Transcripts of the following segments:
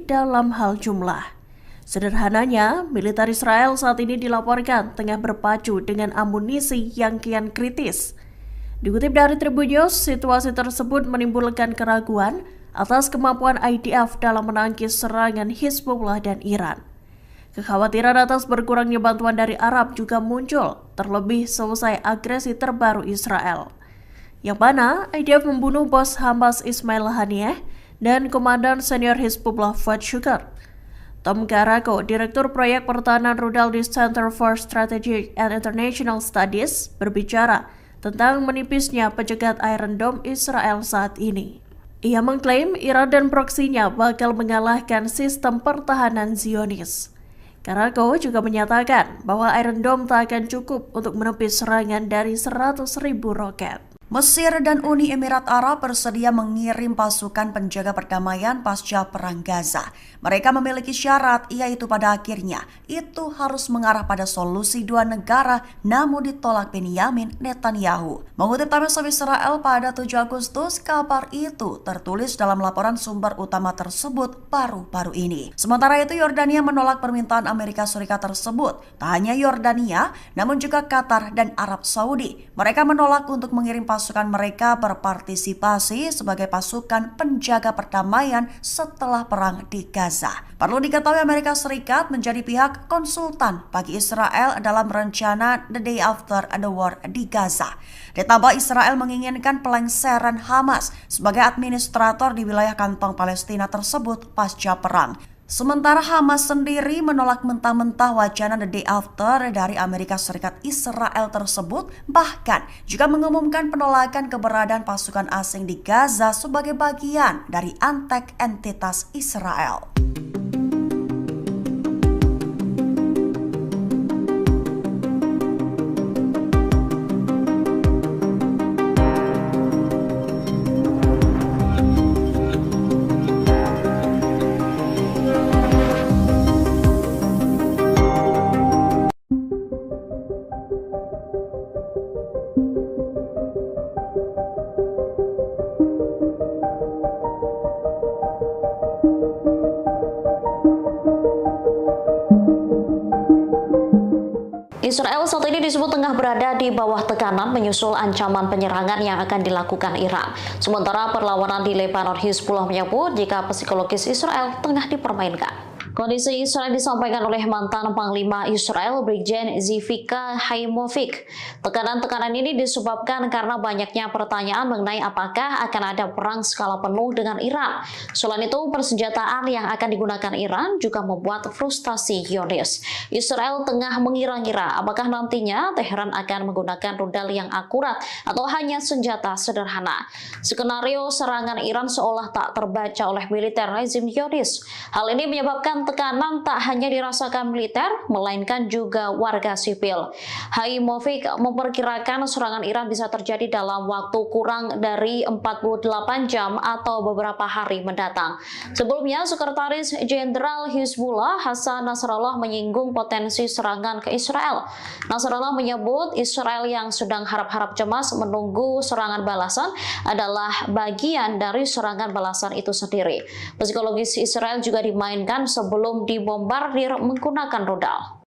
sedikit dalam hal jumlah. Sederhananya, militer Israel saat ini dilaporkan tengah berpacu dengan amunisi yang kian kritis. Dikutip dari Tribun News, situasi tersebut menimbulkan keraguan atas kemampuan IDF dalam menangkis serangan Hizbullah dan Iran. Kekhawatiran atas berkurangnya bantuan dari Arab juga muncul, terlebih selesai agresi terbaru Israel, yang mana IDF membunuh bos Hamas Ismail Haniyeh dan komandan senior Hizbullah Fuad Shukr. Tom Garako, Direktur Proyek Pertahanan Rudal di Center for Strategic and International Studies, berbicara tentang menipisnya pencegat Iron Dome Israel saat ini. Ia mengklaim Iran dan proksinya bakal mengalahkan sistem pertahanan Zionis. Garako juga menyatakan bahwa Iron Dome tak akan cukup untuk menepis serangan dari 100.000 roket. Mesir dan Uni Emirat Arab bersedia mengirim pasukan penjaga perdamaian pasca Perang Gaza. Mereka memiliki syarat, yaitu pada akhirnya itu harus mengarah pada solusi dua negara, namun ditolak Benyamin Netanyahu. Mengutip Times of Israel pada 7 Agustus, kabar itu tertulis dalam laporan sumber utama tersebut baru-baru ini. Sementara itu, Yordania menolak permintaan Amerika Serikat tersebut. Tak hanya Yordania, namun juga Qatar dan Arab Saudi. Mereka menolak untuk mengirim pasukan mereka berpartisipasi sebagai pasukan penjaga perdamaian setelah perang di Gaza. Perlu diketahui Amerika Serikat menjadi pihak konsultan bagi Israel dalam rencana The Day After the War di Gaza. Ditambah Israel menginginkan pelengseran Hamas sebagai administrator di wilayah kantong Palestina tersebut pasca perang. Sementara Hamas sendiri menolak mentah-mentah wacana The Day After dari Amerika Serikat Israel tersebut, bahkan juga mengumumkan penolakan keberadaan pasukan asing di Gaza sebagai bagian dari antek entitas Israel. Israel saat ini disebut tengah berada di bawah tekanan menyusul ancaman penyerangan yang akan dilakukan Iran. Sementara perlawanan di Lebanon, Hizbullah menyebut jika psikologis Israel tengah dipermainkan. Kondisi Israel disampaikan oleh mantan Panglima Israel, Brigjen Zivika Haimovic. Tekanan-tekanan ini disebabkan karena banyaknya pertanyaan mengenai apakah akan ada perang skala penuh dengan Iran. Selain itu, persenjataan yang akan digunakan Iran juga membuat frustasi Zionis. Israel tengah mengira-ngira apakah nantinya Teheran akan menggunakan rudal yang akurat atau hanya senjata sederhana. Skenario serangan Iran seolah tak terbaca oleh militer rezim Zionis. Hal ini menyebabkan tekanan tak hanya dirasakan militer, melainkan juga warga sipil. Haimovic memperkirakan serangan Iran bisa terjadi dalam waktu kurang dari 48 jam atau beberapa hari mendatang. Sebelumnya, Sekretaris Jenderal Hizbullah Hasan Nasrallah menyinggung potensi serangan ke Israel. Nasrallah menyebut Israel yang sedang harap-harap cemas menunggu serangan balasan adalah bagian dari serangan balasan itu sendiri. Psikologis Israel juga dimainkan sebelum dibombardir menggunakan rudal.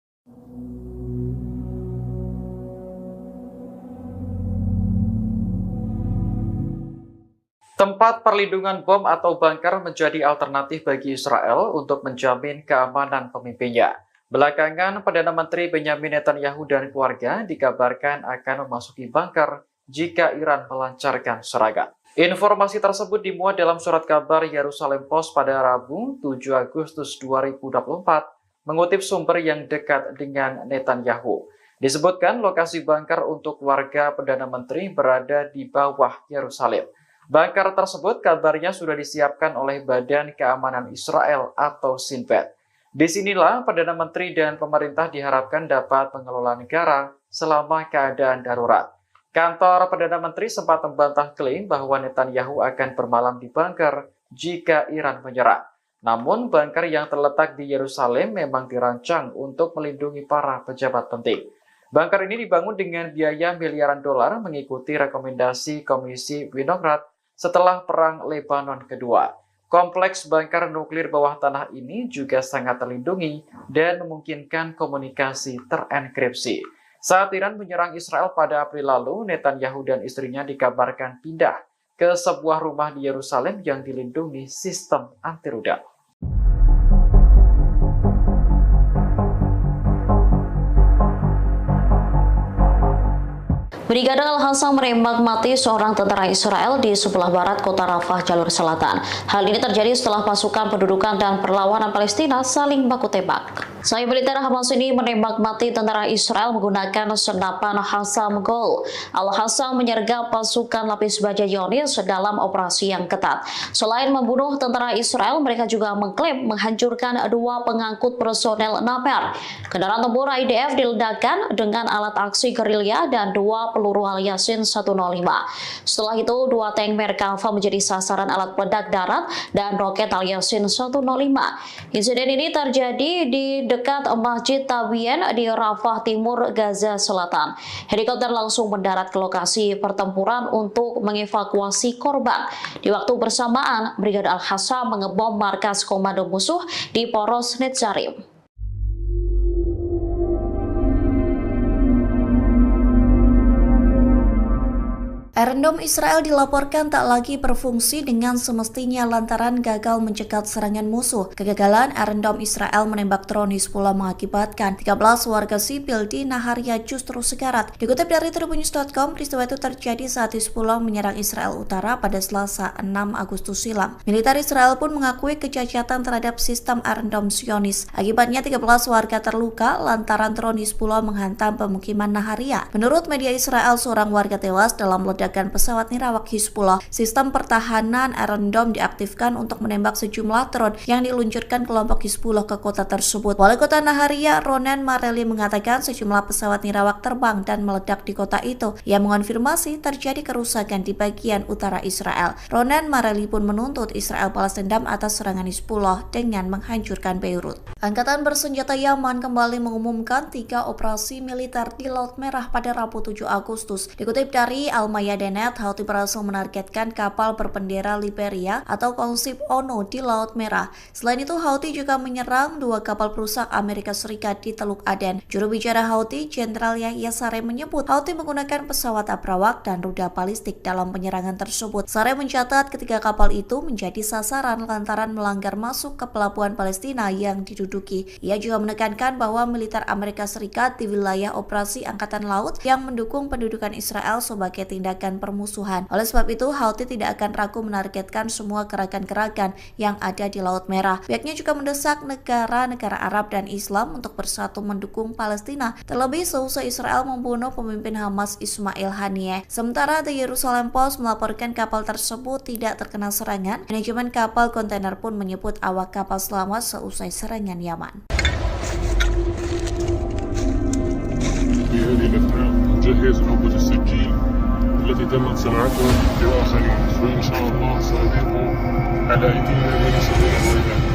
Tempat perlindungan bom atau bunker menjadi alternatif bagi Israel untuk menjamin keamanan pemimpinnya. Belakangan, Perdana Menteri Benyamin Netanyahu dan keluarga dikabarkan akan memasuki bunker jika Iran melancarkan serangan. Informasi tersebut dimuat dalam surat kabar Yerusalem Post pada Rabu 7 Agustus 2024, mengutip sumber yang dekat dengan Netanyahu. Disebutkan lokasi bunker untuk keluarga Perdana Menteri berada di bawah Yerusalem. Bunker tersebut kabarnya sudah disiapkan oleh Badan Keamanan Israel atau Shin Bet. Disinilah Perdana Menteri dan pemerintah diharapkan dapat mengelola negara selama keadaan darurat. Kantor Perdana Menteri sempat membantah klaim bahwa Netanyahu akan bermalam di bunker jika Iran menyerang. Namun, bunker yang terletak di Yerusalem memang dirancang untuk melindungi para pejabat penting. Bunker ini dibangun dengan biaya miliaran dolar mengikuti rekomendasi Komisi Winograd setelah Perang Lebanon Kedua. Kompleks bangkar nuklir bawah tanah ini juga sangat terlindungi dan memungkinkan komunikasi terenkripsi. Saat Iran menyerang Israel pada April lalu, Netanyahu dan istrinya dikabarkan pindah ke sebuah rumah di Yerusalem yang dilindungi sistem anti rudal. Brigade Al-Hassam menembak mati seorang tentara Israel di sebelah barat kota Rafah, jalur selatan. Hal ini terjadi setelah pasukan pendudukan dan perlawanan Palestina saling baku tembak. Sayap militer Hamas ini menembak mati tentara Israel menggunakan senapan Hassam Gol. Al-Hassam menyergap pasukan lapis baja Zionis dalam operasi yang ketat. Selain membunuh tentara Israel, mereka juga mengklaim menghancurkan 2 pengangkut personel Naper. Kendaraan tempur IDF diledakkan dengan alat aksi gerilya dan 2 peluru Al-Yasin 105. Setelah itu, 2 tank Merkava menjadi sasaran alat peledak darat dan roket Al-Yasin 105. Insiden ini terjadi di dekat Masjid Tabien di Rafah Timur, Gaza Selatan. Helikopter langsung mendarat ke lokasi pertempuran untuk mengevakuasi korban. Di waktu bersamaan, Brigade Al-Hassam mengebom markas komando musuh di Poros Netzarim. Iron Dome Israel dilaporkan tak lagi berfungsi dengan semestinya lantaran gagal mencegat serangan musuh. Kegagalan Iron Dome Israel menembak drone Hizbullah mengakibatkan 13 warga sipil di Naharia justru sekarat. Dikutip dari Tribunnews.com, peristiwa itu terjadi saat Hizbullah menyerang Israel Utara pada Selasa 6 Agustus silam. Militer Israel pun mengakui kecacatan terhadap sistem Iron Dome Zionis. Akibatnya 13 warga terluka lantaran drone Hizbullah menghantam pemukiman Naharia. Menurut media Israel, seorang warga tewas dalam ledakan pesawat nirawak Hizbullah. Sistem pertahanan Iron Dome diaktifkan untuk menembak sejumlah drone yang diluncurkan kelompok Hizbullah ke kota tersebut. Wali kota Naharia, Ronen Mareli, mengatakan sejumlah pesawat nirawak terbang dan meledak di kota itu. Ia mengonfirmasi terjadi kerusakan di bagian utara Israel. Ronen Mareli pun menuntut Israel balas dendam atas serangan Hizbullah dengan menghancurkan Beirut. Angkatan bersenjata Yaman kembali mengumumkan 3 operasi militer di Laut Merah pada Rabu 7 Agustus. Dikutip dari Al-Mayadeh.net, Houthi berhasil menargetkan kapal berbendera Liberia atau konsip ONU di Laut Merah. Selain itu, Houthi juga menyerang 2 kapal perusak Amerika Serikat di Teluk Aden. Juru bicara Houthi, Jenderal Yahya Saree, menyebut Houthi menggunakan pesawat abrawak dan rudal balistik dalam penyerangan tersebut. Saree mencatat ketiga kapal itu menjadi sasaran lantaran melanggar masuk ke pelabuhan Palestina yang diduduki. Ia juga menekankan bahwa militer Amerika Serikat di wilayah operasi Angkatan Laut yang mendukung pendudukan Israel sebagai tindakan permusuhan. Oleh sebab itu, Houthi tidak akan ragu menargetkan semua gerakan-gerakan yang ada di Laut Merah. Pihaknya juga mendesak negara-negara Arab dan Islam untuk bersatu mendukung Palestina, terlebih seusai Israel membunuh pemimpin Hamas Ismail Haniyeh. Sementara The Jerusalem Post melaporkan kapal tersebut tidak terkena serangan. Manajemen kapal kontainer pun menyebut awak kapal selamat seusai serangan Yaman. التي تمت صناعتها في آخرين فإن شاء الله سنبيع على أيدينا من سبيل الويلات.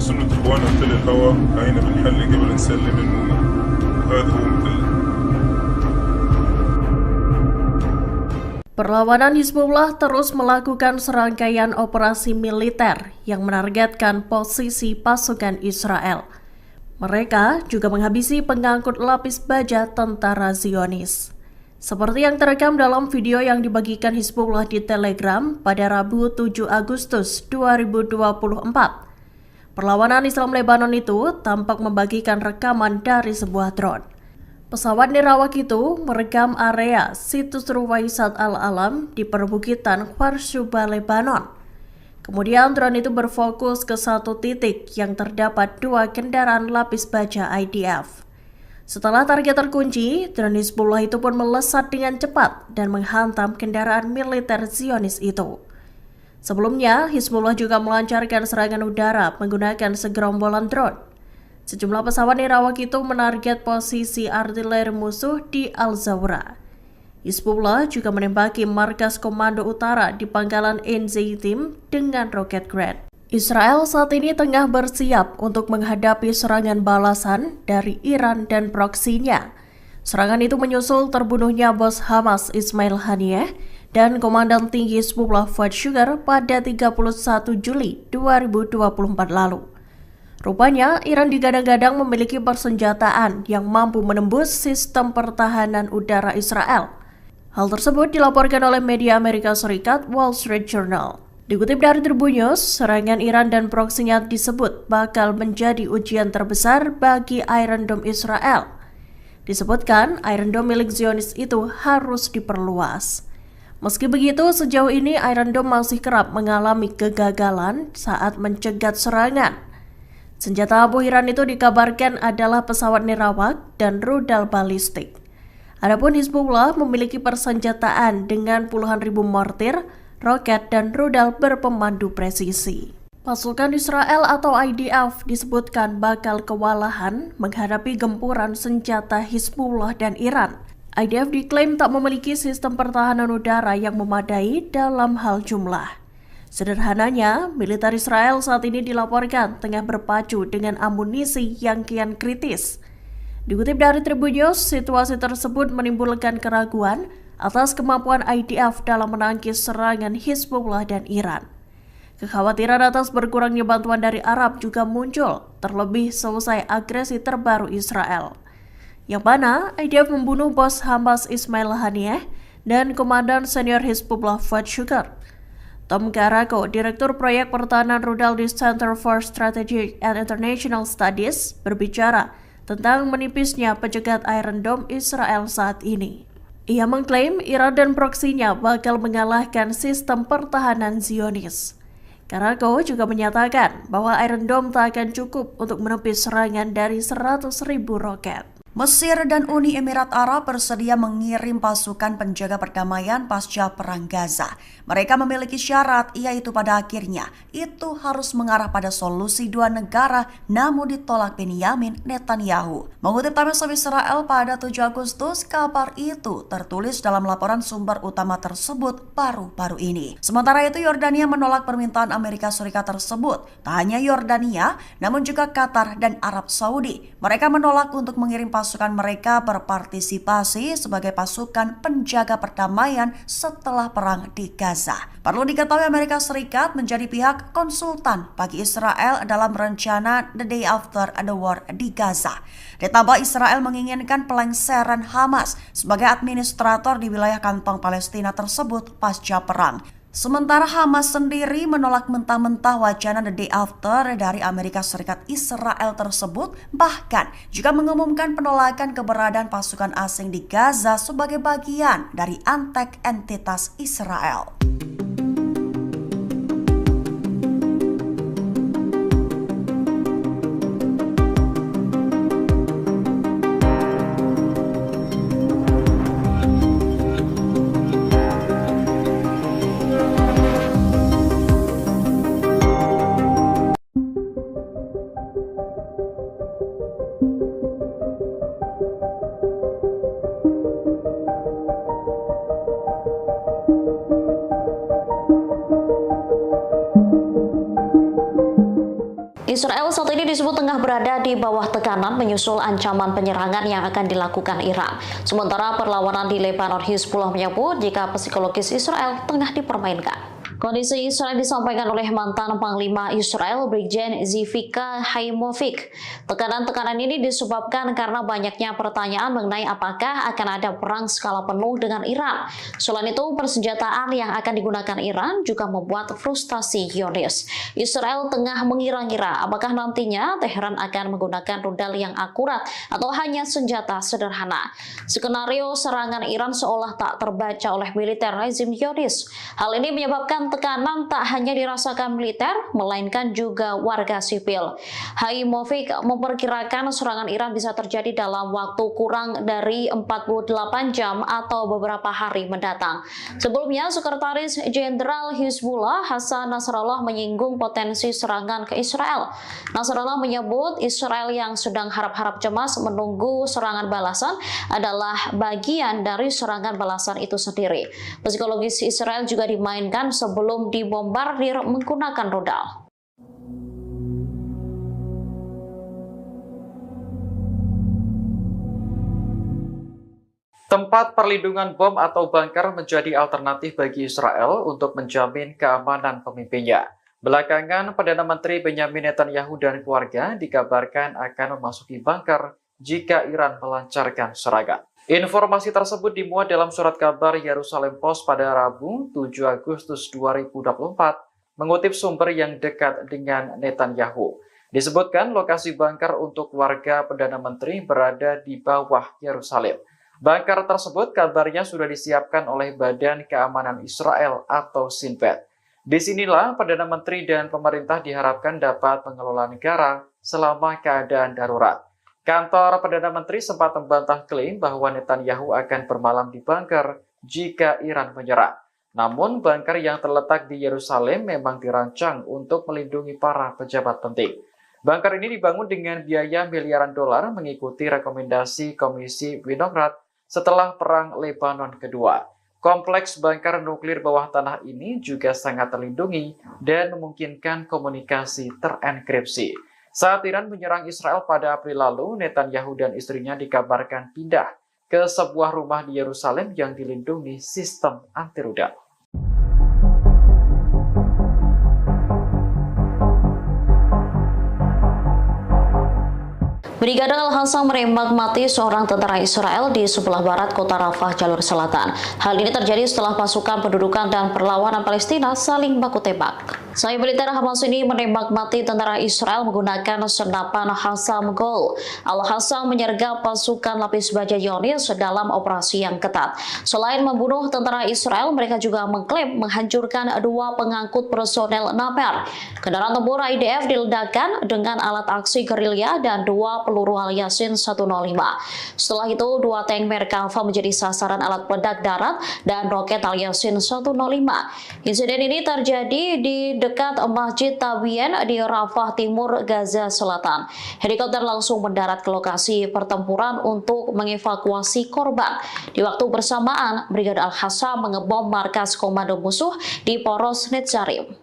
سنة إخواننا مثل الهواء هاينا بنحل قبل نسلم المؤمن. هذا هو مثل Perlawanan Hizbullah terus melakukan serangkaian operasi militer yang menargetkan posisi pasukan Israel. Mereka juga menghabisi pengangkut lapis baja tentara Zionis. Seperti yang terekam dalam video yang dibagikan Hizbullah di Telegram pada Rabu 7 Agustus 2024. Perlawanan Islam Lebanon itu tampak membagikan rekaman dari sebuah drone. Pesawat nirawak itu merekam area situs Ruwaisat Al-Alam di perbukitan Kharsuba, Lebanon. Kemudian drone itu berfokus ke satu titik yang terdapat 2 kendaraan lapis baja IDF. Setelah target terkunci, drone Hizbullah itu pun melesat dengan cepat dan menghantam kendaraan militer Zionis itu. Sebelumnya, Hizbullah juga melancarkan serangan udara menggunakan segerombolan drone. Sejumlah pesawat nirawak itu menarget posisi artileri musuh di Al-Zawra. Hizbullah juga menembaki markas komando utara di pangkalan Enzeitim dengan roket Grad. Israel saat ini tengah bersiap untuk menghadapi serangan balasan dari Iran dan proksinya. Serangan itu menyusul terbunuhnya bos Hamas Ismail Haniyeh dan Komandan Tinggi Hizbullah Fuad Shukar pada 31 Juli 2024 lalu. Rupanya, Iran digadang-gadang memiliki persenjataan yang mampu menembus sistem pertahanan udara Israel. Hal tersebut dilaporkan oleh media Amerika Serikat Wall Street Journal. Dikutip dari Tribun News, serangan Iran dan proksinya disebut bakal menjadi ujian terbesar bagi Iron Dome Israel. Disebutkan, Iron Dome milik Zionis itu harus diperluas. Meski begitu, sejauh ini Iron Dome masih kerap mengalami kegagalan saat mencegat serangan. Senjata abu Iran itu dikabarkan adalah pesawat nirawak dan rudal balistik. Adapun Hizbullah memiliki persenjataan dengan puluhan ribu mortir, roket, dan rudal berpemandu presisi. Pasukan Israel atau IDF disebutkan bakal kewalahan menghadapi gempuran senjata Hizbullah dan Iran. IDF diklaim tak memiliki sistem pertahanan udara yang memadai dalam hal jumlah. Sederhananya, militer Israel saat ini dilaporkan tengah berpacu dengan amunisi yang kian kritis. Dikutip dari Tribun News, situasi tersebut menimbulkan keraguan atas kemampuan IDF dalam menangkis serangan Hizbullah dan Iran. Kekhawatiran atas berkurangnya bantuan dari Arab juga muncul, terlebih selesai agresi terbaru Israel. Yang mana IDF membunuh bos Hamas Ismail Haniyeh dan Komandan Senior Hizbullah Fuad Shukar. Tom Karako, Direktur Proyek Pertahanan Rudal di Center for Strategic and International Studies, berbicara tentang menipisnya pencegat Iron Dome Israel saat ini. Ia mengklaim Iran dan proksinya bakal mengalahkan sistem pertahanan Zionis. Karako juga menyatakan bahwa Iron Dome tak akan cukup untuk menepis serangan dari 100.000 roket. Mesir dan Uni Emirat Arab bersedia mengirim pasukan penjaga perdamaian pasca Perang Gaza. Mereka memiliki syarat, yaitu pada akhirnya itu harus mengarah pada solusi 2 negara, namun ditolak Benyamin Netanyahu. Mengutip Times of Israel pada 7 Agustus, kabar itu tertulis dalam laporan sumber utama tersebut baru-baru ini. Sementara itu, Yordania menolak permintaan Amerika Serikat tersebut. Tak hanya Yordania, namun juga Qatar dan Arab Saudi. Mereka menolak untuk mengirim pasukan mereka berpartisipasi sebagai pasukan penjaga perdamaian setelah perang di Gaza. Perlu diketahui Amerika Serikat menjadi pihak konsultan bagi Israel dalam rencana The Day After the War di Gaza. Ditambah Israel menginginkan pelengseran Hamas sebagai administrator di wilayah kantong Palestina tersebut pasca perang. Sementara Hamas sendiri menolak mentah-mentah wacana The Day After dari Amerika Serikat Israel tersebut, bahkan juga mengumumkan penolakan keberadaan pasukan asing di Gaza sebagai bagian dari antek entitas Israel. Israel saat ini disebut tengah berada di bawah tekanan menyusul ancaman penyerangan yang akan dilakukan Iran. Sementara perlawanan di Lebanon, Hizbullah menyebut jika psikologis Israel tengah dipermainkan. Kondisi Israel disampaikan oleh mantan Panglima Israel Brigjen Zivika Haimovic. Tekanan-tekanan ini disebabkan karena banyaknya pertanyaan mengenai apakah akan ada perang skala penuh dengan Iran. Selain itu, persenjataan yang akan digunakan Iran juga membuat frustasi Zionis. Israel tengah mengira-ngira apakah nantinya Teheran akan menggunakan rudal yang akurat atau hanya senjata sederhana. Skenario serangan Iran seolah tak terbaca oleh militer rezim Zionis. Hal ini menyebabkan tekanan tak hanya dirasakan militer, melainkan juga warga sipil. Haimovic memperkirakan serangan Iran bisa terjadi dalam waktu kurang dari 48 jam atau beberapa hari mendatang. Sebelumnya, Sekretaris Jenderal Hizbullah Hasan Nasrallah menyinggung potensi serangan ke Israel. Nasrallah menyebut Israel yang sedang harap-harap cemas menunggu serangan balasan adalah bagian dari serangan balasan itu sendiri. Psikologis Israel juga dimainkan sebelum dibombardir menggunakan rudal. Tempat perlindungan bom atau bunker menjadi alternatif bagi Israel untuk menjamin keamanan pemimpinnya. Belakangan, Perdana Menteri Benyamin Netanyahu dan keluarga dikabarkan akan memasuki bunker jika Iran melancarkan serangan. Informasi tersebut dimuat dalam surat kabar Yerusalem Post pada Rabu 7 Agustus 2024, mengutip sumber yang dekat dengan Netanyahu. Disebutkan lokasi bunker untuk warga Perdana Menteri berada di bawah Yerusalem. Bunker tersebut kabarnya sudah disiapkan oleh Badan Keamanan Israel atau Shin Bet. Disinilah Perdana Menteri dan pemerintah diharapkan dapat mengelola negara selama keadaan darurat. Kantor Perdana Menteri sempat membantah klaim bahwa Netanyahu akan bermalam di bunker jika Iran menyerang. Namun, bunker yang terletak di Yerusalem memang dirancang untuk melindungi para pejabat penting. Bunker ini dibangun dengan biaya miliaran dolar mengikuti rekomendasi Komisi Winograd setelah Perang Lebanon Kedua. Kompleks bunker nuklir bawah tanah ini juga sangat terlindungi dan memungkinkan komunikasi terenkripsi. Saat Iran menyerang Israel pada April lalu, Netanyahu dan istrinya dikabarkan pindah ke sebuah rumah di Yerusalem yang dilindungi sistem anti-rudal. Brigade Al-Hassam menembak mati seorang tentara Israel di sebelah barat kota Rafah, jalur selatan. Hal ini terjadi setelah pasukan pendudukan dan perlawanan Palestina saling baku tembak. Sayap militer Hamas ini menembak mati tentara Israel menggunakan senapan Hassam Gol. Al-Hassam menyergap pasukan lapis baja Zionis dalam operasi yang ketat. Selain membunuh tentara Israel, mereka juga mengklaim menghancurkan 2 pengangkut personel Naper. Kendaraan tempur IDF diledakkan dengan alat aksi gerilya dan 2 peluru Al-Yasin 105. Setelah itu, 2 tank Merkava menjadi sasaran alat peledak darat dan roket Al-Yasin 105. Insiden ini terjadi di dekat Masjid Tabien di Rafah Timur, Gaza Selatan. Helikopter langsung mendarat ke lokasi pertempuran untuk mengevakuasi korban. Di waktu bersamaan, Brigade Al-Hassam mengebom markas komando musuh di Poros Netzarim.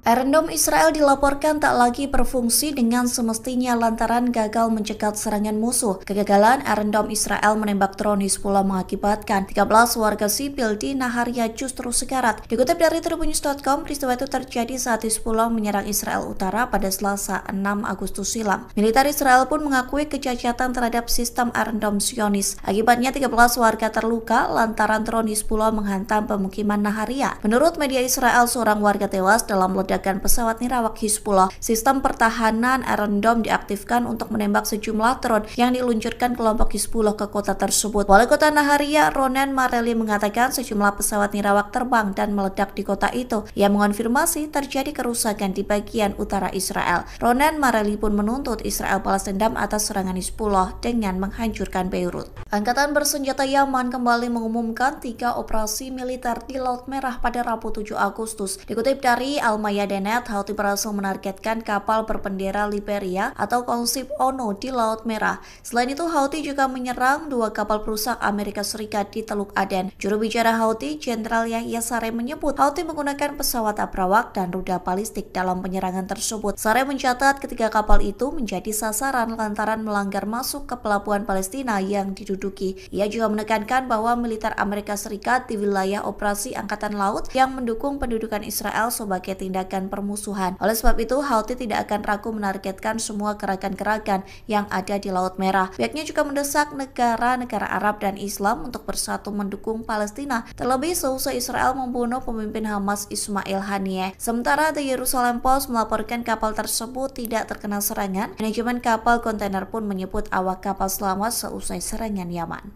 Iron Dome Israel dilaporkan tak lagi berfungsi dengan semestinya lantaran gagal mencegat serangan musuh. Kegagalan Iron Dome Israel menembak drone Hizbullah mengakibatkan 13 warga sipil di Naharia justru sekarat. Dikutip dari Tribunnews.com, peristiwa itu terjadi saat Hizbullah menyerang Israel Utara pada Selasa 6 Agustus silam. Militer Israel pun mengakui kecacatan terhadap sistem Iron Dome Zionis. Akibatnya 13 warga terluka lantaran drone Hizbullah menghantam pemukiman Naharia. Menurut media Israel, seorang warga tewas dalam ledakan pesawat nirawak Hizbullah. Sistem pertahanan Iron Dome diaktifkan untuk menembak sejumlah drone yang diluncurkan kelompok Hizbullah ke kota tersebut. Wali kota Naharia, Ronen Mareli, mengatakan sejumlah pesawat nirawak terbang dan meledak di kota itu. Ia mengonfirmasi terjadi kerusakan di bagian utara Israel. Ronen Mareli pun menuntut Israel balas dendam atas serangan Hizbullah dengan menghancurkan Beirut. Angkatan bersenjata Yaman kembali mengumumkan 3 operasi militer di Laut Merah pada Rabu 7 Agustus. Dikutip dari Al-Mayadin Medenet, Houthi berhasil menargetkan kapal berbendera Liberia atau konsep ONU di Laut Merah. Selain itu, Houthi juga menyerang 2 kapal perusak Amerika Serikat di Teluk Aden. Juru bicara Houthi, Jenderal Yahya Saree menyebut Houthi menggunakan pesawat abrawak dan rudal balistik dalam penyerangan tersebut. Saree mencatat ketiga kapal itu menjadi sasaran lantaran melanggar masuk ke pelabuhan Palestina yang diduduki. Ia juga menekankan bahwa militer Amerika Serikat di wilayah operasi Angkatan Laut yang mendukung pendudukan Israel sebagai tindakan permusuhan. Oleh sebab itu, Houthi tidak akan ragu menargetkan semua gerakan-gerakan yang ada di Laut Merah. Pihaknya juga mendesak negara-negara Arab dan Islam untuk bersatu mendukung Palestina, terlebih seusai Israel membunuh pemimpin Hamas Ismail Haniyeh. Sementara The Jerusalem Post melaporkan kapal tersebut tidak terkena serangan. Manajemen kapal kontainer pun menyebut awak kapal selamat seusai serangan Yaman.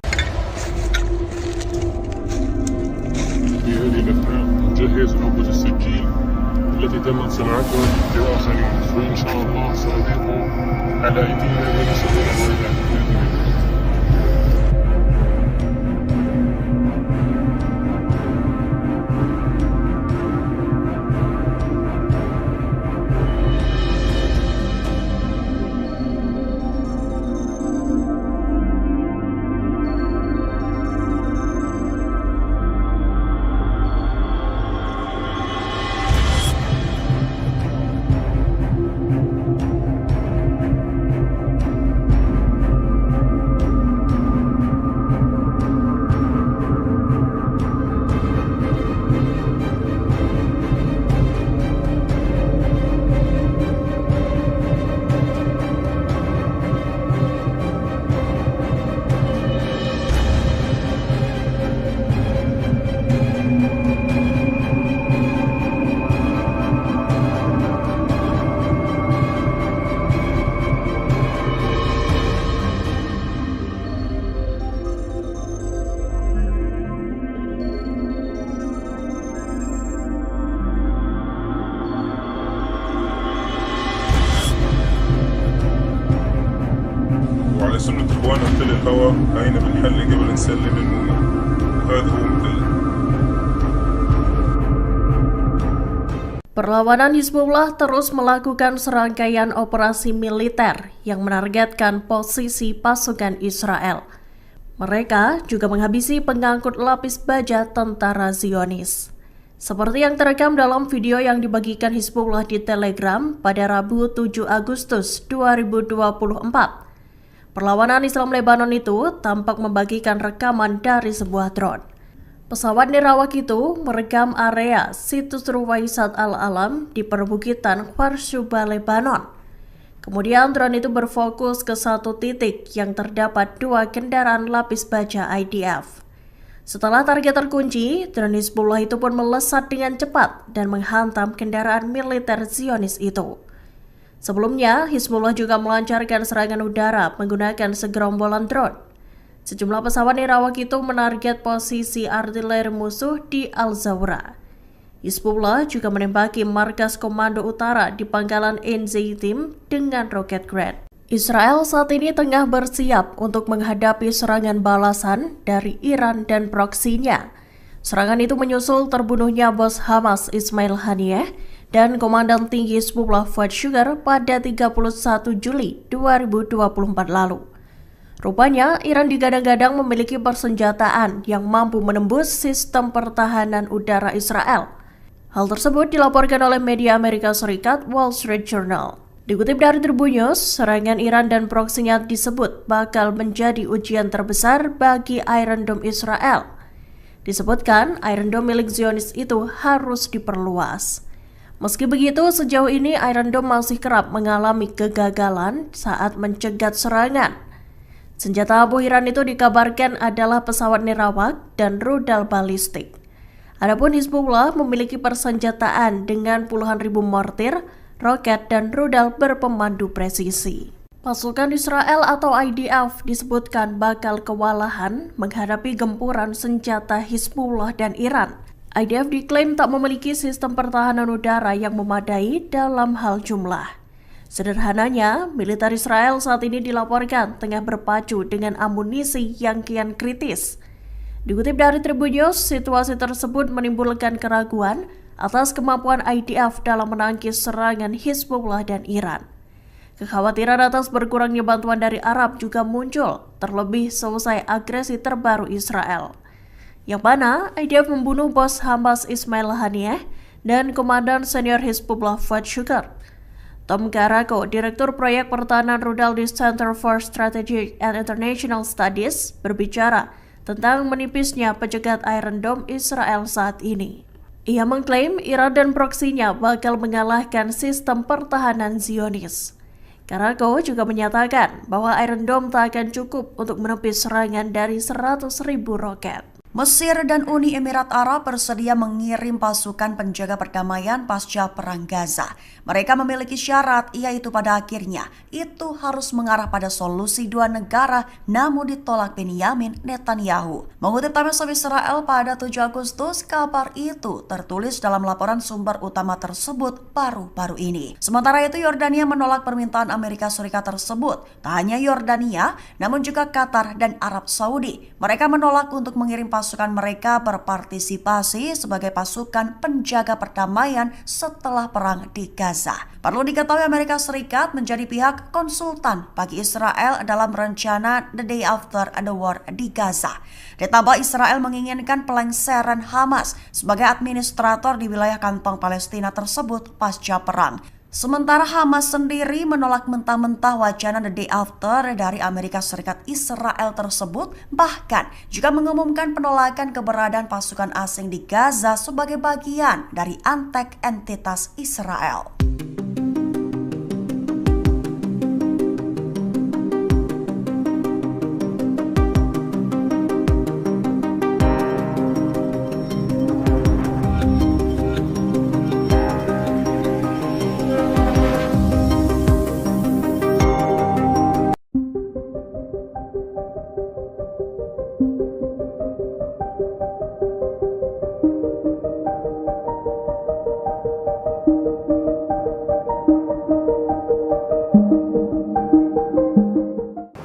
في هذه الأثناء نجهز علبة السكين التي تمت صناعتها لآخرين، وإن شاء الله سنضيق على أيدينا من سبيل الولايات بإذن الله. وعلى سنة إخواننا تل الهوى هاينا بنحل قبل نسلم المؤمن، وهذا هو مثل. Perlawanan Hizbullah terus melakukan serangkaian operasi militer yang menargetkan posisi pasukan Israel. Mereka juga menghabisi pengangkut lapis baja tentara Zionis. Seperti yang terekam dalam video yang dibagikan Hizbullah di Telegram pada Rabu 7 Agustus 2024. Perlawanan Islam Lebanon itu tampak membagikan rekaman dari sebuah drone. Pesawat nirawak itu merekam area situs Ruwaisat Al-Alam di perbukitan Kharshuba, Lebanon. Kemudian drone itu berfokus ke satu titik yang terdapat 2 kendaraan lapis baja IDF. Setelah target terkunci, drone Hizbullah itu pun melesat dengan cepat dan menghantam kendaraan militer Zionis itu. Sebelumnya, Hizbullah juga melancarkan serangan udara menggunakan segerombolan drone. Sejumlah pesawat nirawak itu menarget posisi artileri musuh di Al-Zawra. Hizbullah juga menembaki markas komando utara di pangkalan Enzeitim dengan roket Grad. Israel saat ini tengah bersiap untuk menghadapi serangan balasan dari Iran dan proksinya. Serangan itu menyusul terbunuhnya bos Hamas Ismail Haniyeh dan Komandan Tinggi Hizbullah Fuad Shukar pada 31 Juli 2024 lalu. Rupanya, Iran digadang-gadang memiliki persenjataan yang mampu menembus sistem pertahanan udara Israel. Hal tersebut dilaporkan oleh media Amerika Serikat Wall Street Journal. Dikutip dari Tribun News, serangan Iran dan proksinya disebut bakal menjadi ujian terbesar bagi Iron Dome Israel. Disebutkan, Iron Dome milik Zionis itu harus diperluas. Meski begitu, sejauh ini Iron Dome masih kerap mengalami kegagalan saat mencegat serangan. Senjata abu Iran itu dikabarkan adalah pesawat nirawak dan rudal balistik. Adapun Hizbullah memiliki persenjataan dengan puluhan ribu mortir, roket, dan rudal berpemandu presisi. Pasukan Israel atau IDF disebutkan bakal kewalahan menghadapi gempuran senjata Hizbullah dan Iran. IDF diklaim tak memiliki sistem pertahanan udara yang memadai dalam hal jumlah. Sederhananya, militer Israel saat ini dilaporkan tengah berpacu dengan amunisi yang kian kritis. Dikutip dari Tribun News, situasi tersebut menimbulkan keraguan atas kemampuan IDF dalam menangkis serangan Hizbullah dan Iran. Kekhawatiran atas berkurangnya bantuan dari Arab juga muncul, terlebih selesai agresi terbaru Israel, yang mana IDF membunuh bos Hamas Ismail Haniyeh dan komandan senior Hizbullah Fuad Shukr. Tom Karako, Direktur Proyek Pertahanan Rudal di Center for Strategic and International Studies, berbicara tentang menipisnya pencegat Iron Dome Israel saat ini. Ia mengklaim Iran dan proksinya bakal mengalahkan sistem pertahanan Zionis. Karako juga menyatakan bahwa Iron Dome tak akan cukup untuk menepis serangan dari 100.000 roket. Mesir dan Uni Emirat Arab bersedia mengirim pasukan penjaga perdamaian pasca Perang Gaza. Mereka memiliki syarat, yaitu pada akhirnya itu harus mengarah pada solusi dua negara, namun ditolak Benyamin Netanyahu. Mengutip Times of Israel pada 7 Agustus, kabar itu tertulis dalam laporan sumber utama tersebut baru-baru ini. Sementara itu, Yordania menolak permintaan Amerika Serikat tersebut. Tak hanya Yordania, namun juga Qatar dan Arab Saudi. Mereka menolak untuk mengirim pasukan mereka berpartisipasi sebagai pasukan penjaga perdamaian setelah perang di Gaza. Perlu diketahui Amerika Serikat menjadi pihak konsultan bagi Israel dalam rencana The Day After the War di Gaza. Ditambah Israel menginginkan pelengseran Hamas sebagai administrator di wilayah kantong Palestina tersebut pasca perang. Sementara Hamas sendiri menolak mentah-mentah wacana The Day After dari Amerika Serikat Israel tersebut, bahkan juga mengumumkan penolakan keberadaan pasukan asing di Gaza sebagai bagian dari antek entitas Israel.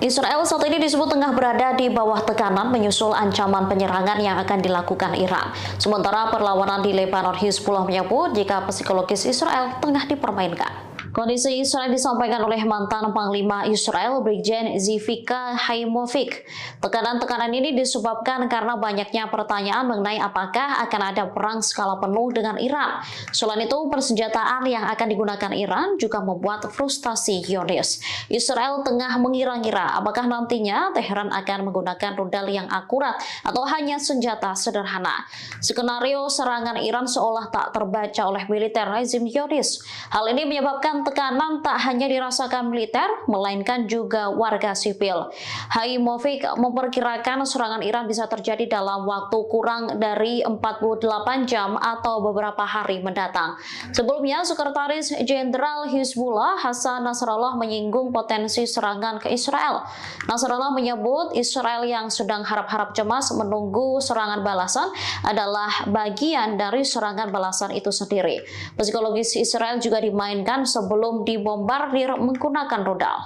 Israel saat ini disebut tengah berada di bawah tekanan menyusul ancaman penyerangan yang akan dilakukan Iran. Sementara perlawanan di Lebanon, Hizbullah menyebut jika psikologis Israel tengah dipermainkan. Kondisi Israel disampaikan oleh mantan Panglima Israel, Brigjen Zivika Haimovic. Tekanan-tekanan ini disebabkan karena banyaknya pertanyaan mengenai apakah akan ada perang skala penuh dengan Iran. Selain itu, persenjataan yang akan digunakan Iran juga membuat frustasi Zionis. Israel tengah mengira-ngira apakah nantinya Teheran akan menggunakan rudal yang akurat atau hanya senjata sederhana. Skenario serangan Iran seolah tak terbaca oleh militer rezim Zionis. Hal ini menyebabkan tekanan tak hanya dirasakan militer, melainkan juga warga sipil. Haimovic memperkirakan serangan Iran bisa terjadi dalam waktu kurang dari 48 jam atau beberapa hari mendatang. Sebelumnya, Sekretaris Jenderal Hizbullah Hasan Nasrallah menyinggung potensi serangan ke Israel. Nasrallah menyebut Israel yang sedang harap-harap cemas menunggu serangan balasan adalah bagian dari serangan balasan itu sendiri. Psikologis Israel juga dimainkan sebelum dibombardir menggunakan rudal.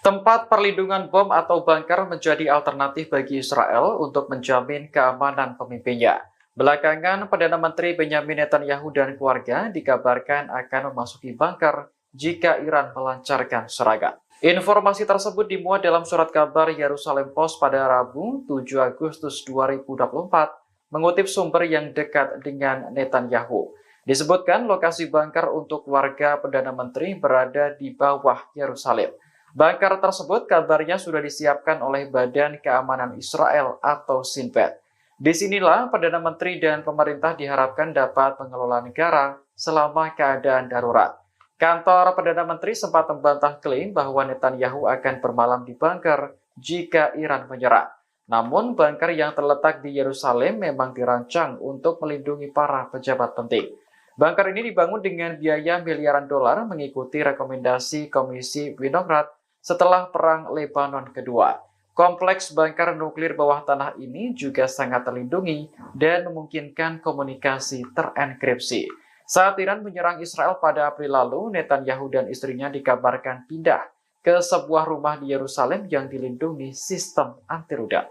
Tempat perlindungan bom atau bunker menjadi alternatif bagi Israel untuk menjamin keamanan pemimpinnya. Belakangan, Perdana Menteri Benyamin Netanyahu dan keluarga dikabarkan akan memasuki bunker jika Iran melancarkan serangan. Informasi tersebut dimuat dalam surat kabar Yerusalem Post pada Rabu 7 Agustus 2024, mengutip sumber yang dekat dengan Netanyahu. Disebutkan lokasi bunker untuk warga Perdana Menteri berada di bawah Yerusalem. Bunker tersebut kabarnya sudah disiapkan oleh Badan Keamanan Israel atau Shin Bet. Disinilah Perdana Menteri dan pemerintah diharapkan dapat mengelola negara selama keadaan darurat. Kantor Perdana Menteri sempat membantah klaim bahwa Netanyahu akan bermalam di bunker jika Iran menyerang. Namun, bunker yang terletak di Yerusalem memang dirancang untuk melindungi para pejabat penting. Bunker ini dibangun dengan biaya miliaran dolar mengikuti rekomendasi Komisi Winograd setelah Perang Lebanon Kedua. Kompleks bunker nuklir bawah tanah ini juga sangat terlindungi dan memungkinkan komunikasi terenkripsi. Saat Iran menyerang Israel pada April lalu, Netanyahu dan istrinya dikabarkan pindah ke sebuah rumah di Yerusalem yang dilindungi sistem anti rudal.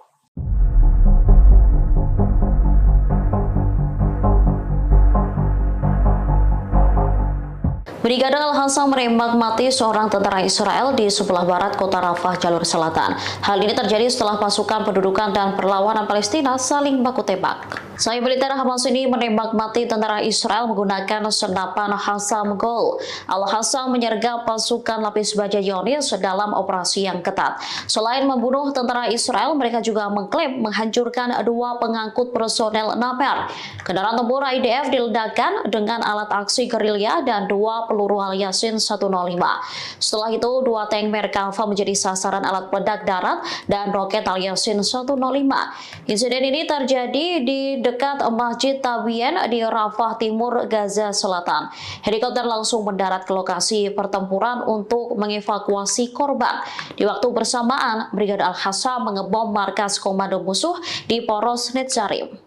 Brigade Al-Hassam menembak mati seorang tentara Israel di sebelah barat kota Rafah, jalur selatan. Hal ini terjadi setelah pasukan pendudukan dan perlawanan Palestina saling baku tembak. Sayap militer Hamas ini menembak mati tentara Israel menggunakan senapan Hassam Gol. Al-Hassam menyergap pasukan lapis baja Zionis dalam operasi yang ketat. Selain membunuh tentara Israel, mereka juga mengklaim menghancurkan 2 pengangkut personel Naper. Kendaraan tempur IDF diledakkan dengan alat aksi gerilya dan 2 peluru Al-Yasin 105. Setelah itu, 2 tank Merkava menjadi sasaran alat peledak darat dan roket Al-Yasin 105. Insiden ini terjadi di dekat Masjid Tabien di Rafah Timur, Gaza Selatan. Helikopter langsung mendarat ke lokasi pertempuran untuk mengevakuasi korban. Di waktu bersamaan, Brigade Al-Hassam mengebom markas komando musuh di Poros Netzarim.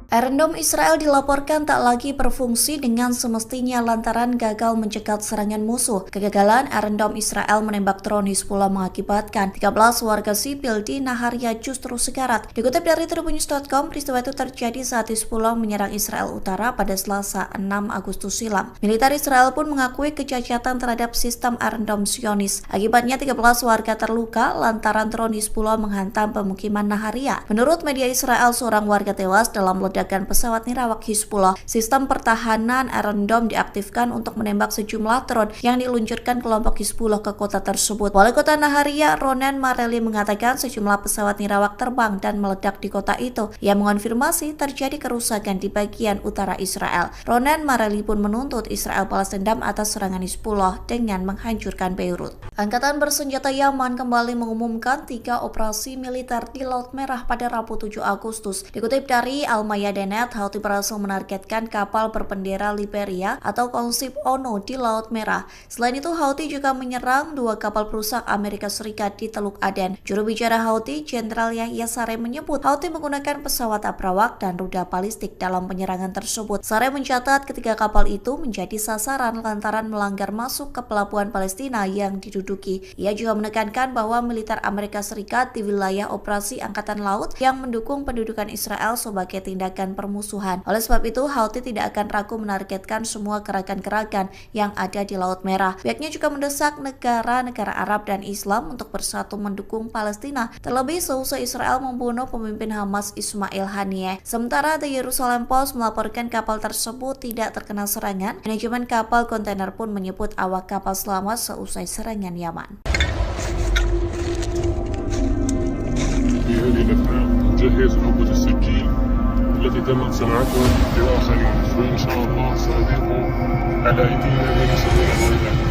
Iron Dome Israel dilaporkan tak lagi berfungsi dengan semestinya lantaran gagal mencegat serangan musuh. Kegagalan Iron Dome Israel menembak drone Hizbullah mengakibatkan 13 warga sipil di Naharia justru sekarat. Dikutip dari Tribunnews.com, peristiwa itu terjadi saat Hizbullah menyerang Israel Utara pada Selasa 6 Agustus silam. Militer Israel pun mengakui kecacatan terhadap sistem Iron Dome Zionis. Akibatnya 13 warga terluka lantaran drone Hizbullah menghantam pemukiman Naharia. Menurut media Israel, seorang warga tewas dalam ledakan pesawat nirawak Hizbullah. Sistem pertahanan Iron Dome diaktifkan untuk menembak sejumlah drone yang diluncurkan kelompok Hizbullah ke kota tersebut. Wali kota Naharia, Ronen Mareli, mengatakan sejumlah pesawat nirawak terbang dan meledak di kota itu. Ia mengonfirmasi terjadi kerusakan di bagian utara Israel. Ronen Mareli pun menuntut Israel balas dendam atas serangan Hizbullah dengan menghancurkan Beirut. Angkatan bersenjata Yaman kembali mengumumkan 3 operasi militer di Laut Merah pada Rabu 7 Agustus. Dikutip dari Al-Mayadenet, Houthi berhasil menargetkan kapal berbendera Liberia atau konsip ONU di Laut Merah. Selain itu, Houthi juga menyerang 2 kapal perusak Amerika Serikat di Teluk Aden. Juru bicara Houthi, Jenderal Yahya Saree, menyebut Houthi menggunakan pesawat abrawak dan rudal balistik dalam penyerangan tersebut. Saree mencatat ketiga kapal itu menjadi sasaran lantaran melanggar masuk ke pelabuhan Palestina yang diduduki. Ia juga menekankan bahwa militer Amerika Serikat di wilayah operasi Angkatan Laut yang mendukung pendudukan Israel sebagai tindakan permusuhan. Oleh sebab itu, Houthi tidak akan ragu menargetkan semua gerakan-gerakan yang ada di Laut Merah. Pihaknya juga mendesak negara-negara Arab dan Islam untuk bersatu mendukung Palestina, terlebih seusai Israel membunuh pemimpin Hamas Ismail Haniyeh. Sementara The Jerusalem Post melaporkan kapal tersebut tidak terkena serangan. Manajemen kapal kontainer pun menyebut awak kapal selamat seusai serangan Yaman. التي تمت صناعتها لآخرين فإن شاء الله سأبيعه على أيدينا من سبيل الوالد.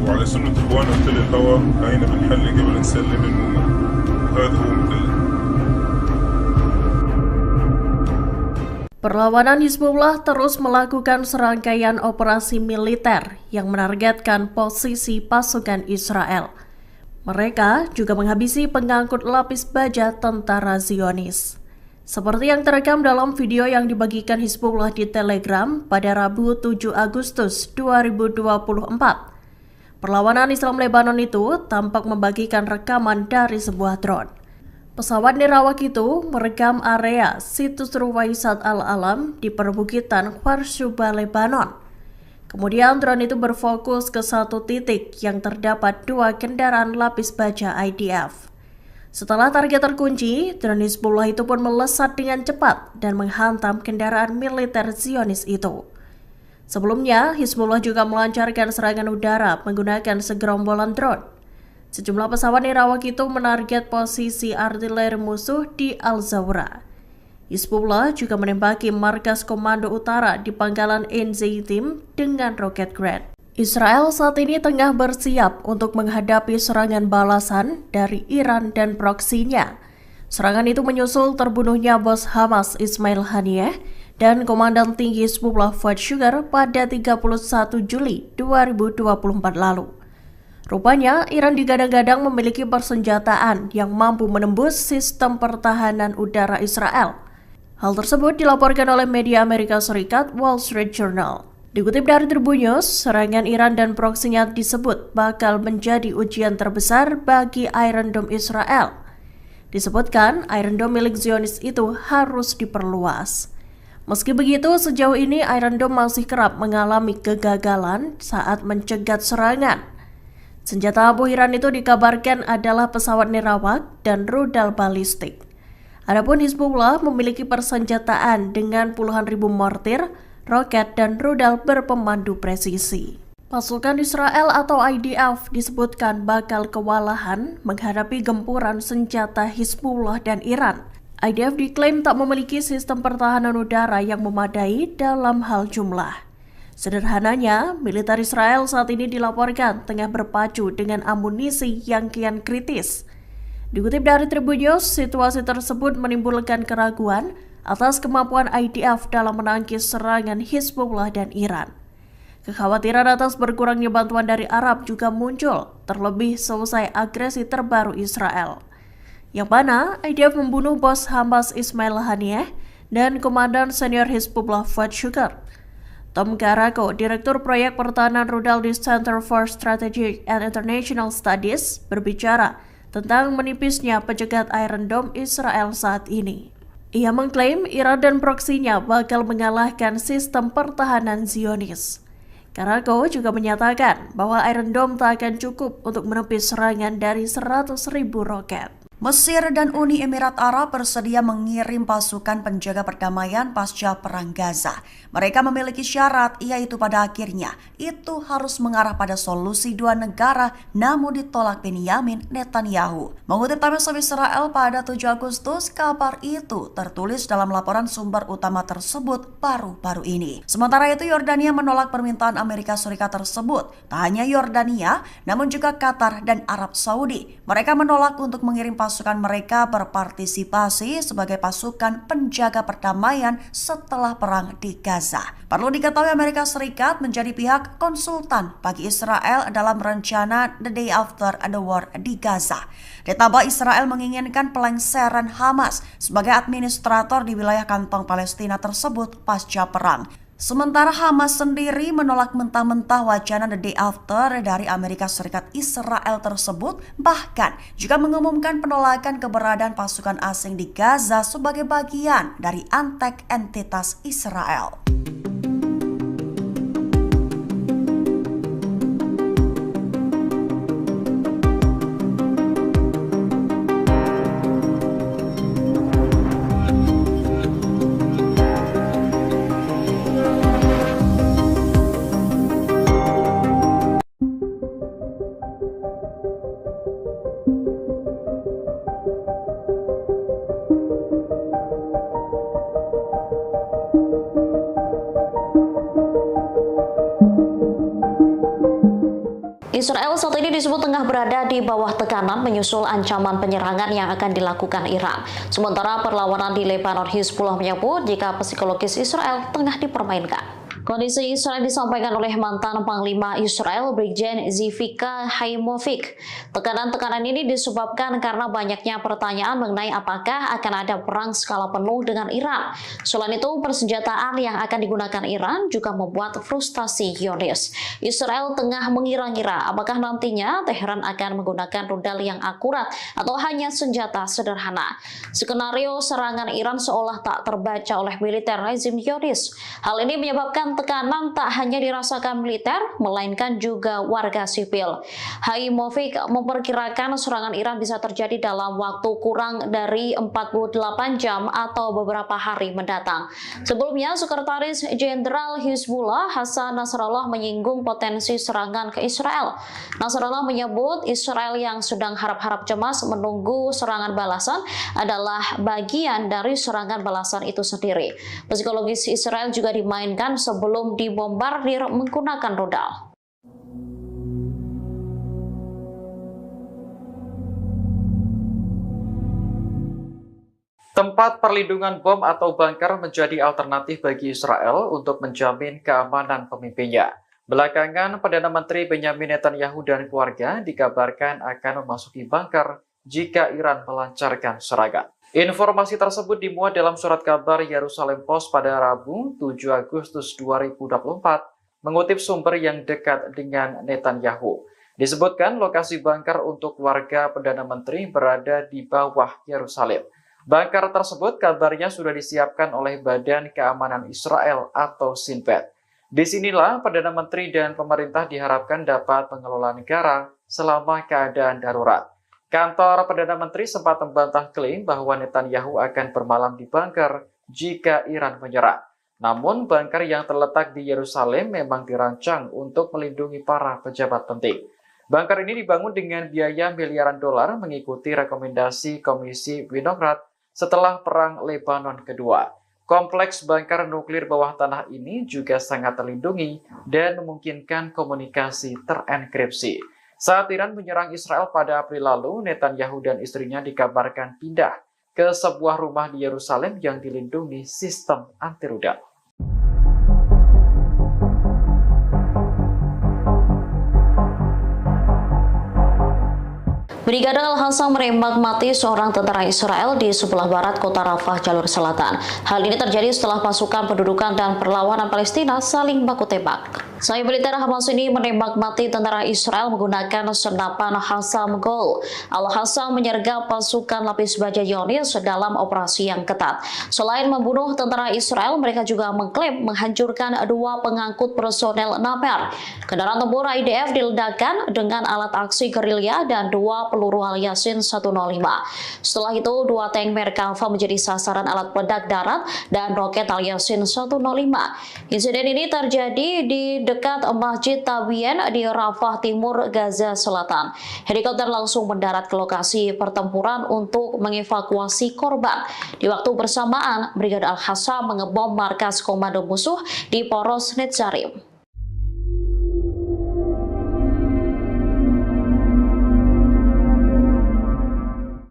وعلى سنة البوان قلت الهواء هينا بنحل قبل نسلم المؤمن وهذا هو مثل. Perlawanan Hizbullah terus melakukan serangkaian operasi militer yang menargetkan posisi pasukan Israel. Mereka juga menghabisi pengangkut lapis baja tentara Zionis. Seperti yang terekam dalam video yang dibagikan Hizbullah di Telegram pada Rabu 7 Agustus 2024. Perlawanan Islam Lebanon itu tampak membagikan rekaman dari sebuah drone. Pesawat nirawak itu merekam area situs Ruwaisat Al-Alam di perbukitan Kharsuba, Lebanon. Kemudian drone itu berfokus ke satu titik yang terdapat 2 kendaraan lapis baja IDF. Setelah target terkunci, drone Hizbullah itu pun melesat dengan cepat dan menghantam kendaraan militer Zionis itu. Sebelumnya, Hizbullah juga melancarkan serangan udara menggunakan segerombolan drone. Sejumlah pesawat nirawak itu menarget posisi artileri musuh di Al-Zawra. Hizbullah juga menembaki markas komando utara di pangkalan Ein Zeitim dengan roket Grad. Israel saat ini tengah bersiap untuk menghadapi serangan balasan dari Iran dan proksinya. Serangan itu menyusul terbunuhnya bos Hamas Ismail Haniyeh dan Komandan Tinggi Hizbullah Fuad Shukar pada 31 Juli 2024 lalu. Rupanya, Iran digadang-gadang memiliki persenjataan yang mampu menembus sistem pertahanan udara Israel. Hal tersebut dilaporkan oleh media Amerika Serikat Wall Street Journal. Dikutip dari Tribun News, serangan Iran dan proksinya disebut bakal menjadi ujian terbesar bagi Iron Dome Israel. Disebutkan, Iron Dome milik Zionis itu harus diperluas. Meski begitu, sejauh ini Iron Dome masih kerap mengalami kegagalan saat mencegat serangan. Senjata abu Iran itu dikabarkan adalah pesawat nirawak dan rudal balistik. Adapun Hizbullah memiliki persenjataan dengan puluhan ribu mortir, roket, dan rudal berpemandu presisi. Pasukan Israel atau IDF disebutkan bakal kewalahan menghadapi gempuran senjata Hizbullah dan Iran. IDF diklaim tak memiliki sistem pertahanan udara yang memadai dalam hal jumlah. Sederhananya, militer Israel saat ini dilaporkan tengah berpacu dengan amunisi yang kian kritis. Dikutip dari Tribun News, situasi tersebut menimbulkan keraguan atas kemampuan IDF dalam menangkis serangan Hizbullah dan Iran. Kekhawatiran atas berkurangnya bantuan dari Arab juga muncul, terlebih selesai agresi terbaru Israel, yang mana IDF membunuh bos Hamas Ismail Haniyeh dan Komandan Senior Hizbullah Fuad Shukar. Tom Karako, Direktur Proyek Pertahanan Rudal di Center for Strategic and International Studies, berbicara tentang menipisnya pencegat Iron Dome Israel saat ini. Ia mengklaim Iran dan proksinya bakal mengalahkan sistem pertahanan Zionis. Karako juga menyatakan bahwa Iron Dome tak akan cukup untuk menepis serangan dari 100.000 roket. Mesir dan Uni Emirat Arab bersedia mengirim pasukan penjaga perdamaian pasca Perang Gaza. Mereka memiliki syarat, yaitu pada akhirnya itu harus mengarah pada solusi 2 negara, namun ditolak Benyamin Netanyahu. Mengutip Times of Israel pada 7 Agustus, kabar itu tertulis dalam laporan sumber utama tersebut baru-baru ini. Sementara itu, Yordania menolak permintaan Amerika Serikat tersebut. Tak hanya Yordania, namun juga Qatar dan Arab Saudi. Mereka menolak untuk mengirim pasukan mereka berpartisipasi sebagai pasukan penjaga perdamaian setelah perang di Gaza. Perlu diketahui Amerika Serikat menjadi pihak konsultan bagi Israel dalam rencana The Day After the War di Gaza. Ditambah Israel menginginkan pelengseran Hamas sebagai administrator di wilayah kantong Palestina tersebut pasca perang. Sementara Hamas sendiri menolak mentah-mentah wacana The Day After dari Amerika Serikat Israel tersebut, bahkan juga mengumumkan penolakan keberadaan pasukan asing di Gaza sebagai bagian dari antek entitas Israel. Israel saat ini disebut tengah berada di bawah tekanan menyusul ancaman penyerangan yang akan dilakukan Iran. Sementara perlawanan di Lebanon, Hizbullah menyebut jika psikologis Israel tengah dipermainkan. Kondisi Israel disampaikan oleh mantan Panglima Israel Brigjen Zivika Haimovic. Tekanan-tekanan ini disebabkan karena banyaknya pertanyaan mengenai apakah akan ada perang skala penuh dengan Iran. Selain itu, persenjataan yang akan digunakan Iran juga membuat frustasi Zionis. Israel tengah mengira-ngira apakah nantinya Teheran akan menggunakan rudal yang akurat atau hanya senjata sederhana. Skenario serangan Iran seolah tak terbaca oleh militer rezim Zionis. Hal ini menyebabkan tekanan tak hanya dirasakan militer, melainkan juga warga sipil. Haimovic memperkirakan serangan Iran bisa terjadi dalam waktu kurang dari 48 jam atau beberapa hari mendatang. Sebelumnya, Sekretaris Jenderal Hizbullah Hasan Nasrallah menyinggung potensi serangan ke Israel. Nasrallah menyebut Israel yang sedang harap-harap cemas menunggu serangan balasan adalah bagian dari serangan balasan itu sendiri. Psikologis Israel juga dimainkan sebelum dibombardir menggunakan rudal. Tempat perlindungan bom atau bunker menjadi alternatif bagi Israel untuk menjamin keamanan pemimpinnya. Belakangan, Perdana Menteri Benyamin Netanyahu dan keluarga dikabarkan akan memasuki bunker jika Iran melancarkan serangan. Informasi tersebut dimuat dalam surat kabar Yerusalem Post pada Rabu 7 Agustus 2024, mengutip sumber yang dekat dengan Netanyahu. Disebutkan lokasi bunker untuk keluarga Perdana Menteri berada di bawah Yerusalem. Bunker tersebut kabarnya sudah disiapkan oleh Badan Keamanan Israel atau Shin Bet. Disinilah Perdana Menteri dan pemerintah diharapkan dapat mengelola negara selama keadaan darurat. Kantor Perdana Menteri sempat membantah klaim bahwa Netanyahu akan bermalam di bunker jika Iran menyerang. Namun, bunker yang terletak di Yerusalem memang dirancang untuk melindungi para pejabat penting. Bunker ini dibangun dengan biaya miliaran dolar mengikuti rekomendasi Komisi Winograd setelah Perang Lebanon Kedua. Kompleks bunker nuklir bawah tanah ini juga sangat terlindungi dan memungkinkan komunikasi terenkripsi. Saat Iran menyerang Israel pada April lalu, Netanyahu dan istrinya dikabarkan pindah ke sebuah rumah di Yerusalem yang dilindungi sistem anti rudal. Brigade Al-Hasa menembak mati seorang tentara Israel di sebelah barat kota Rafah, jalur selatan. Hal ini terjadi setelah pasukan pendudukan dan perlawanan Palestina saling baku tembak. Sayap militer Hamas ini menembak mati tentara Israel menggunakan senapan Hassam Gol. Al-Hasa menyergap pasukan lapis baja Zionis dalam operasi yang ketat. Selain membunuh tentara Israel, mereka juga mengklaim menghancurkan 2 pengangkut personel Naper. Kendaraan tempur IDF diledakkan dengan alat aksi gerilya dan 2 peluru Al-Yasin 105. Setelah itu, 2 tank Merkava menjadi sasaran alat peledak darat dan roket Al-Yasin 105. Insiden ini terjadi di dekat Masjid Tabien di Rafah Timur, Gaza Selatan. Helikopter langsung mendarat ke lokasi pertempuran untuk mengevakuasi korban. Di waktu bersamaan, Brigade Al-Hasa mengebom markas komando musuh di Poros Netzarim.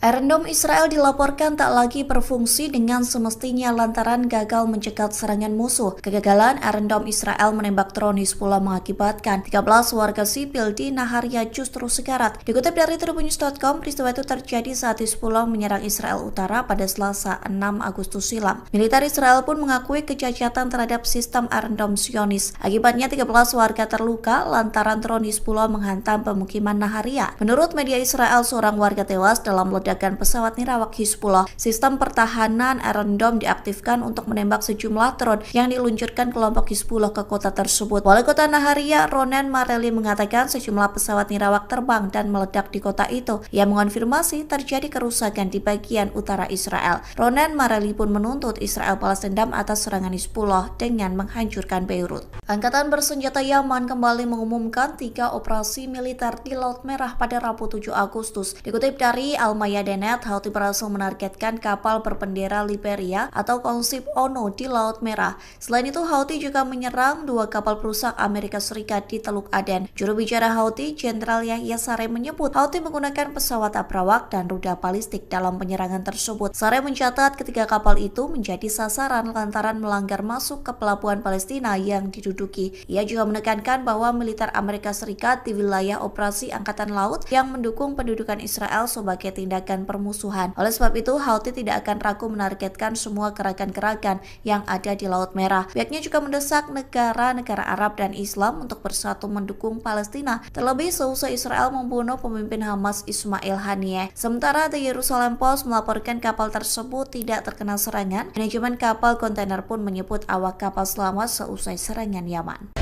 Iron Dome Israel dilaporkan tak lagi berfungsi dengan semestinya lantaran gagal mencegat serangan musuh. Kegagalan Iron Dome Israel menembak drone Hizbullah mengakibatkan 13 warga sipil di Naharia justru sekarat. Dikutip dari Tribunnews.com, peristiwa itu terjadi saat Hizbullah menyerang Israel Utara pada Selasa 6 Agustus silam. Militer Israel pun mengakui kecacatan terhadap sistem Iron Dome Zionis. Akibatnya 13 warga terluka lantaran drone Hizbullah menghantam pemukiman Naharia. Menurut media Israel, seorang warga tewas dalam ledakan pesawat nirawak Hizbullah. Sistem pertahanan Iron Dome diaktifkan untuk menembak sejumlah drone yang diluncurkan kelompok Hizbullah ke kota tersebut. Wali kota Naharia, Ronen Mareli, mengatakan sejumlah pesawat nirawak terbang dan meledak di kota itu. Ia mengonfirmasi terjadi kerusakan di bagian utara Israel. Ronen Mareli pun menuntut Israel balas dendam atas serangan Hizbullah dengan menghancurkan Beirut. Angkatan bersenjata Yaman kembali mengumumkan 3 operasi militer di Laut Merah pada Rabu 7 Agustus. Dikutip dari Al-Mayadin Medenet, Houthi berhasil menargetkan kapal berbendera Liberia atau konsep ONU di Laut Merah. Selain itu, Houthi juga menyerang 2 kapal perusak Amerika Serikat di Teluk Aden. Juru bicara Houthi, Jenderal Yahya Saree menyebut Houthi menggunakan pesawat abrawak dan rudal balistik dalam penyerangan tersebut. Saree mencatat ketiga kapal itu menjadi sasaran lantaran melanggar masuk ke pelabuhan Palestina yang diduduki. Ia juga menekankan bahwa militer Amerika Serikat di wilayah operasi Angkatan Laut yang mendukung pendudukan Israel sebagai tindakan permusuhan. Oleh sebab itu, Houthi tidak akan ragu menargetkan semua gerakan-gerakan yang ada di Laut Merah. Pihaknya juga mendesak negara-negara Arab dan Islam untuk bersatu mendukung Palestina, terlebih seusai Israel membunuh pemimpin Hamas Ismail Haniyeh. Sementara The Jerusalem Post melaporkan kapal tersebut tidak terkena serangan. Manajemen kapal kontainer pun menyebut awak kapal selamat seusai serangan Yaman.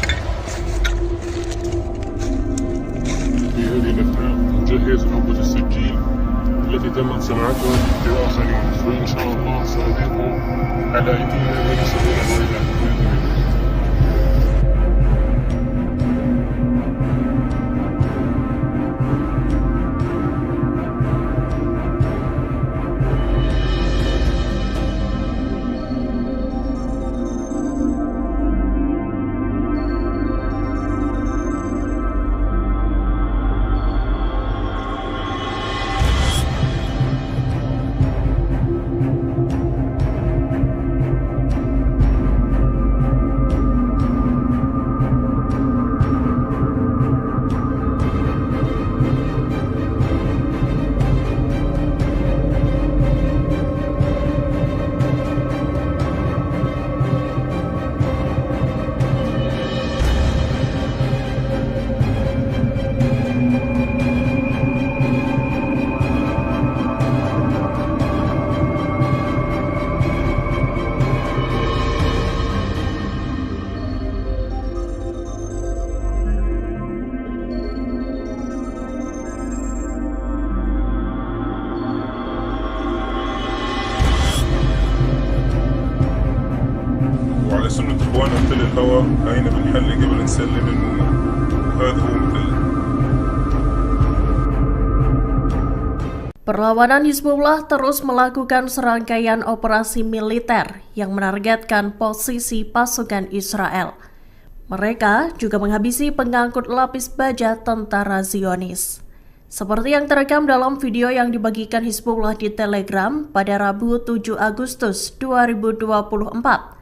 في هذه الأثناء نجهز عبوة السجين التي تمت صناعتها لآخرين، وإن شاء الله سنضيفه على أيدينا من يصلون إلينا بإذن الله. وعلى سنة إخواننا مثل الهواء هاينا بنحلي قبل نسلم المؤمن، وهذا هو مثل. Perlawanan Hizbullah terus melakukan serangkaian operasi militer yang menargetkan posisi pasukan Israel. Mereka juga menghabisi pengangkut lapis baja tentara Zionis. Seperti yang terekam dalam video yang dibagikan Hizbullah di Telegram pada Rabu 7 Agustus 2024.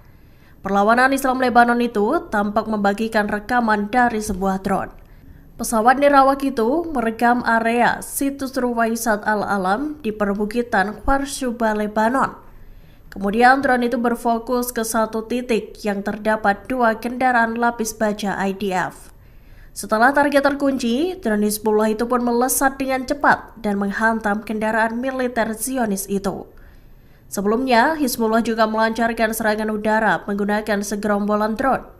Perlawanan Islam Lebanon itu tampak membagikan rekaman dari sebuah drone. Pesawat nirawak itu merekam area situs Ruwaisat Al-Alam di perbukitan Kharshuba, Lebanon. Kemudian drone itu berfokus ke satu titik yang terdapat 2 kendaraan lapis baja IDF. Setelah target terkunci, drone Hizbullah itu pun melesat dengan cepat dan menghantam kendaraan militer Zionis itu. Sebelumnya, Hizbullah juga melancarkan serangan udara menggunakan segerombolan drone.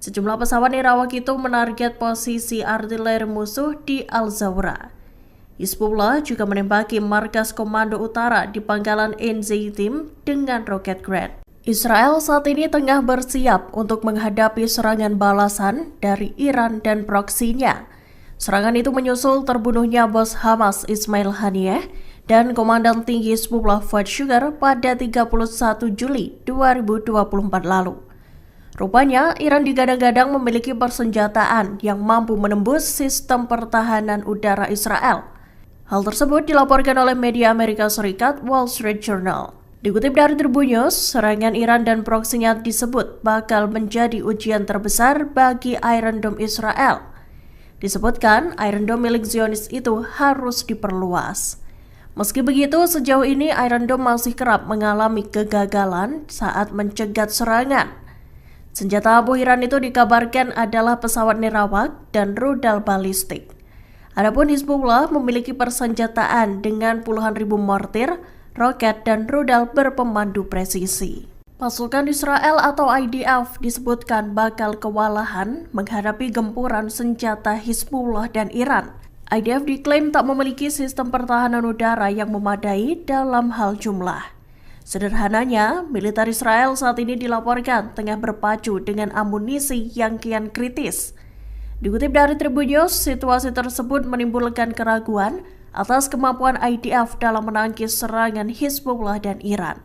Sejumlah pesawat nirawak itu menarget posisi artileri musuh di Al-Zawra. Hizbullah juga menembaki markas komando utara di pangkalan Enzeitim dengan roket Grad. Israel saat ini tengah bersiap untuk menghadapi serangan balasan dari Iran dan proksinya. Serangan itu menyusul terbunuhnya bos Hamas Ismail Haniyeh dan Komandan Tinggi Hizbullah Fuad Shukar pada 31 Juli 2024 lalu. Rupanya, Iran digadang-gadang memiliki persenjataan yang mampu menembus sistem pertahanan udara Israel. Hal tersebut dilaporkan oleh media Amerika Serikat Wall Street Journal. Dikutip dari Tribun News, serangan Iran dan proksinya disebut bakal menjadi ujian terbesar bagi Iron Dome Israel. Disebutkan, Iron Dome milik Zionis itu harus diperluas. Meski begitu, sejauh ini Iron Dome masih kerap mengalami kegagalan saat mencegat serangan. Senjata abu Iran itu dikabarkan adalah pesawat nirawak dan rudal balistik. Adapun Hizbullah memiliki persenjataan dengan puluhan ribu mortir, roket, dan rudal berpemandu presisi. Pasukan Israel atau IDF disebutkan bakal kewalahan menghadapi gempuran senjata Hizbullah dan Iran. IDF diklaim tak memiliki sistem pertahanan udara yang memadai dalam hal jumlah. Sederhananya, militer Israel saat ini dilaporkan tengah berpacu dengan amunisi yang kian kritis. Dikutip dari Tribun News, situasi tersebut menimbulkan keraguan atas kemampuan IDF dalam menangkis serangan Hizbullah dan Iran.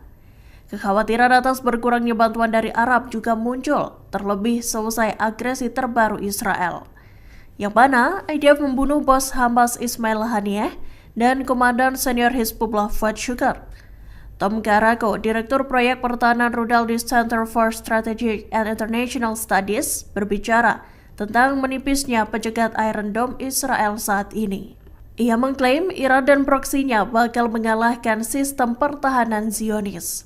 Kekhawatiran atas berkurangnya bantuan dari Arab juga muncul, terlebih selesai agresi terbaru Israel, yang mana IDF membunuh bos Hamas Ismail Haniyeh dan komandan senior Hizbullah Fuad Shukr. Tom Karako, Direktur Proyek Pertahanan Rudal di Center for Strategic and International Studies, berbicara tentang menipisnya pencegat Iron Dome Israel saat ini. Ia mengklaim Iran dan proksinya bakal mengalahkan sistem pertahanan Zionis.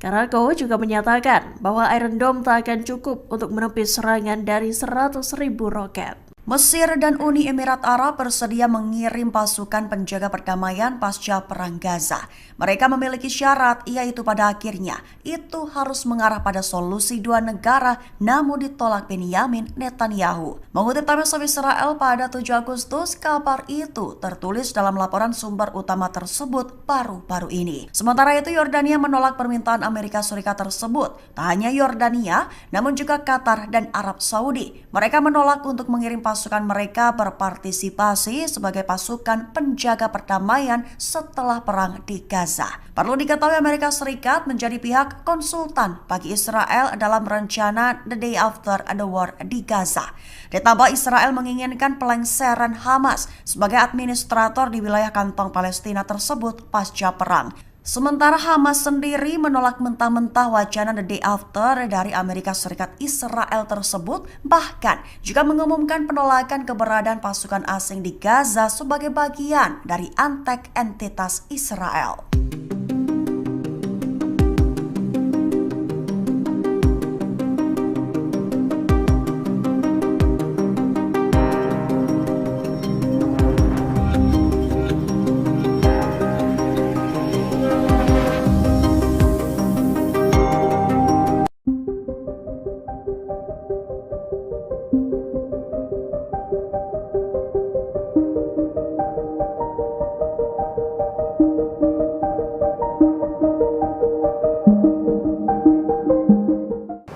Karako juga menyatakan bahwa Iron Dome tak akan cukup untuk menepis serangan dari 100.000 roket. Mesir dan Uni Emirat Arab bersedia mengirim pasukan penjaga perdamaian pasca Perang Gaza. Mereka memiliki syarat, yaitu pada akhirnya itu harus mengarah pada solusi dua negara, namun ditolak Benyamin Netanyahu. Mengutip Times of Israel pada 7 Agustus, kabar itu tertulis dalam laporan sumber utama tersebut baru-baru ini. Sementara itu, Yordania menolak permintaan Amerika Serikat tersebut. Tak hanya Yordania, namun juga Qatar dan Arab Saudi. Mereka menolak untuk mengirim pasukan mereka berpartisipasi sebagai pasukan penjaga perdamaian setelah perang di Gaza. Perlu diketahui Amerika Serikat menjadi pihak konsultan bagi Israel dalam rencana The Day After the War di Gaza. Ditambah Israel menginginkan pelengseran Hamas sebagai administrator di wilayah kantong Palestina tersebut pasca perang. Sementara Hamas sendiri menolak mentah-mentah wacana The Day After dari Amerika Serikat Israel tersebut, bahkan juga mengumumkan penolakan keberadaan pasukan asing di Gaza sebagai bagian dari antek entitas Israel.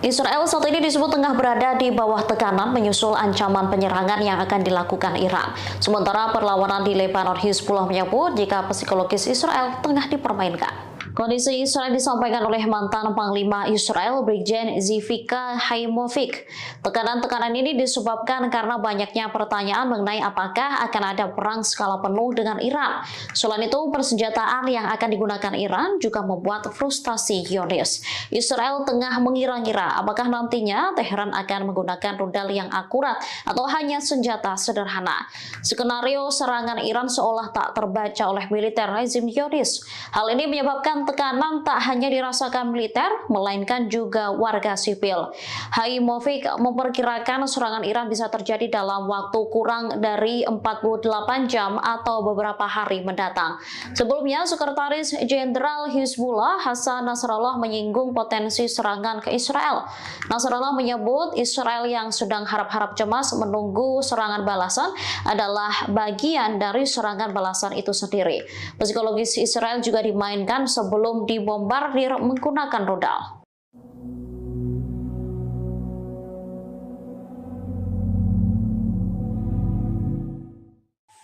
Israel saat ini disebut tengah berada di bawah tekanan menyusul ancaman penyerangan yang akan dilakukan Iran. Sementara perlawanan di Lebanon, Hizbullah menyebut jika psikologis Israel tengah dipermainkan. Kondisi Israel disampaikan oleh mantan Panglima Israel, Brigjen Zivika Haimovic. Tekanan-tekanan ini disebabkan karena banyaknya pertanyaan mengenai apakah akan ada perang skala penuh dengan Iran. Selain itu, persenjataan yang akan digunakan Iran juga membuat frustasi Zionis. Israel tengah mengira-ngira apakah nantinya Teheran akan menggunakan rudal yang akurat atau hanya senjata sederhana. Skenario serangan Iran seolah tak terbaca oleh militer rezim Zionis. Hal ini menyebabkan tekanan tak hanya dirasakan militer, melainkan juga warga sipil. Haimovic memperkirakan serangan Iran bisa terjadi dalam waktu kurang dari 48 jam atau beberapa hari mendatang. Sebelumnya, Sekretaris Jenderal Hizbullah Hasan Nasrallah menyinggung potensi serangan ke Israel. Nasrallah menyebut Israel yang sedang harap-harap cemas menunggu serangan balasan adalah bagian dari serangan balasan itu sendiri. Psikologis Israel juga dimainkan sebelum dibombardir menggunakan rudal.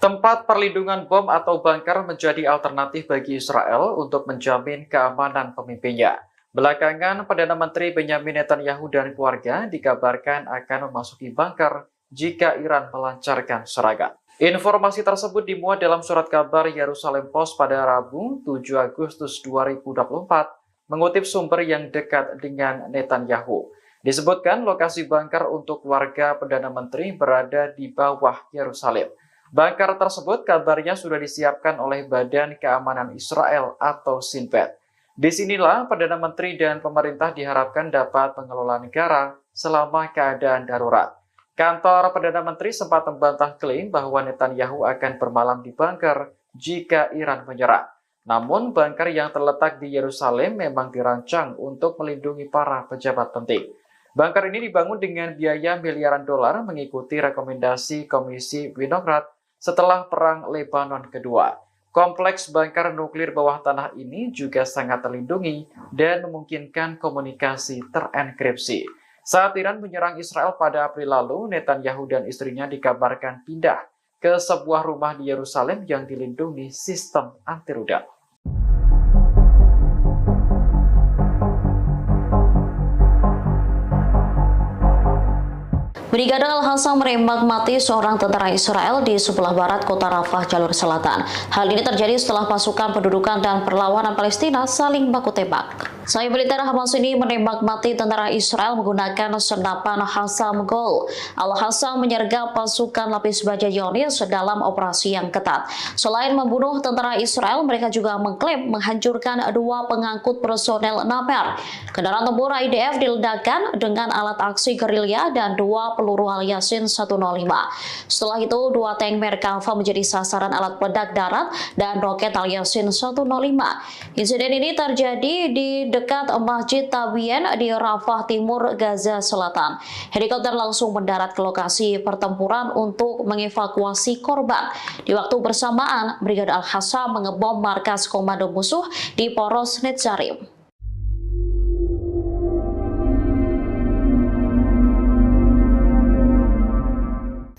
Tempat perlindungan bom atau bunker menjadi alternatif bagi Israel untuk menjamin keamanan pemimpinnya. Belakangan, Perdana Menteri Benyamin Netanyahu dan keluarga dikabarkan akan memasuki bunker jika Iran melancarkan serangan. Informasi tersebut dimuat dalam surat kabar Yerusalem Post pada Rabu 7 Agustus 2024, mengutip sumber yang dekat dengan Netanyahu. Disebutkan lokasi bunker untuk warga Perdana Menteri berada di bawah Yerusalem. Bunker tersebut kabarnya sudah disiapkan oleh Badan Keamanan Israel atau Shin Bet. Disinilah Perdana Menteri dan pemerintah diharapkan dapat mengelola negara selama keadaan darurat. Kantor Perdana Menteri sempat membantah klaim bahwa Netanyahu akan bermalam di bunker jika Iran menyerang. Namun, bunker yang terletak di Yerusalem memang dirancang untuk melindungi para pejabat penting. Bunker ini dibangun dengan biaya miliaran dolar mengikuti rekomendasi Komisi Winograd setelah Perang Lebanon Kedua. Kompleks bunker nuklir bawah tanah ini juga sangat terlindungi dan memungkinkan komunikasi terenkripsi. Saat Iran menyerang Israel pada April lalu, Netanyahu dan istrinya dikabarkan pindah ke sebuah rumah di Yerusalem yang dilindungi sistem anti rudal. Brigade Al-Hassam menembak mati seorang tentara Israel di sebelah barat kota Rafah, jalur selatan. Hal ini terjadi setelah pasukan pendudukan dan perlawanan Palestina saling baku tembak. Sayap militer Hamas ini menembak mati tentara Israel menggunakan senapan Hassam Gol. Al-Hassam menyergap pasukan lapis baja Zionis dalam operasi yang ketat. Selain membunuh tentara Israel, mereka juga mengklaim menghancurkan 2 pengangkut personel Naper. Kendaraan tempur IDF diledakkan dengan alat aksi gerilya dan 2 peluru Al-Yasin 105. Setelah itu, 2 tank Merkava menjadi sasaran alat peledak darat dan roket Al-Yasin 105. Insiden ini terjadi di dekat Masjid Tabien di Rafah Timur, Gaza Selatan. Helikopter langsung mendarat ke lokasi pertempuran untuk mengevakuasi korban. Di waktu bersamaan, Brigade Al-Hassam mengebom markas komando musuh di Poros Netzarim.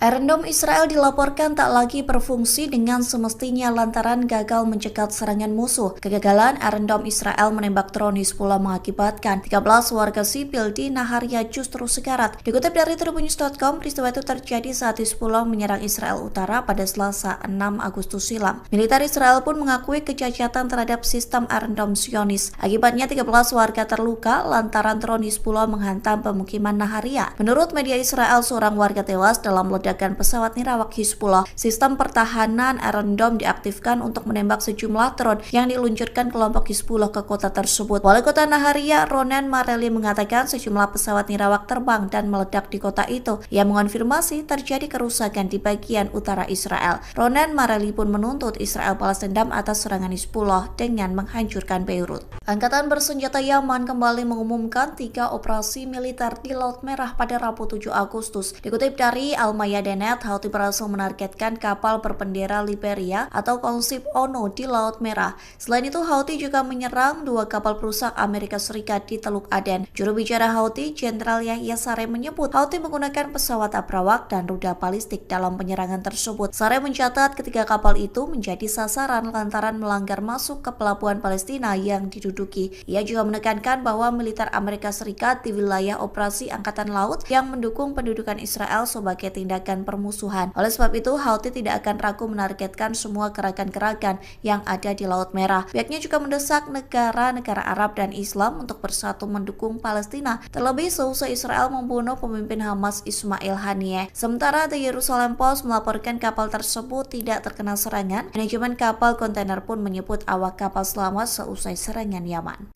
Iron Dome Israel dilaporkan tak lagi berfungsi dengan semestinya lantaran gagal mencegat serangan musuh. Kegagalan Iron Dome Israel menembak drone Hizbullah mengakibatkan 13 warga sipil di Naharia justru sekarat. Dikutip dari tribunnews.com, peristiwa itu terjadi saat Hizbullah menyerang Israel Utara pada Selasa 6 Agustus silam. Militer Israel pun mengakui kecacatan terhadap sistem Iron Dome Zionis. Akibatnya 13 warga terluka lantaran drone Hizbullah menghantam pemukiman Naharia. Menurut media Israel, seorang warga tewas dalam ledakan pesawat nirawak Hizbullah. Sistem pertahanan Iron Dome diaktifkan untuk menembak sejumlah drone yang diluncurkan kelompok Hizbullah ke kota tersebut. Wali kota Naharia, Ronen Mareli, mengatakan sejumlah pesawat nirawak terbang dan meledak di kota itu. Ia mengonfirmasi terjadi kerusakan di bagian utara Israel. Ronen Mareli pun menuntut Israel balas dendam atas serangan Hizbullah dengan menghancurkan Beirut. Angkatan bersenjata Yaman kembali mengumumkan 3 operasi militer di Laut Merah pada Rabu 7 Agustus. Dikutip dari Al-Mayadin, Houthi berhasil menargetkan kapal berbendera Liberia atau konsip ONU di Laut Merah. Selain itu, Houthi juga menyerang 2 kapal perusak Amerika Serikat di Teluk Aden. Juru bicara Houthi, Jenderal Yahya Saree, menyebut Houthi menggunakan pesawat abrawak dan rudal balistik dalam penyerangan tersebut. Saree mencatat ketiga kapal itu menjadi sasaran lantaran melanggar masuk ke pelabuhan Palestina yang diduduki. Ia juga menekankan bahwa militer Amerika Serikat di wilayah operasi Angkatan Laut yang mendukung pendudukan Israel sebagai tindakan permusuhan. Oleh sebab itu, Houthi tidak akan ragu menargetkan semua gerakan-gerakan yang ada di Laut Merah. Pihaknya juga mendesak negara-negara Arab dan Islam untuk bersatu mendukung Palestina, terlebih seusai Israel membunuh pemimpin Hamas Ismail Haniyeh. Sementara The Jerusalem Post melaporkan kapal tersebut tidak terkena serangan. Manajemen kapal kontainer pun menyebut awak kapal selamat seusai serangan Yaman.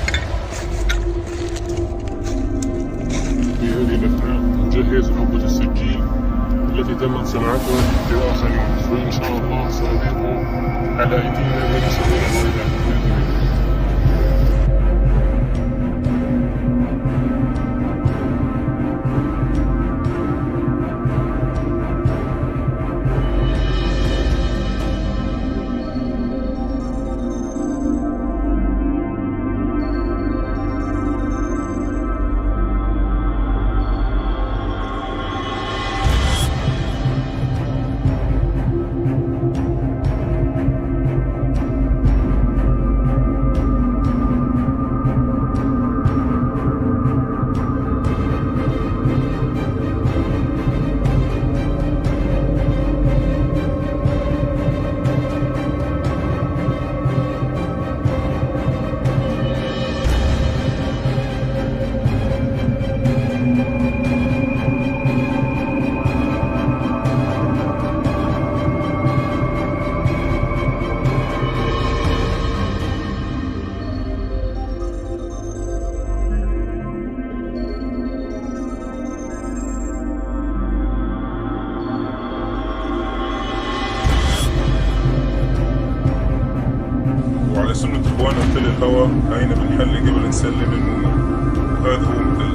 التي تمت صناعتها لآخرين وإن شاء الله سأبيع على أيدينا من سبيل الويلات بإذن الله. وعلى سنة إخواننا في الهواء هاينا بنحل قبل نسلم الأمور. هذا هو مثل.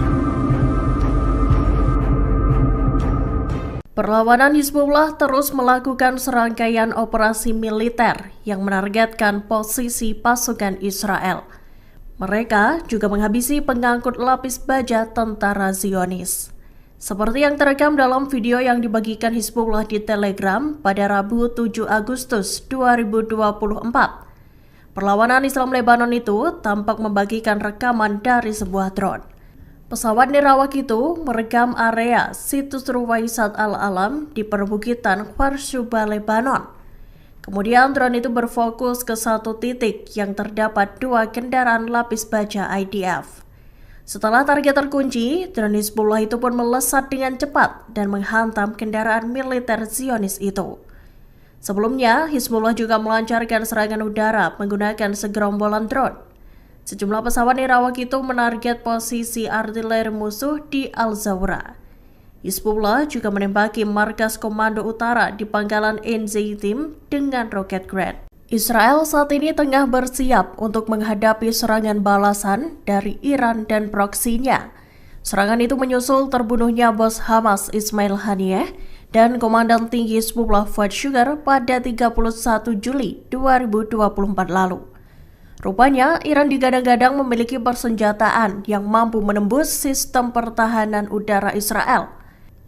Perlawanan Hizbullah terus melakukan serangkaian operasi militer yang menargetkan posisi pasukan Israel. Mereka juga menghabisi pengangkut lapis baja tentara Zionis. Seperti yang terekam dalam video yang dibagikan Hizbullah di Telegram pada Rabu 7 Agustus 2024. Perlawanan Islam Lebanon itu tampak membagikan rekaman dari sebuah drone. Pesawat nirawak itu merekam area situs Ruwaisat Al-Alam di perbukitan Kharsuba, Lebanon. Kemudian drone itu berfokus ke satu titik yang terdapat 2 kendaraan lapis baja IDF. Setelah target terkunci, drone Hizbullah itu pun melesat dengan cepat dan menghantam kendaraan militer Zionis itu. Sebelumnya, Hizbullah juga melancarkan serangan udara menggunakan segerombolan drone. Sejumlah pesawat nirawak itu menarget posisi artileri musuh di Al-Zawra. Hizbullah juga menembaki markas komando utara di pangkalan Enzeitim dengan roket Grad. Israel saat ini tengah bersiap untuk menghadapi serangan balasan dari Iran dan proksinya. Serangan itu menyusul terbunuhnya bos Hamas Ismail Haniyeh dan Komandan Tinggi Hizbullah Fuad Shukar pada 31 Juli 2024 lalu. Rupanya, Iran digadang-gadang memiliki persenjataan yang mampu menembus sistem pertahanan udara Israel.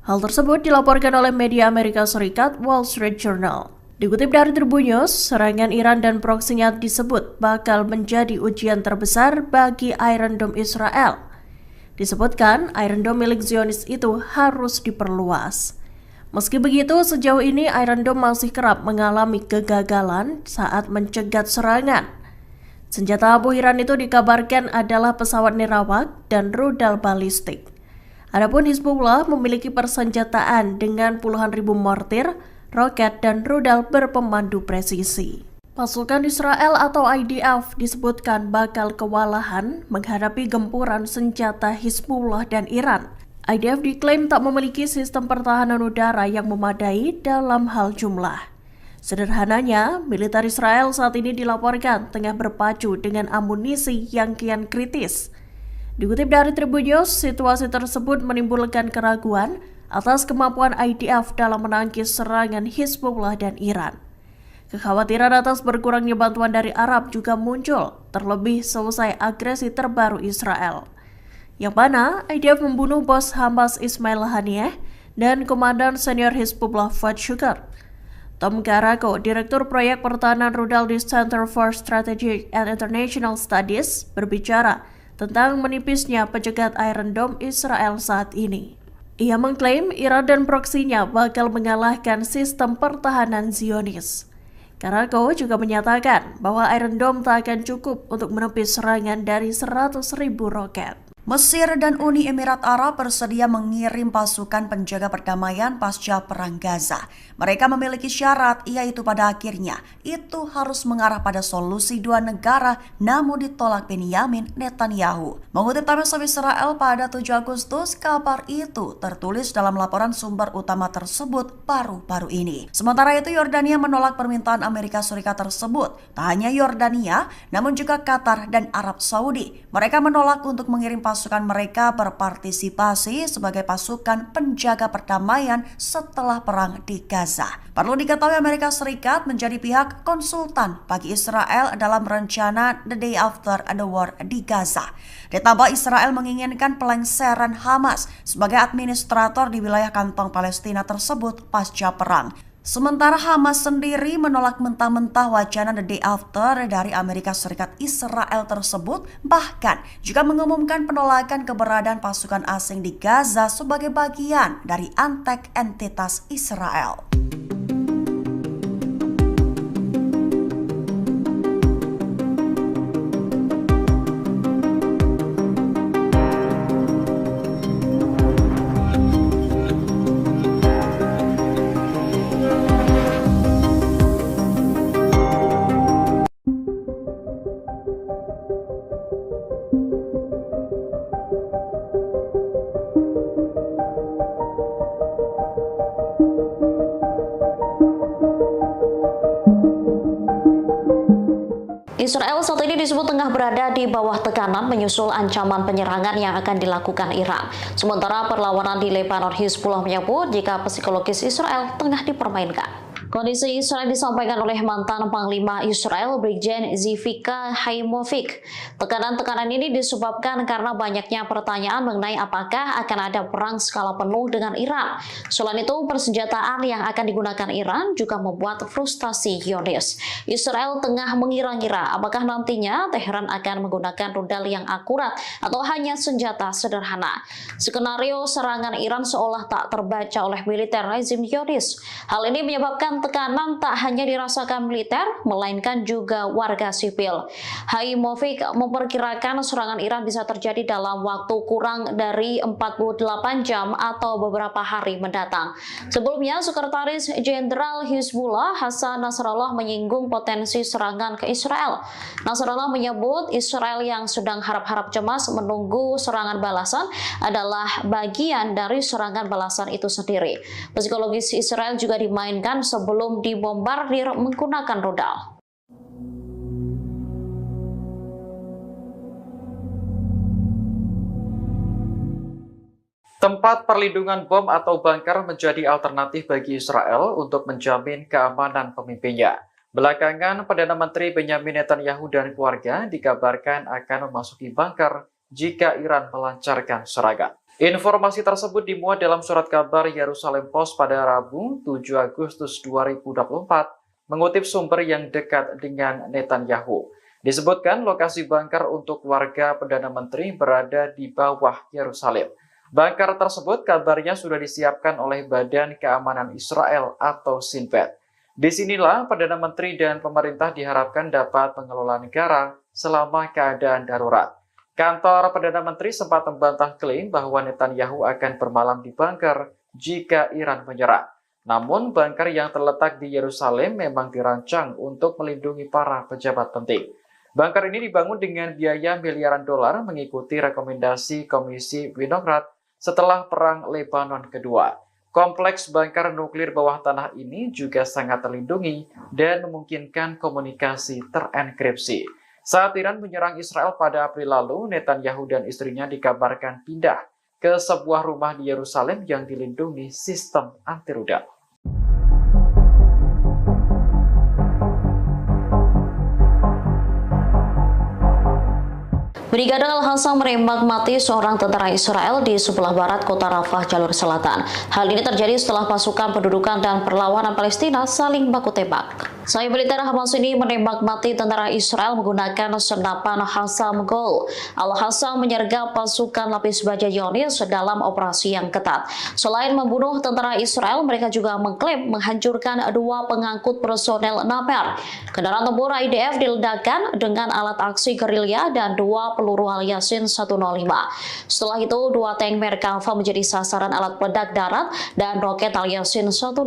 Hal tersebut dilaporkan oleh media Amerika Serikat Wall Street Journal. Dikutip dari Tribun News, serangan Iran dan proksinya disebut bakal menjadi ujian terbesar bagi Iron Dome Israel. Disebutkan, Iron Dome milik Zionis itu harus diperluas. Meski begitu, sejauh ini Iron Dome masih kerap mengalami kegagalan saat mencegat serangan. Senjata abu Iran itu dikabarkan adalah pesawat nirawak dan rudal balistik. Adapun Hizbullah memiliki persenjataan dengan puluhan ribu mortir, roket, dan rudal berpemandu presisi. Pasukan Israel atau IDF disebutkan bakal kewalahan menghadapi gempuran senjata Hizbullah dan Iran. IDF diklaim tak memiliki sistem pertahanan udara yang memadai dalam hal jumlah. Sederhananya, militer Israel saat ini dilaporkan tengah berpacu dengan amunisi yang kian kritis. Dikutip dari Tribun News, situasi tersebut menimbulkan keraguan atas kemampuan IDF dalam menangkis serangan Hizbullah dan Iran. Kekhawatiran atas berkurangnya bantuan dari Arab juga muncul, terlebih selesai agresi terbaru Israel, yang mana IDF membunuh bos Hamas Ismail Haniyeh dan Komandan Senior Hizbullah Fuad Shukar. Tom Garako, Direktur Proyek Pertahanan Rudal di Center for Strategic and International Studies, berbicara tentang menipisnya pencegat Iron Dome Israel saat ini. Ia mengklaim Iran dan proksinya bakal mengalahkan sistem pertahanan Zionis. Garako juga menyatakan bahwa Iron Dome tak akan cukup untuk menepis serangan dari 100.000 roket. Mesir dan Uni Emirat Arab bersedia mengirim pasukan penjaga perdamaian pasca Perang Gaza. Mereka memiliki syarat, yaitu pada akhirnya itu harus mengarah pada solusi 2 negara, namun ditolak Benyamin Netanyahu. Mengutip Times of Israel pada 7 Agustus, kabar itu tertulis dalam laporan sumber utama tersebut baru-baru ini. Sementara itu, Yordania menolak permintaan Amerika Serikat tersebut. Tak hanya Yordania, namun juga Qatar dan Arab Saudi. Mereka menolak untuk mengirim pasukan mereka berpartisipasi sebagai pasukan penjaga perdamaian setelah perang di Gaza. Perlu diketahui Amerika Serikat menjadi pihak konsultan bagi Israel dalam rencana The Day After the War di Gaza. Ditambah Israel menginginkan pelengseran Hamas sebagai administrator di wilayah kantong Palestina tersebut pasca perang. Sementara Hamas sendiri menolak mentah-mentah wacana The Day After dari Amerika Serikat Israel tersebut, bahkan juga mengumumkan penolakan keberadaan pasukan asing di Gaza sebagai bagian dari antek entitas Israel. Israel saat ini disebut tengah berada di bawah tekanan menyusul ancaman penyerangan yang akan dilakukan Iran. Sementara perlawanan di Lebanon, Hizbullah menyebut jika psikologis Israel tengah dipermainkan. Kondisi Israel disampaikan oleh mantan Panglima Israel Brigjen Zivika Haimovic. Tekanan-tekanan ini disebabkan karena banyaknya pertanyaan mengenai apakah akan ada perang skala penuh dengan Iran. Selain itu, persenjataan yang akan digunakan Iran juga membuat frustasi Zionis. Israel tengah mengira-ngira apakah nantinya Teheran akan menggunakan rudal yang akurat atau hanya senjata sederhana. Skenario serangan Iran seolah tak terbaca oleh militer rezim Zionis. Hal ini menyebabkan tekanan tak hanya dirasakan militer, melainkan juga warga sipil. Haimovic memperkirakan serangan Iran bisa terjadi dalam waktu kurang dari 48 jam atau beberapa hari mendatang. Sebelumnya, Sekretaris Jenderal Hizbullah Hasan Nasrallah menyinggung potensi serangan ke Israel. Nasrallah menyebut Israel yang sedang harap-harap cemas menunggu serangan balasan adalah bagian dari serangan balasan itu sendiri. Psikologis Israel juga dimainkan sebelum dibombardir menggunakan rudal. Tempat perlindungan bom atau bunker menjadi alternatif bagi Israel untuk menjamin keamanan pemimpinnya. Belakangan, Perdana Menteri Benyamin Netanyahu dan keluarga dikabarkan akan memasuki bunker jika Iran melancarkan serangan. Informasi tersebut dimuat dalam surat kabar Yerusalem Post pada Rabu 7 Agustus 2024, mengutip sumber yang dekat dengan Netanyahu. Disebutkan lokasi bunker untuk warga Perdana Menteri berada di bawah Yerusalem. Bunker tersebut kabarnya sudah disiapkan oleh Badan Keamanan Israel atau Shin Bet. Disinilah Perdana Menteri dan pemerintah diharapkan dapat mengelola negara selama keadaan darurat. Kantor Perdana Menteri sempat membantah klaim bahwa Netanyahu akan bermalam di bunker jika Iran menyerang. Namun, bunker yang terletak di Yerusalem memang dirancang untuk melindungi para pejabat penting. Bunker ini dibangun dengan biaya miliaran dolar mengikuti rekomendasi Komisi Winograd setelah Perang Lebanon Kedua. Kompleks bunker nuklir bawah tanah ini juga sangat terlindungi dan memungkinkan komunikasi terenkripsi. Saat Iran menyerang Israel pada April lalu, Netanyahu dan istrinya dikabarkan pindah ke sebuah rumah di Yerusalem yang dilindungi sistem anti-rudal. Brigade Al-Hassam menembak mati seorang tentara Israel di sebelah barat kota Rafah, jalur selatan. Hal ini terjadi setelah pasukan pendudukan dan perlawanan Palestina saling baku tembak. Sayap militer Hamas ini menembak mati tentara Israel menggunakan senapan Hassam Gol. Al-Hassam menyergap pasukan lapis baja Zionis dalam operasi yang ketat. Selain membunuh tentara Israel, mereka juga mengklaim menghancurkan 2 pengangkut personel Naper. Kendaraan tempur IDF diledakkan dengan alat aksi gerilya dan 2 peluru Al-Yasin 105. Setelah itu, 2 tank Merkava menjadi sasaran alat peledak darat dan roket Al-Yasin 105.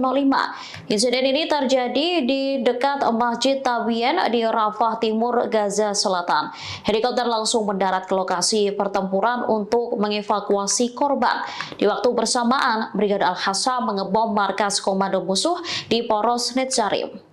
Insiden ini terjadi di dekat Masjid Tabien di Rafah Timur, Gaza Selatan. Helikopter langsung mendarat ke lokasi pertempuran untuk mengevakuasi korban. Di waktu bersamaan, Brigade Al-Hassam mengebom markas komando musuh di Poros Netzarim.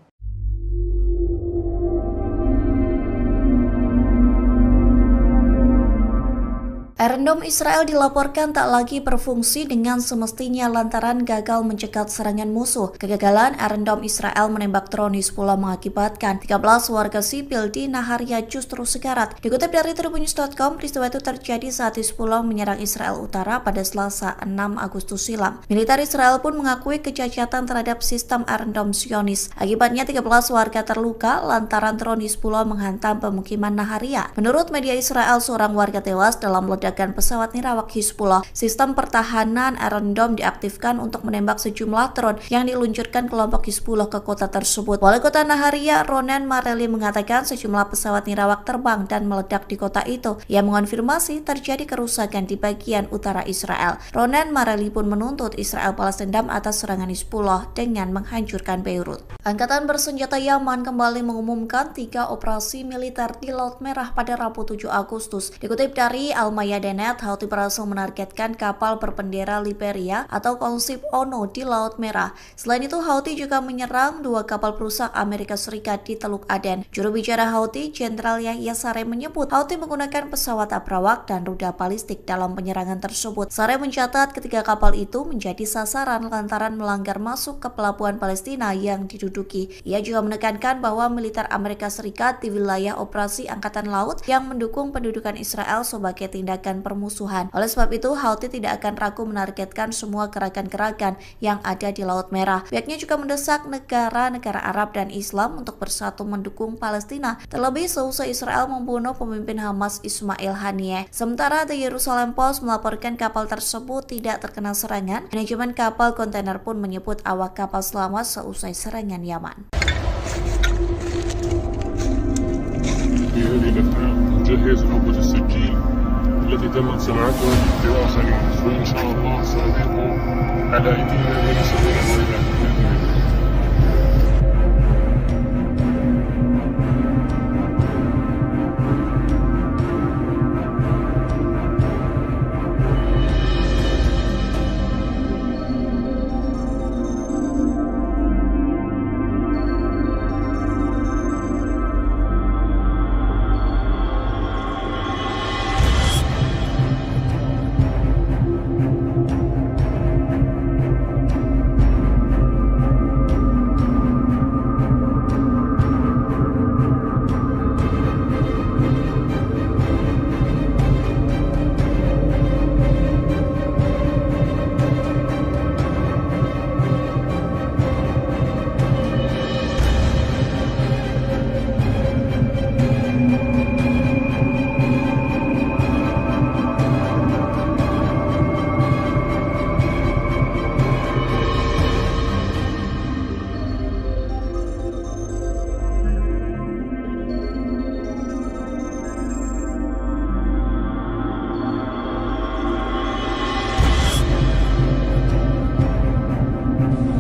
Iron Dome Israel dilaporkan tak lagi berfungsi dengan semestinya lantaran gagal mencegat serangan musuh. Kegagalan Iron Dome Israel menembak drone Hizbullah mengakibatkan 13 warga sipil di Naharia justru sekarat. Dikutip dari Tribunnews.com, peristiwa itu terjadi saat Hizbullah menyerang Israel Utara pada Selasa 6 Agustus silam. Militer Israel pun mengakui kecacatan terhadap sistem Iron Dome Zionis. Akibatnya 13 warga terluka lantaran drone Hizbullah menghantam pemukiman Naharia. Menurut media Israel, seorang warga tewas dalam ledakan pesawat nirawak Hizbullah. Sistem pertahanan Iron Dome diaktifkan untuk menembak sejumlah drone yang diluncurkan kelompok Hizbullah ke kota tersebut. Wali kota Naharia, Ronen Mareli, mengatakan sejumlah pesawat nirawak terbang dan meledak di kota itu. Ia mengonfirmasi terjadi kerusakan di bagian utara Israel. Ronen Mareli pun menuntut Israel balas dendam atas serangan Hizbullah dengan menghancurkan Beirut. Angkatan bersenjata Yaman kembali mengumumkan 3 operasi militer di Laut Merah pada Rabu 7 Agustus. Dikutip dari Al-Mayadin via Denet, Houthi berhasil menargetkan kapal berbendera Liberia atau konsep ONU di Laut Merah. Selain itu, Houthi juga menyerang 2 kapal perusak Amerika Serikat di Teluk Aden. Juru bicara Houthi, Jenderal Yahya Saree menyebut Houthi menggunakan pesawat abrawak dan rudal balistik dalam penyerangan tersebut. Saree mencatat ketiga kapal itu menjadi sasaran lantaran melanggar masuk ke pelabuhan Palestina yang diduduki. Ia juga menekankan bahwa militer Amerika Serikat di wilayah operasi Angkatan Laut yang mendukung pendudukan Israel sebagai tindakan permusuhan. Oleh sebab itu, Houthi tidak akan ragu menargetkan semua gerakan-gerakan yang ada di Laut Merah. Pihaknya juga mendesak negara-negara Arab dan Islam untuk bersatu mendukung Palestina, terlebih seusai Israel membunuh pemimpin Hamas Ismail Haniyeh. Sementara The Jerusalem Post melaporkan kapal tersebut tidak terkena serangan. Manajemen kapal kontainer pun menyebut awak kapal selamat seusai serangan Yaman. في هذه الأثناء نجهز عبوة السجيل التي تمت صناعتها بآخرين، وإن شاء الله سنطلق على أيدينا من سبيل الولايات بإذن الله.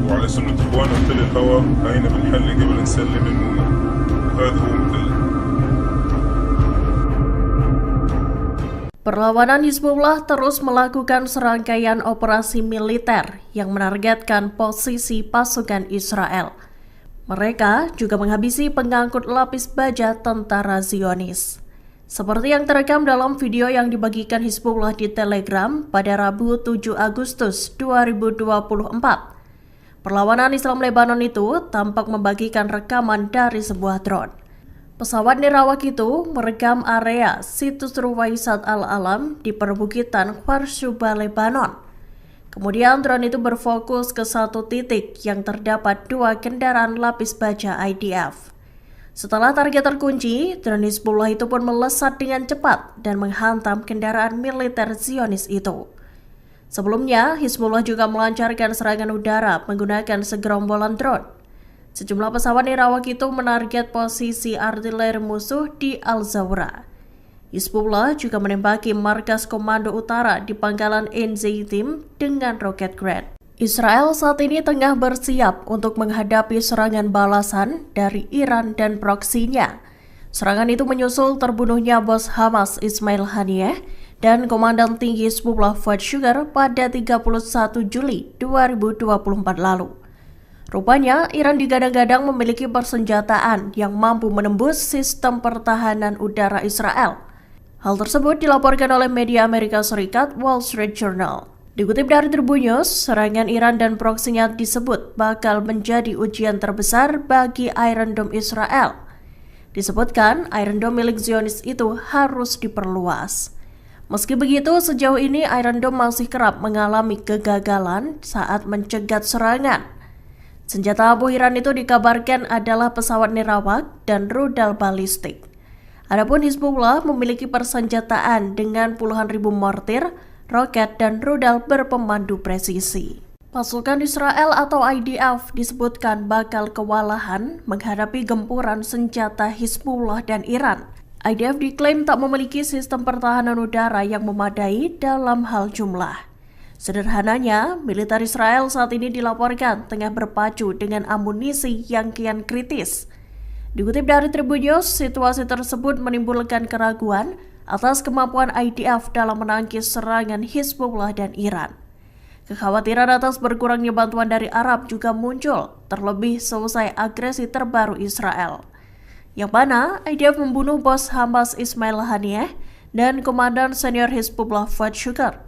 وعلى سنة إخواننا مثل الهوى هينا بنحل قبل نسلم المومة، وهذا هو مثل. Perlawanan Hizbullah terus melakukan serangkaian operasi militer yang menargetkan posisi pasukan Israel. Mereka juga menghabisi pengangkut lapis baja tentara Zionis. Seperti yang terekam dalam video yang dibagikan Hizbullah di Telegram pada Rabu 7 Agustus 2024. Perlawanan Islam Lebanon itu tampak membagikan rekaman dari sebuah drone. Pesawat nirawak itu merekam area situs Ruwaisat Al-Alam di perbukitan Kharshuba, Lebanon. Kemudian drone itu berfokus ke satu titik yang terdapat 2 kendaraan lapis baja IDF. Setelah target terkunci, drone Hizbullah itu pun melesat dengan cepat dan menghantam kendaraan militer Zionis itu. Sebelumnya, Hizbullah juga melancarkan serangan udara menggunakan segerombolan drone. Sejumlah pesawat nirawak itu menarget posisi artileri musuh di Al-Zawra. Hizbullah juga menembaki markas komando utara di pangkalan Ein Zeitim dengan roket Grad. Israel saat ini tengah bersiap untuk menghadapi serangan balasan dari Iran dan proksinya. Serangan itu menyusul terbunuhnya bos Hamas Ismail Haniyeh dan Komandan Tinggi Hizbullah Fuad Shukar pada 31 Juli 2024 lalu. Rupanya, Iran digadang-gadang memiliki persenjataan yang mampu menembus sistem pertahanan udara Israel. Hal tersebut dilaporkan oleh media Amerika Serikat Wall Street Journal. Dikutip dari Tribun News, serangan Iran dan proksinya disebut bakal menjadi ujian terbesar bagi Iron Dome Israel. Disebutkan, Iron Dome milik Zionis itu harus diperluas. Meski begitu, sejauh ini Iron Dome masih kerap mengalami kegagalan saat mencegat serangan. Senjata abu Iran itu dikabarkan adalah pesawat nirawak dan rudal balistik. Adapun Hizbullah memiliki persenjataan dengan puluhan ribu mortir, roket, dan rudal berpemandu presisi. Pasukan Israel atau IDF disebutkan bakal kewalahan menghadapi gempuran senjata Hizbullah dan Iran. IDF diklaim tak memiliki sistem pertahanan udara yang memadai dalam hal jumlah. Sederhananya, militer Israel saat ini dilaporkan tengah berpacu dengan amunisi yang kian kritis. Dikutip dari Tribun News, situasi tersebut menimbulkan keraguan atas kemampuan IDF dalam menangkis serangan Hizbullah dan Iran. Kekhawatiran atas berkurangnya bantuan dari Arab juga muncul, terlebih selesai agresi terbaru Israel, yang mana IDF membunuh bos Hamas Ismail Haniyeh dan komandan senior Hizbullah Fuad Shukar.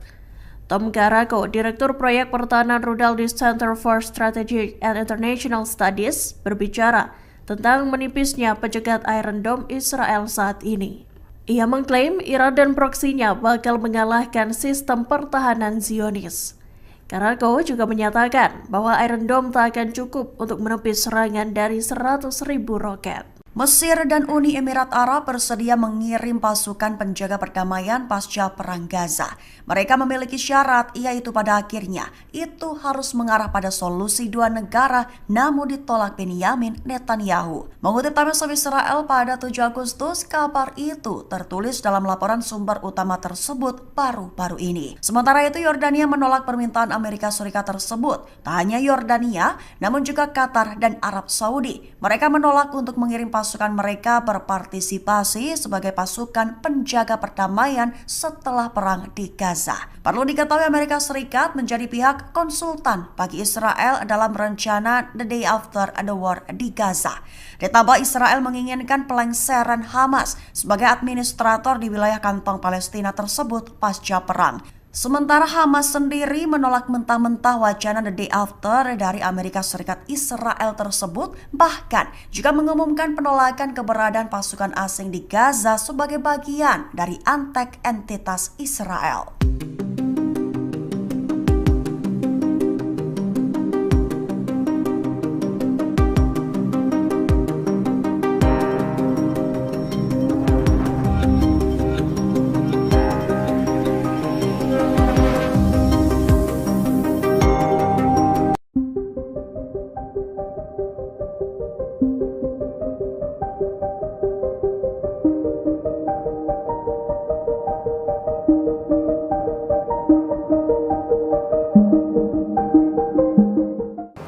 Tom Garako, Direktur Proyek Pertahanan Rudal di Center for Strategic and International Studies, berbicara tentang menipisnya pencegat Iron Dome Israel saat ini. Ia mengklaim Iran dan proksinya bakal mengalahkan sistem pertahanan Zionis. Garako juga menyatakan bahwa Iron Dome tak akan cukup untuk menepis serangan dari 100.000 roket. Mesir dan Uni Emirat Arab bersedia mengirim pasukan penjaga perdamaian pasca Perang Gaza. Mereka memiliki syarat, yaitu pada akhirnya itu harus mengarah pada solusi dua negara, namun ditolak Benyamin Netanyahu. Mengutip Times of Israel pada 7 Agustus, kabar itu tertulis dalam laporan sumber utama tersebut baru-baru ini. Sementara itu, Yordania menolak permintaan Amerika Serikat tersebut. Tak hanya Yordania, namun juga Qatar dan Arab Saudi. Mereka menolak untuk mengirim pasukan mereka berpartisipasi sebagai pasukan penjaga perdamaian setelah perang di Gaza. Perlu diketahui Amerika Serikat menjadi pihak konsultan bagi Israel dalam rencana The Day After the War di Gaza. Ditambah Israel menginginkan pelengseran Hamas sebagai administrator di wilayah kantong Palestina tersebut pasca perang. Sementara Hamas sendiri menolak mentah-mentah wacana The Day After dari Amerika Serikat Israel tersebut, bahkan juga mengumumkan penolakan keberadaan pasukan asing di Gaza sebagai bagian dari antek entitas Israel.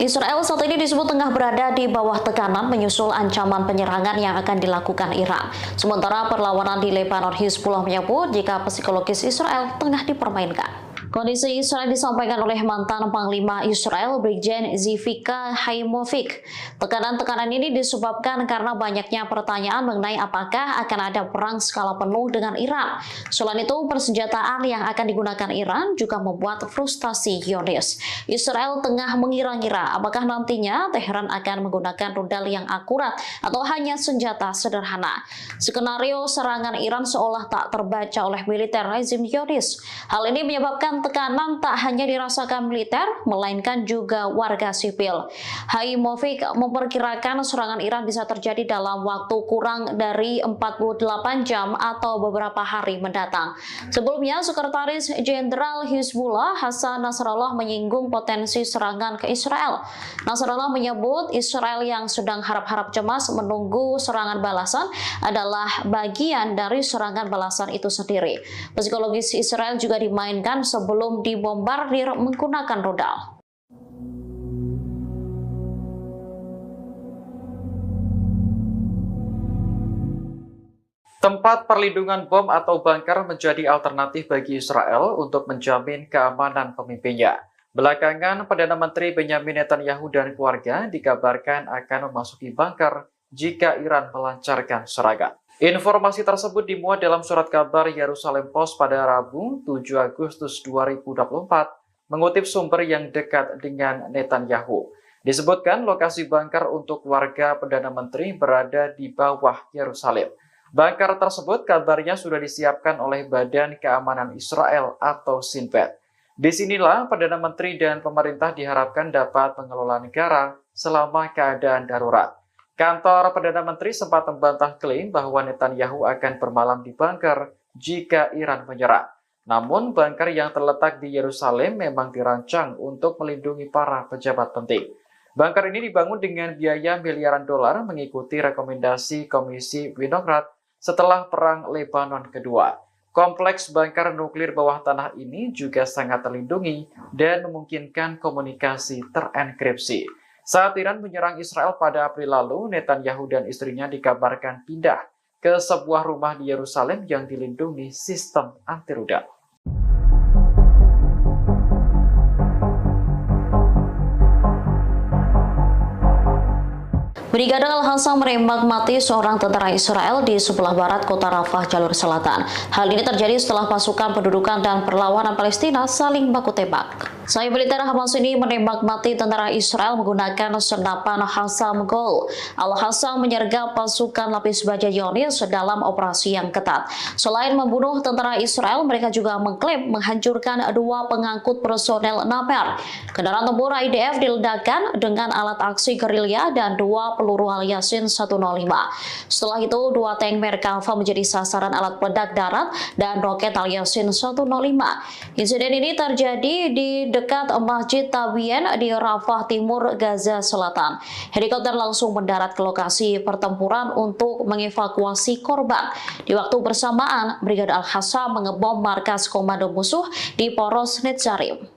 Israel saat ini disebut tengah berada di bawah tekanan menyusul ancaman penyerangan yang akan dilakukan Iran. Sementara perlawanan di Lebanon, Hizbullah menyebut jika psikologis Israel tengah dipermainkan. Kondisi Israel disampaikan oleh mantan Panglima Israel, Brigjen Zivika Haimovic. Tekanan-tekanan ini disebabkan karena banyaknya pertanyaan mengenai apakah akan ada perang skala penuh dengan Iran. Selain itu, persenjataan yang akan digunakan Iran juga membuat frustasi Zionis. Israel tengah mengira-ngira apakah nantinya Teheran akan menggunakan rudal yang akurat atau hanya senjata sederhana. Skenario serangan Iran seolah tak terbaca oleh militer rezim Zionis. Hal ini menyebabkan tekanan tak hanya dirasakan militer, melainkan juga warga sipil. Haimovic memperkirakan serangan Iran bisa terjadi dalam waktu kurang dari 48 jam atau beberapa hari mendatang. Sebelumnya, Sekretaris Jenderal Hizbullah Hassan Nasrallah menyinggung potensi serangan ke Israel. Nasrallah menyebut Israel yang sedang harap-harap cemas menunggu serangan balasan adalah bagian dari serangan balasan itu sendiri. Psikologis Israel juga dimainkan sebelum dibombardir menggunakan rudal. Tempat perlindungan bom atau bunker menjadi alternatif bagi Israel untuk menjamin keamanan pemimpinnya. Belakangan, Perdana Menteri Benyamin Netanyahu dan keluarga dikabarkan akan memasuki bunker jika Iran melancarkan serangan. Informasi tersebut dimuat dalam surat kabar Yerusalem Post pada Rabu 7 Agustus 2024, mengutip sumber yang dekat dengan Netanyahu. Disebutkan lokasi bunker untuk warga Perdana Menteri berada di bawah Yerusalem. Bunker tersebut kabarnya sudah disiapkan oleh Badan Keamanan Israel atau Shin Bet. Disinilah Perdana Menteri dan pemerintah diharapkan dapat mengelola negara selama keadaan darurat. Kantor Perdana Menteri sempat membantah klaim bahwa Netanyahu akan bermalam di bunker jika Iran menyerang. Namun, bunker yang terletak di Yerusalem memang dirancang untuk melindungi para pejabat penting. Bunker ini dibangun dengan biaya miliaran dolar mengikuti rekomendasi Komisi Winograd setelah Perang Lebanon Kedua. Kompleks bunker nuklir bawah tanah ini juga sangat terlindungi dan memungkinkan komunikasi terenkripsi. Saat Iran menyerang Israel pada April lalu, Netanyahu dan istrinya dikabarkan pindah ke sebuah rumah di Yerusalem yang dilindungi sistem anti rudal. Brigade Al-Hassam menembak mati seorang tentara Israel di sebelah barat kota Rafah, jalur selatan. Hal ini terjadi setelah pasukan pendudukan dan perlawanan Palestina saling baku tembak. Sayap militer Hamas ini menembak mati tentara Israel menggunakan senapan Hassam Gol. Al-Hassam menyergap pasukan lapis baja Zionis dalam operasi yang ketat. Selain membunuh tentara Israel, mereka juga mengklaim menghancurkan 2 pengangkut personel Naper. Kendaraan tempur IDF diledakkan dengan alat aksi gerilya dan 2 peluru Al-Yasin 105. Setelah itu, 2 tank Merkava menjadi sasaran alat peledak darat dan roket Al-Yasin 105. Insiden ini terjadi di dekat Masjid Tabien di Rafah Timur, Gaza Selatan. Helikopter langsung mendarat ke lokasi pertempuran untuk mengevakuasi korban. Di waktu bersamaan, Brigade Al-Hassam mengebom markas komando musuh di Poros Netzarim.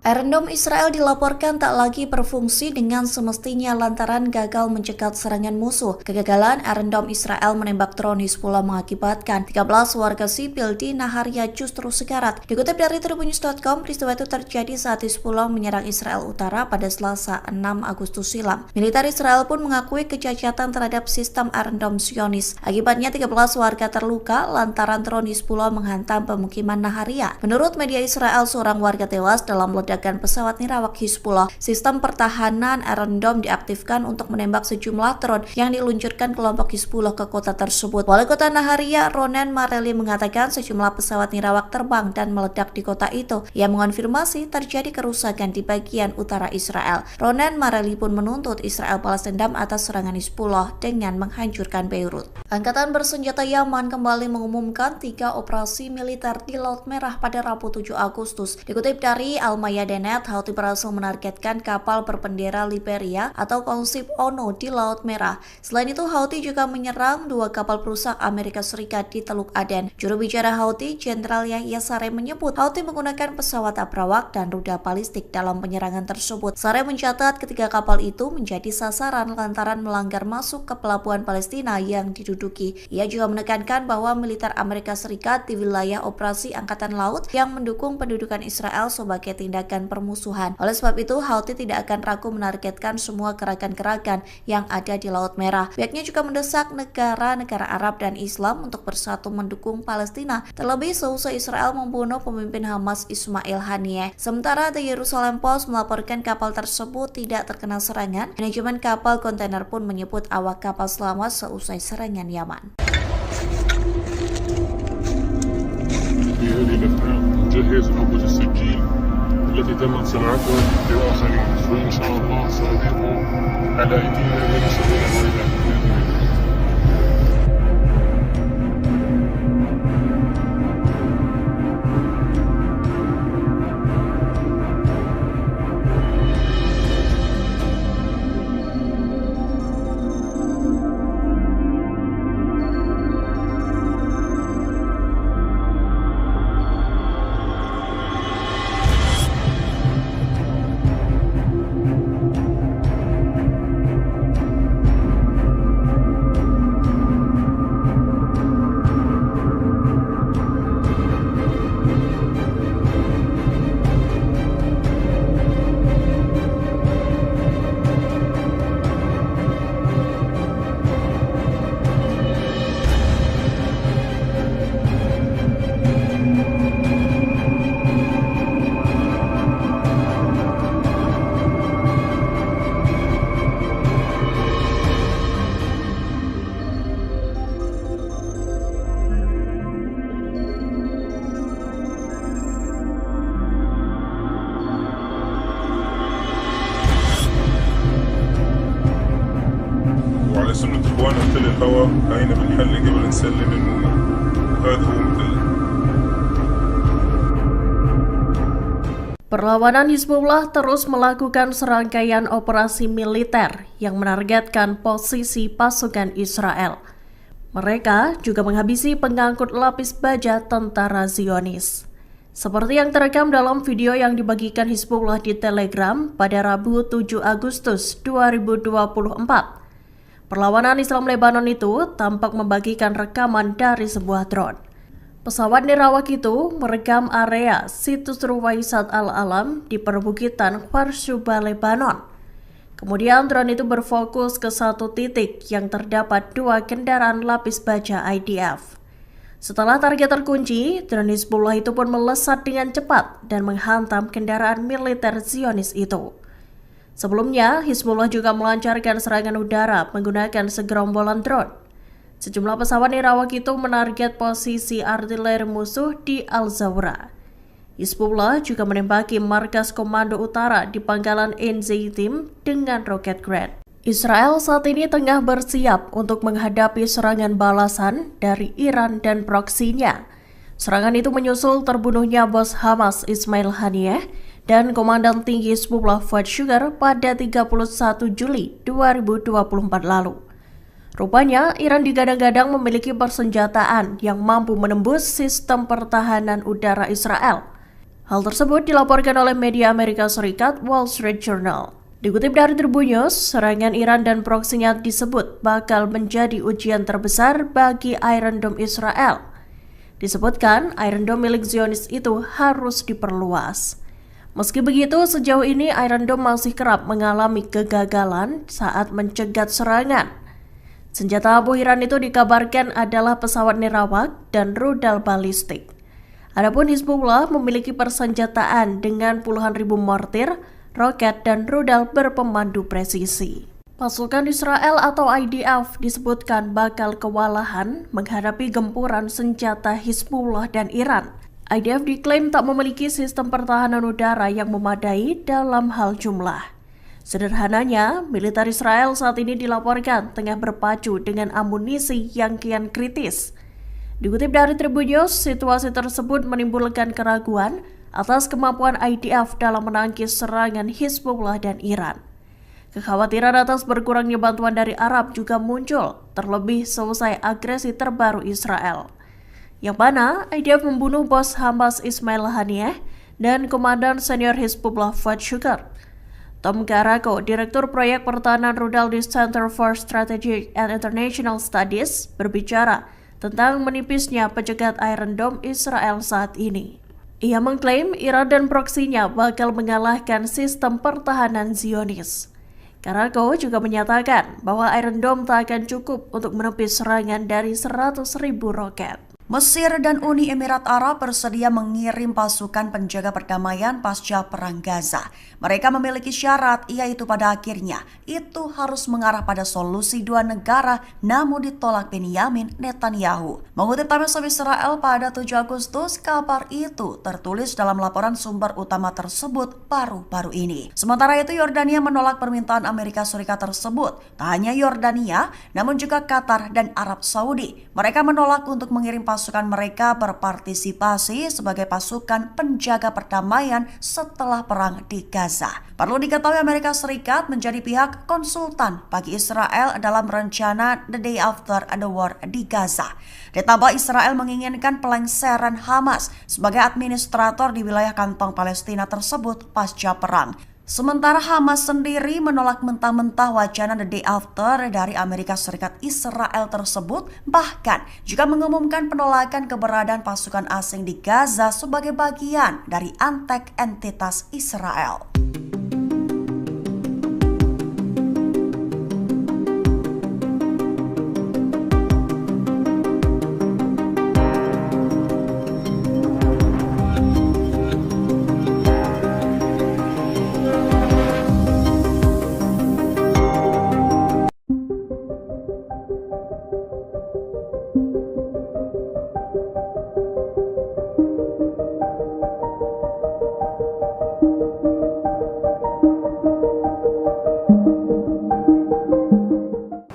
Iron Dome Israel dilaporkan tak lagi berfungsi dengan semestinya lantaran gagal mencegat serangan musuh. Kegagalan Iron Dome Israel menembak drone Hizbullah mengakibatkan 13 warga sipil di Naharia justru sekarat. Dikutip dari Tribunnews.com, peristiwa itu terjadi saat Hizbullah menyerang Israel Utara pada Selasa 6 Agustus silam. Militer Israel pun mengakui kecacatan terhadap sistem Iron Dome Zionis. Akibatnya 13 warga terluka lantaran drone Hizbullah menghantam pemukiman Naharia. Menurut media Israel, seorang warga tewas dalam ledakan pesawat nirawak Hizbullah. Sistem pertahanan Iron Dome diaktifkan untuk menembak sejumlah drone yang diluncurkan kelompok Hizbullah ke kota tersebut. Wali kota Naharia, Ronen Mareli, mengatakan sejumlah pesawat nirawak terbang dan meledak di kota itu. Ia mengonfirmasi terjadi kerusakan di bagian utara Israel. Ronen Mareli pun menuntut Israel balas dendam atas serangan Hizbullah dengan menghancurkan Beirut. Angkatan bersenjata Yaman kembali mengumumkan 3 operasi militer di Laut Merah pada Rabu 7 Agustus. Dikutip dari Al-Mayadeen, Houthi berhasil menargetkan kapal berbendera Liberia atau Konsip Ono di Laut Merah. Selain itu, Houthi juga menyerang 2 kapal perusak Amerika Serikat di Teluk Aden. Juru bicara Houthi, Jenderal Yahya Saree, menyebut Houthi menggunakan pesawat abrawak dan rudal balistik dalam penyerangan tersebut. Saree mencatat ketiga kapal itu menjadi sasaran lantaran melanggar masuk ke pelabuhan Palestina yang diduduki. Ia juga menekankan bahwa militer Amerika Serikat di wilayah operasi Angkatan Laut yang mendukung pendudukan Israel sebagai tindakan permusuhan. Oleh sebab itu, Houthi tidak akan ragu menargetkan semua gerakan-gerakan yang ada di Laut Merah. Pihaknya juga mendesak negara-negara Arab dan Islam untuk bersatu mendukung Palestina, terlebih seusai Israel membunuh pemimpin Hamas Ismail Haniyeh. Sementara The Jerusalem Post melaporkan kapal tersebut tidak terkena serangan. Manajemen kapal kontainer pun menyebut awak kapal selamat seusai serangan Yaman. في هذه الأثناء نجهز حبة السكين التي تمت صناعتها لآخرين، وإن شاء الله سأضيف على أيدينا من يصلون إلينا بإذن الله. وعلى سنة إخواننا مثل الهواء هاينا بنحلي قبل نسلم المؤمن. هذا هو مثل Perlawanan Hizbullah terus melakukan serangkaian operasi militer yang menargetkan posisi pasukan Israel. Mereka juga menghabisi pengangkut lapis baja tentara Zionis. Seperti yang terekam dalam video yang dibagikan Hizbullah di Telegram pada Rabu 7 Agustus 2024. Perlawanan Islam Lebanon itu tampak membagikan rekaman dari sebuah drone. Pesawat nirawak itu merekam area situs Ruwaisat Al-Alam di perbukitan Kharshuba, Lebanon. Kemudian drone itu berfokus ke satu titik yang terdapat 2 kendaraan lapis baja IDF. Setelah target terkunci, drone Hizbullah itu pun melesat dengan cepat dan menghantam kendaraan militer Zionis itu. Sebelumnya, Hizbullah juga melancarkan serangan udara menggunakan segerombolan drone. Sejumlah pesawat nirawak itu menarget posisi artileri musuh di Al-Zawra. Hizbullah juga menembaki markas komando utara di pangkalan Enzeitim dengan roket Grad. Israel saat ini tengah bersiap untuk menghadapi serangan balasan dari Iran dan proksinya. Serangan itu menyusul terbunuhnya bos Hamas Ismail Haniyeh dan Komandan Tinggi Hizbullah Fuad Shukr pada 31 Juli 2024 lalu. Rupanya, Iran digadang-gadang memiliki persenjataan yang mampu menembus sistem pertahanan udara Israel. Hal tersebut dilaporkan oleh media Amerika Serikat Wall Street Journal. Dikutip dari Tribun News, serangan Iran dan proksinya disebut bakal menjadi ujian terbesar bagi Iron Dome Israel. Disebutkan, Iron Dome milik Zionis itu harus diperluas. Meski begitu, sejauh ini Iron Dome masih kerap mengalami kegagalan saat mencegat serangan. Senjata abu Iran itu dikabarkan adalah pesawat nirawak dan rudal balistik. Adapun Hizbullah memiliki persenjataan dengan puluhan ribu mortir, roket, dan rudal berpemandu presisi. Pasukan Israel atau IDF disebutkan bakal kewalahan menghadapi gempuran senjata Hizbullah dan Iran. IDF diklaim tak memiliki sistem pertahanan udara yang memadai dalam hal jumlah. Sederhananya, militer Israel saat ini dilaporkan tengah berpacu dengan amunisi yang kian kritis. Dikutip dari Tribun News, situasi tersebut menimbulkan keraguan atas kemampuan IDF dalam menangkis serangan Hizbullah dan Iran. Kekhawatiran atas berkurangnya bantuan dari Arab juga muncul, terlebih selesai agresi terbaru Israel, yang mana IDF membunuh bos Hamas Ismail Haniyeh dan Komandan Senior Hizbullah Fuad Shukr. Tom Karako, Direktur Proyek Pertahanan Rudal di Center for Strategic and International Studies, berbicara tentang menipisnya pencegat Iron Dome Israel saat ini. Ia mengklaim Iran dan proksinya bakal mengalahkan sistem pertahanan Zionis. Karako juga menyatakan bahwa Iron Dome tak akan cukup untuk menepis serangan dari 100.000 roket. Mesir dan Uni Emirat Arab bersedia mengirim pasukan penjaga perdamaian pasca Perang Gaza. Mereka memiliki syarat, yaitu pada akhirnya itu harus mengarah pada solusi 2 negara, namun ditolak Benyamin Netanyahu. Mengutip Times of Israel pada 7 Agustus, kabar itu tertulis dalam laporan sumber utama tersebut baru-baru ini. Sementara itu, Yordania menolak permintaan Amerika Serikat tersebut. Tak hanya Yordania, namun juga Qatar dan Arab Saudi. Mereka menolak untuk mengirim pasukan mereka berpartisipasi sebagai pasukan penjaga perdamaian setelah perang di Gaza. Perlu diketahui Amerika Serikat menjadi pihak konsultan bagi Israel dalam rencana The Day After the War di Gaza. Ditambah Israel menginginkan pelengseran Hamas sebagai administrator di wilayah kantong Palestina tersebut pasca perang. Sementara Hamas sendiri menolak mentah-mentah wacana The Day After dari Amerika Serikat Israel tersebut, bahkan juga mengumumkan penolakan keberadaan pasukan asing di Gaza sebagai bagian dari antek entitas Israel.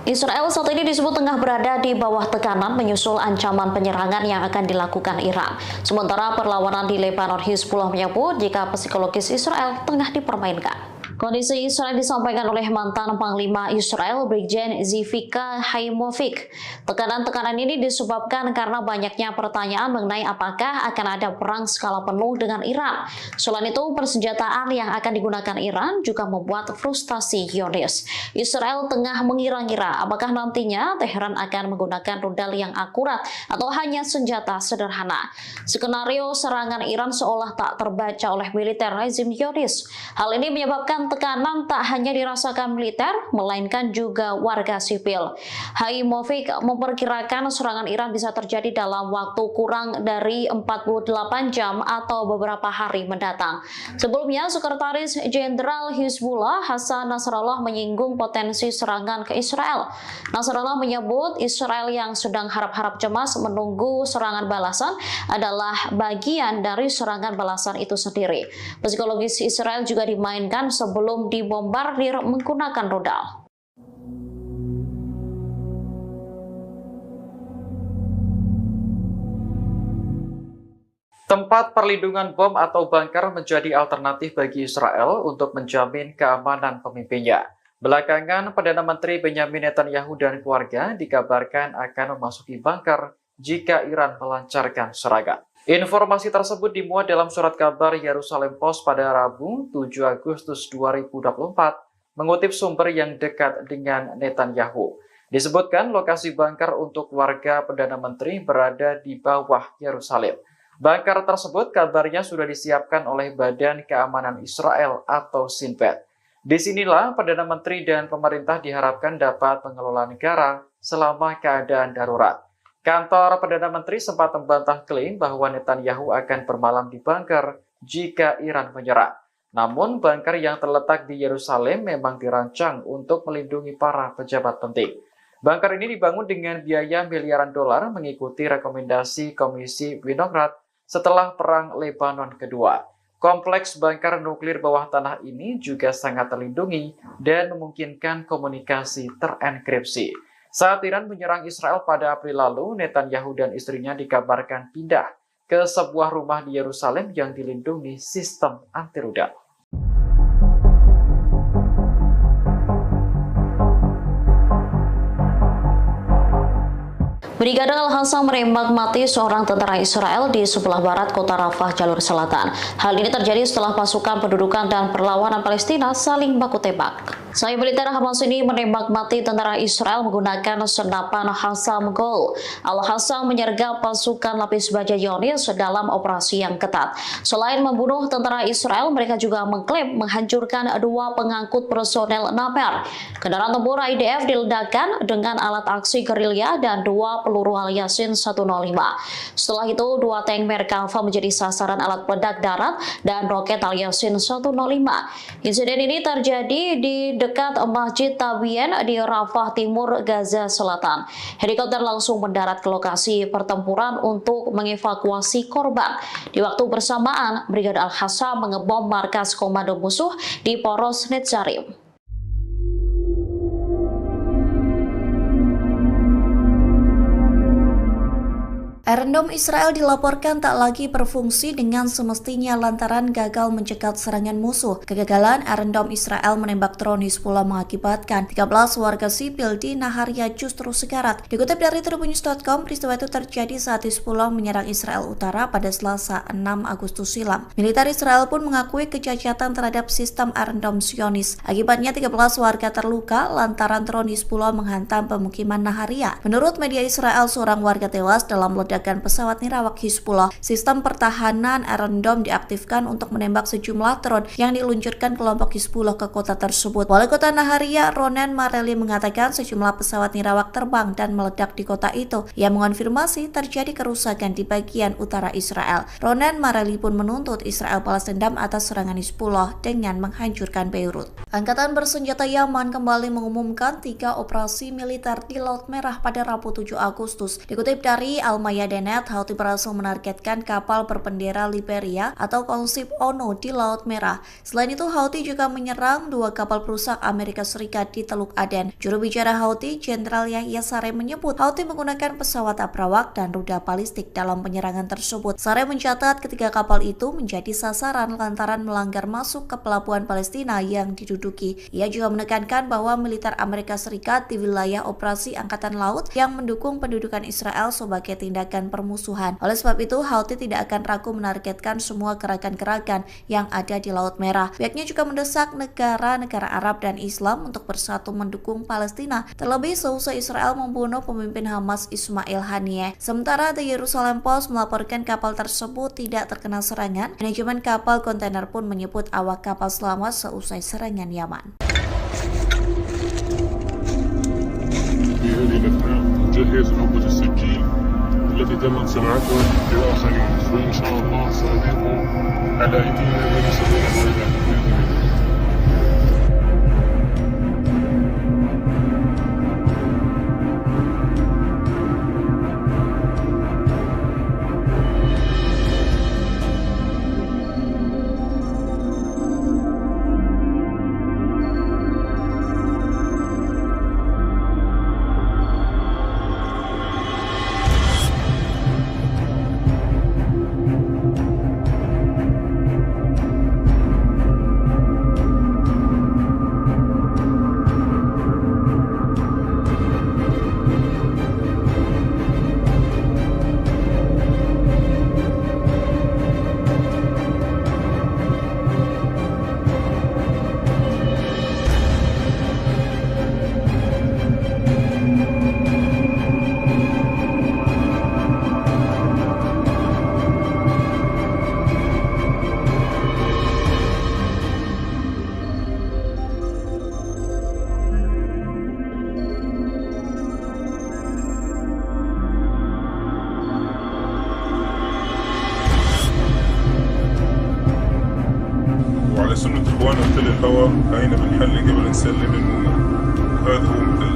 Israel saat ini disebut tengah berada di bawah tekanan menyusul ancaman penyerangan yang akan dilakukan Iran. Sementara perlawanan di Lebanon, Hizbullah menyebut jika psikologis Israel tengah dipermainkan. Kondisi Israel disampaikan oleh mantan Panglima Israel Brigjen Zivika Haimovic. Tekanan-tekanan ini disebabkan karena banyaknya pertanyaan mengenai apakah akan ada perang skala penuh dengan Iran. Selain itu, persenjataan yang akan digunakan Iran juga membuat frustasi Zionis. Israel tengah mengira-ngira apakah nantinya Teheran akan menggunakan rudal yang akurat atau hanya senjata sederhana. Skenario serangan Iran seolah tak terbaca oleh militer rezim Zionis. Hal ini menyebabkan tekanan tak hanya dirasakan militer, melainkan juga warga sipil. Haimovic memperkirakan serangan Iran bisa terjadi dalam waktu kurang dari 48 jam atau beberapa hari mendatang. Sebelumnya, Sekretaris Jenderal Hizbullah Hasan Nasrallah menyinggung potensi serangan ke Israel. Nasrallah menyebut Israel yang sedang harap-harap cemas menunggu serangan balasan adalah bagian dari serangan balasan itu sendiri. Psikologis Israel juga dimainkan sebelum dibombardir menggunakan rudal. Tempat perlindungan bom atau bunker menjadi alternatif bagi Israel untuk menjamin keamanan pemimpinnya. Belakangan, Perdana Menteri Benyamin Netanyahu dan keluarga dikabarkan akan memasuki bunker jika Iran melancarkan serangan. Informasi tersebut dimuat dalam surat kabar Yerusalem Post pada Rabu 7 Agustus 2024, mengutip sumber yang dekat dengan Netanyahu. Disebutkan lokasi bunker untuk keluarga Perdana Menteri berada di bawah Yerusalem. Bunker tersebut kabarnya sudah disiapkan oleh Badan Keamanan Israel atau Shin Bet. Disinilah Perdana Menteri dan pemerintah diharapkan dapat mengelola negara selama keadaan darurat. Kantor Perdana Menteri sempat membantah klaim bahwa Netanyahu akan bermalam di bunker jika Iran menyerang. Namun, bunker yang terletak di Yerusalem memang dirancang untuk melindungi para pejabat penting. Bunker ini dibangun dengan biaya miliaran dolar mengikuti rekomendasi Komisi Winograd setelah Perang Lebanon Kedua. Kompleks bunker nuklir bawah tanah ini juga sangat terlindungi dan memungkinkan komunikasi terenkripsi. Saat Iran menyerang Israel pada April lalu, Netanyahu dan istrinya dikabarkan pindah ke sebuah rumah di Yerusalem yang dilindungi sistem anti-rudal. Brigade Al-Hassam menembak mati seorang tentara Israel di sebelah barat kota Rafah, jalur selatan. Hal ini terjadi setelah pasukan pendudukan dan perlawanan Palestina saling baku tembak. Sayap militer Hamas ini menembak mati tentara Israel menggunakan senapan Hassam Gol. Al-Hassam menyergap pasukan lapis baja Zionis dalam operasi yang ketat. Selain membunuh tentara Israel, mereka juga mengklaim menghancurkan 2 pengangkut personel Namer. Kendaraan tempur IDF diledakkan dengan alat aksi gerilya dan 2 peluru Al-Yasin 105. Setelah itu, 2 tank Merkava menjadi sasaran alat peledak darat dan roket Al-Yasin 105. Insiden ini terjadi di dekat Masjid Tabien di Rafah Timur, Gaza Selatan. Helikopter langsung mendarat ke lokasi pertempuran untuk mengevakuasi korban. Di waktu bersamaan, Brigade Al-Hassam mengebom markas komando musuh di Poros Netzarim. Iron Dome Israel dilaporkan tak lagi berfungsi dengan semestinya lantaran gagal mencegat serangan musuh. Kegagalan Iron Dome Israel menembak drone Hizbullah mengakibatkan 13 warga sipil di Naharia justru sekarat. Dikutip dari Tribunnews.com, peristiwa itu terjadi saat Hizbullah menyerang Israel Utara pada Selasa 6 Agustus silam. Militer Israel pun mengakui kecacatan terhadap sistem Iron Dome Zionis. Akibatnya 13 warga terluka lantaran drone Hizbullah menghantam pemukiman Naharia. Menurut media Israel, seorang warga tewas dalam ledakan pesawat nirawak Hizbullah. Sistem pertahanan Iron Dome diaktifkan untuk menembak sejumlah drone yang diluncurkan kelompok Hizbullah ke kota tersebut. Wali kota Naharia, Ronen Mareli, mengatakan sejumlah pesawat nirawak terbang dan meledak di kota itu. Ia mengonfirmasi terjadi kerusakan di bagian utara Israel. Ronen Mareli pun menuntut Israel balas dendam atas serangan Hizbullah dengan menghancurkan Beirut. Angkatan bersenjata Yaman kembali mengumumkan 3 operasi militer di Laut Merah pada Rabu 7 Agustus. Dikutip dari Al-Mayadin Denet, Houthi berhasil menargetkan kapal berbendera Liberia atau konsep ONU di Laut Merah. Selain itu, Houthi juga menyerang 2 kapal perusak Amerika Serikat di Teluk Aden. Juru bicara Houthi, Jenderal Yahya Saree menyebut Houthi menggunakan pesawat abrawak dan rudal balistik dalam penyerangan tersebut. Saree mencatat ketiga kapal itu menjadi sasaran lantaran melanggar masuk ke pelabuhan Palestina yang diduduki. Ia juga menekankan bahwa militer Amerika Serikat di wilayah operasi Angkatan Laut yang mendukung pendudukan Israel sebagai tindakan permusuhan. Oleh sebab itu, Houthi tidak akan ragu menargetkan semua gerakan-gerakan yang ada di Laut Merah. Pihaknya juga mendesak negara-negara Arab dan Islam untuk bersatu mendukung Palestina, terlebih seusai Israel membunuh pemimpin Hamas Ismail Haniyeh. Sementara The Jerusalem Post melaporkan kapal tersebut tidak terkena serangan. Manajemen kapal kontainer pun menyebut awak kapal selamat seusai serangan Yaman. في هذه الأثناء نجهز علبة السكين التي تمت صناعتها لآخرين، وإن شاء الله سنضيق على أيدينا من سبيل الوالدات بإذن الله. وعلى سنة إخواننا في تل الهوى هاينا بنحل قبل نسلم المؤمن. هذا هو مثل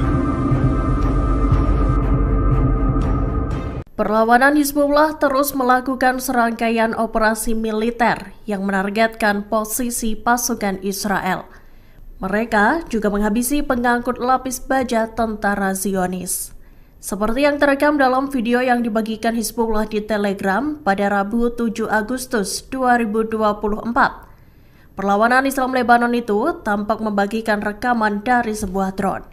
Perlawanan Hizbullah terus melakukan serangkaian operasi militer yang menargetkan posisi pasukan Israel. Mereka juga menghabisi pengangkut lapis baja tentara Zionis. Seperti yang terekam dalam video yang dibagikan Hizbullah di Telegram pada Rabu 7 Agustus 2024. Perlawanan Islam Lebanon itu tampak membagikan rekaman dari sebuah drone.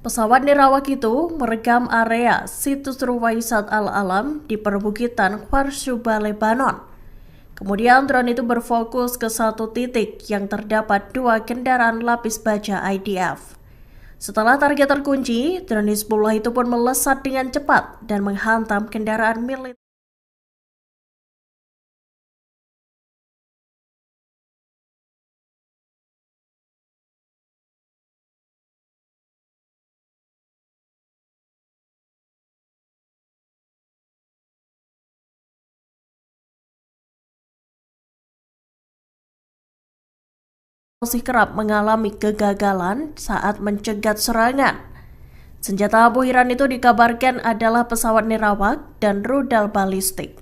Pesawat nirawak itu merekam area situs Ruwaisat Al-Alam di perbukitan Kharsuba, Lebanon. Kemudian drone itu berfokus ke satu titik yang terdapat 2 kendaraan lapis baja IDF. Setelah target terkunci, drone Hizbullah itu pun melesat dengan cepat dan menghantam kendaraan militer. Masih kerap mengalami kegagalan saat mencegat serangan. Senjata Abu Hiran itu dikabarkan adalah pesawat nirawak dan rudal balistik.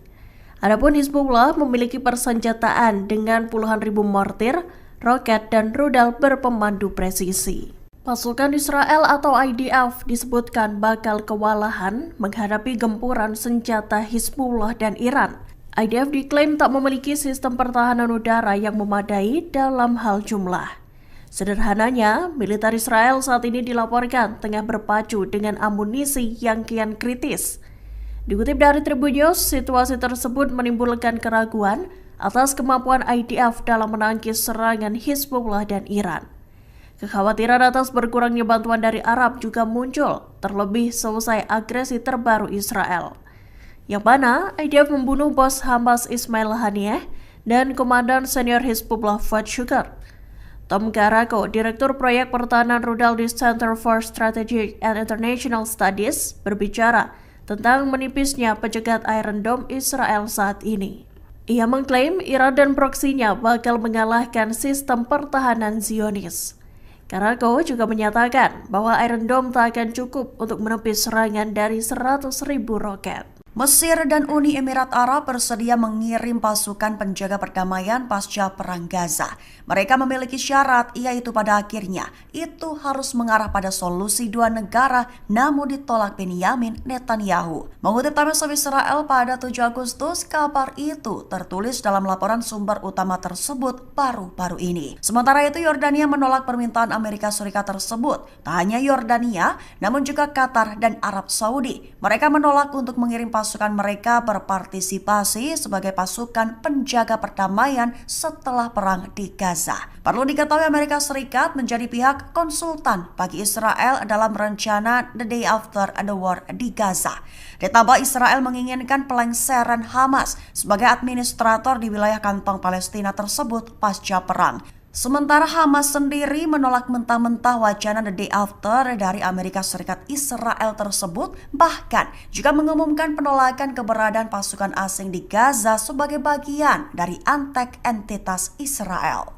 Adapun Hizbullah memiliki persenjataan dengan puluhan ribu mortir, roket, dan rudal berpemandu presisi. Pasukan Israel atau IDF disebutkan bakal kewalahan menghadapi gempuran senjata Hizbullah dan Iran. IDF diklaim tak memiliki sistem pertahanan udara yang memadai dalam hal jumlah. Sederhananya, militer Israel saat ini dilaporkan tengah berpacu dengan amunisi yang kian kritis. Dikutip dari Tribun News, situasi tersebut menimbulkan keraguan atas kemampuan IDF dalam menangkis serangan Hizbullah dan Iran. Kekhawatiran atas berkurangnya bantuan dari Arab juga muncul, terlebih selesai agresi terbaru Israel, yang mana IDF membunuh bos Hamas Ismail Haniyeh dan komandan senior Hizbullah Fuad Shukr. Tom Garako, Direktur Proyek Pertahanan Rudal di Center for Strategic and International Studies, berbicara tentang menipisnya pencegat Iron Dome Israel saat ini. Ia mengklaim Iran dan proksinya bakal mengalahkan sistem pertahanan Zionis. Garako juga menyatakan bahwa Iron Dome tak akan cukup untuk menepis serangan dari 100.000 roket. Mesir dan Uni Emirat Arab bersedia mengirim pasukan penjaga perdamaian pasca Perang Gaza. Mereka memiliki syarat, yaitu pada akhirnya itu harus mengarah pada solusi dua negara, namun ditolak Benyamin Netanyahu. Mengutip Times of Israel pada 7 Agustus, kabar itu tertulis dalam laporan sumber utama tersebut baru-baru ini. Sementara itu, Yordania menolak permintaan Amerika Serikat tersebut. Tak hanya Yordania, namun juga Qatar dan Arab Saudi. Mereka menolak untuk mengirim pasukan mereka berpartisipasi sebagai pasukan penjaga perdamaian setelah perang di Gaza. Perlu diketahui, Amerika Serikat menjadi pihak konsultan bagi Israel dalam rencana The Day After the War di Gaza. Ditambah Israel menginginkan pelengseran Hamas sebagai administrator di wilayah kantong Palestina tersebut pasca perang. Sementara Hamas sendiri menolak mentah-mentah wacana The Day After dari Amerika Serikat Israel tersebut, bahkan juga mengumumkan penolakan keberadaan pasukan asing di Gaza sebagai bagian dari antek entitas Israel.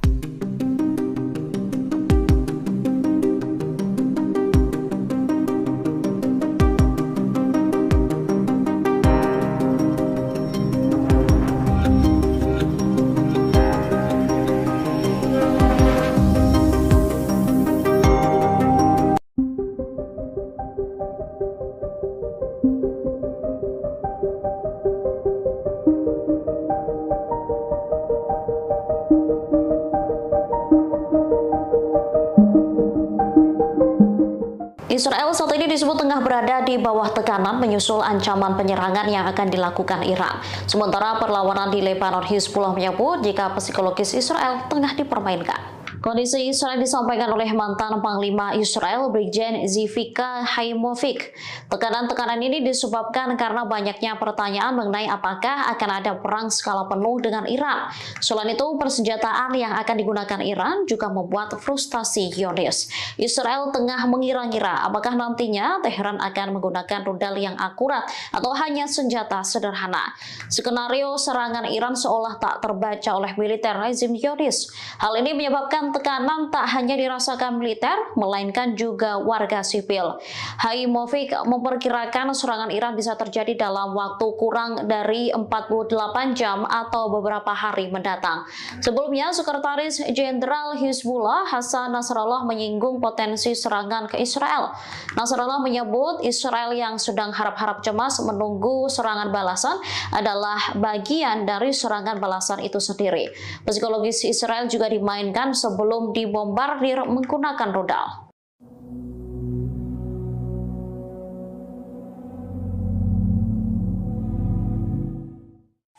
Israel saat ini disebut tengah berada di bawah tekanan menyusul ancaman penyerangan yang akan dilakukan Iran. Sementara perlawanan di Lebanon, Hizbullah menyebut jika psikologis Israel tengah dipermainkan. Kondisi Israel disampaikan oleh mantan Panglima Israel, Brigjen Zivika Haimovic. Tekanan-tekanan ini disebabkan karena banyaknya pertanyaan mengenai apakah akan ada perang skala penuh dengan Iran. Selain itu, persenjataan yang akan digunakan Iran juga membuat frustasi Zionis. Israel tengah mengira-ngira apakah nantinya Teheran akan menggunakan rudal yang akurat atau hanya senjata sederhana. Skenario serangan Iran seolah tak terbaca oleh militer rezim Zionis. Hal ini menyebabkan tekanan tak hanya dirasakan militer, melainkan juga warga sipil. Haimovic memperkirakan serangan Iran bisa terjadi dalam waktu kurang dari 48 jam atau beberapa hari mendatang. Sebelumnya, Sekretaris Jenderal Hizbullah Hasan Nasrallah menyinggung potensi serangan ke Israel. Nasrallah menyebut Israel yang sedang harap-harap cemas menunggu serangan balasan adalah bagian dari serangan balasan itu sendiri. Psikologis Israel juga dimainkan sebelum dibombardir menggunakan rudal.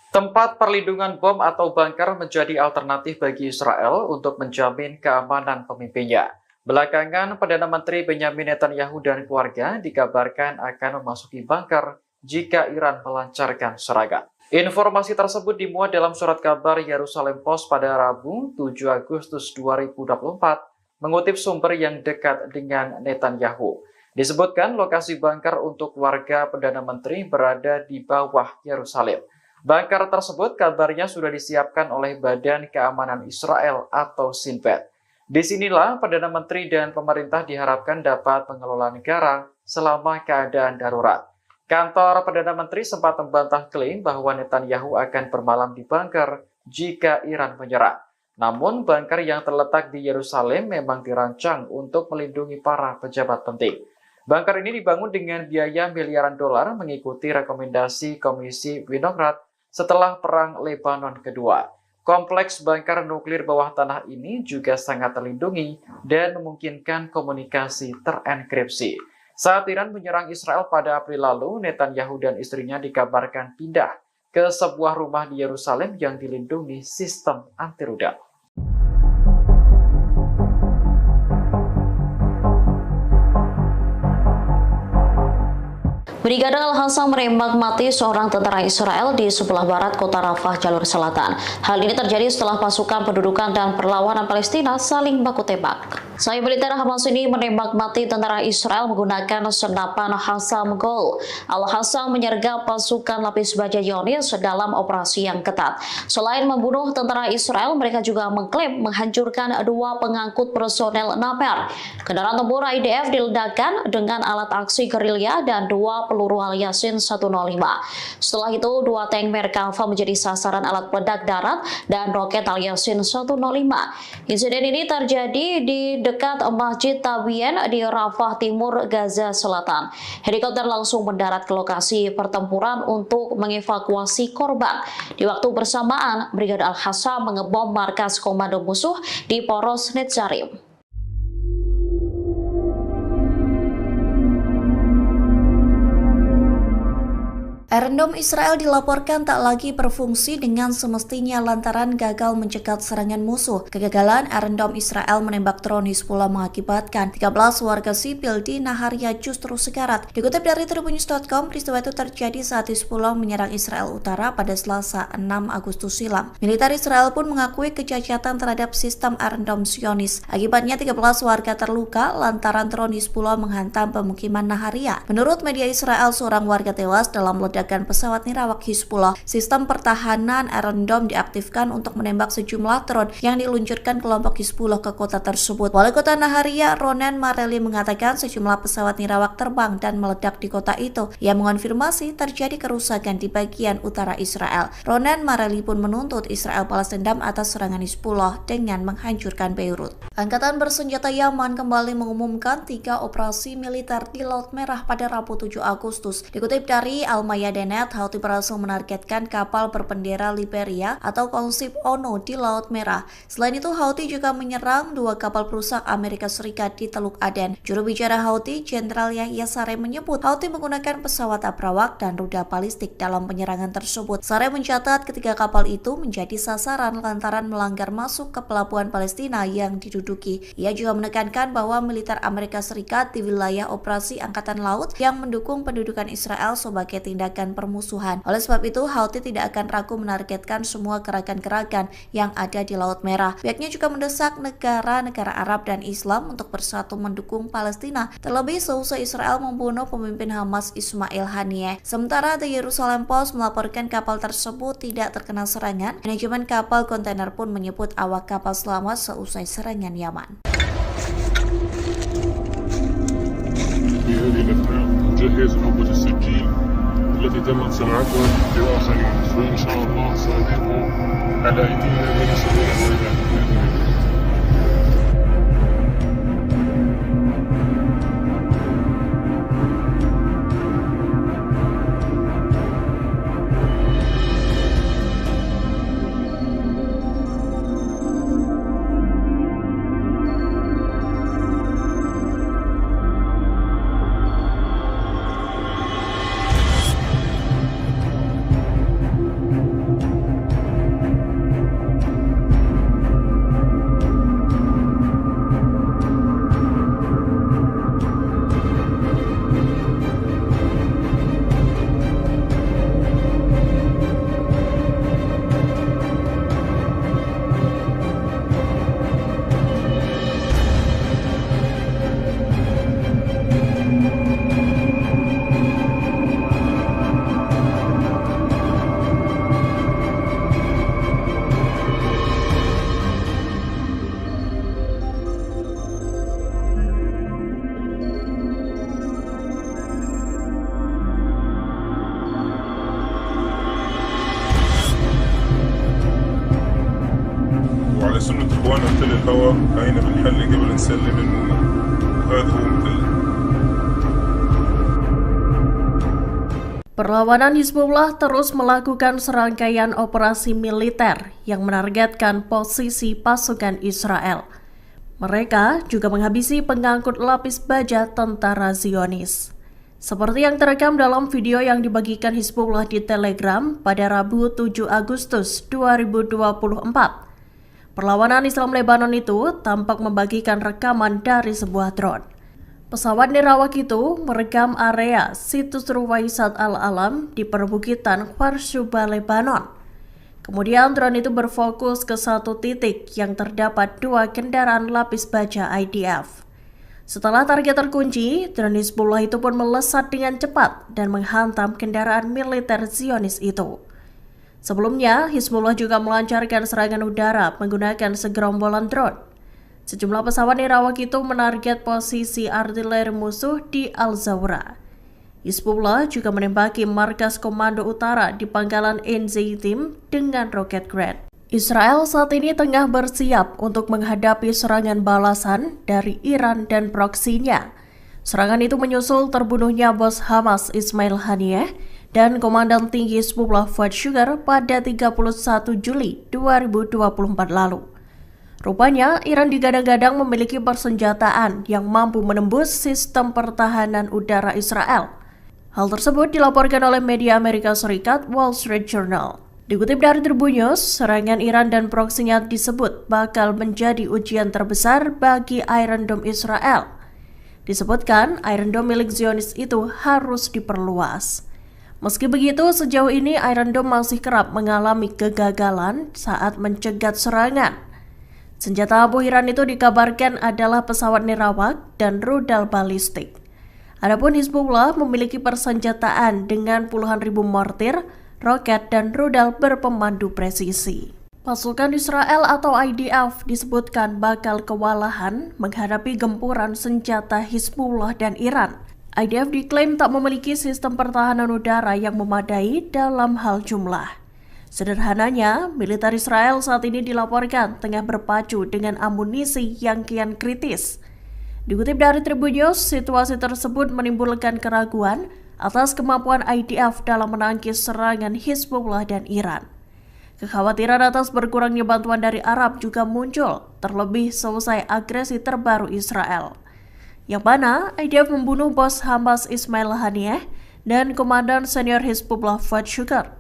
Tempat perlindungan bom atau bunker menjadi alternatif bagi Israel untuk menjamin keamanan pemimpinnya. Belakangan, Perdana Menteri Benyamin Netanyahu dan keluarga dikabarkan akan memasuki bunker jika Iran melancarkan serangan. Informasi tersebut dimuat dalam surat kabar Yerusalem Post pada Rabu 7 Agustus 2024, mengutip sumber yang dekat dengan Netanyahu. Disebutkan lokasi bunker untuk warga Perdana Menteri berada di bawah Yerusalem. Bunker tersebut kabarnya sudah disiapkan oleh Badan Keamanan Israel atau Shin Bet. Disinilah Perdana Menteri dan pemerintah diharapkan dapat mengelola negara selama keadaan darurat. Kantor Perdana Menteri sempat membantah klaim bahwa Netanyahu akan bermalam di bunker jika Iran menyerang. Namun, bunker yang terletak di Yerusalem memang dirancang untuk melindungi para pejabat penting. Bunker ini dibangun dengan biaya miliaran dolar mengikuti rekomendasi Komisi Winograd setelah Perang Lebanon Kedua. Kompleks bunker nuklir bawah tanah ini juga sangat terlindungi dan memungkinkan komunikasi terenkripsi. Saat Iran menyerang Israel pada April lalu, Netanyahu dan istrinya dikabarkan pindah ke sebuah rumah di Yerusalem yang dilindungi sistem anti-rudal. Brigade Al-Hassam menembak mati seorang tentara Israel di sebelah barat kota Rafah, jalur selatan. Hal ini terjadi setelah pasukan pendudukan dan perlawanan Palestina saling baku tembak. Selain militer Hamas ini menembak mati tentara Israel menggunakan senapan Hassam Gol. Al-Hassam menyergap pasukan lapis baja Zionis dalam operasi yang ketat. Selain membunuh tentara Israel, mereka juga mengklaim menghancurkan 2 pengangkut personel Naper. Kendaraan tempur IDF diledakkan dengan alat aksi gerilya dan 2 peluru Al-Yasin 105. Setelah itu, 2 tank Merkava menjadi sasaran alat peledak darat dan roket Al-Yasin 105. Insiden ini terjadi di dekat Masjid Tabien di Rafah Timur, Gaza Selatan. Helikopter langsung mendarat ke lokasi pertempuran untuk mengevakuasi korban. Di waktu bersamaan, Brigade Al-Hassam mengebom markas komando musuh di Poros Netzarim. Iron Dome Israel dilaporkan tak lagi berfungsi dengan semestinya lantaran gagal mencegat serangan musuh. Kegagalan Iron Dome Israel menembak drone Hizbullah mengakibatkan 13 warga sipil di Naharia justru sekarat. Dikutip dari Tribunnews.com, peristiwa itu terjadi saat Hizbullah menyerang Israel Utara pada Selasa 6 Agustus silam. Militer Israel pun mengakui kecacatan terhadap sistem Iron Dome Zionis. Akibatnya 13 warga terluka lantaran drone Hizbullah menghantam pemukiman Naharia. Menurut media Israel, seorang warga tewas dalam ledakan pesawat nirawak Hizbullah. Sistem pertahanan Iron Dome diaktifkan untuk menembak sejumlah drone yang diluncurkan kelompok Hizbullah ke kota tersebut. Wali kota Naharia, Ronen Mareli, mengatakan sejumlah pesawat nirawak terbang dan meledak di kota itu. Ia mengonfirmasi terjadi kerusakan di bagian utara Israel. Ronen Mareli pun menuntut Israel balas dendam atas serangan Hizbullah dengan menghancurkan Beirut. Angkatan bersenjata Yaman kembali mengumumkan 3 operasi militer di Laut Merah pada Rabu 7 Agustus. Dikutip dari Al-Mayadenet, Houthi berhasil menargetkan kapal berbendera Liberia atau konsip ONU di Laut Merah. Selain itu, Houthi juga menyerang 2 kapal perusak Amerika Serikat di Teluk Aden. Juru bicara Houthi, Jenderal Yahya Saree, menyebut Houthi menggunakan pesawat abrawak dan rudal balistik dalam penyerangan tersebut. Saree mencatat ketiga kapal itu menjadi sasaran lantaran melanggar masuk ke pelabuhan Palestina yang diduduki. Ia juga menekankan bahwa militer Amerika Serikat di wilayah operasi Angkatan Laut yang mendukung pendudukan Israel sebagai tindakan permusuhan. Oleh sebab itu, Houthi tidak akan ragu menargetkan semua gerakan-gerakan yang ada di Laut Merah. Pihaknya juga mendesak negara-negara Arab dan Islam untuk bersatu mendukung Palestina, terlebih seusai Israel membunuh pemimpin Hamas Ismail Haniyeh. Sementara The Jerusalem Post melaporkan kapal tersebut tidak terkena serangan. Manajemen kapal kontainer pun menyebut awak kapal selamat seusai serangan Yaman. في هذه الأثناء نجهز عبوة السجين التي تمت صناعتها بآخرين، فإن شاء الله سنضيف على أيدينا من سبيل الولايات بإذن الله. وعلى سنة إخواننا مثل الهوى هاينا بنحلي قبل نسلم المؤمن. هذا هو مثل. Perlawanan Hizbullah terus melakukan serangkaian operasi militer yang menargetkan posisi pasukan Israel. Mereka juga menghabisi pengangkut lapis baja tentara Zionis. Seperti yang terekam dalam video yang dibagikan Hizbullah di Telegram pada Rabu 7 Agustus 2024. Perlawanan Islam Lebanon itu tampak membagikan rekaman dari sebuah drone. Pesawat nirawak itu merekam area situs Ruwaisat Al-Alam di perbukitan Kharshuba, Lebanon. Kemudian drone itu berfokus ke satu titik yang terdapat 2 kendaraan lapis baja IDF. Setelah target terkunci, drone Hizbullah itu pun melesat dengan cepat dan menghantam kendaraan militer Zionis itu. Sebelumnya, Hizbullah juga melancarkan serangan udara menggunakan segerombolan drone. Sejumlah pesawat nirawak itu menarget posisi artileri musuh di Al-Zawra. Hizbullah juga menembaki markas komando utara di pangkalan Enzeitim dengan roket Grad. Israel saat ini tengah bersiap untuk menghadapi serangan balasan dari Iran dan proksinya. Serangan itu menyusul terbunuhnya bos Hamas Ismail Haniyeh dan Komandan Tinggi Hizbullah Fuad Shukar pada 31 Juli 2024 lalu. Rupanya, Iran digadang-gadang memiliki persenjataan yang mampu menembus sistem pertahanan udara Israel. Hal tersebut dilaporkan oleh media Amerika Serikat Wall Street Journal. Dikutip dari Tribun News, serangan Iran dan proksinya disebut bakal menjadi ujian terbesar bagi Iron Dome Israel. Disebutkan, Iron Dome milik Zionis itu harus diperluas. Meski begitu, sejauh ini Iron Dome masih kerap mengalami kegagalan saat mencegat serangan. Senjata abu Iran itu dikabarkan adalah pesawat nirawak dan rudal balistik. Adapun Hizbullah memiliki persenjataan dengan puluhan ribu mortir, roket, dan rudal berpemandu presisi. Pasukan Israel atau IDF disebutkan bakal kewalahan menghadapi gempuran senjata Hizbullah dan Iran. IDF diklaim tak memiliki sistem pertahanan udara yang memadai dalam hal jumlah. Sederhananya, militer Israel saat ini dilaporkan tengah berpacu dengan amunisi yang kian kritis. Dikutip dari Tribun News, situasi tersebut menimbulkan keraguan atas kemampuan IDF dalam menangkis serangan Hizbullah dan Iran. Kekhawatiran atas berkurangnya bantuan dari Arab juga muncul, terlebih selesai agresi terbaru Israel, yang mana IDF membunuh bos Hamas Ismail Haniyeh dan Komandan Senior Hizbullah Fuad Shukar.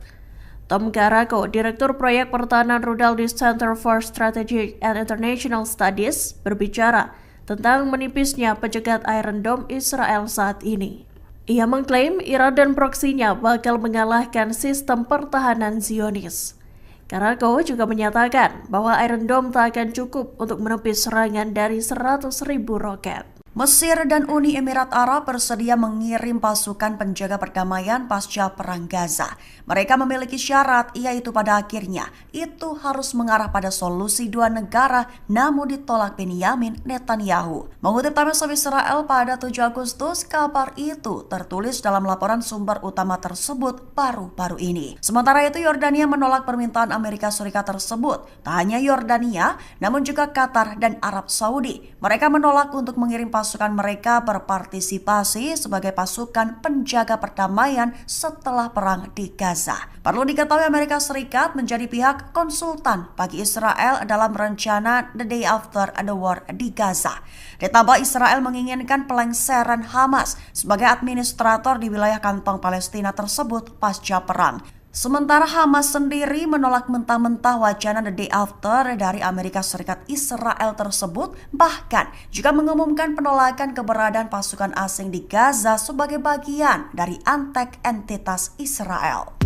Tom Karako, Direktur Proyek Pertahanan Rudal di Center for Strategic and International Studies, berbicara tentang menipisnya pencegat Iron Dome Israel saat ini. Ia mengklaim Iran dan proksinya bakal mengalahkan sistem pertahanan Zionis. Karako juga menyatakan bahwa Iron Dome tak akan cukup untuk menepis serangan dari 100.000 roket. Mesir dan Uni Emirat Arab bersedia mengirim pasukan penjaga perdamaian pasca Perang Gaza. Mereka memiliki syarat, yaitu pada akhirnya itu harus mengarah pada solusi 2 negara, namun ditolak Benyamin Netanyahu. Mengutip Times of Israel pada 7 Agustus, kabar itu tertulis dalam laporan sumber utama tersebut baru-baru ini. Sementara itu, Yordania menolak permintaan Amerika Serikat tersebut. Tak hanya Yordania, namun juga Qatar dan Arab Saudi. Mereka menolak untuk mengirim pasukan mereka berpartisipasi sebagai pasukan penjaga perdamaian setelah perang di Gaza. Perlu diketahui Amerika Serikat menjadi pihak konsultan bagi Israel dalam rencana The Day After the War di Gaza. Ditambah Israel menginginkan pelengseran Hamas sebagai administrator di wilayah kantong Palestina tersebut pasca perang. Sementara Hamas sendiri menolak mentah-mentah wacana The Day After dari Amerika Serikat Israel tersebut, bahkan juga mengumumkan penolakan keberadaan pasukan asing di Gaza sebagai bagian dari antek entitas Israel.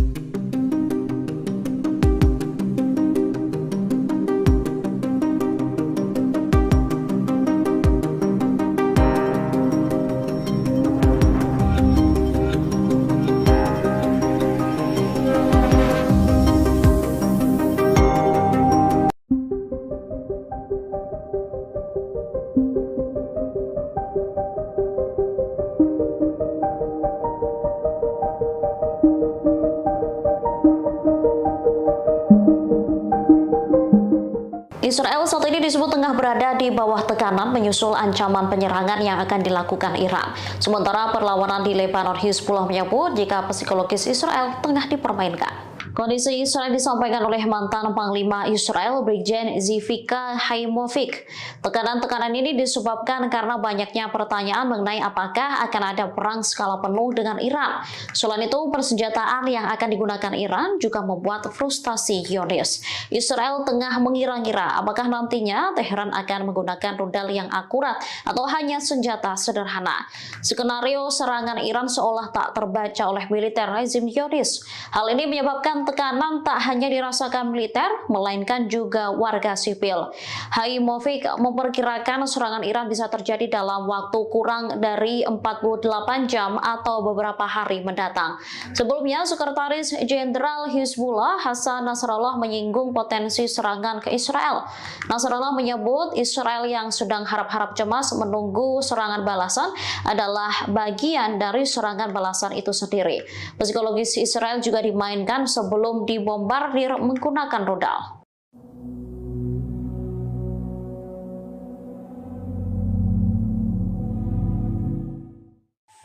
Israel saat ini disebut tengah berada di bawah tekanan menyusul ancaman penyerangan yang akan dilakukan Iran. Sementara perlawanan di Lebanon, Hizbullah menyebut jika psikologis Israel tengah dipermainkan. Kondisi Israel disampaikan oleh mantan Panglima Israel Brigjen Zivika Haimovic. Tekanan-tekanan ini disebabkan karena banyaknya pertanyaan mengenai apakah akan ada perang skala penuh dengan Iran. Selain itu, persenjataan yang akan digunakan Iran juga membuat frustasi Zionis. Israel tengah mengira-ngira apakah nantinya Teheran akan menggunakan rudal yang akurat atau hanya senjata sederhana. Skenario serangan Iran seolah tak terbaca oleh militer rezim Zionis. Hal ini menyebabkan tekanan tak hanya dirasakan militer, melainkan juga warga sipil. Haimovik memperkirakan serangan Iran bisa terjadi dalam waktu kurang dari 48 jam atau beberapa hari mendatang. Sebelumnya, Sekretaris Jenderal Hizbullah Hasan Nasrallah menyinggung potensi serangan ke Israel. Nasrallah menyebut Israel yang sedang harap-harap cemas menunggu serangan balasan adalah bagian dari serangan balasan itu sendiri. Psikologis Israel juga dimainkan sebelum dibombardir menggunakan rudal.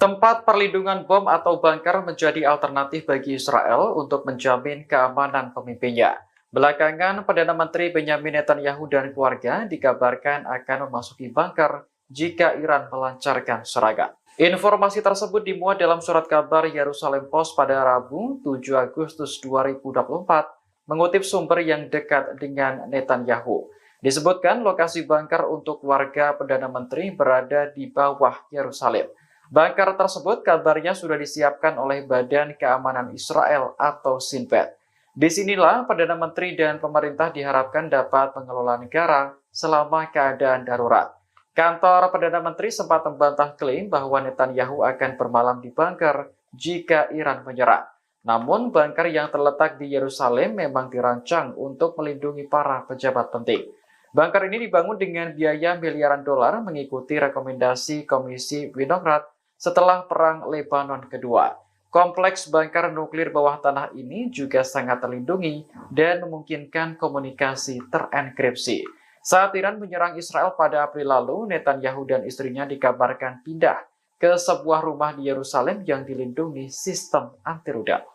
Tempat perlindungan bom atau bunker menjadi alternatif bagi Israel untuk menjamin keamanan pemimpinnya. Belakangan, Perdana Menteri Benyamin Netanyahu dan keluarga dikabarkan akan memasuki bunker jika Iran melancarkan serangan. Informasi tersebut dimuat dalam surat kabar Yerusalem Post pada Rabu 7 Agustus 2024, mengutip sumber yang dekat dengan Netanyahu. Disebutkan lokasi bunker untuk warga Perdana Menteri berada di bawah Yerusalem. Bunker tersebut kabarnya sudah disiapkan oleh Badan Keamanan Israel atau Shin Bet. Disinilah Perdana Menteri dan pemerintah diharapkan dapat mengelola negara selama keadaan darurat. Kantor Perdana Menteri sempat membantah klaim bahwa Netanyahu akan bermalam di bunker jika Iran menyerang. Namun, bunker yang terletak di Yerusalem memang dirancang untuk melindungi para pejabat penting. Bunker ini dibangun dengan biaya miliaran dolar mengikuti rekomendasi Komisi Winograd setelah Perang Lebanon Kedua. Kompleks bunker nuklir bawah tanah ini juga sangat terlindungi dan memungkinkan komunikasi terenkripsi. Saat Iran menyerang Israel pada April lalu, Netanyahu dan istrinya dikabarkan pindah ke sebuah rumah di Yerusalem yang dilindungi sistem anti rudal.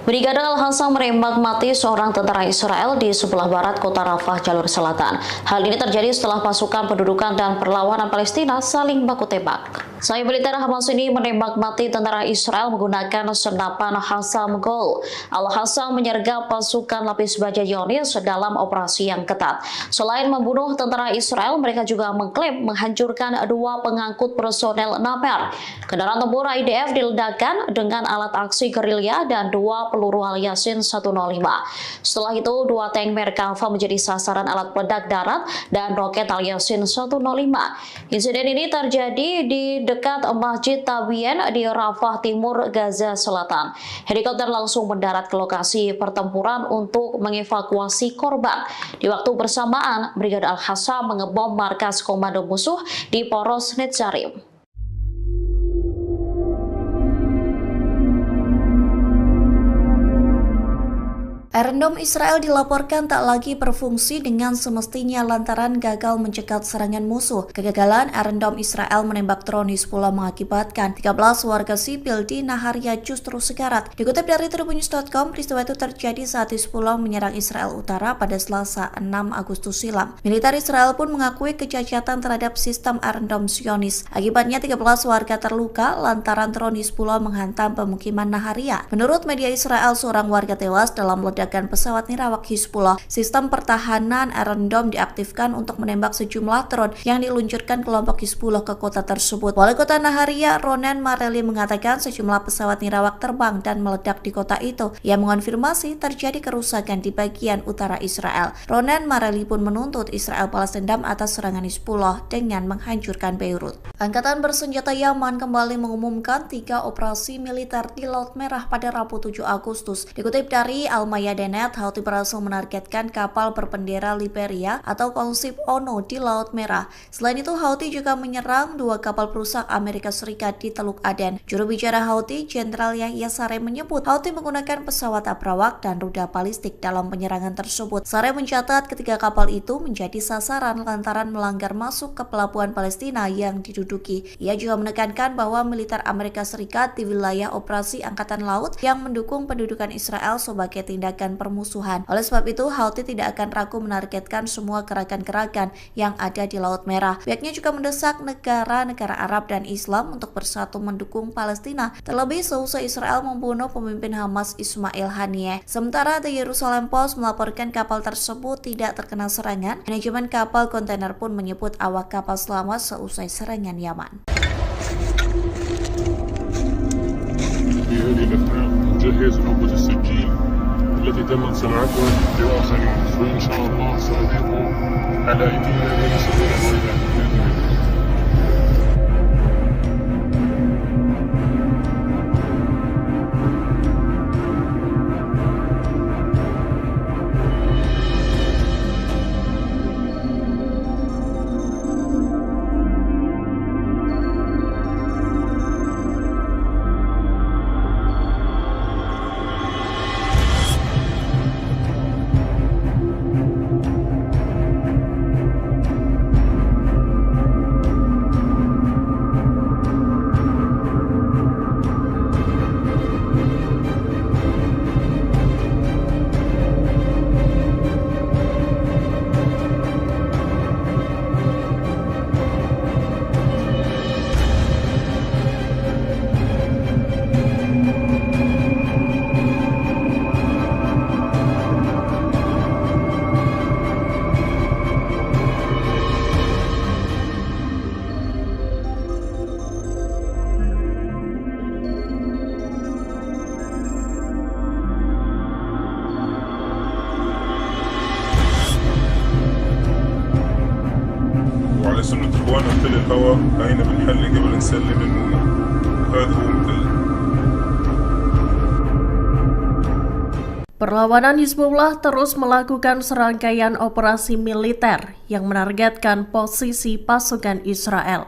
Brigade Al-Hassam menembak mati seorang tentara Israel di sebelah barat kota Rafah, jalur selatan. Hal ini terjadi setelah pasukan pendudukan dan perlawanan Palestina saling baku tembak. Sayap militer Hamas ini menembak mati tentara Israel menggunakan senapan Hassam Gol. Al-Hassam menyergap pasukan lapis baja Zionis dalam operasi yang ketat. Selain membunuh tentara Israel, mereka juga mengklaim menghancurkan 2 pengangkut personel Naper. Kendaraan tempur IDF diledakkan dengan alat aksi gerilya dan 2 peluru Al-Yasin 105. Setelah itu, 2 tank Merkava menjadi sasaran alat peledak darat dan roket Al-Yasin 105. Insiden ini terjadi di dekat Masjid Tabien di Rafah Timur, Gaza Selatan. Helikopter langsung mendarat ke lokasi pertempuran untuk mengevakuasi korban. Di waktu bersamaan, Brigade Al-Hassam mengebom markas komando musuh di Poros Netzarim. Iron Dome Israel dilaporkan tak lagi berfungsi dengan semestinya lantaran gagal mencegat serangan musuh. Kegagalan Iron Dome Israel menembak drone Hizbullah mengakibatkan 13 warga sipil di Naharia justru sekarat. Dikutip dari Tribunnews.com, peristiwa itu terjadi saat Hizbullah menyerang Israel Utara pada Selasa 6 Agustus silam. Militer Israel pun mengakui kecacatan terhadap sistem Iron Dome Zionis. Akibatnya 13 warga terluka lantaran drone Hizbullah menghantam pemukiman Naharia. Menurut media Israel, seorang warga tewas dalam ledakan pesawat nirawak Hizbullah. Sistem pertahanan Iron Dome diaktifkan untuk menembak sejumlah drone yang diluncurkan kelompok Hizbullah ke kota tersebut. Wali kota Naharia, Ronen Mareli, mengatakan sejumlah pesawat nirawak terbang dan meledak di kota itu. Ia mengonfirmasi terjadi kerusakan di bagian utara Israel. Ronen Mareli pun menuntut Israel balas dendam atas serangan Hizbullah dengan menghancurkan Beirut. Angkatan bersenjata Yaman kembali mengumumkan 3 operasi militer di Laut Merah pada Rabu 7 Agustus. Dikutip dari Al-Mayadenet, Houthi berhasil menargetkan kapal berbendera Liberia atau konsip ONU di Laut Merah. Selain itu, Houthi juga menyerang 2 kapal perusak Amerika Serikat di Teluk Aden. Juru bicara Houthi, Jenderal Yahya Saree, menyebut Houthi menggunakan pesawat abrawak dan rudal balistik dalam penyerangan tersebut. Saree mencatat ketiga kapal itu menjadi sasaran lantaran melanggar masuk ke pelabuhan Palestina yang diduduki. Ia juga menekankan bahwa militer Amerika Serikat di wilayah operasi Angkatan Laut yang mendukung pendudukan Israel sebagai tindakan menyelesaikan permusuhan. Oleh sebab itu, Houthi tidak akan ragu menargetkan semua gerakan-gerakan yang ada di Laut Merah. Pihaknya juga mendesak negara-negara Arab dan Islam untuk bersatu mendukung Palestina, terlebih seusai Israel membunuh pemimpin Hamas Ismail Haniyeh. Sementara The Jerusalem Post melaporkan kapal tersebut tidak terkena serangan. Manajemen kapal kontainer pun menyebut awak kapal selamat seusai serangan Yaman. في هذه الأثناء نجهز نوبة السجين التي تمت صناعتها لآخرين، وإن شاء الله سنضيق على أيدينا من سبيل الويلات بإذن الله. وعلى سنة إخواننا مثل الهوى هاينا بنحلي قبل نسلم المؤمن، وهذا هو مثل. Perlawanan Hizbullah terus melakukan serangkaian operasi militer yang menargetkan posisi pasukan Israel.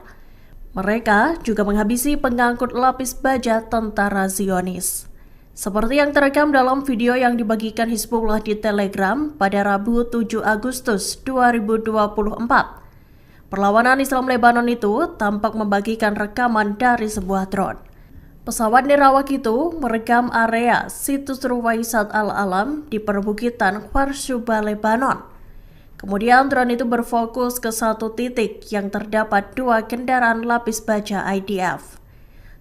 Mereka juga menghabisi pengangkut lapis baja tentara Zionis. Seperti yang terekam dalam video yang dibagikan Hizbullah di Telegram pada Rabu 7 Agustus 2024. Perlawanan Islam Lebanon itu tampak membagikan rekaman dari sebuah drone. Pesawat nirawak itu merekam area situs Ruwaisat Al-Alam di perbukitan Kharshuba, Lebanon. Kemudian drone itu berfokus ke satu titik yang terdapat 2 kendaraan lapis baja IDF.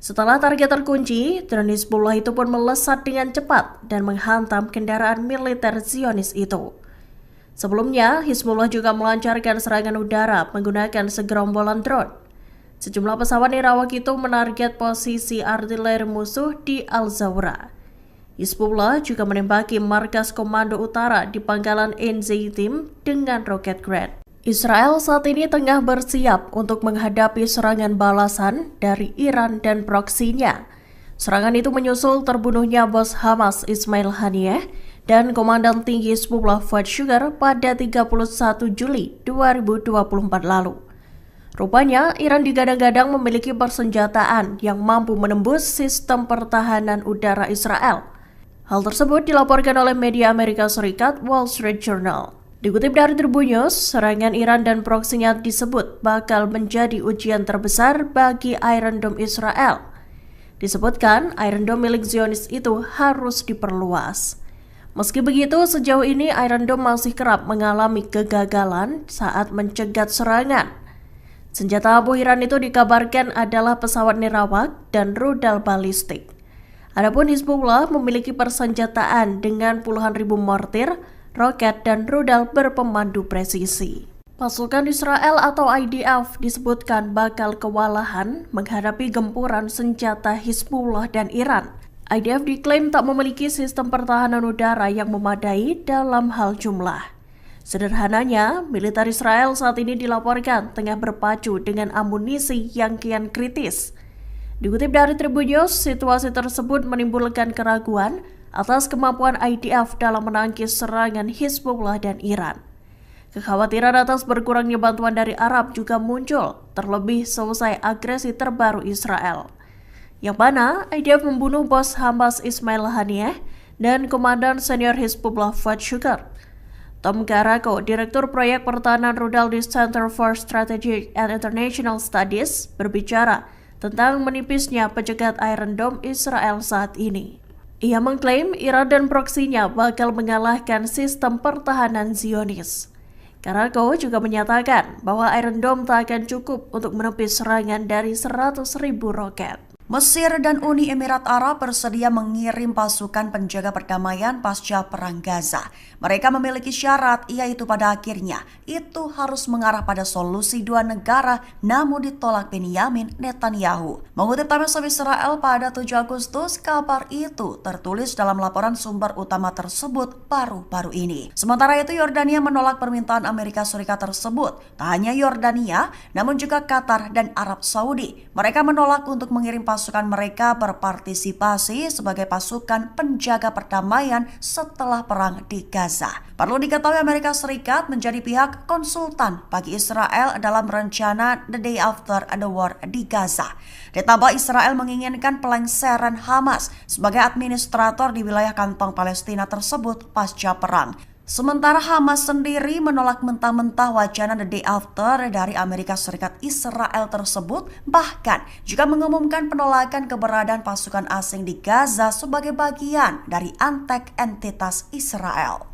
Setelah target terkunci, drone Hizbullah itu pun melesat dengan cepat dan menghantam kendaraan militer Zionis itu. Sebelumnya, Hizbullah juga melancarkan serangan udara menggunakan segerombolan drone. Sejumlah pesawat nirawak itu menarget posisi artileri musuh di Al-Zawra. Hizbullah juga menembaki markas komando utara di pangkalan Enzeitim dengan roket Grad. Israel saat ini tengah bersiap untuk menghadapi serangan balasan dari Iran dan proksinya. Serangan itu menyusul terbunuhnya bos Hamas Ismail Haniyeh dan Komandan Tinggi Hizbullah Fuad Shukr pada 31 Juli 2024 lalu. Rupanya, Iran digadang-gadang memiliki persenjataan yang mampu menembus sistem pertahanan udara Israel. Hal tersebut dilaporkan oleh media Amerika Serikat Wall Street Journal. Dikutip dari Tribun News, serangan Iran dan proksinya disebut bakal menjadi ujian terbesar bagi Iron Dome Israel. Disebutkan, Iron Dome milik Zionis itu harus diperluas. Meski begitu, sejauh ini Iron Dome masih kerap mengalami kegagalan saat mencegat serangan. Senjata abu Iran itu dikabarkan adalah pesawat nirawak dan rudal balistik. Adapun Hizbullah memiliki persenjataan dengan puluhan ribu mortir, roket, dan rudal berpemandu presisi. Pasukan Israel atau IDF disebutkan bakal kewalahan menghadapi gempuran senjata Hizbullah dan Iran. IDF diklaim tak memiliki sistem pertahanan udara yang memadai dalam hal jumlah. Sederhananya, militer Israel saat ini dilaporkan tengah berpacu dengan amunisi yang kian kritis. Dikutip dari Tribun News, situasi tersebut menimbulkan keraguan atas kemampuan IDF dalam menangkis serangan Hizbullah dan Iran. Kekhawatiran atas berkurangnya bantuan dari Arab juga muncul, terlebih seusai agresi terbaru Israel, yang mana IDF membunuh bos Hamas Ismail Haniyeh dan Komandan Senior Hizbullah Fuad Shukr. Tom Karako, Direktur Proyek Pertahanan Rudal di Center for Strategic and International Studies, berbicara tentang menipisnya pencegat Iron Dome Israel saat ini. Ia mengklaim Iran dan proksinya bakal mengalahkan sistem pertahanan Zionis. Karako juga menyatakan bahwa Iron Dome tak akan cukup untuk menepis serangan dari 100.000 roket. Mesir dan Uni Emirat Arab bersedia mengirim pasukan penjaga perdamaian pasca Perang Gaza. Mereka memiliki syarat, yaitu pada akhirnya itu harus mengarah pada solusi dua negara, namun ditolak Benyamin Netanyahu. Mengutip Times of Israel pada 7 Agustus, kabar itu tertulis dalam laporan sumber utama tersebut baru-baru ini. Sementara itu, Yordania menolak permintaan Amerika Serikat tersebut. Tak hanya Yordania, namun juga Qatar dan Arab Saudi. Mereka menolak untuk mengirim pasukan mereka berpartisipasi sebagai pasukan penjaga perdamaian setelah perang di Gaza. Perlu diketahui Amerika Serikat menjadi pihak konsultan bagi Israel dalam rencana The Day After the War di Gaza. Ditambah Israel menginginkan pelengseran Hamas sebagai administrator di wilayah kantong Palestina tersebut pasca perang. Sementara Hamas sendiri menolak mentah-mentah wacana The Day After dari Amerika Serikat Israel tersebut, bahkan juga mengumumkan penolakan keberadaan pasukan asing di Gaza sebagai bagian dari antek entitas Israel.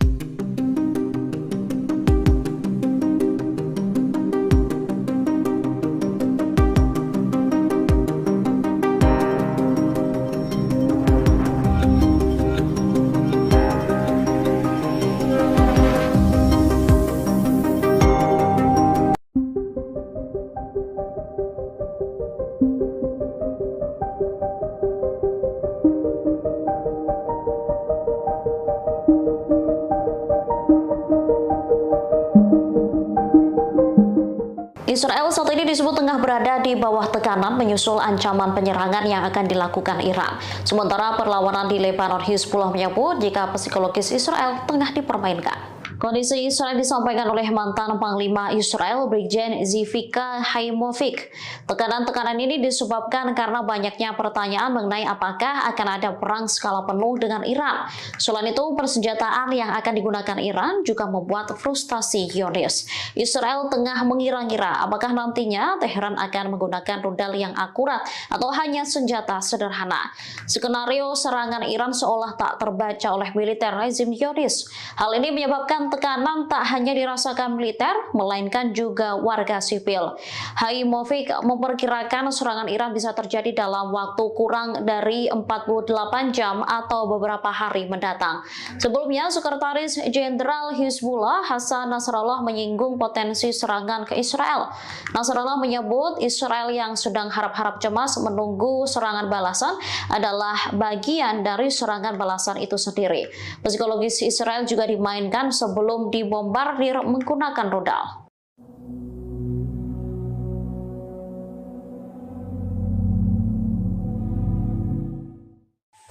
Israel saat ini disebut tengah berada di bawah tekanan menyusul ancaman penyerangan yang akan dilakukan Iran. Sementara perlawanan di Lebanon, Hizbullah menyebut jika psikologis Israel tengah dipermainkan. Kondisi Israel disampaikan oleh mantan Panglima Israel, Brigjen Zivika Haimovic. Tekanan-tekanan ini disebabkan karena banyaknya pertanyaan mengenai apakah akan ada perang skala penuh dengan Iran. Selain itu, persenjataan yang akan digunakan Iran juga membuat frustasi Zionis. Israel tengah mengira-ngira apakah nantinya Teheran akan menggunakan rudal yang akurat atau hanya senjata sederhana. Skenario serangan Iran seolah tak terbaca oleh militer rezim Zionis. Hal ini menyebabkan tekanan tak hanya dirasakan militer, melainkan juga warga sipil. Haimovic memperkirakan serangan Iran bisa terjadi dalam waktu kurang dari 48 jam atau beberapa hari mendatang. Sebelumnya, Sekretaris Jenderal Hizbullah Hasan Nasrallah menyinggung potensi serangan ke Israel. Nasrallah menyebut Israel yang sedang harap-harap cemas menunggu serangan balasan adalah bagian dari serangan balasan itu sendiri. Psikologis Israel juga dimainkan sebelum dibombardir menggunakan rudal.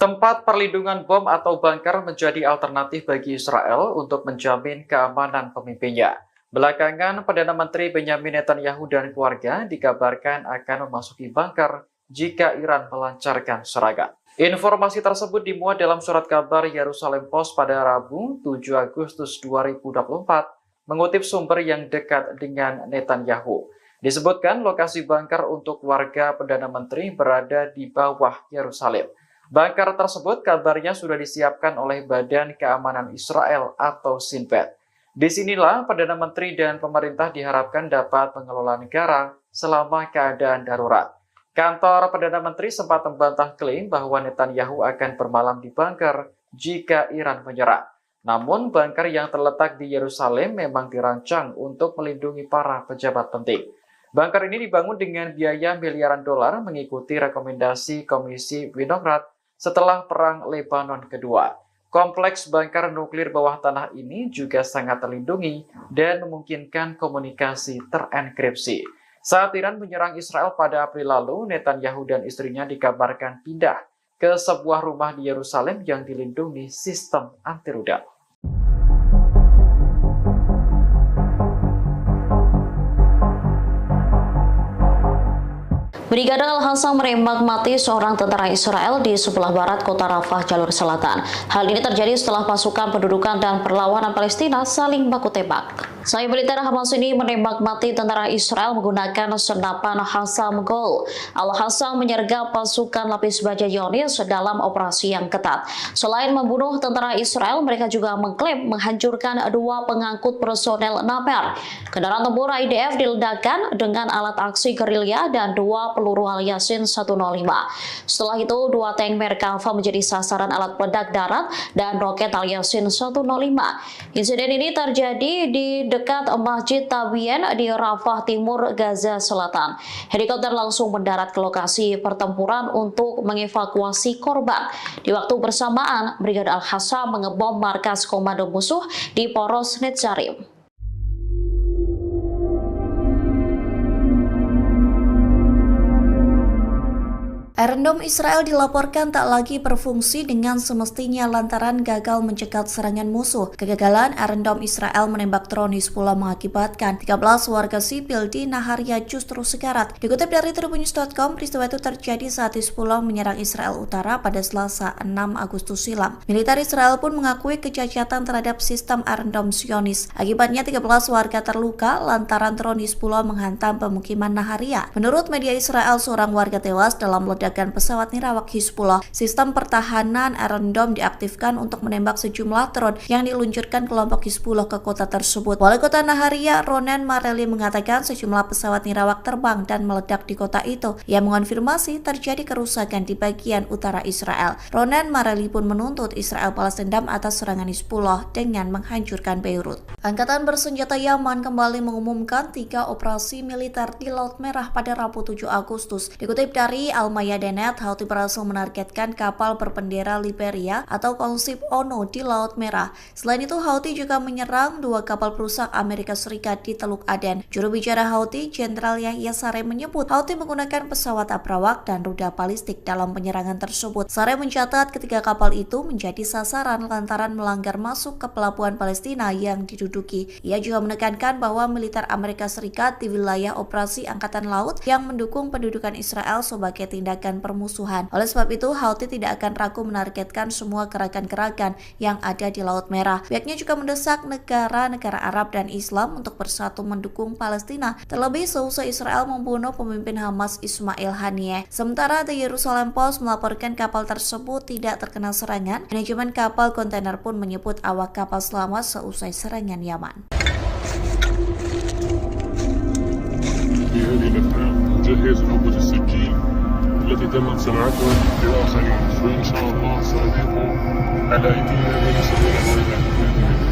Tempat perlindungan bom atau bunker menjadi alternatif bagi Israel untuk menjamin keamanan pemimpinnya. Belakangan, Perdana Menteri Benyamin Netanyahu dan keluarga dikabarkan akan memasuki bunker jika Iran melancarkan serangan. Informasi tersebut dimuat dalam surat kabar Yerusalem Post pada Rabu 7 Agustus 2024, mengutip sumber yang dekat dengan Netanyahu. Disebutkan lokasi bunker untuk warga Perdana Menteri berada di bawah Yerusalem. Bunker tersebut kabarnya sudah disiapkan oleh Badan Keamanan Israel atau Shin Bet. Disinilah Perdana Menteri dan pemerintah diharapkan dapat mengelola negara selama keadaan darurat. Kantor Perdana Menteri sempat membantah klaim bahwa Netanyahu akan bermalam di bunker jika Iran menyerang. Namun, bunker yang terletak di Yerusalem memang dirancang untuk melindungi para pejabat penting. Bunker ini dibangun dengan biaya miliaran dolar mengikuti rekomendasi Komisi Winograd setelah Perang Lebanon Kedua. Kompleks bunker nuklir bawah tanah ini juga sangat terlindungi dan memungkinkan komunikasi terenkripsi. Saat Iran menyerang Israel pada April lalu, Netanyahu dan istrinya dikabarkan pindah ke sebuah rumah di Yerusalem yang dilindungi sistem anti-rudal. Brigade Al-Hassam menembak mati seorang tentara Israel di sebelah barat kota Rafah, jalur selatan. Hal ini terjadi setelah pasukan pendudukan dan perlawanan Palestina saling baku tembak. Sayap militer Hamas ini menembak mati tentara Israel menggunakan senapan Hassam Gol. Al-Hassam menyergap pasukan lapis baja Zionis dalam operasi yang ketat. Selain membunuh tentara Israel, mereka juga mengklaim menghancurkan 2 pengangkut personel Naper. Kendaraan tempur IDF diledakkan dengan alat aksi gerilya dan 2 peluru Al-Yasin 105. Setelah itu, 2 tank Merkava menjadi sasaran alat peledak darat dan roket Al-Yasin 105. Insiden ini terjadi di dekat Masjid Tabien di Rafah Timur, Gaza Selatan. Helikopter langsung mendarat ke lokasi pertempuran untuk mengevakuasi korban. Di waktu bersamaan, Brigade Al-Hassam mengebom markas komando musuh di Poros Netzarim. Iron Dome Israel dilaporkan tak lagi berfungsi dengan semestinya lantaran gagal mencegat serangan musuh. Kegagalan Iron Dome Israel menembak drone Hizbullah mengakibatkan 13 warga sipil di Naharia justru sekarat. Dikutip dari tribunnews.com, peristiwa itu terjadi saat Hizbullah menyerang Israel Utara pada Selasa 6 Agustus silam. Militer Israel pun mengakui kecacatan terhadap sistem Iron Dome Zionis. Akibatnya 13 warga terluka lantaran drone Hizbullah menghantam pemukiman Naharia. Menurut media Israel, seorang warga tewas dalam ledakan pesawat nirawak Hizbullah. Sistem pertahanan Iron Dome diaktifkan untuk menembak sejumlah drone yang diluncurkan kelompok Hizbullah ke kota tersebut. Wali kota Naharia, Ronen Mareli, mengatakan sejumlah pesawat nirawak terbang dan meledak di kota itu. Ia mengonfirmasi terjadi kerusakan di bagian utara Israel. Ronen Mareli pun menuntut Israel balas dendam atas serangan Hizbullah dengan menghancurkan Beirut. Angkatan bersenjata Yaman kembali mengumumkan 3 operasi militer di Laut Merah pada Rabu 7 Agustus. Dikutip dari Al-Mayadin, Houthi berhasil menargetkan kapal berbendera Liberia atau konsip ONU di Laut Merah. Selain itu, Houthi juga menyerang 2 kapal perusak Amerika Serikat di Teluk Aden. Juru bicara Houthi, Jenderal Yahya Saree, menyebut Houthi menggunakan pesawat abrawak dan rudal balistik dalam penyerangan tersebut. Saree mencatat ketiga kapal itu menjadi sasaran lantaran melanggar masuk ke pelabuhan Palestina yang diduduki. Ia juga menekankan bahwa militer Amerika Serikat di wilayah operasi Angkatan Laut yang mendukung pendudukan Israel sebagai tindakan permusuhan. Oleh sebab itu, Houthi tidak akan ragu menargetkan semua gerakan-gerakan yang ada di Laut Merah. Pihaknya juga mendesak negara-negara Arab dan Islam untuk bersatu mendukung Palestina, terlebih seusai Israel membunuh pemimpin Hamas Ismail Haniyeh. Sementara The Jerusalem Post melaporkan kapal tersebut tidak terkena serangan. Manajemen kapal kontainer pun menyebut awak kapal selamat seusai serangan Yaman. التي تمت صناعتها لآخرين فإن شاء الله سأضيفه على أيدينا من سبيل الولايات بإذن الله.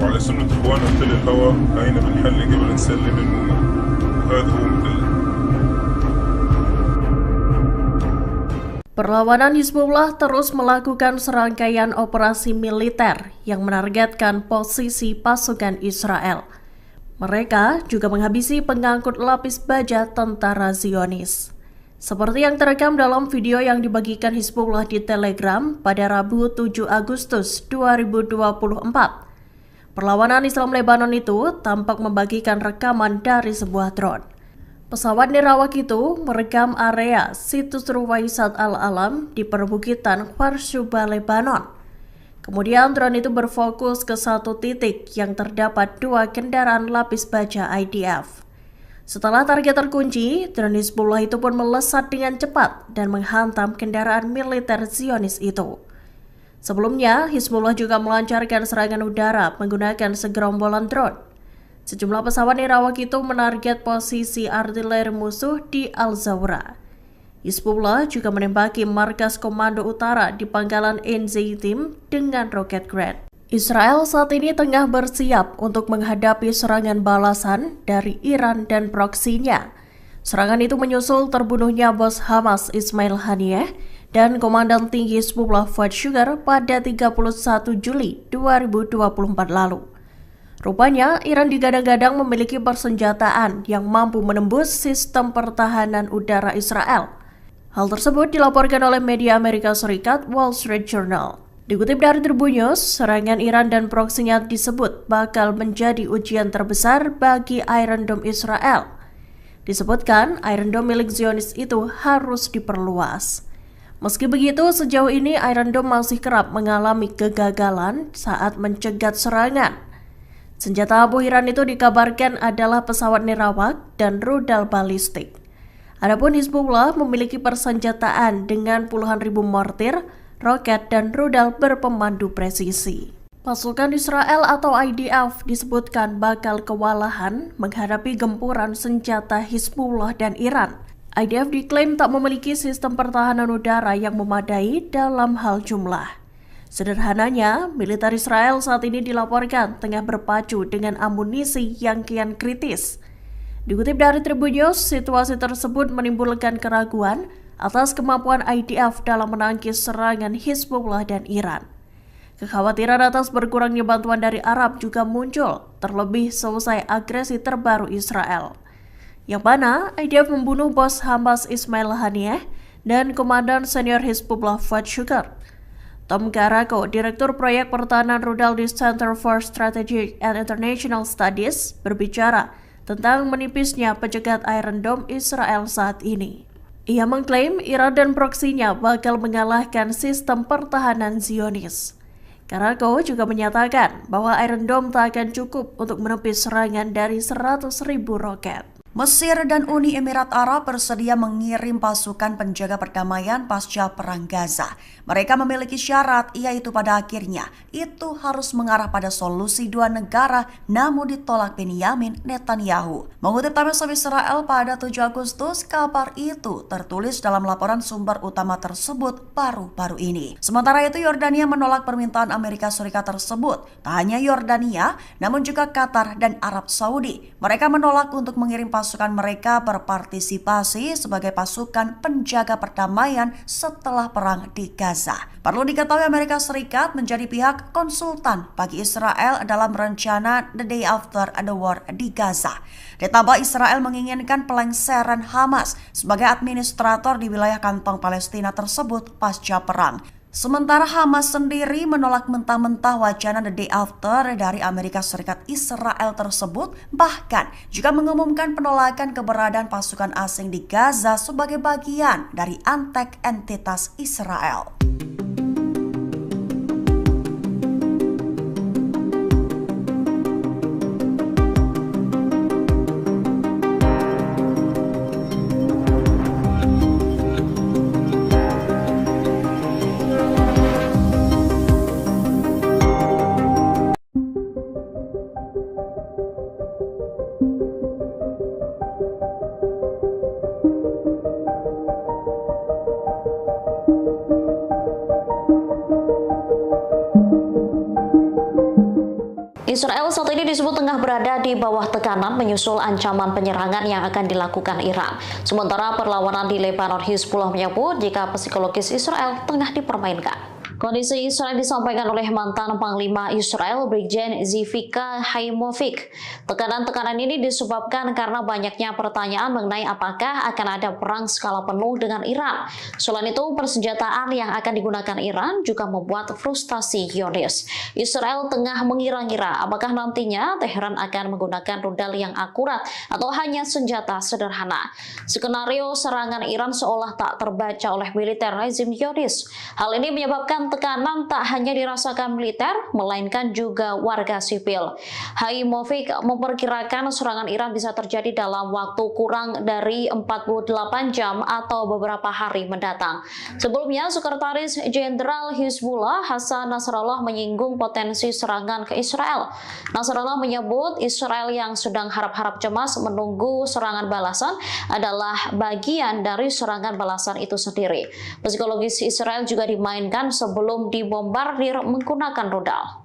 وعلى سنة إخواننا في الهوى هاينا بنحل قبل نسلم المهمة. هذا هو مثل Perlawanan Hizbullah terus melakukan serangkaian operasi militer yang menargetkan posisi pasukan Israel. Mereka juga menghabisi pengangkut lapis baja tentara Zionis. Seperti yang terekam dalam video yang dibagikan Hizbullah di Telegram pada Rabu 7 Agustus 2024. Perlawanan Islam Lebanon itu tampak membagikan rekaman dari sebuah drone. Pesawat nirawak itu merekam area situs Ruwaisat Al-Alam di perbukitan Kfar Shuba, Lebanon. Kemudian drone itu berfokus ke satu titik yang terdapat 2 kendaraan lapis baja IDF. Setelah target terkunci, drone Hizbullah itu pun melesat dengan cepat dan menghantam kendaraan militer Zionis itu. Sebelumnya, Hizbullah juga melancarkan serangan udara menggunakan segerombolan drone. Sejumlah pesawat nirawak itu menarget posisi artileri musuh di Al-Zawra. Hizbullah juga menembaki markas komando utara di pangkalan Enzeitim dengan roket Grad. Israel saat ini tengah bersiap untuk menghadapi serangan balasan dari Iran dan proksinya. Serangan itu menyusul terbunuhnya bos Hamas Ismail Haniyeh dan Komandan Tinggi Hizbullah Fuad Shukar pada 31 Juli 2024 lalu. Rupanya, Iran digadang-gadang memiliki persenjataan yang mampu menembus sistem pertahanan udara Israel. Hal tersebut dilaporkan oleh media Amerika Serikat Wall Street Journal. Dikutip dari Tribun News, serangan Iran dan proksinya disebut bakal menjadi ujian terbesar bagi Iron Dome Israel. Disebutkan, Iron Dome milik Zionis itu harus diperluas. Meski begitu, sejauh ini Iron Dome masih kerap mengalami kegagalan saat mencegat serangan. Senjata abu Iran itu dikabarkan adalah pesawat nirawak dan rudal balistik. Adapun Hizbullah memiliki persenjataan dengan puluhan ribu mortir, roket, dan rudal berpemandu presisi. Pasukan Israel atau IDF disebutkan bakal kewalahan menghadapi gempuran senjata Hizbullah dan Iran. IDF diklaim tak memiliki sistem pertahanan udara yang memadai dalam hal jumlah. Sederhananya, militer Israel saat ini dilaporkan tengah berpacu dengan amunisi yang kian kritis. Dikutip dari Tribun News, situasi tersebut menimbulkan keraguan atas kemampuan IDF dalam menangkis serangan Hizbullah dan Iran. Kekhawatiran atas berkurangnya bantuan dari Arab juga muncul, terlebih selesai agresi terbaru Israel, yang mana IDF membunuh bos Hamas Ismail Haniyeh dan Komandan Senior Hizbullah Fuad Shukar. Tom Karako, Direktur Proyek Pertahanan Rudal di Center for Strategic and International Studies, berbicara tentang menipisnya pencegat Iron Dome Israel saat ini. Ia mengklaim Iran dan proksinya bakal mengalahkan sistem pertahanan Zionis. Karako juga menyatakan bahwa Iron Dome tak akan cukup untuk menepis serangan dari 100.000 roket. Mesir dan Uni Emirat Arab bersedia mengirim pasukan penjaga perdamaian pasca Perang Gaza. Mereka memiliki syarat, yaitu pada akhirnya itu harus mengarah pada solusi 2 negara, namun ditolak Benyamin Netanyahu. Mengutip Times of Israel pada 7 Agustus, kabar itu tertulis dalam laporan sumber utama tersebut baru-baru ini. Sementara itu, Yordania menolak permintaan Amerika Serikat tersebut. Tak hanya Yordania, namun juga Qatar dan Arab Saudi. Mereka menolak untuk mengirim pasukan mereka berpartisipasi sebagai pasukan penjaga perdamaian setelah perang di Gaza. Perlu diketahui Amerika Serikat menjadi pihak konsultan bagi Israel dalam rencana The Day After the War di Gaza. Ditambah Israel menginginkan pelengseran Hamas sebagai administrator di wilayah kantong Palestina tersebut pasca perang. Sementara Hamas sendiri menolak mentah-mentah wacana The Day After dari Amerika Serikat Israel tersebut, bahkan juga mengumumkan penolakan keberadaan pasukan asing di Gaza sebagai bagian dari antek entitas Israel. Israel saat ini disebut tengah berada di bawah tekanan menyusul ancaman penyerangan yang akan dilakukan Iran. Sementara perlawanan di Lebanon, Hizbullah menyebut jika psikologis Israel tengah dipermainkan. Kondisi Israel disampaikan oleh mantan Panglima Israel Brigjen Zivika Haimovic. Tekanan-tekanan ini disebabkan karena banyaknya pertanyaan mengenai apakah akan ada perang skala penuh dengan Iran. Selain itu, persenjataan yang akan digunakan Iran juga membuat frustasi Zionis. Israel tengah mengira-ngira apakah nantinya Teheran akan menggunakan rudal yang akurat atau hanya senjata sederhana. Skenario serangan Iran seolah tak terbaca oleh militer rezim Zionis. Hal ini menyebabkan tekanan tak hanya dirasakan militer, melainkan juga warga sipil. Haimovik memperkirakan serangan Iran bisa terjadi dalam waktu kurang dari 48 jam atau beberapa hari mendatang. Sebelumnya, Sekretaris Jenderal Hizbullah Hasan Nasrallah menyinggung potensi serangan ke Israel. Nasrallah menyebut Israel yang sedang harap-harap cemas menunggu serangan balasan adalah bagian dari serangan balasan itu sendiri. Psikologis Israel juga dimainkan sebelum dibombardir menggunakan rudal.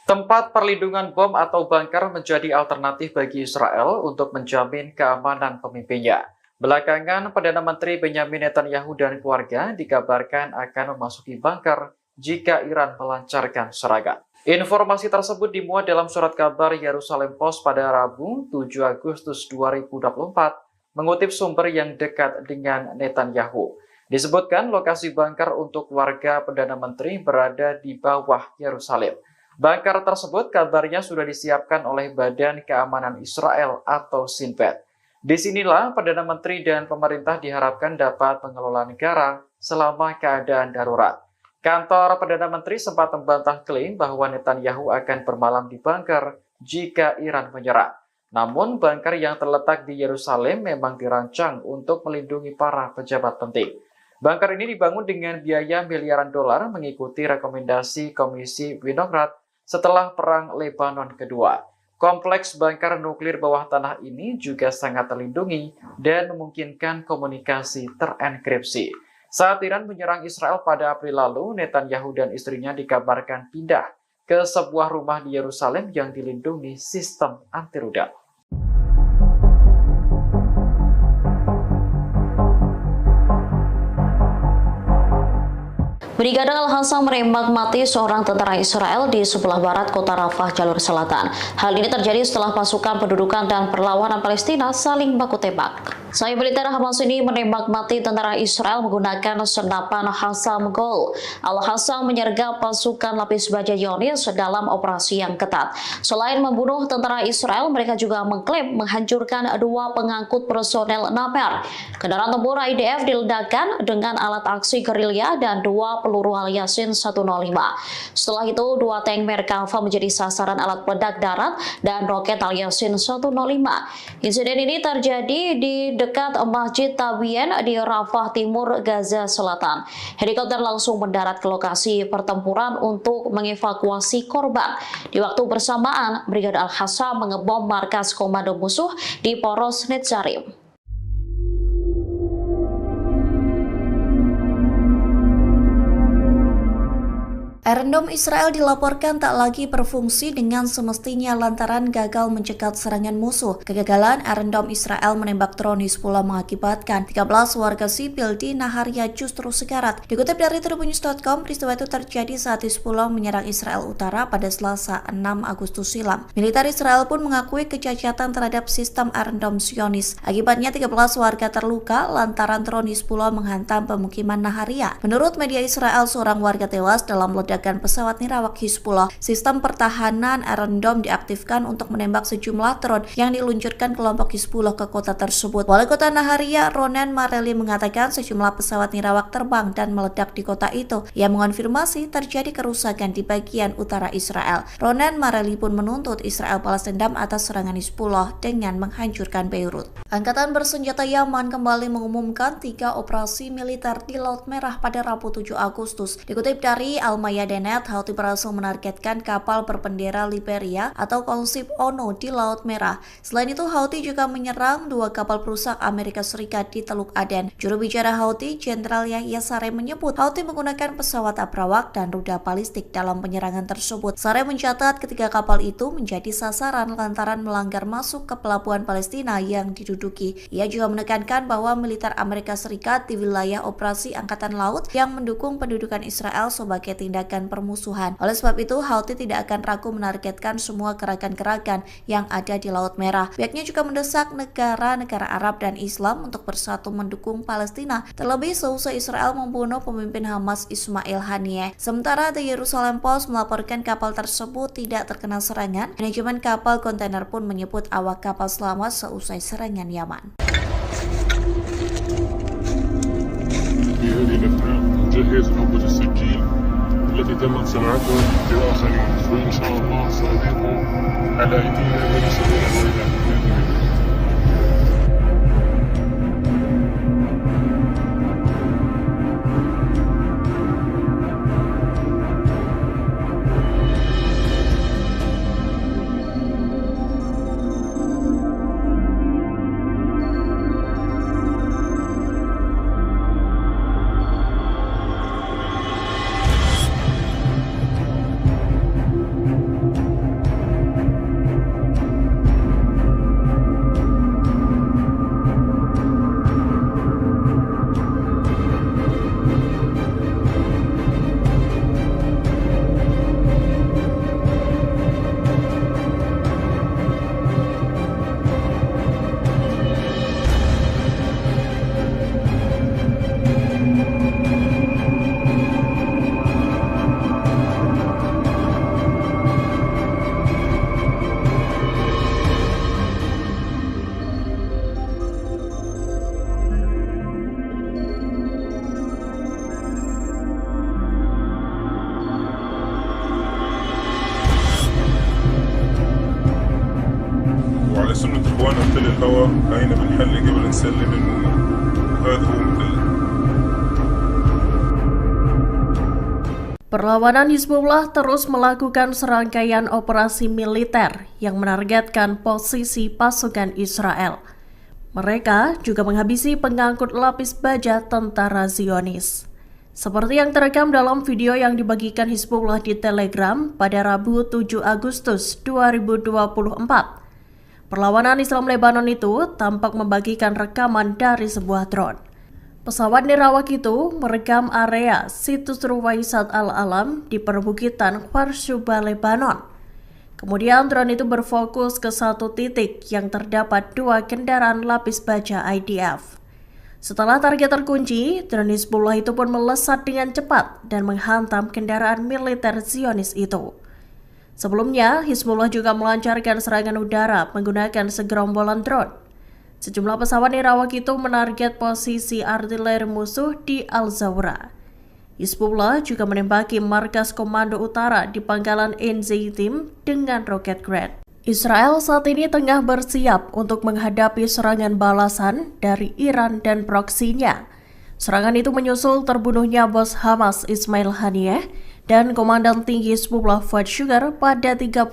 Tempat perlindungan bom atau bunker menjadi alternatif bagi Israel untuk menjamin keamanan pemimpinnya. Belakangan, Perdana Menteri Benyamin Netanyahu dan keluarga dikabarkan akan memasuki bunker jika Iran melancarkan serangan. Informasi tersebut dimuat dalam surat kabar Yerusalem Post pada Rabu 7 Agustus 2024, mengutip sumber yang dekat dengan Netanyahu. Disebutkan lokasi bunker untuk warga Perdana Menteri berada di bawah Yerusalem. Bunker tersebut kabarnya sudah disiapkan oleh Badan Keamanan Israel atau Shin Bet. Disinilah Perdana Menteri dan pemerintah diharapkan dapat mengelola negara selama keadaan darurat. Kantor Perdana Menteri sempat membantah klaim bahwa Netanyahu akan bermalam di bunker jika Iran menyerang. Namun, bunker yang terletak di Yerusalem memang dirancang untuk melindungi para pejabat penting. Bunker ini dibangun dengan biaya miliaran dolar mengikuti rekomendasi Komisi Winograd setelah Perang Lebanon Kedua. Kompleks bunker nuklir bawah tanah ini juga sangat terlindungi dan memungkinkan komunikasi terenkripsi. Saat Iran menyerang Israel pada April lalu, Netanyahu dan istrinya dikabarkan pindah ke sebuah rumah di Yerusalem yang dilindungi sistem anti-rudal. Brigade Al-Hassam menembak mati seorang tentara Israel di sebelah barat kota Rafah, jalur selatan. Hal ini terjadi setelah pasukan pendudukan dan perlawanan Palestina saling baku tembak. Sayap militer Hamas ini menembak mati tentara Israel menggunakan senapan Hassam Gol. Al-Hassam menyergap pasukan lapis baja Zionis dalam operasi yang ketat. Selain membunuh tentara Israel, mereka juga mengklaim menghancurkan 2 pengangkut personel Namer. Kendaraan tempur IDF diledakkan dengan alat aksi gerilya dan 2 peluru Al-Yasin 105. Setelah itu, 2 tank Merkava menjadi sasaran alat peledak darat dan roket Al-Yasin 105. Insiden ini terjadi di dekat Masjid Tabien di Rafah Timur, Gaza Selatan. Helikopter langsung mendarat ke lokasi pertempuran untuk mengevakuasi korban. Di waktu bersamaan, Brigade Al-Hassam mengebom markas komando musuh di Poros Netzarim. Iron Dome Israel dilaporkan tak lagi berfungsi dengan semestinya lantaran gagal mencegat serangan musuh. Kegagalan Iron Dome Israel menembak drone Hizbullah mengakibatkan 13 warga sipil di Naharia justru sekarat. Dikutip dari Tribunnews.com, peristiwa itu terjadi saat Hizbullah menyerang Israel Utara pada Selasa 6 Agustus silam. Militer Israel pun mengakui kecacatan terhadap sistem Iron Dome Zionis. Akibatnya 13 warga terluka lantaran drone Hizbullah menghantam pemukiman Naharia. Menurut media Israel, seorang warga tewas dalam ledakan pesawat nirawak Hizbullah. Sistem pertahanan Iron Dome diaktifkan untuk menembak sejumlah drone yang diluncurkan kelompok Hizbullah ke kota tersebut. Wali kota Naharia, Ronen Mareli, mengatakan sejumlah pesawat nirawak terbang dan meledak di kota itu. Ia mengonfirmasi terjadi kerusakan di bagian utara Israel. Ronen Mareli pun menuntut Israel balas dendam atas serangan Hizbullah dengan menghancurkan Beirut. Angkatan bersenjata Yaman kembali mengumumkan 3 operasi militer di Laut Merah pada Rabu 7 Agustus. Dikutip dari Al-Mayadenet, Houthi berhasil menargetkan kapal berbendera Liberia atau konsip ONU di Laut Merah. Selain itu, Houthi juga menyerang 2 kapal perusak Amerika Serikat di Teluk Aden. Juru bicara Houthi, Jenderal Yahya Saree, menyebut Houthi menggunakan pesawat abrawak dan rudal balistik dalam penyerangan tersebut. Saree mencatat ketiga kapal itu menjadi sasaran lantaran melanggar masuk ke pelabuhan Palestina yang diduduki. Ia juga menekankan bahwa militer Amerika Serikat di wilayah operasi Angkatan Laut yang mendukung pendudukan Israel sebagai tindakan gerakan permusuhan. Oleh sebab itu, Houthi tidak akan ragu menargetkan semua gerakan-gerakan yang ada di Laut Merah. Pihaknya juga mendesak negara-negara Arab dan Islam untuk bersatu mendukung Palestina, terlebih seusai Israel membunuh pemimpin Hamas Ismail Haniyeh. Sementara The Jerusalem Post melaporkan kapal tersebut tidak terkena serangan. Manajemen kapal kontainer pun menyebut awak kapal selamat seusai serangan Yaman. في هذه الأثناء نجهز نوبة السكين التي تمت صناعتها لآخرين، وإن شاء الله سأضيق على أيدينا من سبيل الويلة بإذن الله. وعلى سنة إخواننا مثل الهوى هينا بنحل قبل نسلم المؤمن، وهذا هو مثل. Perlawanan Hizbullah terus melakukan serangkaian operasi militer yang menargetkan posisi pasukan Israel. Mereka juga menghabisi pengangkut lapis baja tentara Zionis. Seperti yang terekam dalam video yang dibagikan Hizbullah di Telegram pada Rabu 7 Agustus 2024. Perlawanan Islam Lebanon itu tampak membagikan rekaman dari sebuah drone. Pesawat nirawak itu merekam area situs Ruwaisat Al-Alam di perbukitan Kharshuba, Lebanon. Kemudian drone itu berfokus ke satu titik yang terdapat 2 kendaraan lapis baja IDF. Setelah target terkunci, drone Hizbullah itu pun melesat dengan cepat dan menghantam kendaraan militer Zionis itu. Sebelumnya, Hizbullah juga melancarkan serangan udara menggunakan segerombolan drone. Sejumlah pesawat nirawak itu menarget posisi artileri musuh di Al-Zawra. Hizbullah juga menembaki markas komando utara di pangkalan Ein Zeitim dengan roket Grad. Israel saat ini tengah bersiap untuk menghadapi serangan balasan dari Iran dan proksinya. Serangan itu menyusul terbunuhnya bos Hamas Ismail Haniyeh dan Komandan Tinggi Hizbullah Fuad Shukar pada 31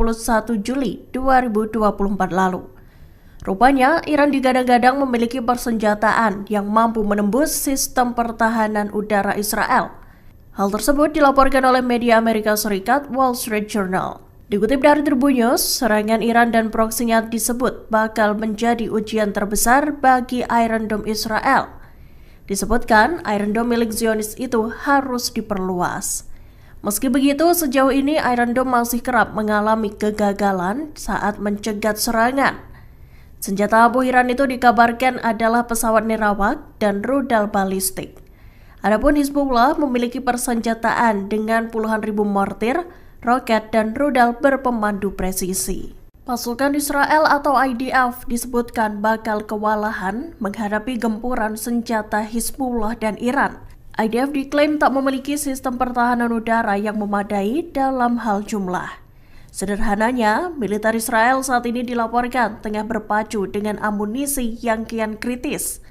Juli 2024 lalu. Rupanya, Iran digadang-gadang memiliki persenjataan yang mampu menembus sistem pertahanan udara Israel. Hal tersebut dilaporkan oleh media Amerika Serikat Wall Street Journal. Dikutip dari Tribun News, serangan Iran dan proksinya disebut bakal menjadi ujian terbesar bagi Iron Dome Israel. Disebutkan, Iron Dome milik Zionis itu harus diperluas. Meski begitu, sejauh ini Iron Dome masih kerap mengalami kegagalan saat mencegat serangan. Senjata abu Iran itu dikabarkan adalah pesawat nirawak dan rudal balistik. Adapun Hizbullah memiliki persenjataan dengan puluhan ribu mortir, roket, dan rudal berpemandu presisi. Pasukan Israel atau IDF disebutkan bakal kewalahan menghadapi gempuran senjata Hizbullah dan Iran. IDF diklaim tak memiliki sistem pertahanan udara yang memadai dalam hal jumlah. Sederhananya, militer Israel saat ini dilaporkan tengah berpacu dengan amunisi yang kian kritis.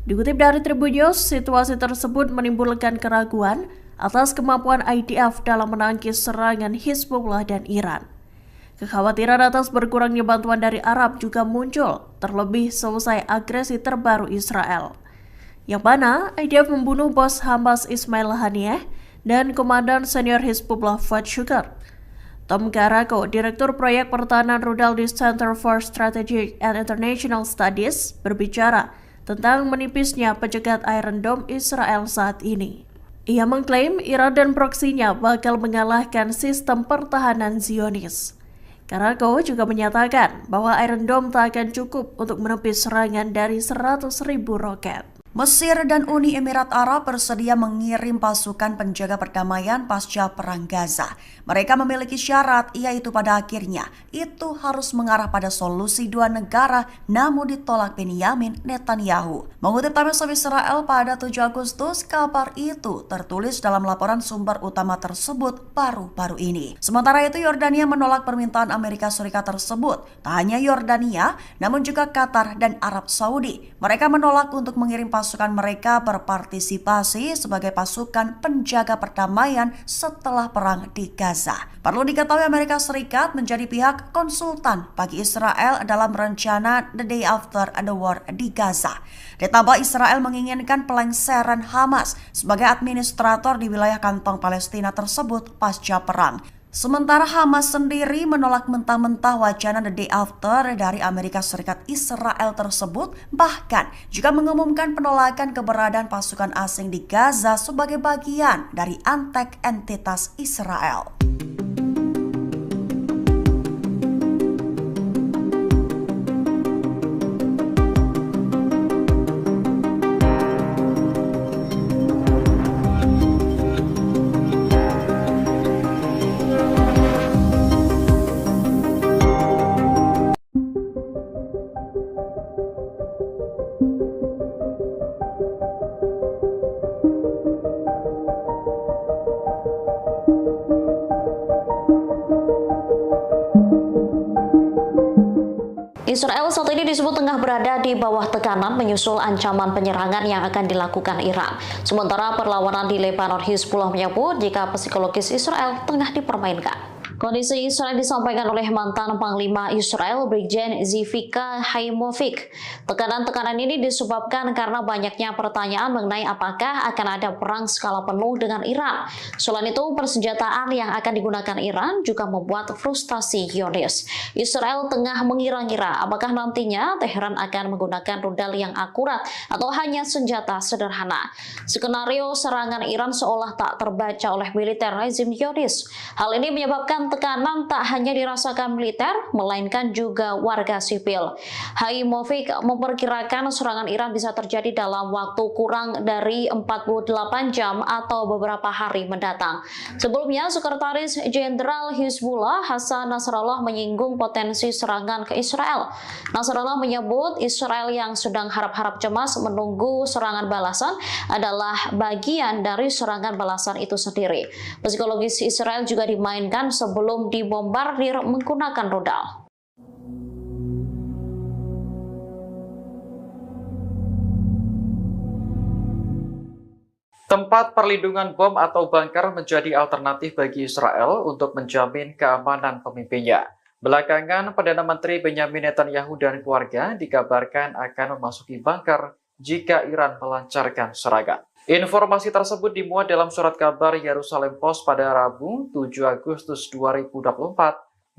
Dikutip dari Tribun News, situasi tersebut menimbulkan keraguan atas kemampuan IDF dalam menangkis serangan Hizbullah dan Iran. Kekhawatiran atas berkurangnya bantuan dari Arab juga muncul, terlebih selesai agresi terbaru Israel, yang mana IDF membunuh bos Hamas Ismail Haniyeh dan Komandan Senior Hizbullah Fuad Shukar. Tom Karako, Direktur Proyek Pertahanan Rudal di Center for Strategic and International Studies, berbicara tentang menipisnya pencegat Iron Dome Israel saat ini. Ia mengklaim Iran dan proksinya bakal mengalahkan sistem pertahanan Zionis. Karako juga menyatakan bahwa Iron Dome tak akan cukup untuk menepis serangan dari 100.000 roket. Mesir dan Uni Emirat Arab bersedia mengirim pasukan penjaga perdamaian pasca Perang Gaza. Mereka memiliki syarat, yaitu pada akhirnya itu harus mengarah pada solusi dua negara, namun ditolak Benyamin Netanyahu. Mengutip Times of Israel pada 7 Agustus, kabar itu tertulis dalam laporan sumber utama tersebut baru-baru ini. Sementara itu, Yordania menolak permintaan Amerika Serikat tersebut. Tak hanya Yordania, namun juga Qatar dan Arab Saudi. Mereka menolak untuk mengirim pasukan mereka berpartisipasi sebagai pasukan penjaga perdamaian setelah perang di Gaza. Perlu diketahui Amerika Serikat menjadi pihak konsultan bagi Israel dalam rencana The Day After the War di Gaza. Ditambah Israel menginginkan pelengseran Hamas sebagai administrator di wilayah kantong Palestina tersebut pasca perang. Sementara Hamas sendiri menolak mentah-mentah wacana The Day After dari Amerika Serikat Israel tersebut, bahkan juga mengumumkan penolakan keberadaan pasukan asing di Gaza sebagai bagian dari antek entitas Israel. Israel saat ini disebut tengah berada di bawah tekanan menyusul ancaman penyerangan yang akan dilakukan Iran. Sementara perlawanan di Lebanon, Hizbullah menyebut jika psikologis Israel tengah dipermainkan. Kondisi Israel disampaikan oleh mantan Panglima Israel, Brigjen Zivika Haimovic. Tekanan-tekanan ini disebabkan karena banyaknya pertanyaan mengenai apakah akan ada perang skala penuh dengan Iran. Selain itu, persenjataan yang akan digunakan Iran juga membuat frustasi Zionis. Israel tengah mengira-ngira apakah nantinya Teheran akan menggunakan rudal yang akurat atau hanya senjata sederhana. Skenario serangan Iran seolah tak terbaca oleh militer rezim Zionis. Hal ini menyebabkan tekanan tak hanya dirasakan militer, melainkan juga warga sipil. Haimovic memperkirakan serangan Iran bisa terjadi dalam waktu kurang dari 48 jam atau beberapa hari mendatang. Sebelumnya, Sekretaris Jenderal Hizbullah Hasan Nasrallah menyinggung potensi serangan ke Israel. Nasrallah menyebut Israel yang sedang harap-harap cemas menunggu serangan balasan adalah bagian dari serangan balasan itu sendiri. Psikologis Israel juga dimainkan sebelum dibombardir menggunakan rudal. Tempat perlindungan bom atau bunker menjadi alternatif bagi Israel untuk menjamin keamanan pemimpinnya. Belakangan, Perdana Menteri Benyamin Netanyahu dan keluarga dikabarkan akan memasuki bunker jika Iran melancarkan serangan. Informasi tersebut dimuat dalam surat kabar Yerusalem Post pada Rabu 7 Agustus 2024,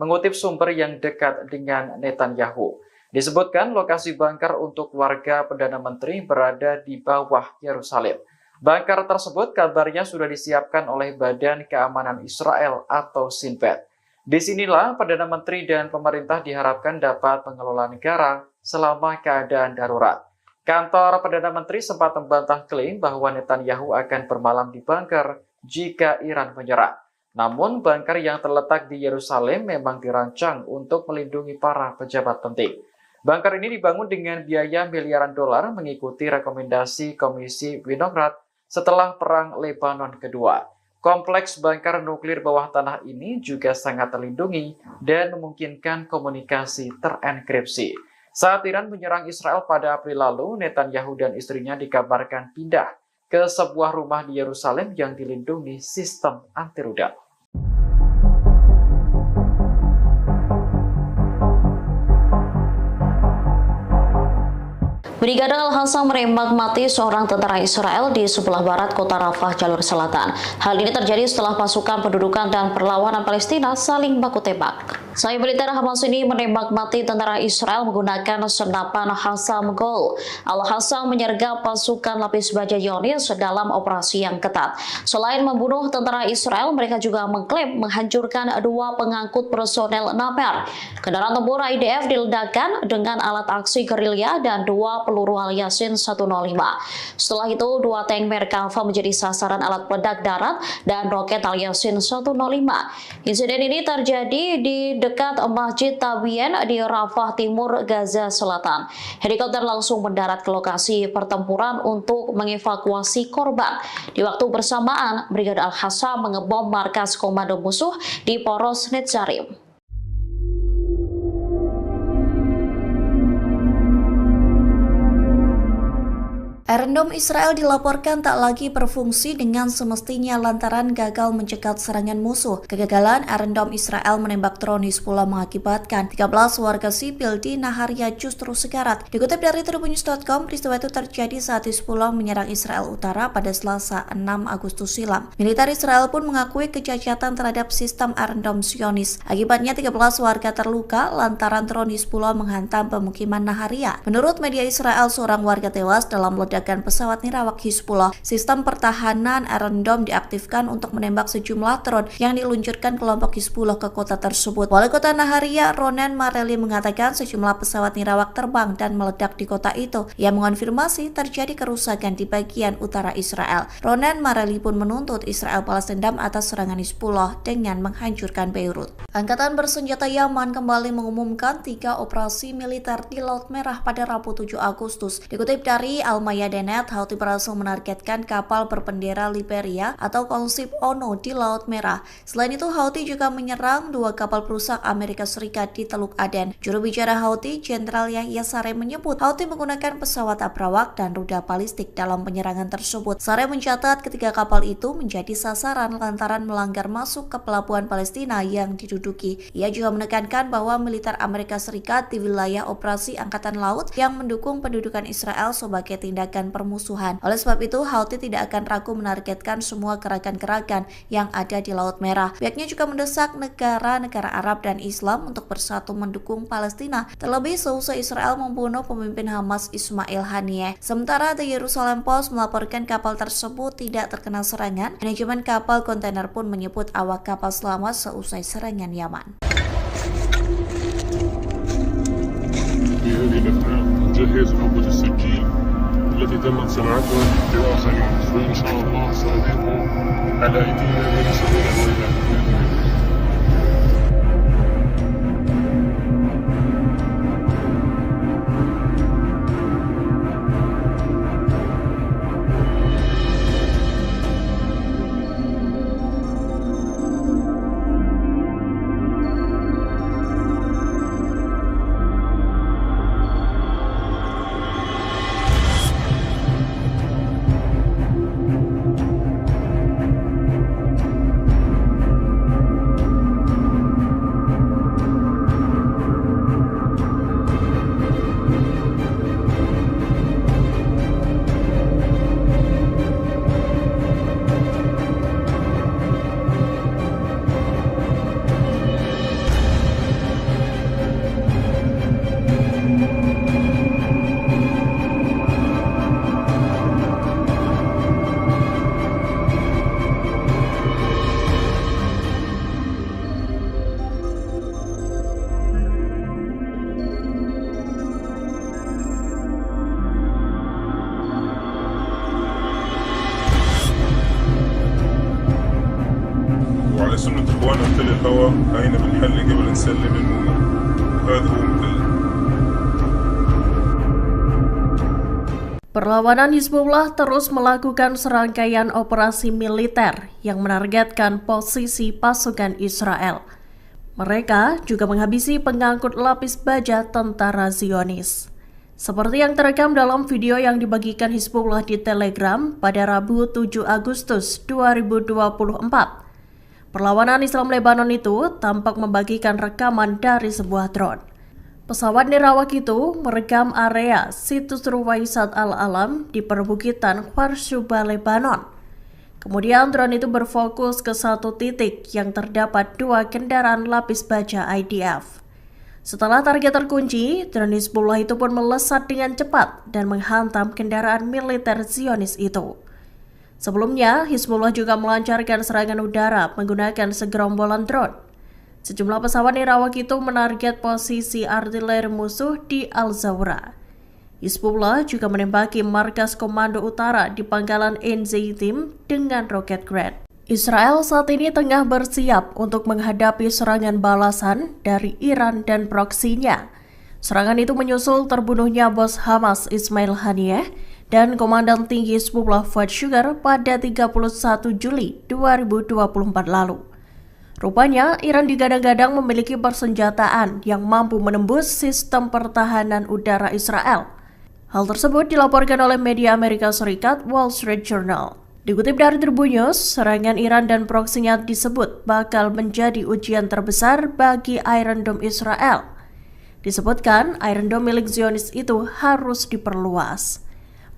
mengutip sumber yang dekat dengan Netanyahu. Disebutkan lokasi bunker untuk warga Perdana Menteri berada di bawah Yerusalem. Bunker tersebut kabarnya sudah disiapkan oleh Badan Keamanan Israel atau Shin Bet. Disinilah Perdana Menteri dan pemerintah diharapkan dapat mengelola negara selama keadaan darurat. Kantor Perdana Menteri sempat membantah klaim bahwa Netanyahu akan bermalam di bunker jika Iran menyerang. Namun, bunker yang terletak di Yerusalem memang dirancang untuk melindungi para pejabat penting. Bunker ini dibangun dengan biaya miliaran dolar mengikuti rekomendasi Komisi Winograd setelah Perang Lebanon Kedua. Kompleks bunker nuklir bawah tanah ini juga sangat terlindungi dan memungkinkan komunikasi terenkripsi. Saat Iran menyerang Israel pada April lalu, Netanyahu dan istrinya dikabarkan pindah ke sebuah rumah di Yerusalem yang dilindungi sistem anti rudal. Brigade Al-Hassam menembak mati seorang tentara Israel di sebelah barat kota Rafah, jalur selatan. Hal ini terjadi setelah pasukan pendudukan dan perlawanan Palestina saling baku tembak. Sayap militer Hamas ini menembak mati tentara Israel menggunakan senapan Hassam Gol. Al-Hassam menyergap pasukan lapis baja Zionis dalam operasi yang ketat. Selain membunuh tentara Israel, mereka juga mengklaim menghancurkan 2 pengangkut personel Naper. Kendaraan tempur IDF diledakkan dengan alat aksi gerilya dan 2 peluru Al-Yasin 105. Setelah itu, 2 tank Merkava menjadi sasaran alat peledak darat dan roket Al-Yasin 105. Insiden ini terjadi di dekat Masjid Tabien di Rafah Timur, Gaza Selatan. Helikopter langsung mendarat ke lokasi pertempuran untuk mengevakuasi korban. Di waktu bersamaan, Brigade Al-Hassam mengebom markas komando musuh di Poros Netzarim. Iron Dome Israel dilaporkan tak lagi berfungsi dengan semestinya lantaran gagal mencegat serangan musuh. Kegagalan Iron Dome Israel menembak drone Hizbullah mengakibatkan 13 warga sipil di Naharia justru sekarat. Dikutip dari tribunnews.com, peristiwa itu terjadi saat Hizbullah menyerang Israel Utara pada Selasa 6 Agustus silam. Militer Israel pun mengakui kecacatan terhadap sistem Iron Dome Zionis. Akibatnya 13 warga terluka lantaran drone Hizbullah menghantam pemukiman Naharia. Menurut media Israel, seorang warga tewas dalam ledakan pesawat nirawak Hizbullah. Sistem pertahanan Iron Dome diaktifkan untuk menembak sejumlah drone yang diluncurkan kelompok Hizbullah ke kota tersebut. Wali kota Naharia, Ronen Mareli, mengatakan sejumlah pesawat nirawak terbang dan meledak di kota itu. Ia mengonfirmasi terjadi kerusakan di bagian utara Israel. Ronen Mareli pun menuntut Israel balas dendam atas serangan Hizbullah dengan menghancurkan Beirut. Angkatan bersenjata Yaman kembali mengumumkan 3 operasi militer di Laut Merah pada Rabu 7 Agustus. Dikutip dari Al-Mayadeen, Houthi berhasil menargetkan kapal berbendera Liberia atau Konsip Ono di Laut Merah. Selain itu, Houthi juga menyerang 2 kapal perusak Amerika Serikat di Teluk Aden. Juru bicara Houthi, Jenderal Yahya Saree, menyebut Houthi menggunakan pesawat abrawak dan rudal balistik dalam penyerangan tersebut. Saree mencatat ketiga kapal itu menjadi sasaran lantaran melanggar masuk ke pelabuhan Palestina yang diduduki. Ia juga menekankan bahwa militer Amerika Serikat di wilayah operasi Angkatan Laut yang mendukung pendudukan Israel sebagai tindakan permusuhan. Oleh sebab itu, Houthi tidak akan ragu menargetkan semua gerakan-gerakan yang ada di Laut Merah. Pihaknya juga mendesak negara-negara Arab dan Islam untuk bersatu mendukung Palestina, terlebih seusai Israel membunuh pemimpin Hamas Ismail Haniyeh. Sementara The Jerusalem Post melaporkan kapal tersebut tidak terkena serangan. Manajemen kapal kontainer pun menyebut awak kapal selamat seusai serangan Yaman. جهز عبوة السكين التي تمت صناعتها بآخرين وإن شاء الله سنذيقهم على أيدينا من سبيل الويلات بإذن الله. وعلى سنة إخواننا مثل الهوى هاينا بنحلي قبل نسلم المؤمن. هذا هو مثل Perlawanan Hizbullah terus melakukan serangkaian operasi militer yang menargetkan posisi pasukan Israel. Mereka juga menghabisi pengangkut lapis baja tentara Zionis. Seperti yang terekam dalam video yang dibagikan Hizbullah di Telegram pada Rabu 7 Agustus 2024. Perlawanan Islam Lebanon itu tampak membagikan rekaman dari sebuah drone. Pesawat nirawak itu merekam area situs Ruwaisat Al-Alam di perbukitan Kharshuba, Lebanon. Kemudian drone itu berfokus ke satu titik yang terdapat 2 kendaraan lapis baja IDF. Setelah target terkunci, drone Hizbullah itu pun melesat dengan cepat dan menghantam kendaraan militer Zionis itu. Sebelumnya, Hizbullah juga melancarkan serangan udara menggunakan segerombolan drone. Sejumlah pesawat nirawak itu menarget posisi artileri musuh di Al-Zawra. Hizbullah juga menembaki markas komando utara di pangkalan Enzeitim dengan roket Grad. Israel saat ini tengah bersiap untuk menghadapi serangan balasan dari Iran dan proksinya. Serangan itu menyusul terbunuhnya bos Hamas Ismail Haniyeh dan Komandan Tinggi Hizbullah Fuad Shukr pada 31 Juli 2024 lalu. Rupanya, Iran digadang-gadang memiliki persenjataan yang mampu menembus sistem pertahanan udara Israel. Hal tersebut dilaporkan oleh media Amerika Serikat Wall Street Journal. Dikutip dari Tribun News, serangan Iran dan proksinya disebut bakal menjadi ujian terbesar bagi Iron Dome Israel. Disebutkan, Iron Dome milik Zionis itu harus diperluas.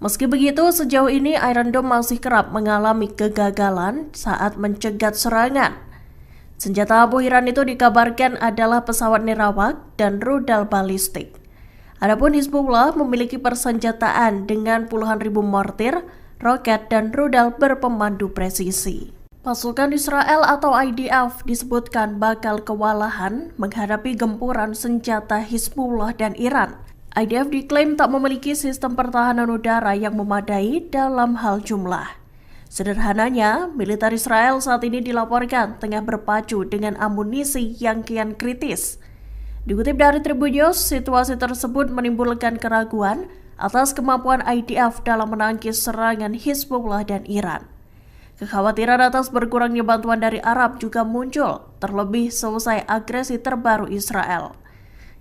Meski begitu, sejauh ini Iron Dome masih kerap mengalami kegagalan saat mencegat serangan. Senjata abu Iran itu dikabarkan adalah pesawat nirawak dan rudal balistik. Adapun Hizbullah memiliki persenjataan dengan puluhan ribu mortir, roket, dan rudal berpemandu presisi. Pasukan Israel atau IDF disebutkan bakal kewalahan menghadapi gempuran senjata Hizbullah dan Iran. IDF diklaim tak memiliki sistem pertahanan udara yang memadai dalam hal jumlah. Sederhananya, militer Israel saat ini dilaporkan tengah berpacu dengan amunisi yang kian kritis. Dikutip dari Tribun News, situasi tersebut menimbulkan keraguan atas kemampuan IDF dalam menangkis serangan Hizbullah dan Iran. Kekhawatiran atas berkurangnya bantuan dari Arab juga muncul, terlebih selesai agresi terbaru Israel,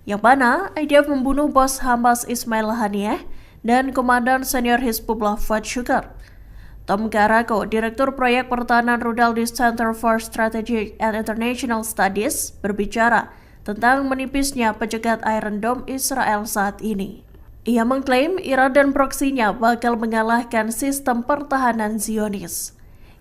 yang mana IDF membunuh bos Hamas Ismail Haniyeh dan Komandan Senior Hizbullah Fuad Shukr. Tom Karako, Direktur Proyek Pertahanan Rudal di Center for Strategic and International Studies, berbicara tentang menipisnya pencegat Iron Dome Israel saat ini. Ia mengklaim Iran dan proksinya bakal mengalahkan sistem pertahanan Zionis.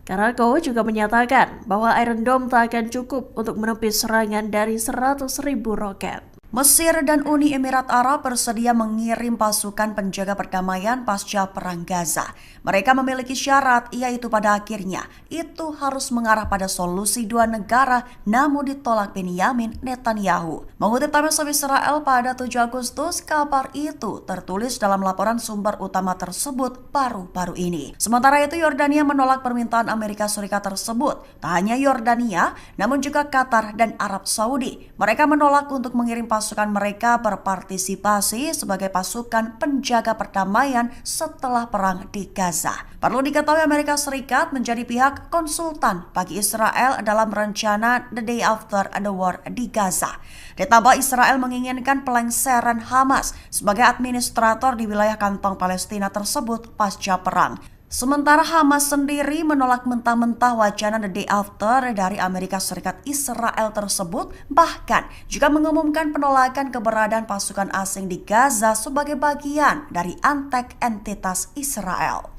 Karako juga menyatakan bahwa Iron Dome tak akan cukup untuk menepis serangan dari 100.000 roket. Mesir dan Uni Emirat Arab bersedia mengirim pasukan penjaga perdamaian pasca Perang Gaza. Mereka memiliki syarat, yaitu pada akhirnya itu harus mengarah pada solusi 2 negara, namun ditolak Benyamin Netanyahu. Mengutip Times of Israel pada 7 Agustus, kabar itu tertulis dalam laporan sumber utama tersebut baru-baru ini. Sementara itu, Yordania menolak permintaan Amerika Serikat tersebut. Tak hanya Yordania, namun juga Qatar dan Arab Saudi. Mereka menolak untuk mengirim pasukan mereka berpartisipasi sebagai pasukan penjaga perdamaian setelah perang di Gaza. Perlu diketahui Amerika Serikat menjadi pihak konsultan bagi Israel dalam rencana The Day After the War di Gaza. Ditambah Israel menginginkan pelengseran Hamas sebagai administrator di wilayah kantong Palestina tersebut pasca perang. Sementara Hamas sendiri menolak mentah-mentah wacana The Day After dari Amerika Serikat Israel tersebut, bahkan juga mengumumkan penolakan keberadaan pasukan asing di Gaza sebagai bagian dari antek entitas Israel.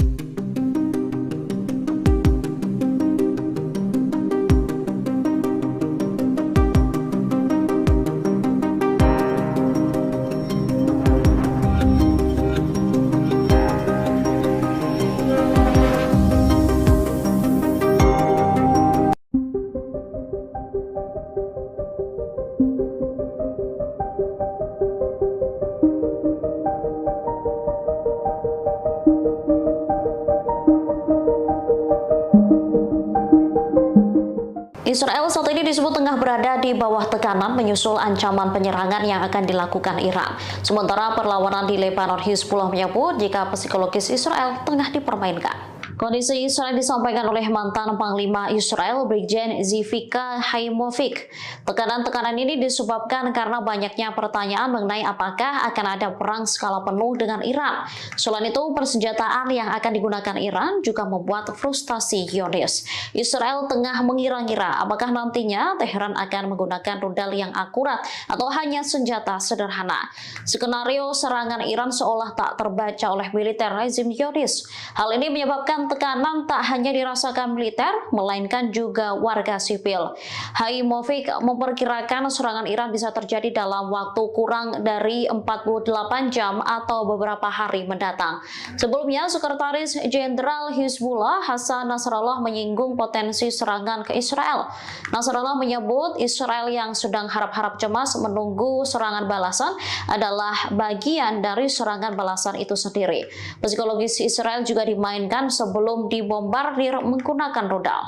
Israel saat ini disebut tengah berada di bawah tekanan menyusul ancaman penyerangan yang akan dilakukan Iran. Sementara perlawanan di Lebanon, Hizbullah menyebut jika psikologis Israel tengah dipermainkan. Kondisi Israel disampaikan oleh mantan Panglima Israel Brigjen Zivika Haimovic. Tekanan-tekanan ini disebabkan karena banyaknya pertanyaan mengenai apakah akan ada perang skala penuh dengan Iran. Selain itu, persenjataan yang akan digunakan Iran juga membuat frustasi Zionis. Israel tengah mengira-ngira apakah nantinya Teheran akan menggunakan rudal yang akurat atau hanya senjata sederhana. Skenario serangan Iran seolah tak terbaca oleh militer rezim Zionis. Hal ini menyebabkan tekanan tak hanya dirasakan militer, melainkan juga warga sipil. Haimovik memperkirakan serangan Iran bisa terjadi dalam waktu kurang dari 48 jam atau beberapa hari mendatang. Sebelumnya, Sekretaris Jenderal Hizbullah Hasan Nasrallah menyinggung potensi serangan ke Israel. Nasrallah menyebut Israel yang sedang harap-harap cemas menunggu serangan balasan adalah bagian dari serangan balasan itu sendiri. Psikologis Israel juga dimainkan sebelum dibombardir menggunakan rudal.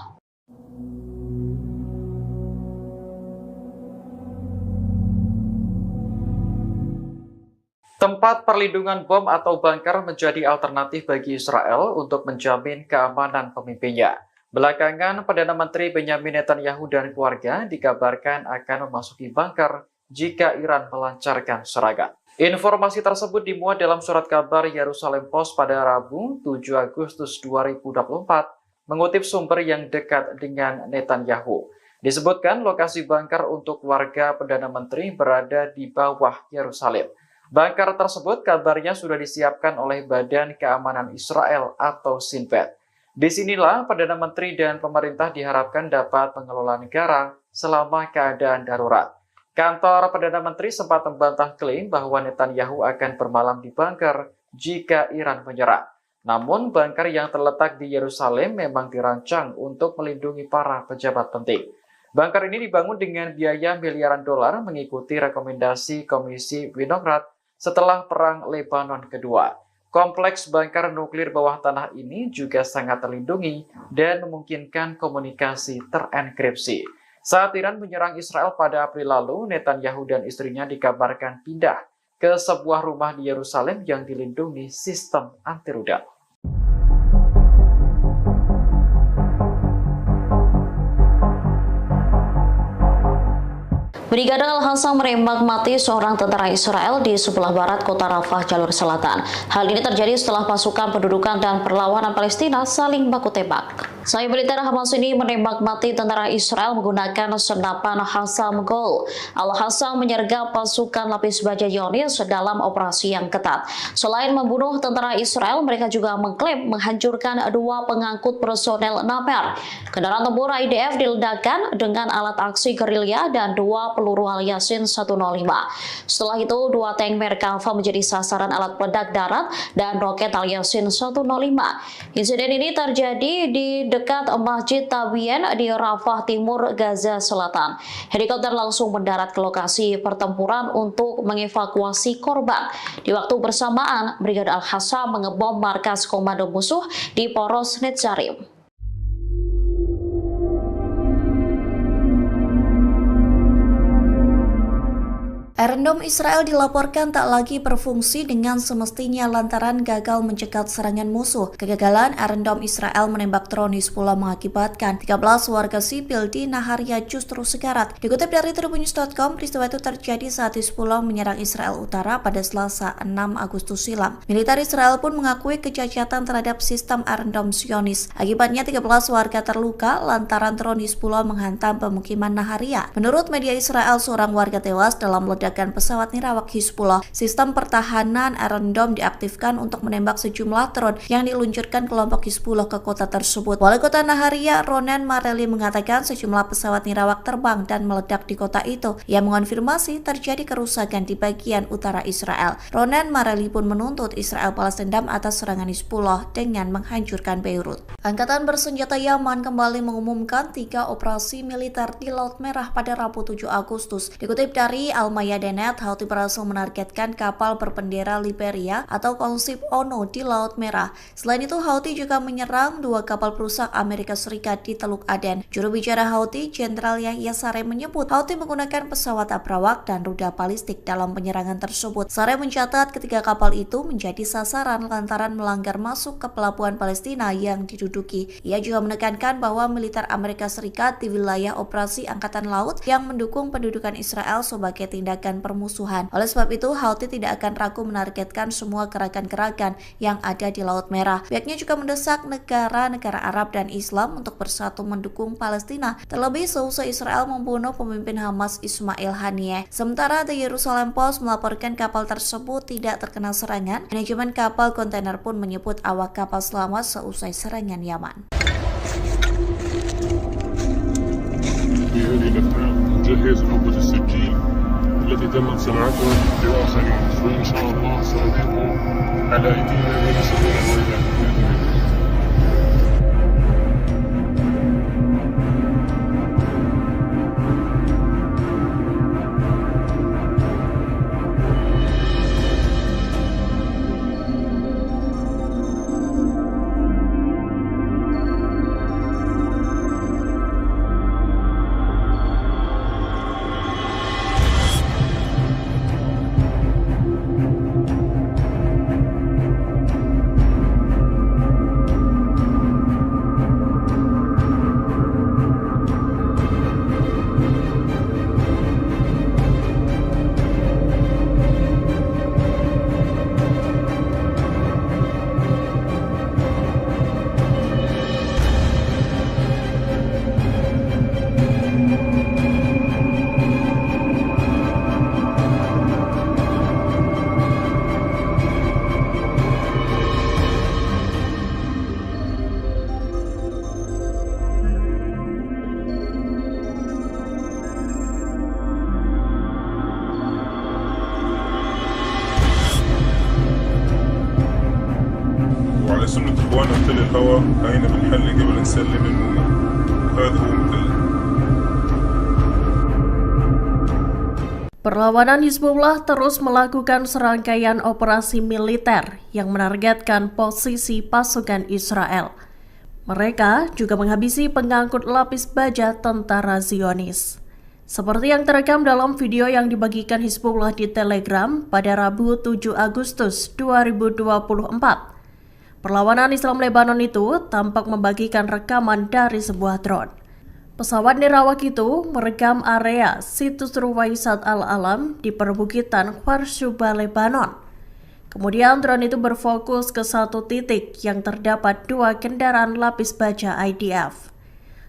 Tempat perlindungan bom atau bunker menjadi alternatif bagi Israel untuk menjamin keamanan pemimpinnya. Belakangan, Perdana Menteri Benyamin Netanyahu dan keluarga dikabarkan akan memasuki bunker jika Iran melancarkan serangan. Informasi tersebut dimuat dalam surat kabar Yerusalem Post pada Rabu 7 Agustus 2024, mengutip sumber yang dekat dengan Netanyahu. Disebutkan lokasi bunker untuk keluarga Perdana Menteri berada di bawah Yerusalem. Bunker tersebut kabarnya sudah disiapkan oleh Badan Keamanan Israel atau Shin Bet. Disinilah Perdana Menteri dan pemerintah diharapkan dapat mengelola negara selama keadaan darurat. Kantor Perdana Menteri sempat membantah klaim bahwa Netanyahu akan bermalam di bunker jika Iran menyerang. Namun, bunker yang terletak di Yerusalem memang dirancang untuk melindungi para pejabat penting. Bunker ini dibangun dengan biaya miliaran dolar mengikuti rekomendasi Komisi Winograd setelah Perang Lebanon Kedua. Kompleks bunker nuklir bawah tanah ini juga sangat terlindungi dan memungkinkan komunikasi terenkripsi. Saat Iran menyerang Israel pada April lalu, Netanyahu dan istrinya dikabarkan pindah ke sebuah rumah di Yerusalem yang dilindungi sistem anti-rudal. Brigade Al-Hassam menembak mati seorang tentara Israel di sebelah barat kota Rafah, jalur selatan. Hal ini terjadi setelah pasukan pendudukan dan perlawanan Palestina saling baku tembak. Sayap militer Hamas ini menembak mati tentara Israel menggunakan senapan Hassam Gol. Al-Hassam menyergap pasukan lapis baja Zionis dalam operasi yang ketat. Selain membunuh tentara Israel, mereka juga mengklaim menghancurkan 2 pengangkut personel Naper. Kendaraan tempur IDF diledakkan dengan alat aksi gerilya dan 2 peluru Al-Yasin 105. Setelah itu, 2 tank Merkava menjadi sasaran alat peledak darat dan roket Al-Yasin 105. Insiden ini terjadi di dekat Masjid Tabien di Rafah Timur, Gaza Selatan. Helikopter langsung mendarat ke lokasi pertempuran untuk mengevakuasi korban. Di waktu bersamaan, Brigade Al-Hassam mengebom markas komando musuh di Poros Netzarim. Iron Dome Israel dilaporkan tak lagi berfungsi dengan semestinya lantaran gagal mencegat serangan musuh. Kegagalan Iron Dome Israel menembak drone Hizbullah mengakibatkan 13 warga sipil di Naharia justru sekarat. Dikutip dari Tribunnews.com, peristiwa itu terjadi saat Hizbullah menyerang Israel Utara pada Selasa 6 Agustus silam. Militer Israel pun mengakui kecacatan terhadap sistem Iron Dome Zionis. Akibatnya 13 warga terluka lantaran drone Hizbullah menghantam pemukiman Naharia. Menurut media Israel, seorang warga tewas dalam ledakan pesawat nirawak Hizbullah. Sistem pertahanan Iron Dome diaktifkan untuk menembak sejumlah drone yang diluncurkan kelompok Hizbullah ke kota tersebut. Wali kota Naharia, Ronen Mareli, mengatakan sejumlah pesawat nirawak terbang dan meledak di kota itu. Ia mengonfirmasi terjadi kerusakan di bagian utara Israel. Ronen Mareli pun menuntut Israel balas dendam atas serangan Hizbullah dengan menghancurkan Beirut. Angkatan bersenjata Yaman kembali mengumumkan 3 operasi militer di Laut Merah pada Rabu 7 Agustus. Dikutip dari Al-Mayadeen, Houthi berhasil menargetkan kapal berbendera Liberia atau konsip ONU di Laut Merah. Selain itu, Houthi juga menyerang 2 kapal perusak Amerika Serikat di Teluk Aden. Juru bicara Houthi, Jenderal Yahya Saree, menyebut Houthi menggunakan pesawat abrawak dan rudal balistik dalam penyerangan tersebut. Saree mencatat ketiga kapal itu menjadi sasaran lantaran melanggar masuk ke pelabuhan Palestina yang diduduki. Ia juga menekankan bahwa militer Amerika Serikat di wilayah operasi Angkatan Laut yang mendukung pendudukan Israel sebagai tindakan menimbulkan permusuhan. Oleh sebab itu, Houthi tidak akan ragu menargetkan semua gerakan-gerakan yang ada di Laut Merah. Pihaknya juga mendesak negara-negara Arab dan Islam untuk bersatu mendukung Palestina, terlebih seusai Israel membunuh pemimpin Hamas Ismail Haniyeh. Sementara The Jerusalem Post melaporkan kapal tersebut tidak terkena serangan. Manajemen kapal kontainer pun menyebut awak kapal selamat seusai serangan Yaman. في هذه الأثناء نجهز حبة السكين التي تمت صناعتها لآخرين، وإن شاء الله سنضيق على أيدينا من سبيل الويلات بإذن الله. وعلى سنة إخواننا في تل الهوى هينا بنحل قبل نسلم المومة. هذا هو مثل Perlawanan Hizbullah terus melakukan serangkaian operasi militer yang menargetkan posisi pasukan Israel. Mereka juga menghabisi pengangkut lapis baja tentara Zionis. Seperti yang terekam dalam video yang dibagikan Hizbullah di Telegram pada Rabu 7 Agustus 2024. Perlawanan Islam Lebanon itu tampak membagikan rekaman dari sebuah drone. Pesawat nirawak itu merekam area situs Ruwaisat Al-Alam di perbukitan Kharshuba, Lebanon. Kemudian drone itu berfokus ke satu titik yang terdapat 2 kendaraan lapis baja IDF.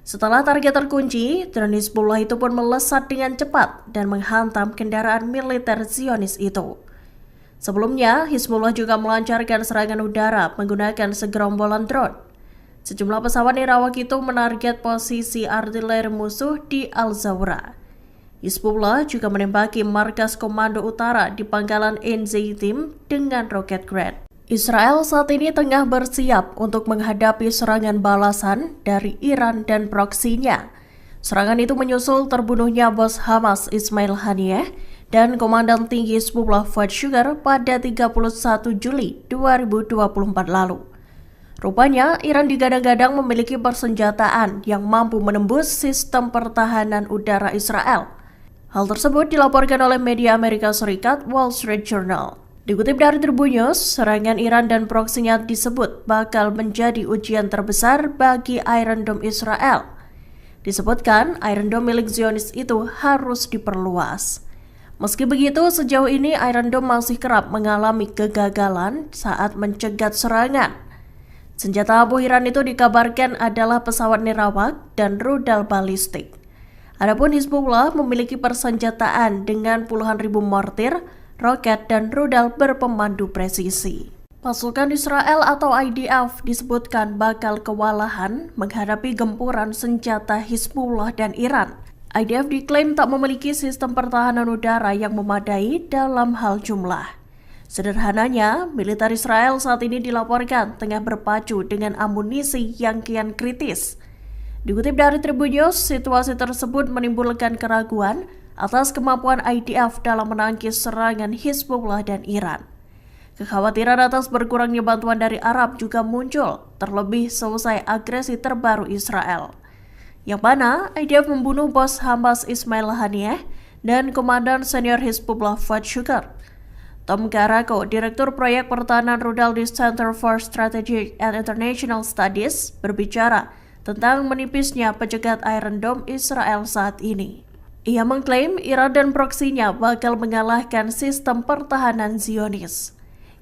Setelah target terkunci, drone Hizbullah itu pun melesat dengan cepat dan menghantam kendaraan militer Zionis itu. Sebelumnya, Hizbullah juga melancarkan serangan udara menggunakan segerombolan drone. Sejumlah pesawat nirawak itu menarget posisi artileri musuh di Al-Zawra. Hizbullah juga menembaki markas komando utara di pangkalan Enzeitim dengan roket Grad. Israel saat ini tengah bersiap untuk menghadapi serangan balasan dari Iran dan proksinya. Serangan itu menyusul terbunuhnya bos Hamas Ismail Haniyeh dan Komandan Tinggi Hizbullah Fuad Shukar pada 31 Juli 2024 lalu. Rupanya, Iran digadang-gadang memiliki persenjataan yang mampu menembus sistem pertahanan udara Israel. Hal tersebut dilaporkan oleh media Amerika Serikat Wall Street Journal. Dikutip dari Tribun News, serangan Iran dan proksinya disebut bakal menjadi ujian terbesar bagi Iron Dome Israel. Disebutkan, Iron Dome milik Zionis itu harus diperluas. Meski begitu, sejauh ini Iron Dome masih kerap mengalami kegagalan saat mencegat serangan. Senjata abu Iran itu dikabarkan adalah pesawat nirawak dan rudal balistik. Adapun Hizbullah memiliki persenjataan dengan puluhan ribu mortir, roket, dan rudal berpemandu presisi. Pasukan Israel atau IDF disebutkan bakal kewalahan menghadapi gempuran senjata Hizbullah dan Iran. IDF diklaim tak memiliki sistem pertahanan udara yang memadai dalam hal jumlah. Sederhananya, militer Israel saat ini dilaporkan tengah berpacu dengan amunisi yang kian kritis. Dikutip dari Tribun News, situasi tersebut menimbulkan keraguan atas kemampuan IDF dalam menangkis serangan Hizbullah dan Iran. Kekhawatiran atas berkurangnya bantuan dari Arab juga muncul, terlebih selesai agresi terbaru Israel, yang mana IDF membunuh bos Hamas Ismail Haniyeh dan Komandan Senior Hizbullah Fuad Shukar. Tom Karako, Direktur Proyek Pertahanan Rudal di Center for Strategic and International Studies, berbicara tentang menipisnya pencegat Iron Dome Israel saat ini. Ia mengklaim Iran dan proksinya bakal mengalahkan sistem pertahanan Zionis.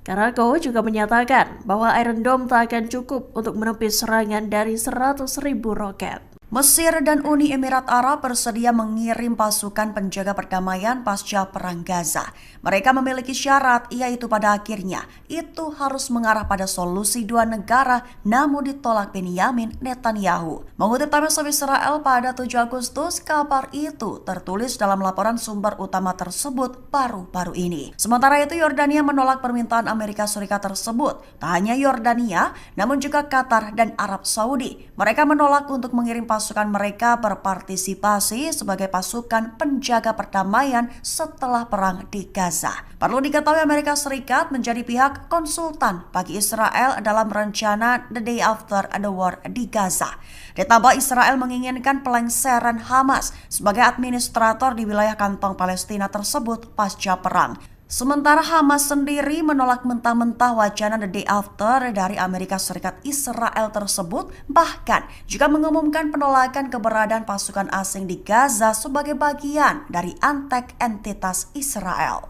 Karako juga menyatakan bahwa Iron Dome tak akan cukup untuk menepis serangan dari 100.000 roket. Mesir dan Uni Emirat Arab bersedia mengirim pasukan penjaga perdamaian pasca Perang Gaza. Mereka memiliki syarat, yaitu pada akhirnya itu harus mengarah pada solusi dua negara, namun ditolak Benyamin Netanyahu. Mengutip Times of Israel pada 7 Agustus, kabar itu tertulis dalam laporan sumber utama tersebut baru-baru ini. Sementara itu, Yordania menolak permintaan Amerika Serikat tersebut. Tak hanya Yordania, namun juga Qatar dan Arab Saudi. Mereka menolak untuk mengirim pasukan mereka berpartisipasi sebagai pasukan penjaga perdamaian setelah perang di Gaza. Perlu diketahui Amerika Serikat menjadi pihak konsultan bagi Israel dalam rencana The Day After the War di Gaza. Ditambah Israel menginginkan pelengseran Hamas sebagai administrator di wilayah kantong Palestina tersebut pasca perang. Sementara Hamas sendiri menolak mentah-mentah wacana The Day After dari Amerika Serikat Israel tersebut, bahkan juga mengumumkan penolakan keberadaan pasukan asing di Gaza sebagai bagian dari antek entitas Israel.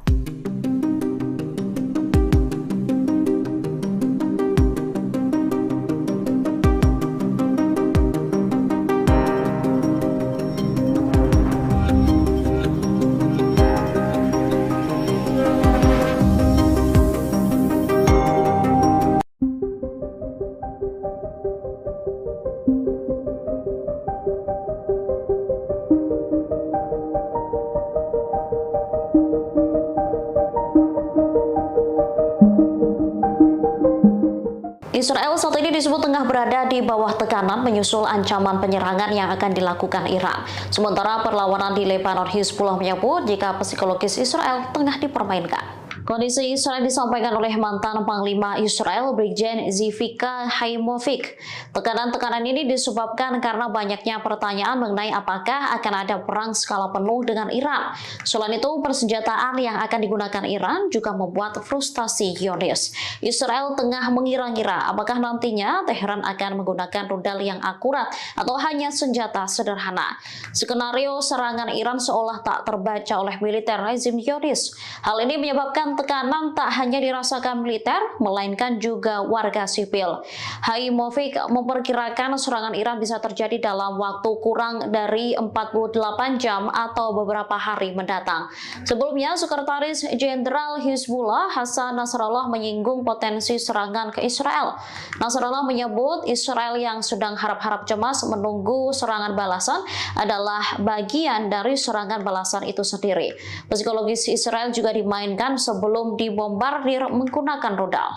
Israel saat ini disebut tengah berada di bawah tekanan menyusul ancaman penyerangan yang akan dilakukan Iran. Sementara perlawanan di Lebanon, Hizbullah menyebut jika psikologis Israel tengah dipermainkan. Kondisi Israel disampaikan oleh mantan Panglima Israel, Brigjen Zivika Haimovic. Tekanan-tekanan ini disebabkan karena banyaknya pertanyaan mengenai apakah akan ada perang skala penuh dengan Iran. Selain itu, persenjataan yang akan digunakan Iran juga membuat frustasi Zionis. Israel tengah mengira-ngira apakah nantinya Teheran akan menggunakan rudal yang akurat atau hanya senjata sederhana. Skenario serangan Iran seolah tak terbaca oleh militer rezim Zionis. Hal ini menyebabkan tekanan tak hanya dirasakan militer, melainkan juga warga sipil. Haimovic memperkirakan serangan Iran bisa terjadi dalam waktu kurang dari 48 jam atau beberapa hari mendatang. Sebelumnya, Sekretaris Jenderal Hizbullah Hasan Nasrallah menyinggung potensi serangan ke Israel. Nasrallah menyebut Israel yang sedang harap-harap cemas menunggu serangan balasan adalah bagian dari serangan balasan itu sendiri. Psikologis Israel juga dimainkan sebelum dibombardir menggunakan rudal.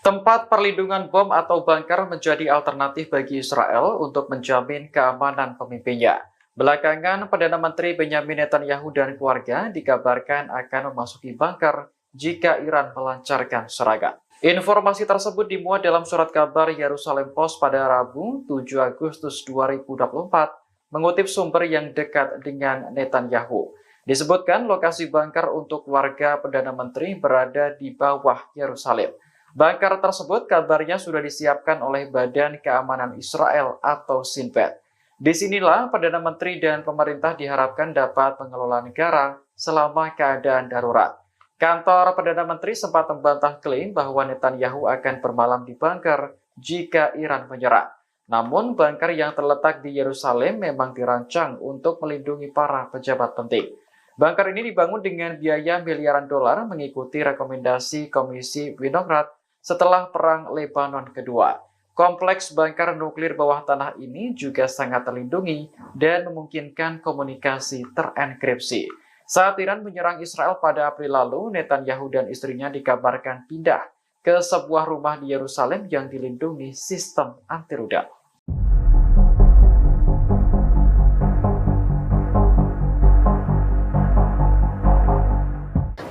Tempat perlindungan bom atau bunker menjadi alternatif bagi Israel untuk menjamin keamanan pemimpinnya. Belakangan, Perdana Menteri Benyamin Netanyahu dan keluarga dikabarkan akan memasuki bunker jika Iran melancarkan serangan. Informasi tersebut dimuat dalam surat kabar Yerusalem Post pada Rabu 7 Agustus 2024, mengutip sumber yang dekat dengan Netanyahu. Disebutkan lokasi bunker untuk warga Perdana Menteri berada di bawah Yerusalem. Bunker tersebut kabarnya sudah disiapkan oleh Badan Keamanan Israel atau Shin Bet. Disinilah Perdana Menteri dan pemerintah diharapkan dapat mengelola negara selama keadaan darurat. Kantor Perdana Menteri sempat membantah klaim bahwa Netanyahu akan bermalam di bunker jika Iran menyerang. Namun, bunker yang terletak di Yerusalem memang dirancang untuk melindungi para pejabat penting. Bunker ini dibangun dengan biaya miliaran dolar mengikuti rekomendasi Komisi Winograd setelah Perang Lebanon Kedua. Kompleks bunker nuklir bawah tanah ini juga sangat terlindungi dan memungkinkan komunikasi terenkripsi. Saat Iran menyerang Israel pada April lalu, Netanyahu dan istrinya dikabarkan pindah ke sebuah rumah di Yerusalem yang dilindungi sistem anti-rudal.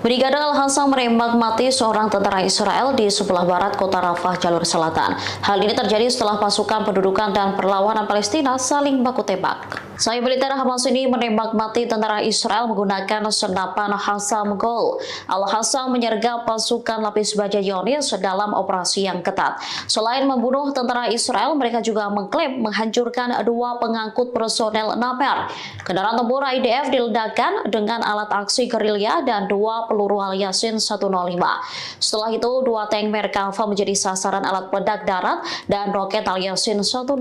Brigade Al-Hassam menembak mati seorang tentara Israel di sebelah barat kota Rafah, jalur selatan. Hal ini terjadi setelah pasukan pendudukan dan perlawanan Palestina saling baku tembak. Sayap militer Hamas ini menembak mati tentara Israel menggunakan senapan Hassam Gol. Al-Hassam menyergap pasukan lapis baja Zionis dalam operasi yang ketat. Selain membunuh tentara Israel, mereka juga mengklaim menghancurkan 2 pengangkut personel Naper. Kendaraan tempur IDF diledakkan dengan alat aksi gerilya dan 2 peluru Al-Yasin 105. Setelah itu, 2 tank Merkava menjadi sasaran alat peledak darat dan roket Al-Yasin 105.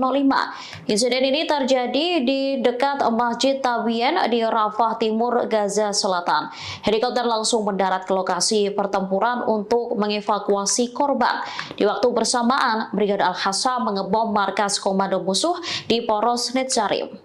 Insiden ini terjadi di dekat Masjid Tabien di Rafah Timur, Gaza Selatan. Helikopter langsung mendarat ke lokasi pertempuran untuk mengevakuasi korban. Di waktu bersamaan, Brigade Al-Hassam mengebom markas komando musuh di Poros Netzarim.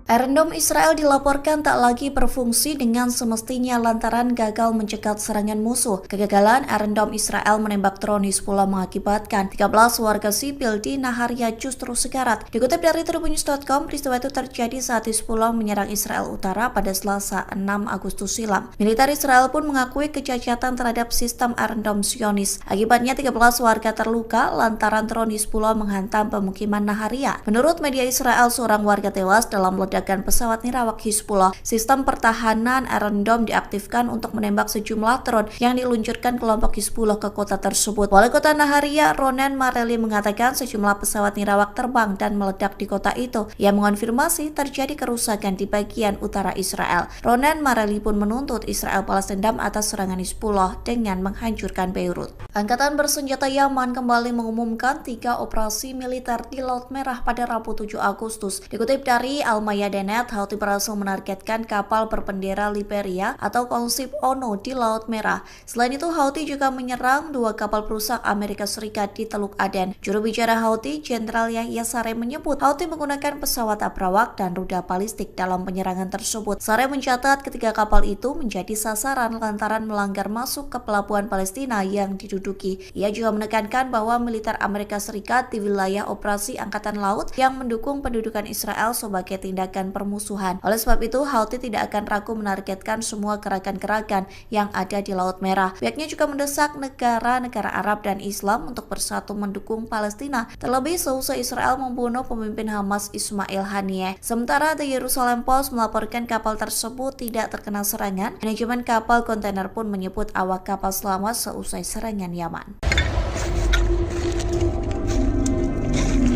Iron Dome Israel dilaporkan tak lagi berfungsi dengan semestinya lantaran gagal mencegat serangan musuh. Kegagalan Iron Dome Israel menembak drone Hizbullah mengakibatkan 13 warga sipil di Naharia justru sekarat. Dikutip dari Tribunnews.com, peristiwa itu terjadi saat Hizbullah menyerang Israel Utara pada Selasa 6 Agustus silam. Militer Israel pun mengakui kecacatan terhadap sistem Iron Dome Zionis. Akibatnya 13 warga terluka lantaran drone Hizbullah menghantam pemukiman Naharia. Menurut media Israel, seorang warga tewas dalam ledakan pesawat nirawak Hizbullah. Sistem pertahanan Iron Dome diaktifkan untuk menembak sejumlah drone yang diluncurkan kelompok Hizbullah ke kota tersebut. Wali kota Naharia, Ronen Mareli, mengatakan sejumlah pesawat nirawak terbang dan meledak di kota itu. Ia mengonfirmasi terjadi kerusakan di bagian utara Israel. Ronen Mareli pun menuntut Israel balas dendam atas serangan Hizbullah dengan menghancurkan Beirut. Angkatan bersenjata Yaman kembali mengumumkan 3 operasi militer di Laut Merah pada Rabu 7 Agustus. Dikutip dari Al-Mayadanet, Houthi berhasil menargetkan kapal berbendera Liberia atau konsip ONU di Laut Merah. Selain itu, Houthi juga menyerang 2 kapal perusak Amerika Serikat di Teluk Aden. Juru bicara Houthi, Jenderal Yahya Saree, menyebut Houthi menggunakan pesawat abrawak dan rudal balistik dalam penyerangan tersebut. Saree mencatat ketiga kapal itu menjadi sasaran lantaran melanggar masuk ke pelabuhan Palestina yang diduduki. Ia juga menekankan bahwa militer Amerika Serikat di wilayah operasi Angkatan Laut yang mendukung pendudukan Israel sebagai tindakan permusuhan. Oleh sebab itu, Houthi tidak akan ragu menargetkan semua gerakan-gerakan yang ada di Laut Merah. Pihaknya juga mendesak negara-negara Arab dan Islam untuk bersatu mendukung Palestina, terlebih seusai Israel membunuh pemimpin Hamas Ismail Haniyeh. Sementara The Jerusalem Post melaporkan kapal tersebut tidak terkena serangan. Manajemen kapal kontainer pun menyebut awak kapal selamat seusai serangan Yaman.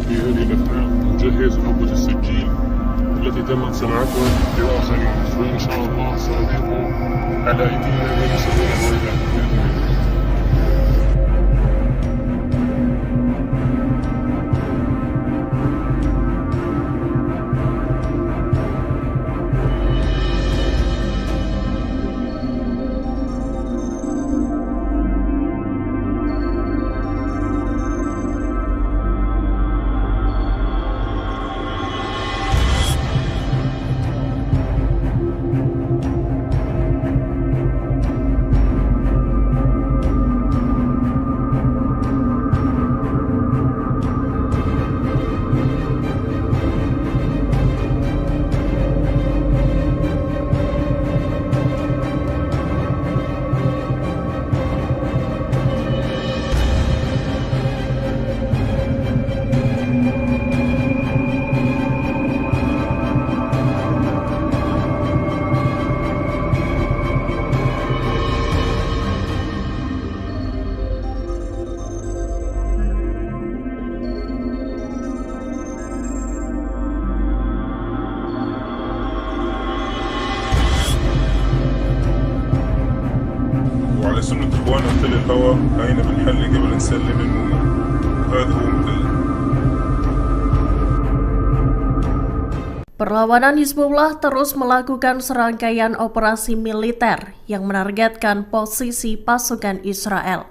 في هذه الأثناء نجهز حبة السجين التي تمت صناعتها لآخرين، وإن شاء الله سنضيق على أيدينا من سبيل الويلات بإذن الله. وعلى سنة إخواننا في الهواء هاينا بنحلي قبل نسلم المؤمن. هذا هو مثل Perlawanan Hizbullah terus melakukan serangkaian operasi militer yang menargetkan posisi pasukan Israel.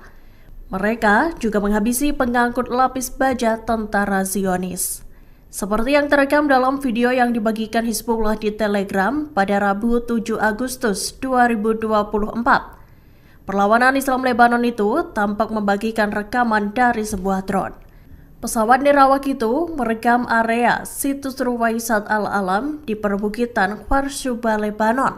Mereka juga menghabisi pengangkut lapis baja tentara Zionis. Seperti yang terekam dalam video yang dibagikan Hizbullah di Telegram pada Rabu 7 Agustus 2024. Perlawanan Islam Lebanon itu tampak membagikan rekaman dari sebuah drone. Pesawat nirawak itu merekam area situs Ruwaisat Al-Alam di perbukitan Kharshuba, Lebanon.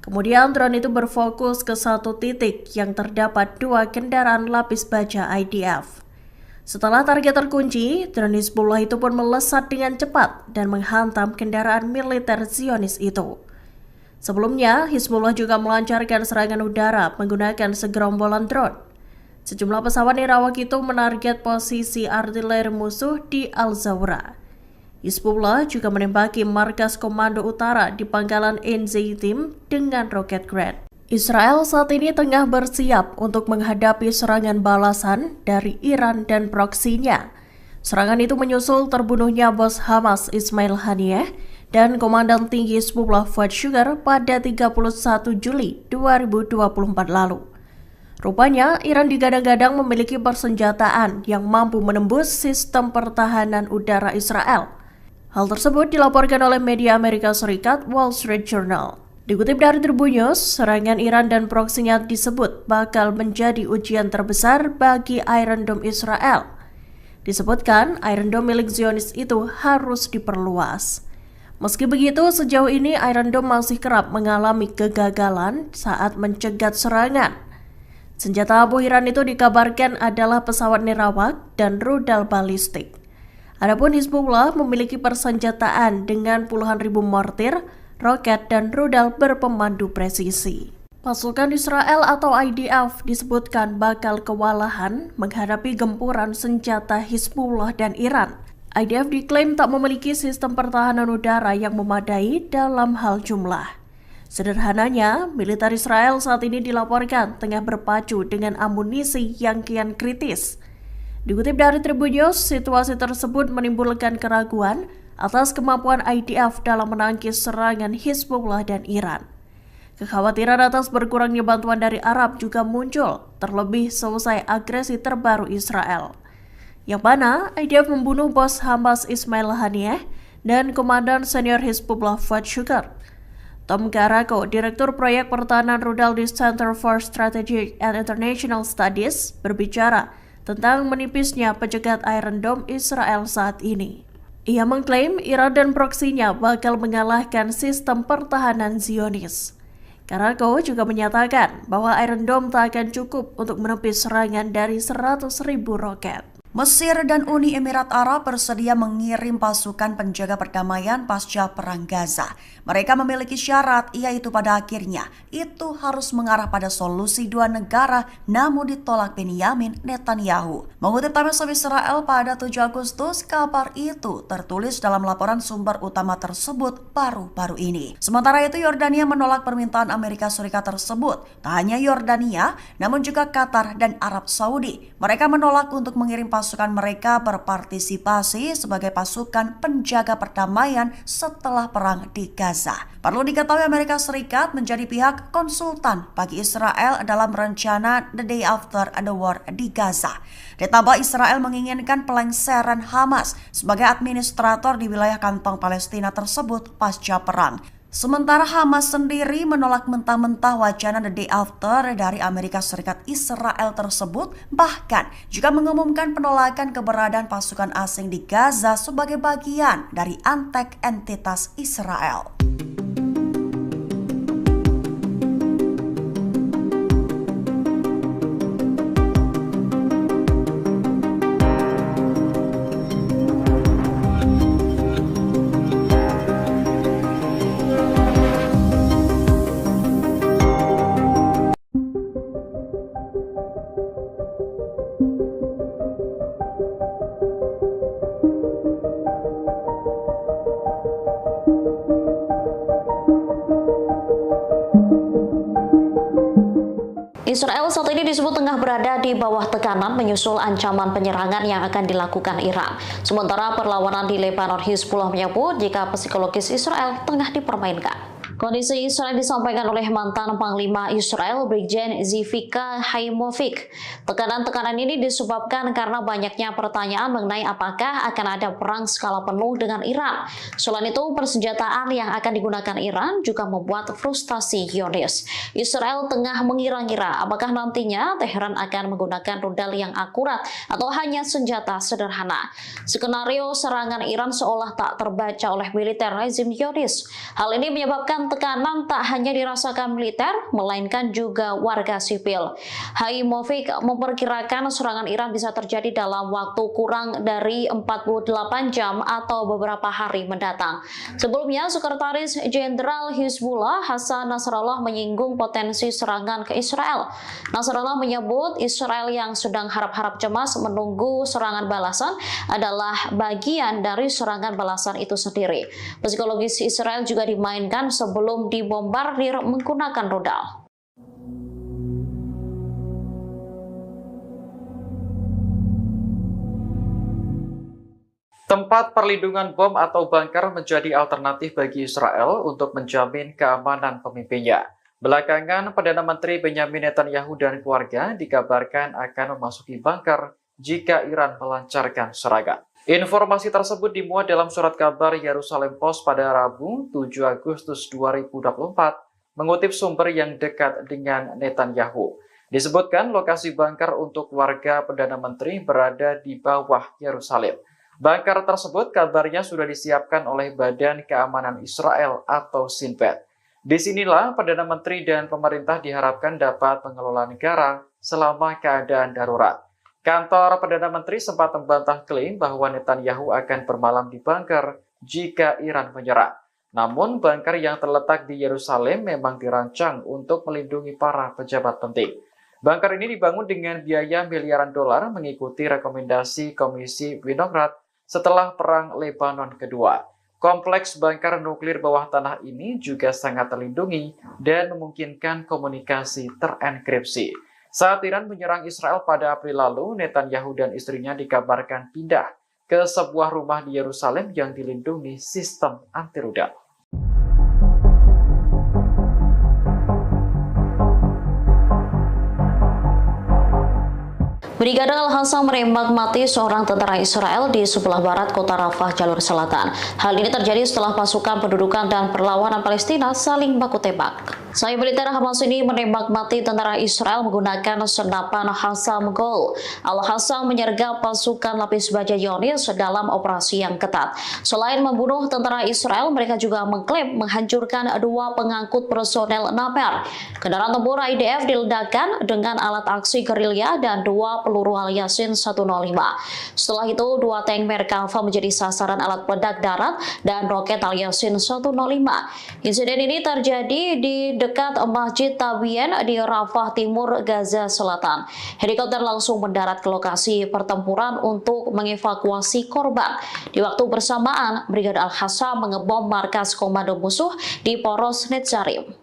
Kemudian drone itu berfokus ke satu titik yang terdapat 2 kendaraan lapis baja IDF. Setelah target terkunci, drone Hizbullah itu pun melesat dengan cepat dan menghantam kendaraan militer Zionis itu. Sebelumnya, Hizbullah juga melancarkan serangan udara menggunakan segerombolan drone. Sejumlah pesawat nirawak itu menarget posisi artileri musuh di Al-Zawra. Hizbullah juga menembaki markas komando utara di pangkalan Enzeitim dengan roket Grad. Israel saat ini tengah bersiap untuk menghadapi serangan balasan dari Iran dan proksinya. Serangan itu menyusul terbunuhnya bos Hamas Ismail Haniyeh dan Komandan Tinggi Hizbullah Fuad Shukr pada 31 Juli 2024 lalu. Rupanya, Iran digadang-gadang memiliki persenjataan yang mampu menembus sistem pertahanan udara Israel. Hal tersebut dilaporkan oleh media Amerika Serikat Wall Street Journal. Dikutip dari Tribun News, serangan Iran dan proksinya disebut bakal menjadi ujian terbesar bagi Iron Dome Israel. Disebutkan, Iron Dome milik Zionis itu harus diperluas. Meski begitu, sejauh ini Iron Dome masih kerap mengalami kegagalan saat mencegat serangan. Senjata abu Iran itu dikabarkan adalah pesawat nirawak dan rudal balistik. Adapun Hizbullah memiliki persenjataan dengan puluhan ribu mortir, roket, dan rudal berpemandu presisi. Pasukan Israel atau IDF disebutkan bakal kewalahan menghadapi gempuran senjata Hizbullah dan Iran. IDF diklaim tak memiliki sistem pertahanan udara yang memadai dalam hal jumlah. Sederhananya, militer Israel saat ini dilaporkan tengah berpacu dengan amunisi yang kian kritis. Dikutip dari Tribun News, situasi tersebut menimbulkan keraguan atas kemampuan IDF dalam menangkis serangan Hizbullah dan Iran. Kekhawatiran atas berkurangnya bantuan dari Arab juga muncul, terlebih selesai agresi terbaru Israel, yang mana IDF membunuh bos Hamas Ismail Haniyeh dan Komandan Senior Hizbullah Fuad Shukr. Tom Garako, Direktur Proyek Pertahanan Rudal di Center for Strategic and International Studies, berbicara tentang menipisnya pencegat Iron Dome Israel saat ini. Ia mengklaim Iran dan proksinya bakal mengalahkan sistem pertahanan Zionis. Garako juga menyatakan bahwa Iron Dome tak akan cukup untuk menepis serangan dari 100.000 roket. Mesir dan Uni Emirat Arab bersedia mengirim pasukan penjaga perdamaian pasca Perang Gaza. Mereka memiliki syarat, yaitu pada akhirnya itu harus mengarah pada solusi 2 negara, namun ditolak Benyamin Netanyahu. Mengutip Times of Israel pada 7 Agustus, kabar itu tertulis dalam laporan sumber utama tersebut baru-baru ini. Sementara itu, Yordania menolak permintaan Amerika Serikat tersebut. Tak hanya Yordania, namun juga Qatar dan Arab Saudi. Mereka menolak untuk mengirim pasukan mereka berpartisipasi sebagai pasukan penjaga perdamaian setelah perang di Gaza. Perlu diketahui Amerika Serikat menjadi pihak konsultan bagi Israel dalam rencana The Day After the War di Gaza. Ditambah Israel menginginkan pelengseran Hamas sebagai administrator di wilayah kantong Palestina tersebut pasca perang. Sementara Hamas sendiri menolak mentah-mentah wacana The Day After dari Amerika Serikat Israel tersebut, bahkan juga mengumumkan penolakan keberadaan pasukan asing di Gaza sebagai bagian dari antek entitas Israel. Israel saat ini disebut tengah berada di bawah tekanan menyusul ancaman penyerangan yang akan dilakukan Iran. Sementara perlawanan di Lebanon, Hizbullah menyebut jika psikologis Israel tengah dipermainkan. Kondisi Israel disampaikan oleh mantan Panglima Israel Brigjen Zivika Haimovic. Tekanan-tekanan ini disebabkan karena banyaknya pertanyaan mengenai apakah akan ada perang skala penuh dengan Iran. Selain itu, persenjataan yang akan digunakan Iran juga membuat frustasi Zionis. Israel tengah mengira-ngira apakah nantinya Teheran akan menggunakan rudal yang akurat atau hanya senjata sederhana. Skenario serangan Iran seolah tak terbaca oleh militer rezim Zionis. Hal ini menyebabkan tekanan tak hanya dirasakan militer, melainkan juga warga sipil. Haimovik memperkirakan serangan Iran bisa terjadi dalam waktu kurang dari 48 jam atau beberapa hari mendatang. Sebelumnya, Sekretaris Jenderal Hizbullah Hasan Nasrallah menyinggung potensi serangan ke Israel. Nasrallah menyebut Israel yang sedang harap-harap cemas menunggu serangan balasan adalah bagian dari serangan balasan itu sendiri. Psikologis Israel juga dimainkan sebelum dibombardir menggunakan rudal. Tempat perlindungan bom atau bunker menjadi alternatif bagi Israel untuk menjamin keamanan pemimpinnya. Belakangan, Perdana Menteri Benyamin Netanyahu dan keluarga dikabarkan akan memasuki bunker jika Iran melancarkan serangan. Informasi tersebut dimuat dalam surat kabar Yerusalem Post pada Rabu 7 Agustus 2024, mengutip sumber yang dekat dengan Netanyahu. Disebutkan lokasi bunker untuk warga Perdana Menteri berada di bawah Yerusalem. Bunker tersebut kabarnya sudah disiapkan oleh Badan Keamanan Israel atau Shin Bet. Disinilah Perdana Menteri dan pemerintah diharapkan dapat mengelola negara selama keadaan darurat. Kantor Perdana Menteri sempat membantah klaim bahwa Netanyahu akan bermalam di bunker jika Iran menyerang. Namun, bunker yang terletak di Yerusalem memang dirancang untuk melindungi para pejabat penting. Bunker ini dibangun dengan biaya miliaran dolar mengikuti rekomendasi Komisi Winograd setelah Perang Lebanon Kedua. Kompleks bunker nuklir bawah tanah ini juga sangat terlindungi dan memungkinkan komunikasi terenkripsi. Saat Iran menyerang Israel pada April lalu, Netanyahu dan istrinya dikabarkan pindah ke sebuah rumah di Yerusalem yang dilindungi sistem anti rudal. Brigade Al-Hassam menembak mati seorang tentara Israel di sebelah barat kota Rafah, jalur selatan. Hal ini terjadi setelah pasukan pendudukan dan perlawanan Palestina saling baku tembak. Sayap militer Hamas ini menembak mati tentara Israel menggunakan senapan Hassam Gol. Al-Hassam menyergap pasukan lapis baja Zionis dalam operasi yang ketat. Selain membunuh tentara Israel, mereka juga mengklaim menghancurkan 2 pengangkut personel Naper. Kendaraan tempur IDF diledakkan dengan alat aksi gerilya dan 2 peluru Al-Yasin 105. Setelah itu, 2 tank Merkava menjadi sasaran alat peledak darat dan roket Al-Yasin 105. Insiden ini terjadi di dekat Masjid Tabien di Rafah Timur, Gaza Selatan. Helikopter langsung mendarat ke lokasi pertempuran untuk mengevakuasi korban. Di waktu bersamaan, Brigade Al-Hassam mengebom markas komando musuh di Poros Netzarim.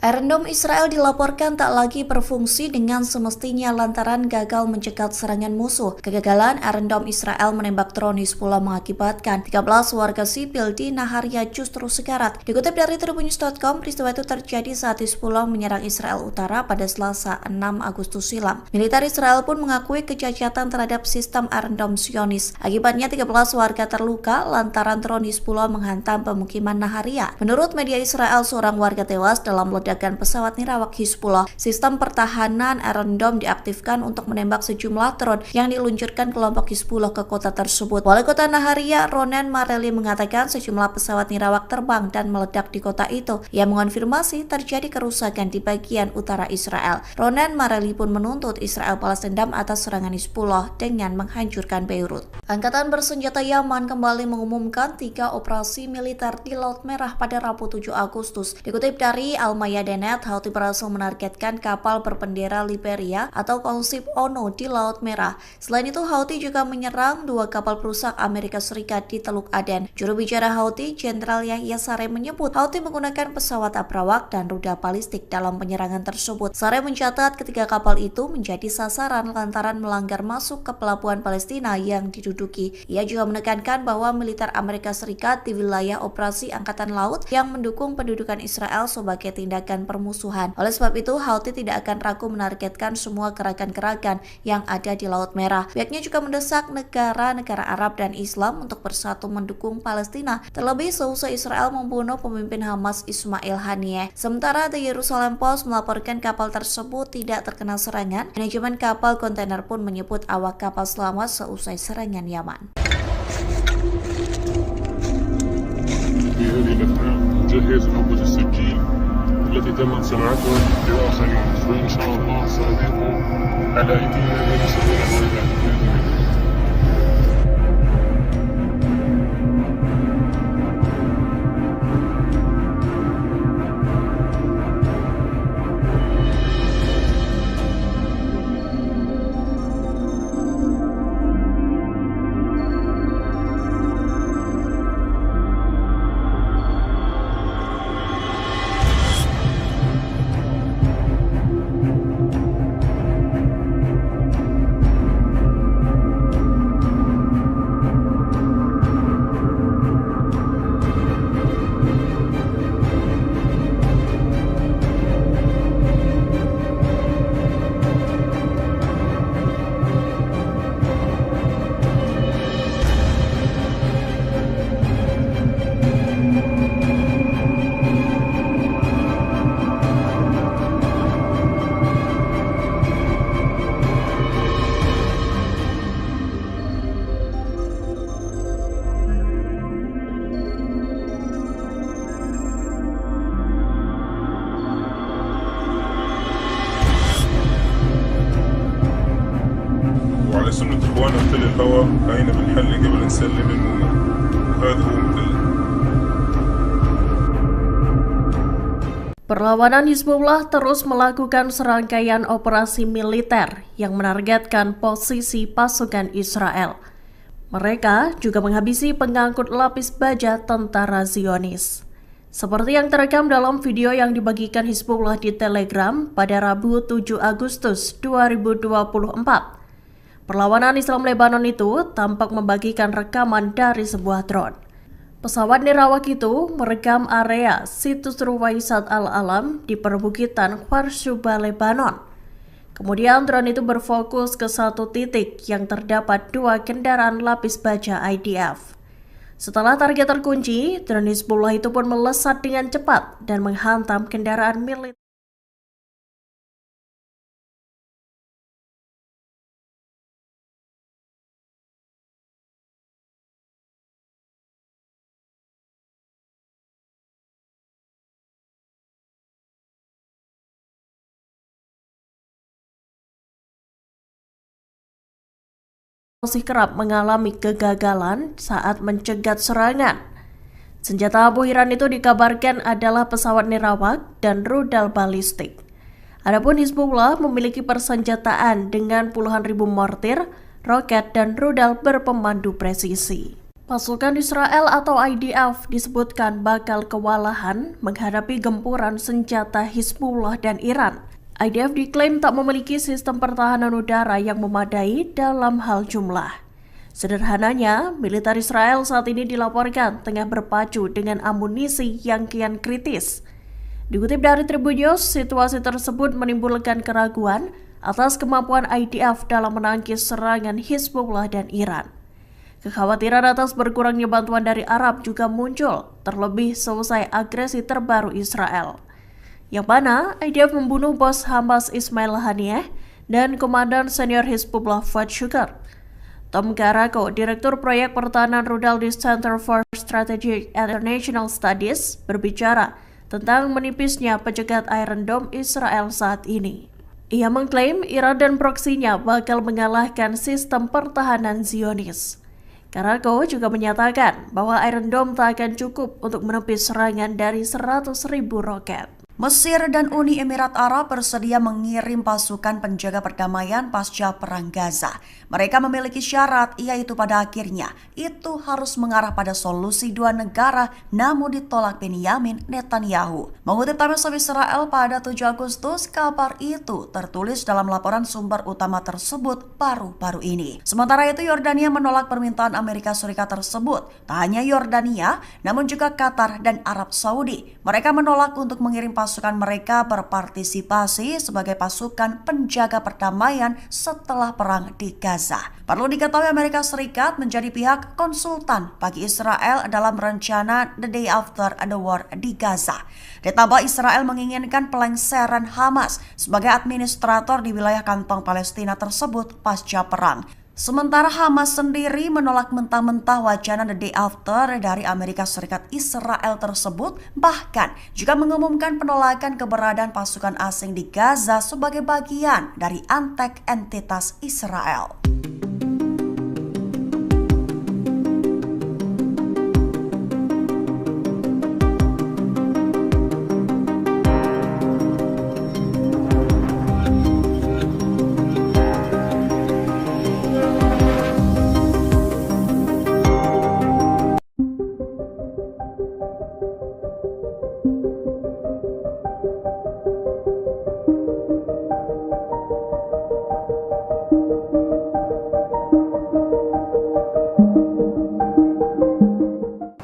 Iron Dome Israel dilaporkan tak lagi berfungsi dengan semestinya lantaran gagal mencegat serangan musuh. Kegagalan Iron Dome Israel menembak drone Hizbullah mengakibatkan 13 warga sipil di Naharia justru sekarat. Dikutip dari Tribunnews.com, peristiwa itu terjadi saat Hizbullah menyerang Israel Utara pada Selasa 6 Agustus silam. Militer Israel pun mengakui kecacatan terhadap sistem Iron Dome Zionis. Akibatnya 13 warga terluka lantaran drone Hizbullah menghantam pemukiman Naharia. Menurut media Israel, seorang warga tewas dalam ledakan pesawat nirawak Hizbullah. Sistem pertahanan Iron Dome diaktifkan untuk menembak sejumlah drone yang diluncurkan kelompok Hizbullah ke kota tersebut. Wali kota Naharia, Ronen Mareli, mengatakan sejumlah pesawat nirawak terbang dan meledak di kota itu. Ia mengonfirmasi terjadi kerusakan di bagian utara Israel. Ronen Mareli pun menuntut Israel balas dendam atas serangan Hizbullah dengan menghancurkan Beirut. Angkatan bersenjata Yaman kembali mengumumkan 3 operasi militer di Laut Merah pada Rabu 7 Agustus. Dikutip dari Al-Mayadeh.net, Houthi berhasil menargetkan kapal berbendera Liberia atau Konsip Ono di Laut Merah. Selain itu, Houthi juga menyerang 2 kapal perusak Amerika Serikat di Teluk Aden. Juru bicara Houthi, Jenderal Yahya Saree, menyebut Houthi menggunakan pesawat abrawak dan rudal balistik dalam penyerangan tersebut. Saree mencatat ketiga kapal itu menjadi sasaran lantaran melanggar masuk ke pelabuhan Palestina yang diduduki. Ia juga menekankan bahwa militer Amerika Serikat di wilayah operasi Angkatan Laut yang mendukung pendudukan Israel sebagai tindakan menyelesaikan permusuhan. Oleh sebab itu, Houthi tidak akan ragu menargetkan semua gerakan-gerakan yang ada di Laut Merah. Pihaknya juga mendesak negara-negara Arab dan Islam untuk bersatu mendukung Palestina, terlebih seusai Israel membunuh pemimpin Hamas Ismail Haniyeh. Sementara The Jerusalem Post melaporkan kapal tersebut tidak terkena serangan. Manajemen kapal kontainer pun menyebut awak kapal selamat seusai serangan Yaman. في هذه الأثناء نجهز نبض السجين التي تمت صناعتها بآخرين، وإن شاء الله سأضيفه على أيدينا ونسوي الويلات بإذن الله. وعلى سنة إخواننا مثل الهوى هاينا بنحلي قبل نسلم المؤمن، وهذا هو مثل. Perlawanan Hizbullah terus melakukan serangkaian operasi militer yang menargetkan posisi pasukan Israel. Mereka juga menghabisi pengangkut lapis baja tentara Zionis. Seperti yang terekam dalam video yang dibagikan Hizbullah di Telegram pada Rabu 7 Agustus 2024. Perlawanan Islam Lebanon itu tampak membagikan rekaman dari sebuah drone. Pesawat nirawak itu merekam area situs Ruwaisat Al-Alam di perbukitan Kharsuba, Lebanon. Kemudian drone itu berfokus ke satu titik yang terdapat 2 kendaraan lapis baja IDF. Setelah target terkunci, drone Hizbullah itu pun melesat dengan cepat dan menghantam kendaraan militer. Masih kerap mengalami kegagalan saat mencegat serangan. Senjata Abu Hiran itu dikabarkan adalah pesawat nirawak dan rudal balistik. Adapun Hizbullah memiliki persenjataan dengan puluhan ribu mortir, roket, dan rudal berpemandu presisi. Pasukan Israel atau IDF disebutkan bakal kewalahan menghadapi gempuran senjata Hizbullah dan Iran. IDF diklaim tak memiliki sistem pertahanan udara yang memadai dalam hal jumlah. Sederhananya, militer Israel saat ini dilaporkan tengah berpacu dengan amunisi yang kian kritis. Dikutip dari Tribun News, situasi tersebut menimbulkan keraguan atas kemampuan IDF dalam menangkis serangan Hizbullah dan Iran. Kekhawatiran atas berkurangnya bantuan dari Arab juga muncul, terlebih selesai agresi terbaru Israel, yang mana IDF membunuh bos Hamas Ismail Haniyeh dan komandan senior Hizbullah Fuad Shukr. Tom Karako, Direktur Proyek Pertahanan Rudal di Center for Strategic International Studies, berbicara tentang menipisnya pencegat Iron Dome Israel saat ini. Ia mengklaim Iran dan proksinya bakal mengalahkan sistem pertahanan Zionis. Karako juga menyatakan bahwa Iron Dome tak akan cukup untuk menepis serangan dari 100.000 roket. Mesir dan Uni Emirat Arab bersedia mengirim pasukan penjaga perdamaian pasca Perang Gaza. Mereka memiliki syarat, yaitu pada akhirnya itu harus mengarah pada solusi 2 negara, namun ditolak Benyamin Netanyahu. Mengutip Times of Israel pada 7 Agustus, kabar itu tertulis dalam laporan sumber utama tersebut baru-baru ini. Sementara itu, Yordania menolak permintaan Amerika Serikat tersebut. Tak hanya Yordania, namun juga Qatar dan Arab Saudi. Mereka menolak untuk mengirim pasukan pasukan mereka berpartisipasi sebagai pasukan penjaga perdamaian setelah perang di Gaza. Perlu diketahui Amerika Serikat menjadi pihak konsultan bagi Israel dalam rencana The Day After the War di Gaza. Ditambah Israel menginginkan pelengseran Hamas sebagai administrator di wilayah kantong Palestina tersebut pasca perang. Sementara Hamas sendiri menolak mentah-mentah wacana The Day After dari Amerika Serikat Israel tersebut, bahkan juga mengumumkan penolakan keberadaan pasukan asing di Gaza sebagai bagian dari antek entitas Israel.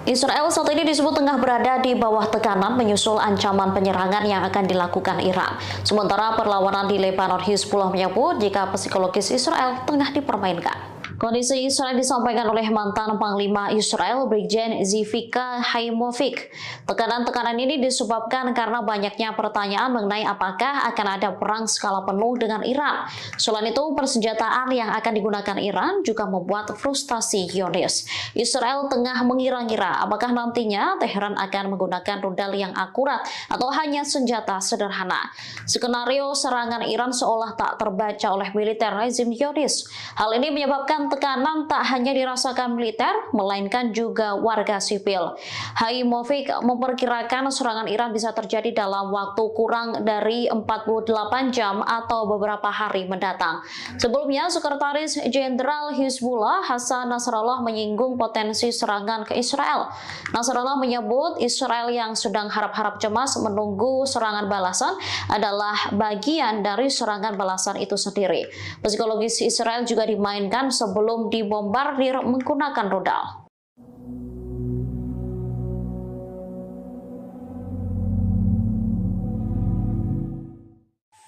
Israel saat ini disebut tengah berada di bawah tekanan menyusul ancaman penyerangan yang akan dilakukan Iran. Sementara perlawanan di Lebanon, Hizbullah menyebut jika psikologis Israel tengah dipermainkan. Kondisi Israel disampaikan oleh mantan Panglima Israel, Brigjen Zivika Haimovic. Tekanan-tekanan ini disebabkan karena banyaknya pertanyaan mengenai apakah akan ada perang skala penuh dengan Iran. Selain itu, persenjataan yang akan digunakan Iran juga membuat frustasi Zionis. Israel tengah mengira-ngira apakah nantinya Teheran akan menggunakan rudal yang akurat atau hanya senjata sederhana. Skenario serangan Iran seolah tak terbaca oleh militer rezim Zionis. Hal ini menyebabkan tekanan tak hanya dirasakan militer, melainkan juga warga sipil. Haimovic memperkirakan serangan Iran bisa terjadi dalam waktu kurang dari 48 jam atau beberapa hari mendatang. Sebelumnya, Sekretaris Jenderal Hizbullah Hasan Nasrallah menyinggung potensi serangan ke Israel. Nasrallah menyebut Israel yang sedang harap-harap cemas menunggu serangan balasan adalah bagian dari serangan balasan itu sendiri. Psikologis Israel juga dimainkan sebelum dibombardir menggunakan rudal.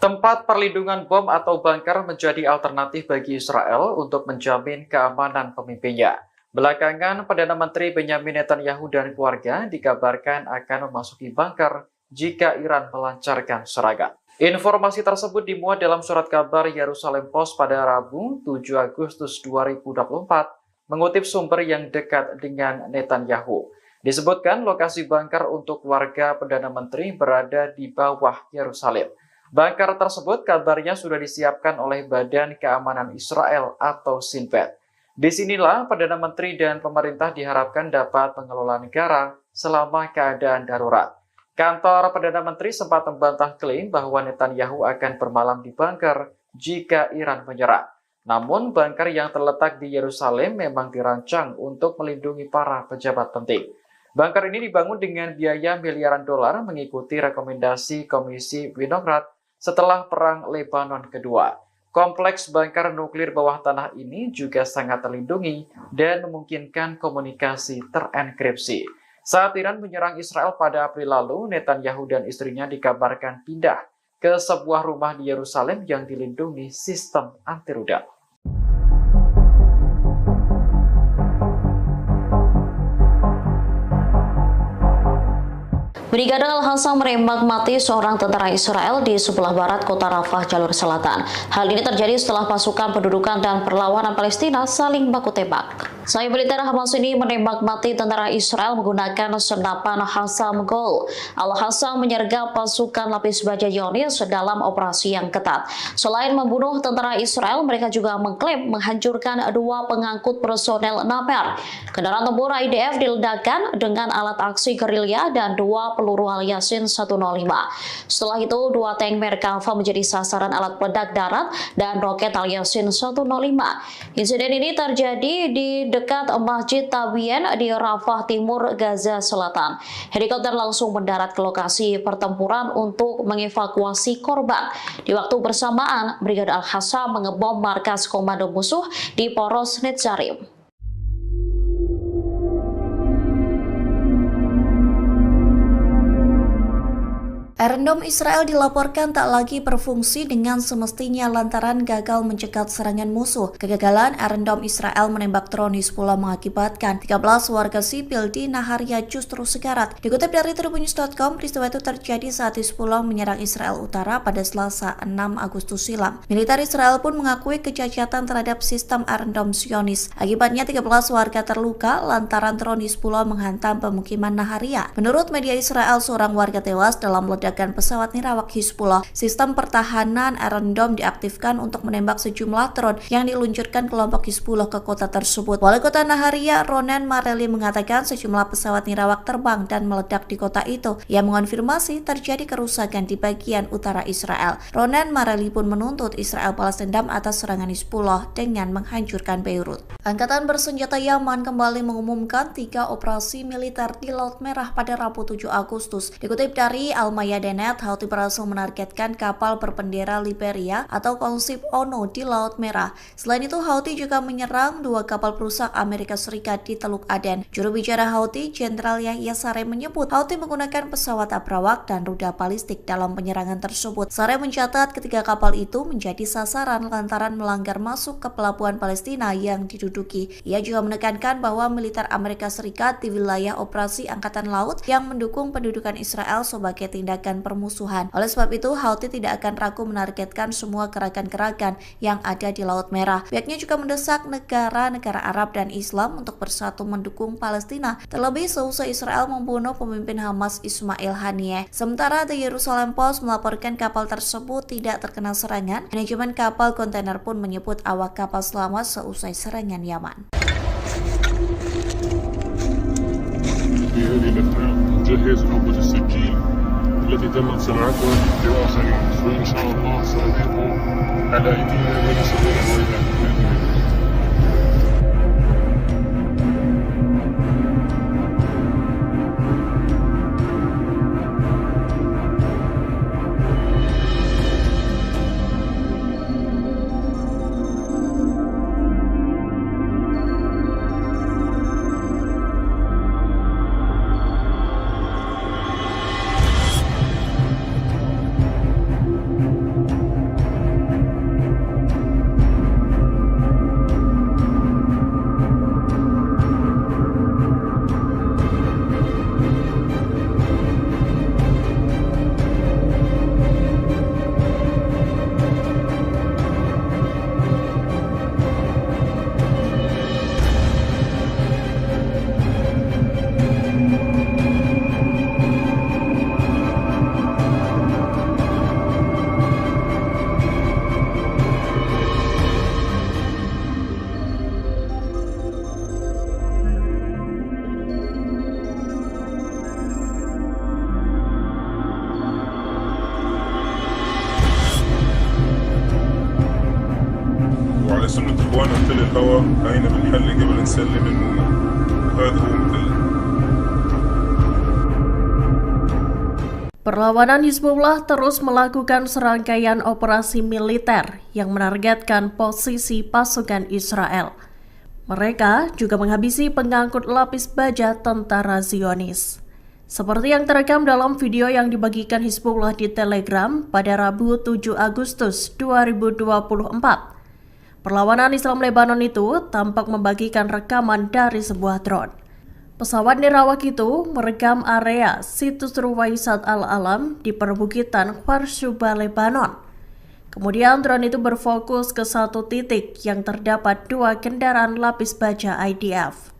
Tempat perlindungan bom atau bunker menjadi alternatif bagi Israel untuk menjamin keamanan pemimpinnya. Belakangan, Perdana Menteri Benyamin Netanyahu dan keluarga dikabarkan akan memasuki bunker jika Iran melancarkan serangan. Informasi tersebut dimuat dalam surat kabar Yerusalem Post pada Rabu 7 Agustus 2024, mengutip sumber yang dekat dengan Netanyahu. Disebutkan lokasi bunker untuk keluarga Perdana Menteri berada di bawah Yerusalem. Bunker tersebut kabarnya sudah disiapkan oleh Badan Keamanan Israel atau Shin Bet. Disinilah Perdana Menteri dan pemerintah diharapkan dapat mengelola negara selama keadaan darurat. Kantor Perdana Menteri sempat membantah klaim bahwa Netanyahu akan bermalam di bunker jika Iran menyerang. Namun, bunker yang terletak di Yerusalem memang dirancang untuk melindungi para pejabat penting. Bunker ini dibangun dengan biaya miliaran dolar mengikuti rekomendasi Komisi Winograd setelah Perang Lebanon Kedua. Kompleks bunker nuklir bawah tanah ini juga sangat terlindungi dan memungkinkan komunikasi terenkripsi. Saat Iran menyerang Israel pada April lalu, Netanyahu dan istrinya dikabarkan pindah ke sebuah rumah di Yerusalem yang dilindungi sistem anti rudal. Brigade Al-Hasa menembak mati seorang tentara Israel di sebelah barat kota Rafah, jalur selatan. Hal ini terjadi setelah pasukan pendudukan dan perlawanan Palestina saling baku tembak. Sayap militer Hamas ini menembak mati tentara Israel menggunakan senapan Hassam Gol. Al-Hasa menyergap pasukan lapis baja Zionis dalam operasi yang ketat. Selain membunuh tentara Israel, mereka juga mengklaim menghancurkan 2 pengangkut personel Naper. Kendaraan tempur IDF diledakkan dengan alat aksi gerilya dan 2 peluru Al-Yasin 105. Setelah itu, 2 tank Merkava menjadi sasaran alat peledak darat dan roket Al-Yasin 105. Insiden ini terjadi di dekat Masjid Tabien di Rafah Timur, Gaza Selatan. Helikopter langsung mendarat ke lokasi pertempuran untuk mengevakuasi korban. Di waktu bersamaan, Brigade Al-Hasa mengebom markas komando musuh di Poros Netzarim. Iron Dome Israel dilaporkan tak lagi berfungsi dengan semestinya lantaran gagal mencegat serangan musuh. Kegagalan Iron Dome Israel menembak drone Hizbullah mengakibatkan 13 warga sipil di Naharia justru sekarat. Dikutip dari tribunnews.com, peristiwa itu terjadi saat Hizbullah menyerang Israel Utara pada Selasa 6 Agustus silam. Militer Israel pun mengakui kecacatan terhadap sistem Iron Dome Zionis. Akibatnya 13 warga terluka lantaran drone Hizbullah menghantam pemukiman Naharia. Menurut media Israel, seorang warga tewas dalam ledakan pesawat nirawak Hizbullah. Sistem pertahanan Iron Dome diaktifkan untuk menembak sejumlah drone yang diluncurkan kelompok Hizbullah ke kota tersebut. Wali kota Naharia, Ronen Mareli, mengatakan sejumlah pesawat nirawak terbang dan meledak di kota itu. Ia mengonfirmasi terjadi kerusakan di bagian utara Israel. Ronen Mareli pun menuntut Israel balas dendam atas serangan Hizbullah dengan menghancurkan Beirut. Angkatan bersenjata Yaman kembali mengumumkan 3 operasi militer di Laut Merah pada Rabu 7 Agustus. Dikutip dari Al-Mayadeh.net, Houthi berhasil menargetkan kapal berbendera Liberia atau konsip ONU di Laut Merah. Selain itu, Houthi juga menyerang 2 kapal perusak Amerika Serikat di Teluk Aden. Juru bicara Houthi, Jenderal Yahya Saree, menyebut Houthi menggunakan pesawat abrawak dan rudal balistik dalam penyerangan tersebut. Saree mencatat ketiga kapal itu menjadi sasaran lantaran melanggar masuk ke pelabuhan Palestina yang diduduki. Ia juga menekankan bahwa militer Amerika Serikat di wilayah operasi Angkatan Laut yang mendukung pendudukan Israel sebagai tindakan permusuhan. Oleh sebab itu, Houthi tidak akan ragu menargetkan semua gerakan-gerakan yang ada di Laut Merah. Pihaknya juga mendesak negara-negara Arab dan Islam untuk bersatu mendukung Palestina, terlebih seusai Israel membunuh pemimpin Hamas Ismail Haniyeh. Sementara The Jerusalem Post melaporkan kapal tersebut tidak terkena serangan. Manajemen kapal kontainer pun menyebut awak kapal selamat seusai serangan Yaman. في هذه الأثناء نجهز نوبة السجين التي تمت صناعتها لآخرين، وإن شاء الله سنذيق على أيدينا من يسوون الويلات بإذن الله. وعلى سنة إخواننا تل الهوى هاينا بنحل قبل نسلم المومة. هذا هو مثل Perlawanan Hizbullah terus melakukan serangkaian operasi militer yang menargetkan posisi pasukan Israel. Mereka juga menghabisi pengangkut lapis baja tentara Zionis. Seperti yang terekam dalam video yang dibagikan Hizbullah di Telegram pada Rabu 7 Agustus 2024. Perlawanan Islam Lebanon itu tampak membagikan rekaman dari sebuah drone. Pesawat nirawak itu merekam area situs Ruwaisat Al-Alam di perbukitan Kharshuba, Lebanon. Kemudian drone itu berfokus ke satu titik yang terdapat 2 kendaraan lapis baja IDF.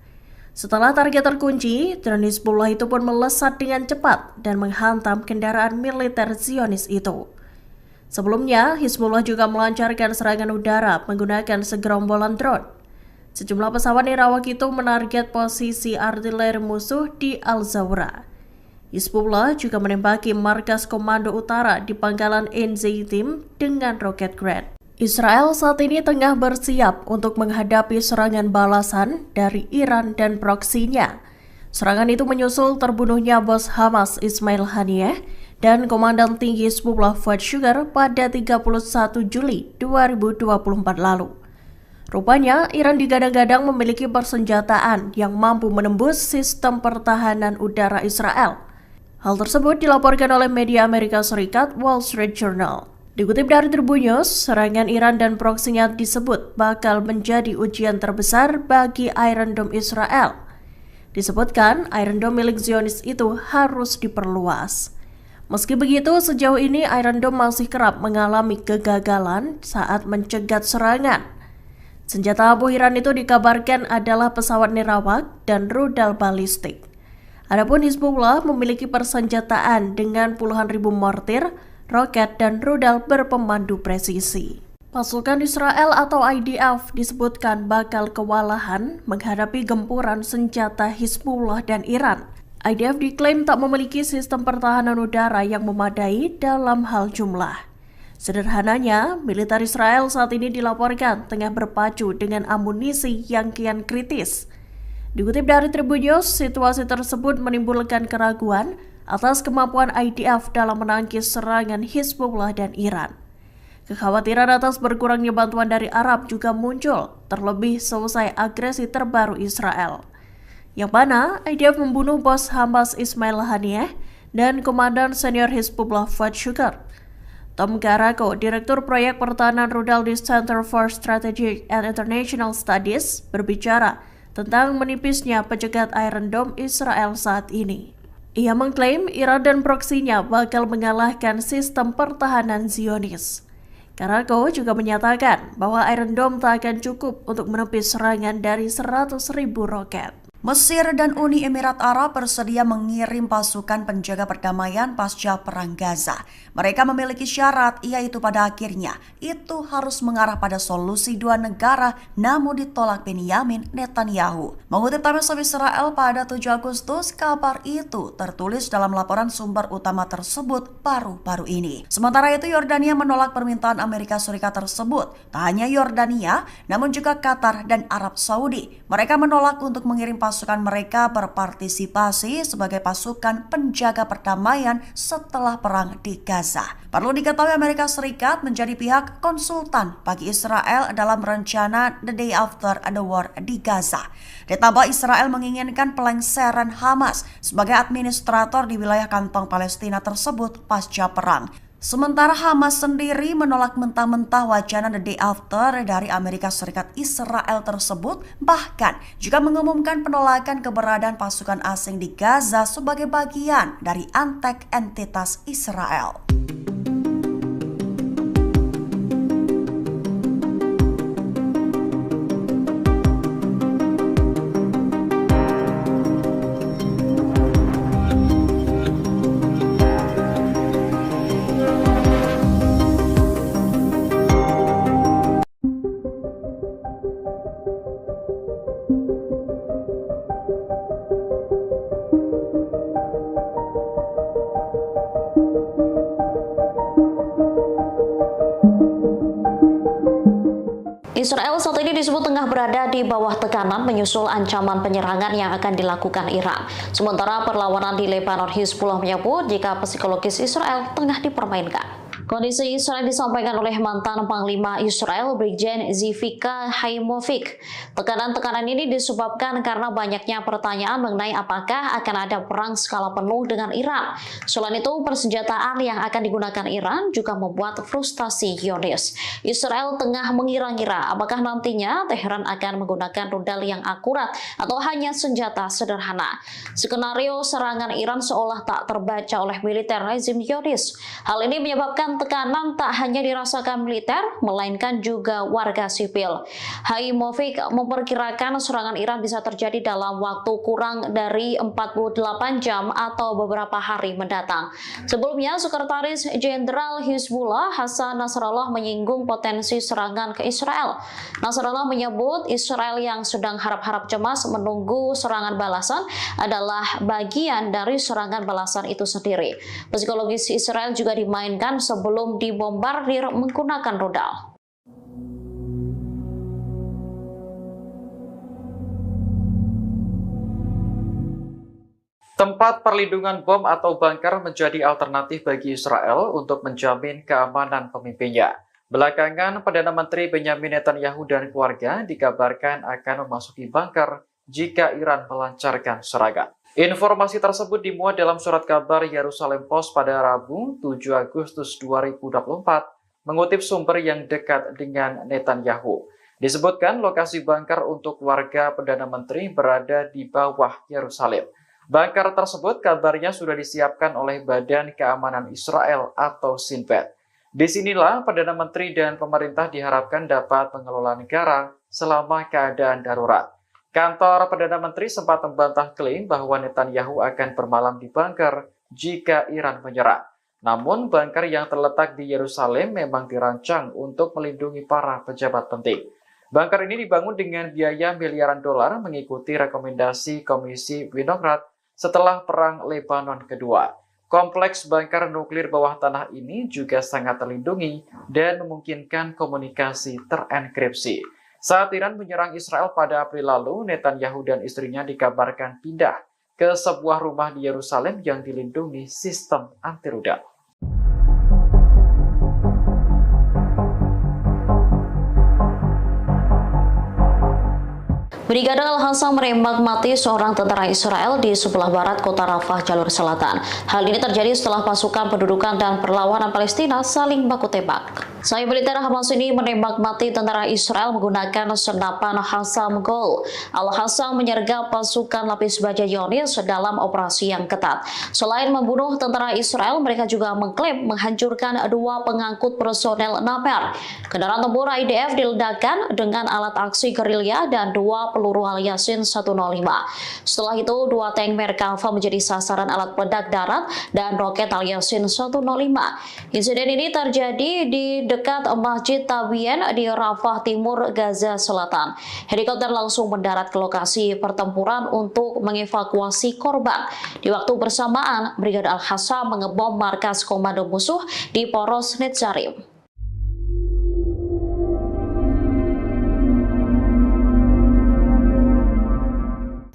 Setelah target terkunci, drone Hizbullah itu pun melesat dengan cepat dan menghantam kendaraan militer Zionis itu. Sebelumnya, Hizbullah juga melancarkan serangan udara menggunakan segerombolan drone. Sejumlah pesawat nirawak itu menarget posisi artileri musuh di Al-Zawra. Hizbullah juga menembaki markas komando utara di pangkalan Enzeitim dengan roket Grad. Israel saat ini tengah bersiap untuk menghadapi serangan balasan dari Iran dan proksinya. Serangan itu menyusul terbunuhnya bos Hamas Ismail Haniyeh dan Komandan Tinggi Hizbullah Fuad Shukar pada 31 Juli 2024 lalu. Rupanya, Iran digadang-gadang memiliki persenjataan yang mampu menembus sistem pertahanan udara Israel. Hal tersebut dilaporkan oleh media Amerika Serikat Wall Street Journal. Dikutip dari Tribun News, serangan Iran dan proksinya disebut bakal menjadi ujian terbesar bagi Iron Dome Israel. Disebutkan, Iron Dome milik Zionis itu harus diperluas. Meski begitu, sejauh ini Iron Dome masih kerap mengalami kegagalan saat mencegat serangan. Senjata ampuh Iran itu dikabarkan adalah pesawat nirawak dan rudal balistik. Adapun Hizbullah memiliki persenjataan dengan puluhan ribu mortir, roket, dan rudal berpemandu presisi. Pasukan Israel atau IDF disebutkan bakal kewalahan menghadapi gempuran senjata Hizbullah dan Iran. IDF diklaim tak memiliki sistem pertahanan udara yang memadai dalam hal jumlah. Sederhananya, militer Israel saat ini dilaporkan tengah berpacu dengan amunisi yang kian kritis. Dikutip dari Tribun News, situasi tersebut menimbulkan keraguan atas kemampuan IDF dalam menangkis serangan Hizbullah dan Iran. Kekhawatiran atas berkurangnya bantuan dari Arab juga muncul, terlebih selesai agresi terbaru Israel, yang mana IDF membunuh bos Hamas Ismail Haniyeh dan komandan senior Hizbullah Fuad Shukr. Tom Garako, Direktur Proyek Pertahanan Rudal di Center for Strategic and International Studies, berbicara tentang menipisnya pencegat Iron Dome Israel saat ini. Ia mengklaim Iran dan proksinya bakal mengalahkan sistem pertahanan Zionis. Garako juga menyatakan bahwa Iron Dome tak akan cukup untuk menepis serangan dari 100.000 roket. Mesir dan Uni Emirat Arab bersedia mengirim pasukan penjaga perdamaian pasca Perang Gaza. Mereka memiliki syarat, yaitu pada akhirnya itu harus mengarah pada solusi dua negara, namun ditolak Benyamin Netanyahu. Mengutip Times of Israel pada 7 Agustus, kabar itu tertulis dalam laporan sumber utama tersebut baru-baru ini. Sementara itu, Yordania menolak permintaan Amerika Serikat tersebut. Tak hanya Yordania, namun juga Qatar dan Arab Saudi. Mereka menolak untuk mengirim pasukan mereka berpartisipasi sebagai pasukan penjaga perdamaian setelah perang di Gaza. Perlu diketahui Amerika Serikat menjadi pihak konsultan bagi Israel dalam rencana The Day After the War di Gaza. Ditambah Israel menginginkan pelengseran Hamas sebagai administrator di wilayah kantong Palestina tersebut pasca perang. Sementara Hamas sendiri menolak mentah-mentah wacana The Day After dari Amerika Serikat Israel tersebut, bahkan juga mengumumkan penolakan keberadaan pasukan asing di Gaza sebagai bagian dari antek entitas Israel. Israel saat ini disebut tengah berada di bawah tekanan menyusul ancaman penyerangan yang akan dilakukan Iran. Sementara perlawanan di Lebanon, Hizbullah menyebut jika psikologis Israel tengah dipermainkan. Kondisi Israel disampaikan oleh mantan Panglima Israel Brigjen Zivika Haimovic. Tekanan-tekanan ini disebabkan karena banyaknya pertanyaan mengenai apakah akan ada perang skala penuh dengan Iran. Selain itu, persenjataan yang akan digunakan Iran juga membuat frustasi Zionis. Israel tengah mengira-ngira apakah nantinya Teheran akan menggunakan rudal yang akurat atau hanya senjata sederhana. Skenario serangan Iran seolah tak terbaca oleh militer rezim Zionis. Hal ini menyebabkan tekanan tak hanya dirasakan militer, melainkan juga warga sipil. Haimovic memperkirakan serangan Iran bisa terjadi dalam waktu kurang dari 48 jam atau beberapa hari mendatang. Sebelumnya, Sekretaris Jenderal Hizbullah Hasan Nasrallah menyinggung potensi serangan ke Israel. Nasrallah menyebut Israel yang sedang harap-harap cemas menunggu serangan balasan adalah bagian dari serangan balasan itu sendiri. Psikologis Israel juga dimainkan sebelum dibombardir menggunakan rudal. Tempat perlindungan bom atau bunker menjadi alternatif bagi Israel untuk menjamin keamanan pemimpinnya. Belakangan, Perdana Menteri Benyamin Netanyahu dan keluarga dikabarkan akan memasuki bunker jika Iran melancarkan serangan. Informasi tersebut dimuat dalam surat kabar Yerusalem Post pada Rabu 7 Agustus 2024, mengutip sumber yang dekat dengan Netanyahu. Disebutkan lokasi bunker untuk warga Perdana Menteri berada di bawah Yerusalem. Bunker tersebut kabarnya sudah disiapkan oleh Badan Keamanan Israel atau Shin Bet. Disinilah Perdana Menteri dan pemerintah diharapkan dapat mengelola negara selama keadaan darurat. Kantor Perdana Menteri sempat membantah klaim bahwa Netanyahu akan bermalam di bunker jika Iran menyerang. Namun, bunker yang terletak di Yerusalem memang dirancang untuk melindungi para pejabat penting. Bunker ini dibangun dengan biaya miliaran dolar mengikuti rekomendasi Komisi Winograd setelah Perang Lebanon Kedua. Kompleks bunker nuklir bawah tanah ini juga sangat terlindungi dan memungkinkan komunikasi terenkripsi. Saat Iran menyerang Israel pada April lalu, Netanyahu dan istrinya dikabarkan pindah ke sebuah rumah di Yerusalem yang dilindungi sistem anti-rudal. Brigade Al-Hassam menembak mati seorang tentara Israel di sebelah barat kota Rafah, jalur selatan. Hal ini terjadi setelah pasukan pendudukan dan perlawanan Palestina saling baku tembak. Sayap militer Hamas ini menembak mati tentara Israel menggunakan senapan Hassam Gol. Al-Hassam menyergap pasukan lapis baja Zionis dalam operasi yang ketat. Selain membunuh tentara Israel, mereka juga mengklaim menghancurkan 2 pengangkut personel Naper. Kendaraan tempur IDF diledakkan dengan alat aksi gerilya dan 2 peluru Al-Yasin 105. Setelah itu, 2 tank Merkava menjadi sasaran alat peledak darat dan roket Al-Yasin 105. Insiden ini terjadi di dekat Masjid Tabien di Rafah Timur, Gaza Selatan. Helikopter langsung mendarat ke lokasi pertempuran untuk mengevakuasi korban. Di waktu bersamaan, Brigade Al-Hassam mengebom markas komando musuh di Poros Netzarim.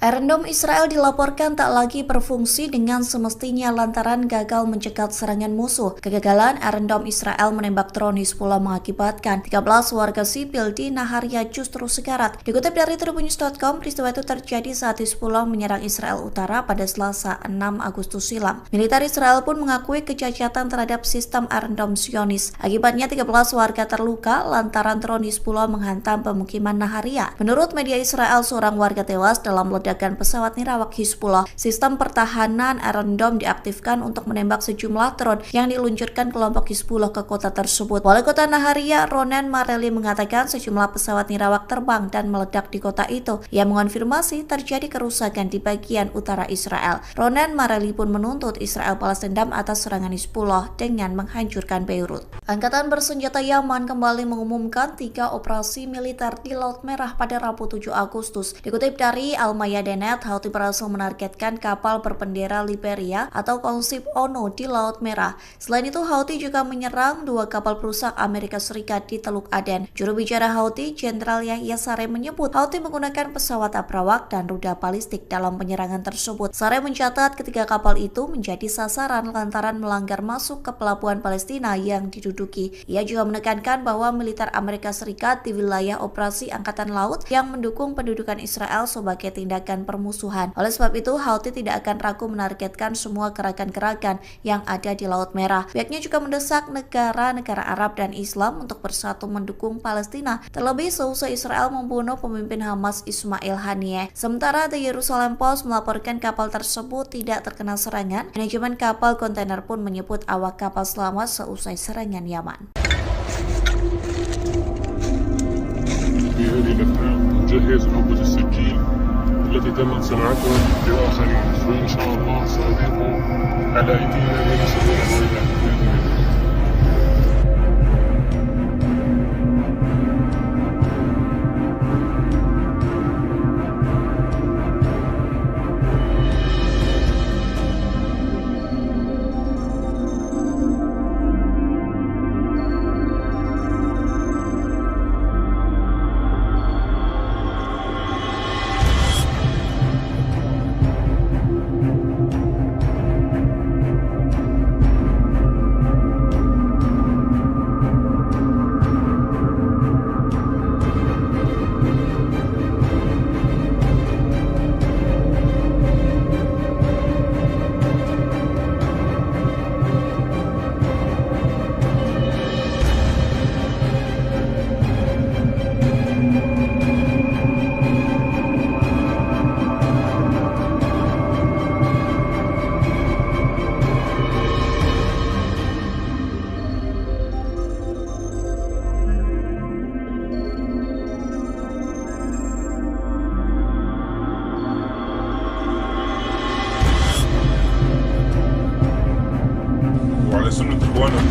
Iron Dome Israel dilaporkan tak lagi berfungsi dengan semestinya lantaran gagal mencegat serangan musuh. Kegagalan Iron Dome Israel menembak drone Hizbullah mengakibatkan 13 warga sipil di Naharia justru sekarat. Dikutip dari Tribunnews.com, peristiwa itu terjadi saat Hizbullah menyerang Israel Utara pada Selasa 6 Agustus silam. Militer Israel pun mengakui kecacatan terhadap sistem Iron Dome Zionis. Akibatnya 13 warga terluka lantaran drone Hizbullah menghantam pemukiman Naharia. Menurut media Israel, seorang warga tewas dalam ledakan pesawat nirawak Hizbullah. Sistem pertahanan Iron Dome diaktifkan untuk menembak sejumlah drone yang diluncurkan kelompok Hizbullah ke kota tersebut. Wali kota Naharia, Ronen Mareli, mengatakan sejumlah pesawat nirawak terbang dan meledak di kota itu. Ia mengonfirmasi terjadi kerusakan di bagian utara Israel. Ronen Mareli pun menuntut Israel balas dendam atas serangan Hizbullah dengan menghancurkan Beirut. Angkatan bersenjata Yaman kembali mengumumkan 3 operasi militer di Laut Merah pada Rabu 7 Agustus. Dikutip dari Al-Mayadeen, Houthi berhasil menargetkan kapal berbendera Liberia atau konsip ONU di Laut Merah. Selain itu, Houthi juga menyerang 2 kapal perusak Amerika Serikat di Teluk Aden. Juru bicara Houthi, Jenderal Yahya Saree, menyebut Houthi menggunakan pesawat abrawak dan rudal balistik dalam penyerangan tersebut. Saree mencatat ketiga kapal itu menjadi sasaran lantaran melanggar masuk ke pelabuhan Palestina yang diduduki. Ia juga menekankan bahwa militer Amerika Serikat di wilayah operasi Angkatan Laut yang mendukung pendudukan Israel sebagai tindakan permusuhan. Oleh sebab itu, Houthi tidak akan ragu menargetkan semua gerakan-gerakan yang ada di Laut Merah. Pihaknya juga mendesak negara-negara Arab dan Islam untuk bersatu mendukung Palestina, terlebih seusai Israel membunuh pemimpin Hamas Ismail Haniyeh. Sementara The Jerusalem Post melaporkan kapal tersebut tidak terkena serangan. Manajemen kapal kontainer pun menyebut awak kapal selamat seusai serangan Yaman. نجهز حبة السكين التي تمت صناعتها لآخرين وإن شاء الله سأضيف على أيدينا من سبيل الولايات بإذن الله.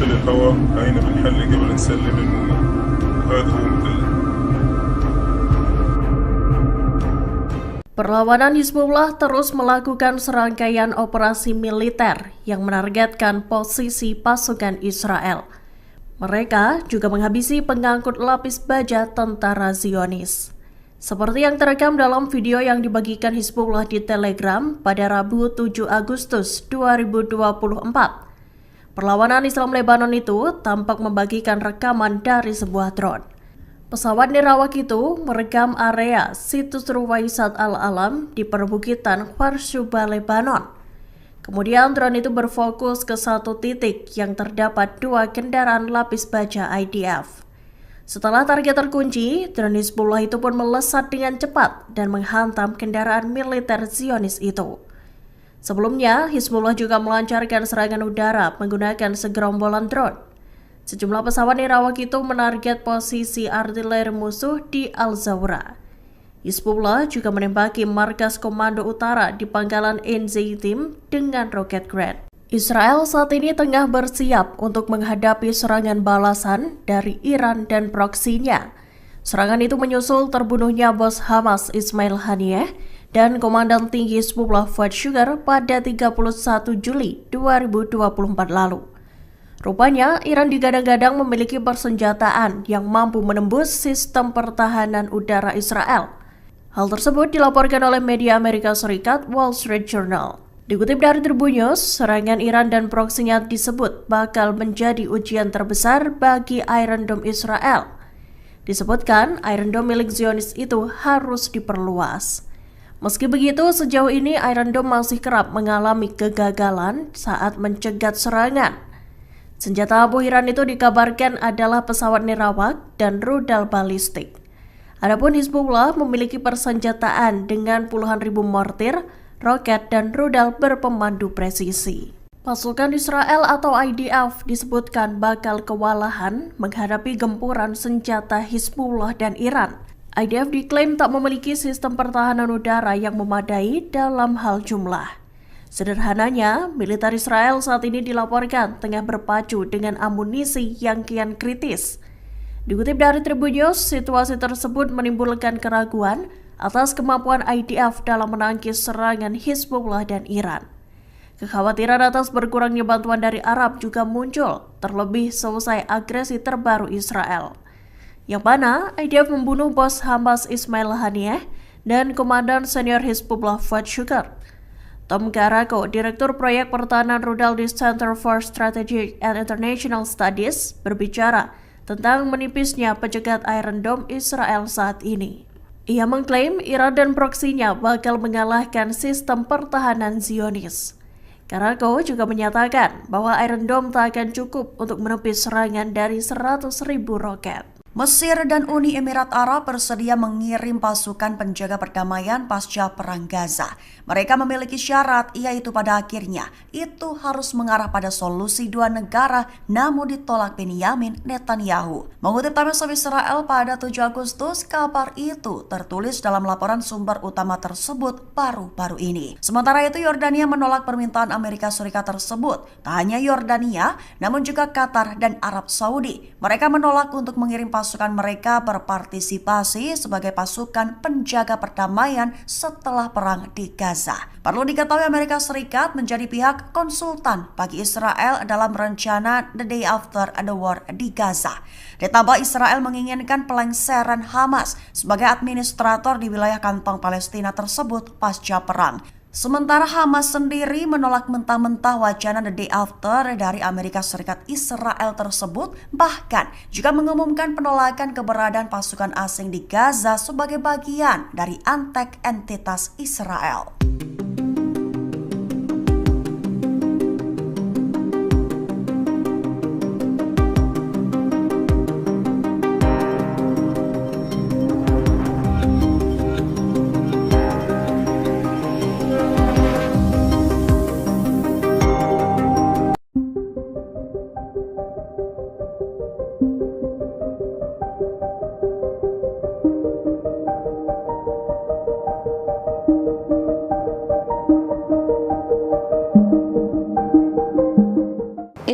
نطلع الهواء هينا بنحلي قبل نسلم المويه. هذا هو مثل Perlawanan Hizbullah terus melakukan serangkaian operasi militer yang menargetkan posisi pasukan Israel. Mereka juga menghabisi pengangkut lapis baja tentara Zionis. Seperti yang terekam dalam video yang dibagikan Hizbullah di Telegram pada Rabu 7 Agustus 2024. Perlawanan Islam Lebanon itu tampak membagikan rekaman dari sebuah drone. Pesawat nirawak itu merekam area situs Ruwaisat Al-Alam di perbukitan Kharsuba, Lebanon. Kemudian drone itu berfokus ke satu titik yang terdapat 2 kendaraan lapis baja IDF. Setelah target terkunci, drone Hizbullah itu pun melesat dengan cepat dan menghantam kendaraan militer Zionis itu. Sebelumnya, Hizbullah juga melancarkan serangan udara menggunakan segerombolan drone. Sejumlah pesawat nirawak itu menarget posisi artileri musuh di Al-Zawra. Hizbullah juga menembaki markas komando utara di pangkalan Enzeitim dengan roket Grad. Israel saat ini tengah bersiap untuk menghadapi serangan balasan dari Iran dan proksinya. Serangan itu menyusul terbunuhnya bos Hamas Ismail Haniyeh dan Komandan Tinggi Hizbullah Fuad Shukr pada 31 Juli 2024 lalu. Rupanya, Iran digadang-gadang memiliki persenjataan yang mampu menembus sistem pertahanan udara Israel. Hal tersebut dilaporkan oleh media Amerika Serikat Wall Street Journal. Dikutip dari Tribun News, serangan Iran dan proksinya disebut bakal menjadi ujian terbesar bagi Iron Dome Israel. Disebutkan, Iron Dome milik Zionis itu harus diperluas. Meski begitu, sejauh ini Iron Dome masih kerap mengalami kegagalan saat mencegat serangan. Senjata abu Iran itu dikabarkan adalah pesawat nirawak dan rudal balistik. Adapun Hizbullah memiliki persenjataan dengan puluhan ribu mortir, roket, dan rudal berpemandu presisi. Pasukan Israel atau IDF disebutkan bakal kewalahan menghadapi gempuran senjata Hizbullah dan Iran. IDF diklaim tak memiliki sistem pertahanan udara yang memadai dalam hal jumlah. Sederhananya, militer Israel saat ini dilaporkan tengah berpacu dengan amunisi yang kian kritis. Dikutip dari Tribun News, situasi tersebut menimbulkan keraguan atas kemampuan IDF dalam menangkis serangan Hizbullah dan Iran. Kekhawatiran atas berkurangnya bantuan dari Arab juga muncul, terlebih selesai agresi terbaru Israel, yang mana IDF membunuh bos Hamas Ismail Haniyeh dan Komandan Senior Hizbullah Fuad Shukr. Tom Garako, Direktur Proyek Pertahanan Rudal di Center for Strategic and International Studies, berbicara tentang menipisnya pencegat Iron Dome Israel saat ini. Ia mengklaim Iran dan proksinya bakal mengalahkan sistem pertahanan Zionis. Garako juga menyatakan bahwa Iron Dome tak akan cukup untuk menepis serangan dari 100.000 roket. Mesir dan Uni Emirat Arab bersedia mengirim pasukan penjaga perdamaian pasca Perang Gaza. Mereka memiliki syarat, yaitu pada akhirnya itu harus mengarah pada solusi 2 negara, namun ditolak Benyamin Netanyahu. Mengutip Times of Israel pada 7 Agustus, kabar itu tertulis dalam laporan sumber utama tersebut baru-baru ini. Sementara itu, Yordania menolak permintaan Amerika Serikat tersebut. Tak hanya Yordania, namun juga Qatar dan Arab Saudi. Mereka menolak untuk mengirim pasukan mereka berpartisipasi sebagai pasukan penjaga perdamaian setelah perang di Gaza. Perlu diketahui Amerika Serikat menjadi pihak konsultan bagi Israel dalam rencana The Day After the War di Gaza. Ditambah Israel menginginkan pelengseran Hamas sebagai administrator di wilayah kantong Palestina tersebut pasca perang. Sementara Hamas sendiri menolak mentah-mentah wacana The Day After dari Amerika Serikat Israel tersebut, bahkan juga mengumumkan penolakan keberadaan pasukan asing di Gaza sebagai bagian dari antek entitas Israel.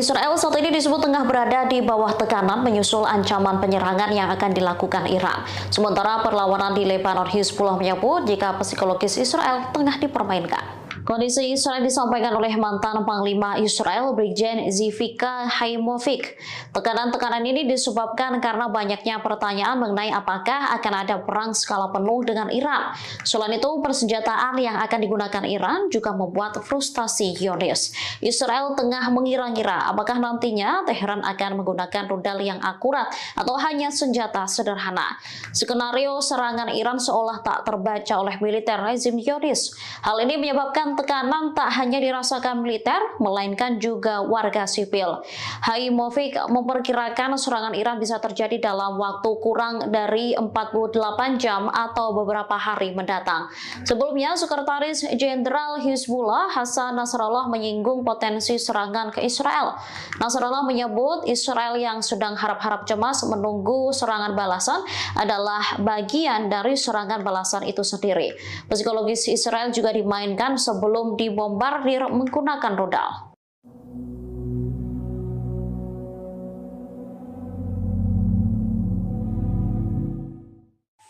Israel saat ini disebut tengah berada di bawah tekanan menyusul ancaman penyerangan yang akan dilakukan Iran. Sementara perlawanan di Lebanon, Hizbullah menyebut jika psikologis Israel tengah dipermainkan. Kondisi Israel disampaikan oleh mantan Panglima Israel, Brigjen Zivika Haimovic. Tekanan-tekanan ini disebabkan karena banyaknya pertanyaan mengenai apakah akan ada perang skala penuh dengan Iran. Selain itu, persenjataan yang akan digunakan Iran juga membuat frustasi Zionis. Israel tengah mengira-ngira apakah nantinya Teheran akan menggunakan rudal yang akurat atau hanya senjata sederhana. Skenario serangan Iran seolah tak terbaca oleh militer rezim Zionis. Hal ini menyebabkan tekanan tak hanya dirasakan militer, melainkan juga warga sipil. Haimovic memperkirakan serangan Iran bisa terjadi dalam waktu kurang dari 48 jam atau beberapa hari mendatang. Sebelumnya, Sekretaris Jenderal Hizbullah Hasan Nasrallah menyinggung potensi serangan ke Israel. Nasrallah menyebut Israel yang sedang harap-harap cemas menunggu serangan balasan adalah bagian dari serangan balasan itu sendiri. Psikologis Israel juga dimainkan sebelum dibombardir menggunakan rudal.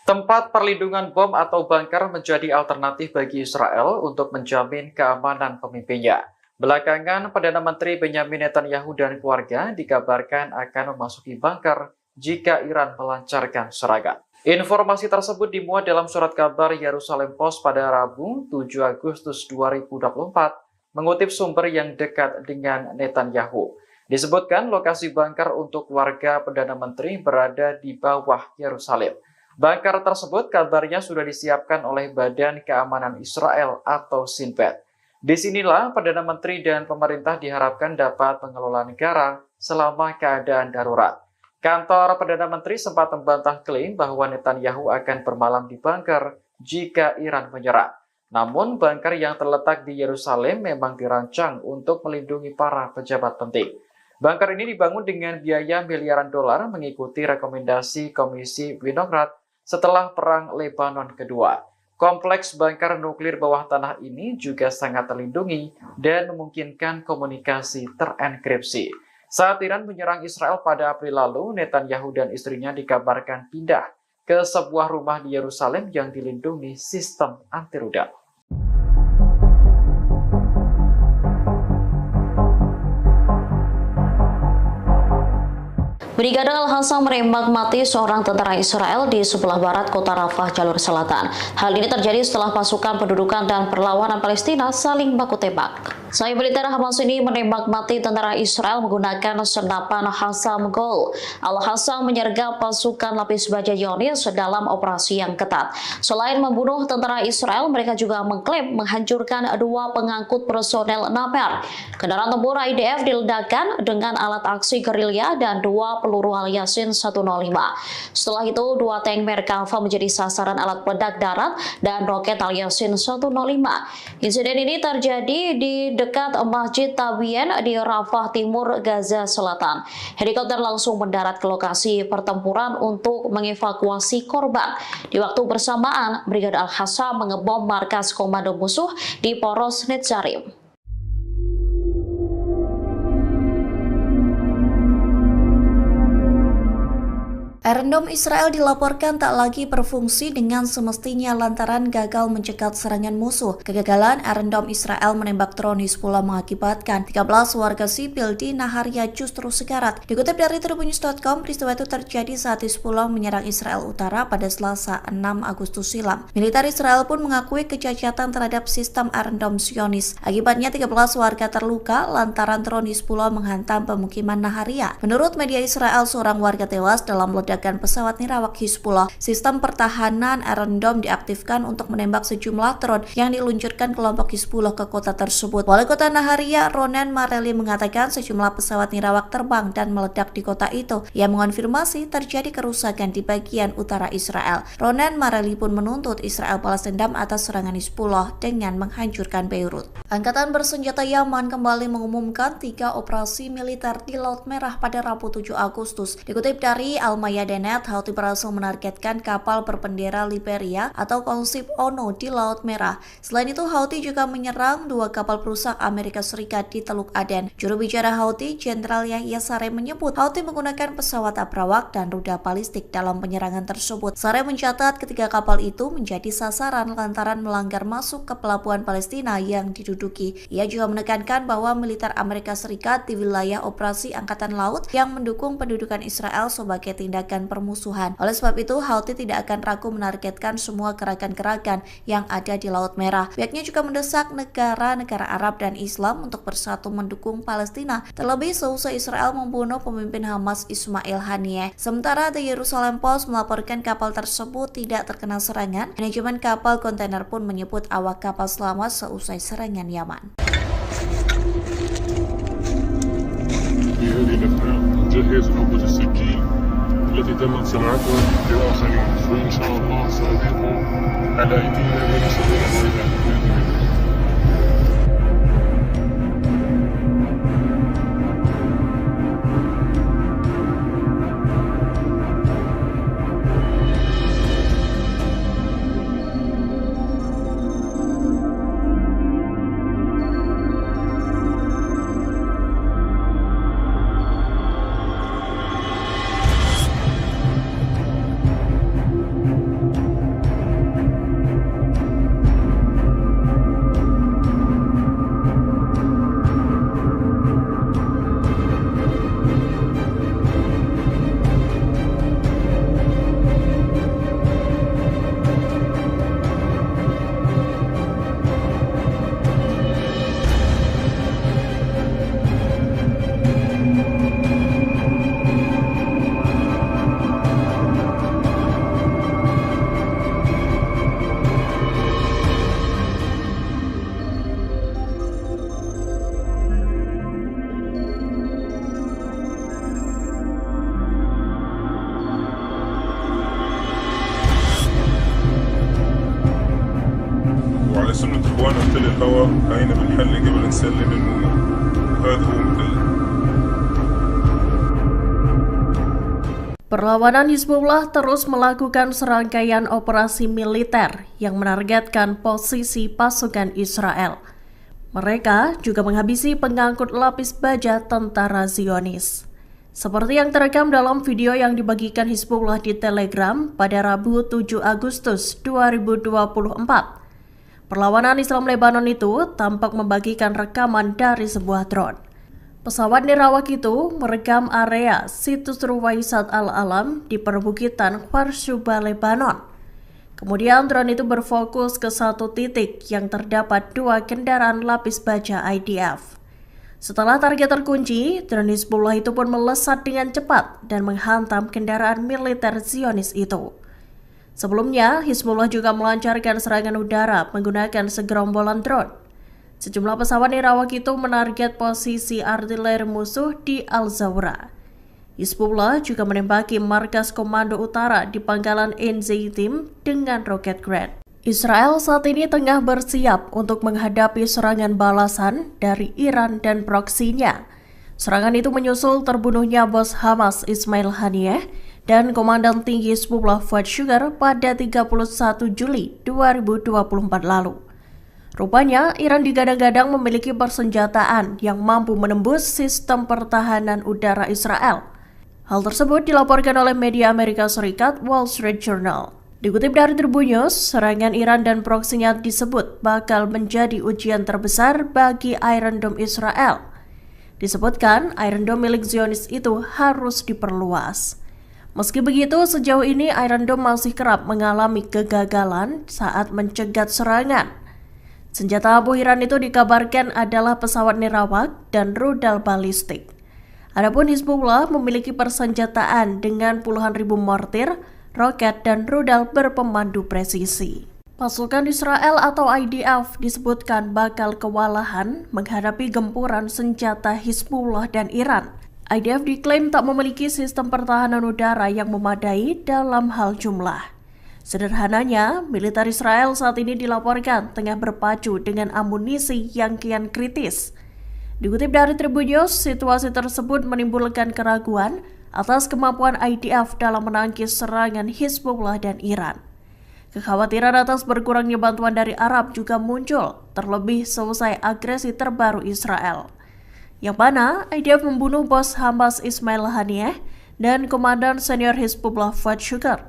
Tempat perlindungan bom atau bunker menjadi alternatif bagi Israel untuk menjamin keamanan pemimpinnya. Belakangan, Perdana Menteri Benyamin Netanyahu dan keluarga dikabarkan akan memasuki bunker jika Iran melancarkan serangan. Informasi tersebut dimuat dalam surat kabar Yerusalem Post pada Rabu 7 Agustus 2024, mengutip sumber yang dekat dengan Netanyahu. Disebutkan lokasi bunker untuk warga Perdana Menteri berada di bawah Yerusalem. Bunker tersebut kabarnya sudah disiapkan oleh Badan Keamanan Israel atau Shin Bet. Disinilah Perdana Menteri dan pemerintah diharapkan dapat mengelola negara selama keadaan darurat. Kantor Perdana Menteri sempat membantah klaim bahwa Netanyahu akan bermalam di bunker jika Iran menyerang. Namun, bunker yang terletak di Yerusalem memang dirancang untuk melindungi para pejabat penting. Bunker ini dibangun dengan biaya miliaran dolar mengikuti rekomendasi Komisi Winograd setelah Perang Lebanon Kedua. Kompleks bunker nuklir bawah tanah ini juga sangat terlindungi dan memungkinkan komunikasi terenkripsi. Saat Iran menyerang Israel pada April lalu, Netanyahu dan istrinya dikabarkan pindah ke sebuah rumah di Yerusalem yang dilindungi sistem anti-rudal. Brigade Al-Hassam menembak mati seorang tentara Israel di sebelah barat kota Rafah, jalur selatan. Hal ini terjadi setelah pasukan pendudukan dan perlawanan Palestina saling baku tembak. Sayap militer Hamas ini menembak mati tentara Israel menggunakan senapan Hassam Gol. Al-Hassam menyergap pasukan lapis baja Zionis dalam operasi yang ketat. Selain membunuh tentara Israel, mereka juga mengklaim menghancurkan 2 pengangkut personel Namer. Kendaraan tempur IDF diledakkan dengan alat aksi gerilya dan 2 peluru Al-Yasin 105. Setelah itu, 2 tank Merkava menjadi sasaran alat peledak darat dan roket Al-Yasin 105. Insiden ini terjadi di dekat Masjid Tabien di Rafah Timur, Gaza Selatan. Helikopter langsung mendarat ke lokasi pertempuran untuk mengevakuasi korban. Di waktu bersamaan, Brigade Al-Hassam mengebom markas komando musuh di Poros Netzarim. Iron Dome Israel dilaporkan tak lagi berfungsi dengan semestinya lantaran gagal mencegat serangan musuh. Kegagalan Iron Dome Israel menembak drone Hizbullah mengakibatkan 13 warga sipil di Naharia justru sekarat. Dikutip dari Tribunnews.com, peristiwa itu terjadi saat Hizbullah menyerang Israel Utara pada Selasa 6 Agustus silam. Militer Israel pun mengakui kecacatan terhadap sistem Iron Dome Zionis. Akibatnya 13 warga terluka lantaran drone Hizbullah menghantam pemukiman Naharia. Menurut media Israel, seorang warga tewas dalam ledakan pesawat nirawak Hizbullah. Sistem pertahanan Iron Dome diaktifkan untuk menembak sejumlah drone yang diluncurkan kelompok Hizbullah ke kota tersebut. Wali kota Naharia, Ronen Mareli, mengatakan sejumlah pesawat nirawak terbang dan meledak di kota itu. Ia mengonfirmasi terjadi kerusakan di bagian utara Israel. Ronen Mareli pun menuntut Israel balas dendam atas serangan Hizbullah dengan menghancurkan Beirut. Angkatan bersenjata Yaman kembali mengumumkan 3 operasi militer di Laut Merah pada Rabu 7 Agustus. Dikutip dari Al-Mayadin Adenet, Houthi berhasil menargetkan kapal berbendera Liberia atau Konsip Ono di Laut Merah. Selain itu, Houthi juga menyerang 2 kapal perusak Amerika Serikat di Teluk Aden. Juru bicara Houthi, Jenderal Yahya Saree menyebut Houthi menggunakan pesawat abrawak dan rudal balistik dalam penyerangan tersebut. Saree mencatat ketiga kapal itu menjadi sasaran lantaran melanggar masuk ke pelabuhan Palestina yang diduduki. Ia juga menekankan bahwa militer Amerika Serikat di wilayah operasi Angkatan Laut yang mendukung pendudukan Israel sebagai tindakan permusuhan. Oleh sebab itu, Houthi tidak akan ragu menargetkan semua gerakan-gerakan yang ada di Laut Merah. Pihaknya juga mendesak negara-negara Arab dan Islam untuk bersatu mendukung Palestina, terlebih seusai Israel membunuh pemimpin Hamas Ismail Haniyeh. Sementara The Jerusalem Post melaporkan kapal tersebut tidak terkena serangan. Manajemen kapal kontainer pun menyebut awak kapal selamat seusai serangan Yaman. في هذه الأثناء جهز عبوة السكين التي تمت صناعتها لآخرين، وإن شاء الله سأضيفه على أيدينا من سبيل الولاء بإذن الله. وعلى سنة إخواننا مثل الهوى هينا بنحل قبل نسلم المؤمن، وهذا هو مثل. Perlawanan Hizbullah terus melakukan serangkaian operasi militer yang menargetkan posisi pasukan Israel. Mereka juga menghabisi pengangkut lapis baja tentara Zionis. Seperti yang terekam dalam video yang dibagikan Hizbullah di Telegram pada Rabu 7 Agustus 2024. Perlawanan Islam Lebanon itu tampak membagikan rekaman dari sebuah drone. Pesawat nirawak itu merekam area situs Ruwaisat Al-Alam di perbukitan Kharshuba, Lebanon. Kemudian drone itu berfokus ke satu titik yang terdapat 2 kendaraan lapis baja IDF. Setelah target terkunci, drone Hizbullah itu pun melesat dengan cepat dan menghantam kendaraan militer Zionis itu. Sebelumnya, Hizbullah juga melancarkan serangan udara menggunakan segerombolan drone. Sejumlah pesawat nirawak itu menarget posisi artileri musuh di Al-Zawra. Hizbullah juga menembaki markas komando utara di pangkalan Ein Zeitim dengan roket Grad. Israel saat ini tengah bersiap untuk menghadapi serangan balasan dari Iran dan proksinya. Serangan itu menyusul terbunuhnya bos Hamas Ismail Haniyeh dan Komandan Tinggi Hizbullah Fuad Shukar pada 31 Juli 2024 lalu. Rupanya, Iran digadang-gadang memiliki persenjataan yang mampu menembus sistem pertahanan udara Israel. Hal tersebut dilaporkan oleh media Amerika Serikat Wall Street Journal. Dikutip dari Tribun News, serangan Iran dan proksinya disebut bakal menjadi ujian terbesar bagi Iron Dome Israel. Disebutkan, Iron Dome milik Zionis itu harus diperluas. Meski begitu, sejauh ini Iron Dome masih kerap mengalami kegagalan saat mencegat serangan. Senjata abu Iran itu dikabarkan adalah pesawat nirawak dan rudal balistik. Adapun Hizbullah memiliki persenjataan dengan puluhan ribu mortir, roket, dan rudal berpemandu presisi. Pasukan Israel atau IDF disebutkan bakal kewalahan menghadapi gempuran senjata Hizbullah dan Iran. IDF diklaim tak memiliki sistem pertahanan udara yang memadai dalam hal jumlah. Sederhananya, militer Israel saat ini dilaporkan tengah berpacu dengan amunisi yang kian kritis. Dikutip dari Tribun News, situasi tersebut menimbulkan keraguan atas kemampuan IDF dalam menangkis serangan Hizbullah dan Iran. Kekhawatiran atas berkurangnya bantuan dari Arab juga muncul, terlebih selesai agresi terbaru Israel, yang mana IDF membunuh bos Hamas Ismail Haniyeh dan komandan senior Hizbullah Fuad Shukr.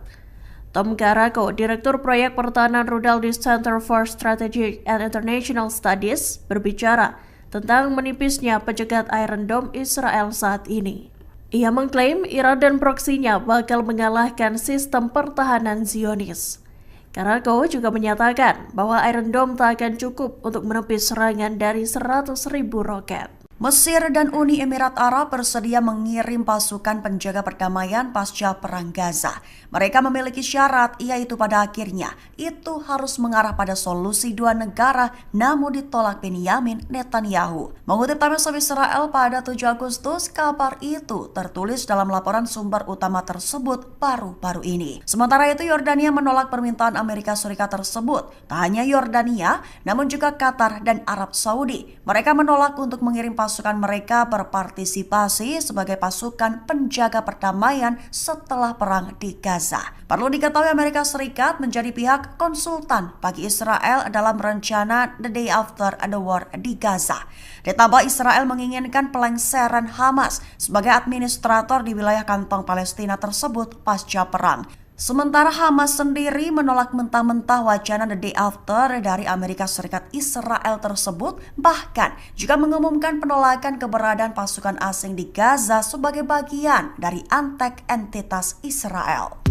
Tom Karako, Direktur Proyek Pertahanan Rudal di Center for Strategic and International Studies, berbicara tentang menipisnya pencegat Iron Dome Israel saat ini. Ia mengklaim Iran dan proksinya bakal mengalahkan sistem pertahanan Zionis. Karako juga menyatakan bahwa Iron Dome tak akan cukup untuk menepis serangan dari 100.000 roket. Mesir dan Uni Emirat Arab bersedia mengirim pasukan penjaga perdamaian pasca Perang Gaza. Mereka memiliki syarat, yaitu pada akhirnya itu harus mengarah pada solusi dua negara, namun ditolak Benyamin Netanyahu. Mengutip Times of Israel pada 7 Agustus, kabar itu tertulis dalam laporan sumber utama tersebut baru-baru ini. Sementara itu, Yordania menolak permintaan Amerika Serikat tersebut. Tak hanya Yordania, namun juga Qatar dan Arab Saudi. Mereka menolak untuk mengirim pasukan mereka berpartisipasi sebagai pasukan penjaga perdamaian setelah perang di Gaza. Perlu diketahui Amerika Serikat menjadi pihak konsultan bagi Israel dalam rencana The Day After the War di Gaza. Ditambah Israel menginginkan pelengseran Hamas sebagai administrator di wilayah kantong Palestina tersebut pasca perang. Sementara Hamas sendiri menolak mentah-mentah wacana The Day After dari Amerika Serikat Israel tersebut, bahkan juga mengumumkan penolakan keberadaan pasukan asing di Gaza sebagai bagian dari antek entitas Israel.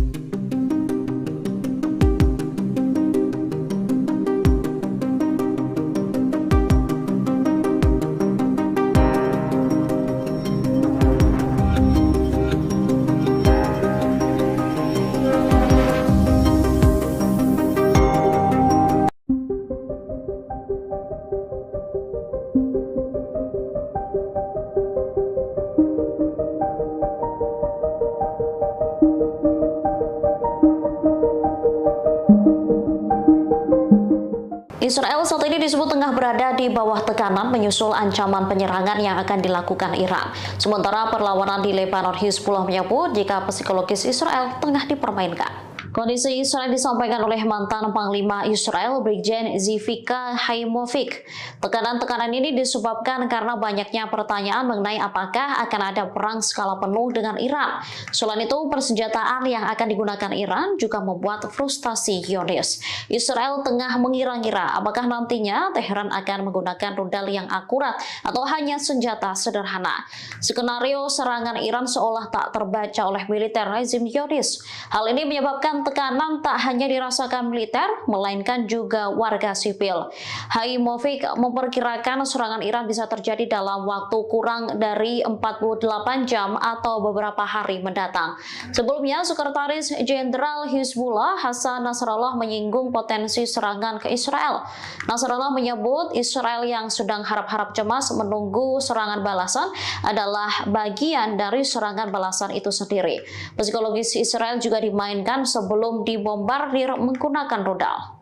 Israel saat ini disebut tengah berada di bawah tekanan menyusul ancaman penyerangan yang akan dilakukan Iran. Sementara perlawanan di Lebanon, Hizbullah menyebut jika psikologis Israel tengah dipermainkan. Kondisi Israel disampaikan oleh mantan Panglima Israel, Brigjen Zivika Haimovic. Tekanan-tekanan ini disebabkan karena banyaknya pertanyaan mengenai apakah akan ada perang skala penuh dengan Iran. Selain itu, persenjataan yang akan digunakan Iran juga membuat frustasi Zionis. Israel tengah mengira-ngira apakah nantinya Teheran akan menggunakan rudal yang akurat atau hanya senjata sederhana. Skenario serangan Iran seolah tak terbaca oleh militer rezim Zionis. Hal ini menyebabkan tekanan tak hanya dirasakan militer, melainkan juga warga sipil. Haimovic memperkirakan serangan Iran bisa terjadi dalam waktu kurang dari 48 jam atau beberapa hari mendatang. Sebelumnya, Sekretaris Jenderal Hizbullah Hassan Nasrallah menyinggung potensi serangan ke Israel. Nasrallah menyebut Israel yang sedang harap-harap cemas menunggu serangan balasan adalah bagian dari serangan balasan itu sendiri. Psikologis Israel juga dimainkan sebelum dibombardir menggunakan rudal.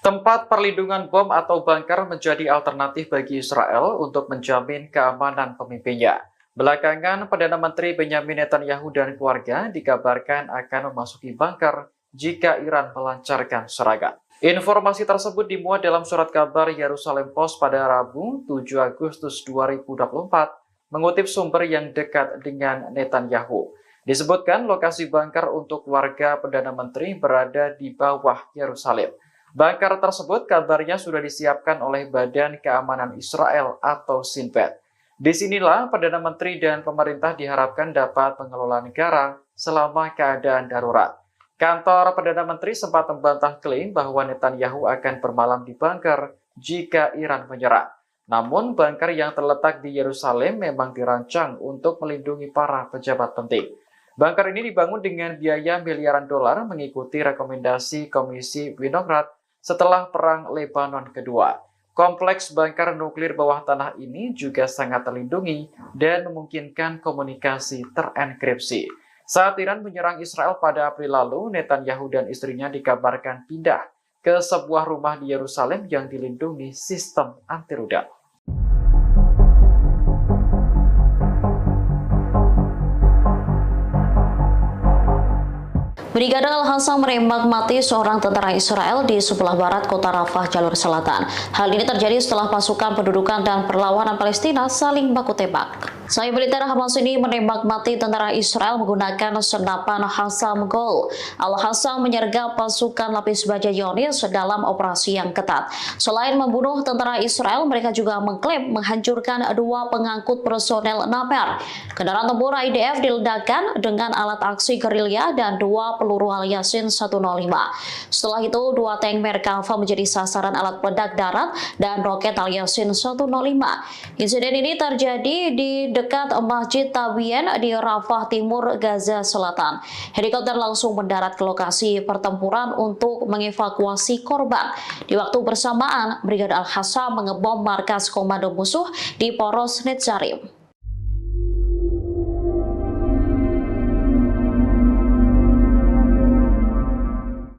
Tempat perlindungan bom atau bunker menjadi alternatif bagi Israel untuk menjamin keamanan pemimpinnya. Belakangan, Perdana Menteri Benyamin Netanyahu dan keluarga dikabarkan akan memasuki bunker jika Iran melancarkan serangan. Informasi tersebut dimuat dalam surat kabar Yerusalem Post pada Rabu 7 Agustus 2024, mengutip sumber yang dekat dengan Netanyahu. Disebutkan lokasi bunker untuk keluarga Perdana Menteri berada di bawah Yerusalem. Bunker tersebut kabarnya sudah disiapkan oleh Badan Keamanan Israel atau Shin Bet. Disinilah Perdana Menteri dan pemerintah diharapkan dapat mengelola negara selama keadaan darurat. Kantor Perdana Menteri sempat membantah klaim bahwa Netanyahu akan bermalam di bunker jika Iran menyerang. Namun, bunker yang terletak di Yerusalem memang dirancang untuk melindungi para pejabat penting. Bunker ini dibangun dengan biaya miliaran dolar mengikuti rekomendasi Komisi Winograd setelah Perang Lebanon Kedua. Kompleks bunker nuklir bawah tanah ini juga sangat terlindungi dan memungkinkan komunikasi terenkripsi. Saat Iran menyerang Israel pada April lalu, Netanyahu dan istrinya dikabarkan pindah ke sebuah rumah di Yerusalem yang dilindungi sistem anti rudal. Brigade Al-Hasa menembak mati seorang tentara Israel di sebelah barat kota Rafah, jalur selatan. Hal ini terjadi setelah pasukan pendudukan dan perlawanan Palestina saling baku tembak. Sayap militer Hamas ini menembak mati tentara Israel menggunakan senapan Hassam Gol. Al-Hasa menyergap pasukan lapis baja Zionis dalam operasi yang ketat. Selain membunuh tentara Israel, mereka juga mengklaim menghancurkan 2 pengangkut personel Naper. Kendaraan tempur IDF diledakkan dengan alat aksi gerilya dan 2 peluru Al-Yasin 105. Setelah itu, 2 tank Merkava menjadi sasaran alat peledak darat dan roket Al-Yasin 105. Insiden ini terjadi di dekat Masjid Tabien di Rafah Timur, Gaza Selatan. Helikopter langsung mendarat ke lokasi pertempuran untuk mengevakuasi korban. Di waktu bersamaan, Brigade Al-Hasa mengebom markas komando musuh di Poros Netzarim.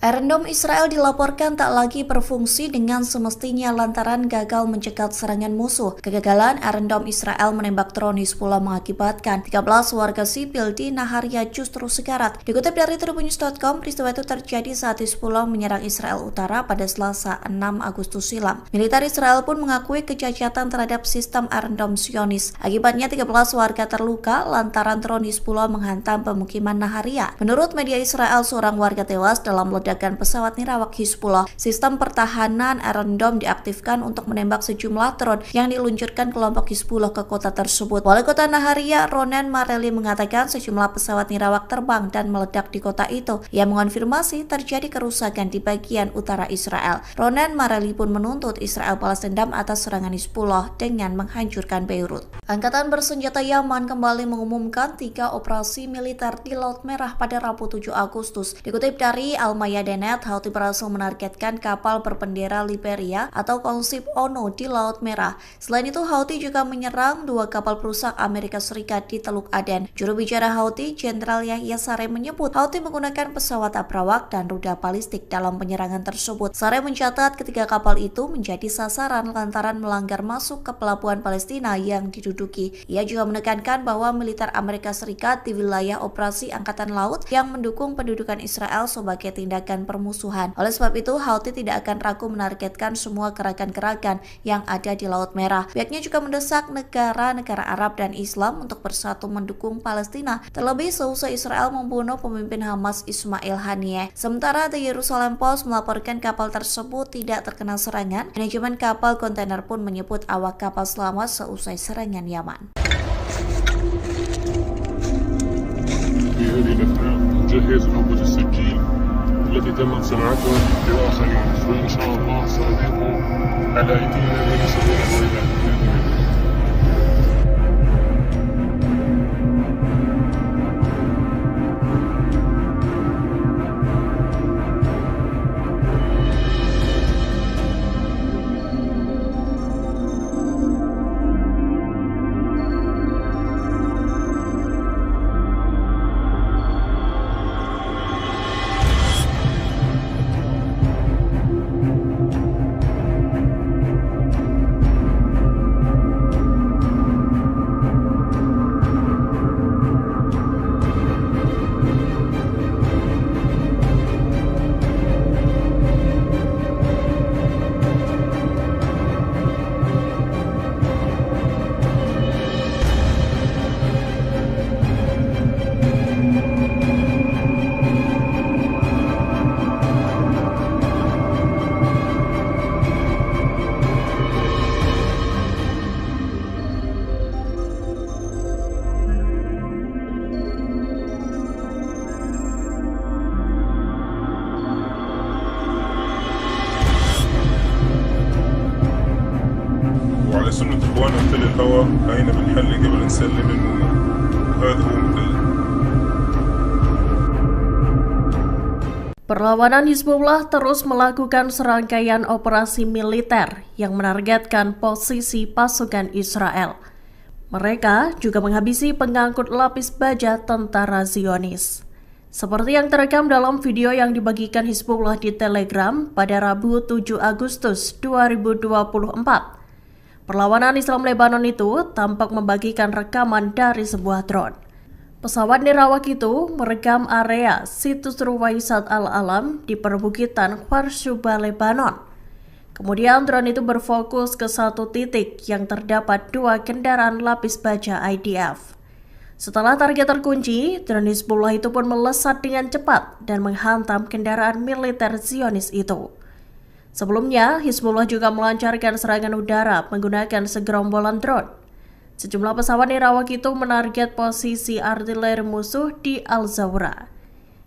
Iron Dome Israel dilaporkan tak lagi berfungsi dengan semestinya lantaran gagal mencegat serangan musuh. Kegagalan Iron Dome Israel menembak drone Hizbullah mengakibatkan 13 warga sipil di Naharia justru sekarat. Dikutip dari Tribunnews.com, peristiwa itu terjadi saat Hizbullah menyerang Israel Utara pada Selasa 6 Agustus silam. Militer Israel pun mengakui kecacatan terhadap sistem Iron Dome Zionis. Akibatnya 13 warga terluka lantaran drone Hizbullah menghantam pemukiman Naharia. Menurut media Israel, seorang warga tewas dalam ledakan pesawat nirawak Hizbullah. Sistem pertahanan Iron Dome diaktifkan untuk menembak sejumlah drone yang diluncurkan kelompok Hizbullah ke kota tersebut. Wali kota Naharia, Ronen Mareli, mengatakan sejumlah pesawat nirawak terbang dan meledak di kota itu. Ia mengonfirmasi terjadi kerusakan di bagian utara Israel. Ronen Mareli pun menuntut Israel balas dendam atas serangan Hizbullah dengan menghancurkan Beirut. Angkatan bersenjata Yaman kembali mengumumkan 3 operasi militer di Laut Merah pada Rabu 7 Agustus. Dikutip dari Al-Mayadeh.net, Houthi berhasil menargetkan kapal berbendera Liberia atau konsip ONU di Laut Merah. Selain itu, Houthi juga menyerang 2 kapal perusak Amerika Serikat di Teluk Aden. Juru bicara Houthi, Jenderal Yahya Saree, menyebut Houthi menggunakan pesawat abrawak dan rudal balistik dalam penyerangan tersebut. Saree mencatat ketiga kapal itu menjadi sasaran lantaran melanggar masuk ke pelabuhan Palestina yang diduduki. Ia juga menekankan bahwa militer Amerika Serikat di wilayah operasi Angkatan Laut yang mendukung pendudukan Israel sebagai tindakan permusuhan. Oleh sebab itu, Houthi tidak akan ragu menargetkan semua gerakan-gerakan yang ada di Laut Merah. Pihaknya juga mendesak negara-negara Arab dan Islam untuk bersatu mendukung Palestina, terlebih seusai Israel membunuh pemimpin Hamas Ismail Haniyeh. Sementara The Jerusalem Post melaporkan kapal tersebut tidak terkena serangan. Manajemen kapal kontainer pun menyebut awak kapal selamat seusai serangan Yaman. جهز عبوة السكين التي تمت صناعتها لآخرين وإن شاء الله سنضيفه على أيدينا ونسوي الويلات بإذن الله. وعلى سنة إخواننا مثل الهوى هاينا بنحلي قبل نسلم المؤمن. هذا هو مثل. Perlawanan Hizbullah terus melakukan serangkaian operasi militer yang menargetkan posisi pasukan Israel. Mereka juga menghabisi pengangkut lapis baja tentara Zionis. Seperti yang terekam dalam video yang dibagikan Hizbullah di Telegram pada Rabu 7 Agustus 2024. Perlawanan Islam Lebanon itu tampak membagikan rekaman dari sebuah drone. Pesawat nirawak itu merekam area situs Ruwaisat Al-Alam di perbukitan Kharshuba, Lebanon. Kemudian drone itu berfokus ke satu titik yang terdapat 2 kendaraan lapis baja IDF. Setelah target terkunci, drone Hizbullah itu pun melesat dengan cepat dan menghantam kendaraan militer Zionis itu. Sebelumnya, Hizbullah juga melancarkan serangan udara menggunakan segerombolan drone. Sejumlah pesawat nirawak itu menarget posisi artileri musuh di Al-Zawra.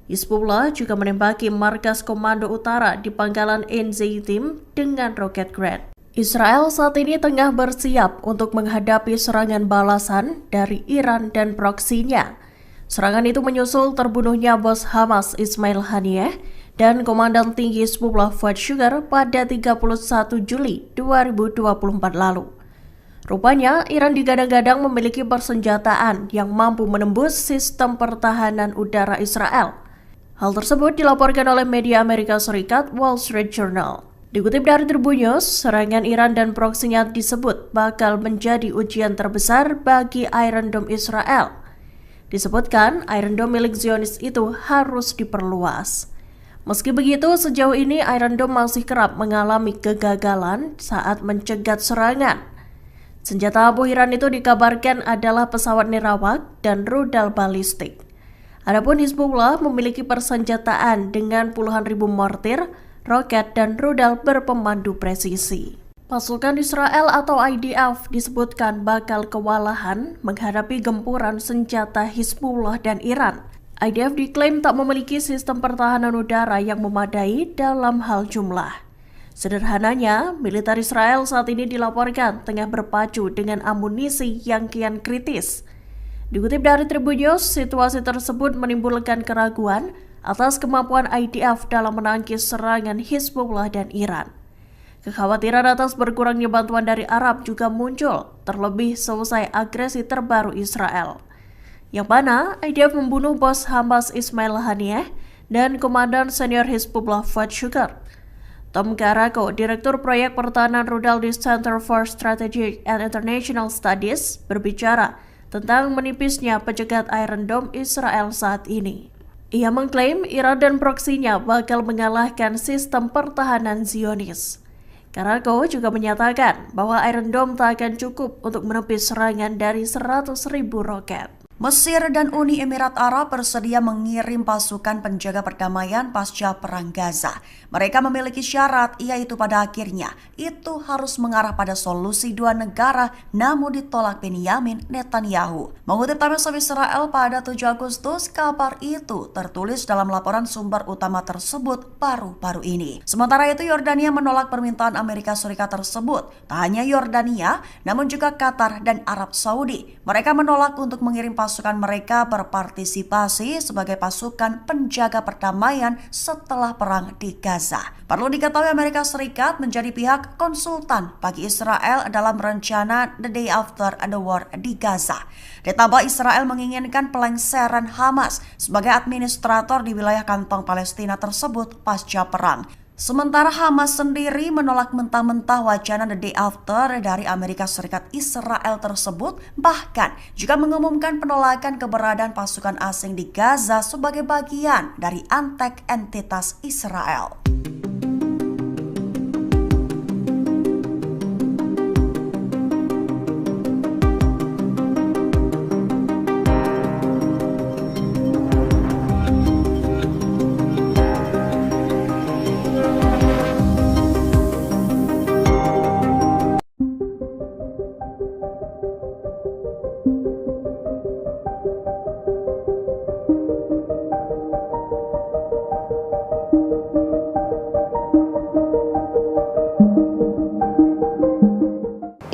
Hizbullah juga menembaki markas komando utara di pangkalan Ein Zeitim dengan roket Grad. Israel saat ini tengah bersiap untuk menghadapi serangan balasan dari Iran dan proksinya. Serangan itu menyusul terbunuhnya bos Hamas Ismail Haniyeh dan Komandan Tinggi Hizbullah Fuad Shukr pada 31 Juli 2024 lalu. Rupanya, Iran digadang-gadang memiliki persenjataan yang mampu menembus sistem pertahanan udara Israel. Hal tersebut dilaporkan oleh media Amerika Serikat Wall Street Journal. Dikutip dari Tribun News, serangan Iran dan proksinya disebut bakal menjadi ujian terbesar bagi Iron Dome Israel. Disebutkan, Iron Dome milik Zionis itu harus diperluas. Meski begitu, sejauh ini Iron Dome masih kerap mengalami kegagalan saat mencegat serangan. Senjata ampuh Iran itu dikabarkan adalah pesawat nirawak dan rudal balistik. Adapun Hizbullah memiliki persenjataan dengan puluhan ribu mortir, roket, dan rudal berpemandu presisi. Pasukan Israel atau IDF disebutkan bakal kewalahan menghadapi gempuran senjata Hizbullah dan Iran. IDF diklaim tak memiliki sistem pertahanan udara yang memadai dalam hal jumlah. Sederhananya, militer Israel saat ini dilaporkan tengah berpacu dengan amunisi yang kian kritis. Dikutip dari Tribun News, situasi tersebut menimbulkan keraguan atas kemampuan IDF dalam menangkis serangan Hizbullah dan Iran. Kekhawatiran atas berkurangnya bantuan dari Arab juga muncul, terlebih selesai agresi terbaru Israel, yang mana IDF membunuh bos Hamas Ismail Haniyeh dan Komandan Senior Hizbullah Fuad Shukr. Tom Karako, Direktur Proyek Pertahanan Rudal di Center for Strategic and International Studies, berbicara tentang menipisnya pencegat Iron Dome Israel saat ini. Ia mengklaim Iran dan proksinya bakal mengalahkan sistem pertahanan Zionis. Karako juga menyatakan bahwa Iron Dome tak akan cukup untuk menepis serangan dari 100.000 roket. Mesir dan Uni Emirat Arab bersedia mengirim pasukan penjaga perdamaian pasca Perang Gaza. Mereka memiliki syarat, yaitu pada akhirnya itu harus mengarah pada solusi 2 negara, namun ditolak Benyamin Netanyahu. Mengutip Times of Israel pada 7 Agustus, kabar itu tertulis dalam laporan sumber utama tersebut baru-baru ini. Sementara itu, Yordania menolak permintaan Amerika Serikat tersebut. Tak hanya Yordania, namun juga Qatar dan Arab Saudi. Mereka menolak untuk mengirim pasukan mereka berpartisipasi sebagai pasukan penjaga perdamaian setelah perang di Gaza. Perlu diketahui Amerika Serikat menjadi pihak konsultan bagi Israel dalam rencana The Day After the War di Gaza. Ditambah Israel menginginkan pelengseran Hamas sebagai administrator di wilayah kantong Palestina tersebut pasca perang. Sementara Hamas sendiri menolak mentah-mentah wacana The Day After dari Amerika Serikat Israel tersebut, bahkan juga mengumumkan penolakan keberadaan pasukan asing di Gaza sebagai bagian dari antek entitas Israel.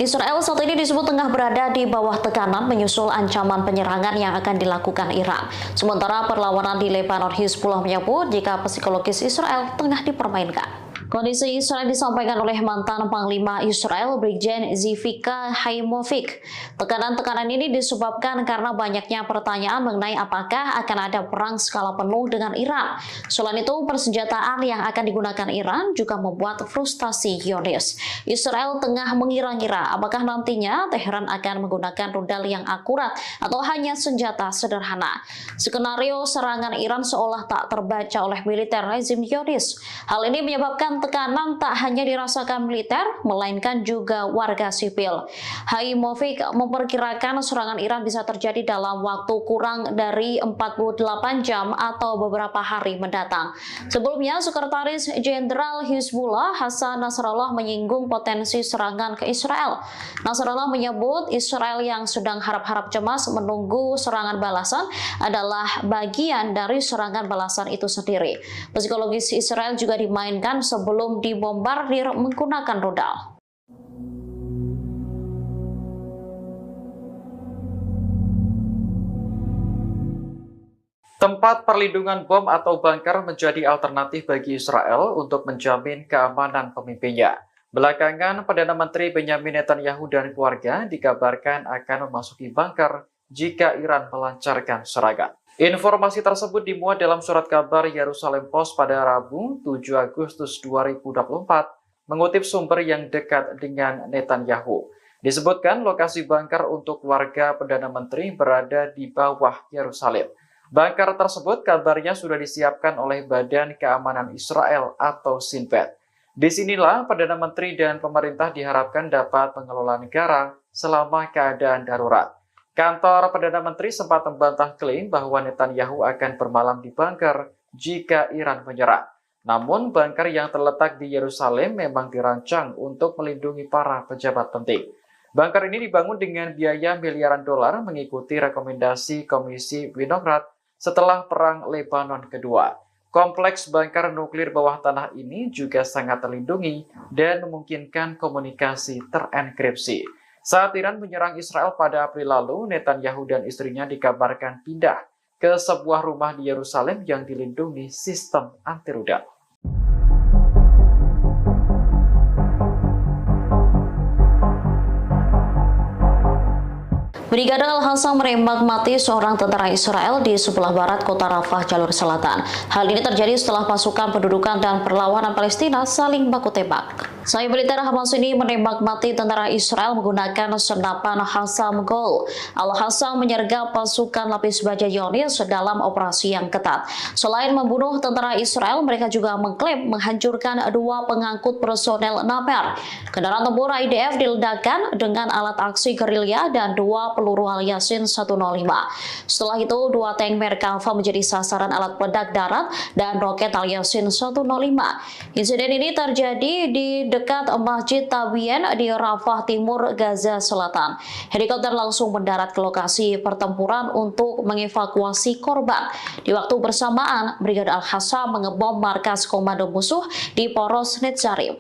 Israel saat ini disebut tengah berada di bawah tekanan menyusul ancaman penyerangan yang akan dilakukan Iran. Sementara perlawanan di Lebanon, Hizbullah menyebut jika psikologis Israel tengah dipermainkan. Kondisi Israel disampaikan oleh mantan Panglima Israel Brigjen Zivika Haimovic. Tekanan-tekanan ini disebabkan karena banyaknya pertanyaan mengenai apakah akan ada perang skala penuh dengan Iran. Selain itu, persenjataan yang akan digunakan Iran juga membuat frustasi Zionis. Israel tengah mengira-ngira apakah nantinya Teheran akan menggunakan rudal yang akurat atau hanya senjata sederhana. Skenario serangan Iran seolah tak terbaca oleh militer rezim Zionis. Hal ini menyebabkan tekanan tak hanya dirasakan militer, melainkan juga warga sipil. Haimovic memperkirakan serangan Iran bisa terjadi dalam waktu kurang dari 48 jam atau beberapa hari mendatang. Sebelumnya, Sekretaris Jenderal Hizbullah Hasan Nasrallah menyinggung potensi serangan ke Israel. Nasrallah menyebut Israel yang sedang harap-harap cemas menunggu serangan balasan adalah bagian dari serangan balasan itu sendiri. Psikologis Israel juga dimainkan sebelum dibombardir menggunakan rudal. Tempat perlindungan bom atau bunker menjadi alternatif bagi Israel untuk menjamin keamanan pemimpinnya. Belakangan, Perdana Menteri Benyamin Netanyahu dan keluarga dikabarkan akan memasuki bunker jika Iran melancarkan serangan. Informasi tersebut dimuat dalam surat kabar Yerusalem Post pada Rabu 7 Agustus 2024, mengutip sumber yang dekat dengan Netanyahu. Disebutkan lokasi bunker untuk keluarga Perdana Menteri berada di bawah Yerusalem. Bunker tersebut kabarnya sudah disiapkan oleh Badan Keamanan Israel atau Shin Bet. Disinilah Perdana Menteri dan pemerintah diharapkan dapat mengelola negara selama keadaan darurat. Kantor Perdana Menteri sempat membantah klaim bahwa Netanyahu akan bermalam di bunker jika Iran menyerang. Namun, bunker yang terletak di Yerusalem memang dirancang untuk melindungi para pejabat penting. Bunker ini dibangun dengan biaya miliaran dolar mengikuti rekomendasi Komisi Winograd setelah Perang Lebanon Kedua. Kompleks bunker nuklir bawah tanah ini juga sangat terlindungi dan memungkinkan komunikasi terenkripsi. Saat Iran menyerang Israel pada April lalu, Netanyahu dan istrinya dikabarkan pindah ke sebuah rumah di Yerusalem yang dilindungi sistem anti-rudal. Brigade Al-Hassam menembak mati seorang tentara Israel di sebelah barat kota Rafah, jalur selatan. Hal ini terjadi setelah pasukan pendudukan dan perlawanan Palestina saling baku tembak. Sayap militer Hamas ini menembak mati tentara Israel menggunakan senapan Hassam Gol. Al-Hassam menyergap pasukan lapis baja Zionis dalam operasi yang ketat. Selain membunuh tentara Israel, mereka juga mengklaim menghancurkan 2 pengangkut personel Naper. Kendaraan tempur IDF diledakkan dengan alat aksi gerilya dan 2 peluru Al-Yasin 105. Setelah itu, 2 tank Merkava menjadi sasaran alat peledak darat dan roket Al-Yasin 105. Insiden ini terjadi di dekat Masjid Tabien di Rafah Timur, Gaza Selatan. Helikopter langsung mendarat ke lokasi pertempuran untuk mengevakuasi korban. Di waktu bersamaan, Brigade Al-Hassam mengebom markas komando musuh di Poros Netzarim.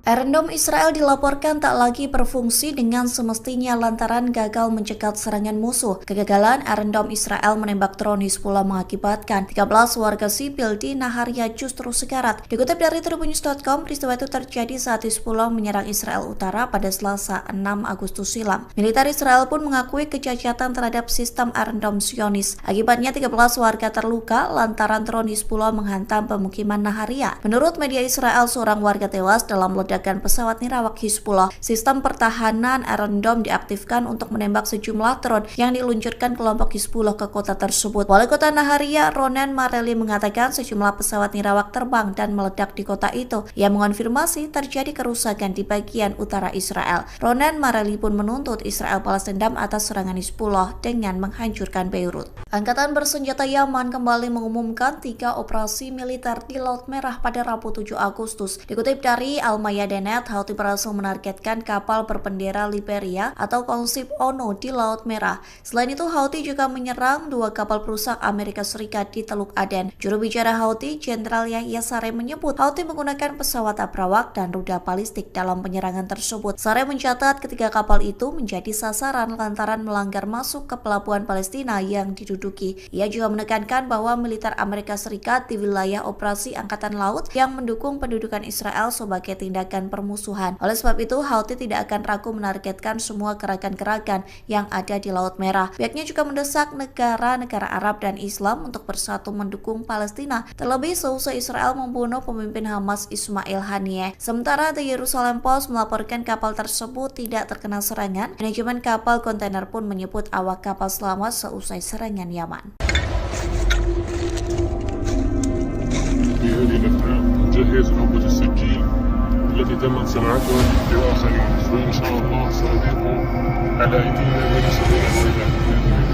Iron Dome Israel dilaporkan tak lagi berfungsi dengan semestinya lantaran gagal mencegat serangan musuh. Kegagalan Iron Dome Israel menembak drone Hizbullah mengakibatkan 13 warga sipil di Naharia justru sekarat. Dikutip dari tribunnews.com, peristiwa itu terjadi saat Hizbullah menyerang Israel Utara pada Selasa 6 Agustus silam. Militer Israel pun mengakui kecacatan terhadap sistem Iron Dome Zionis. Akibatnya 13 warga terluka lantaran drone Hizbullah menghantam pemukiman Naharia. Menurut media Israel, seorang warga tewas dalam ledakan pesawat nirawak Hizbullah. Sistem pertahanan Iron Dome diaktifkan untuk menembak sejumlah drone yang diluncurkan kelompok Hizbullah ke kota tersebut. Wali kota Naharia, Ronen Mareli, mengatakan sejumlah pesawat nirawak terbang dan meledak di kota itu. Ia mengonfirmasi terjadi kerusakan di bagian utara Israel. Ronen Mareli pun menuntut Israel balas dendam atas serangan Hizbullah dengan menghancurkan Beirut. Angkatan bersenjata Yaman kembali mengumumkan 3 operasi militer di Laut Merah pada Rabu 7 Agustus. Dikutip dari Al-Mayadin Adenet, Houthi berhasil menargetkan kapal berbendera Liberia atau konsep ONU di Laut Merah. Selain itu, Houthi juga menyerang 2 kapal perusak Amerika Serikat di Teluk Aden. Juru bicara Houthi, Jenderal Yahya Saree menyebut Houthi menggunakan pesawat abrawak dan rudal balistik dalam penyerangan tersebut. Saree mencatat ketiga kapal itu menjadi sasaran lantaran melanggar masuk ke pelabuhan Palestina yang diduduki. Ia juga menekankan bahwa militer Amerika Serikat di wilayah operasi Angkatan Laut yang mendukung pendudukan Israel sebagai tindakan permusuhan. Oleh sebab itu, Houthi tidak akan ragu menargetkan semua gerakan-gerakan yang ada di Laut Merah. Pihaknya juga mendesak negara-negara Arab dan Islam untuk bersatu mendukung Palestina, terlebih seusai Israel membunuh pemimpin Hamas Ismail Haniyeh. Sementara The Jerusalem Post melaporkan kapal tersebut tidak terkena serangan. Manajemen kapal kontainer pun menyebut awak kapal selamat seusai serangan Yaman. جهز عبوة السكين التي تمت صناعتها لآخرين وإن شاء الله سأضيف على أيدينا من سبيل الويلات بإذن الله.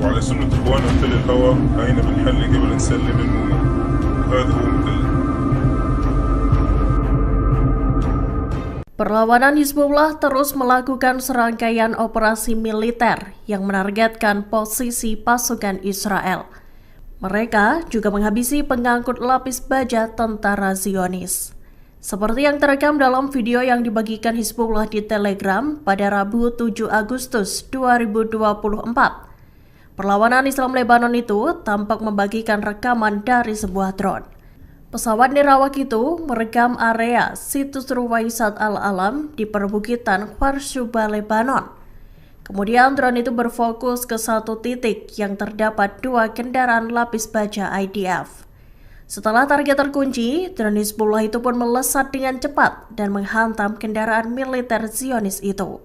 وعلى سنة إخواننا في الهوى هاينا بنحل قبل نسلم المهمة. هذا هو مثل Perlawanan Hizbullah terus melakukan serangkaian operasi militer yang menargetkan posisi pasukan Israel. Mereka juga menghabisi pengangkut lapis baja tentara Zionis. Seperti yang terekam dalam video yang dibagikan Hizbullah di Telegram pada Rabu 7 Agustus 2024. Perlawanan Islam Lebanon itu tampak membagikan rekaman dari sebuah drone. Pesawat nirawak itu merekam area situs Ruwaisat Al-Alam di perbukitan Kharsuba, Lebanon. Kemudian drone itu berfokus ke satu titik yang terdapat 2 kendaraan lapis baja IDF. Setelah target terkunci, drone Hizbullah itu pun melesat dengan cepat dan menghantam kendaraan militer Zionis itu.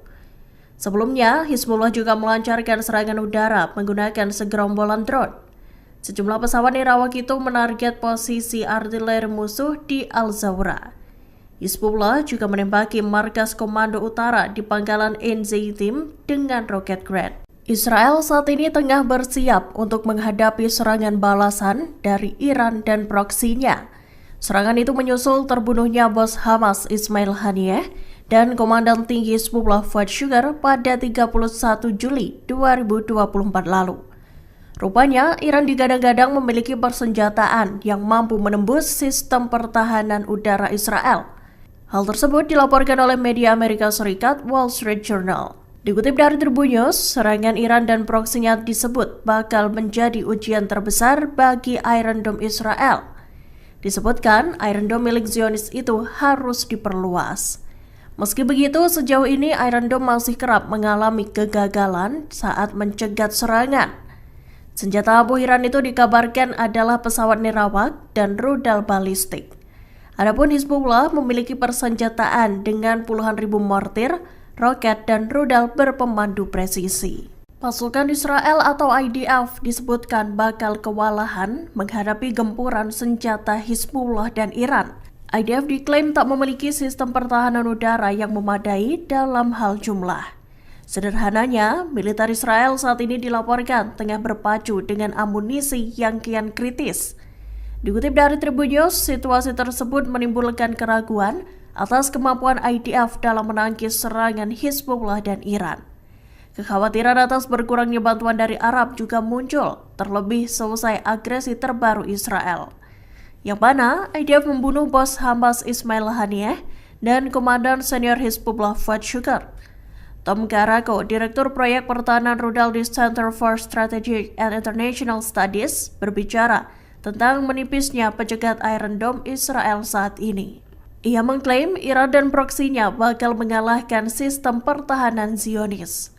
Sebelumnya, Hizbullah juga melancarkan serangan udara menggunakan segerombolan drone. Sejumlah pesawat nirawak itu menarget posisi artileri musuh di Al-Zawra. Hizbullah juga menembaki markas komando utara di pangkalan Enzeitim dengan roket Grad. Israel saat ini tengah bersiap untuk menghadapi serangan balasan dari Iran dan proksinya. Serangan itu menyusul terbunuhnya bos Hamas Ismail Haniyeh dan Komandan Tinggi Hizbullah Fuad Shukar pada 31 Juli 2024 lalu. Rupanya, Iran digadang-gadang memiliki persenjataan yang mampu menembus sistem pertahanan udara Israel. Hal tersebut dilaporkan oleh media Amerika Serikat Wall Street Journal. Dikutip dari Tribun News, serangan Iran dan proksinya disebut bakal menjadi ujian terbesar bagi Iron Dome Israel. Disebutkan, Iron Dome milik Zionis itu harus diperluas. Meski begitu, sejauh ini Iron Dome masih kerap mengalami kegagalan saat mencegat serangan. Senjata abu Iran itu dikabarkan adalah pesawat nirawak dan rudal balistik. Adapun Hizbullah memiliki persenjataan dengan puluhan ribu mortir, roket, dan rudal berpemandu presisi. Pasukan Israel atau IDF disebutkan bakal kewalahan menghadapi gempuran senjata Hizbullah dan Iran. IDF diklaim tak memiliki sistem pertahanan udara yang memadai dalam hal jumlah. Sederhananya, militer Israel saat ini dilaporkan tengah berpacu dengan amunisi yang kian kritis. Dikutip dari Tribun News, situasi tersebut menimbulkan keraguan atas kemampuan IDF dalam menangkis serangan Hizbullah dan Iran. Kekhawatiran atas berkurangnya bantuan dari Arab juga muncul, terlebih selesai agresi terbaru Israel, yang mana IDF membunuh bos Hamas Ismail Haniyeh dan komandan senior Hizbullah Fuad Shukr. Tom Karako, Direktur Proyek Pertahanan Rudal di Center for Strategic and International Studies, berbicara tentang menipisnya pencegat Iron Dome Israel saat ini. Ia mengklaim Iran dan proksinya bakal mengalahkan sistem pertahanan Zionis.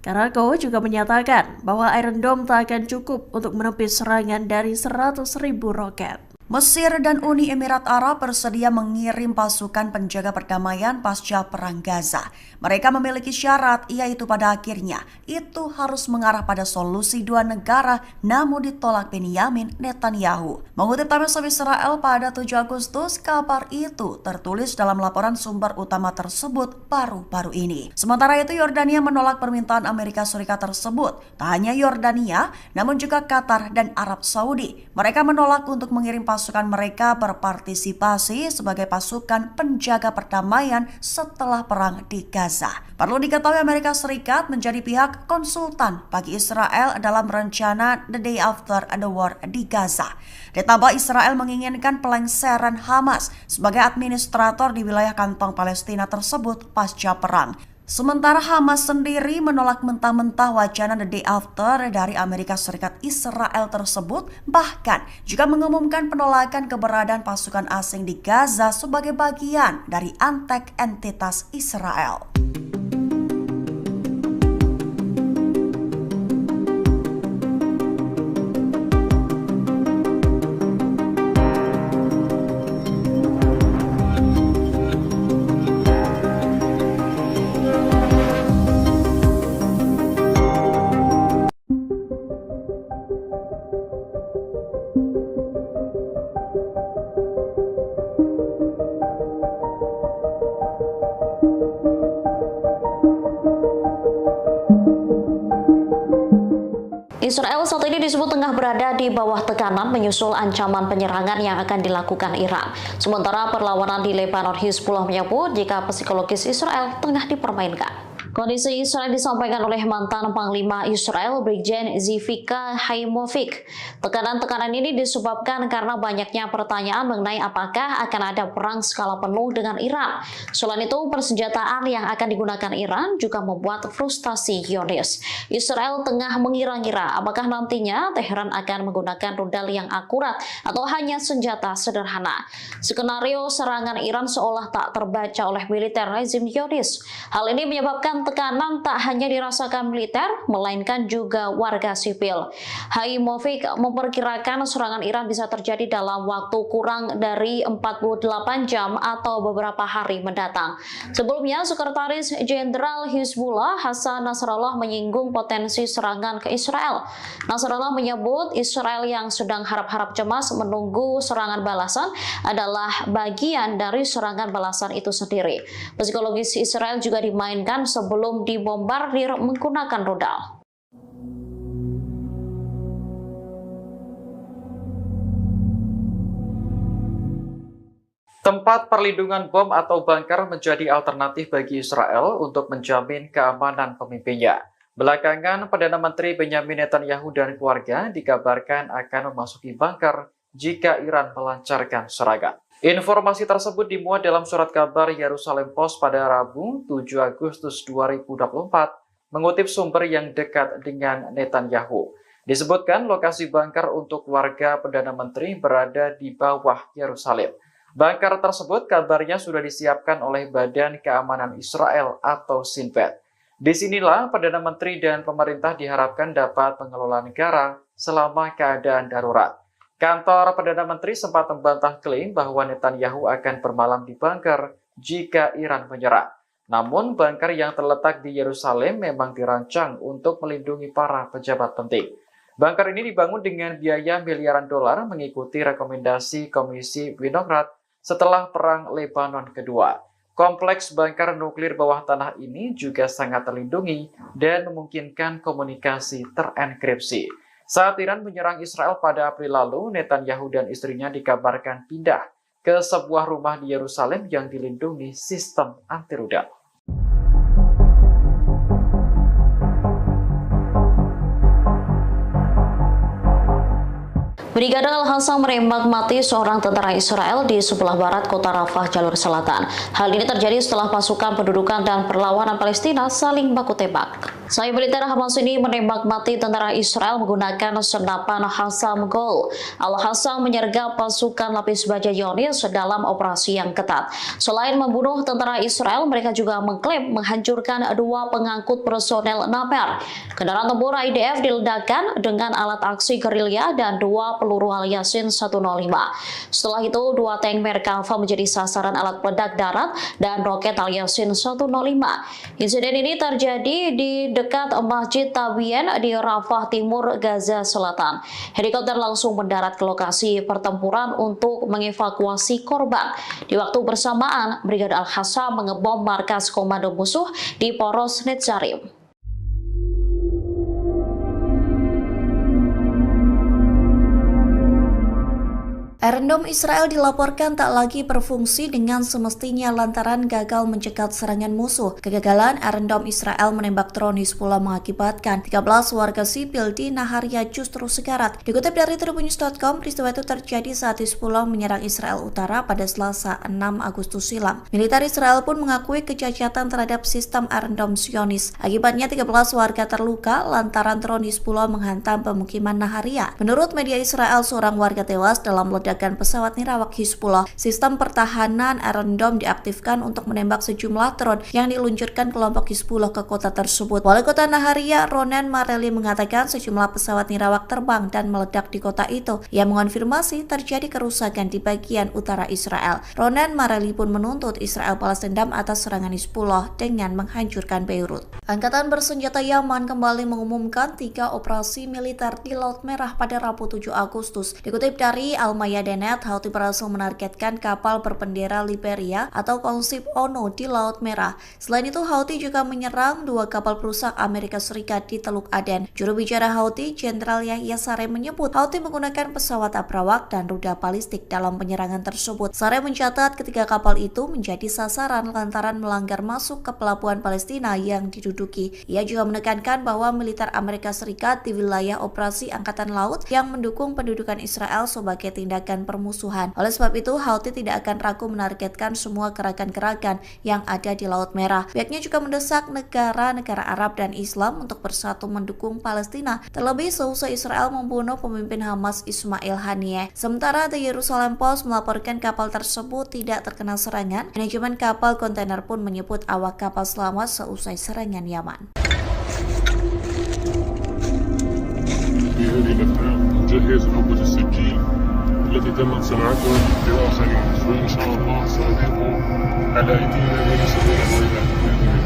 Karako juga menyatakan bahwa Iron Dome tak akan cukup untuk menepis serangan dari 100.000 roket. Mesir dan Uni Emirat Arab bersedia mengirim pasukan penjaga perdamaian pasca Perang Gaza. Mereka memiliki syarat, yaitu pada akhirnya itu harus mengarah pada solusi dua negara, namun ditolak Benyamin Netanyahu. Mengutip Times of Israel pada 7 Agustus, kabar itu tertulis dalam laporan sumber utama tersebut baru-baru ini. Sementara itu, Yordania menolak permintaan Amerika Serikat tersebut. Tak hanya Yordania, namun juga Qatar dan Arab Saudi. Mereka menolak untuk mengirim pasukan mereka berpartisipasi sebagai pasukan penjaga perdamaian setelah perang di Gaza. Perlu diketahui Amerika Serikat menjadi pihak konsultan bagi Israel dalam rencana The Day After the War di Gaza. Ditambah Israel menginginkan pelengseran Hamas sebagai administrator di wilayah kantong Palestina tersebut pasca perang. Sementara Hamas sendiri menolak mentah-mentah wacana The Day After dari Amerika Serikat Israel tersebut, bahkan juga mengumumkan penolakan keberadaan pasukan asing di Gaza sebagai bagian dari antek entitas Israel. Israel saat ini disebut tengah berada di bawah tekanan menyusul ancaman penyerangan yang akan dilakukan Iran. Sementara perlawanan di Lebanon, Hizbullah menyebut jika psikologis Israel tengah dipermainkan. Kondisi Israel disampaikan oleh mantan Panglima Israel, Brigjen Zivika Haimovik. Tekanan-tekanan ini disebabkan karena banyaknya pertanyaan mengenai apakah akan ada perang skala penuh dengan Iran. Selain itu, persenjataan yang akan digunakan Iran juga membuat frustasi Zionis. Israel tengah mengira-ngira apakah nantinya Teheran akan menggunakan rudal yang akurat atau hanya senjata sederhana. Skenario serangan Iran seolah tak terbaca oleh militer rezim Zionis. Hal ini menyebabkan tekanan tak hanya dirasakan militer, melainkan juga warga sipil. Haimovik memperkirakan serangan Iran bisa terjadi dalam waktu kurang dari 48 jam atau beberapa hari mendatang. Sebelumnya, Sekretaris Jenderal Hizbullah Hasan Nasrallah menyinggung potensi serangan ke Israel. Nasrallah menyebut Israel yang sedang harap-harap cemas menunggu serangan balasan adalah bagian dari serangan balasan itu sendiri. Psikologis Israel juga dimainkan sebelum dibombardir menggunakan rudal. Tempat perlindungan bom atau bunker menjadi alternatif bagi Israel untuk menjamin keamanan pemimpinnya. Belakangan, Perdana Menteri Benyamin Netanyahu dan keluarga dikabarkan akan memasuki bunker jika Iran melancarkan serangan. Informasi tersebut dimuat dalam surat kabar Yerusalem Post pada Rabu 7 Agustus 2024, mengutip sumber yang dekat dengan Netanyahu. Disebutkan lokasi bunker untuk warga Perdana Menteri berada di bawah Yerusalem. Bunker tersebut kabarnya sudah disiapkan oleh Badan Keamanan Israel atau Shin Bet. Disinilah Perdana Menteri dan pemerintah diharapkan dapat mengelola negara selama keadaan darurat. Kantor Perdana Menteri sempat membantah klaim bahwa Netanyahu akan bermalam di bunker jika Iran menyerang. Namun, bunker yang terletak di Yerusalem memang dirancang untuk melindungi para pejabat penting. Bunker ini dibangun dengan biaya miliaran dolar mengikuti rekomendasi Komisi Winograd setelah Perang Lebanon Kedua. Kompleks bunker nuklir bawah tanah ini juga sangat terlindungi dan memungkinkan komunikasi terenkripsi. Saat Iran menyerang Israel pada April lalu, Netanyahu dan istrinya dikabarkan pindah ke sebuah rumah di Yerusalem yang dilindungi sistem anti rudal. Brigade Al-Hassam menembak mati seorang tentara Israel di sebelah barat kota Rafah, jalur selatan. Hal ini terjadi setelah pasukan pendudukan dan perlawanan Palestina saling baku tembak. Sayap militer Hamas ini menembak mati tentara Israel menggunakan senapan Hassam Gol. Al-Hassam menyergap pasukan lapis baja Zionis dalam operasi yang ketat. Selain membunuh tentara Israel, mereka juga mengklaim menghancurkan 2 pengangkut personel Naper. Kendaraan tempur IDF diledakkan dengan alat aksi gerilya dan 2 peluru Al-Yasin 105. Setelah itu, 2 tank Merkava menjadi sasaran alat peledak darat dan roket Al-Yasin 105. Insiden ini terjadi di dekat Masjid Tabien di Rafah Timur, Gaza Selatan. Helikopter langsung mendarat ke lokasi pertempuran untuk mengevakuasi korban. Di waktu bersamaan, Brigade Al-Hassam mengebom markas komando musuh di Poros Netzarim. Iron Dome Israel dilaporkan tak lagi berfungsi dengan semestinya lantaran gagal mencegat serangan musuh. Kegagalan Iron Dome Israel menembak drone Hizbullah mengakibatkan 13 warga sipil di Naharia justru sekarat. Dikutip dari Tribunnews.com, peristiwa itu terjadi saat Hizbullah menyerang Israel Utara pada Selasa 6 Agustus silam. Militer Israel pun mengakui kecacatan terhadap sistem Iron Dome Zionis. Akibatnya 13 warga terluka lantaran drone Hizbullah menghantam pemukiman Naharia. Menurut media Israel, seorang warga tewas dalam ledakan pesawat nirawak Hizbullah. Sistem pertahanan Iron Dome diaktifkan untuk menembak sejumlah drone yang diluncurkan kelompok Hizbullah ke kota tersebut. Wali kota Naharia, Ronen Mareli, mengatakan sejumlah pesawat nirawak terbang dan meledak di kota itu. Ia mengonfirmasi terjadi kerusakan di bagian utara Israel. Ronen Mareli pun menuntut Israel balas dendam atas serangan Hizbullah dengan menghancurkan Beirut. Angkatan bersenjata Yaman kembali mengumumkan 3 operasi militer di Laut Merah pada Rabu 7 Agustus. Dikutip dari Al-Mayadenet, Houthi berhasil menargetkan kapal berbendera Liberia atau konsip ONU di Laut Merah. Selain itu, Houthi juga menyerang 2 kapal perusak Amerika Serikat di Teluk Aden. Juru bicara Houthi, Jenderal Yahya Saree, menyebut Houthi menggunakan pesawat abrawak dan rudal balistik dalam penyerangan tersebut. Saree mencatat ketiga kapal itu menjadi sasaran lantaran melanggar masuk ke pelabuhan Palestina yang diduduki. Ia juga menekankan bahwa militer Amerika Serikat di wilayah operasi Angkatan Laut yang mendukung pendudukan Israel sebagai tindakan permusuhan. Oleh sebab itu, Houthi tidak akan ragu menargetkan semua gerakan-gerakan yang ada di Laut Merah. Pihaknya juga mendesak negara-negara Arab dan Islam untuk bersatu mendukung Palestina, terlebih seusai Israel membunuh pemimpin Hamas Ismail Haniyeh. Sementara The Jerusalem Post melaporkan kapal tersebut tidak terkena serangan. Manajemen kapal kontainer pun menyebut awak kapal selamat seusai serangan Yaman. في هذه الأثناء نجهز نخبة السجين التي تمت صناعتها لآخرين، وإن شاء الله سنضيفه على أيدينا ونسويها بإذن الله.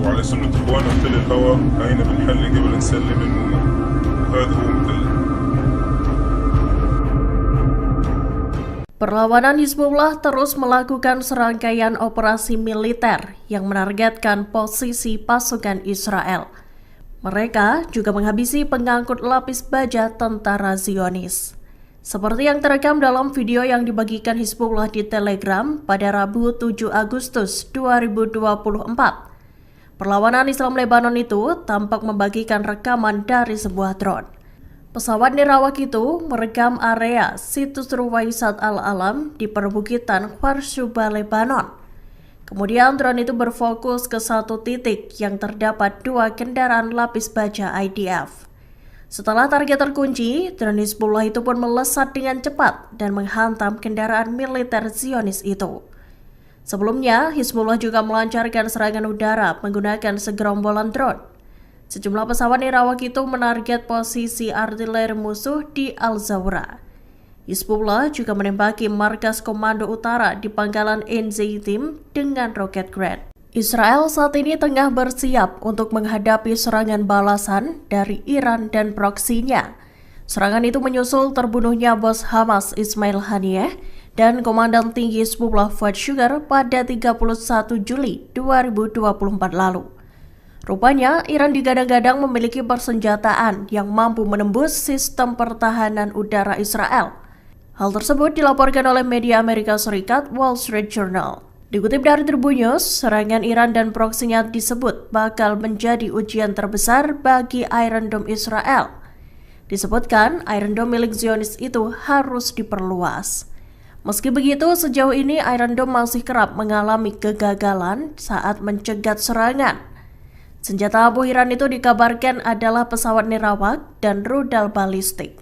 وعلى سنة إخواننا مثل الهوى هينا بنحل قبل نسلم المؤمن، وهذا هو مثل. Perlawanan Hizbullah terus melakukan serangkaian operasi militer yang menargetkan posisi pasukan Israel. Mereka juga menghabisi pengangkut lapis baja tentara Zionis. Seperti yang terekam dalam video yang dibagikan Hizbullah di Telegram pada Rabu 7 Agustus 2024. Perlawanan Islam Lebanon itu tampak membagikan rekaman dari sebuah drone. Pesawat nirawak itu merekam area situs Ruwaisat Al-Alam di perbukitan Kharsuba, Lebanon. Kemudian drone itu berfokus ke satu titik yang terdapat 2 kendaraan lapis baja IDF. Setelah target terkunci, drone Hizbullah itu pun melesat dengan cepat dan menghantam kendaraan militer Zionis itu. Sebelumnya, Hizbullah juga melancarkan serangan udara menggunakan segerombolan drone. Sejumlah pesawat nirawak itu menarget posisi artileri musuh di Al-Zawra. Hizbullah juga menembaki markas komando utara di pangkalan Enzeitim dengan roket Grad. Israel saat ini tengah bersiap untuk menghadapi serangan balasan dari Iran dan proksinya. Serangan itu menyusul terbunuhnya bos Hamas Ismail Haniyeh dan Komandan Tinggi Hizbullah Fuad Shukar pada 31 Juli 2024 lalu. Rupanya, Iran digadang-gadang memiliki persenjataan yang mampu menembus sistem pertahanan udara Israel. Hal tersebut dilaporkan oleh media Amerika Serikat Wall Street Journal. Dikutip dari Tribun News, serangan Iran dan proksinya disebut bakal menjadi ujian terbesar bagi Iron Dome Israel. Disebutkan, Iron Dome milik Zionis itu harus diperluas. Meski begitu, sejauh ini Iron Dome masih kerap mengalami kegagalan saat mencegat serangan. Senjata abu Iran itu dikabarkan adalah pesawat nirawak dan rudal balistik.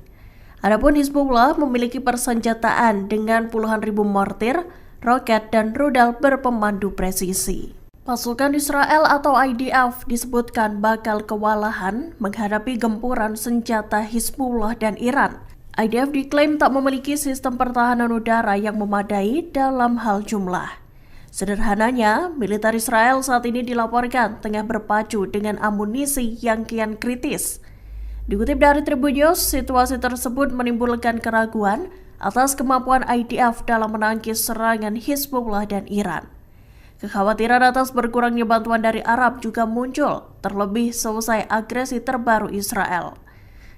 Adapun Hizbullah memiliki persenjataan dengan puluhan ribu mortir, roket, dan rudal berpemandu presisi. Pasukan Israel atau IDF disebutkan bakal kewalahan menghadapi gempuran senjata Hizbullah dan Iran. IDF diklaim tak memiliki sistem pertahanan udara yang memadai dalam hal jumlah. Sederhananya, militer Israel saat ini dilaporkan tengah berpacu dengan amunisi yang kian kritis. Dikutip dari Tribun News, situasi tersebut menimbulkan keraguan atas kemampuan IDF dalam menangkis serangan Hizbullah dan Iran. Kekhawatiran atas berkurangnya bantuan dari Arab juga muncul, terlebih selesai agresi terbaru Israel,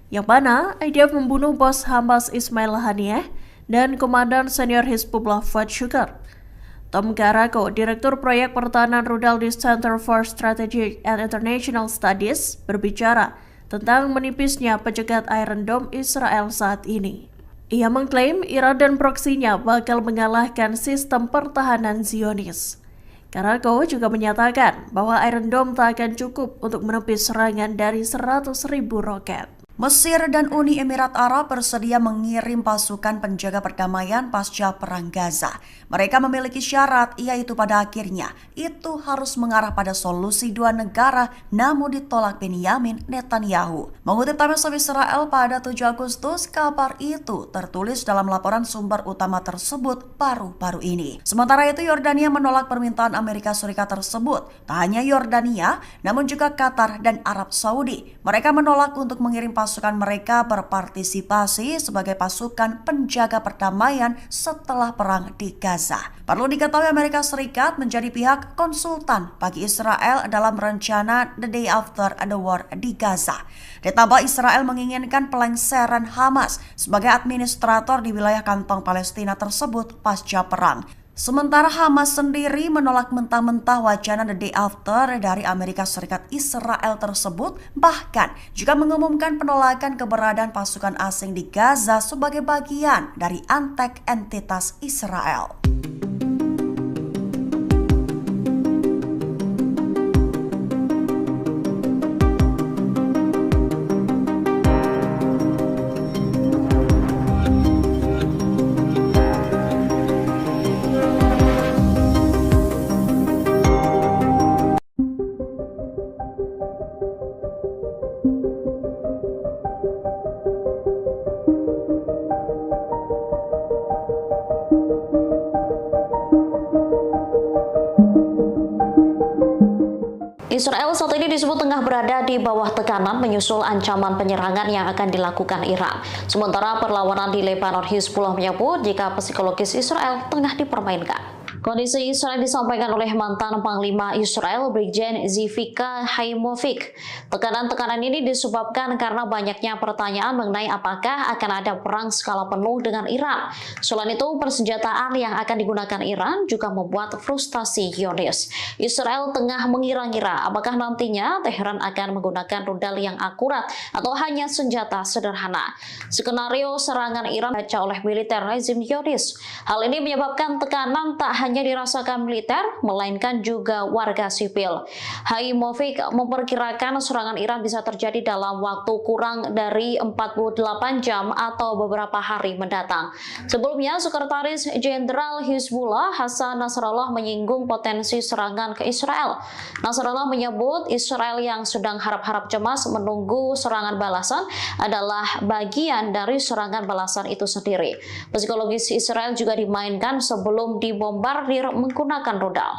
yang mana IDF membunuh bos Hamas Ismail Haniyeh dan Komandan Senior Hizbullah Fuad Shukar. Tom Garako, Direktur Proyek Pertahanan Rudal di Center for Strategic and International Studies, berbicara tentang menipisnya pencegat Iron Dome Israel saat ini. Ia mengklaim Iran dan proksinya bakal mengalahkan sistem pertahanan Zionis. Garako juga menyatakan bahwa Iron Dome tak akan cukup untuk menepis serangan dari 100.000 roket. Mesir dan Uni Emirat Arab bersedia mengirim pasukan penjaga perdamaian pasca Perang Gaza. Mereka memiliki syarat, yaitu pada akhirnya itu harus mengarah pada solusi 2 negara, namun ditolak Benyamin Netanyahu. Mengutip Times of Israel pada 7 Agustus, kabar itu tertulis dalam laporan sumber utama tersebut baru-baru ini. Sementara itu, Yordania menolak permintaan Amerika Serikat tersebut. Tak hanya Yordania, namun juga Qatar dan Arab Saudi. Mereka menolak untuk mengirim pasukan mereka berpartisipasi sebagai pasukan penjaga perdamaian setelah perang di Gaza. Perlu diketahui Amerika Serikat menjadi pihak konsultan bagi Israel dalam rencana The Day After the War di Gaza. Ditambah Israel menginginkan pelengseran Hamas sebagai administrator di wilayah kantong Palestina tersebut pasca perang. Sementara Hamas sendiri menolak mentah-mentah wacana The Day After dari Amerika Serikat Israel tersebut, bahkan juga mengumumkan penolakan keberadaan pasukan asing di Gaza sebagai bagian dari antek entitas Israel. Israel saat ini disebut tengah berada di bawah tekanan menyusul ancaman penyerangan yang akan dilakukan Iran. Sementara perlawanan di Lebanon, Hizbullah menyebut jika psikologis Israel tengah dipermainkan. Kondisi Israel disampaikan oleh mantan Panglima Israel Brigjen Zivika Haimovic. Tekanan-tekanan ini disebabkan karena banyaknya pertanyaan mengenai apakah akan ada perang skala penuh dengan Iran. Selain itu, persenjataan yang akan digunakan Iran juga membuat frustasi Zionis. Israel tengah mengira-ngira apakah nantinya Teheran akan menggunakan rudal yang akurat atau hanya senjata sederhana. Skenario serangan Iran baca oleh militer rezim Zionis. Hal ini menyebabkan tekanan tak hanya dirasakan militer, melainkan juga warga sipil. Haimovic memperkirakan serangan Iran bisa terjadi dalam waktu kurang dari 48 jam atau beberapa hari mendatang. Sebelumnya, Sekretaris Jenderal Hizbullah Hasan Nasrallah menyinggung potensi serangan ke Israel. Nasrallah menyebut Israel yang sedang harap-harap cemas menunggu serangan balasan adalah bagian dari serangan balasan itu sendiri. Psikologis Israel juga dimainkan sebelum dibombardir menggunakan rudal.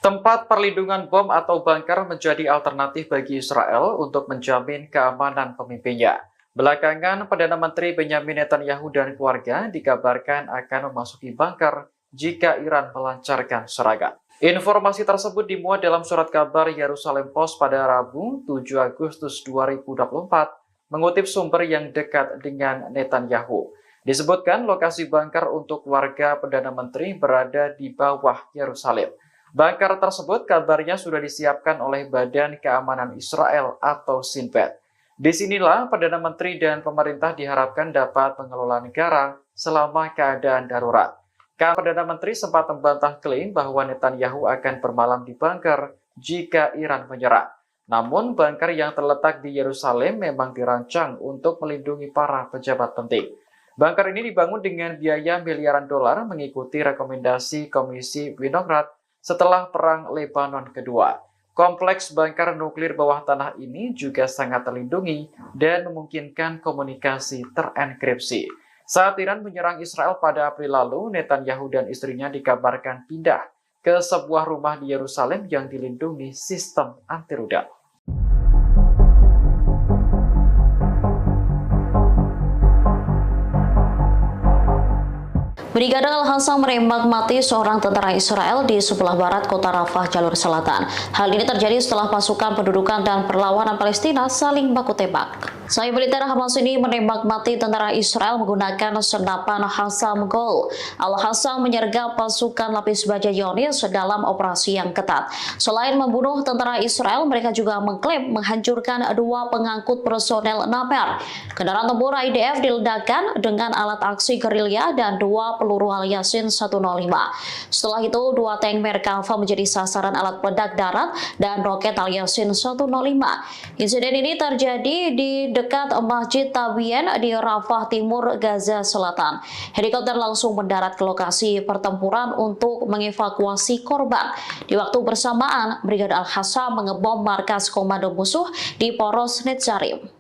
Tempat perlindungan bom atau bunker menjadi alternatif bagi Israel untuk menjamin keamanan pemimpinnya. Belakangan, Perdana Menteri Benyamin Netanyahu dan keluarga dikabarkan akan memasuki bunker jika Iran melancarkan serangan. Informasi tersebut dimuat dalam surat kabar Yerusalem Post pada Rabu 7 Agustus 2024, mengutip sumber yang dekat dengan Netanyahu. Disebutkan lokasi bunker untuk warga Perdana Menteri berada di bawah Yerusalem. Bunker tersebut kabarnya sudah disiapkan oleh Badan Keamanan Israel atau Shin Bet. Disinilah Perdana Menteri dan pemerintah diharapkan dapat mengelola negara selama keadaan darurat. Perdana Menteri sempat membantah klaim bahwa Netanyahu akan bermalam di bunker jika Iran menyerang. Namun, bunker yang terletak di Yerusalem memang dirancang untuk melindungi para pejabat penting. Bunker ini dibangun dengan biaya miliaran dolar mengikuti rekomendasi Komisi Winograd setelah Perang Lebanon Kedua. Kompleks bunker nuklir bawah tanah ini juga sangat terlindungi dan memungkinkan komunikasi terenkripsi. Saat Iran menyerang Israel pada April lalu, Netanyahu dan istrinya dikabarkan pindah ke sebuah rumah di Yerusalem yang dilindungi sistem anti-rudal. Brigade Al-Hassam menembak mati seorang tentara Israel di sebelah barat kota Rafah, jalur selatan. Hal ini terjadi setelah pasukan pendudukan dan perlawanan Palestina saling baku tembak. Sayap militer Hamas ini menembak mati tentara Israel menggunakan senapan Hassam Gol. Al-Hassam menyergap pasukan lapis baja Zionis dalam operasi yang ketat. Selain membunuh tentara Israel, mereka juga mengklaim menghancurkan 2 pengangkut personel Namer. Kendaraan tempur IDF diledakkan dengan alat aksi gerilya dan 2 peluru Al-Yasin 105. Setelah itu, 2 tank Merkava menjadi sasaran alat peledak darat dan roket Al-Yasin 105. Insiden ini terjadi di dekat Masjid Tabien di Rafah Timur, Gaza Selatan. Helikopter langsung mendarat ke lokasi pertempuran untuk mengevakuasi korban. Di waktu bersamaan, Brigade Al-Hassam mengebom markas komando musuh di Poros Netzarim.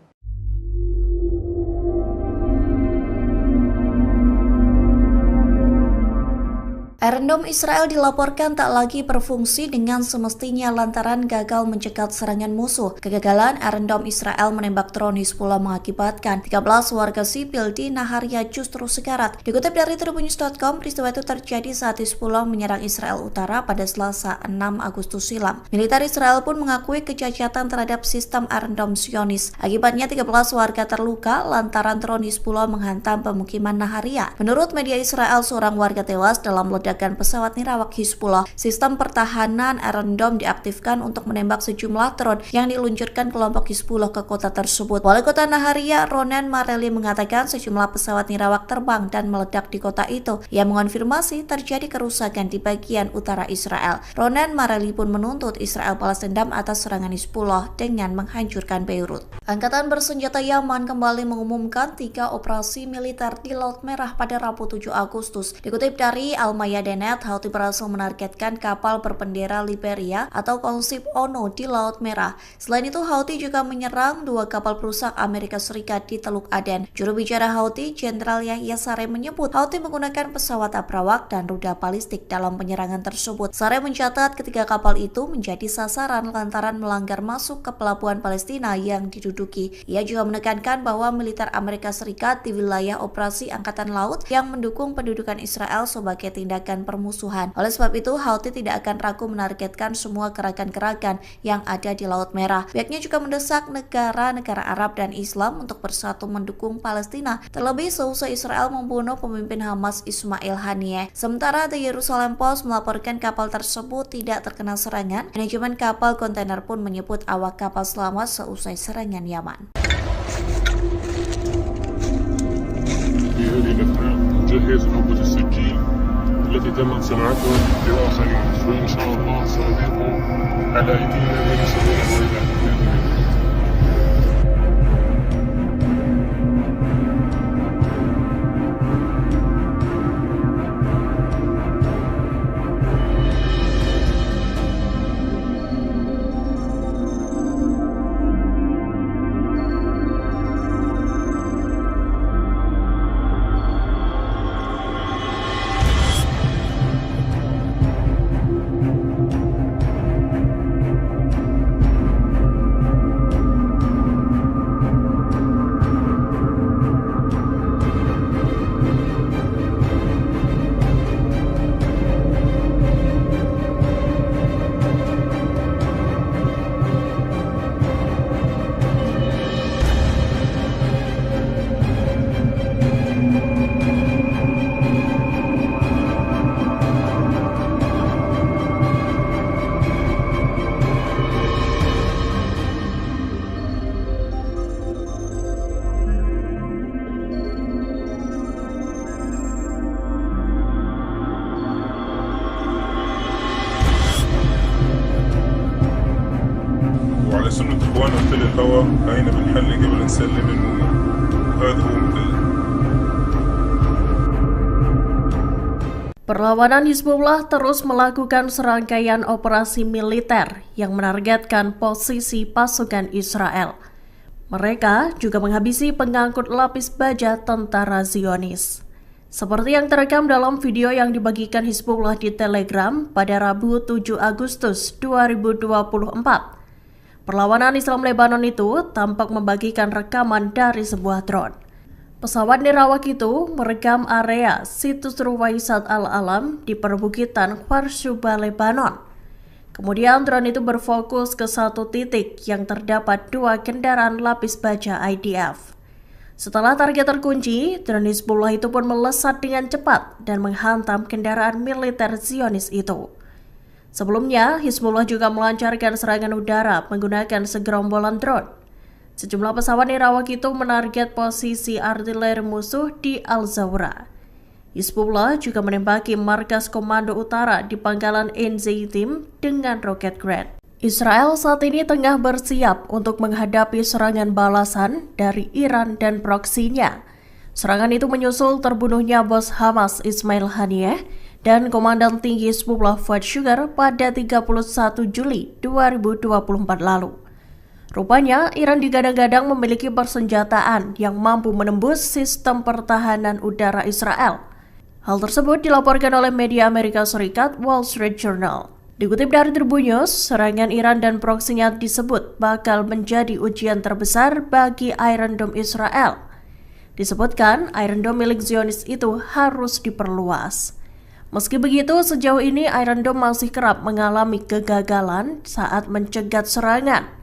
Iron Dome Israel dilaporkan tak lagi berfungsi dengan semestinya lantaran gagal mencegat serangan musuh. Kegagalan Iron Dome Israel menembak drone Hizbullah mengakibatkan 13 warga sipil di Naharia justru sekarat. Dikutip dari tribunnews.com, peristiwa itu terjadi saat Hizbullah menyerang Israel Utara pada Selasa 6 Agustus silam. Militer Israel pun mengakui kecacatan terhadap sistem Iron Dome Zionis. Akibatnya 13 warga terluka lantaran drone Hizbullah menghantam pemukiman Naharia. Menurut media Israel, seorang warga tewas dalam ledakan pesawat nirawak Hizbullah. Sistem pertahanan Iron Dome diaktifkan untuk menembak sejumlah drone yang diluncurkan kelompok Hizbullah ke kota tersebut. Wali kota Naharia, Ronen Mareli, mengatakan sejumlah pesawat nirawak terbang dan meledak di kota itu. Ia mengonfirmasi terjadi kerusakan di bagian utara Israel. Ronen Mareli pun menuntut Israel balas dendam atas serangan Hizbullah dengan menghancurkan Beirut. Angkatan bersenjata Yaman kembali mengumumkan 3 operasi militer di Laut Merah pada Rabu 7 Agustus. Dikutip dari Al-Mayadin Medenet, Houthi berhasil menargetkan kapal berbendera Liberia atau konsep ONU di Laut Merah. Selain itu, Houthi juga menyerang 2 kapal perusak Amerika Serikat di Teluk Aden. Juru bicara Houthi, Jenderal Yahya Saree menyebut Houthi menggunakan pesawat abrawak dan rudal balistik dalam penyerangan tersebut. Saree mencatat ketiga kapal itu menjadi sasaran lantaran melanggar masuk ke pelabuhan Palestina yang diduduki. Ia juga menekankan bahwa militer Amerika Serikat di wilayah operasi Angkatan Laut yang mendukung pendudukan Israel sebagai tindakan permusuhan. Oleh sebab itu, Houthi tidak akan ragu menargetkan semua gerakan-gerakan yang ada di Laut Merah. Pihaknya juga mendesak negara-negara Arab dan Islam untuk bersatu mendukung Palestina, terlebih seusai Israel membunuh pemimpin Hamas Ismail Haniyeh. Sementara The Jerusalem Post melaporkan kapal tersebut tidak terkena serangan. Manajemen kapal kontainer pun menyebut awak kapal selamat seusai serangan Yaman. في هذه الأثناء نجهز نوبة السكين التي تمت صناعتها لآخرين، وإن شاء الله سنضيق على أيدينا من سبيل الويلات بإذن الله. وعلى سنة إخواننا في الهوى هاينا بنحل قبل نسلم المؤمن، وهذا هو مثل. Perlawanan Hizbullah terus melakukan serangkaian operasi militer yang menargetkan posisi pasukan Israel. Mereka juga menghabisi pengangkut lapis baja tentara Zionis. Seperti yang terekam dalam video yang dibagikan Hizbullah di Telegram pada Rabu 7 Agustus 2024. Perlawanan Islam Lebanon itu tampak membagikan rekaman dari sebuah drone. Pesawat nirawak itu merekam area situs Ruwaisat Al-Alam di perbukitan Kharshuba, Lebanon. Kemudian drone itu berfokus ke satu titik yang terdapat 2 kendaraan lapis baja IDF. Setelah target terkunci, drone Hizbullah itu pun melesat dengan cepat dan menghantam kendaraan militer Zionis itu. Sebelumnya, Hizbullah juga melancarkan serangan udara menggunakan segerombolan drone. Sejumlah pesawat nirawak itu menarget posisi artileri musuh di Al-Zawra. Hizbullah juga menembaki markas komando utara di pangkalan Enzeitim dengan roket Grad. Israel saat ini tengah bersiap untuk menghadapi serangan balasan dari Iran dan proksinya. Serangan itu menyusul terbunuhnya bos Hamas Ismail Haniyeh dan Komandan Tinggi Hizbullah Fuad Shukar pada 31 Juli 2024 lalu. Rupanya, Iran digadang-gadang memiliki persenjataan yang mampu menembus sistem pertahanan udara Israel. Hal tersebut dilaporkan oleh media Amerika Serikat Wall Street Journal. Dikutip dari Tribun News, serangan Iran dan proksinya disebut bakal menjadi ujian terbesar bagi Iron Dome Israel. Disebutkan, Iron Dome milik Zionis itu harus diperluas. Meski begitu, sejauh ini Iron Dome masih kerap mengalami kegagalan saat mencegat serangan.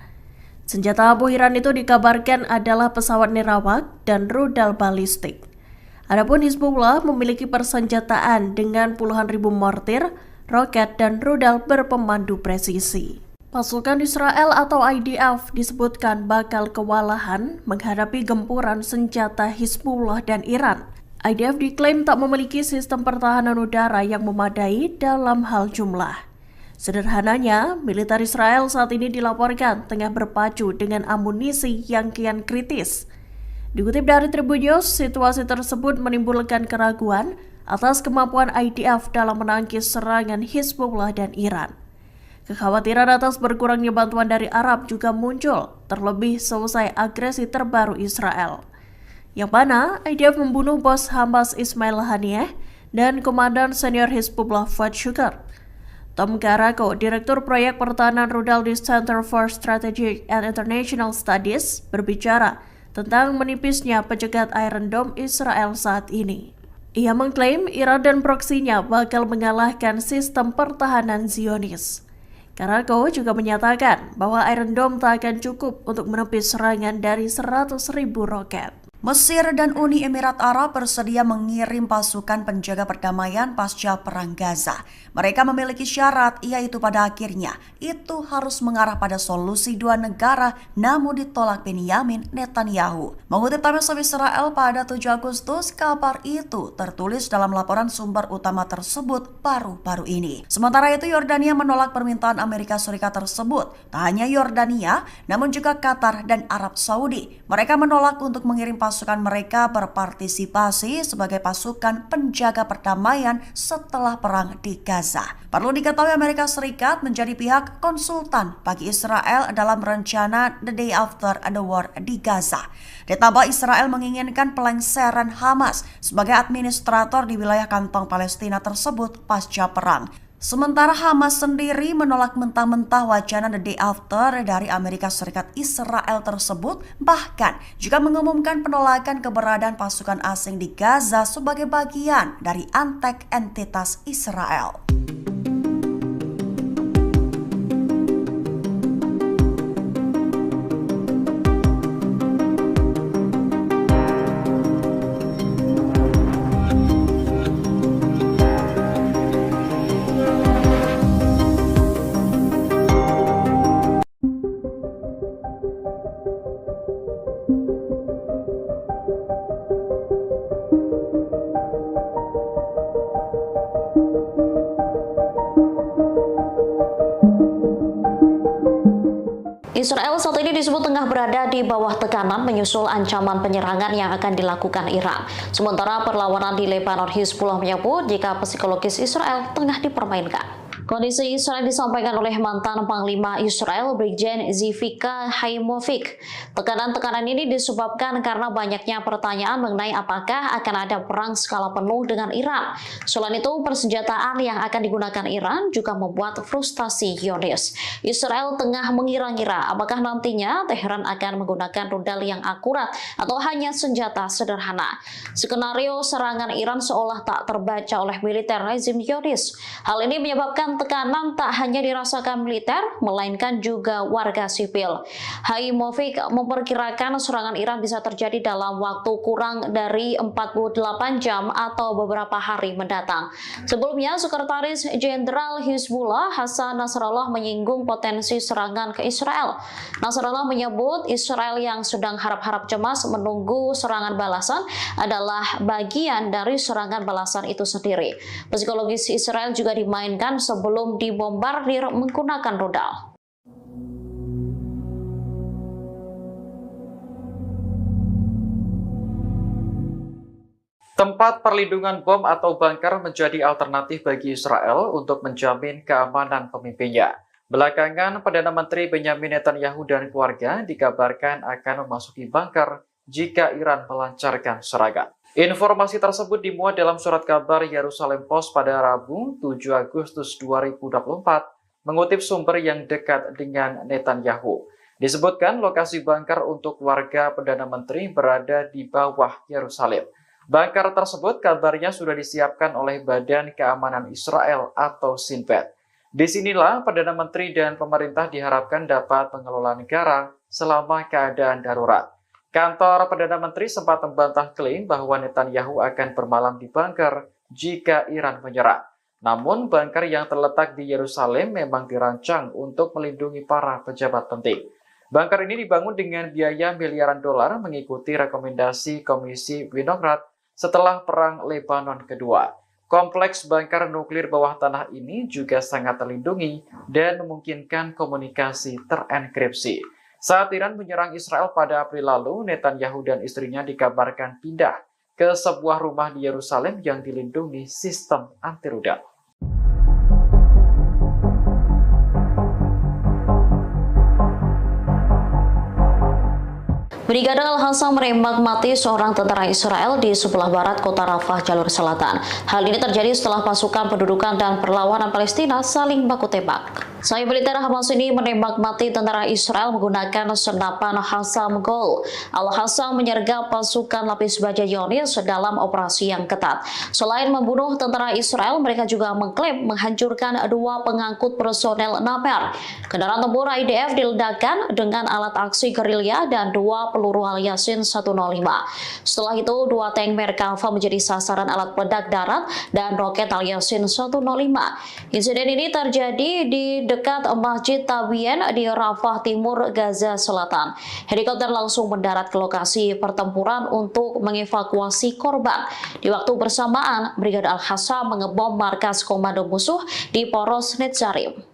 Senjata abu Iran itu dikabarkan adalah pesawat nirawak dan rudal balistik. Adapun Hizbullah memiliki persenjataan dengan puluhan ribu mortir, roket, dan rudal berpemandu presisi. Pasukan Israel atau IDF disebutkan bakal kewalahan menghadapi gempuran senjata Hizbullah dan Iran. IDF diklaim tak memiliki sistem pertahanan udara yang memadai dalam hal jumlah. Sederhananya, militer Israel saat ini dilaporkan tengah berpacu dengan amunisi yang kian kritis. Dikutip dari Tribun News, situasi tersebut menimbulkan keraguan atas kemampuan IDF dalam menangkis serangan Hizbullah dan Iran. Kekhawatiran atas berkurangnya bantuan dari Arab juga muncul, terlebih selesai agresi terbaru Israel, yang mana IDF membunuh bos Hamas Ismail Haniyeh dan Komandan Senior Hizbullah Fuad Shukr. Tom Karako, Direktur Proyek Pertahanan Rudal di Center for Strategic and International Studies, berbicara tentang menipisnya pencegat Iron Dome Israel saat ini. Ia mengklaim Iran dan proksinya bakal mengalahkan sistem pertahanan Zionis. Karako juga menyatakan bahwa Iron Dome tak akan cukup untuk menepis serangan dari 100.000 roket. Mesir dan Uni Emirat Arab bersedia mengirim pasukan penjaga perdamaian pasca Perang Gaza. Mereka memiliki syarat, yaitu pada akhirnya itu harus mengarah pada solusi dua negara, namun ditolak Benyamin Netanyahu. Mengutip Times of Israel pada 7 Agustus, kabar itu tertulis dalam laporan sumber utama tersebut baru-baru ini. Sementara itu, Yordania menolak permintaan Amerika Serikat tersebut. Tak hanya Yordania, namun juga Qatar dan Arab Saudi. Mereka menolak untuk mengirim pasukan mereka berpartisipasi sebagai pasukan penjaga perdamaian setelah perang di Gaza. Perlu diketahui Amerika Serikat menjadi pihak konsultan bagi Israel dalam rencana The Day After the War di Gaza. Ditambah Israel menginginkan pelengseran Hamas sebagai administrator di wilayah kantong Palestina tersebut pasca perang. Sementara Hamas sendiri menolak mentah-mentah wacana The Day After dari Amerika Serikat Israel tersebut, bahkan juga mengumumkan penolakan keberadaan pasukan asing di Gaza sebagai bagian dari antek entitas Israel. Israel saat ini disebut tengah berada di bawah tekanan menyusul ancaman penyerangan yang akan dilakukan Iran. Sementara perlawanan di Lebanon, Hizbullah menyebut jika psikologis Israel tengah dipermainkan. Kondisi Israel disampaikan oleh mantan Panglima Israel Brigjen Zivika Haimovic. Tekanan-tekanan ini disebabkan karena banyaknya pertanyaan mengenai apakah akan ada perang skala penuh dengan Iran. Selain itu, persenjataan yang akan digunakan Iran juga membuat frustasi Zionis. Israel tengah mengira-ngira apakah nantinya Teheran akan menggunakan rudal yang akurat atau hanya senjata sederhana. Skenario serangan Iran seolah tak terbaca oleh militer rezim Zionis. Hal ini menyebabkan tekanan tak hanya dirasakan militer, melainkan juga warga sipil. Haimovic memperkirakan serangan Iran bisa terjadi dalam waktu kurang dari 48 jam atau beberapa hari mendatang. Sebelumnya, Sekretaris Jenderal Hizbullah Hasan Nasrallah menyinggung potensi serangan ke Israel. Nasrallah menyebut Israel yang sedang harap-harap cemas menunggu serangan balasan adalah bagian dari serangan balasan itu sendiri. Psikologis Israel juga dimainkan sebelum dibombardir menggunakan rudal. Tempat perlindungan bom atau bunker menjadi alternatif bagi Israel untuk menjamin keamanan pemimpinnya. Belakangan, Perdana Menteri Benyamin Netanyahu dan keluarga dikabarkan akan memasuki bunker jika Iran melancarkan serangan. Informasi tersebut dimuat dalam surat kabar Yerusalem Post pada Rabu 7 Agustus 2024, mengutip sumber yang dekat dengan Netanyahu. Disebutkan lokasi bunker untuk warga Perdana Menteri berada di bawah Yerusalem. Bunker tersebut kabarnya sudah disiapkan oleh Badan Keamanan Israel atau Shin Bet. Disinilah Perdana Menteri dan pemerintah diharapkan dapat mengelola negara selama keadaan darurat. Kantor Perdana Menteri sempat membantah klaim bahwa Netanyahu akan bermalam di bunker jika Iran menyerang. Namun, bunker yang terletak di Yerusalem memang dirancang untuk melindungi para pejabat penting. Bunker ini dibangun dengan biaya miliaran dolar mengikuti rekomendasi Komisi Winograd setelah Perang Lebanon Kedua. Kompleks bunker nuklir bawah tanah ini juga sangat terlindungi dan memungkinkan komunikasi terenkripsi. Saat Iran menyerang Israel pada April lalu, Netanyahu dan istrinya dikabarkan pindah ke sebuah rumah di Yerusalem yang dilindungi sistem anti rudal. Brigade Al-Hassam menembak mati seorang tentara Israel di sebelah barat kota Rafah, jalur selatan. Hal ini terjadi setelah pasukan pendudukan dan perlawanan Palestina saling baku tembak. Sayap militer Hamas ini menembak mati tentara Israel menggunakan senapan Hassam Gol. Al-Hassam menyergap pasukan lapis baja Zionis dalam operasi yang ketat. Selain membunuh tentara Israel, mereka juga mengklaim menghancurkan 2 pengangkut personel Naper. Kendaraan tempur IDF diledakkan dengan alat aksi gerilya dan 2 peluru Al-Yasin 105. Setelah itu, 2 tank Merkava menjadi sasaran alat peledak darat dan roket Al-Yasin 105. Insiden ini terjadi di dekat Masjid Tabien di Rafah Timur, Gaza Selatan. Helikopter langsung mendarat ke lokasi pertempuran untuk mengevakuasi korban. Di waktu bersamaan, Brigade Al-Hassam mengebom markas komando musuh di Poros Netzarim.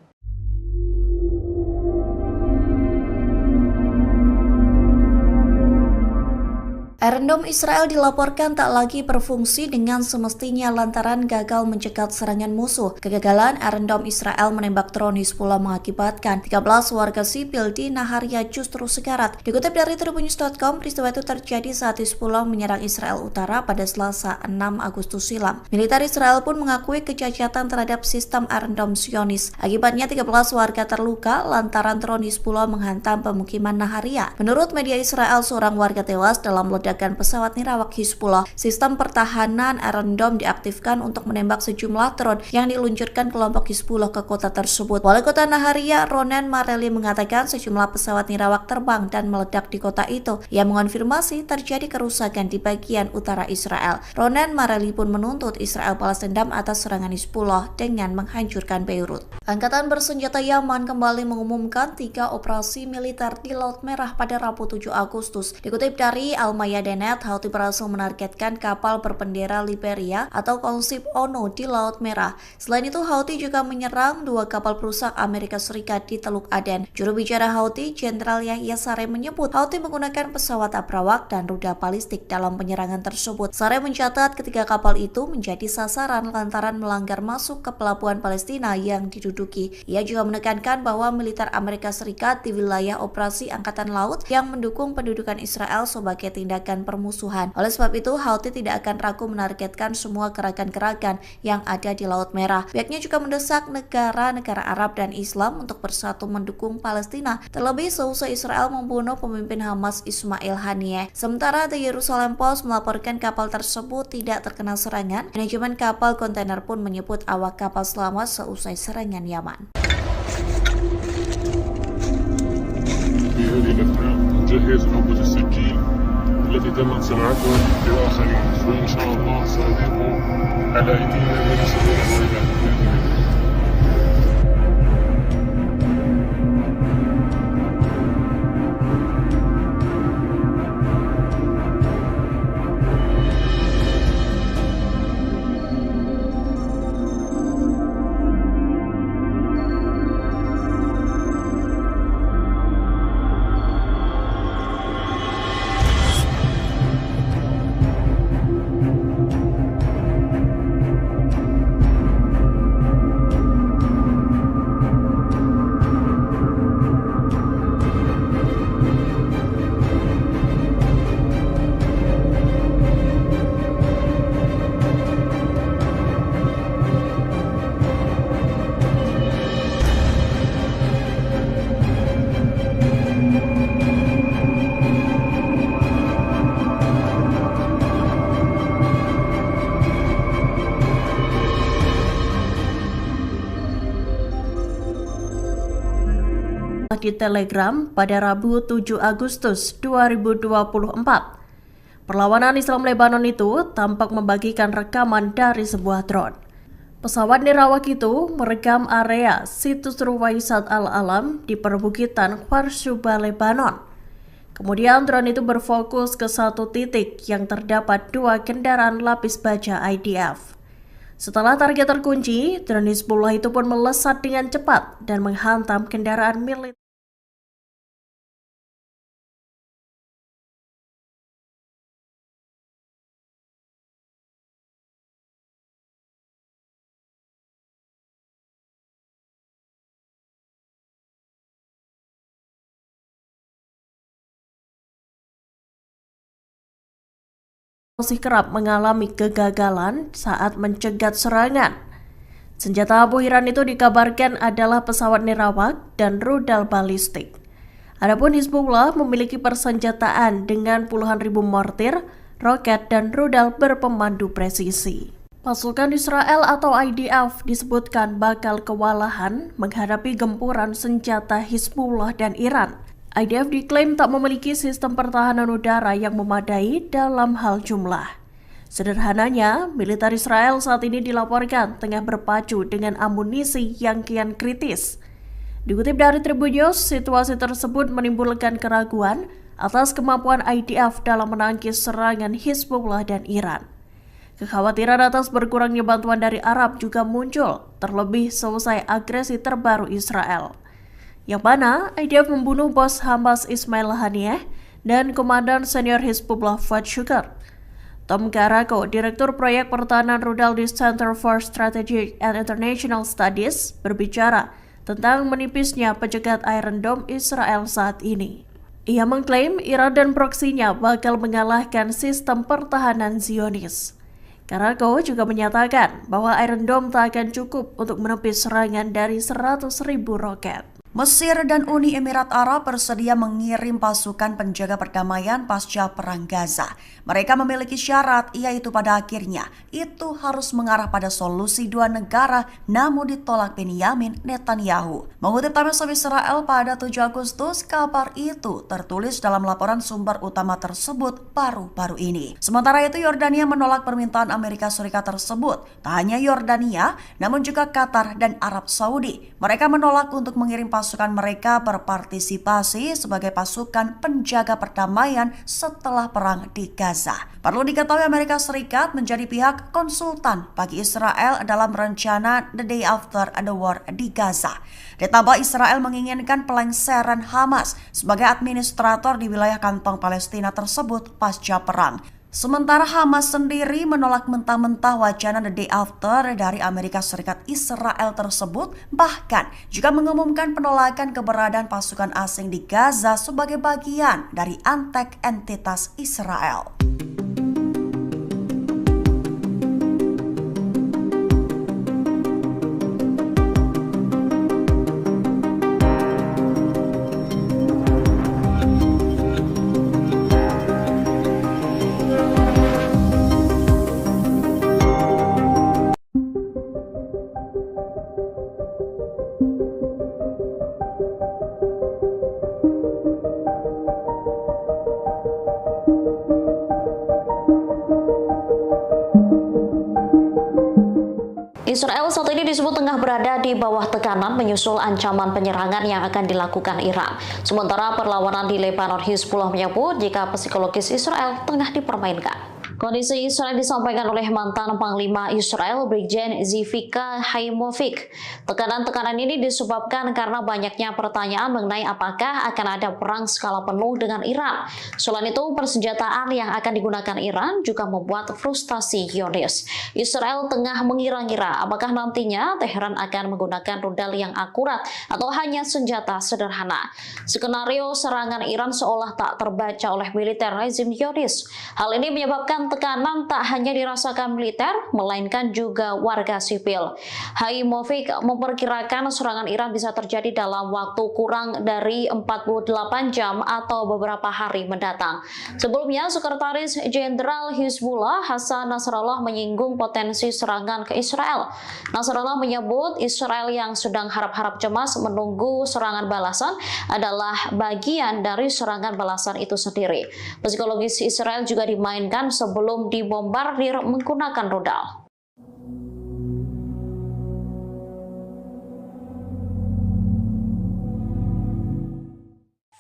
Iron Dome Israel dilaporkan tak lagi berfungsi dengan semestinya lantaran gagal mencegat serangan musuh. Kegagalan Iron Dome Israel menembak drone Hizbullah mengakibatkan 13 warga sipil di Naharia justru sekarat. Dikutip dari Tribunnews.com, peristiwa itu terjadi saat Hizbullah menyerang Israel Utara pada Selasa 6 Agustus silam. Militer Israel pun mengakui kecacatan terhadap sistem Iron Dome Zionis. Akibatnya 13 warga terluka lantaran drone Hizbullah menghantam pemukiman Naharia. Menurut media Israel, seorang warga tewas dalam ledakan pesawat nirawak Hizbullah. Sistem pertahanan Iron Dome diaktifkan untuk menembak sejumlah drone yang diluncurkan kelompok Hizbullah ke kota tersebut. Wali kota Naharia, Ronen Mareli, mengatakan sejumlah pesawat nirawak terbang dan meledak di kota itu. Ia mengonfirmasi terjadi kerusakan di bagian utara Israel. Ronen Mareli pun menuntut Israel balas dendam atas serangan Hizbullah dengan menghancurkan Beirut. Angkatan bersenjata Yaman kembali mengumumkan 3 operasi militer di Laut Merah pada Rabu 7 Agustus. Dikutip dari Al-Mayadenet, Houthi berhasil menargetkan kapal berbendera Liberia atau konsip ONU di Laut Merah. Selain itu, Houthi juga menyerang 2 kapal perusak Amerika Serikat di Teluk Aden. Juru bicara Houthi, Jenderal Yahya Saree, menyebut Houthi menggunakan pesawat abrawak dan rudal balistik dalam penyerangan tersebut. Saree mencatat ketiga kapal itu menjadi sasaran lantaran melanggar masuk ke pelabuhan Palestina yang diduduki. Ia juga menekankan bahwa militer Amerika Serikat di wilayah operasi Angkatan Laut yang mendukung pendudukan Israel sebagai tindakan permusuhan. Oleh sebab itu, Houthi tidak akan ragu menargetkan semua gerakan-gerakan yang ada di Laut Merah. Pihaknya juga mendesak negara-negara Arab dan Islam untuk bersatu mendukung Palestina, terlebih seusai Israel membunuh pemimpin Hamas Ismail Haniyeh. Sementara The Jerusalem Post melaporkan kapal tersebut tidak terkena serangan. Manajemen kapal kontainer pun menyebut awak kapal selamat seusai serangan Yaman. في هذه الأثناء نجهز نوبة السكين التي تمت صناعتها لآخرين، وإن شاء الله سنذيق على أيدينا من سبيل الويلات بإذن الله. Di Telegram pada Rabu 7 Agustus 2024. Perlawanan Islam Lebanon itu tampak membagikan rekaman dari sebuah drone. Pesawat nirawak itu merekam area situs Ruwaisat Al-Alam di perbukitan Kharsuba, Lebanon. Kemudian drone itu berfokus ke satu titik yang terdapat 2 kendaraan lapis baja IDF. Setelah target terkunci, drone Hizbullah itu pun melesat dengan cepat dan menghantam kendaraan militer. masih kerap mengalami kegagalan saat mencegat serangan. Senjata ampuh Iran itu dikabarkan adalah pesawat nirawak dan rudal balistik. Adapun Hizbullah memiliki persenjataan dengan puluhan ribu mortir, roket, dan rudal berpemandu presisi. Pasukan Israel atau IDF disebutkan bakal kewalahan menghadapi gempuran senjata Hizbullah dan Iran. IDF diklaim tak memiliki sistem pertahanan udara yang memadai dalam hal jumlah. Sederhananya, militer Israel saat ini dilaporkan tengah berpacu dengan amunisi yang kian kritis. Dikutip dari Tribun News, situasi tersebut menimbulkan keraguan atas kemampuan IDF dalam menangkis serangan Hizbullah dan Iran. Kekhawatiran atas berkurangnya bantuan dari Arab juga muncul, terlebih selesai agresi terbaru Israel, yang mana IDF membunuh bos Hamas Ismail Haniyeh dan komandan senior Hizbullah Fuad Shukr. Tom Karako, Direktur Proyek Pertahanan Rudal di Center for Strategic and International Studies, berbicara tentang menipisnya pencegat Iron Dome Israel saat ini. Ia mengklaim Iran dan proksinya bakal mengalahkan sistem pertahanan Zionis. Karako juga menyatakan bahwa Iron Dome tak akan cukup untuk menepis serangan dari 100.000 roket. Mesir dan Uni Emirat Arab bersedia mengirim pasukan penjaga perdamaian pasca Perang Gaza. Mereka memiliki syarat, yaitu pada akhirnya itu harus mengarah pada solusi dua negara, namun ditolak Benyamin Netanyahu. Mengutip Times of Israel pada 7 Agustus, kabar itu tertulis dalam laporan sumber utama tersebut baru-baru ini. Sementara itu, Yordania menolak permintaan Amerika Serikat tersebut. Tak hanya Yordania, namun juga Qatar dan Arab Saudi. Mereka menolak untuk mengirim pasukan mereka berpartisipasi sebagai pasukan penjaga perdamaian setelah perang di Gaza. Perlu diketahui Amerika Serikat menjadi pihak konsultan bagi Israel dalam rencana The Day After the War di Gaza. Ditambah Israel menginginkan pelengseran Hamas sebagai administrator di wilayah kantong Palestina tersebut pasca perang. Sementara Hamas sendiri menolak mentah-mentah wacana The Day After dari Amerika Serikat Israel tersebut, bahkan juga mengumumkan penolakan keberadaan pasukan asing di Gaza sebagai bagian dari antek entitas Israel. Israel saat ini disebut tengah berada di bawah tekanan menyusul ancaman penyerangan yang akan dilakukan Iran. Sementara perlawanan di Lebanon, Hizbullah menyebut jika psikologis Israel tengah dipermainkan. Kondisi Israel disampaikan oleh mantan Panglima Israel, Brigjen Zivika Haimovic. Tekanan-tekanan ini disebabkan karena banyaknya pertanyaan mengenai apakah akan ada perang skala penuh dengan Iran. Selain itu, persenjataan yang akan digunakan Iran juga membuat frustasi Zionis. Israel tengah mengira-ngira apakah nantinya Teheran akan menggunakan rudal yang akurat atau hanya senjata sederhana. Skenario serangan Iran seolah tak terbaca oleh militer rezim Zionis. Hal ini menyebabkan tekanan tak hanya dirasakan militer, melainkan juga warga sipil. Haimovic memperkirakan serangan Iran bisa terjadi dalam waktu kurang dari 48 jam atau beberapa hari mendatang. Sebelumnya, Sekretaris Jenderal Hizbullah Hasan Nasrallah menyinggung potensi serangan ke Israel. Nasrallah menyebut Israel yang sedang harap-harap cemas menunggu serangan balasan adalah bagian dari serangan balasan itu sendiri. Psikologis Israel juga dimainkan sebelum dibombardir menggunakan rudal.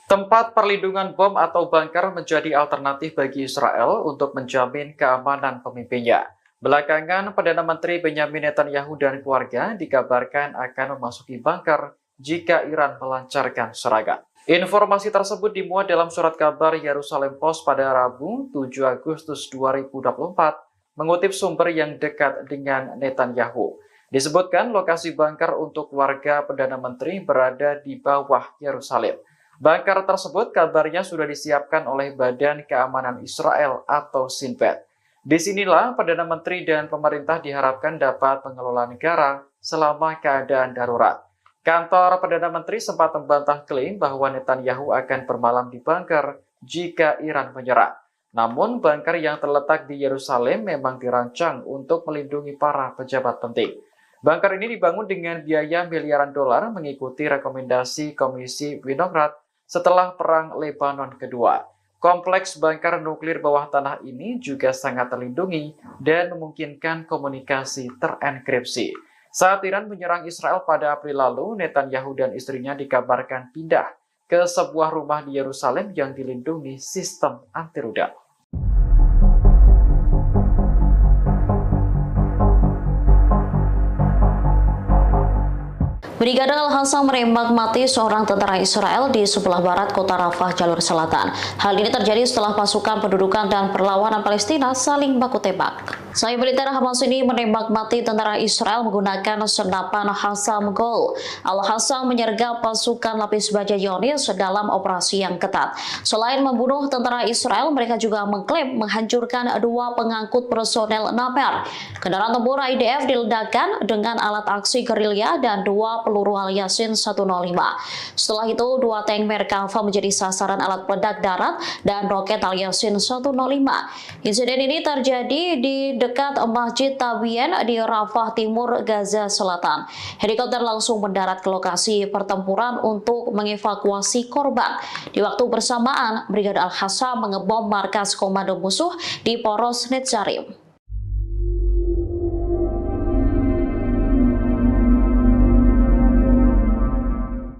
Tempat perlindungan bom atau bunker menjadi alternatif bagi Israel untuk menjamin keamanan pemimpinnya. Belakangan, Perdana Menteri Benyamin Netanyahu dan keluarga dikabarkan akan memasuki bunker jika Iran melancarkan serangan. Informasi tersebut dimuat dalam surat kabar Yerusalem Post pada Rabu 7 Agustus 2024, mengutip sumber yang dekat dengan Netanyahu. Disebutkan lokasi bunker untuk keluarga Perdana Menteri berada di bawah Yerusalem. Bunker tersebut kabarnya sudah disiapkan oleh Badan Keamanan Israel atau Shin Bet. Disinilah Perdana Menteri dan pemerintah diharapkan dapat mengelola negara selama keadaan darurat. Kantor Perdana Menteri sempat membantah klaim bahwa Netanyahu akan bermalam di bunker jika Iran menyerang. Namun, bunker yang terletak di Yerusalem memang dirancang untuk melindungi para pejabat penting. Bunker ini dibangun dengan biaya miliaran dolar mengikuti rekomendasi Komisi Winograd setelah Perang Lebanon Kedua. Kompleks bunker nuklir bawah tanah ini juga sangat terlindungi dan memungkinkan komunikasi terenkripsi. Saat Iran menyerang Israel pada April lalu, Netanyahu dan istrinya dikabarkan pindah ke sebuah rumah di Yerusalem yang dilindungi sistem anti rudal. Brigade Al-Hasa menembak mati seorang tentara Israel di sebelah barat kota Rafah, jalur selatan. Hal ini terjadi setelah pasukan pendudukan dan perlawanan Palestina saling baku tembak. Sayap militer Hamas ini menembak mati tentara Israel menggunakan senapan Hassam Gol. Al-Hasa menyergap pasukan lapis baja Zionis dalam operasi yang ketat. Selain membunuh tentara Israel, mereka juga mengklaim menghancurkan 2 pengangkut personel Naper. Kendaraan tempur IDF diledakkan dengan alat aksi gerilya dan 2 peluru Al-Yasin 105. Setelah itu, 2 tank Merkava menjadi sasaran alat peledak darat dan roket Al-Yasin 105. Insiden ini terjadi di dekat Masjid Tabien di Rafah Timur, Gaza Selatan. Helikopter langsung mendarat ke lokasi pertempuran untuk mengevakuasi korban. Di waktu bersamaan, Brigade Al-Hasa mengebom markas komando musuh di Poros Netzarim.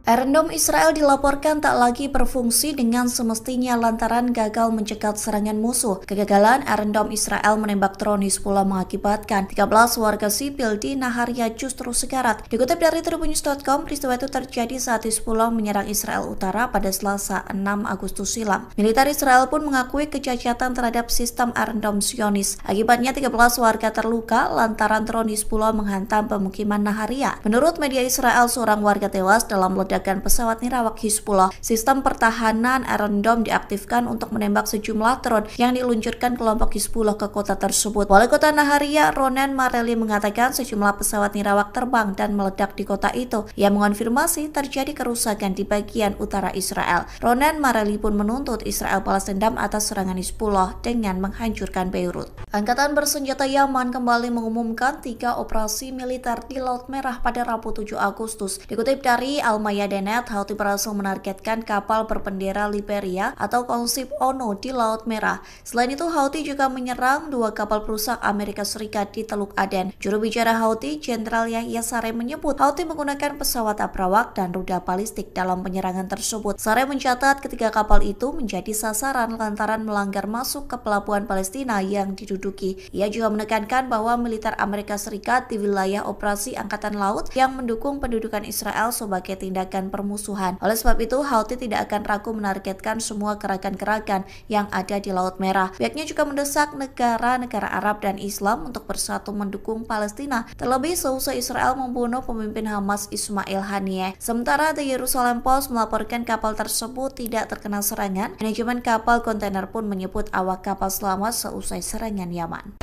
Iron Dome Israel dilaporkan tak lagi berfungsi dengan semestinya lantaran gagal mencegat serangan musuh. Kegagalan Iron Dome Israel menembak drone Hizbullah mengakibatkan 13 warga sipil di Naharia justru sekarat. Dikutip dari Tribunnews.com, peristiwa itu terjadi saat Hizbullah menyerang Israel Utara pada Selasa 6 Agustus silam. Militer Israel pun mengakui kecacatan terhadap sistem Iron Dome Zionis. Akibatnya 13 warga terluka lantaran drone Hizbullah menghantam pemukiman Naharia. Menurut media Israel, seorang warga tewas dalam ledakan pesawat nirawak Hizbullah. Sistem pertahanan Iron Dome diaktifkan untuk menembak sejumlah drone yang diluncurkan kelompok Hizbullah ke kota tersebut. Wali kota Naharia, Ronen Mareli, mengatakan sejumlah pesawat nirawak terbang dan meledak di kota itu. Ia mengonfirmasi terjadi kerusakan di bagian utara Israel. Ronen Mareli pun menuntut Israel balas dendam atas serangan Hizbullah dengan menghancurkan Beirut. Angkatan bersenjata Yaman kembali mengumumkan 3 operasi militer di Laut Merah pada Rabu 7 Agustus. Dikutip dari Al-Mayadeh.net, Houthi berhasil menargetkan kapal berbendera Liberia atau konsip ONU di Laut Merah. Selain itu, Houthi juga menyerang 2 kapal perusak Amerika Serikat di Teluk Aden. Juru bicara Houthi, Jenderal Yahya Saree, menyebut Houthi menggunakan pesawat abrawak dan rudal balistik dalam penyerangan tersebut. Saree mencatat ketiga kapal itu menjadi sasaran lantaran melanggar masuk ke pelabuhan Palestina yang diduduki. Ia juga menekankan bahwa militer Amerika Serikat di wilayah operasi Angkatan Laut yang mendukung pendudukan Israel sebagai tindakan permusuhan. Oleh sebab itu, Houthi tidak akan ragu menargetkan semua gerakan-gerakan yang ada di Laut Merah. Pihaknya juga mendesak negara-negara Arab dan Islam untuk bersatu mendukung Palestina, terlebih seusai Israel membunuh pemimpin Hamas Ismail Haniyeh. Sementara The Jerusalem Post melaporkan kapal tersebut tidak terkena serangan. Manajemen kapal kontainer pun menyebut awak kapal selamat seusai serangan Yaman.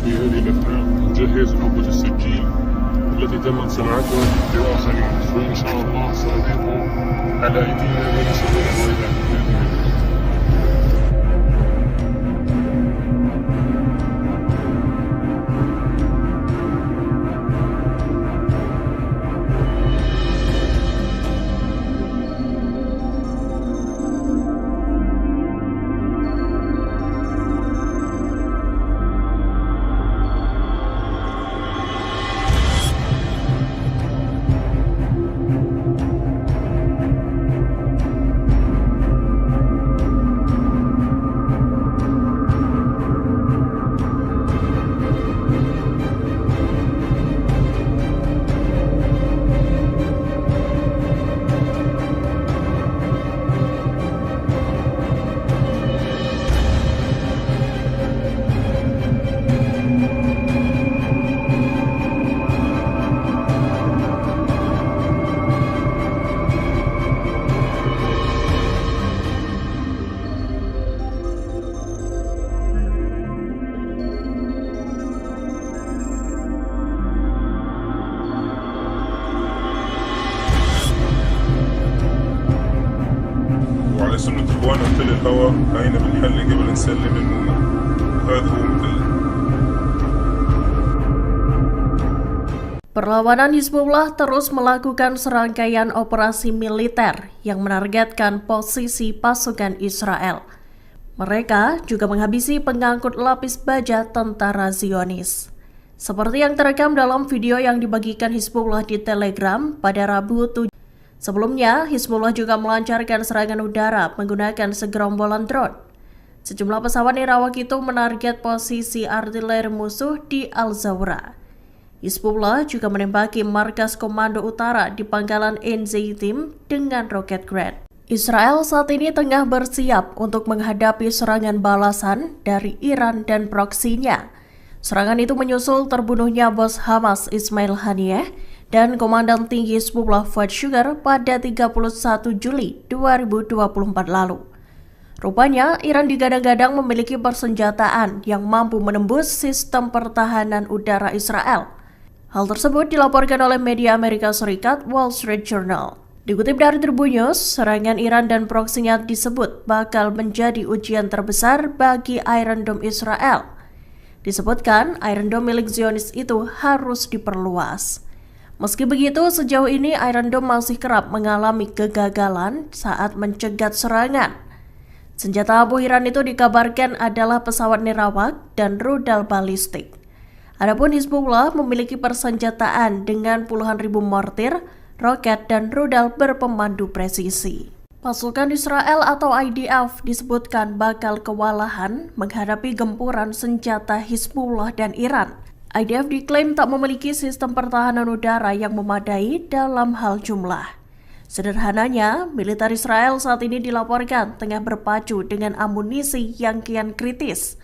في هذه الأثناء نجهز نوبة السجين التي تمت صناعتها لآخرين، وإن شاء الله سنضيف على أيدينا ما نستطيع غيرها بإذن الله. الهواء هاينا بنحلي قبل نسلم المومة. هذا هو مثل Perlawanan Hizbullah terus melakukan serangkaian operasi militer yang menargetkan posisi pasukan Israel. Mereka juga menghabisi pengangkut lapis baja tentara Zionis. Seperti yang terekam dalam video yang dibagikan Hizbullah di Telegram pada Rabu 7. Sebelumnya, Hizbullah juga melancarkan serangan udara menggunakan segerombolan drone. Sejumlah pesawat nirawak itu menarget posisi artileri musuh di Al-Zawra. Hizbullah juga menembaki markas komando utara di pangkalan Ein Zeitim dengan roket Grad. Israel saat ini tengah bersiap untuk menghadapi serangan balasan dari Iran dan proksinya. Serangan itu menyusul terbunuhnya bos Hamas Ismail Haniyeh dan Komandan Tinggi Hizbullah Fuad Shukar pada 31 Juli 2024 lalu. Rupanya, Iran digadang-gadang memiliki persenjataan yang mampu menembus sistem pertahanan udara Israel. Hal tersebut dilaporkan oleh media Amerika Serikat Wall Street Journal. Dikutip dari Tribun News, serangan Iran dan proksinya disebut bakal menjadi ujian terbesar bagi Iron Dome Israel. Disebutkan, Iron Dome milik Zionis itu harus diperluas. Meski begitu, sejauh ini Iron Dome masih kerap mengalami kegagalan saat mencegat serangan. Senjata abu Iran itu dikabarkan adalah pesawat nirawak dan rudal balistik. Adapun Hizbullah memiliki persenjataan dengan puluhan ribu mortir, roket, dan rudal berpemandu presisi. Pasukan Israel atau IDF disebutkan bakal kewalahan menghadapi gempuran senjata Hizbullah dan Iran. IDF diklaim tak memiliki sistem pertahanan udara yang memadai dalam hal jumlah. Sederhananya, militer Israel saat ini dilaporkan tengah berpacu dengan amunisi yang kian kritis.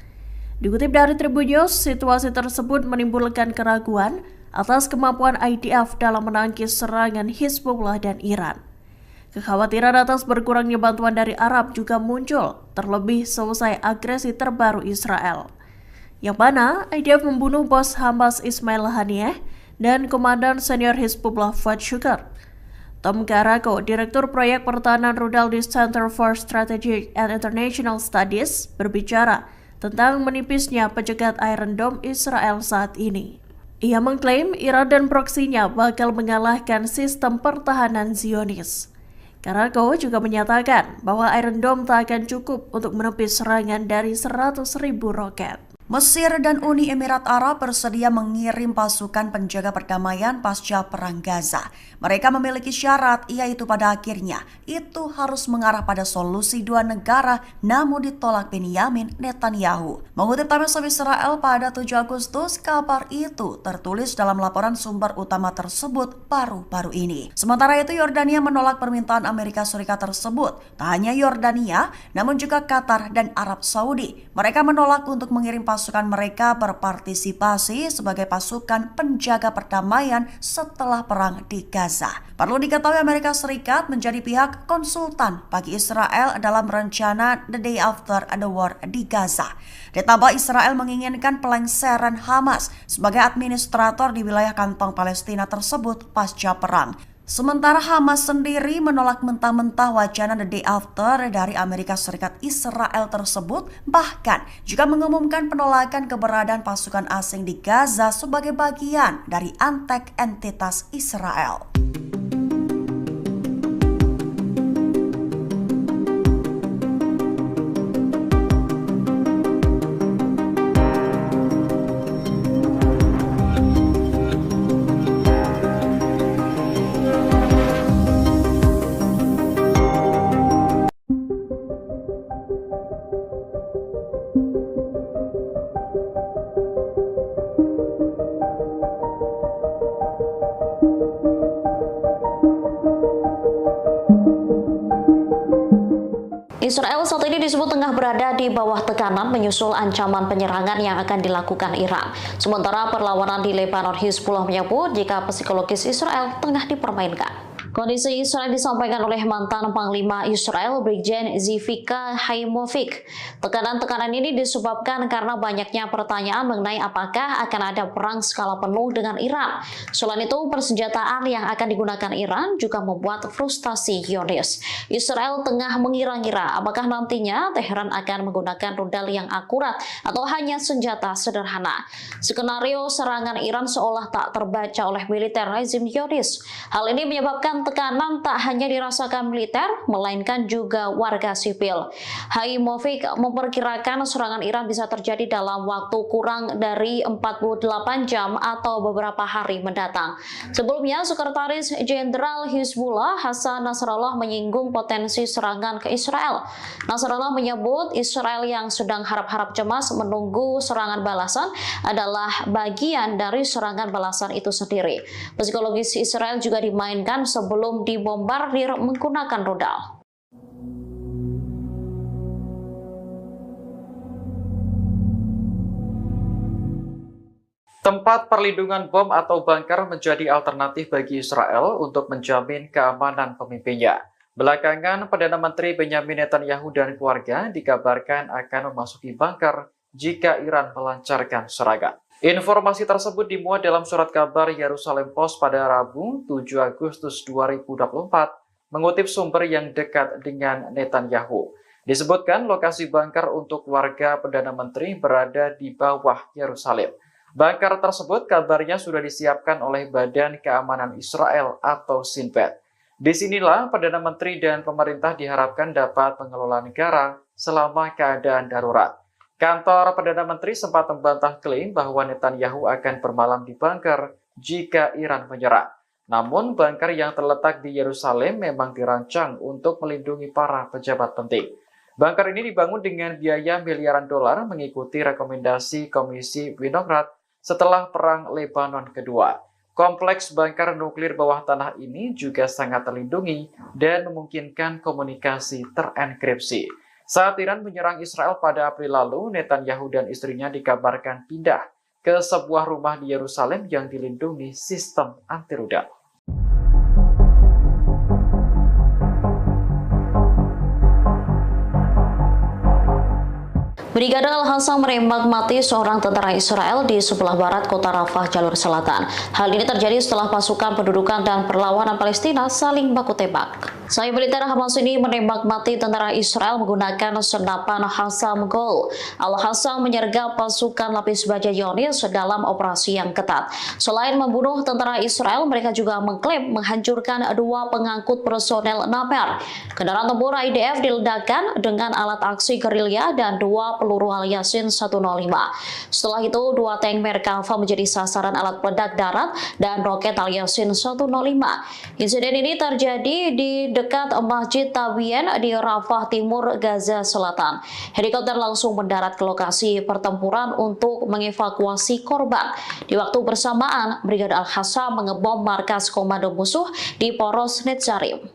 Dikutip dari Tribun News, situasi tersebut menimbulkan keraguan atas kemampuan IDF dalam menangkis serangan Hizbullah dan Iran. Kekhawatiran atas berkurangnya bantuan dari Arab juga muncul, terlebih selesai agresi terbaru Israel, yang mana IDF membunuh bos Hamas Ismail Haniyeh dan Komandan Senior Hizbullah Fuad Shukar. Tom Karako, Direktur Proyek Pertahanan Rudal di Center for Strategic and International Studies, berbicara tentang menipisnya pencegat Iron Dome Israel saat ini. Ia mengklaim Iran dan proksinya bakal mengalahkan sistem pertahanan Zionis. Karako juga menyatakan bahwa Iron Dome tak akan cukup untuk menepis serangan dari 100.000 roket. Mesir dan Uni Emirat Arab bersedia mengirim pasukan penjaga perdamaian pasca Perang Gaza. Mereka memiliki syarat, yaitu pada akhirnya itu harus mengarah pada solusi dua negara, namun ditolak Benyamin Netanyahu. Mengutip Times of Israel pada 7 Agustus, kabar itu tertulis dalam laporan sumber utama tersebut baru-baru ini. Sementara itu, Yordania menolak permintaan Amerika Serikat tersebut. Tak hanya Yordania, namun juga Qatar dan Arab Saudi. Mereka menolak untuk mengirim pasukan mereka berpartisipasi sebagai pasukan penjaga perdamaian setelah perang di Gaza. Perlu diketahui Amerika Serikat menjadi pihak konsultan bagi Israel dalam rencana The Day After the War di Gaza. Ditambah Israel menginginkan pelengseran Hamas sebagai administrator di wilayah kantong Palestina tersebut pasca perang. Sementara Hamas sendiri menolak mentah-mentah wacana The Day After dari Amerika Serikat Israel tersebut, bahkan juga mengumumkan penolakan keberadaan pasukan asing di Gaza sebagai bagian dari antek entitas Israel. Israel saat ini disebut tengah berada di bawah tekanan menyusul ancaman penyerangan yang akan dilakukan Iran. Sementara perlawanan di Lebanon, Hizbullah menyebut jika psikologis Israel tengah dipermainkan. Kondisi Israel disampaikan oleh mantan Panglima Israel Brigjen Zivika Haimovic. Tekanan-tekanan ini disebabkan karena banyaknya pertanyaan mengenai apakah akan ada perang skala penuh dengan Iran. Selain itu, persenjataan yang akan digunakan Iran juga membuat frustasi Zionis. Israel tengah mengira-ngira apakah nantinya Teheran akan menggunakan rudal yang akurat atau hanya senjata sederhana. Skenario serangan Iran seolah tak terbaca oleh militer rezim Zionis. Hal ini menyebabkan tekanan tak hanya dirasakan militer, melainkan juga warga sipil. Haimovic memperkirakan serangan Iran bisa terjadi dalam waktu kurang dari 48 jam atau beberapa hari mendatang. Sebelumnya, Sekretaris Jenderal Hizbullah Hasan Nasrallah menyinggung potensi serangan ke Israel. Nasrallah menyebut Israel yang sedang harap-harap cemas menunggu serangan balasan adalah bagian dari serangan balasan itu sendiri. Psikologis Israel juga dimainkan sebelum dibombardir menggunakan rudal. Tempat perlindungan bom atau bunker menjadi alternatif bagi Israel untuk menjamin keamanan pemimpinnya. Belakangan, Perdana Menteri Benyamin Netanyahu dan keluarga dikabarkan akan memasuki bunker jika Iran melancarkan serangan. Informasi tersebut dimuat dalam surat kabar Yerusalem Post pada Rabu 7 Agustus 2024, mengutip sumber yang dekat dengan Netanyahu. Disebutkan lokasi bunker untuk warga Perdana Menteri berada di bawah Yerusalem. Bunker tersebut kabarnya sudah disiapkan oleh Badan Keamanan Israel atau Shin Bet. Disinilah Perdana Menteri dan pemerintah diharapkan dapat mengelola negara selama keadaan darurat. Kantor Perdana Menteri sempat membantah klaim bahwa Netanyahu akan bermalam di bunker jika Iran menyerang. Namun, bunker yang terletak di Yerusalem memang dirancang untuk melindungi para pejabat penting. Bunker ini dibangun dengan biaya miliaran dolar mengikuti rekomendasi Komisi Winograd setelah Perang Lebanon Kedua. Kompleks bunker nuklir bawah tanah ini juga sangat terlindungi dan memungkinkan komunikasi terenkripsi. Saat Iran menyerang Israel pada April lalu, Netanyahu dan istrinya dikabarkan pindah ke sebuah rumah di Yerusalem yang dilindungi sistem anti-rudal. Brigade Al-Hassam menembak mati seorang tentara Israel di sebelah barat kota Rafah, jalur selatan. Hal ini terjadi setelah pasukan pendudukan dan perlawanan Palestina saling baku tembak. Sayap militer Hamas ini menembak mati tentara Israel menggunakan senapan Hassam Gol. Al-Hassam menyergap pasukan lapis baja Zionis dalam operasi yang ketat. Selain membunuh tentara Israel, mereka juga mengklaim menghancurkan 2 pengangkut personel Namer. Kendaraan tempur IDF diledakkan dengan alat aksi gerilya dan 2 peluru Al-Yasin 105. Setelah itu, 2 tank Merkava menjadi sasaran alat peledak darat dan roket Al-Yasin 105. Insiden ini terjadi di dekat Masjid Tabien di Rafah Timur, Gaza Selatan. Helikopter langsung mendarat ke lokasi pertempuran untuk mengevakuasi korban. Di waktu bersamaan, Brigade Al-Hassam mengebom markas komando musuh di Poros Netzarim.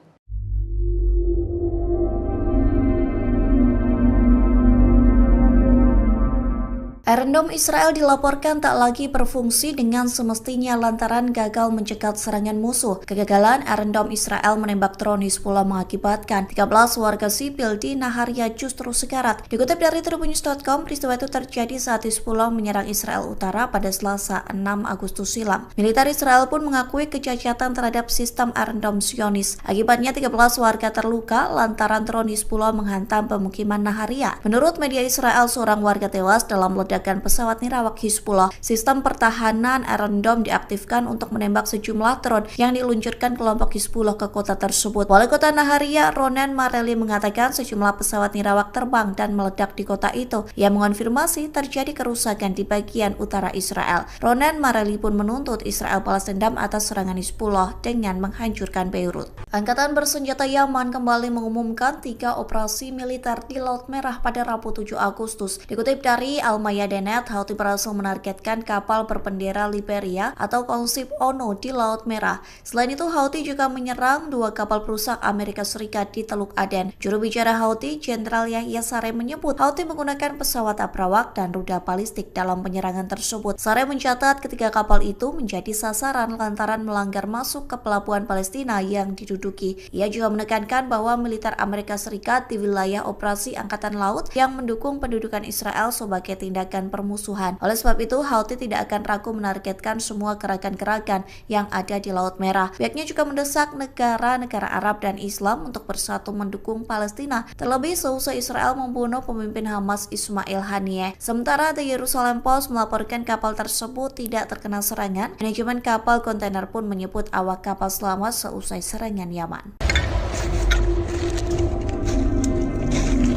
Iron Dome Israel dilaporkan tak lagi berfungsi dengan semestinya lantaran gagal mencegat serangan musuh. Kegagalan Iron Dome Israel menembak drone Hizbullah mengakibatkan 13 warga sipil di Naharia justru sekarat. Dikutip dari Tribunnews.com, peristiwa itu terjadi saat Hizbullah menyerang Israel Utara pada Selasa 6 Agustus silam. Militer Israel pun mengakui kecacatan terhadap sistem Iron Dome Zionis. Akibatnya 13 warga terluka lantaran drone Hizbullah menghantam pemukiman Naharia. Menurut media Israel, seorang warga tewas dalam ledakan pesawat nirawak Hizbullah. Sistem pertahanan Iron Dome diaktifkan untuk menembak sejumlah drone yang diluncurkan kelompok Hizbullah ke kota tersebut. Wali kota Naharia, Ronen Mareli, mengatakan sejumlah pesawat nirawak terbang dan meledak di kota itu. Ia mengonfirmasi terjadi kerusakan di bagian utara Israel. Ronen Mareli pun menuntut Israel balas dendam atas serangan Hizbullah dengan menghancurkan Beirut. Angkatan bersenjata Yaman kembali mengumumkan 3 operasi militer di Laut Merah pada Rabu 7 Agustus. Dikutip dari Al-Mayadin Adenet, Houthi berhasil menargetkan kapal berbendera Liberia atau konsep ONU di Laut Merah. Selain itu, Houthi juga menyerang 2 kapal perusak Amerika Serikat di Teluk Aden. Juru bicara Houthi, Jenderal Yahya Saree menyebut Houthi menggunakan pesawat abrawak dan rudal balistik dalam penyerangan tersebut. Saree mencatat ketiga kapal itu menjadi sasaran lantaran melanggar masuk ke pelabuhan Palestina yang diduduki. Ia juga menekankan bahwa militer Amerika Serikat di wilayah operasi Angkatan Laut yang mendukung pendudukan Israel sebagai tindakan permusuhan. Oleh sebab itu, Houthi tidak akan ragu menargetkan semua gerakan-gerakan yang ada di Laut Merah. Pihaknya juga mendesak negara-negara Arab dan Islam untuk bersatu mendukung Palestina, terlebih seusai Israel membunuh pemimpin Hamas Ismail Haniyeh. Sementara The Jerusalem Post melaporkan kapal tersebut tidak terkena serangan. Manajemen kapal kontainer pun menyebut awak kapal selamat seusai serangan Yaman.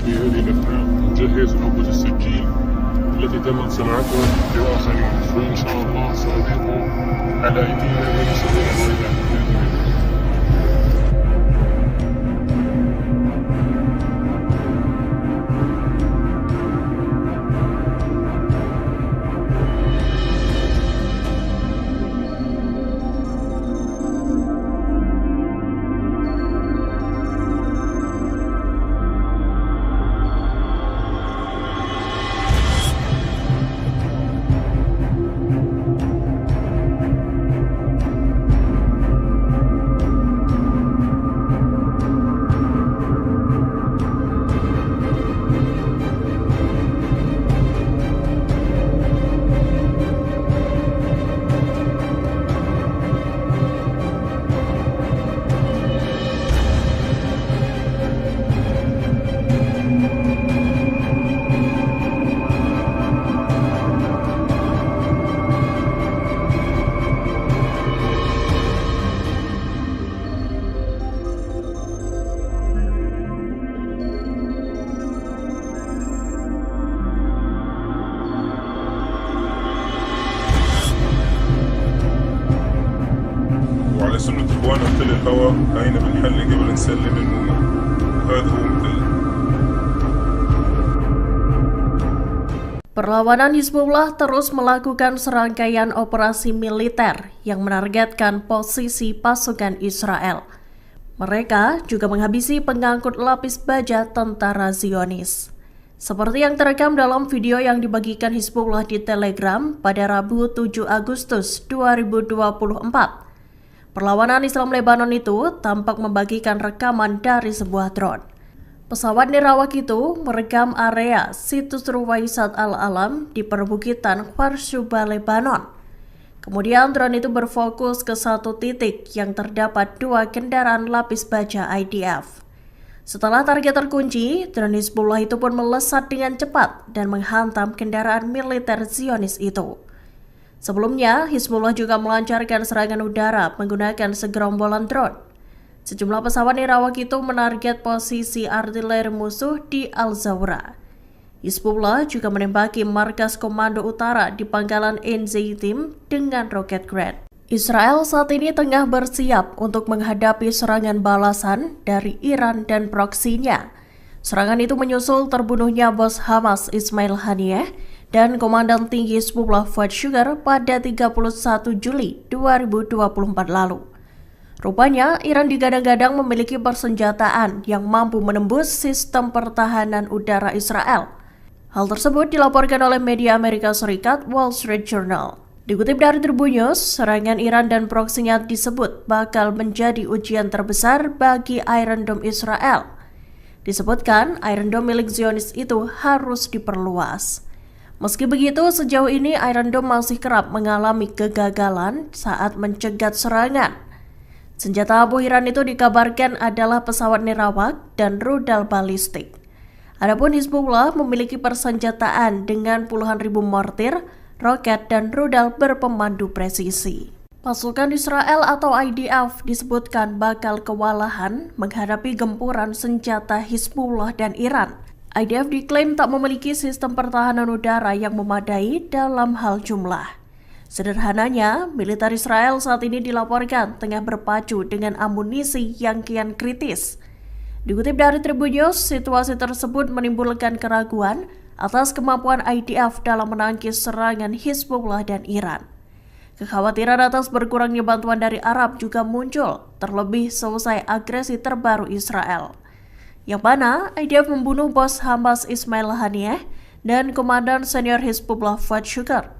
في هذه الأثناء نجهز نوبة السكين التي تمت صناعتها لآخرين، وإن شاء الله سأضيق على أيدينا من سبيل الويلات بإذن الله. وعلى سنة إخواننا في تل الهوى هاينا بنحل قبل نسلم المهمة، وهذا هو مثل. Perlawanan Hizbullah terus melakukan serangkaian operasi militer yang menargetkan posisi pasukan Israel. Mereka juga menghabisi pengangkut lapis baja tentara Zionis. Seperti yang terekam dalam video yang dibagikan Hizbullah di Telegram pada Rabu 7 Agustus 2024. Perlawanan Islam Lebanon itu tampak membagikan rekaman dari sebuah drone. Pesawat nirawak itu merekam area situs Ruwaisat Al-Alam di perbukitan Kharshuba, Lebanon. Kemudian drone itu berfokus ke satu titik yang terdapat 2 kendaraan lapis baja IDF. Setelah target terkunci, drone Hizbullah itu pun melesat dengan cepat dan menghantam kendaraan militer Zionis itu. Sebelumnya, Hizbullah juga melancarkan serangan udara menggunakan segerombolan drone. Sejumlah pesawat nirawak itu menarget posisi artileri musuh di Al-Zawra. Hizbullah juga menembaki markas komando utara di pangkalan Enzeitim dengan roket Grad. Israel saat ini tengah bersiap untuk menghadapi serangan balasan dari Iran dan proksinya. Serangan itu menyusul terbunuhnya bos Hamas Ismail Haniyeh dan Komandan Tinggi Hizbullah Fuad Shukr pada 31 Juli 2024 lalu. Rupanya, Iran digadang-gadang memiliki persenjataan yang mampu menembus sistem pertahanan udara Israel. Hal tersebut dilaporkan oleh media Amerika Serikat Wall Street Journal. Dikutip dari Tribun News, serangan Iran dan proksinya disebut bakal menjadi ujian terbesar bagi Iron Dome Israel. Disebutkan, Iron Dome milik Zionis itu harus diperluas. Meski begitu, sejauh ini Iron Dome masih kerap mengalami kegagalan saat mencegat serangan. Senjata abu Iran itu dikabarkan adalah pesawat nirawak dan rudal balistik. Adapun Hizbullah memiliki persenjataan dengan puluhan ribu mortir, roket, dan rudal berpemandu presisi. Pasukan Israel atau IDF disebutkan bakal kewalahan menghadapi gempuran senjata Hizbullah dan Iran. IDF diklaim tak memiliki sistem pertahanan udara yang memadai dalam hal jumlah. Sederhananya, militer Israel saat ini dilaporkan tengah berpacu dengan amunisi yang kian kritis. Dikutip dari Tribun News, situasi tersebut menimbulkan keraguan atas kemampuan IDF dalam menangkis serangan Hizbullah dan Iran. Kekhawatiran atas berkurangnya bantuan dari Arab juga muncul, terlebih selesai agresi terbaru Israel, yang mana IDF membunuh bos Hamas Ismail Haniyeh dan Komandan Senior Hizbullah Fuad Shukr.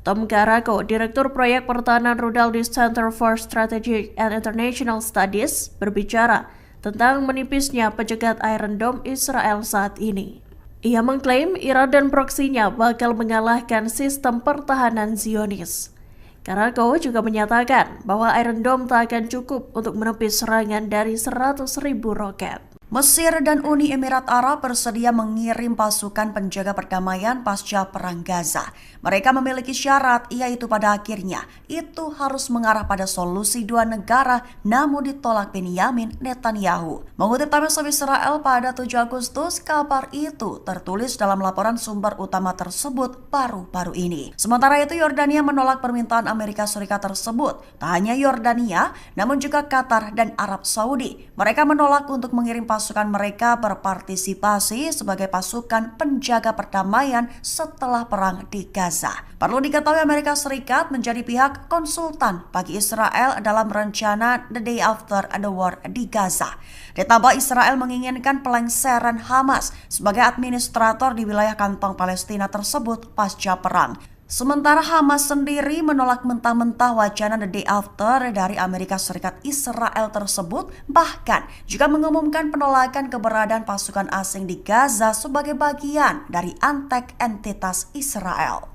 Tom Karako, Direktur Proyek Pertahanan Rudal di Center for Strategic and International Studies, berbicara tentang menipisnya pencegat Iron Dome Israel saat ini. Ia mengklaim Iran dan proksinya bakal mengalahkan sistem pertahanan Zionis. Karako juga menyatakan bahwa Iron Dome tak akan cukup untuk menepis serangan dari 100.000 roket. Mesir dan Uni Emirat Arab bersedia mengirim pasukan penjaga perdamaian pasca Perang Gaza. Mereka memiliki syarat, yaitu pada akhirnya itu harus mengarah pada solusi dua negara, namun ditolak Benyamin Netanyahu. Mengutip Times of Israel pada 7 Agustus, kabar itu tertulis dalam laporan sumber utama tersebut baru-baru ini. Sementara itu, Yordania menolak permintaan Amerika Serikat tersebut. Tak hanya Yordania, namun juga Qatar dan Arab Saudi. Mereka menolak untuk mengirim pasukan mereka berpartisipasi sebagai pasukan penjaga perdamaian setelah perang di Gaza. Perlu diketahui Amerika Serikat menjadi pihak konsultan bagi Israel dalam rencana The Day After the War di Gaza. Ditambah Israel menginginkan pelengseran Hamas sebagai administrator di wilayah kantong Palestina tersebut pasca perang. Sementara Hamas sendiri menolak mentah-mentah wacana The Day After dari Amerika Serikat Israel tersebut, bahkan juga mengumumkan penolakan keberadaan pasukan asing di Gaza sebagai bagian dari antek entitas Israel.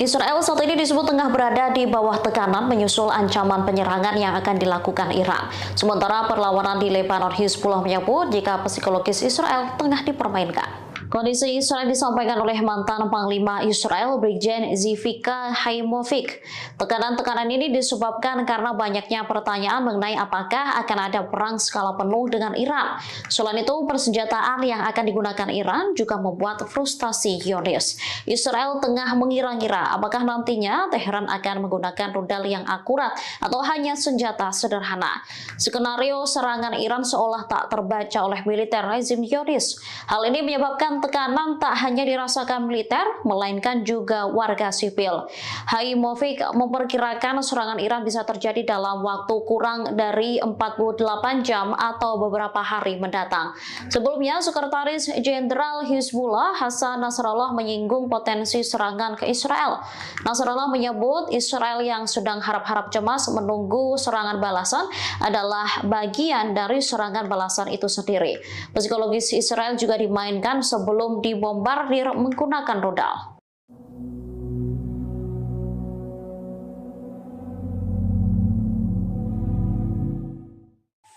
Israel saat ini disebut tengah berada di bawah tekanan menyusul ancaman penyerangan yang akan dilakukan Iran. Sementara perlawanan di Lebanon, Hizbullah menyebut jika psikologis Israel tengah dipermainkan. Kondisi Israel disampaikan oleh mantan Panglima Israel, Brigjen Zivika Haimovic. Tekanan-tekanan ini disebabkan karena banyaknya pertanyaan mengenai apakah akan ada perang skala penuh dengan Iran. Selain itu, persenjataan yang akan digunakan Iran juga membuat frustasi Zionis. Israel tengah mengira-ngira apakah nantinya Teheran akan menggunakan rudal yang akurat atau hanya senjata sederhana. Skenario serangan Iran seolah tak terbaca oleh militer rezim Zionis. Hal ini menyebabkan tekanan tak hanya dirasakan militer, melainkan juga warga sipil. Haimovic memperkirakan serangan Iran bisa terjadi dalam waktu kurang dari 48 jam atau beberapa hari mendatang. Sebelumnya, Sekretaris Jenderal Hizbullah Hasan Nasrallah menyinggung potensi serangan ke Israel. Nasrallah menyebut Israel yang sedang harap-harap cemas menunggu serangan balasan adalah bagian dari serangan balasan itu sendiri. Psikologis Israel juga dimainkan sebelum dibombardir menggunakan rudal.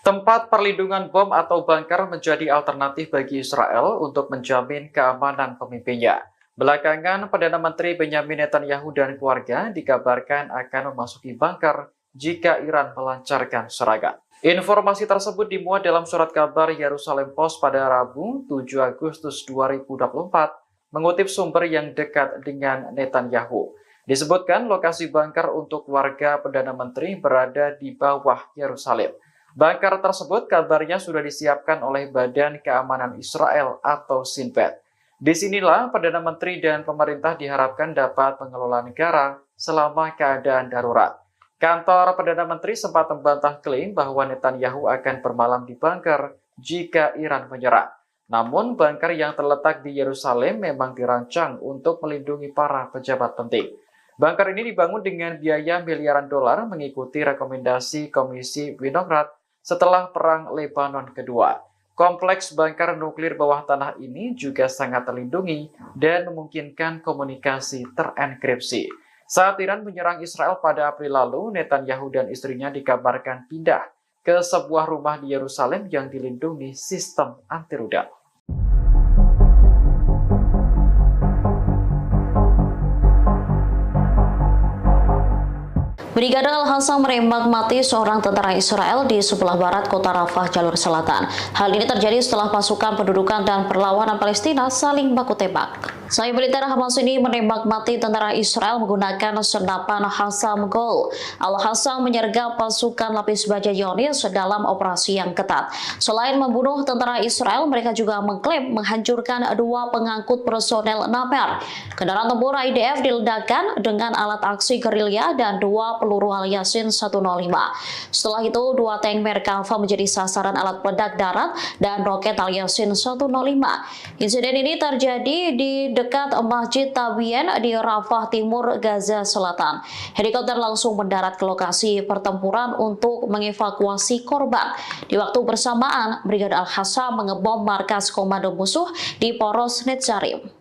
Tempat perlindungan bom atau bunker menjadi alternatif bagi Israel untuk menjamin keamanan pemimpinnya. Belakangan, Perdana Menteri Benyamin Netanyahu dan keluarga dikabarkan akan memasuki bunker jika Iran melancarkan serangan. Informasi tersebut dimuat dalam surat kabar Yerusalem Post pada Rabu 7 Agustus 2024, mengutip sumber yang dekat dengan Netanyahu. Disebutkan lokasi bunker untuk warga Perdana Menteri berada di bawah Yerusalem. Bunker tersebut kabarnya sudah disiapkan oleh Badan Keamanan Israel atau Shin Bet. Disinilah Perdana Menteri dan pemerintah diharapkan dapat mengelola negara selama keadaan darurat. Kantor Perdana Menteri sempat membantah klaim bahwa Netanyahu akan bermalam di bunker jika Iran menyerang. Namun, bunker yang terletak di Yerusalem memang dirancang untuk melindungi para pejabat penting. Bunker ini dibangun dengan biaya miliaran dolar mengikuti rekomendasi Komisi Winograd setelah Perang Lebanon Kedua. Kompleks bunker nuklir bawah tanah ini juga sangat terlindungi dan memungkinkan komunikasi terenkripsi. Saat Iran menyerang Israel pada April lalu, Netanyahu dan istrinya dikabarkan pindah ke ke sebuah rumah di Yerusalem yang dilindungi sistem anti rudal. Brigade Al-Hassam menembak mati seorang tentara Israel di sebelah barat kota Rafah, jalur selatan. Hal ini terjadi setelah pasukan pendudukan dan perlawanan Palestina saling baku tembak. Sayap militer Hamas ini menembak mati tentara Israel menggunakan senapan Hassam Gol. Al-Hassam menyergap pasukan lapis baja Zionis dalam operasi yang ketat. Selain membunuh tentara Israel, mereka juga mengklaim menghancurkan 2 pengangkut personel Namer. Kendaraan tempur IDF diledakkan dengan alat aksi gerilya dan 2 peluru Al-Yasin 105. Setelah itu, 2 tank Merkava menjadi sasaran alat peledak darat dan roket Al-Yasin 105. Insiden ini terjadi di dekat Masjid Tabien di Rafah Timur, Gaza Selatan. Helikopter langsung mendarat ke lokasi pertempuran untuk mengevakuasi korban. Di waktu bersamaan, Brigade Al-Hassam mengebom markas komando musuh di Poros Netzarim.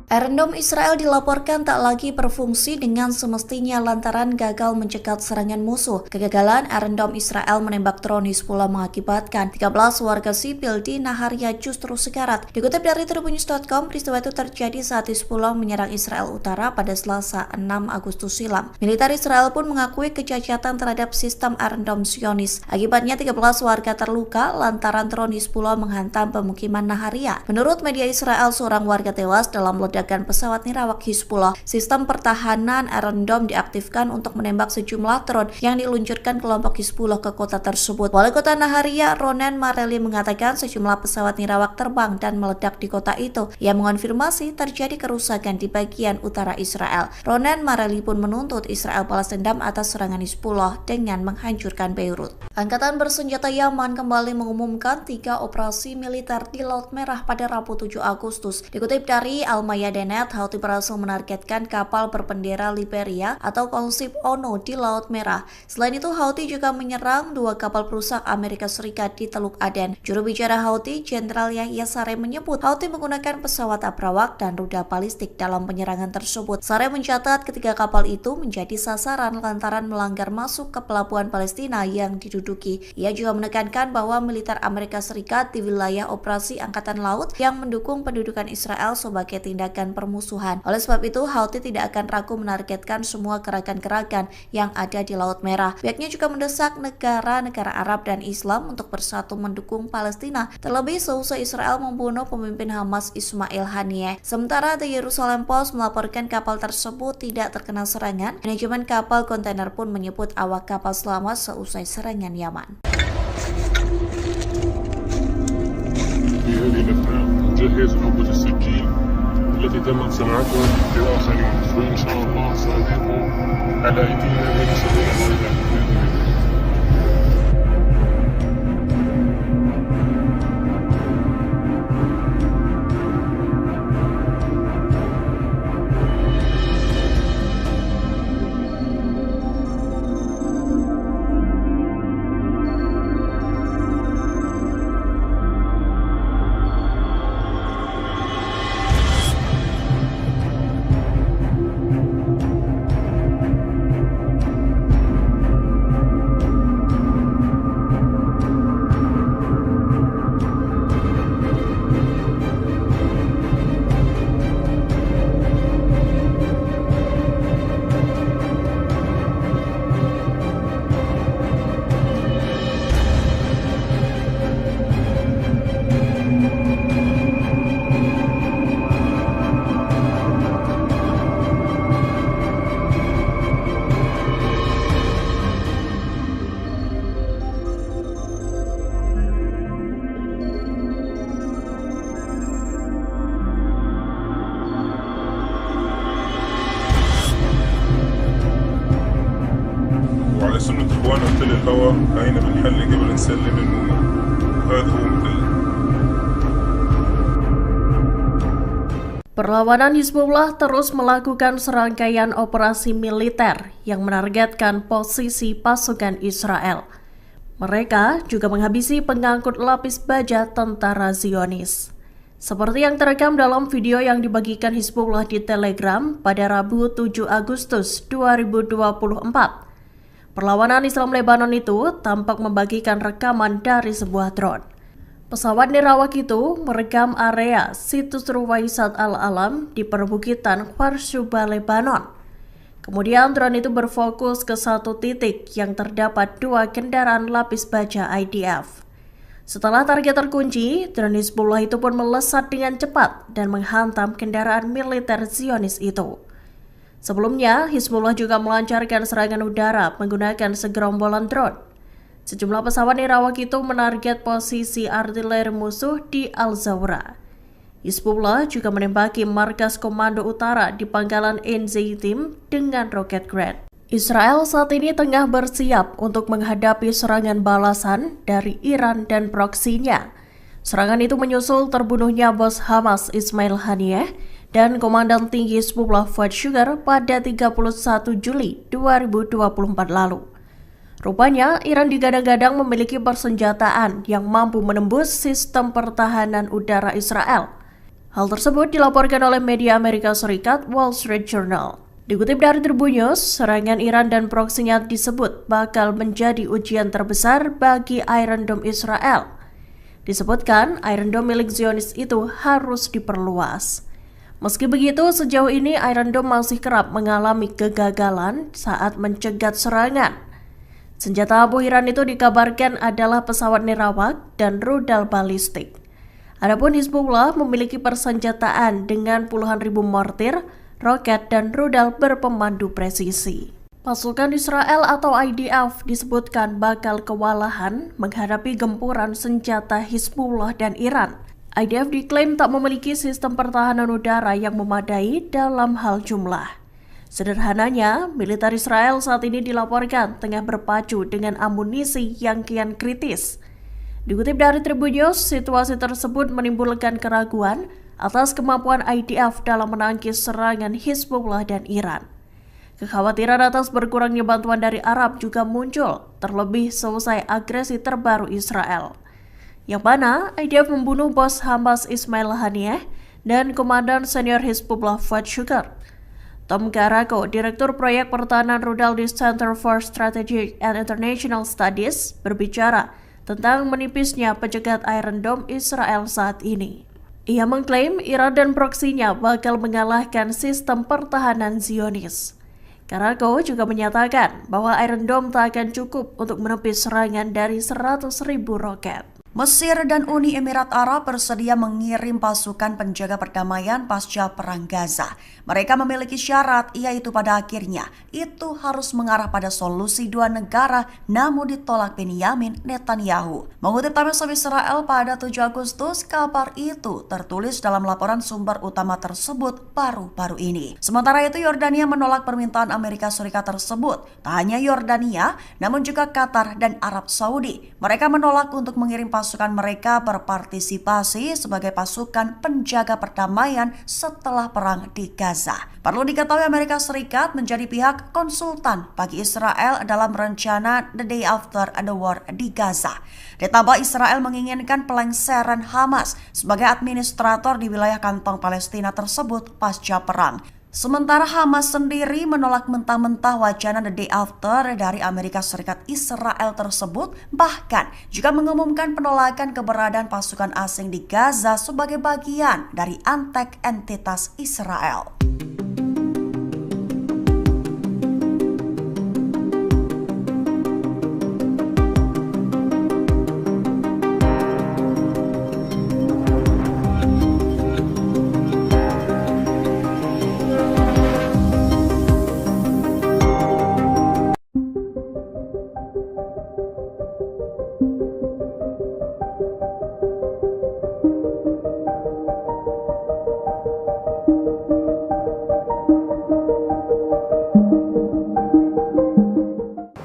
Iron Dome Israel dilaporkan tak lagi berfungsi dengan semestinya lantaran gagal mencegat serangan musuh. Kegagalan Iron Dome Israel menembak drone Hizbullah mengakibatkan 13 warga sipil di Naharia justru sekarat. Dikutip dari Tribunnews.com, peristiwa itu terjadi saat Hizbullah menyerang Israel Utara pada Selasa 6 Agustus silam. Militer Israel pun mengakui kecacatan terhadap sistem Iron Dome Zionis. Akibatnya 13 warga terluka lantaran drone Hizbullah menghantam pemukiman Naharia. Menurut media Israel, seorang warga tewas dalam ledakan pesawat nirawak Hizbullah. Sistem pertahanan Iron Dome diaktifkan untuk menembak sejumlah drone yang diluncurkan kelompok Hizbullah ke kota tersebut. Wali kota Naharia, Ronen Mareli, mengatakan sejumlah pesawat nirawak terbang dan meledak di kota itu. Ia mengonfirmasi terjadi kerusakan di bagian utara Israel. Ronen Mareli pun menuntut Israel balas dendam atas serangan Hizbullah dengan menghancurkan Beirut. Angkatan bersenjata Yaman kembali mengumumkan 3 operasi militer di Laut Merah pada Rabu 7 Agustus. Dikutip dari Al-Mayadenet, Houthi berhasil menargetkan kapal berbendera Liberia atau konsip ONU di Laut Merah. Selain itu, Houthi juga menyerang 2 kapal perusak Amerika Serikat di Teluk Aden. Juru bicara Houthi, Jenderal Yahya Saree, menyebut Houthi menggunakan pesawat abrawak dan rudal balistik dalam penyerangan tersebut. Saree mencatat ketiga kapal itu menjadi sasaran lantaran melanggar masuk ke pelabuhan Palestina yang diduduki. Ia juga menekankan bahwa militer Amerika Serikat di wilayah operasi Angkatan Laut yang mendukung pendudukan Israel sebagai tindakan permusuhan. Oleh sebab itu, Houthi tidak akan ragu menargetkan semua gerakan-gerakan yang ada di Laut Merah. Pihaknya juga mendesak negara-negara Arab dan Islam untuk bersatu mendukung Palestina, terlebih seusai Israel membunuh pemimpin Hamas Ismail Haniyeh. Sementara The Jerusalem Post melaporkan kapal tersebut tidak terkena serangan. Manajemen kapal kontainer pun menyebut awak kapal selamat seusai serangan Yaman. في هذه الأثناء جهز عبوة السكين التي تمت صناعتها لآخرين، وإن شاء الله سأذيقوا على أيدينا من سبيل الوالدين بإذن الله. وعلى سنة إخوان قتل الهوى أين بنحل قبل نسلم المؤمن، وهذا هو مثل. Perlawanan Hizbullah terus melakukan serangkaian operasi militer yang menargetkan posisi pasukan Israel. Mereka juga menghabisi pengangkut lapis baja tentara Zionis. Seperti yang terekam dalam video yang dibagikan Hizbullah di Telegram pada Rabu 7 Agustus 2024. Perlawanan Islam Lebanon itu tampak membagikan rekaman dari sebuah drone. Pesawat nirawak itu merekam area situs Ruwaisat Al-Alam di perbukitan Kharsuba, Lebanon. Kemudian drone itu berfokus ke satu titik yang terdapat 2 kendaraan lapis baja IDF. Setelah target terkunci, drone Hizbullah itu pun melesat dengan cepat dan menghantam kendaraan militer Zionis itu. Sebelumnya, Hizbullah juga melancarkan serangan udara menggunakan segerombolan drone. Sejumlah pesawat nirawak itu menarget posisi artileri musuh di Al-Zawra. Hizbullah juga menembaki markas komando utara di pangkalan Ein Zeitim dengan roket Grad. Israel saat ini tengah bersiap untuk menghadapi serangan balasan dari Iran dan proksinya. Serangan itu menyusul terbunuhnya bos Hamas Ismail Haniyeh dan Komandan Tinggi Hizbullah Fuad Shukar pada 31 Juli 2024 lalu. Rupanya, Iran digadang-gadang memiliki persenjataan yang mampu menembus sistem pertahanan udara Israel. Hal tersebut dilaporkan oleh media Amerika Serikat Wall Street Journal. Dikutip dari Tribun News, serangan Iran dan proksinya disebut bakal menjadi ujian terbesar bagi Iron Dome Israel. Disebutkan, Iron Dome milik Zionis itu harus diperluas. Meski begitu, sejauh ini Iron Dome masih kerap mengalami kegagalan saat mencegat serangan. Senjata abu Iran itu dikabarkan adalah pesawat nirawak dan rudal balistik. Adapun Hizbullah memiliki persenjataan dengan puluhan ribu mortir, roket, dan rudal berpemandu presisi. Pasukan Israel atau IDF disebutkan bakal kewalahan menghadapi gempuran senjata Hizbullah dan Iran. IDF diklaim tak memiliki sistem pertahanan udara yang memadai dalam hal jumlah. Sederhananya, militer Israel saat ini dilaporkan tengah berpacu dengan amunisi yang kian kritis. Dikutip dari Tribun News, situasi tersebut menimbulkan keraguan atas kemampuan IDF dalam menangkis serangan Hizbullah dan Iran. Kekhawatiran atas berkurangnya bantuan dari Arab juga muncul, terlebih selesai agresi terbaru Israel, yang mana IDF membunuh bos Hamas Ismail Haniyeh dan Komandan Senior Hizbullah Fuad Shukar. Tom Karako, Direktur Proyek Pertahanan Rudal di Center for Strategic and International Studies, berbicara tentang menipisnya pencegat Iron Dome Israel saat ini. Ia mengklaim Iran dan proksinya bakal mengalahkan sistem pertahanan Zionis. Karako juga menyatakan bahwa Iron Dome tak akan cukup untuk menepis serangan dari 100.000 roket. Mesir dan Uni Emirat Arab bersedia mengirim pasukan penjaga perdamaian pasca Perang Gaza. Mereka memiliki syarat, yaitu pada akhirnya itu harus mengarah pada solusi 2 negara, namun ditolak Benyamin Netanyahu. Mengutip Times of Israel pada 7 Agustus, kabar itu tertulis dalam laporan sumber utama tersebut baru-baru ini. Sementara itu, Yordania menolak permintaan Amerika Serikat tersebut. Tak hanya Yordania, namun juga Qatar dan Arab Saudi. Mereka menolak untuk mengirim pasukan mereka berpartisipasi sebagai pasukan penjaga perdamaian setelah perang di Gaza. Perlu diketahui Amerika Serikat menjadi pihak konsultan bagi Israel dalam rencana The Day After the War di Gaza. Ditambah Israel menginginkan pelengseran Hamas sebagai administrator di wilayah kantong Palestina tersebut pasca perang. Sementara Hamas sendiri menolak mentah-mentah wacana The Day After dari Amerika Serikat Israel tersebut, bahkan juga mengumumkan penolakan keberadaan pasukan asing di Gaza sebagai bagian dari antek entitas Israel.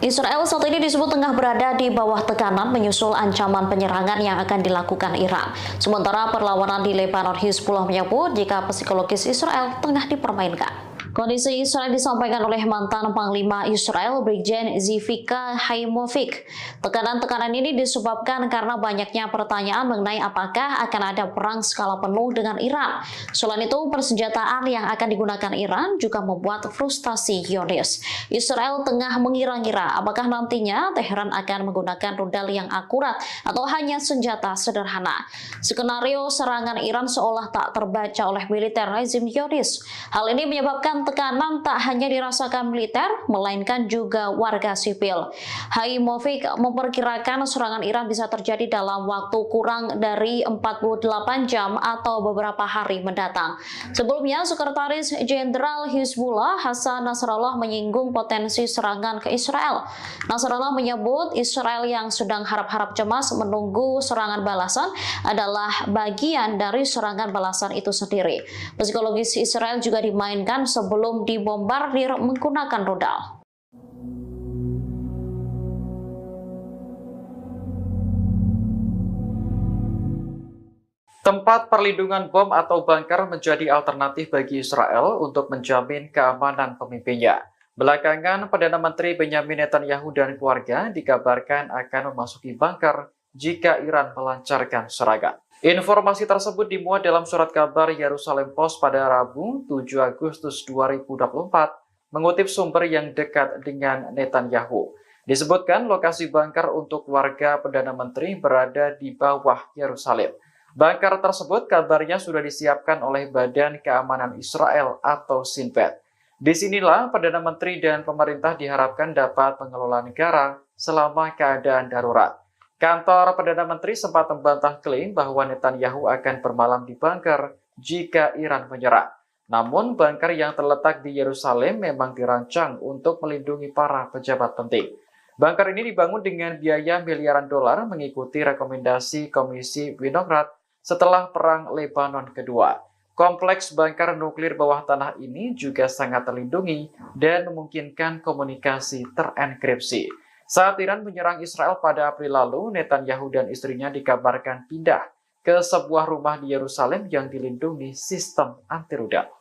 Israel saat ini disebut tengah berada di bawah tekanan menyusul ancaman penyerangan yang akan dilakukan Iran. Sementara perlawanan di Lebanon, Hizbullah menyebut jika psikologis Israel tengah dipermainkan. Kondisi Israel disampaikan oleh mantan Panglima Israel Brigjen Zivika Haimovic. Tekanan-tekanan ini disebabkan karena banyaknya pertanyaan mengenai apakah akan ada perang skala penuh dengan Iran. Selain itu, persenjataan yang akan digunakan Iran juga membuat frustasi Zionis. Israel tengah mengira-ngira apakah nantinya Teheran akan menggunakan rudal yang akurat atau hanya senjata sederhana. Skenario serangan Iran seolah tak terbaca oleh militer rezim Zionis. Hal ini menyebabkan tekanan tak hanya dirasakan militer, melainkan juga warga sipil. Haimovic memperkirakan serangan Iran bisa terjadi dalam waktu kurang dari 48 jam atau beberapa hari mendatang. Sebelumnya, Sekretaris Jenderal Hizbullah Hasan Nasrallah menyinggung potensi serangan ke Israel. Nasrallah menyebut Israel yang sedang harap-harap cemas menunggu serangan balasan adalah bagian dari serangan balasan itu sendiri. Psikologis Israel juga dimainkan sebelum dibombardir menggunakan rudal. Tempat perlindungan bom atau bunker menjadi alternatif bagi Israel untuk menjamin keamanan pemimpinnya. Belakangan, Perdana Menteri Benyamin Netanyahu dan keluarga dikabarkan akan memasuki bunker jika Iran melancarkan serangan. Informasi tersebut dimuat dalam surat kabar Yerusalem Post pada Rabu 7 Agustus 2024, mengutip sumber yang dekat dengan Netanyahu. Disebutkan lokasi bunker untuk keluarga Perdana Menteri berada di bawah Yerusalem. Bunker tersebut kabarnya sudah disiapkan oleh Badan Keamanan Israel atau Shin Bet. Disinilah Perdana Menteri dan pemerintah diharapkan dapat mengelola negara selama keadaan darurat. Kantor Perdana Menteri sempat membantah klaim bahwa Netanyahu akan bermalam di bunker jika Iran menyerang. Namun, bunker yang terletak di Yerusalem memang dirancang untuk melindungi para pejabat penting. Bunker ini dibangun dengan biaya miliaran dolar mengikuti rekomendasi Komisi Winograd setelah Perang Lebanon Kedua. Kompleks bunker nuklir bawah tanah ini juga sangat terlindungi dan memungkinkan komunikasi terenkripsi. Saat Iran menyerang Israel pada April lalu, Netanyahu dan istrinya dikabarkan pindah ke sebuah rumah di Yerusalem yang dilindungi sistem anti rudal.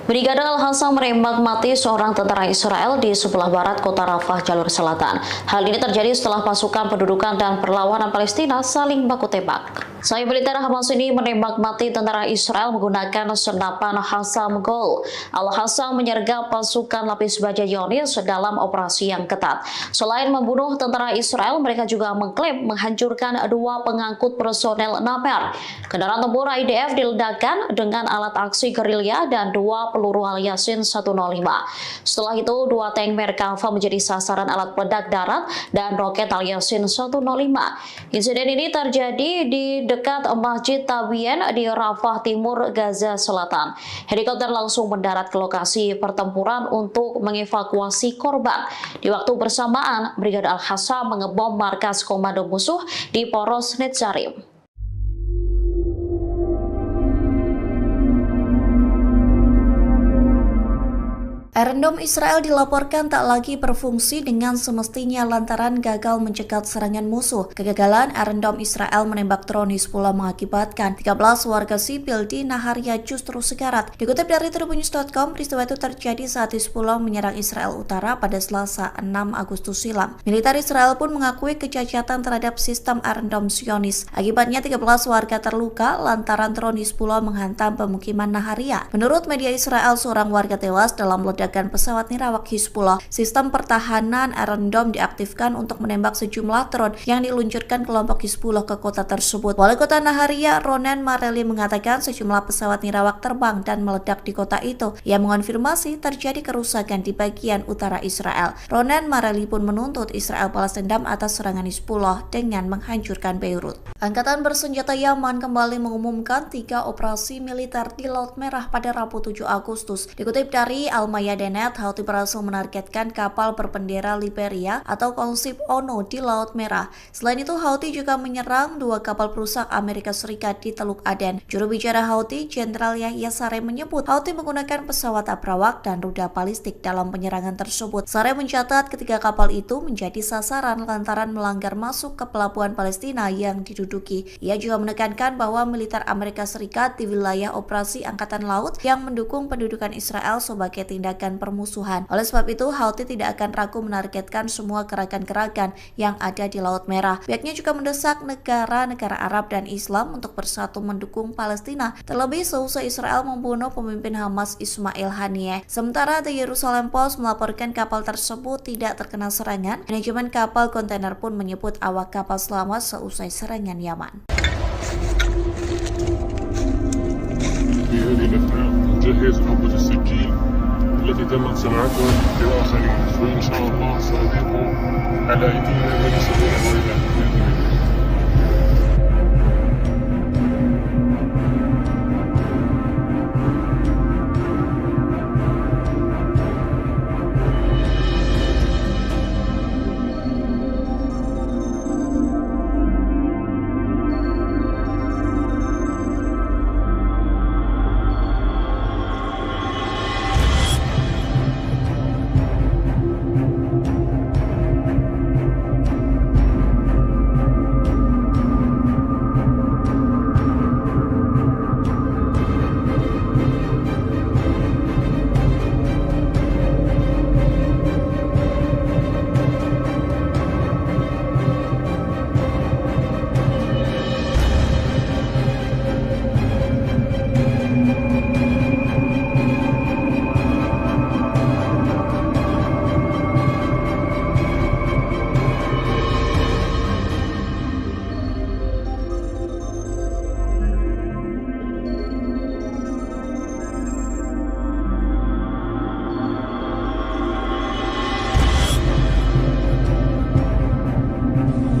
Brigade Al-Hasa menembak mati seorang tentara Israel di sebelah barat kota Rafah, jalur selatan. Hal ini terjadi setelah pasukan pendudukan dan perlawanan Palestina saling baku tembak. Sayap militer Hamas ini menembak mati tentara Israel menggunakan senapan Hassam Gol. Al-Hasa menyergap pasukan lapis baja Zionis dalam operasi yang ketat. Selain membunuh tentara Israel, mereka juga mengklaim menghancurkan 2 pengangkut personel Naper. Kendaraan tempur IDF diledakkan dengan alat aksi gerilya dan 2 peluru Al-Yasin 105. Setelah itu, 2 tank Merkava menjadi sasaran alat peledak darat dan roket Al-Yasin 105. Insiden ini terjadi di dekat Masjid Tabien di Rafah Timur, Gaza Selatan. Helikopter langsung mendarat ke lokasi pertempuran untuk mengevakuasi korban. Di waktu bersamaan, Brigade Al-Hasa mengebom markas komando musuh di Poros Netzarim. Iron Dome Israel dilaporkan tak lagi berfungsi dengan semestinya lantaran gagal mencegat serangan musuh. Kegagalan Iron Dome Israel menembak drone Hizbullah mengakibatkan 13 warga sipil di Naharia justru sekarat. Dikutip dari Tribunnews.com, peristiwa itu terjadi saat Hizbullah menyerang Israel Utara pada Selasa 6 Agustus silam. Militer Israel pun mengakui kecacatan terhadap sistem Iron Dome Zionis. Akibatnya 13 warga terluka lantaran drone Hizbullah menghantam pemukiman Naharia. Menurut media Israel, seorang warga tewas dalam ledakan pesawat nirawak Hizbullah. Sistem pertahanan Iron Dome diaktifkan untuk menembak sejumlah drone yang diluncurkan kelompok Hizbullah ke kota tersebut. Wali kota Naharia, Ronen Mareli, mengatakan sejumlah pesawat nirawak terbang dan meledak di kota itu. Ia mengonfirmasi terjadi kerusakan di bagian utara Israel. Ronen Mareli pun menuntut Israel balas dendam atas serangan Hizbullah dengan menghancurkan Beirut. Angkatan bersenjata Yaman kembali mengumumkan 3 operasi militer di Laut Merah pada Rabu 7 Agustus. Dikutip dari Al-Mayadin Medenet, Houthi berhasil menargetkan kapal berbendera Liberia atau konsep ONU di Laut Merah. Selain itu, Houthi juga menyerang 2 kapal perusak Amerika Serikat di Teluk Aden. Juru bicara Houthi, Jenderal Yahya Saree menyebut Houthi menggunakan pesawat abrawak dan rudal balistik dalam penyerangan tersebut. Saree mencatat ketiga kapal itu menjadi sasaran lantaran melanggar masuk ke pelabuhan Palestina yang diduduki. Ia juga menekankan bahwa militer Amerika Serikat di wilayah operasi Angkatan Laut yang mendukung pendudukan Israel sebagai tindakan permusuhan. Oleh sebab itu, Houthi tidak akan ragu menargetkan semua gerakan-gerakan yang ada di Laut Merah. Pihaknya juga mendesak negara-negara Arab dan Islam untuk bersatu mendukung Palestina, terlebih seusai Israel membunuh pemimpin Hamas Ismail Haniyeh. Sementara The Jerusalem Post melaporkan kapal tersebut tidak terkena serangan. Manajemen kapal kontainer pun menyebut awak kapal selamat seusai serangan Yaman. في هذه الأثناء نجهز حبة السكين التي تمت صناعتها لآخرين، وإن شاء الله سنضيق على أيدينا من يصلون إلينا بإذن الله.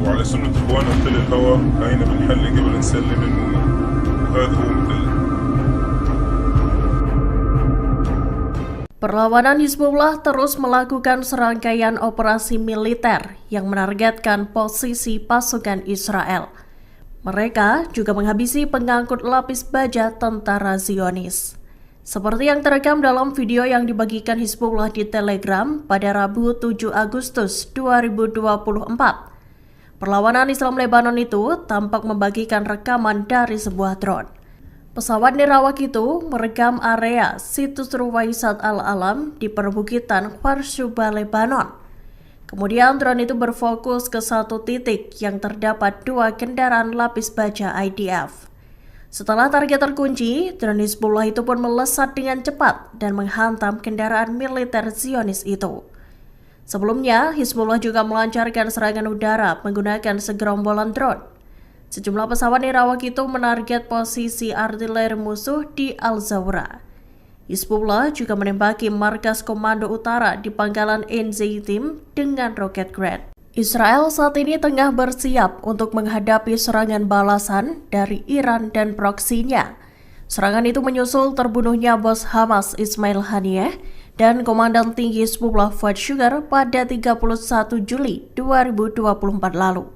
وعلى سنة إخواننا تل الهوى هاينا بنحل قبل نسلم المؤمن، وهذا هو مثل. Perlawanan Hizbullah terus melakukan serangkaian operasi militer yang menargetkan posisi pasukan Israel. Mereka juga menghabisi pengangkut lapis baja tentara Zionis. Seperti yang terekam dalam video yang dibagikan Hizbullah di Telegram pada Rabu 7 Agustus 2024. Perlawanan Islam Lebanon itu tampak membagikan rekaman dari sebuah drone. Pesawat nirawak itu merekam area situs Ruwaisat Al-Alam di perbukitan Kharshuba, Lebanon. Kemudian drone itu berfokus ke satu titik yang terdapat 2 kendaraan lapis baja IDF. Setelah target terkunci, drone Hizbullah itu pun melesat dengan cepat dan menghantam kendaraan militer Zionis itu. Sebelumnya, Hizbullah juga melancarkan serangan udara menggunakan segerombolan drone. Sejumlah pesawat nirawak itu menarget posisi artileri musuh di Al-Zawra. Hizbullah juga menembaki markas komando utara di pangkalan Enzeitim dengan roket Grad. Israel saat ini tengah bersiap untuk menghadapi serangan balasan dari Iran dan proksinya. Serangan itu menyusul terbunuhnya bos Hamas Ismail Haniyeh dan Komandan Tinggi Hizbullah Fuad Shukar pada 31 Juli 2024 lalu.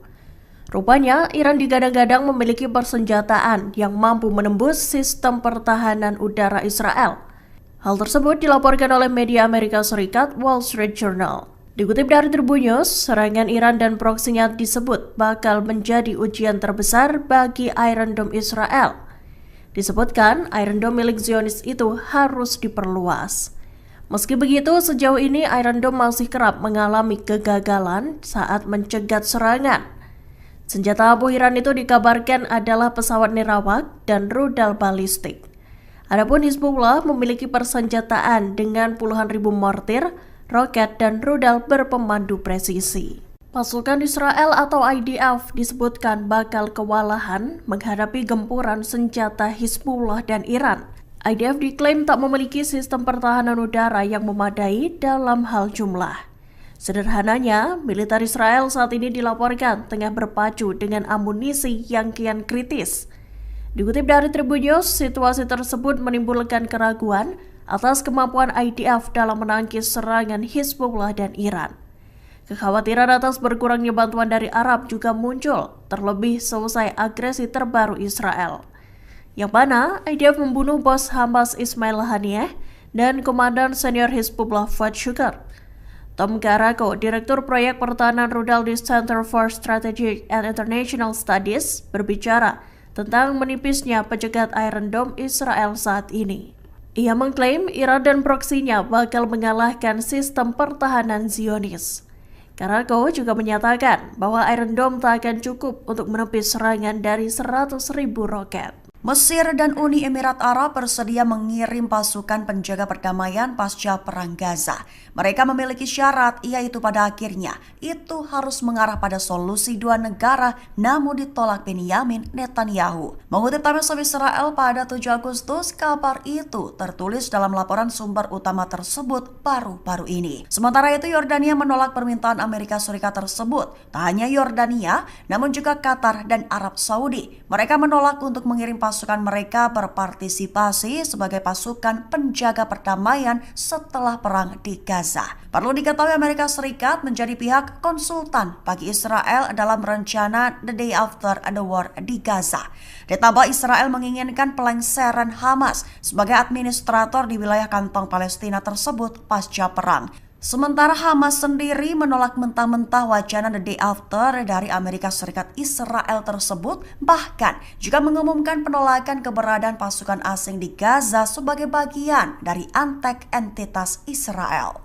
Rupanya, Iran digadang-gadang memiliki persenjataan yang mampu menembus sistem pertahanan udara Israel. Hal tersebut dilaporkan oleh media Amerika Serikat Wall Street Journal. Dikutip dari Tribun News, serangan Iran dan proksinya disebut bakal menjadi ujian terbesar bagi Iron Dome Israel. Disebutkan, Iron Dome milik Zionis itu harus diperluas. Meski begitu, sejauh ini Iron Dome masih kerap mengalami kegagalan saat mencegat serangan. Senjata abu Iran itu dikabarkan adalah pesawat nirawak dan rudal balistik. Adapun Hizbullah memiliki persenjataan dengan puluhan ribu mortir, roket, dan rudal berpemandu presisi. Pasukan Israel atau IDF disebutkan bakal kewalahan menghadapi gempuran senjata Hizbullah dan Iran. IDF diklaim tak memiliki sistem pertahanan udara yang memadai dalam hal jumlah. Sederhananya, militer Israel saat ini dilaporkan tengah berpacu dengan amunisi yang kian kritis. Dikutip dari Tribun News, situasi tersebut menimbulkan keraguan atas kemampuan IDF dalam menangkis serangan Hizbullah dan Iran. Kekhawatiran atas berkurangnya bantuan dari Arab juga muncul, terlebih selesai agresi terbaru Israel, yang mana IDF membunuh bos Hamas Ismail Haniyeh dan komandan senior Hizbullah Fuad Shukr. Tom Garako, Direktur Proyek Pertahanan Rudal di Center for Strategic and International Studies, berbicara tentang menipisnya pencegat Iron Dome Israel saat ini. Ia mengklaim Iran dan proksinya bakal mengalahkan sistem pertahanan Zionis. Garako juga menyatakan bahwa Iron Dome tak akan cukup untuk menepis serangan dari 100.000 roket. Mesir dan Uni Emirat Arab bersedia mengirim pasukan penjaga perdamaian pasca Perang Gaza. Mereka memiliki syarat, yaitu pada akhirnya itu harus mengarah pada solusi dua negara, namun ditolak Benyamin Netanyahu. Mengutip Times of Israel pada 7 Agustus, kabar itu tertulis dalam laporan sumber utama tersebut baru-baru ini. Sementara itu, Yordania menolak permintaan Amerika Serikat tersebut. Tak hanya Yordania, namun juga Qatar dan Arab Saudi. Mereka menolak untuk mengirim pasukan mereka berpartisipasi sebagai pasukan penjaga perdamaian setelah perang di Gaza. Perlu diketahui Amerika Serikat menjadi pihak konsultan bagi Israel dalam rencana The Day After the War di Gaza. Ditambah Israel menginginkan pelengseran Hamas sebagai administrator di wilayah kantong Palestina tersebut pasca perang. Sementara Hamas sendiri menolak mentah-mentah wacana The Day After dari Amerika Serikat Israel tersebut, bahkan juga mengumumkan penolakan keberadaan pasukan asing di Gaza sebagai bagian dari antek entitas Israel.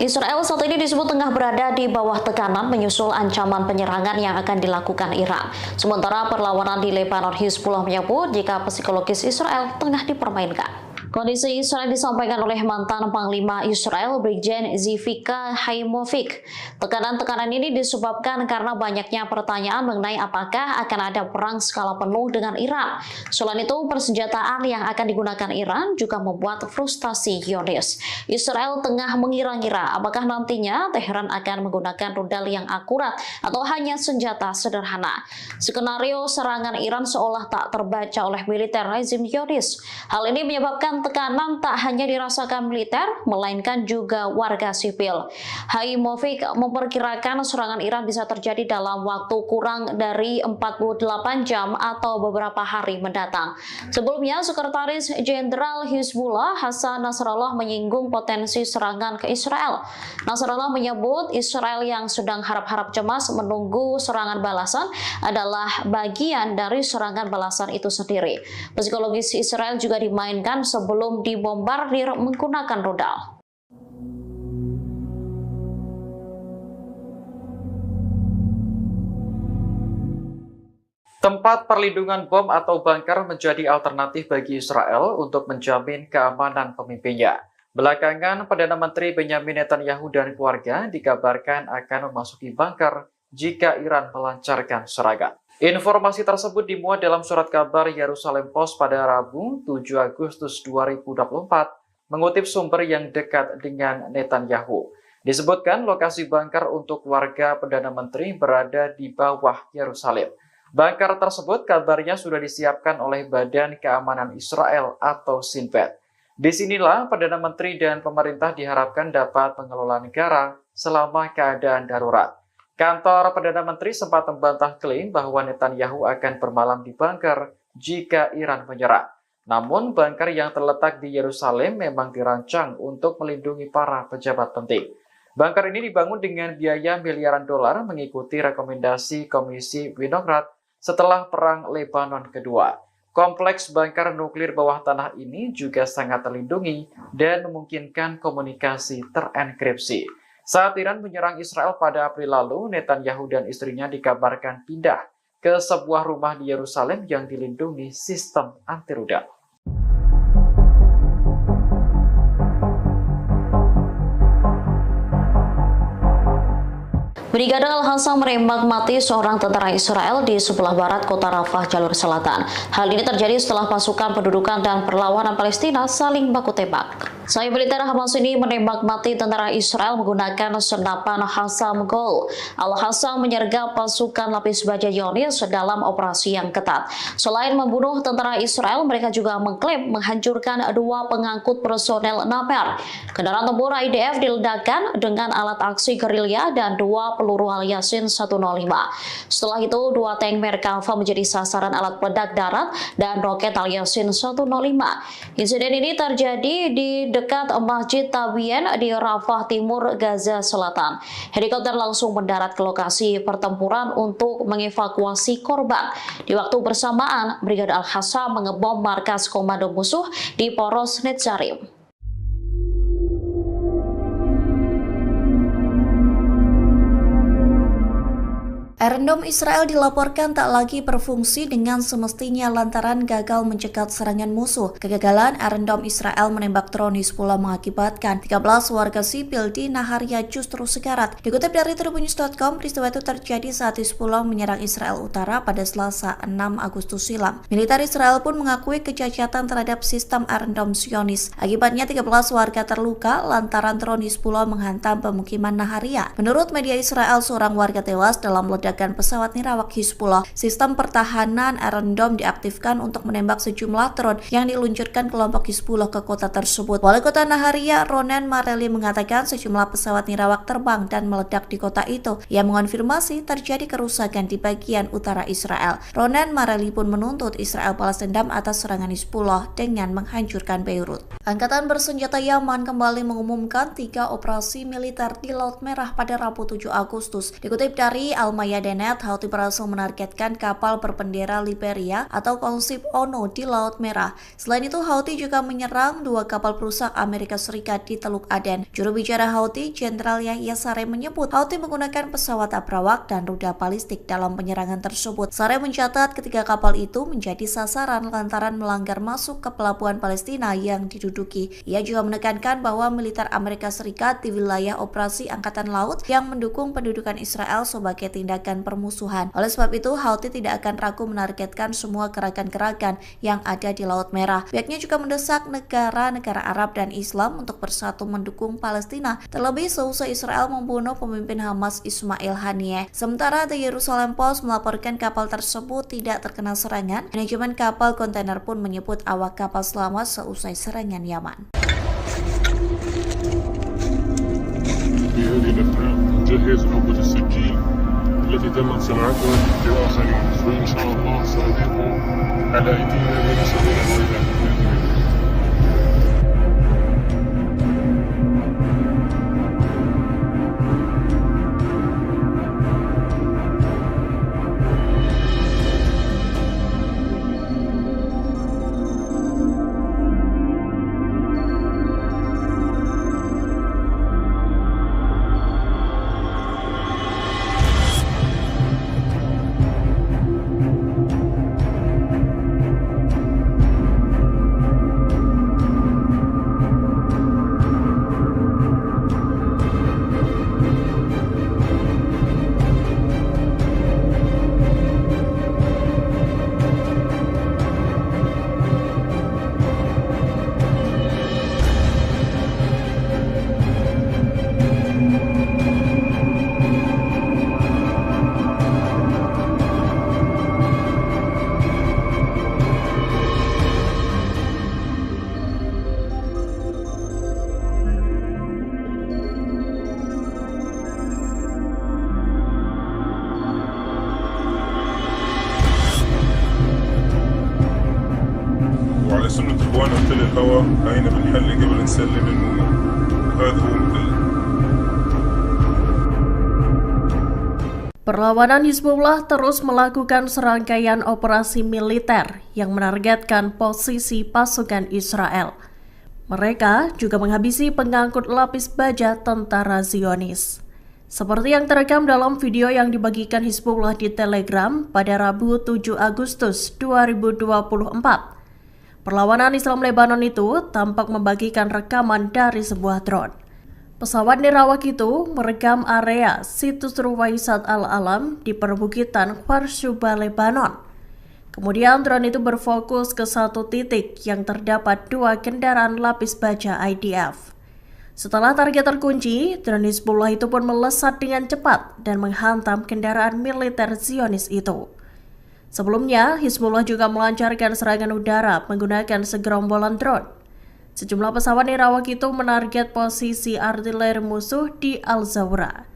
Israel saat ini disebut tengah berada di bawah tekanan menyusul ancaman penyerangan yang akan dilakukan Iran. Sementara perlawanan di Lebanon, Hizbullah menyebut jika psikologis Israel tengah dipermainkan. Kondisi Israel disampaikan oleh mantan Panglima Israel, Brigjen Zivika Haimovic. Tekanan-tekanan ini disebabkan karena banyaknya pertanyaan mengenai apakah akan ada perang skala penuh dengan Iran. Selain itu, persenjataan yang akan digunakan Iran juga membuat frustasi Zionis. Israel tengah mengira-ngira apakah nantinya Teheran akan menggunakan rudal yang akurat atau hanya senjata sederhana. Skenario serangan Iran seolah tak terbaca oleh militer rezim Zionis. Hal ini menyebabkan tekanan tak hanya dirasakan militer, melainkan juga warga sipil. Haimovic memperkirakan serangan Iran bisa terjadi dalam waktu kurang dari 48 jam atau beberapa hari mendatang. Sebelumnya, Sekretaris Jenderal Hizbullah Hasan Nasrallah menyinggung potensi serangan ke Israel. Nasrallah menyebut Israel yang sedang harap-harap cemas menunggu serangan balasan adalah bagian dari serangan balasan itu sendiri. Psikologis Israel juga dimainkan sebelum dibombardir menggunakan rudal. Tempat perlindungan bom atau bunker menjadi alternatif bagi Israel untuk menjamin keamanan pemimpinnya. Belakangan, Perdana Menteri Benyamin Netanyahu dan keluarga dikabarkan akan memasuki bunker jika Iran melancarkan serangan. Informasi tersebut dimuat dalam surat kabar Yerusalem Post pada Rabu 7 Agustus 2024, mengutip sumber yang dekat dengan Netanyahu. Disebutkan lokasi bunker untuk warga Perdana Menteri berada di bawah Yerusalem. Bunker tersebut kabarnya sudah disiapkan oleh Badan Keamanan Israel atau Shin Bet. Disinilah Perdana Menteri dan pemerintah diharapkan dapat mengelola negara selama keadaan darurat. Kantor Perdana Menteri sempat membantah klaim bahwa Netanyahu akan bermalam di bunker jika Iran menyerang. Namun, bunker yang terletak di Yerusalem memang dirancang untuk melindungi para pejabat penting. Bunker ini dibangun dengan biaya miliaran dolar mengikuti rekomendasi Komisi Winograd setelah Perang Lebanon Kedua. Kompleks bunker nuklir bawah tanah ini juga sangat terlindungi dan memungkinkan komunikasi terenkripsi. Saat Iran menyerang Israel pada April lalu, Netanyahu dan istrinya dikabarkan pindah ke sebuah rumah di Yerusalem yang dilindungi sistem anti rudal. Brigade Al-Hassam menembak mati seorang tentara Israel di sebelah barat kota Rafah, jalur selatan. Hal ini terjadi setelah pasukan pendudukan dan perlawanan Palestina saling baku tembak. Sayap militer Hamas ini menembak mati tentara Israel menggunakan senapan Hassam Gol. Al-Hassam menyergap pasukan lapis baja Zionis dalam operasi yang ketat. Selain membunuh tentara Israel, mereka juga mengklaim menghancurkan 2 pengangkut personel Naper. Kendaraan tempur IDF diledakkan dengan alat aksi gerilya dan 2 peluru Al-Yasin 105. Setelah itu, 2 tank Merkava menjadi sasaran alat peledak darat dan roket Al-Yasin 105. Insiden ini terjadi di dekat Masjid Tabien di Rafah Timur, Gaza Selatan. Helikopter langsung mendarat ke lokasi pertempuran untuk mengevakuasi korban. Di waktu bersamaan, Brigade Al-Hassam mengebom markas komando musuh di Poros Netzarim. Iron Dome Israel dilaporkan tak lagi berfungsi dengan semestinya lantaran gagal mencegat serangan musuh. Kegagalan Iron Dome Israel menembak drone Hizbullah mengakibatkan 13 warga sipil di Naharia justru sekarat. Dikutip dari tribunnews.com, peristiwa itu terjadi saat Hizbullah menyerang Israel Utara pada Selasa 6 Agustus silam. Militer Israel pun mengakui kecacatan terhadap sistem Iron Dome Zionis. Akibatnya 13 warga terluka lantaran drone Hizbullah menghantam pemukiman Naharia. Menurut media Israel, seorang warga tewas dalam ledakan pesawat nirawak Hizbullah. Sistem pertahanan Iron Dome diaktifkan untuk menembak sejumlah drone yang diluncurkan kelompok Hizbullah ke kota tersebut. Wali kota Naharia, Ronen Mareli, mengatakan sejumlah pesawat nirawak terbang dan meledak di kota itu. Ia mengonfirmasi terjadi kerusakan di bagian utara Israel. Ronen Mareli pun menuntut Israel balas dendam atas serangan Hizbullah dengan menghancurkan Beirut. Angkatan bersenjata Yaman kembali mengumumkan 3 operasi militer di Laut Merah pada Rabu 7 Agustus. Dikutip dari Al-Mayadeen, Houthi berhasil menargetkan kapal berbendera Liberia atau konsip ONU di Laut Merah. Selain itu, Houthi juga menyerang 2 kapal perusak Amerika Serikat di Teluk Aden. Juru bicara Houthi, Jenderal Yahya Saree, menyebut Houthi menggunakan pesawat abrawak dan rudal balistik dalam penyerangan tersebut. Saree mencatat ketiga kapal itu menjadi sasaran lantaran melanggar masuk ke pelabuhan Palestina yang diduduki. Ia juga menekankan bahwa militer Amerika Serikat di wilayah operasi Angkatan Laut yang mendukung pendudukan Israel sebagai tindakan permusuhan. Oleh sebab itu, Houthi tidak akan ragu menargetkan semua gerakan-gerakan yang ada di Laut Merah. Pihaknya juga mendesak negara-negara Arab dan Islam untuk bersatu mendukung Palestina, terlebih seusai Israel membunuh pemimpin Hamas Ismail Haniyeh. Sementara The Jerusalem Post melaporkan kapal tersebut tidak terkena serangan. Manajemen kapal kontainer pun menyebut awak kapal selamat seusai serangan Yaman. جهز عبوة السكين التي تمت صناعتها لآخرين وإن شاء الله سأضيق على أيدينا من سبيل الويلات بإذن الله. وعلى سنة إخواننا في الهوى هاينا بنحل قبل نسلم الموضوع. هذا هو مثل Perlawanan Hizbullah terus melakukan serangkaian operasi militer yang menargetkan posisi pasukan Israel. Mereka juga menghabisi pengangkut lapis baja tentara Zionis. Seperti yang terekam dalam video yang dibagikan Hizbullah di Telegram pada Rabu 7 Agustus 2024. Perlawanan Islam Lebanon itu tampak membagikan rekaman dari sebuah drone. Pesawat nirawak itu merekam area situs Ruwaisat Al-Alam di perbukitan Kharsuba, Lebanon. Kemudian drone itu berfokus ke satu titik yang terdapat 2 kendaraan lapis baja IDF. Setelah target terkunci, drone Hizbullah itu pun melesat dengan cepat dan menghantam kendaraan militer Zionis itu. Sebelumnya, Hizbullah juga melancarkan serangan udara menggunakan segerombolan drone. Sejumlah pesawat nirawak itu menarget posisi artileri musuh di Al-Zawra.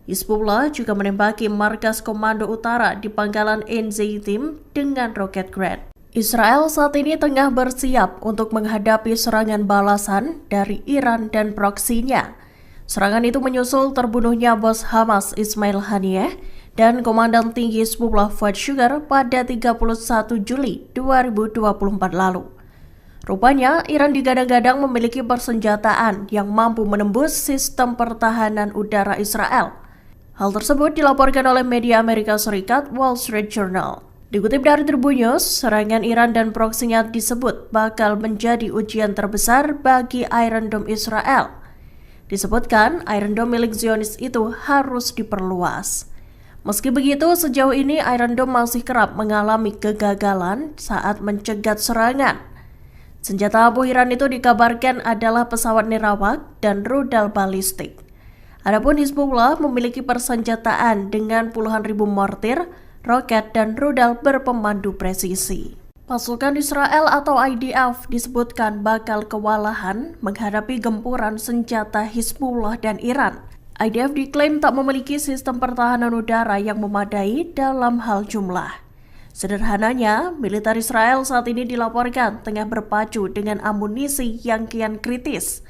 Hizbullah juga menembaki markas komando utara di pangkalan Enzeitim dengan roket Grad. Israel saat ini tengah bersiap untuk menghadapi serangan balasan dari Iran dan proksinya. Serangan itu menyusul terbunuhnya bos Hamas Ismail Haniyeh dan Komandan Tinggi Hizbullah Fuad Shukar pada 31 Juli 2024 lalu. Rupanya, Iran digadang-gadang memiliki persenjataan yang mampu menembus sistem pertahanan udara Israel. Hal tersebut dilaporkan oleh media Amerika Serikat Wall Street Journal. Dikutip dari Tribun News, serangan Iran dan proksinya disebut bakal menjadi ujian terbesar bagi Iron Dome Israel. Disebutkan, Iron Dome milik Zionis itu harus diperluas. Meski begitu, sejauh ini Iron Dome masih kerap mengalami kegagalan saat mencegat serangan. Senjata ampuh Iran itu dikabarkan adalah pesawat nirawak dan rudal balistik. Adapun Hizbullah memiliki persenjataan dengan puluhan ribu mortir, roket, dan rudal berpemandu presisi. Pasukan Israel atau IDF disebutkan bakal kewalahan menghadapi gempuran senjata Hizbullah dan Iran. IDF diklaim tak memiliki sistem pertahanan udara yang memadai dalam hal jumlah. Sederhananya, militer Israel saat ini dilaporkan tengah berpacu dengan amunisi yang kian kritis.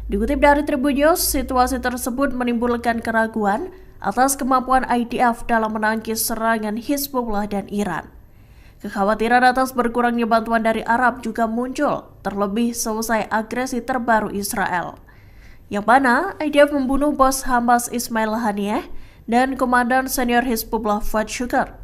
Dikutip dari Tribun News, situasi tersebut menimbulkan keraguan atas kemampuan IDF dalam menangkis serangan Hizbullah dan Iran. Kekhawatiran atas berkurangnya bantuan dari Arab juga muncul, terlebih selesai agresi terbaru Israel, yang mana IDF membunuh bos Hamas Ismail Haniyeh dan Komandan Senior Hizbullah Fuad Shukar.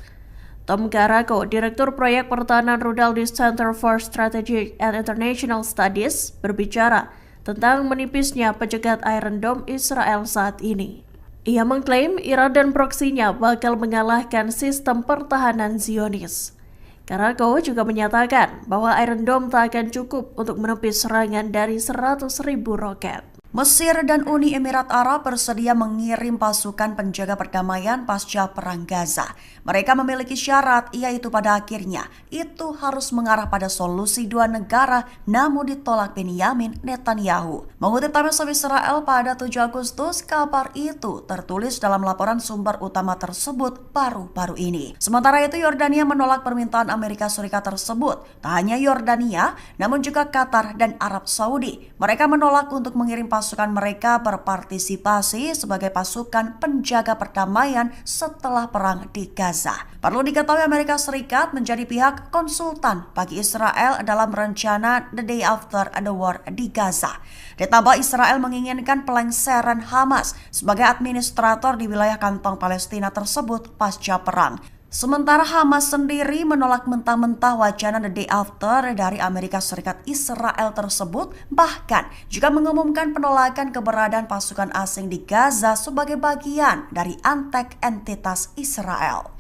Tom Karako, Direktur Proyek Pertahanan Rudal di Center for Strategic and International Studies, berbicara tentang menipisnya pencegat Iron Dome Israel saat ini. Ia mengklaim Iran dan proksinya bakal mengalahkan sistem pertahanan Zionis. Karako juga menyatakan bahwa Iron Dome tak akan cukup untuk menepis serangan dari 100.000 roket. Mesir dan Uni Emirat Arab bersedia mengirim pasukan penjaga perdamaian pasca Perang Gaza. Mereka memiliki syarat, yaitu pada akhirnya itu harus mengarah pada solusi 2 negara, namun ditolak Benyamin Netanyahu. Mengutip Times of Israel pada 7 Agustus, kabar itu tertulis dalam laporan sumber utama tersebut baru-baru ini. Sementara itu, Yordania menolak permintaan Amerika Serikat tersebut. Tak hanya Yordania, namun juga Qatar dan Arab Saudi. Mereka menolak untuk mengirim pasukan mereka berpartisipasi sebagai pasukan penjaga perdamaian setelah perang di Gaza. Perlu diketahui Amerika Serikat menjadi pihak konsultan bagi Israel dalam rencana The Day After the War di Gaza. Ditambah Israel menginginkan pelengseran Hamas sebagai administrator di wilayah kantong Palestina tersebut pasca perang. Sementara Hamas sendiri menolak mentah-mentah wacana The Day After dari Amerika Serikat Israel tersebut, bahkan juga mengumumkan penolakan keberadaan pasukan asing di Gaza sebagai bagian dari antek entitas Israel.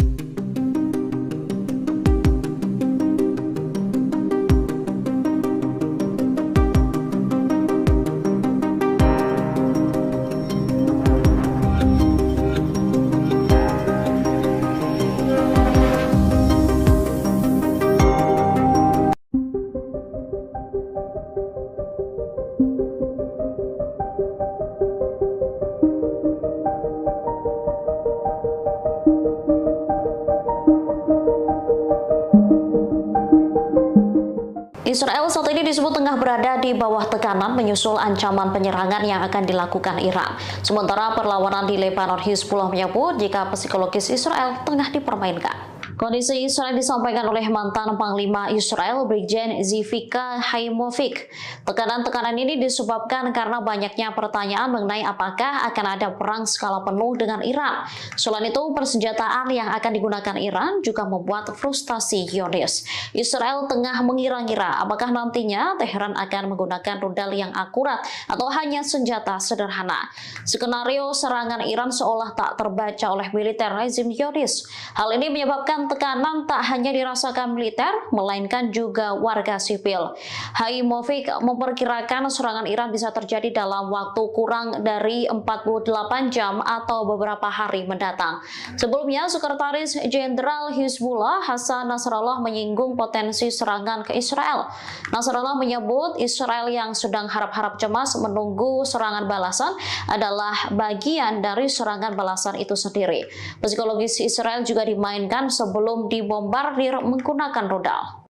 Israel saat ini disebut tengah berada di bawah tekanan menyusul ancaman penyerangan yang akan dilakukan Iran. Sementara perlawanan di Lebanon, Hizbullah menyebut jika psikologis Israel tengah dipermainkan. Kondisi Israel disampaikan oleh mantan Panglima Israel Brigjen Zivika Haimovic. Tekanan-tekanan ini disebabkan karena banyaknya pertanyaan mengenai apakah akan ada perang skala penuh dengan Iran. Selain itu, persenjataan yang akan digunakan Iran juga membuat frustasi Zionis. Israel tengah mengira-ngira apakah nantinya Teheran akan menggunakan rudal yang akurat atau hanya senjata sederhana. Skenario serangan Iran seolah tak terbaca oleh militer rezim Zionis. Hal ini menyebabkan tekanan tak hanya dirasakan militer, melainkan juga warga sipil. Haimovic memperkirakan serangan Iran bisa terjadi dalam waktu kurang dari 48 jam atau beberapa hari mendatang. Sebelumnya, Sekretaris Jenderal Hizbullah Hasan Nasrallah menyinggung potensi serangan ke Israel. Nasrallah menyebut Israel yang sedang harap-harap cemas menunggu serangan balasan adalah bagian dari serangan balasan itu sendiri. Psikologis Israel juga dimainkan sebelum dibombardir menggunakan rudal.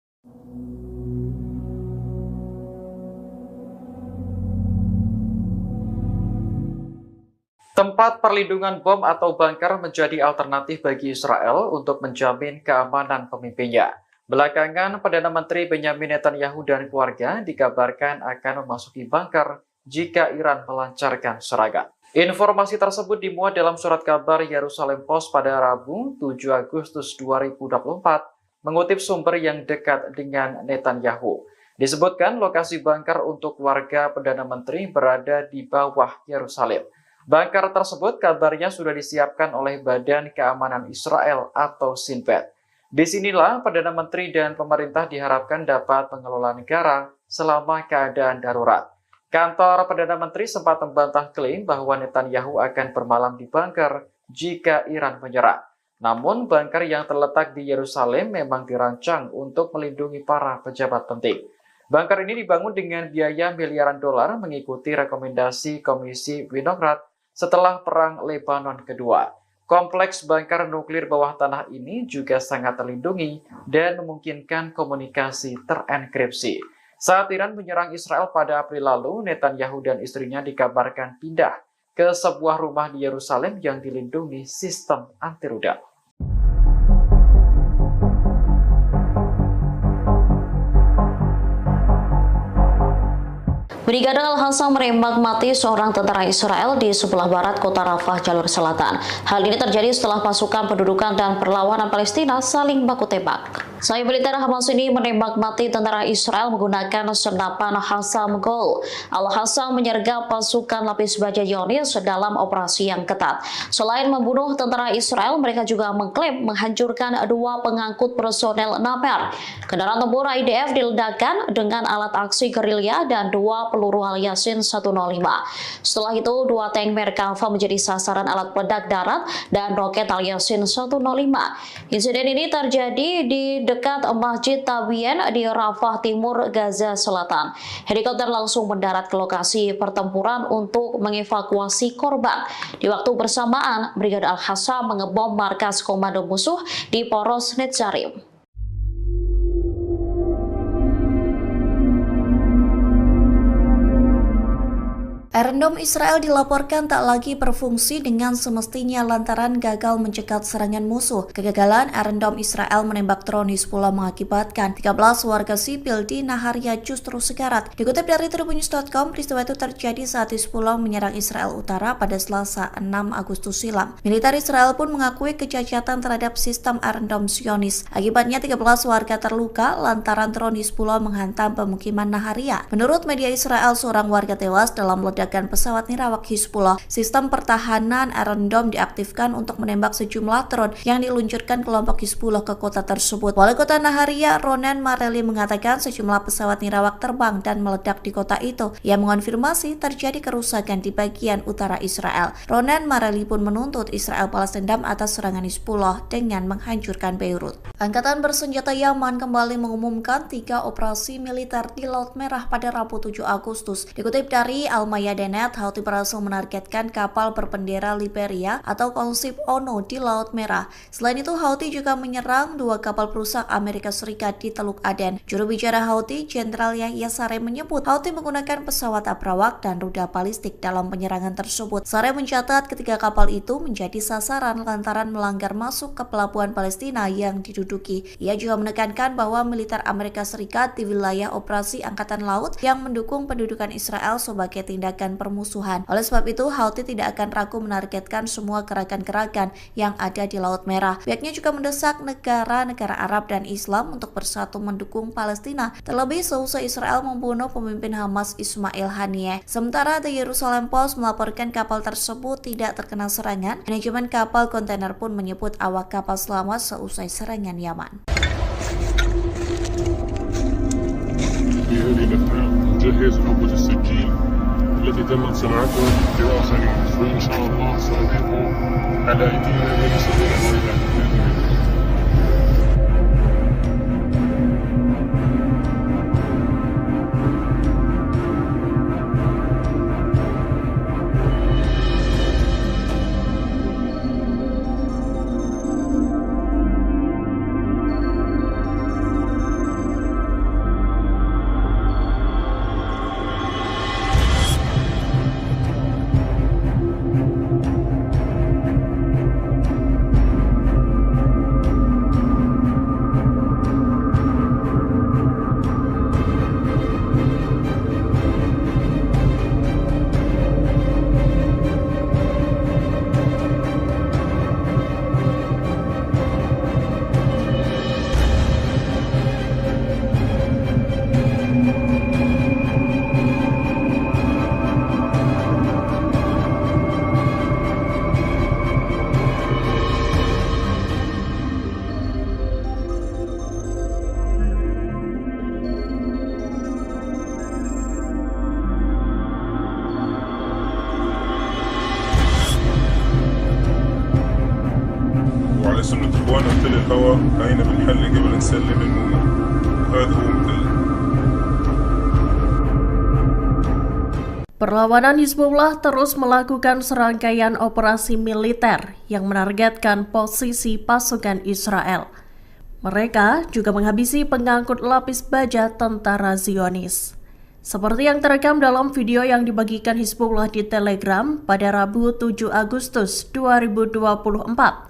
Tempat perlindungan bom atau bunker menjadi alternatif bagi Israel untuk menjamin keamanan pemimpinnya. Belakangan, Perdana Menteri Benyamin Netanyahu dan keluarga dikabarkan akan memasuki bunker jika Iran melancarkan serangan. Informasi tersebut dimuat dalam surat kabar Yerusalem Post pada Rabu 7 Agustus 2024, mengutip sumber yang dekat dengan Netanyahu. Disebutkan lokasi bunker untuk warga Perdana Menteri berada di bawah Yerusalem. Bunker tersebut kabarnya sudah disiapkan oleh Badan Keamanan Israel atau Shin Bet. Disinilah Perdana Menteri dan pemerintah diharapkan dapat mengelola negara selama keadaan darurat. Kantor Perdana Menteri sempat membantah klaim bahwa Netanyahu akan bermalam di bunker jika Iran menyerang. Namun, bunker yang terletak di Yerusalem memang dirancang untuk melindungi para pejabat penting. Bunker ini dibangun dengan biaya miliaran dolar mengikuti rekomendasi Komisi Winograd setelah Perang Lebanon Kedua. Kompleks bunker nuklir bawah tanah ini juga sangat terlindungi dan memungkinkan komunikasi terenkripsi. Saat Iran menyerang Israel pada April lalu, Netanyahu dan istrinya dikabarkan pindah ke sebuah rumah di Yerusalem yang dilindungi sistem anti-rudal. Brigade Al-Hassam menembak mati seorang tentara Israel di sebelah barat kota Rafah, jalur selatan. Hal ini terjadi setelah pasukan pendudukan dan perlawanan Palestina saling baku tembak. Sayap militer Hamas ini menembak mati tentara Israel menggunakan senapan Hassam Gol. Al-Hassam menyergap pasukan lapis baja Zionis dalam operasi yang ketat. Selain membunuh tentara Israel, mereka juga mengklaim menghancurkan 2 pengangkut personel Naper. Kendaraan tempur IDF diledakkan dengan alat aksi gerilya dan 2 peluru Al-Yasin 105. Setelah itu, 2 tank Merkava menjadi sasaran alat peledak darat dan roket Al-Yasin 105. Insiden ini terjadi di dekat Masjid Tabien di Rafah Timur, Gaza Selatan. Helikopter langsung mendarat ke lokasi pertempuran untuk mengevakuasi korban. Di waktu bersamaan, Brigade Al-Hassam mengebom markas komando musuh di Poros Netzarim. Iron Dome Israel dilaporkan tak lagi berfungsi dengan semestinya lantaran gagal mencegat serangan musuh. Kegagalan Iron Dome Israel menembak drone Hizbullah mengakibatkan 13 warga sipil di Naharia justru sekarat. Dikutip dari Tribunnews.com, peristiwa itu terjadi saat Hizbullah menyerang Israel Utara pada Selasa 6 Agustus silam. Militer Israel pun mengakui kecacatan terhadap sistem Iron Dome Zionis. Akibatnya 13 warga terluka lantaran drone Hizbullah menghantam pemukiman Naharia. Menurut media Israel, seorang warga tewas dalam ledakan pesawat nirawak Hizbullah. Sistem pertahanan Iron Dome diaktifkan untuk menembak sejumlah drone yang diluncurkan kelompok Hizbullah ke kota tersebut. Wali kota Naharia, Ronen Mareli, mengatakan sejumlah pesawat nirawak terbang dan meledak di kota itu. Ia mengonfirmasi terjadi kerusakan di bagian utara Israel. Ronen Mareli pun menuntut Israel balas dendam atas serangan Hizbullah dengan menghancurkan Beirut. Angkatan bersenjata Yaman kembali mengumumkan 3 operasi militer di Laut Merah pada Rabu 7 Agustus. Dikutip dari Al-Mayadin via Denet, Houthi berhasil menargetkan kapal berbendera Liberia atau konsep ONU di Laut Merah. Selain itu, Houthi juga menyerang 2 kapal perusak Amerika Serikat di Teluk Aden. Juru bicara Houthi, Jenderal Yahya Saree menyebut Houthi menggunakan pesawat abrawak dan rudal balistik dalam penyerangan tersebut. Saree mencatat ketiga kapal itu menjadi sasaran lantaran melanggar masuk ke pelabuhan Palestina yang diduduki. Ia juga menekankan bahwa militer Amerika Serikat di wilayah operasi Angkatan Laut yang mendukung pendudukan Israel sebagai tindakan permusuhan. Oleh sebab itu, Houthi tidak akan ragu menargetkan semua gerakan-gerakan yang ada di Laut Merah. Pihaknya juga mendesak negara-negara Arab dan Islam untuk bersatu mendukung Palestina, terlebih seusai Israel membunuh pemimpin Hamas Ismail Haniyeh. Sementara The Jerusalem Post melaporkan kapal tersebut tidak terkena serangan. Manajemen kapal kontainer pun menyebut awak kapal selamat seusai serangan Yaman. في هذه الأثناء نجهز عبوة السجين التي تمت صناعتها لآخرين، وإن شاء الله سنضيف على أيدينا من سبيل الويلة بإذن الله. وعلى سنة إخواننا مثل الهوى هاينا بنحل قبل نسلم المؤمن، وهذا هو مثل. Perlawanan Hizbullah terus melakukan serangkaian operasi militer yang menargetkan posisi pasukan Israel. Mereka juga menghabisi pengangkut lapis baja tentara Zionis. Seperti yang terekam dalam video yang dibagikan Hizbullah di Telegram pada Rabu 7 Agustus 2024.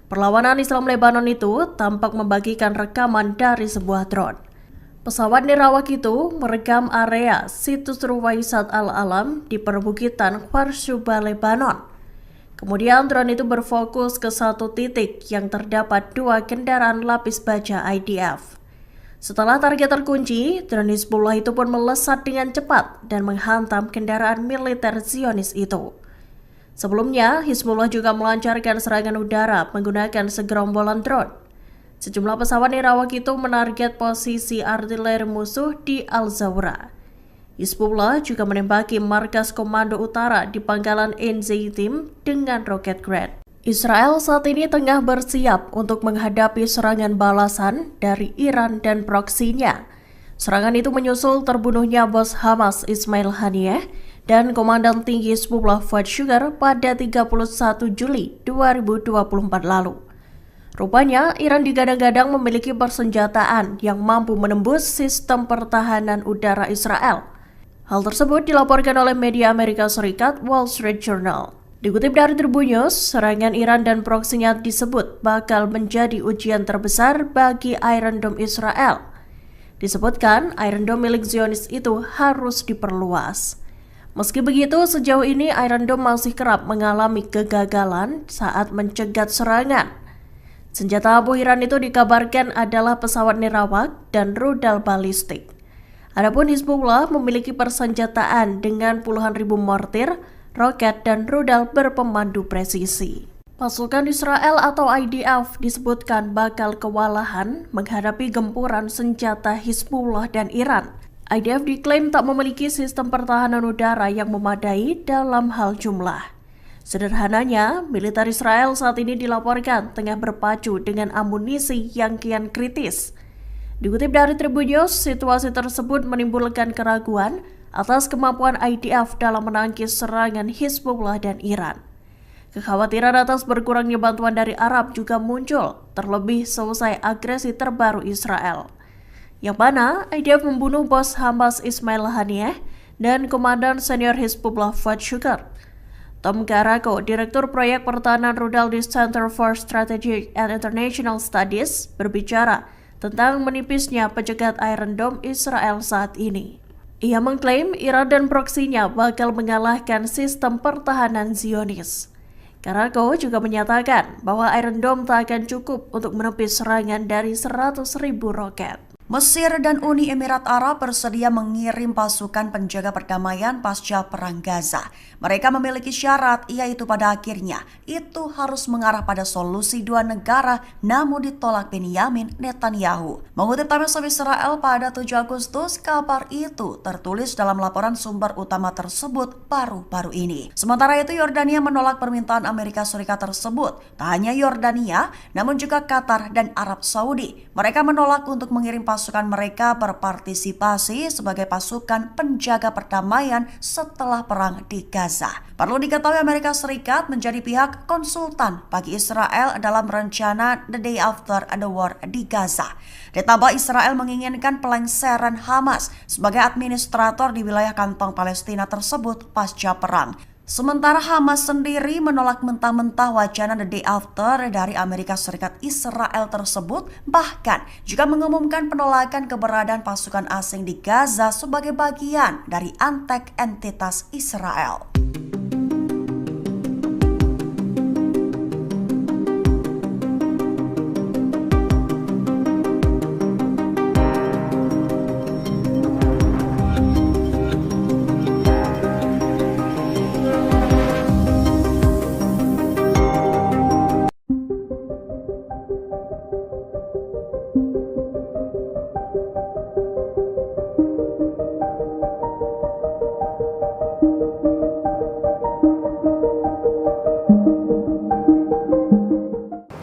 Perlawanan Islam Lebanon itu tampak membagikan rekaman dari sebuah drone. Pesawat nirawak itu merekam area situs Ruwaisat Al-Alam di perbukitan Kharshuba, Lebanon. Kemudian drone itu berfokus ke satu titik yang terdapat 2 kendaraan lapis baja IDF. Setelah target terkunci, drone Hizbullah itu pun melesat dengan cepat dan menghantam kendaraan militer Zionis itu. Sebelumnya, Hizbullah juga melancarkan serangan udara menggunakan segerombolan drone. Sejumlah pesawat nirawak itu menarget posisi artileri musuh di Al-Zawra. Hizbullah juga menembaki markas komando utara di pangkalan Ein Zeitim dengan roket Grad. Israel saat ini tengah bersiap untuk menghadapi serangan balasan dari Iran dan proksinya. Serangan itu menyusul terbunuhnya bos Hamas Ismail Haniyeh dan Komandan Tinggi Hizbullah Fuad Shukar pada 31 Juli 2024 lalu. Rupanya, Iran digadang-gadang memiliki persenjataan yang mampu menembus sistem pertahanan udara Israel. Hal tersebut dilaporkan oleh media Amerika Serikat Wall Street Journal. Dikutip dari Tribun News, serangan Iran dan proksinya disebut bakal menjadi ujian terbesar bagi Iron Dome Israel. Disebutkan, Iron Dome milik Zionis itu harus diperluas. Meski begitu, sejauh ini Iron Dome masih kerap mengalami kegagalan saat mencegat serangan. Senjata abu Iran itu dikabarkan adalah pesawat nirawak dan rudal balistik. Adapun Hizbullah memiliki persenjataan dengan puluhan ribu mortir, roket, dan rudal berpemandu presisi. Pasukan Israel atau IDF disebutkan bakal kewalahan menghadapi gempuran senjata Hizbullah dan Iran. IDF diklaim tak memiliki sistem pertahanan udara yang memadai dalam hal jumlah. Sederhananya, militer Israel saat ini dilaporkan tengah berpacu dengan amunisi yang kian kritis. Dikutip dari Tribun News, situasi tersebut menimbulkan keraguan atas kemampuan IDF dalam menangkis serangan Hizbullah dan Iran. Kekhawatiran atas berkurangnya bantuan dari Arab juga muncul, terlebih selesai agresi terbaru Israel, yang mana IDF membunuh bos Hamas Ismail Haniyeh dan komandan senior Hizbullah Fuad Shukar. Tom Karako, Direktur Proyek Pertahanan Rudal di Center for Strategic and International Studies, berbicara tentang menipisnya pencegat Iron Dome Israel saat ini. Ia mengklaim Iran dan proksinya bakal mengalahkan sistem pertahanan Zionis. Karako juga menyatakan bahwa Iron Dome tak akan cukup untuk menepis serangan dari 100.000 roket. Mesir dan Uni Emirat Arab bersedia mengirim pasukan penjaga perdamaian pasca Perang Gaza. Mereka memiliki syarat, yaitu pada akhirnya itu harus mengarah pada solusi dua negara, namun ditolak Benyamin Netanyahu. Mengutip Times of Israel pada 7 Agustus, kabar itu tertulis dalam laporan sumber utama tersebut baru-baru ini. Sementara itu, Yordania menolak permintaan Amerika Serikat tersebut. Tak hanya Yordania, namun juga Qatar dan Arab Saudi. Mereka menolak untuk mengirim pasukan mereka berpartisipasi sebagai pasukan penjaga perdamaian setelah perang di Gaza. Perlu diketahui Amerika Serikat menjadi pihak konsultan bagi Israel dalam rencana The Day After the War di Gaza. Ditambah Israel menginginkan pelengseran Hamas sebagai administrator di wilayah kantong Palestina tersebut pasca perang. Sementara Hamas sendiri menolak mentah-mentah wacana The Day After dari Amerika Serikat Israel tersebut, bahkan juga mengumumkan penolakan keberadaan pasukan asing di Gaza sebagai bagian dari antek entitas Israel.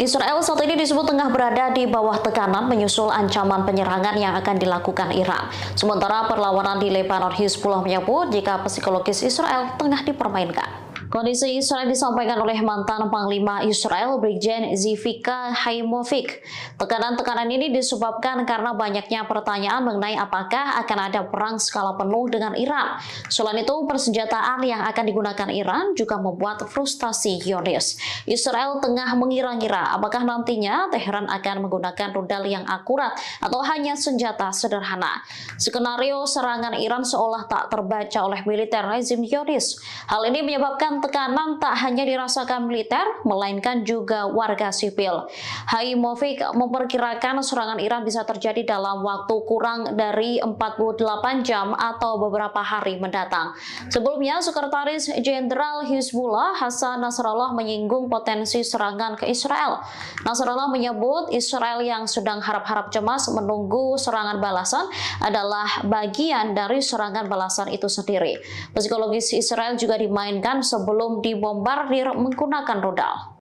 Israel saat ini disebut tengah berada di bawah tekanan menyusul ancaman penyerangan yang akan dilakukan Iran. Sementara perlawanan di Lebanon, Hizbullah menyebut jika psikologis Israel tengah dipermainkan. Kondisi Israel disampaikan oleh mantan Panglima Israel, Brigjen Zivika Haimovic. Tekanan-tekanan ini disebabkan karena banyaknya pertanyaan mengenai apakah akan ada perang skala penuh dengan Iran. Selain itu, persenjataan yang akan digunakan Iran juga membuat frustasi Zionis. Israel tengah mengira-ngira apakah nantinya Teheran akan menggunakan rudal yang akurat atau hanya senjata sederhana. Skenario serangan Iran seolah tak terbaca oleh militer rezim Zionis. Hal ini menyebabkan tekanan tak hanya dirasakan militer, melainkan juga warga sipil. Haimovic memperkirakan serangan Iran bisa terjadi dalam waktu kurang dari 48 jam atau beberapa hari mendatang. Sebelumnya, Sekretaris Jenderal Hizbullah Hassan Nasrallah menyinggung potensi serangan ke Israel. Nasrallah menyebut Israel yang sedang harap-harap cemas menunggu serangan balasan adalah bagian dari serangan balasan itu sendiri. Psikologis Israel juga dimainkan sebelum dibombardir menggunakan rudal.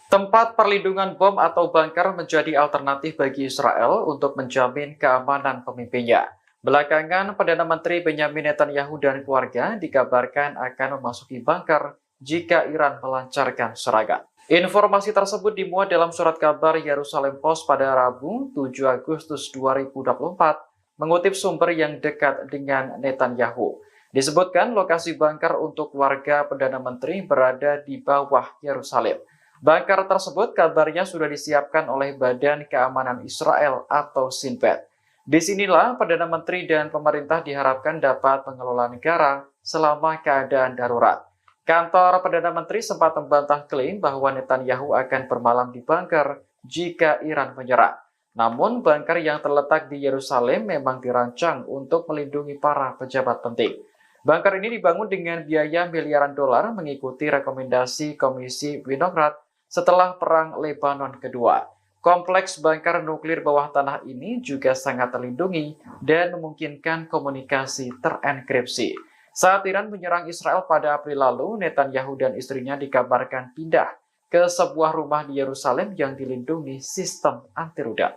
Tempat perlindungan bom atau bunker menjadi alternatif bagi Israel untuk menjamin keamanan pemimpinnya. Belakangan, Perdana Menteri Benyamin Netanyahu dan keluarga dikabarkan akan memasuki bunker jika Iran melancarkan serangan. Informasi tersebut dimuat dalam surat kabar Yerusalem Post pada Rabu 7 Agustus 2024, mengutip sumber yang dekat dengan Netanyahu. Disebutkan lokasi bunker untuk warga Perdana Menteri berada di bawah Yerusalem. Bunker tersebut kabarnya sudah disiapkan oleh Badan Keamanan Israel atau Shin Bet. Disinilah Perdana Menteri dan pemerintah diharapkan dapat mengelola negara selama keadaan darurat. Kantor Perdana Menteri sempat membantah klaim bahwa Netanyahu akan bermalam di bunker jika Iran menyerang. Namun, bunker yang terletak di Yerusalem memang dirancang untuk melindungi para pejabat penting. Bunker ini dibangun dengan biaya miliaran dolar mengikuti rekomendasi Komisi Winograd setelah Perang Lebanon Kedua. Kompleks bunker nuklir bawah tanah ini juga sangat terlindungi dan memungkinkan komunikasi terenkripsi. Saat Iran menyerang Israel pada April lalu, Netanyahu dan istrinya dikabarkan pindah ke sebuah rumah di Yerusalem yang dilindungi sistem anti rudal.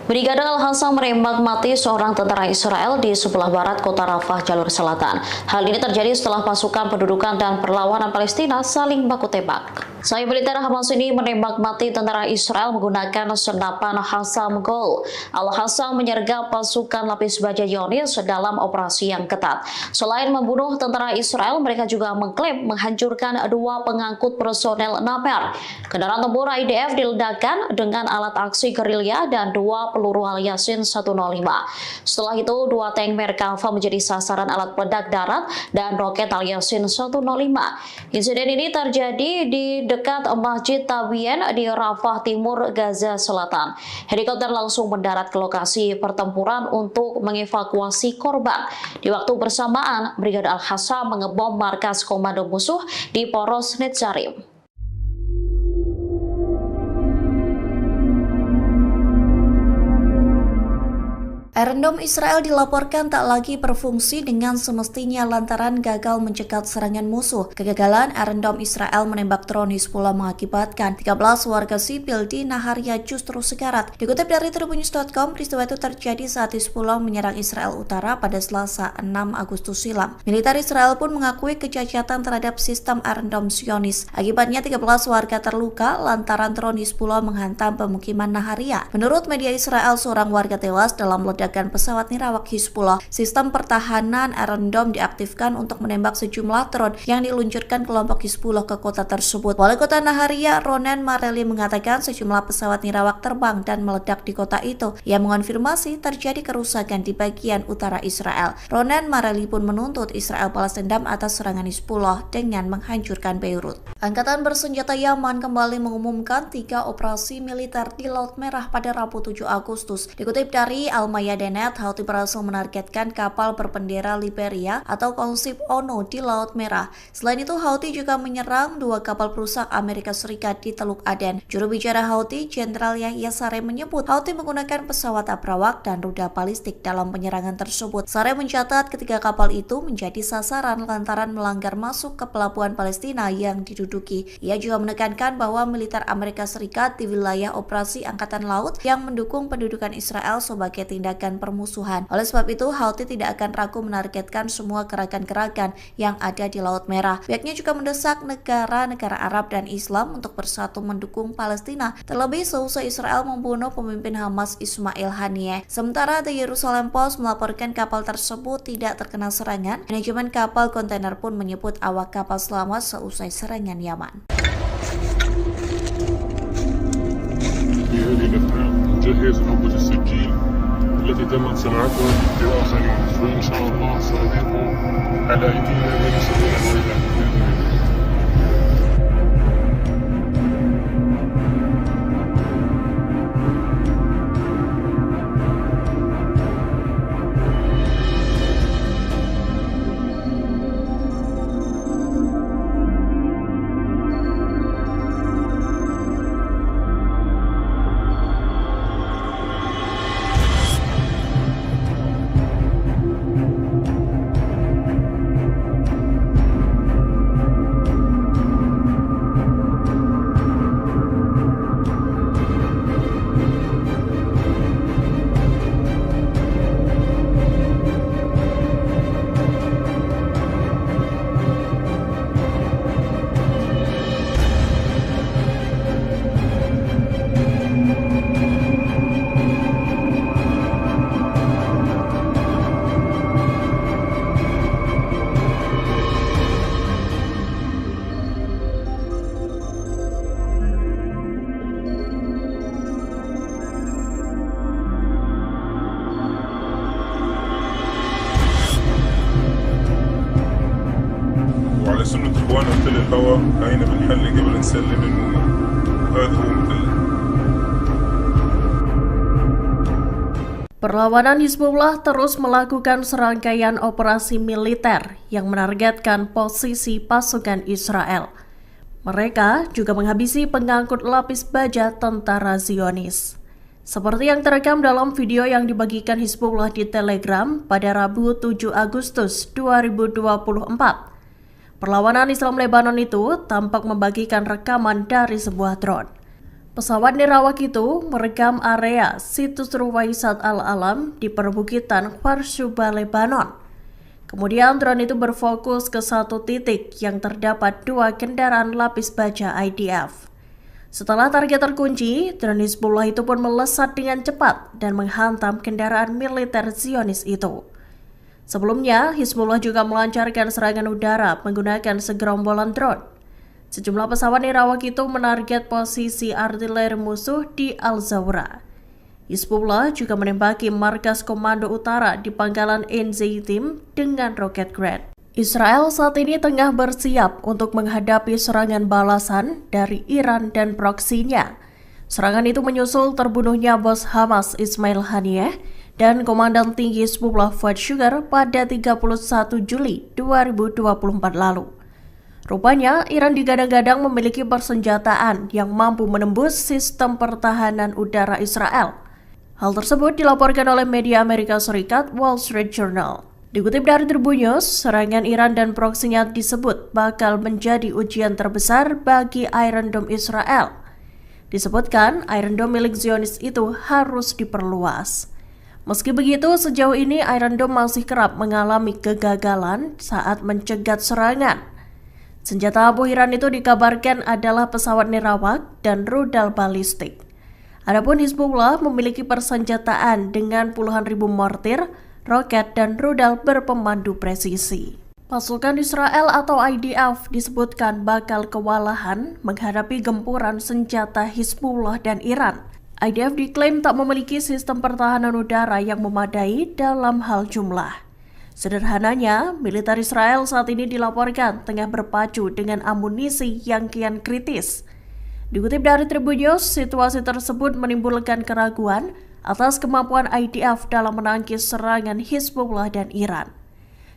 Brigade Al-Hassam menembak mati seorang tentara Israel di sebelah barat kota Rafah, jalur selatan. Hal ini terjadi setelah pasukan pendudukan dan perlawanan Palestina saling baku tembak. Sayap militer Hamas ini menembak mati tentara Israel menggunakan senapan Hassam Gol. Al-Hassam menyergap pasukan lapis baja Zionis dalam operasi yang ketat. Selain membunuh tentara Israel, mereka juga mengklaim menghancurkan 2 pengangkut personel Namer. Kendaraan tempur IDF diledakkan dengan alat aksi gerilya dan 2 peluru Al-Yasin 105. Setelah itu, 2 tank Merkava menjadi sasaran alat peledak darat dan roket Al-Yasin 105. Insiden ini terjadi di dekat Masjid Tabien di Rafah Timur, Gaza Selatan. Helikopter langsung mendarat ke lokasi pertempuran untuk mengevakuasi korban. Di waktu bersamaan, Brigade Al-Hassam mengebom markas komando musuh di Poros Netzarim. Iron Dome Israel dilaporkan tak lagi berfungsi dengan semestinya lantaran gagal mencegat serangan musuh. Kegagalan Iron Dome Israel menembak drone Hizbullah mengakibatkan 13 warga sipil di Naharia justru sekarat. Dikutip dari Tribunnews.com, peristiwa itu terjadi saat Hizbullah menyerang Israel Utara pada Selasa 6 Agustus silam. Militer Israel pun mengakui kecacatan terhadap sistem Iron Dome Zionis. Akibatnya 13 warga terluka lantaran drone Hizbullah menghantam pemukiman Naharia. Menurut media Israel, seorang warga tewas dalam ledakan pesawat nirawak Hizbullah. Sistem pertahanan Iron Dome diaktifkan untuk menembak sejumlah drone yang diluncurkan kelompok Hizbullah ke kota tersebut. Wali kota Naharia, Ronen Mareli, mengatakan sejumlah pesawat nirawak terbang dan meledak di kota itu. Ia mengonfirmasi terjadi kerusakan di bagian utara Israel. Ronen Mareli pun menuntut Israel balas dendam atas serangan Hizbullah dengan menghancurkan Beirut. Angkatan bersenjata Yaman kembali mengumumkan 3 operasi militer di Laut Merah pada Rabu 7 Agustus. Dikutip dari Al-Mayadeen, Houthi berhasil menargetkan kapal berbendera Liberia atau konsip ONU di Laut Merah. Selain itu, Houthi juga menyerang 2 kapal perusak Amerika Serikat di Teluk Aden. Juru bicara Houthi, Jenderal Yahya Saree, menyebut Houthi menggunakan pesawat abrawak dan rudal balistik dalam penyerangan tersebut. Saree mencatat ketiga kapal itu menjadi sasaran lantaran melanggar masuk ke pelabuhan Palestina yang diduduki. Ia juga menekankan bahwa militer Amerika Serikat di wilayah operasi Angkatan Laut yang mendukung pendudukan Israel sebagai tindakan permusuhan. Oleh sebab itu, Houthi tidak akan ragu menargetkan semua gerakan-gerakan yang ada di Laut Merah. Pihaknya juga mendesak negara-negara Arab dan Islam untuk bersatu mendukung Palestina, terlebih seusai Israel membunuh pemimpin Hamas Ismail Haniyeh. Sementara The Jerusalem Post melaporkan kapal tersebut tidak terkena serangan. Manajemen kapal kontainer pun menyebut awak kapal selamat seusai serangan Yaman. جهز عبوة السكين التي تمت صناعتها لآخرين وإن شاء الله سنذيقهم على أيدينا من سبيل الويلة بإذن الله. وعلى سنة إخواننا مثل الهواء هاينا بنحلي قبل نسلم المؤمن. هذا هو مثل. Perlawanan Hizbullah terus melakukan serangkaian operasi militer yang menargetkan posisi pasukan Israel. Mereka juga menghabisi pengangkut lapis baja tentara Zionis. Seperti yang terekam dalam video yang dibagikan Hizbullah di Telegram pada Rabu 7 Agustus 2024. Perlawanan Islam Lebanon itu tampak membagikan rekaman dari sebuah drone. Pesawat nirawak itu merekam area situs Ruwaisat Al-Alam di perbukitan Kharshuba, Lebanon. Kemudian drone itu berfokus ke satu titik yang terdapat 2 kendaraan lapis baja IDF. Setelah target terkunci, drone Hizbullah itu pun melesat dengan cepat dan menghantam kendaraan militer Zionis itu. Sebelumnya, Hizbullah juga melancarkan serangan udara menggunakan segerombolan drone. Sejumlah pesawat nirawak itu menarget posisi artileri musuh di Al-Zawra. Hizbullah juga menembaki markas komando utara di pangkalan Enzeitim dengan roket Grad. Israel saat ini tengah bersiap untuk menghadapi serangan balasan dari Iran dan proksinya. Serangan itu menyusul terbunuhnya bos Hamas Ismail Haniyeh dan Komandan Tinggi Hizbullah Fuad Shukr pada 31 Juli 2024 lalu. Rupanya, Iran digadang-gadang memiliki persenjataan yang mampu menembus sistem pertahanan udara Israel. Hal tersebut dilaporkan oleh media Amerika Serikat Wall Street Journal. Dikutip dari Tribun News, serangan Iran dan proksinya disebut bakal menjadi ujian terbesar bagi Iron Dome Israel. Disebutkan, Iron Dome milik Zionis itu harus diperluas. Meski begitu, sejauh ini Iron Dome masih kerap mengalami kegagalan saat mencegat serangan. Senjata abu Iran itu dikabarkan adalah pesawat nirawak dan rudal balistik. Adapun Hizbullah memiliki persenjataan dengan puluhan ribu mortir, roket, dan rudal berpemandu presisi. Pasukan Israel atau IDF disebutkan bakal kewalahan menghadapi gempuran senjata Hizbullah dan Iran. IDF diklaim tak memiliki sistem pertahanan udara yang memadai dalam hal jumlah. Sederhananya, militer Israel saat ini dilaporkan tengah berpacu dengan amunisi yang kian kritis. Dikutip dari Tribun News, situasi tersebut menimbulkan keraguan atas kemampuan IDF dalam menangkis serangan Hizbullah dan Iran.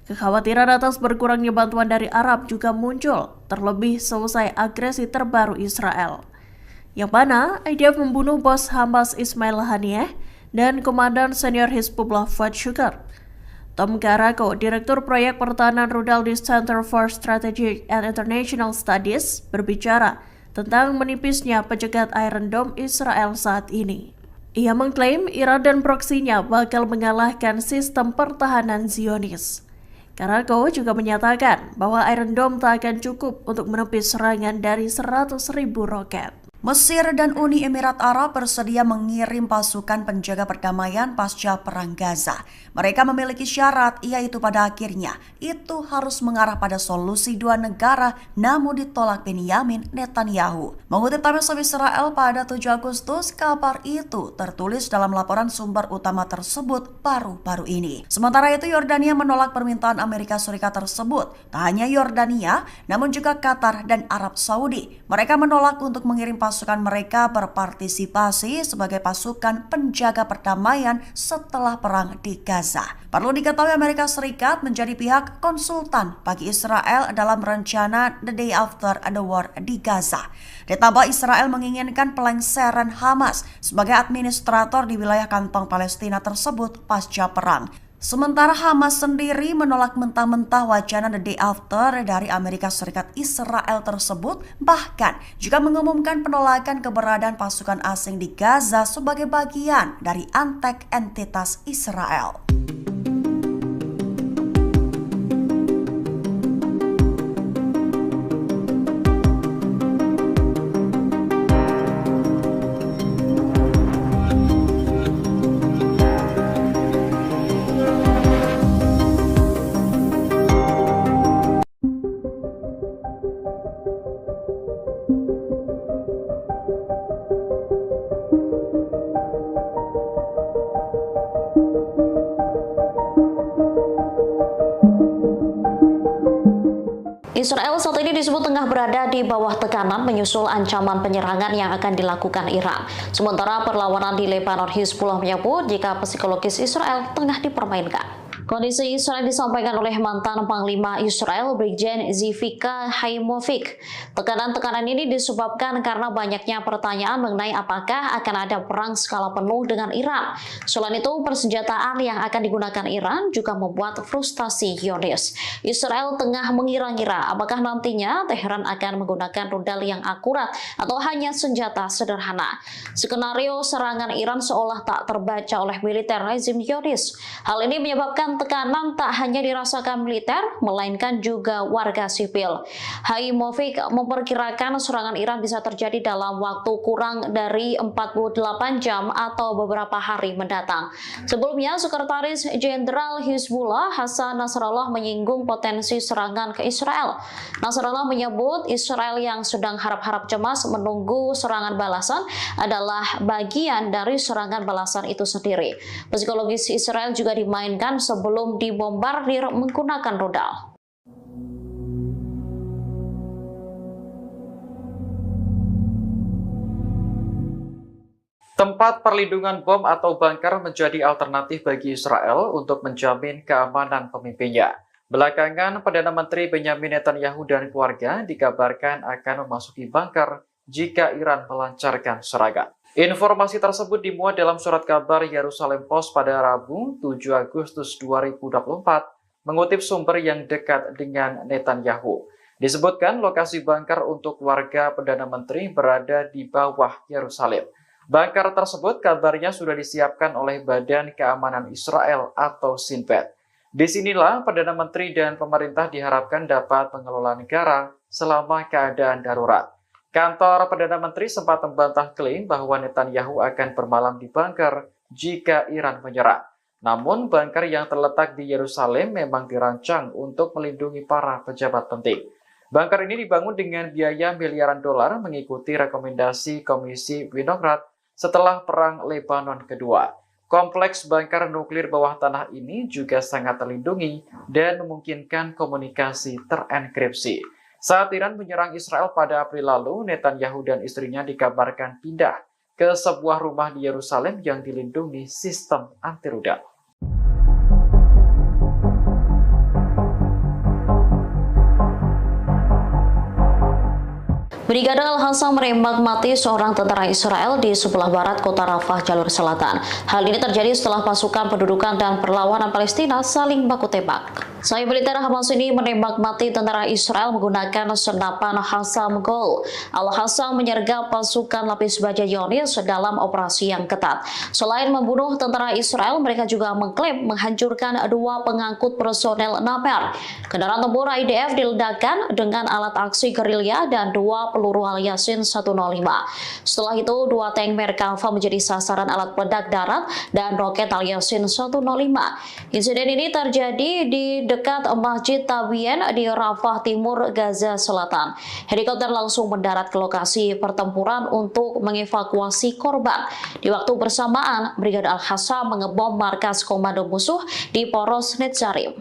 Kekhawatiran atas berkurangnya bantuan dari Arab juga muncul, terlebih selesai agresi terbaru Israel, yang mana IDF membunuh bos Hamas Ismail Haniyeh dan Komandan Senior Hizbullah Fuad Shukr. Tom Karako, Direktur Proyek Pertahanan Rudal di Center for Strategic and International Studies, berbicara tentang menipisnya pencegat Iron Dome Israel saat ini. Ia mengklaim Iran dan proksinya bakal mengalahkan sistem pertahanan Zionis. Karako juga menyatakan bahwa Iron Dome tak akan cukup untuk menepis serangan dari 100.000 roket. Mesir dan Uni Emirat Arab bersedia mengirim pasukan penjaga perdamaian pasca Perang Gaza. Mereka memiliki syarat, yaitu pada akhirnya itu harus mengarah pada solusi 2 negara, namun ditolak Benyamin Netanyahu. Mengutip Times of Israel pada 7 Agustus, kabar itu tertulis dalam laporan sumber utama tersebut baru-baru ini. Sementara itu, Yordania menolak permintaan Amerika Serikat tersebut. Tak hanya Yordania, namun juga Qatar dan Arab Saudi. Mereka menolak untuk mengirim pasukan mereka berpartisipasi sebagai pasukan penjaga perdamaian setelah perang di Gaza. Perlu diketahui Amerika Serikat menjadi pihak konsultan bagi Israel dalam rencana The Day After the War di Gaza. Ditambah Israel menginginkan pelengseran Hamas sebagai administrator di wilayah kantong Palestina tersebut pasca perang. Sementara Hamas sendiri menolak mentah-mentah wacana The Day After dari Amerika Serikat Israel tersebut, bahkan juga mengumumkan penolakan keberadaan pasukan asing di Gaza sebagai bagian dari antek entitas Israel. Israel saat ini disebut tengah berada di bawah tekanan menyusul ancaman penyerangan yang akan dilakukan Iran. Sementara perlawanan di Lebanon, Hizbullah menyebut jika psikologis Israel tengah dipermainkan. Kondisi Israel disampaikan oleh mantan Panglima Israel Brigjen Zivika Haimovic. Tekanan-tekanan ini disebabkan karena banyaknya pertanyaan mengenai apakah akan ada perang skala penuh dengan Iran. Selain itu, persenjataan yang akan digunakan Iran juga membuat frustasi Zionis. Israel tengah mengira-ngira apakah nantinya Teheran akan menggunakan rudal yang akurat atau hanya senjata sederhana. Skenario serangan Iran seolah tak terbaca oleh militer rezim Zionis. Hal ini menyebabkan tekanan tak hanya dirasakan militer, melainkan juga warga sipil. Haimovic memperkirakan serangan Iran bisa terjadi dalam waktu kurang dari 48 jam atau beberapa hari mendatang. Sebelumnya, Sekretaris Jenderal Hizbullah Hasan Nasrallah menyinggung potensi serangan ke Israel. Nasrallah menyebut Israel yang sedang harap-harap cemas menunggu serangan balasan adalah bagian dari serangan balasan itu sendiri. Psikologis Israel juga dimainkan sebelum dibombardir menggunakan rudal. Tempat perlindungan bom atau bunker menjadi alternatif bagi Israel untuk menjamin keamanan pemimpinnya. Belakangan, Perdana Menteri Benyamin Netanyahu dan keluarga dikabarkan akan memasuki bunker jika Iran melancarkan serangan. Informasi tersebut dimuat dalam surat kabar Yerusalem Post pada Rabu 7 Agustus 2024, mengutip sumber yang dekat dengan Netanyahu. Disebutkan lokasi bunker untuk keluarga Perdana Menteri berada di bawah Yerusalem. Bunker tersebut kabarnya sudah disiapkan oleh Badan Keamanan Israel atau Shin Bet. Disinilah Perdana Menteri dan pemerintah diharapkan dapat mengelola negara selama keadaan darurat. Kantor Perdana Menteri sempat membantah klaim bahwa Netanyahu akan bermalam di bunker jika Iran menyerang. Namun, bunker yang terletak di Yerusalem memang dirancang untuk melindungi para pejabat penting. Bunker ini dibangun dengan biaya miliaran dolar mengikuti rekomendasi Komisi Winograd setelah Perang Lebanon Kedua. Kompleks bunker nuklir bawah tanah ini juga sangat terlindungi dan memungkinkan komunikasi terenkripsi. Saat Iran menyerang Israel pada April lalu, Netanyahu dan istrinya dikabarkan pindah ke sebuah rumah di Yerusalem yang dilindungi sistem anti-rudal. Brigade Al-Hassam menembak mati seorang tentara Israel di sebelah barat kota Rafah, jalur selatan. Hal ini terjadi setelah pasukan pendudukan dan perlawanan Palestina saling baku tembak. Sayap militer Hamas ini menembak mati tentara Israel menggunakan senapan Hassam Gol. Al-Hassam menyergap pasukan lapis baja Zionis dalam operasi yang ketat. Selain membunuh tentara Israel, mereka juga mengklaim menghancurkan 2 pengangkut personel Naper. Kendaraan tempur IDF diledakkan dengan alat aksi gerilya dan 2 peluru Al-Yasin 105. Setelah itu, 2 tank Merkava menjadi sasaran alat peledak darat dan roket Al-Yasin 105. Insiden ini terjadi di dekat Masjid Tabien di Rafah Timur, Gaza Selatan. Helikopter langsung mendarat ke lokasi pertempuran untuk mengevakuasi korban. Di waktu bersamaan, Brigade Al-Hassam mengebom markas komando musuh di Poros Netzarim.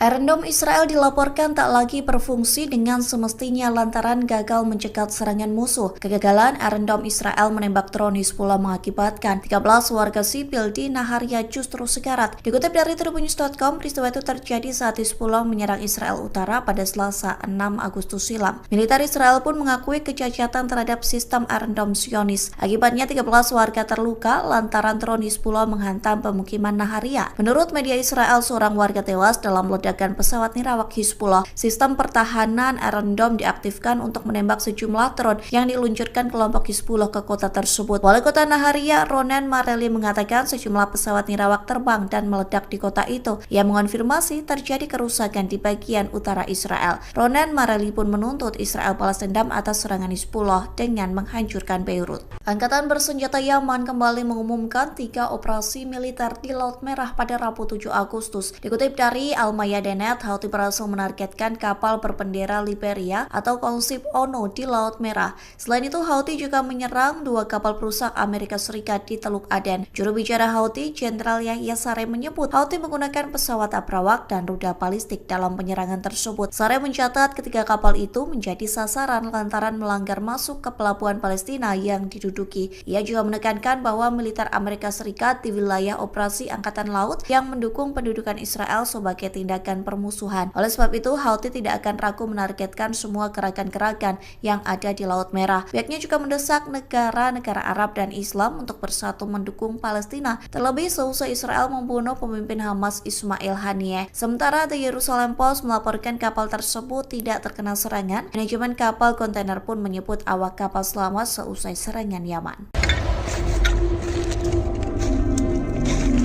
Iron Dome Israel dilaporkan tak lagi berfungsi dengan semestinya lantaran gagal mencegat serangan musuh. Kegagalan Iron Dome Israel menembak drone Hizbullah mengakibatkan 13 warga sipil di Naharia justru sekarat. Dikutip dari tribunnews.com, peristiwa itu terjadi saat Hizbullah menyerang Israel Utara pada Selasa 6 Agustus silam. Militer Israel pun mengakui kecacatan terhadap sistem Iron Dome Zionis. Akibatnya 13 warga terluka lantaran drone Hizbullah menghantam pemukiman Naharia. Menurut media Israel, seorang warga tewas dalam ledakan pesawat nirawak Hizbullah. Sistem pertahanan Iron Dome diaktifkan untuk menembak sejumlah drone yang diluncurkan kelompok Hizbullah ke kota tersebut. Wali kota Naharia, Ronen Mareli, mengatakan sejumlah pesawat nirawak terbang dan meledak di kota itu. Ia mengonfirmasi terjadi kerusakan di bagian utara Israel. Ronen Mareli pun menuntut Israel balas dendam atas serangan Hizbullah dengan menghancurkan Beirut. Angkatan bersenjata Yaman kembali mengumumkan 3 operasi militer di Laut Merah pada Rabu 7 Agustus. Dikutip dari Al-Mayadin Denet, Houthi berhasil menargetkan kapal berbendera Liberia atau konsep ONU di Laut Merah. Selain itu, Houthi juga menyerang 2 kapal perusak Amerika Serikat di Teluk Aden. Juru bicara Houthi, Jenderal Yahya Saree menyebut Houthi menggunakan pesawat abrawak dan rudal balistik dalam penyerangan tersebut. Saree mencatat ketiga kapal itu menjadi sasaran lantaran melanggar masuk ke pelabuhan Palestina yang diduduki. Ia juga menekankan bahwa militer Amerika Serikat di wilayah operasi Angkatan Laut yang mendukung pendudukan Israel sebagai tindakan permusuhan. Oleh sebab itu, Houthi tidak akan ragu menargetkan semua gerakan-gerakan yang ada di Laut Merah. Pihaknya juga mendesak negara-negara Arab dan Islam untuk bersatu mendukung Palestina, terlebih seusai Israel membunuh pemimpin Hamas Ismail Haniyeh. Sementara The Jerusalem Post melaporkan kapal tersebut tidak terkena serangan. Manajemen kapal kontainer pun menyebut awak kapal selamat seusai serangan Yaman.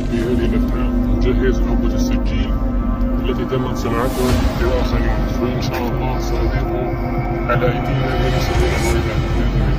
في هذه الأثناء نجهز علبة السكين التي تمت صناعتها لآخرين، وإن شاء الله سأضيف على أيدينا من سبيل الويلات بإذن الله.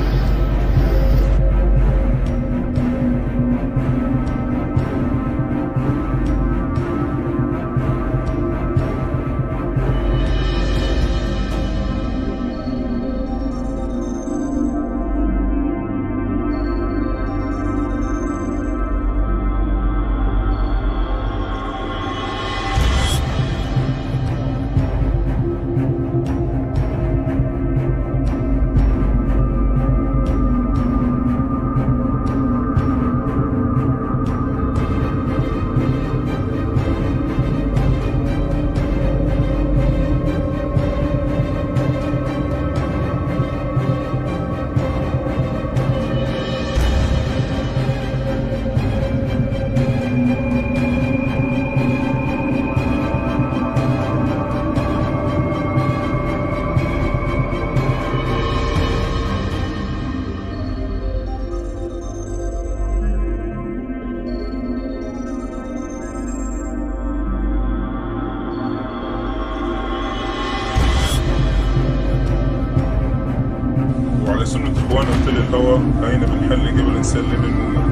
وعلى سنة إخواننا مثل الهوى هاينا بنحل قبل نسلم المؤمن.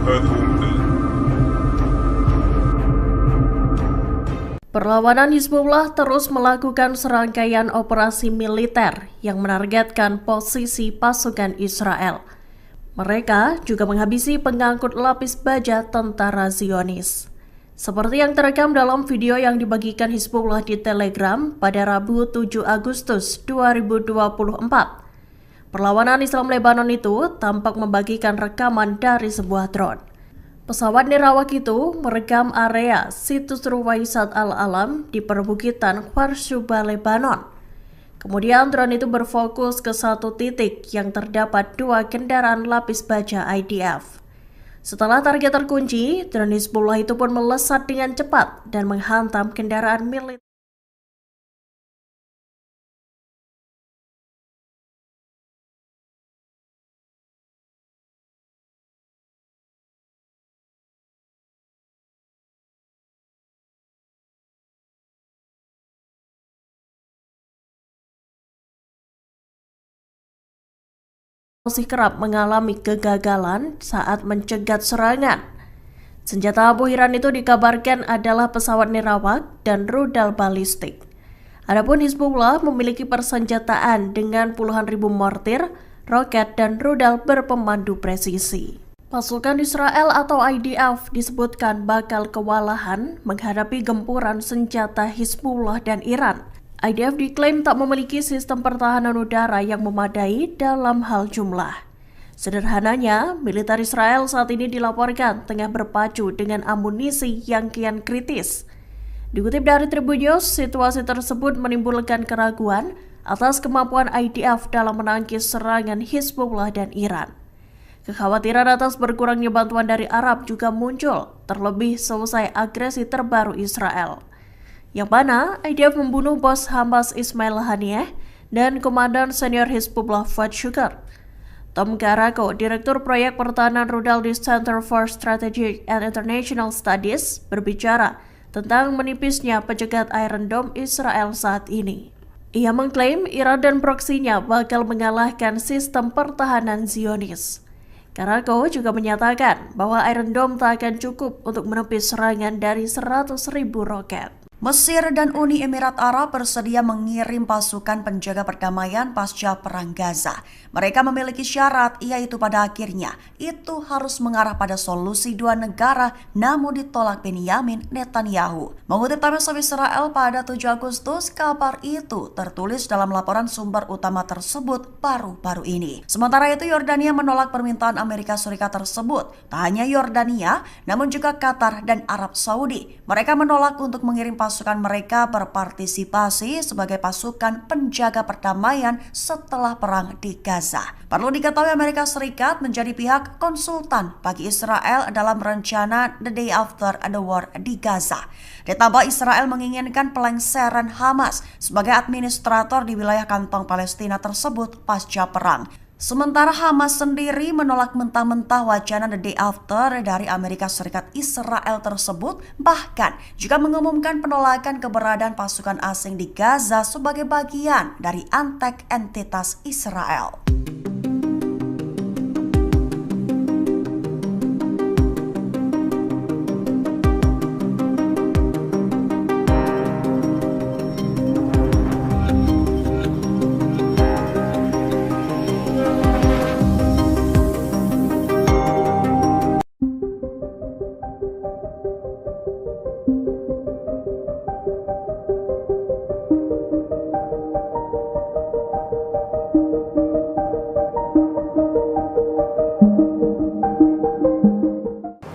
هذا هو مثل. Perlawanan Hizbullah terus melakukan serangkaian operasi militer yang menargetkan posisi pasukan Israel. Mereka juga menghabisi pengangkut lapis baja tentara Zionis. Seperti yang terekam dalam video yang dibagikan Hizbullah di Telegram pada Rabu 7 Agustus 2024. Perlawanan Islam Lebanon itu tampak membagikan rekaman dari sebuah drone. Pesawat nirawak itu merekam area situs Ruwaisat Al-Alam di perbukitan Kharsuba, Lebanon. Kemudian drone itu berfokus ke satu titik yang terdapat 2 kendaraan lapis baja IDF. Setelah target terkunci, drone Hizbullah itu pun melesat dengan cepat dan menghantam kendaraan militer. Masih kerap mengalami kegagalan saat mencegat serangan. Senjata Abu Hiran itu dikabarkan adalah pesawat nirawak dan rudal balistik. Adapun Hizbullah memiliki persenjataan dengan puluhan ribu mortir, roket, dan rudal berpemandu presisi. Pasukan Israel atau IDF disebutkan bakal kewalahan menghadapi gempuran senjata Hizbullah dan Iran. IDF diklaim tak memiliki sistem pertahanan udara yang memadai dalam hal jumlah. Sederhananya, militer Israel saat ini dilaporkan tengah berpacu dengan amunisi yang kian kritis. Dikutip dari Tribun News, situasi tersebut menimbulkan keraguan atas kemampuan IDF dalam menangkis serangan Hizbullah dan Iran. Kekhawatiran atas berkurangnya bantuan dari Arab juga muncul, terlebih selesai agresi terbaru Israel, yang mana IDF membunuh bos Hamas Ismail Haniyeh dan komandan senior Hizbullah Fuad Shukr. Tom Karako, Direktur Proyek Pertahanan Rudal di Center for Strategic and International Studies, berbicara tentang menipisnya pencegat Iron Dome Israel saat ini. Ia mengklaim Iran dan proksinya bakal mengalahkan sistem pertahanan Zionis. Karako juga menyatakan bahwa Iron Dome tak akan cukup untuk menepis serangan dari 100.000 roket. Mesir dan Uni Emirat Arab bersedia mengirim pasukan penjaga perdamaian pasca Perang Gaza. Mereka memiliki syarat, yaitu pada akhirnya itu harus mengarah pada solusi dua negara, namun ditolak Benyamin Netanyahu. Mengutip Times of Israel pada 7 Agustus, kabar itu tertulis dalam laporan sumber utama tersebut baru-baru ini. Sementara itu, Yordania menolak permintaan Amerika Serikat tersebut. Tak hanya Yordania, namun juga Qatar dan Arab Saudi. Mereka menolak untuk mengirim pasukan mereka berpartisipasi sebagai pasukan penjaga perdamaian setelah perang di Gaza. Perlu diketahui Amerika Serikat menjadi pihak konsultan bagi Israel dalam rencana The Day After the War di Gaza. Ditambah Israel menginginkan pelengseran Hamas sebagai administrator di wilayah kantong Palestina tersebut pasca perang. Sementara Hamas sendiri menolak mentah-mentah wacana The Day After dari Amerika Serikat Israel tersebut, bahkan juga mengumumkan penolakan keberadaan pasukan asing di Gaza sebagai bagian dari antek entitas Israel.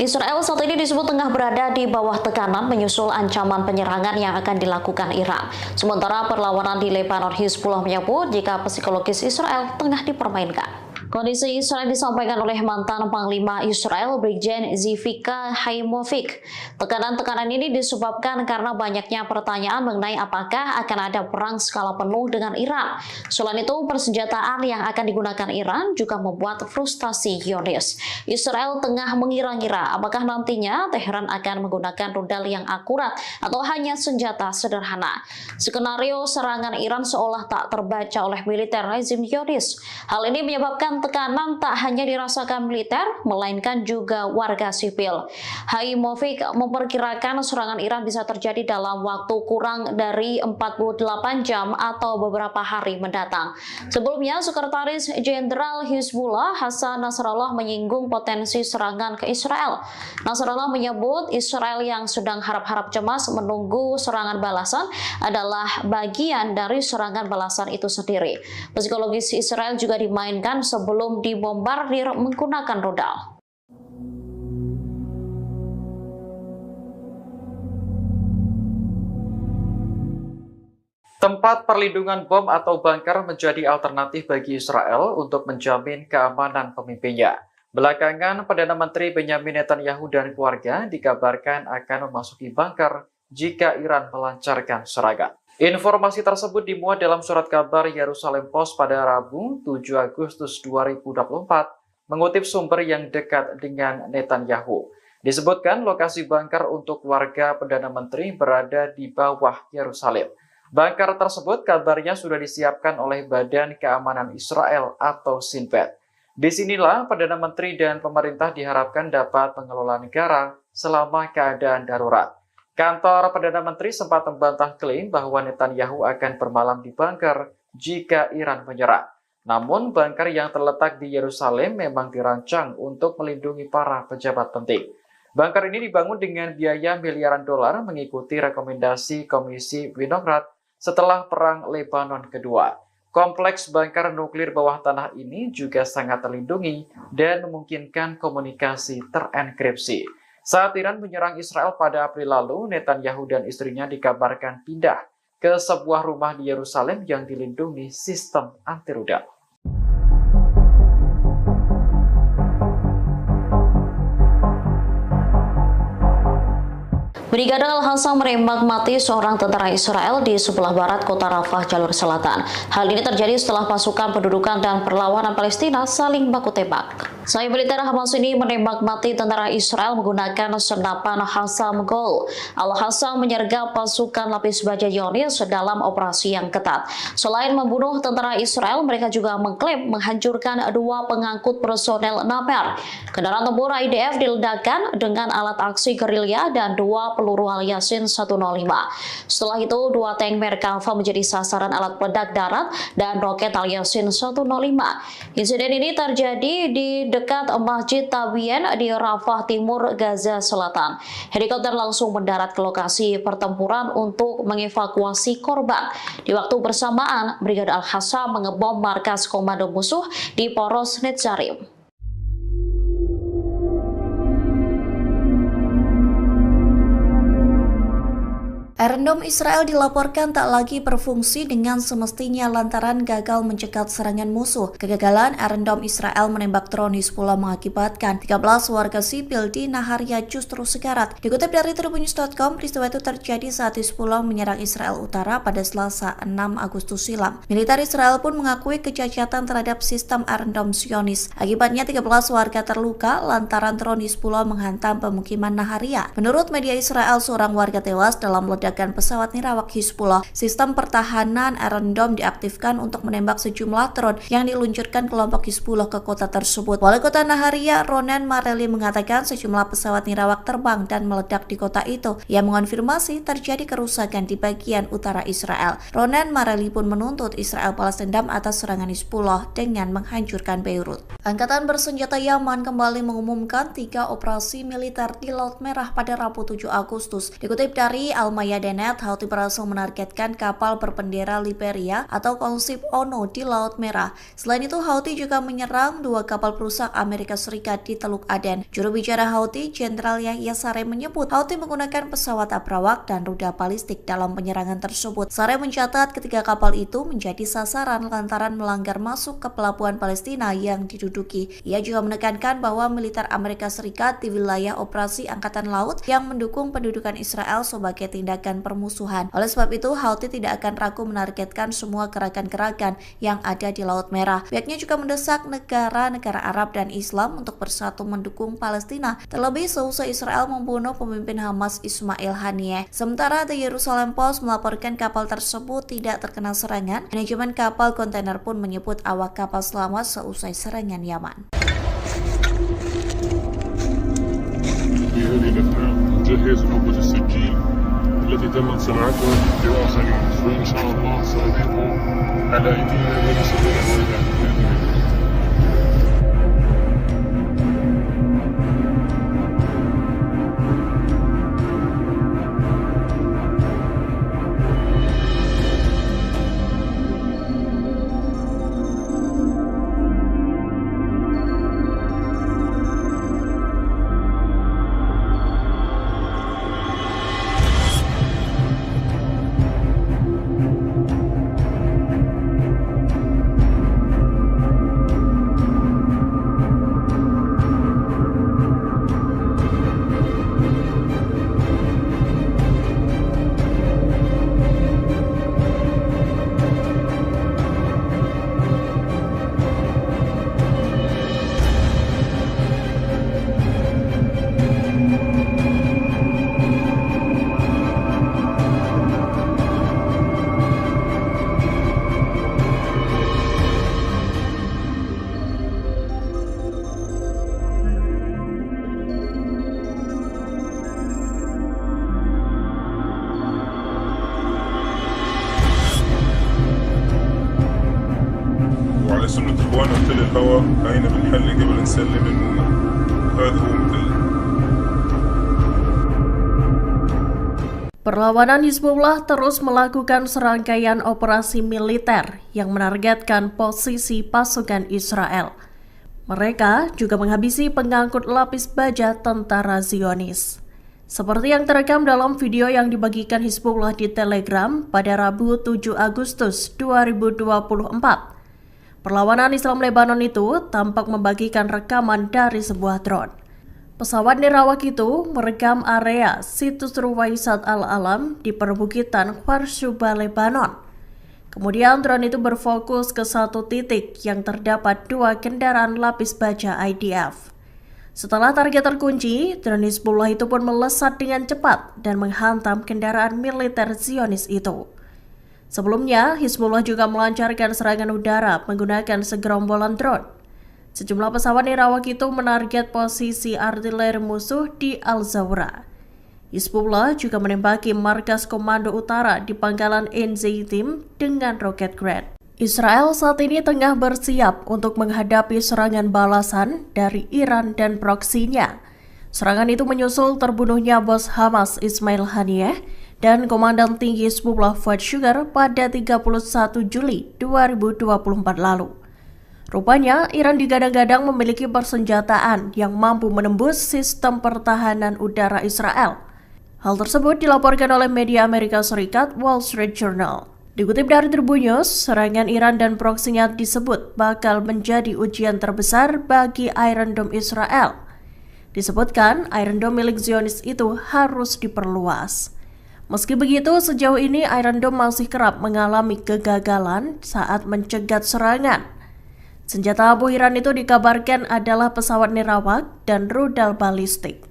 Israel saat ini disebut tengah berada di bawah tekanan menyusul ancaman penyerangan yang akan dilakukan Iran. Sementara perlawanan di Lebanon, Hizbullah menyebut jika psikologis Israel tengah dipermainkan. Kondisi Israel disampaikan oleh mantan Panglima Israel Brigjen Zivika Haimovic. Tekanan-tekanan ini disebabkan karena banyaknya pertanyaan mengenai apakah akan ada perang skala penuh dengan Iran. Selain itu, persenjataan yang akan digunakan Iran juga membuat frustasi Zionis. Israel tengah mengira-ngira apakah nantinya Teheran akan menggunakan rudal yang akurat atau hanya senjata sederhana. Skenario serangan Iran seolah tak terbaca oleh militer rezim Zionis. Hal ini menyebabkan tekanan tak hanya dirasakan militer, melainkan juga warga sipil. Haimovic memperkirakan serangan Iran bisa terjadi dalam waktu kurang dari 48 jam atau beberapa hari mendatang. Sebelumnya, Sekretaris Jenderal Hizbullah Hasan Nasrallah menyinggung potensi serangan ke Israel. Nasrallah menyebut Israel yang sedang harap-harap cemas menunggu serangan balasan adalah bagian dari serangan balasan itu sendiri. Psikologis Israel juga dimainkan sebelum dibombardir menggunakan rudal. Tempat perlindungan bom atau bunker menjadi alternatif bagi Israel untuk menjamin keamanan pemimpinnya. Belakangan, Perdana Menteri Benyamin Netanyahu dan keluarga dikabarkan akan memasuki bunker jika Iran melancarkan serangan. Informasi tersebut dimuat dalam surat kabar Yerusalem Post pada Rabu 7 Agustus 2024, mengutip sumber yang dekat dengan Netanyahu. Disebutkan lokasi bunker untuk warga Perdana Menteri berada di bawah Yerusalem. Bunker tersebut kabarnya sudah disiapkan oleh Badan Keamanan Israel atau Shin Bet. Disinilah Perdana Menteri dan pemerintah diharapkan dapat mengelola negara selama keadaan darurat. Kantor Perdana Menteri sempat membantah klaim bahwa Netanyahu akan bermalam di bunker jika Iran menyerang. Namun, bunker yang terletak di Yerusalem memang dirancang untuk melindungi para pejabat penting. Bunker ini dibangun dengan biaya miliaran dolar mengikuti rekomendasi Komisi Winograd setelah Perang Lebanon Kedua. Kompleks bunker nuklir bawah tanah ini juga sangat terlindungi dan memungkinkan komunikasi terenkripsi. Saat Iran menyerang Israel pada April lalu, Netanyahu dan istrinya dikabarkan pindah ke sebuah rumah di Yerusalem yang dilindungi sistem anti-rudal. Brigade Al-Hassam menembak mati seorang tentara Israel di sebelah barat kota Rafah, jalur selatan. Hal ini terjadi setelah pasukan pendudukan dan perlawanan Palestina saling baku tembak. Selain militer Hamas ini menembak mati tentara Israel menggunakan senapan Hassam Gol. Al-Hassam menyergap pasukan lapis baja Zionis dalam operasi yang ketat. Selain membunuh tentara Israel, mereka juga mengklaim menghancurkan 2 pengangkut personel Naper. Kendaraan tempur IDF diledakkan dengan alat aksi gerilya dan 2 peluru Al-Yasin 105. Setelah itu, 2 tank Merkava menjadi sasaran alat peledak darat dan roket Al-Yasin 105. Insiden ini terjadi di dekat Masjid Tabien di Rafah Timur, Gaza Selatan. Helikopter langsung mendarat ke lokasi pertempuran untuk mengevakuasi korban. Di waktu bersamaan, Brigade Al-Hassam mengebom markas komando musuh di Poros Netzarim. Iron Dome Israel dilaporkan tak lagi berfungsi dengan semestinya lantaran gagal mencegat serangan musuh. Kegagalan Iron Dome Israel menembak drone Hizbullah mengakibatkan 13 warga sipil di Naharia justru sekarat. Dikutip dari Tribunnews.com, peristiwa itu terjadi saat Hizbullah menyerang Israel Utara pada Selasa 6 Agustus silam. Militer Israel pun mengakui kecacatan terhadap sistem Iron Dome Zionis. Akibatnya 13 warga terluka lantaran drone Hizbullah menghantam pemukiman Naharia. Menurut media Israel, seorang warga tewas dalam ledakan pesawat nirawak Hizbullah. Sistem pertahanan Iron Dome diaktifkan untuk menembak sejumlah drone yang diluncurkan kelompok Hizbullah ke kota tersebut. Wali kota Naharia, Ronen Mareli, mengatakan sejumlah pesawat nirawak terbang dan meledak di kota itu. Ia mengonfirmasi terjadi kerusakan di bagian utara Israel. Ronen Mareli pun menuntut Israel balas dendam atas serangan Hizbullah dengan menghancurkan Beirut. Angkatan bersenjata Yaman kembali mengumumkan 3 operasi militer di Laut Merah pada Rabu 7 Agustus. Dikutip dari Al-Mayadenet, Houthi berhasil menargetkan kapal berbendera Liberia atau konsip ONU di Laut Merah. Selain itu, Houthi juga menyerang 2 kapal perusak Amerika Serikat di Teluk Aden. Juru bicara Houthi, Jenderal Yahya Saree, menyebut Houthi menggunakan pesawat abrawak dan rudal balistik dalam penyerangan tersebut. Saree mencatat ketiga kapal itu menjadi sasaran lantaran melanggar masuk ke pelabuhan Palestina yang diduduki. Ia juga menekankan bahwa militer Amerika Serikat di wilayah operasi Angkatan Laut yang mendukung pendudukan Israel sebagai tindakan permusuhan. Oleh sebab itu, Houthi tidak akan ragu menargetkan semua gerakan-gerakan yang ada di Laut Merah. Pihaknya juga mendesak negara-negara Arab dan Islam untuk bersatu mendukung Palestina, terlebih seusai Israel membunuh pemimpin Hamas Ismail Haniyeh. Sementara The Jerusalem Post melaporkan kapal tersebut tidak terkena serangan. Manajemen kapal kontainer pun menyebut awak kapal selamat seusai serangan Yaman. في هذه الأثناء نجهز عبوة السجين التي تمت صناعتها بآخرين، وإن شاء الله سأضيف على أيدينا ما نستطيع ذلك بإذن الله. وعلى سنة إخواننا مثل الهوى هاينا بنحل قبل نسلم المؤمن. هذا هو مثل Perlawanan Hizbullah terus melakukan serangkaian operasi militer yang menargetkan posisi pasukan Israel. Mereka juga menghabisi pengangkut lapis baja tentara Zionis. Seperti yang terekam dalam video yang dibagikan Hizbullah di Telegram pada Rabu 7 Agustus 2024. Perlawanan Islam Lebanon itu tampak membagikan rekaman dari sebuah drone. Pesawat nirawak itu merekam area situs Ruwaisat Al-Alam di perbukitan Kharshuba, Lebanon. Kemudian drone itu berfokus ke satu titik yang terdapat 2 kendaraan lapis baja IDF. Setelah target terkunci, drone Hizbullah itu pun melesat dengan cepat dan menghantam kendaraan militer Zionis itu. Sebelumnya, Hizbullah juga melancarkan serangan udara menggunakan segerombolan drone. Sejumlah pesawat nirawak itu menarget posisi artileri musuh di Al-Zawra. Hizbullah juga menembaki markas komando utara di pangkalan Enzeitim dengan roket Grad. Israel saat ini tengah bersiap untuk menghadapi serangan balasan dari Iran dan proksinya. Serangan itu menyusul terbunuhnya bos Hamas Ismail Haniyeh dan Komandan Tinggi Hizbullah Fuad Shukar pada 31 Juli 2024 lalu. Rupanya, Iran digadang-gadang memiliki persenjataan yang mampu menembus sistem pertahanan udara Israel. Hal tersebut dilaporkan oleh media Amerika Serikat Wall Street Journal. Dikutip dari Tribun News, serangan Iran dan proksinya disebut bakal menjadi ujian terbesar bagi Iron Dome Israel. Disebutkan, Iron Dome milik Zionis itu harus diperluas. Meski begitu, sejauh ini Iron Dome masih kerap mengalami kegagalan saat mencegat serangan. Senjata abu Iran itu dikabarkan adalah pesawat nirawak dan rudal balistik.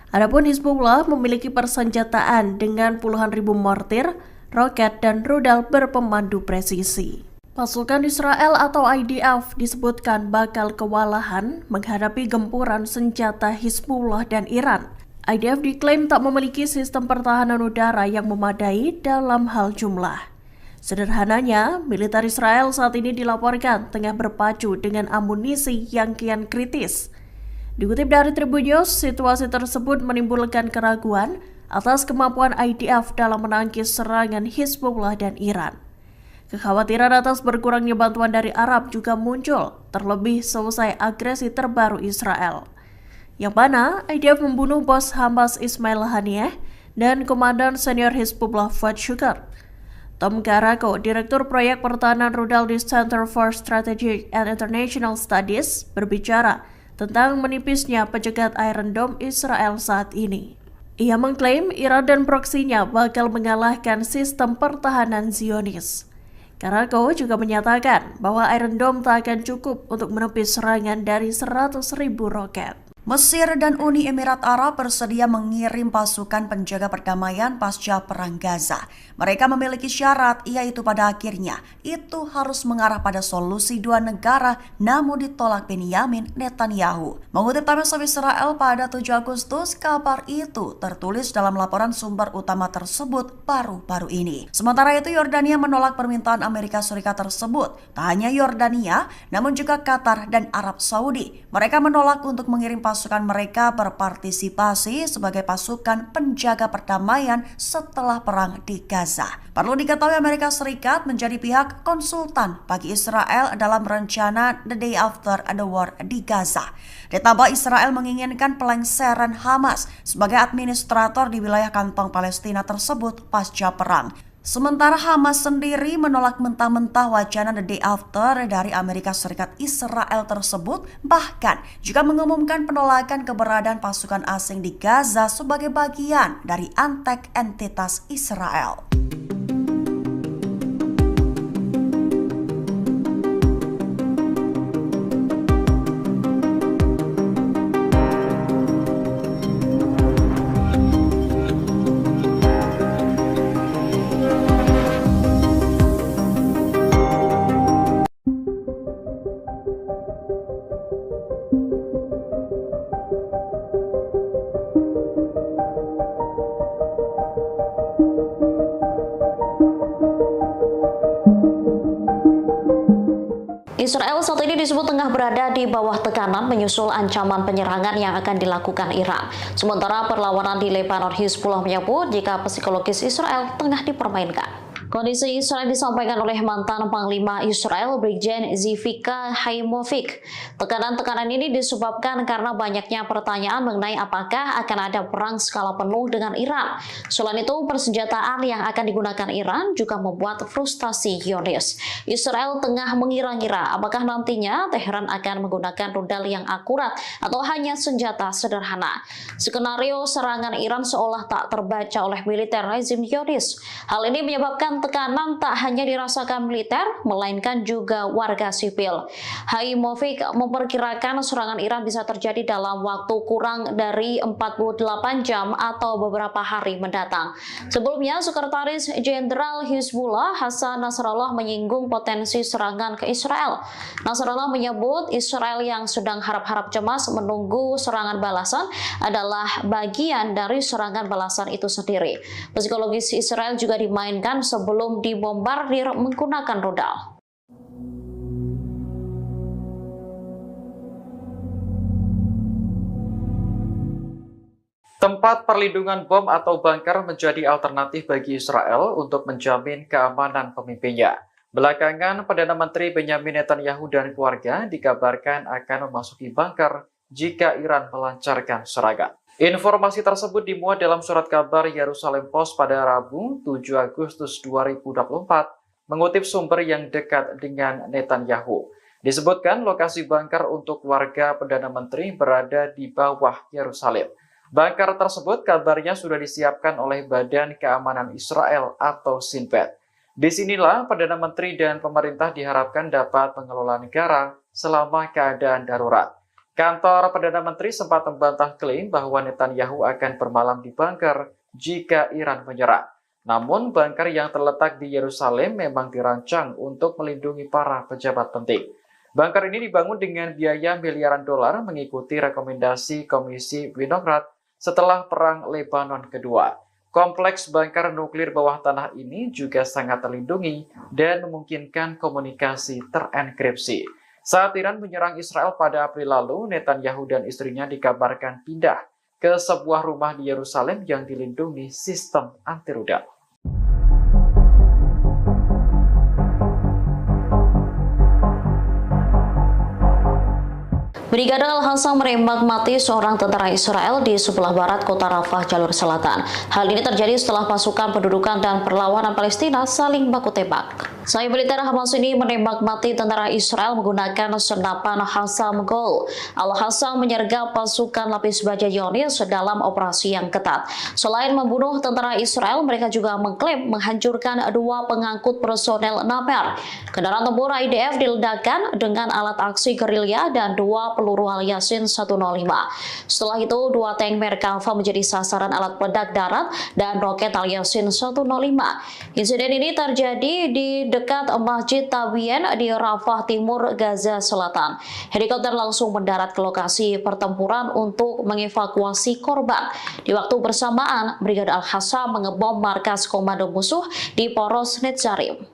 Adapun Hizbullah memiliki persenjataan dengan puluhan ribu mortir, roket, dan rudal berpemandu presisi. Pasukan Israel atau IDF disebutkan bakal kewalahan menghadapi gempuran senjata Hizbullah dan Iran. IDF diklaim tak memiliki sistem pertahanan udara yang memadai dalam hal jumlah. Sederhananya, militer Israel saat ini dilaporkan tengah berpacu dengan amunisi yang kian kritis. Dikutip dari Tribun News, situasi tersebut menimbulkan keraguan atas kemampuan IDF dalam menangkis serangan Hizbullah dan Iran. Kekhawatiran atas berkurangnya bantuan dari Arab juga muncul, terlebih selesai agresi terbaru Israel, yang mana IDF membunuh bos Hamas Ismail Haniyeh dan Komandan Senior Hizbullah Fuad Shukar. Tom Karako, Direktur Proyek Pertahanan Rudal di Center for Strategic and International Studies, berbicara tentang menipisnya pencegat Iron Dome Israel saat ini. Ia mengklaim Iran dan proksinya bakal mengalahkan sistem pertahanan Zionis. Karako juga menyatakan bahwa Iron Dome tak akan cukup untuk menepis serangan dari 100.000 roket. Mesir dan Uni Emirat Arab bersedia mengirim pasukan penjaga perdamaian pasca Perang Gaza. Mereka memiliki syarat, yaitu pada akhirnya itu harus mengarah pada solusi 2 negara, namun ditolak Benyamin Netanyahu. Mengutip Times of Israel pada 7 Agustus, kabar itu tertulis dalam laporan sumber utama tersebut baru-baru ini. Sementara itu, Yordania menolak permintaan Amerika Serikat tersebut. Tak hanya Yordania, namun juga Qatar dan Arab Saudi. Mereka menolak untuk mengirim pasukan mereka berpartisipasi sebagai pasukan penjaga perdamaian setelah perang di Gaza. Perlu diketahui Amerika Serikat menjadi pihak konsultan bagi Israel dalam rencana The Day After the War di Gaza. Ditambah Israel menginginkan pelengseran Hamas sebagai administrator di wilayah kantong Palestina tersebut pasca perang. Sementara Hamas sendiri menolak mentah-mentah wacana The Day After dari Amerika Serikat Israel tersebut, bahkan juga mengumumkan penolakan keberadaan pasukan asing di Gaza sebagai bagian dari antek entitas Israel. Israel saat ini disebut tengah berada di bawah tekanan menyusul ancaman penyerangan yang akan dilakukan Iran. Sementara perlawanan di Lebanon, Hizbullah menyebut jika psikologis Israel tengah dipermainkan. Kondisi Israel disampaikan oleh mantan Panglima Israel Brigjen Zivika Haimovic. Tekanan-tekanan ini disebabkan karena banyaknya pertanyaan mengenai apakah akan ada perang skala penuh dengan Iran. Selain itu, persenjataan yang akan digunakan Iran juga membuat frustasi Zionis. Israel tengah mengira-ngira apakah nantinya Teheran akan menggunakan rudal yang akurat atau hanya senjata sederhana. Skenario serangan Iran seolah tak terbaca oleh militer rezim Zionis. Hal ini menyebabkan Ancaman tekanan tak hanya dirasakan militer, melainkan juga warga sipil. Haimovik memperkirakan serangan Iran bisa terjadi dalam waktu kurang dari 48 jam atau beberapa hari mendatang. Sebelumnya, Sekretaris Jenderal Hizbullah Hasan Nasrallah menyinggung potensi serangan ke Israel. Nasrallah menyebut Israel yang sedang harap-harap cemas menunggu serangan balasan adalah bagian dari serangan balasan itu sendiri. Psikologis Israel juga dimainkan sebelum dibombardir menggunakan rudal. Tempat perlindungan bom atau bunker menjadi alternatif bagi Israel untuk menjamin keamanan pemimpinnya. Belakangan, Perdana Menteri Benyamin Netanyahu dan keluarga dikabarkan akan memasuki bunker jika Iran melancarkan serangan. Informasi tersebut dimuat dalam surat kabar Yerusalem Post pada Rabu 7 Agustus 2024, mengutip sumber yang dekat dengan Netanyahu. Disebutkan lokasi bunker untuk warga Perdana Menteri berada di bawah Yerusalem. Bunker tersebut kabarnya sudah disiapkan oleh Badan Keamanan Israel atau Shin Bet. Disinilah Perdana Menteri dan pemerintah diharapkan dapat mengelola negara selama keadaan darurat. Kantor Perdana Menteri sempat membantah klaim bahwa Netanyahu akan bermalam di bunker jika Iran menyerang. Namun, bunker yang terletak di Yerusalem memang dirancang untuk melindungi para pejabat penting. Bunker ini dibangun dengan biaya miliaran dolar mengikuti rekomendasi Komisi Winograd setelah Perang Lebanon Kedua. Kompleks bunker nuklir bawah tanah ini juga sangat terlindungi dan memungkinkan komunikasi terenkripsi. Saat Iran menyerang Israel pada April lalu, Netanyahu dan istrinya dikabarkan pindah ke sebuah rumah di Yerusalem yang dilindungi sistem anti rudal. Brigade Al-Hassam menembak mati seorang tentara Israel di sebelah barat kota Rafah, jalur selatan. Hal ini terjadi setelah pasukan pendudukan dan perlawanan Palestina saling baku tembak. Sayap militer Hamas ini menembak mati tentara Israel menggunakan senapan Hassam Gol. Al-Hassam menyergap pasukan lapis baja Zionis dalam operasi yang ketat. Selain membunuh tentara Israel, mereka juga mengklaim menghancurkan 2 pengangkut personel Namer. Kendaraan tempur IDF diledakkan dengan alat aksi gerilya dan 2 peluru Al-Yasin 105. Setelah itu, 2 tank Merkava menjadi sasaran alat peledak darat dan roket Al-Yasin 105. Insiden ini terjadi di dekat Masjid Tabien di Rafah Timur, Gaza Selatan. Helikopter langsung mendarat ke lokasi pertempuran untuk mengevakuasi korban. Di waktu bersamaan, Brigade Al-Hassam mengebom markas komando musuh di Poros Netzarim.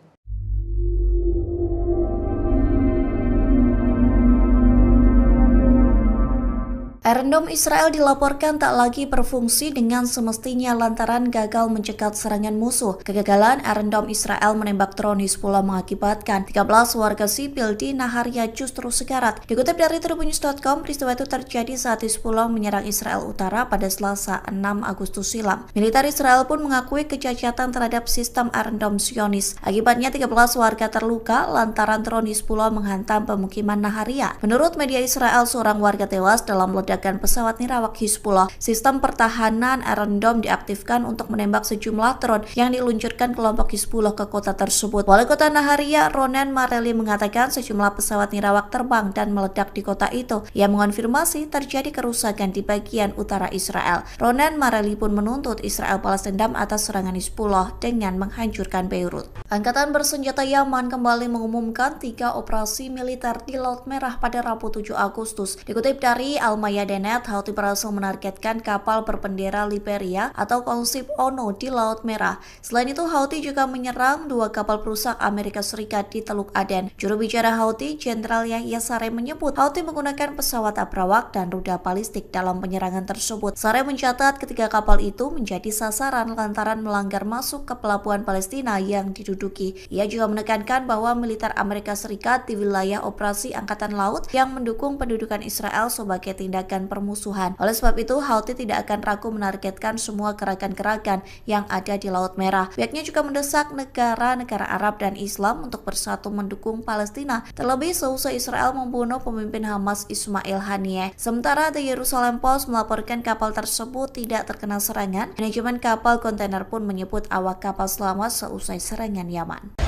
Iron Dome Israel dilaporkan tak lagi berfungsi dengan semestinya lantaran gagal mencegat serangan musuh. Kegagalan Iron Dome Israel menembak drone Hizbullah mengakibatkan 13 warga sipil di Naharia justru sekarat. Dikutip dari Tribunnews.com, peristiwa itu terjadi saat Hizbullah menyerang Israel Utara pada Selasa 6 Agustus silam. Militer Israel pun mengakui kecacatan terhadap sistem Iron Dome Zionis. Akibatnya 13 warga terluka lantaran drone Hizbullah menghantam pemukiman Naharia. Menurut media Israel, seorang warga tewas dalam ledakan pesawat nirawak Hizbullah. Sistem pertahanan Iron Dome diaktifkan untuk menembak sejumlah drone yang diluncurkan kelompok Hizbullah ke kota tersebut. Wali kota Naharia, Ronen Mareli, mengatakan sejumlah pesawat nirawak terbang dan meledak di kota itu. Ia mengonfirmasi terjadi kerusakan di bagian utara Israel. Ronen Mareli pun menuntut Israel balas dendam atas serangan Hizbullah dengan menghancurkan Beirut. Angkatan bersenjata Yaman kembali mengumumkan 3 operasi militer di Laut Merah pada Rabu 7 Agustus. Dikutip dari Al-Mayadenet, Houthi berhasil menargetkan kapal berbendera Liberia atau konsip ONU di Laut Merah. Selain itu, Houthi juga menyerang 2 kapal perusak Amerika Serikat di Teluk Aden. Juru bicara Houthi, Jenderal Yahya Saree, menyebut Houthi menggunakan pesawat abrawak dan rudal balistik dalam penyerangan tersebut. Saree mencatat ketiga kapal itu menjadi sasaran lantaran melanggar masuk ke pelabuhan Palestina yang diduduki. Ia juga menekankan bahwa militer Amerika Serikat di wilayah operasi Angkatan Laut yang mendukung pendudukan Israel sebagai tindakan menimbulkan permusuhan. Oleh sebab itu, Houthi tidak akan ragu menargetkan semua gerakan-gerakan yang ada di Laut Merah. Pihaknya juga mendesak negara-negara Arab dan Islam untuk bersatu mendukung Palestina, terlebih seusai Israel membunuh pemimpin Hamas Ismail Haniyeh. Sementara The Jerusalem Post melaporkan kapal tersebut tidak terkena serangan. Manajemen kapal kontainer pun menyebut awak kapal selamat seusai serangan Yaman.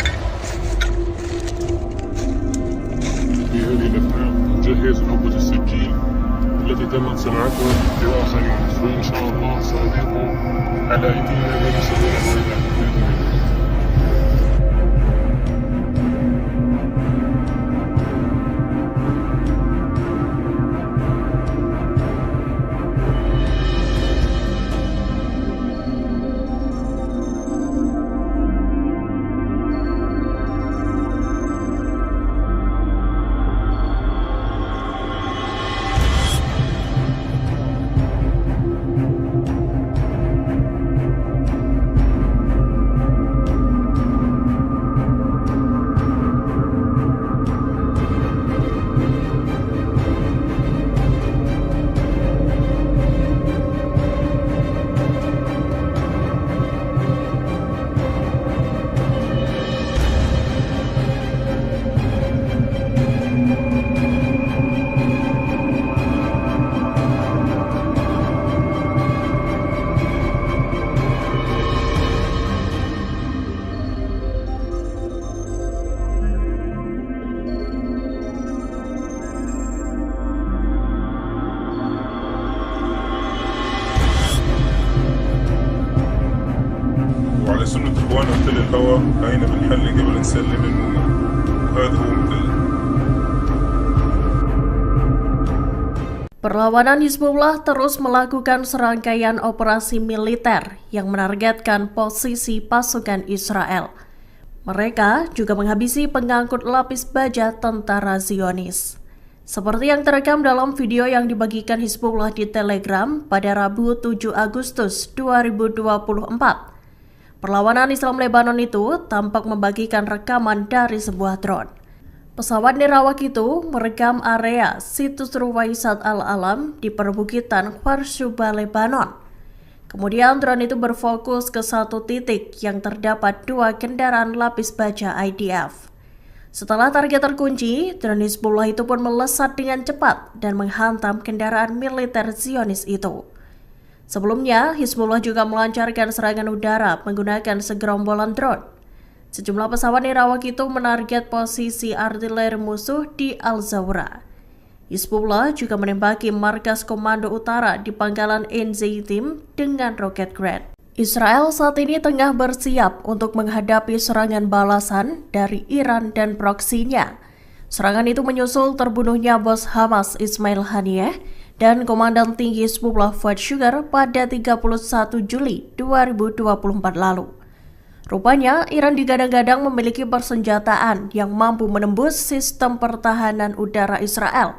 في هذه الأثناء نجهز حبة السكين التي تمت صناعتها لآخرين، وإن شاء الله سأضيق على أيدينا ما نسوي بإذن الله. وعلى سنة إخواننا مثل الهوى هاينا بنحلي قبل نسلم المؤمن، وهذا هو مثل. Perlawanan Hizbullah terus melakukan serangkaian operasi militer yang menargetkan posisi pasukan Israel. Mereka juga menghabisi pengangkut lapis baja tentara Zionis. Seperti yang terekam dalam video yang dibagikan Hizbullah di Telegram pada Rabu 7 Agustus 2024. Perlawanan Islam Lebanon itu tampak membagikan rekaman dari sebuah drone. Pesawat nirawak itu merekam area situs Ruwaisat Al-Alam di perbukitan Kharshuba, Lebanon. Kemudian drone itu berfokus ke satu titik yang terdapat 2 kendaraan lapis baja IDF. Setelah target terkunci, drone Hizbullah itu pun melesat dengan cepat dan menghantam kendaraan militer Zionis itu. Sebelumnya, Hizbullah juga melancarkan serangan udara menggunakan segerombolan drone. Sejumlah pesawat nirawak itu menarget posisi artileri musuh di Al-Zawra. Hizbullah juga menembaki markas komando utara di pangkalan Enzeitim dengan roket Grad. Israel saat ini tengah bersiap untuk menghadapi serangan balasan dari Iran dan proksinya. Serangan itu menyusul terbunuhnya bos Hamas Ismail Haniyeh dan Komandan Tinggi Hizbullah Fuad Shukar pada 31 Juli 2024 lalu. Rupanya, Iran digadang-gadang memiliki persenjataan yang mampu menembus sistem pertahanan udara Israel.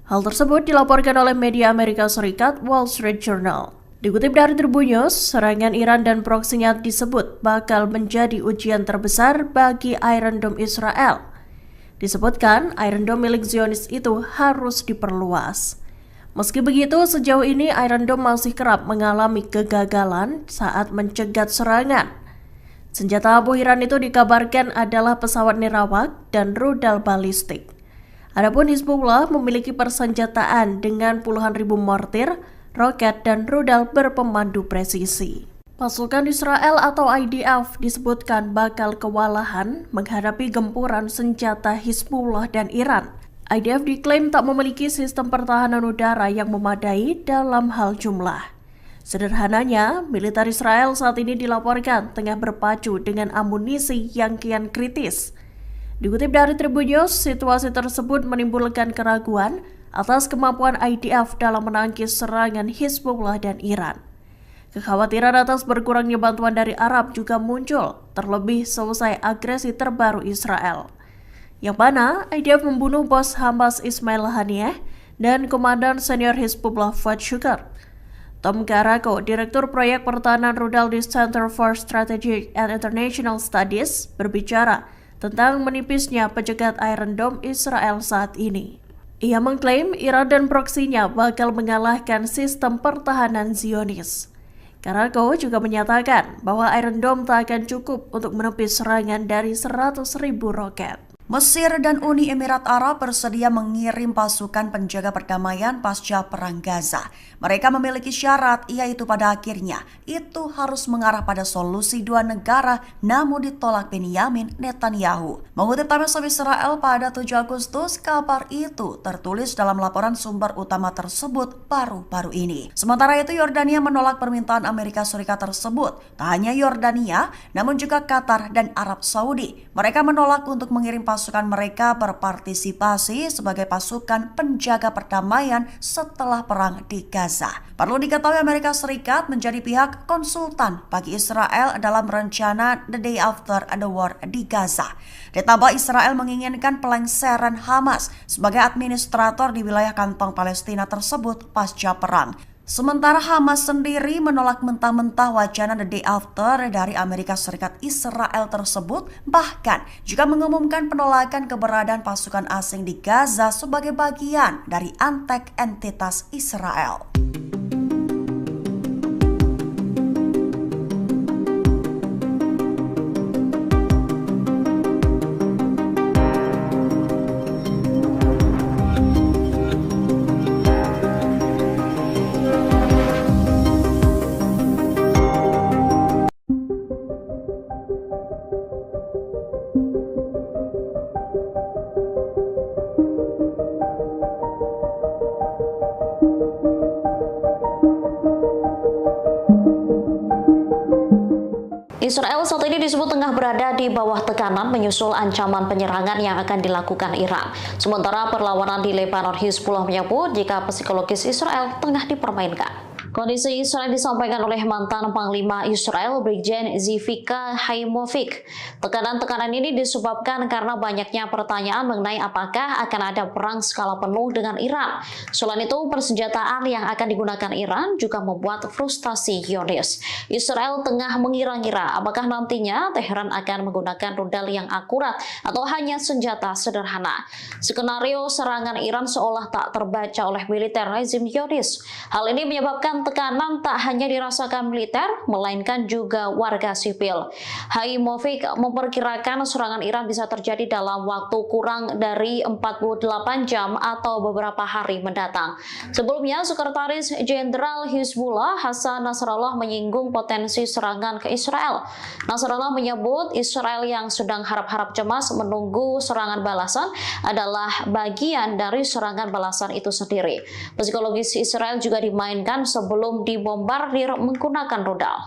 Hal tersebut dilaporkan oleh media Amerika Serikat Wall Street Journal. Dikutip dari Tribun News, serangan Iran dan proksinya disebut bakal menjadi ujian terbesar bagi Iron Dome Israel. Disebutkan, Iron Dome milik Zionis itu harus diperluas. Meski begitu, sejauh ini Iron Dome masih kerap mengalami kegagalan saat mencegat serangan. Senjata abu Iran itu dikabarkan adalah pesawat nirawak dan rudal balistik. Adapun Hizbullah memiliki persenjataan dengan puluhan ribu mortir, roket, dan rudal berpemandu presisi. Pasukan Israel atau IDF disebutkan bakal kewalahan menghadapi gempuran senjata Hizbullah dan Iran. IDF diklaim tak memiliki sistem pertahanan udara yang memadai dalam hal jumlah. Sederhananya, militer Israel saat ini dilaporkan tengah berpacu dengan amunisi yang kian kritis. Dikutip dari Tribun News, situasi tersebut menimbulkan keraguan atas kemampuan IDF dalam menangkis serangan Hizbullah dan Iran. Kekhawatiran atas berkurangnya bantuan dari Arab juga muncul, terlebih selesai agresi terbaru Israel, yang mana IDF membunuh bos Hamas Ismail Haniyeh dan Komandan Senior Hizbullah Fuad Shukar. Tom Karako, Direktur Proyek Pertahanan Rudal di Center for Strategic and International Studies, berbicara tentang menipisnya pencegat Iron Dome Israel saat ini. Ia mengklaim Iran dan proksinya bakal mengalahkan sistem pertahanan Zionis. Karako juga menyatakan bahwa Iron Dome tak akan cukup untuk menepis serangan dari 100.000 roket. Mesir dan Uni Emirat Arab bersedia mengirim pasukan penjaga perdamaian pasca Perang Gaza. Mereka memiliki syarat, yaitu pada akhirnya itu harus mengarah pada solusi dua negara, namun ditolak Benyamin Netanyahu. Mengutip Times of Israel pada 7 Agustus, kabar itu tertulis dalam laporan sumber utama tersebut baru-baru ini. Sementara itu, Yordania menolak permintaan Amerika Serikat tersebut. Tak hanya Yordania, namun juga Qatar dan Arab Saudi. Mereka menolak untuk mengirim pasukan mereka berpartisipasi sebagai pasukan penjaga perdamaian setelah perang di Gaza. Perlu diketahui Amerika Serikat menjadi pihak konsultan bagi Israel dalam rencana The Day After the War di Gaza. Ditambah Israel menginginkan pelengseran Hamas sebagai administrator di wilayah kantong Palestina tersebut pasca perang. Sementara Hamas sendiri menolak mentah-mentah wacana The Day After dari Amerika Serikat Israel tersebut, bahkan juga mengumumkan penolakan keberadaan pasukan asing di Gaza sebagai bagian dari antek entitas Israel. Israel saat ini disebut tengah berada di bawah tekanan menyusul ancaman penyerangan yang akan dilakukan Iran. Sementara perlawanan di Lebanon, Hizbullah menyebut jika psikologis Israel tengah dipermainkan. Kondisi Israel disampaikan oleh mantan Panglima Israel Brigjen Zivika Haimovic. Tekanan-tekanan ini disebabkan karena banyaknya pertanyaan mengenai apakah akan ada perang skala penuh dengan Iran. Selain itu, persenjataan yang akan digunakan Iran juga membuat frustasi Zionis. Israel tengah mengira-ngira apakah nantinya Teheran akan menggunakan rudal yang akurat atau hanya senjata sederhana. Skenario serangan Iran seolah tak terbaca oleh militer rezim Zionis. Hal ini menyebabkan tekanan tak hanya dirasakan militer, melainkan juga warga sipil. Haimovic memperkirakan serangan Iran bisa terjadi dalam waktu kurang dari 48 jam atau beberapa hari mendatang. Sebelumnya, Sekretaris Jenderal Hizbullah Hasan Nasrallah menyinggung potensi serangan ke Israel. Nasrallah menyebut Israel yang sedang harap-harap cemas menunggu serangan balasan adalah bagian dari serangan balasan itu sendiri. Psikologis Israel juga dimainkan sebelum dibombardir menggunakan rudal.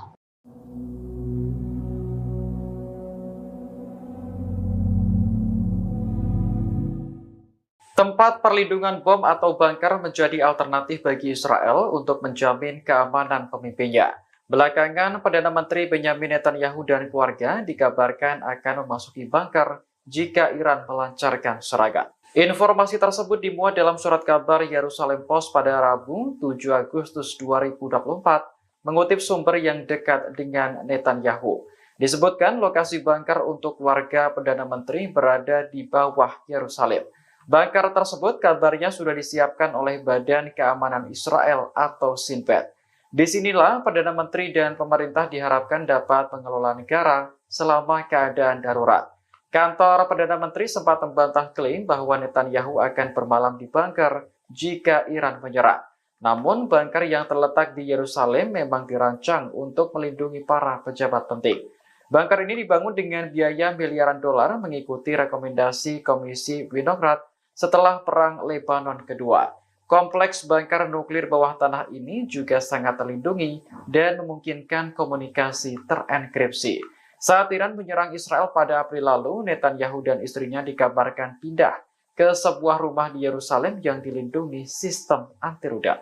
Tempat perlindungan bom atau bunker menjadi alternatif bagi Israel untuk menjamin keamanan pemimpinnya. Belakangan, Perdana Menteri Benyamin Netanyahu dan keluarga dikabarkan akan memasuki bunker jika Iran melancarkan serangan. Informasi tersebut dimuat dalam surat kabar Yerusalem Post pada Rabu 7 Agustus 2024, mengutip sumber yang dekat dengan Netanyahu. Disebutkan lokasi bunker untuk warga Perdana Menteri berada di bawah Yerusalem. Bunker tersebut kabarnya sudah disiapkan oleh Badan Keamanan Israel atau Shin Bet. Disinilah Perdana Menteri dan pemerintah diharapkan dapat mengelola negara selama keadaan darurat. Kantor Perdana Menteri sempat membantah klaim bahwa Netanyahu akan bermalam di bunker jika Iran menyerang. Namun, bunker yang terletak di Yerusalem memang dirancang untuk melindungi para pejabat penting. Bunker ini dibangun dengan biaya miliaran dolar mengikuti rekomendasi Komisi Winograd setelah Perang Lebanon Kedua. Kompleks bunker nuklir bawah tanah ini juga sangat terlindungi dan memungkinkan komunikasi terenkripsi. Saat Iran menyerang Israel pada April lalu, Netanyahu dan istrinya dikabarkan pindah ke sebuah rumah di Yerusalem yang dilindungi sistem anti-rudal.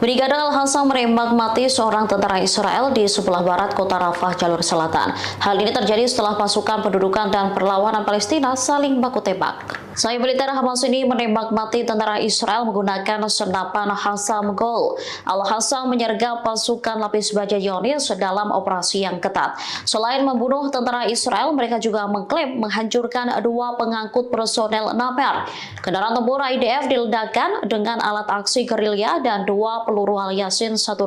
Brigade Al-Hassam menembak mati seorang tentara Israel di sebelah barat kota Rafah, jalur selatan. Hal ini terjadi setelah pasukan pendudukan dan perlawanan Palestina saling baku tembak. Sayap militer Hamas ini menembak mati tentara Israel menggunakan senapan Hassam Gol. Al-Hassam menyergap pasukan lapis baja Zionis dalam operasi yang ketat. Selain membunuh tentara Israel, mereka juga mengklaim menghancurkan 2 pengangkut personel Naper. Kendaraan tempur IDF diledakkan dengan alat aksi gerilya dan 2 peluru Al-Yasin 105.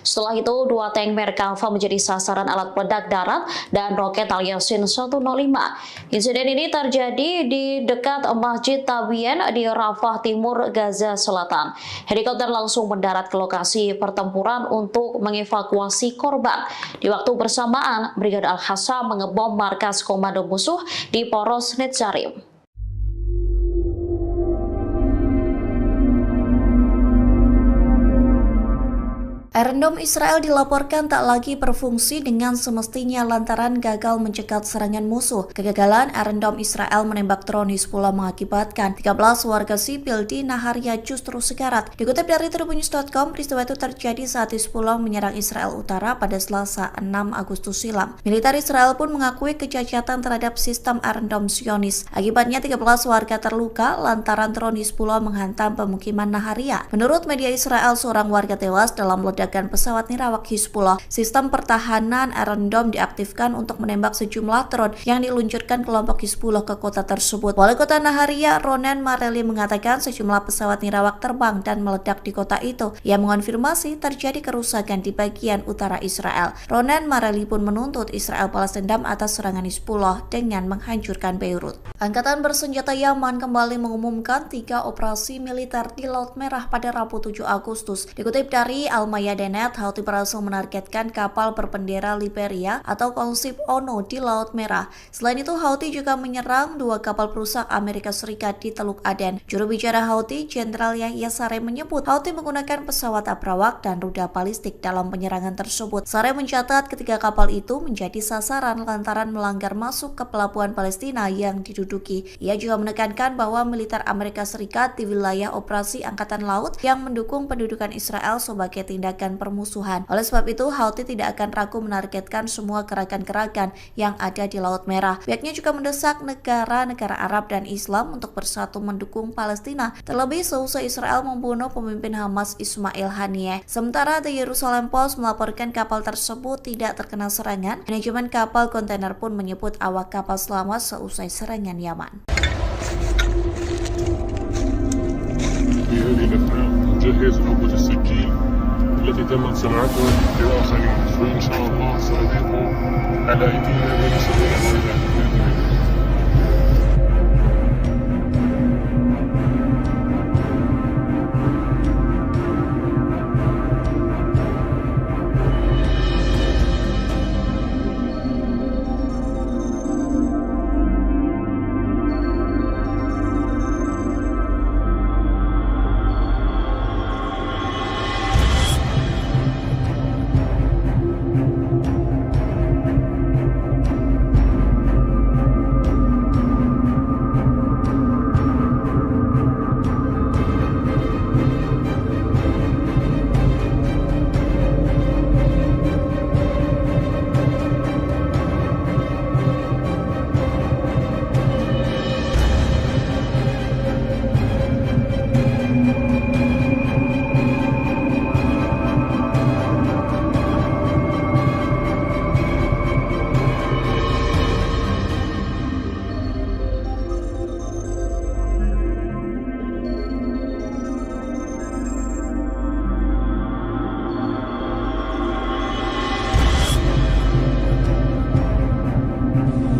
Setelah itu, 2 tank Merkava menjadi sasaran alat peledak darat dan roket Al-Yasin 105. Insiden ini terjadi di dekat Masjid Tabien di Rafah Timur, Gaza Selatan. Helikopter langsung mendarat ke lokasi pertempuran untuk mengevakuasi korban. Di waktu bersamaan, Brigade Al-Hassam mengebom markas komando musuh di Poros Netzarim. Iron Dome Israel dilaporkan tak lagi berfungsi dengan semestinya lantaran gagal mencegat serangan musuh. Kegagalan Iron Dome Israel menembak drone Hizbullah mengakibatkan 13 warga sipil di Naharia justru sekarat. Dikutip dari tribunnews.com, peristiwa itu terjadi saat Hizbullah menyerang Israel Utara pada Selasa 6 Agustus silam. Militer Israel pun mengakui kecacatan terhadap sistem Iron Dome Zionis. Akibatnya 13 warga terluka lantaran drone Hizbullah menghantam pemukiman Naharia. Menurut media Israel, seorang warga tewas dalam ledakan pesawat nirawak Hizbullah. Sistem pertahanan Iron Dome diaktifkan untuk menembak sejumlah drone yang diluncurkan kelompok Hizbullah ke kota tersebut. Wali kota Naharia, Ronen Mareli, mengatakan sejumlah pesawat nirawak terbang dan meledak di kota itu. Ia mengonfirmasi terjadi kerusakan di bagian utara Israel. Ronen Mareli pun menuntut Israel balas dendam atas serangan Hizbullah dengan menghancurkan Beirut. Angkatan bersenjata Yaman kembali mengumumkan 3 operasi militer di Laut Merah pada Rabu 7 Agustus. Dikutip dari Al-Mayadin, Houthi berhasil menargetkan kapal berbendera Liberia atau konsip ONU di Laut Merah. Selain itu, Houthi juga menyerang 2 kapal perusak Amerika Serikat di Teluk Aden. Juru bicara Houthi, Jenderal Yahya Saree, menyebut Houthi menggunakan pesawat abrawak dan rudal balistik dalam penyerangan tersebut. Saree mencatat ketiga kapal itu menjadi sasaran lantaran melanggar masuk ke pelabuhan Palestina yang diduduki. Ia juga menekankan bahwa militer Amerika Serikat di wilayah operasi Angkatan Laut yang mendukung pendudukan Israel sebagai tindakan permusuhan. Oleh sebab itu, Houthi tidak akan ragu menargetkan semua gerakan-gerakan yang ada di Laut Merah. Pihaknya juga mendesak negara-negara Arab dan Islam untuk bersatu mendukung Palestina, terlebih seusai Israel membunuh pemimpin Hamas Ismail Haniyeh. Sementara The Jerusalem Post melaporkan kapal tersebut tidak terkena serangan. Manajemen kapal kontainer pun menyebut awak kapal selamat seusai serangan Yaman. التي تمت صناعتها لآخرين فإن شاء الله سأذيق على أيدينا من سبيل الويلات بإذن الله.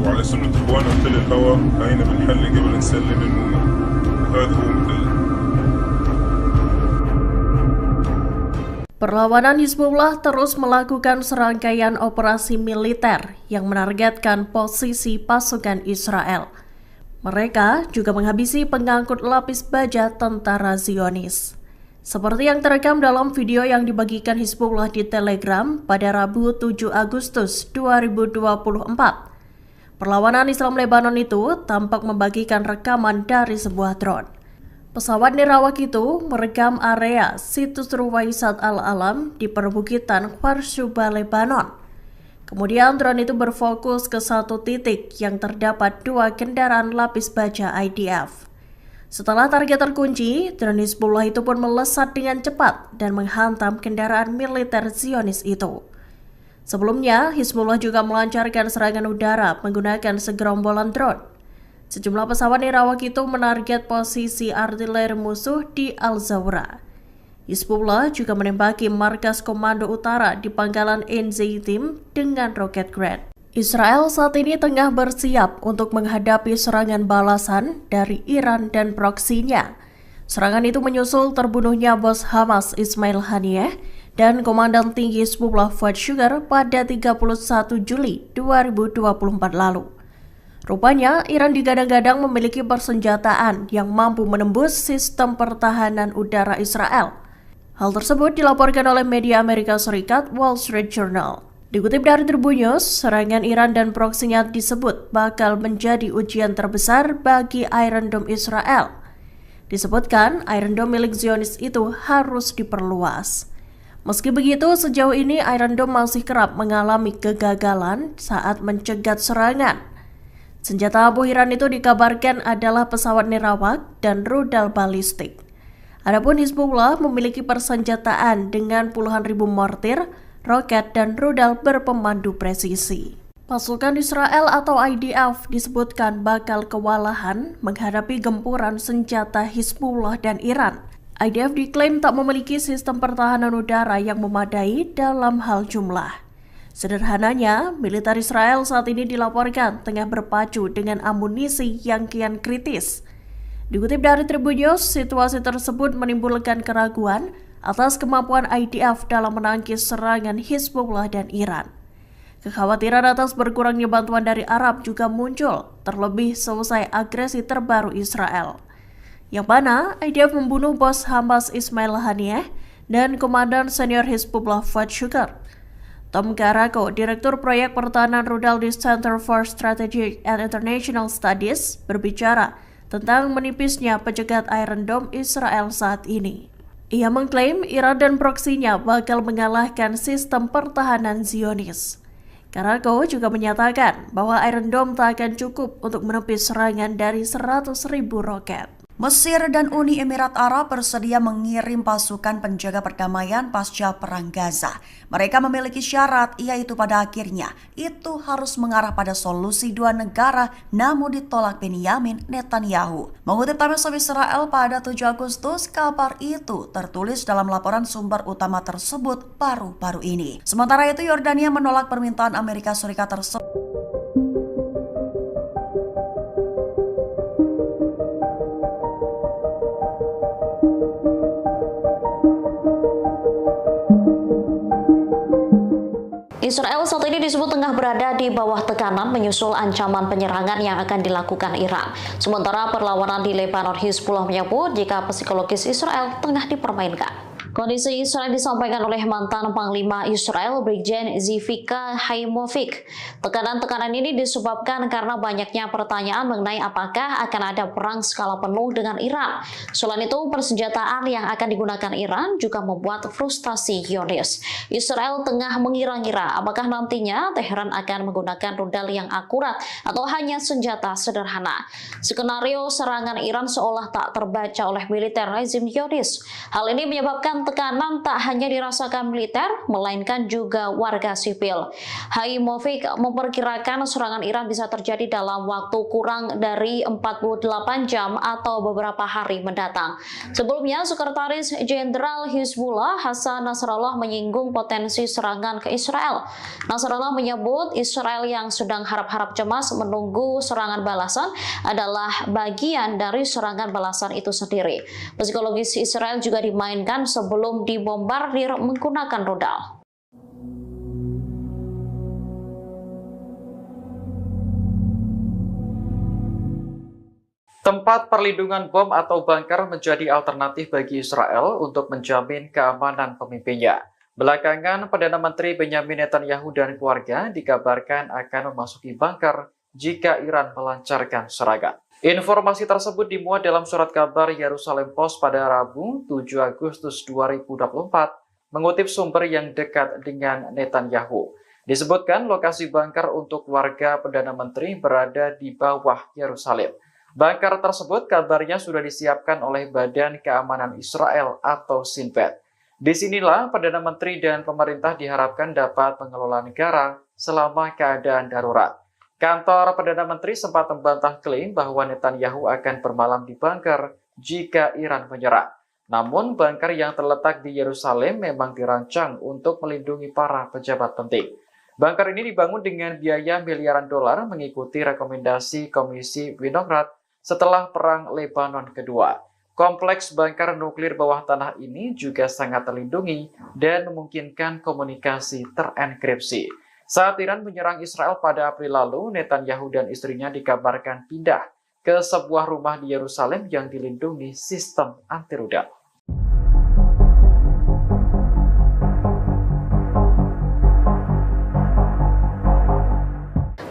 وعلى سنة إخوانا في الهوى هينا بنحل قبل نسلم المؤمن. هذا هو مثل Perlawanan Hizbullah terus melakukan serangkaian operasi militer yang menargetkan posisi pasukan Israel. Mereka juga menghabisi pengangkut lapis baja tentara Zionis. Seperti yang terekam dalam video yang dibagikan Hizbullah di Telegram pada Rabu 7 Agustus 2024. Perlawanan Islam Lebanon itu tampak membagikan rekaman dari sebuah drone. Pesawat nirawak itu merekam area situs Ruwaisat Al-Alam di perbukitan Kharshuba, Lebanon. Kemudian drone itu berfokus ke satu titik yang terdapat 2 kendaraan lapis baja IDF. Setelah target terkunci, drone Hizbullah itu pun melesat dengan cepat dan menghantam kendaraan militer Zionis itu. Sebelumnya, Hizbullah juga melancarkan serangan udara menggunakan segerombolan drone. Sejumlah pesawat nirawak itu menarget posisi artileri musuh di Al-Zawra. Hizbullah juga menembaki markas komando utara di pangkalan Enzeitim dengan roket Grad. Israel saat ini tengah bersiap untuk menghadapi serangan balasan dari Iran dan proksinya. Serangan itu menyusul terbunuhnya bos Hamas Ismail Haniyeh dan Komandan Tinggi Hizbullah Fuad Shukr pada 31 Juli 2024 lalu. Rupanya, Iran digadang-gadang memiliki persenjataan yang mampu menembus sistem pertahanan udara Israel. Hal tersebut dilaporkan oleh media Amerika Serikat Wall Street Journal. Dikutip dari Tribun News, serangan Iran dan proksinya disebut bakal menjadi ujian terbesar bagi Iron Dome Israel. Disebutkan, Iron Dome milik Zionis itu harus diperluas. Meski begitu, sejauh ini Iron Dome masih kerap mengalami kegagalan saat mencegat serangan. Senjata abu Iran itu dikabarkan adalah pesawat nirawak dan rudal balistik. Adapun Hizbullah memiliki persenjataan dengan puluhan ribu mortir, roket, dan rudal berpemandu presisi. Pasukan Israel atau IDF disebutkan bakal kewalahan menghadapi gempuran senjata Hizbullah dan Iran. IDF diklaim tak memiliki sistem pertahanan udara yang memadai dalam hal jumlah. Sederhananya, militer Israel saat ini dilaporkan tengah berpacu dengan amunisi yang kian kritis. Dikutip dari Tribun News, situasi tersebut menimbulkan keraguan atas kemampuan IDF dalam menangkis serangan Hizbullah dan Iran. Kekhawatiran atas berkurangnya bantuan dari Arab juga muncul, terlebih selesai agresi terbaru Israel, yang mana IDF membunuh bos Hamas Ismail Haniyeh dan Komandan Senior Hizbullah Fuad Shukr. Tom Karako, Direktur Proyek Pertahanan Rudal di Center for Strategic and International Studies, berbicara tentang menipisnya pencegat Iron Dome Israel saat ini. Ia mengklaim Iran dan proksinya bakal mengalahkan sistem pertahanan Zionis. Karako juga menyatakan bahwa Iron Dome tak akan cukup untuk menepis serangan dari 100.000 roket. Mesir dan Uni Emirat Arab bersedia mengirim pasukan penjaga perdamaian pasca Perang Gaza. Mereka memiliki syarat, yaitu pada akhirnya itu harus mengarah pada solusi 2 negara, namun ditolak Benyamin Netanyahu. Mengutip Times of Israel pada 7 Agustus, kabar itu tertulis dalam laporan sumber utama tersebut baru-baru ini. Sementara itu, Yordania menolak permintaan Amerika Serikat tersebut. Israel saat ini disebut tengah berada di bawah tekanan menyusul ancaman penyerangan yang akan dilakukan Iran. Sementara perlawanan di Lebanon, Hizbullah menyebut jika psikologis Israel tengah dipermainkan. Kondisi Israel disampaikan oleh mantan Panglima Israel, Brigjen Zivika Haimovic. Tekanan-tekanan ini disebabkan karena banyaknya pertanyaan mengenai apakah akan ada perang skala penuh dengan Iran. Selain itu, persenjataan yang akan digunakan Iran juga membuat frustasi Zionis. Israel tengah mengira-ngira apakah nantinya Teheran akan menggunakan rudal yang akurat atau hanya senjata sederhana. Skenario serangan Iran seolah tak terbaca oleh militer rezim Zionis. Hal ini menyebabkan tekanan tak hanya dirasakan militer, melainkan juga warga sipil. Haimovic memperkirakan serangan Iran bisa terjadi dalam waktu kurang dari 48 jam atau beberapa hari mendatang. Sebelumnya, Sekretaris Jenderal Hizbullah Hasan Nasrallah menyinggung potensi serangan ke Israel. Nasrallah menyebut Israel yang sedang harap-harap cemas menunggu serangan balasan adalah bagian dari serangan balasan itu sendiri. Psikologis Israel juga dimainkan sebelum dibombardir menggunakan rudal. Tempat perlindungan bom atau bunker menjadi alternatif bagi Israel untuk menjamin keamanan pemimpinnya. Belakangan, Perdana Menteri Benyamin Netanyahu dan keluarga dikabarkan akan memasuki bunker jika Iran melancarkan serangan. Informasi tersebut dimuat dalam surat kabar Yerusalem Post pada Rabu 7 Agustus 2024, mengutip sumber yang dekat dengan Netanyahu. Disebutkan lokasi bunker untuk warga Perdana Menteri berada di bawah Yerusalem. Bunker tersebut kabarnya sudah disiapkan oleh Badan Keamanan Israel atau Shin Bet. Disinilah Perdana Menteri dan pemerintah diharapkan dapat mengelola negara selama keadaan darurat. Kantor Perdana Menteri sempat membantah klaim bahwa Netanyahu akan bermalam di bunker jika Iran menyerang. Namun, bunker yang terletak di Yerusalem memang dirancang untuk melindungi para pejabat penting. Bunker ini dibangun dengan biaya miliaran dolar mengikuti rekomendasi Komisi Winograd setelah Perang Lebanon Kedua. Kompleks bunker nuklir bawah tanah ini juga sangat terlindungi dan memungkinkan komunikasi terenkripsi. Saat Iran menyerang Israel pada April lalu, Netanyahu dan istrinya dikabarkan pindah ke sebuah rumah di Yerusalem yang dilindungi sistem anti-rudal.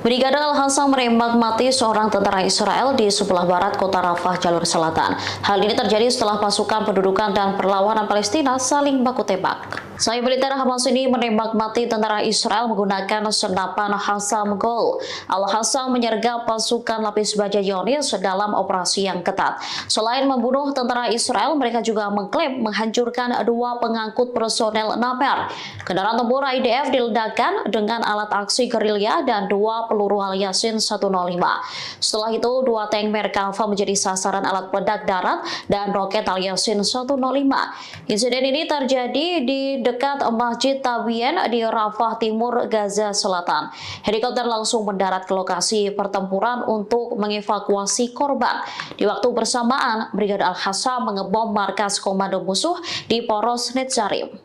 Brigade Al-Hassam menembak mati seorang tentara Israel di sebelah barat kota Rafah, jalur selatan. Hal ini terjadi setelah pasukan pendudukan dan perlawanan Palestina saling baku tembak. Sayap militer Hamas ini menembak mati tentara Israel menggunakan senapan Hassam Gol. Al-Hassam menyergap pasukan lapis baja Zionis dalam operasi yang ketat. Selain membunuh tentara Israel, mereka juga mengklaim menghancurkan 2 pengangkut personel Naper. Kendaraan tempur IDF diledakkan dengan alat aksi gerilya dan 2 peluru Al-Yasin 105. Setelah itu, 2 tank Merkava menjadi sasaran alat peledak darat dan roket Al-Yasin 105. Insiden ini terjadi di dekat Masjid Tabien di Rafah Timur, Gaza Selatan. Helikopter langsung mendarat ke lokasi pertempuran untuk mengevakuasi korban. Di waktu bersamaan, Brigade Al-Hassam mengebom markas komando musuh di Poros Netzarim.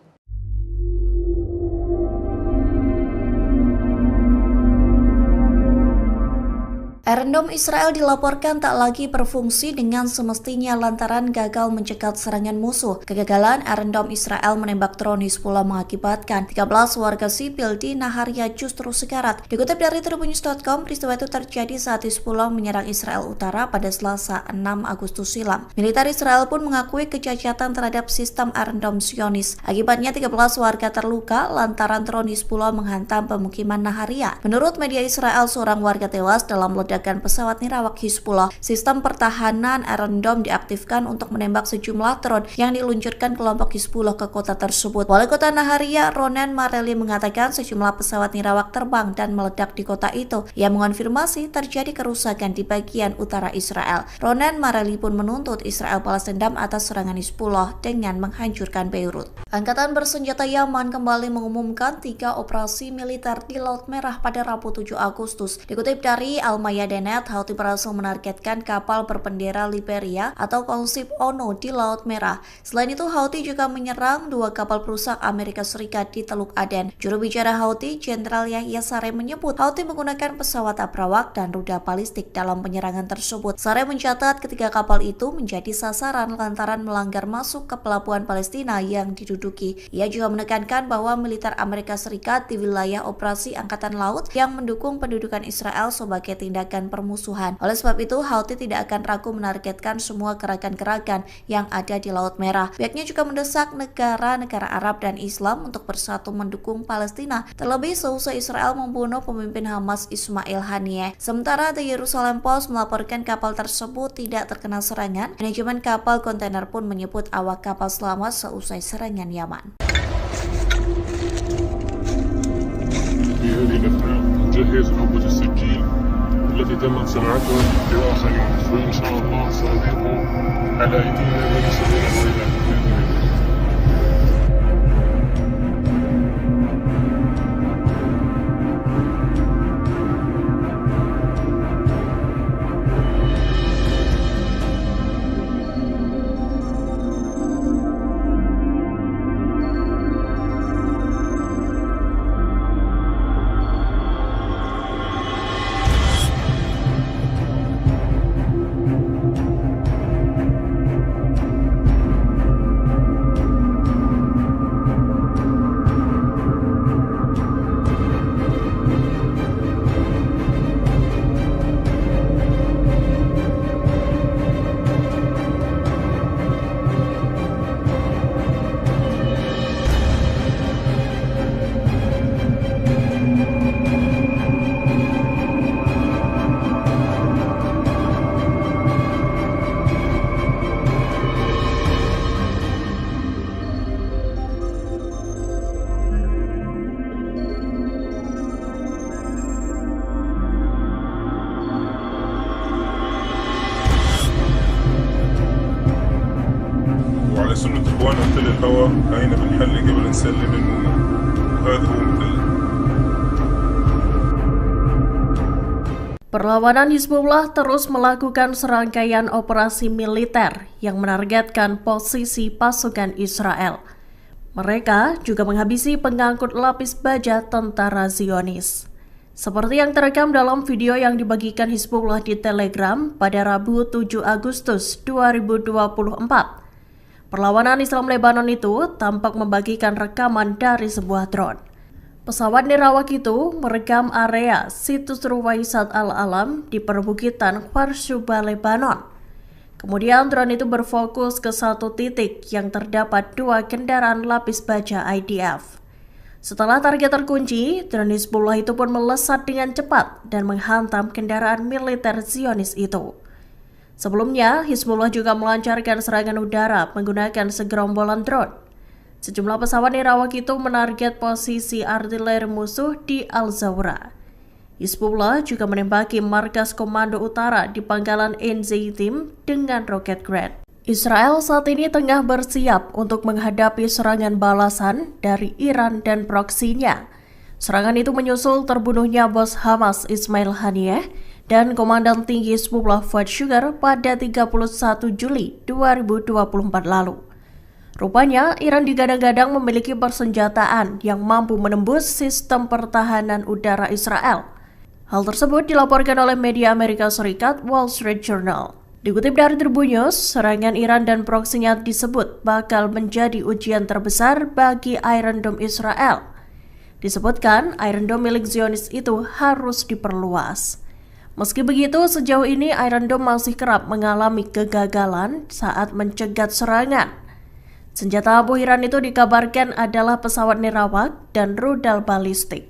Iron Dome Israel dilaporkan tak lagi berfungsi dengan semestinya lantaran gagal mencegat serangan musuh. Kegagalan Iron Dome Israel menembak drone Hizbullah mengakibatkan 13 warga sipil di Naharia justru sekarat. Dikutip dari Tribunnews.com, peristiwa itu terjadi saat Hizbullah menyerang Israel Utara pada Selasa 6 Agustus silam. Militer Israel pun mengakui kecacatan terhadap sistem Iron Dome Zionis. Akibatnya 13 warga terluka lantaran drone Hizbullah menghantam pemukiman Naharia. Menurut media Israel, seorang warga tewas dalam ledakan pesawat nirawak Hizbullah. Sistem pertahanan Iron Dome diaktifkan untuk menembak sejumlah drone yang diluncurkan kelompok Hizbullah ke kota tersebut. Wali kota Naharia, Ronen Mareli, mengatakan sejumlah pesawat nirawak terbang dan meledak di kota itu. Ia mengonfirmasi terjadi kerusakan di bagian utara Israel. Ronen Mareli pun menuntut Israel balas dendam atas serangan Hizbullah dengan menghancurkan Beirut. Angkatan bersenjata Yaman kembali mengumumkan 3 operasi militer di Laut Merah pada Rabu 7 Agustus. Dikutip dari Al-Mayadeen, Houthi berhasil menargetkan kapal berbendera Liberia atau konsip ONU di Laut Merah. Selain itu, Houthi juga menyerang 2 kapal perusak Amerika Serikat di Teluk Aden. Juru bicara Houthi, Jenderal Yahya Saree, menyebut Houthi menggunakan pesawat abrawak dan rudal balistik dalam penyerangan tersebut. Saree mencatat ketiga kapal itu menjadi sasaran lantaran melanggar masuk ke pelabuhan Palestina yang diduduki. Ia juga menekankan bahwa militer Amerika Serikat di wilayah operasi Angkatan Laut yang mendukung pendudukan Israel sebagai tindakan permusuhan. Oleh sebab itu, Houthi tidak akan ragu menargetkan semua gerakan-gerakan yang ada di Laut Merah. Pihaknya juga mendesak negara-negara Arab dan Islam untuk bersatu mendukung Palestina, terlebih seusai Israel membunuh pemimpin Hamas Ismail Haniyeh. Sementara The Jerusalem Post melaporkan kapal tersebut tidak terkena serangan. Manajemen kapal kontainer pun menyebut awak kapal selamat seusai serangan Yaman. التي تمت صناعتها لآخرين فإن شاء الله سأضيف على أيدينا من سبيل الويلات بإذن الله. على سنة إخواننا تل الهوى هاينا بنحلي قبل نسلم المومة وهذا هو مثل. Perlawanan Hizbullah terus melakukan serangkaian operasi militer yang menargetkan posisi pasukan Israel. Mereka juga menghabisi pengangkut lapis baja tentara Zionis. Seperti yang terekam dalam video yang dibagikan Hizbullah di Telegram pada Rabu 7 Agustus 2024. Perlawanan Islam Lebanon itu tampak membagikan rekaman dari sebuah drone. Pesawat nirawak itu merekam area situs Ruwaisat Al-Alam di perbukitan Kharsuba, Lebanon. Kemudian drone itu berfokus ke satu titik yang terdapat 2 kendaraan lapis baja IDF. Setelah target terkunci, drone Hizbullah itu pun melesat dengan cepat dan menghantam kendaraan militer Zionis itu. Sebelumnya, Hizbullah juga melancarkan serangan udara menggunakan segerombolan drone. Sejumlah pesawat nirawak itu menarget posisi artileri musuh di Al-Zawra. Hizbullah juga menembaki markas komando utara di pangkalan Enzeitim dengan roket Grad. Israel saat ini tengah bersiap untuk menghadapi serangan balasan dari Iran dan proksinya. Serangan itu menyusul terbunuhnya bos Hamas Ismail Haniyeh dan Komandan Tinggi Hizbullah Fuad Shukr pada 31 Juli 2024 lalu. Rupanya, Iran digadang-gadang memiliki persenjataan yang mampu menembus sistem pertahanan udara Israel. Hal tersebut dilaporkan oleh media Amerika Serikat Wall Street Journal. Dikutip dari Tribun News, serangan Iran dan proksinya disebut bakal menjadi ujian terbesar bagi Iron Dome Israel. Disebutkan, Iron Dome milik Zionis itu harus diperluas. Meski begitu, sejauh ini Iron Dome masih kerap mengalami kegagalan saat mencegat serangan. Senjata abu Iran itu dikabarkan adalah pesawat nirawak dan rudal balistik.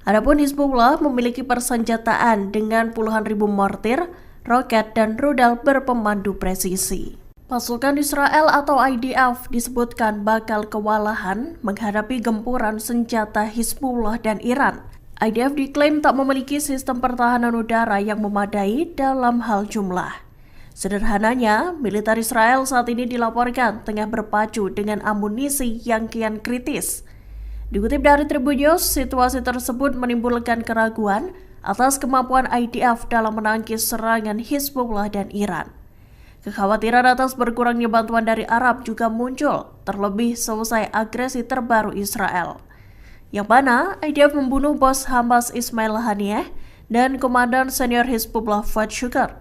Adapun Hizbullah memiliki persenjataan dengan puluhan ribu mortir, roket, dan rudal berpemandu presisi. Pasukan Israel atau IDF disebutkan bakal kewalahan menghadapi gempuran senjata Hizbullah dan Iran. IDF diklaim tak memiliki sistem pertahanan udara yang memadai dalam hal jumlah. Sederhananya, militer Israel saat ini dilaporkan tengah berpacu dengan amunisi yang kian kritis. Dikutip dari Tribun News, situasi tersebut menimbulkan keraguan atas kemampuan IDF dalam menangkis serangan Hizbullah dan Iran. Kekhawatiran atas berkurangnya bantuan dari Arab juga muncul, terlebih selesai agresi terbaru Israel, yang mana IDF membunuh bos Hamas Ismail Haniyeh dan Komandan Senior Hizbullah Fuad Shukr.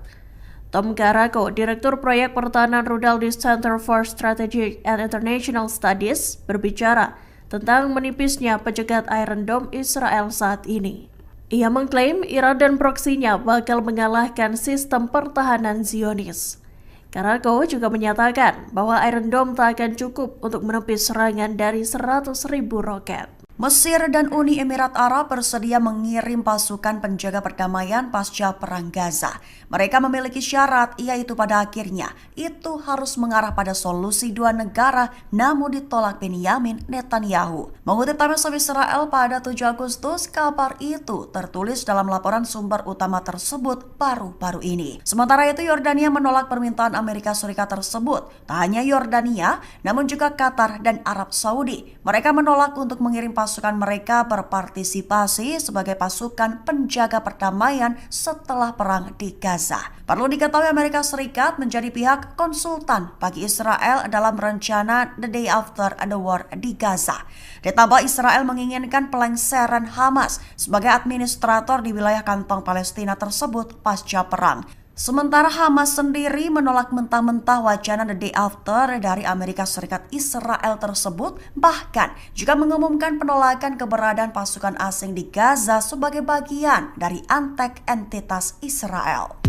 Tom Karako, Direktur Proyek Pertahanan Rudal di Center for Strategic and International Studies, berbicara tentang menipisnya pencegat Iron Dome Israel saat ini. Ia mengklaim Iran dan proksinya bakal mengalahkan sistem pertahanan Zionis. Karako juga menyatakan bahwa Iron Dome tak akan cukup untuk menepis serangan dari 100.000 roket. Mesir dan Uni Emirat Arab bersedia mengirim pasukan penjaga perdamaian pasca Perang Gaza. Mereka memiliki syarat, yaitu pada akhirnya itu harus mengarah pada solusi 2 negara, namun ditolak Benyamin Netanyahu. Mengutip Times of Israel pada 7 Agustus, kabar itu tertulis dalam laporan sumber utama tersebut baru-baru ini. Sementara itu, Yordania menolak permintaan Amerika Serikat tersebut. Tak hanya Yordania, namun juga Qatar dan Arab Saudi. Mereka menolak untuk mengirim pasukan mereka berpartisipasi sebagai pasukan penjaga perdamaian setelah perang di Gaza. Perlu diketahui Amerika Serikat menjadi pihak konsultan bagi Israel dalam rencana The Day After the War di Gaza. Ditambah Israel menginginkan pelengseran Hamas sebagai administrator di wilayah kantong Palestina tersebut pasca perang. Sementara Hamas sendiri menolak mentah-mentah wacana The Day After dari Amerika Serikat Israel tersebut, bahkan juga mengumumkan penolakan keberadaan pasukan asing di Gaza sebagai bagian dari antek entitas Israel.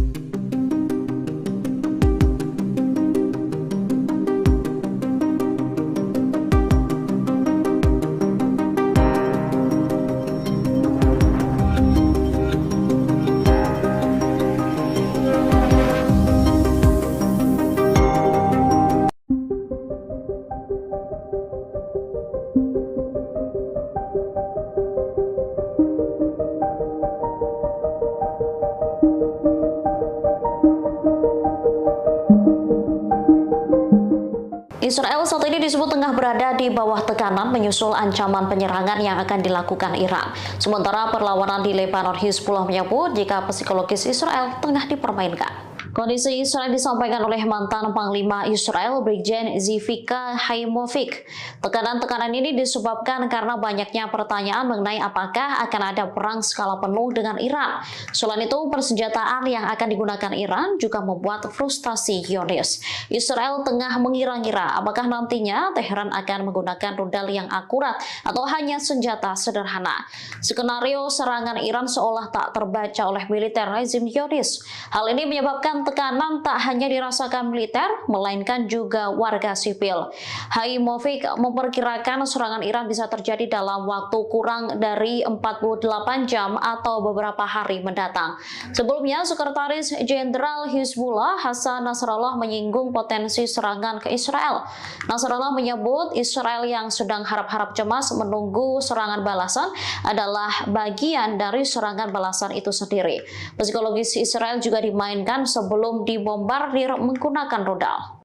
Israel saat ini disebut tengah berada di bawah tekanan menyusul ancaman penyerangan yang akan dilakukan Iran. Sementara perlawanan di Lebanon, Hizbullah menyebut jika psikologis Israel tengah dipermainkan. Kondisi Israel disampaikan oleh mantan Panglima Israel, Brigjen Zivika Haimovic. Tekanan-tekanan ini disebabkan karena banyaknya pertanyaan mengenai apakah akan ada perang skala penuh dengan Iran. Selain itu, persenjataan yang akan digunakan Iran juga membuat frustasi Zionis. Israel tengah mengira-ngira apakah nantinya Teheran akan menggunakan rudal yang akurat atau hanya senjata sederhana. Skenario serangan Iran seolah tak terbaca oleh militer rezim Zionis. Hal ini menyebabkan tekanan tak hanya dirasakan militer, melainkan juga warga sipil. Haimovic memperkirakan serangan Iran bisa terjadi dalam waktu kurang dari 48 jam atau beberapa hari mendatang. Sebelumnya, Sekretaris Jenderal Hizbullah Hasan Nasrallah menyinggung potensi serangan ke Israel. Nasrallah menyebut Israel yang sedang harap-harap cemas menunggu serangan balasan adalah bagian dari serangan balasan itu sendiri. Psikologis Israel juga dimainkan sebelum dibombardir menggunakan rudal.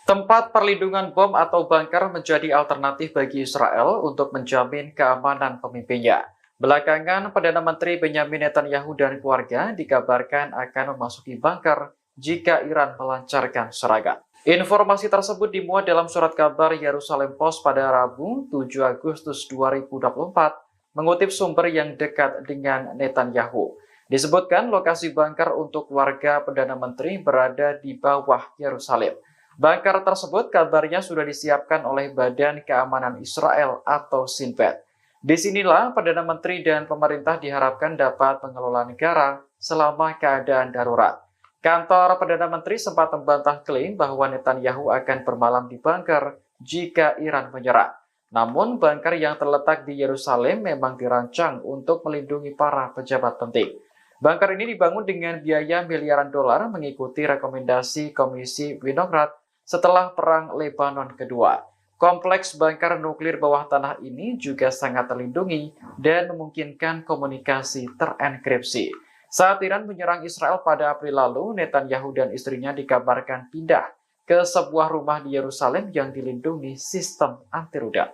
Tempat perlindungan bom atau bunker menjadi alternatif bagi Israel untuk menjamin keamanan pemimpinnya. Belakangan, Perdana Menteri Benyamin Netanyahu dan keluarga dikabarkan akan memasuki bunker jika Iran melancarkan serangan. Informasi tersebut dimuat dalam surat kabar Yerusalem Post pada Rabu 7 Agustus 2024, mengutip sumber yang dekat dengan Netanyahu. Disebutkan lokasi bunker untuk warga Perdana Menteri berada di bawah Yerusalem. Bunker tersebut kabarnya sudah disiapkan oleh Badan Keamanan Israel atau Shin Bet. Disinilah Perdana Menteri dan pemerintah diharapkan dapat mengelola negara selama keadaan darurat. Kantor Perdana Menteri sempat membantah klaim bahwa Netanyahu akan bermalam di bunker jika Iran menyerang. Namun, bunker yang terletak di Yerusalem memang dirancang untuk melindungi para pejabat penting. Bunker ini dibangun dengan biaya miliaran dolar mengikuti rekomendasi Komisi Winograd setelah Perang Lebanon Kedua. Kompleks bunker nuklir bawah tanah ini juga sangat terlindungi dan memungkinkan komunikasi terenkripsi. Saat Iran menyerang Israel pada April lalu, Netanyahu dan istrinya dikabarkan pindah ke sebuah rumah di Yerusalem yang dilindungi sistem anti rudal.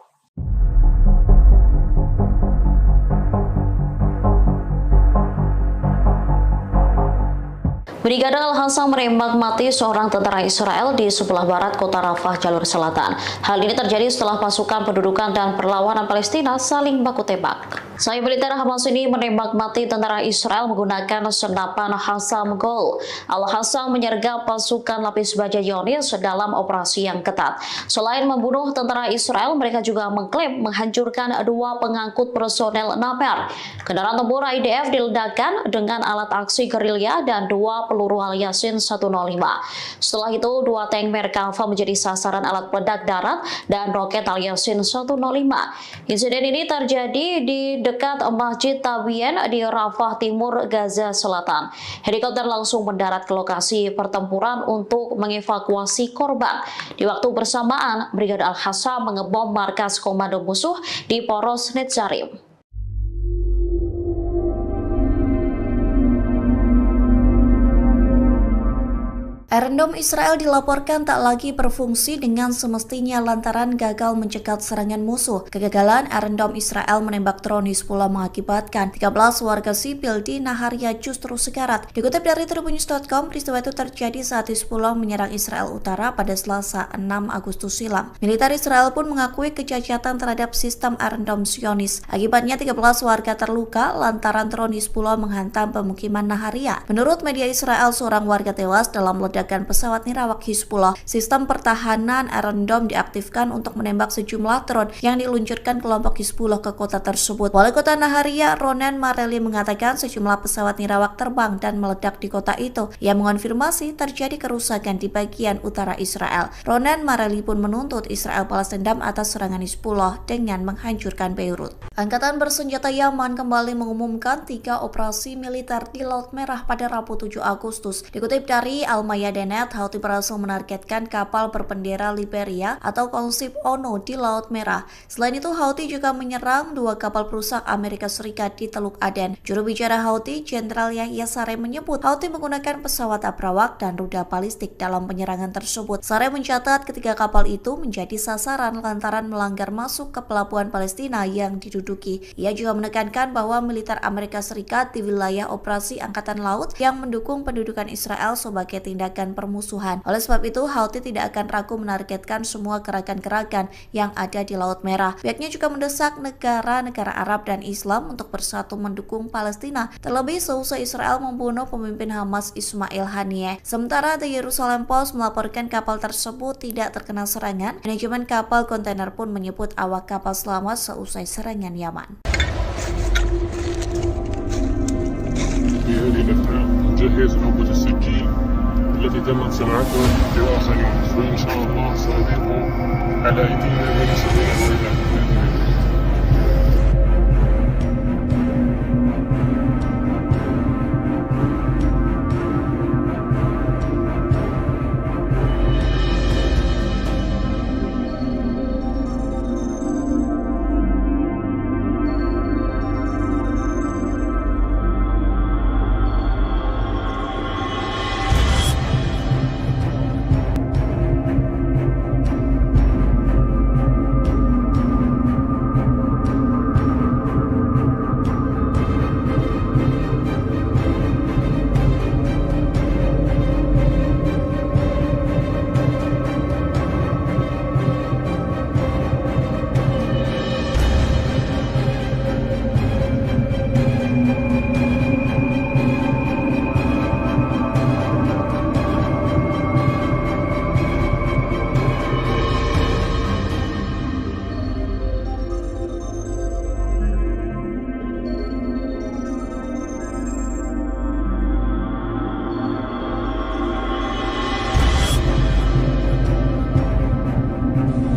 Brigade Al-Hassam menembak mati seorang tentara Israel di sebelah barat kota Rafah, jalur selatan. Hal ini terjadi setelah pasukan pendudukan dan perlawanan Palestina saling baku tembak. Sayap militer Hamas ini menembak mati tentara Israel menggunakan senapan Hassam Gol. Al-Hassam menyergap pasukan lapis baja Zionis dalam operasi yang ketat. Selain membunuh tentara Israel, mereka juga mengklaim menghancurkan 2 pengangkut personel Naper. Kendaraan tempur IDF diledakkan dengan alat aksi gerilya dan 2 peluru Al-Yasin 105. Setelah itu, 2 tank Merkava menjadi sasaran alat peledak darat dan roket Al-Yasin 105. Insiden ini terjadi di dekat Masjid Tabien di Rafah Timur, Gaza Selatan. Helikopter langsung mendarat ke lokasi pertempuran untuk mengevakuasi korban. Di waktu bersamaan, Brigade Al-Hassam mengebom markas komando musuh di Poros Netzarim. Iron Dome Israel dilaporkan tak lagi berfungsi dengan semestinya lantaran gagal mencegat serangan musuh. Kegagalan Iron Dome Israel menembak drone Hizbullah mengakibatkan 13 warga sipil di Naharia justru sekarat. Dikutip dari Tribunnews.com, peristiwa itu terjadi saat Hizbullah menyerang Israel Utara pada Selasa 6 Agustus silam. Militer Israel pun mengakui kecacatan terhadap sistem Iron Dome Zionis. Akibatnya 13 warga terluka lantaran drone Hizbullah menghantam pemukiman Naharia. Menurut media Israel, seorang warga tewas dalam ledakan pesawat nirawak Hizbullah. Sistem pertahanan Iron Dome diaktifkan untuk menembak sejumlah drone yang diluncurkan kelompok Hizbullah ke kota tersebut. Wali kota Naharia, Ronen Mareli, mengatakan sejumlah pesawat nirawak terbang dan meledak di kota itu. Ia mengonfirmasi terjadi kerusakan di bagian utara Israel. Ronen Mareli pun menuntut Israel balas dendam atas serangan Hizbullah dengan menghancurkan Beirut. Angkatan bersenjata Yaman kembali mengumumkan 3 operasi militer di Laut Merah pada Rabu 7 Agustus. Dikutip dari Al-Mayadin via Denet, Houthi berhasil menargetkan kapal berbendera Liberia atau konsep ONU di Laut Merah. Selain itu, Houthi juga menyerang 2 kapal perusak Amerika Serikat di Teluk Aden. Juru bicara Houthi, Jenderal Yahya Saree menyebut Houthi menggunakan pesawat abrawak dan rudal balistik dalam penyerangan tersebut. Saree mencatat ketiga kapal itu menjadi sasaran lantaran melanggar masuk ke pelabuhan Palestina yang diduduki. Ia juga menekankan bahwa militer Amerika Serikat di wilayah operasi Angkatan Laut yang mendukung pendudukan Israel sebagai tindakan permusuhan. Oleh sebab itu, Houthi tidak akan ragu menargetkan semua gerakan-gerakan yang ada di Laut Merah. Pihaknya juga mendesak negara-negara Arab dan Islam untuk bersatu mendukung Palestina, terlebih seusai Israel membunuh pemimpin Hamas Ismail Haniyeh. Sementara The Jerusalem Post melaporkan kapal tersebut tidak terkena serangan. Manajemen kapal kontainer pun menyebut awak kapal selamat seusai serangan Yaman. في هذه الأثناء نجهز عبوة السجين التي تمت صناعتها بآخرين، وإن شاء الله سنضيف على أيدينا ما نسويه وإلى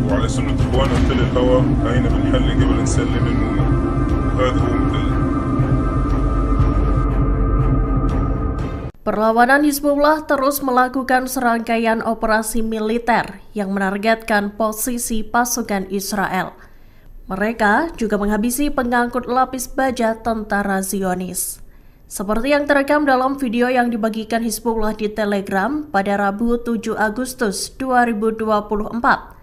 وعلى سنة إخواننا في تل الهوى هينا بنحل قبل نسلم المهمة. هذا هو مثل Perlawanan Hizbullah terus melakukan serangkaian operasi militer yang menargetkan posisi pasukan Israel. Mereka juga menghabisi pengangkut lapis baja tentara Zionis. Seperti yang terekam dalam video yang dibagikan Hizbullah di Telegram pada Rabu 7 Agustus 2024.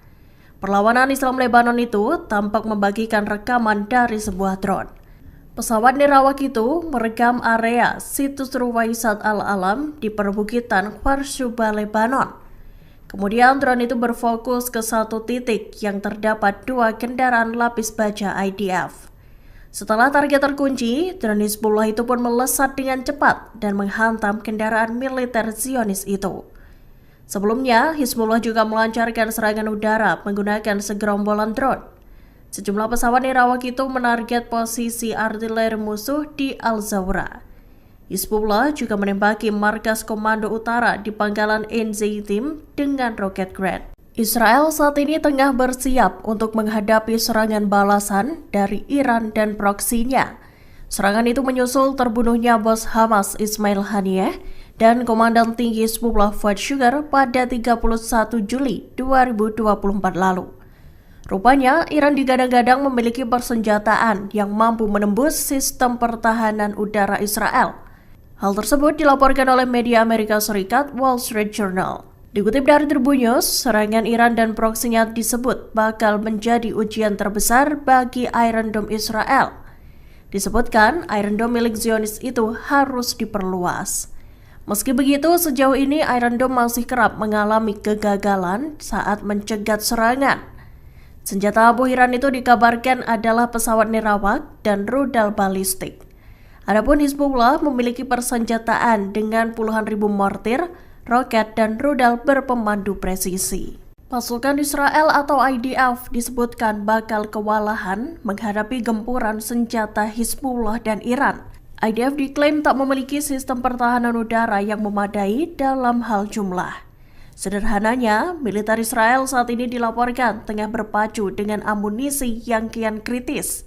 Perlawanan Islam Lebanon itu tampak membagikan rekaman dari sebuah drone. Pesawat nirawak itu merekam area situs Ruwaisat Al-Alam di perbukitan Kharshuba, Lebanon. Kemudian drone itu berfokus ke satu titik yang terdapat 2 kendaraan lapis baja IDF. Setelah target terkunci, drone Hizbullah itu pun melesat dengan cepat dan menghantam kendaraan militer Zionis itu. Sebelumnya, Hizbullah juga melancarkan serangan udara menggunakan segerombolan drone. Sejumlah pesawat nirawak itu menarget posisi artileri musuh di Al-Zawra. Hizbullah juga menembaki markas komando utara di pangkalan Enzeitim dengan roket Grad. Israel saat ini tengah bersiap untuk menghadapi serangan balasan dari Iran dan proksinya. Serangan itu menyusul terbunuhnya bos Hamas Ismail Haniyeh dan Komandan Tinggi Hizbullah Fuad Shukr pada 31 Juli 2024 lalu. Rupanya, Iran digadang-gadang memiliki persenjataan yang mampu menembus sistem pertahanan udara Israel. Hal tersebut dilaporkan oleh media Amerika Serikat Wall Street Journal. Dikutip dari Tribun News, serangan Iran dan proksinya disebut bakal menjadi ujian terbesar bagi Iron Dome Israel. Disebutkan, Iron Dome milik Zionis itu harus diperluas. Meski begitu, sejauh ini Iron Dome masih kerap mengalami kegagalan saat mencegat serangan. Senjata abu Iran itu dikabarkan adalah pesawat nirawak dan rudal balistik. Adapun Hizbullah memiliki persenjataan dengan puluhan ribu mortir, roket, dan rudal berpemandu presisi. Pasukan Israel atau IDF disebutkan bakal kewalahan menghadapi gempuran senjata Hizbullah dan Iran. IDF diklaim tak memiliki sistem pertahanan udara yang memadai dalam hal jumlah. Sederhananya, militer Israel saat ini dilaporkan tengah berpacu dengan amunisi yang kian kritis.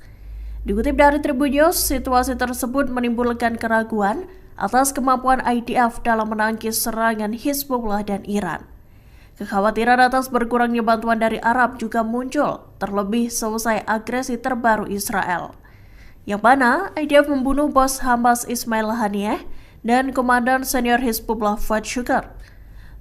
Dikutip dari Tribun News, situasi tersebut menimbulkan keraguan atas kemampuan IDF dalam menangkis serangan Hizbullah dan Iran. Kekhawatiran atas berkurangnya bantuan dari Arab juga muncul, terlebih selesai agresi terbaru Israel, yang mana IDF membunuh bos Hamas Ismail Haniyeh dan Komandan Senior Hizbullah Fuad Shukr.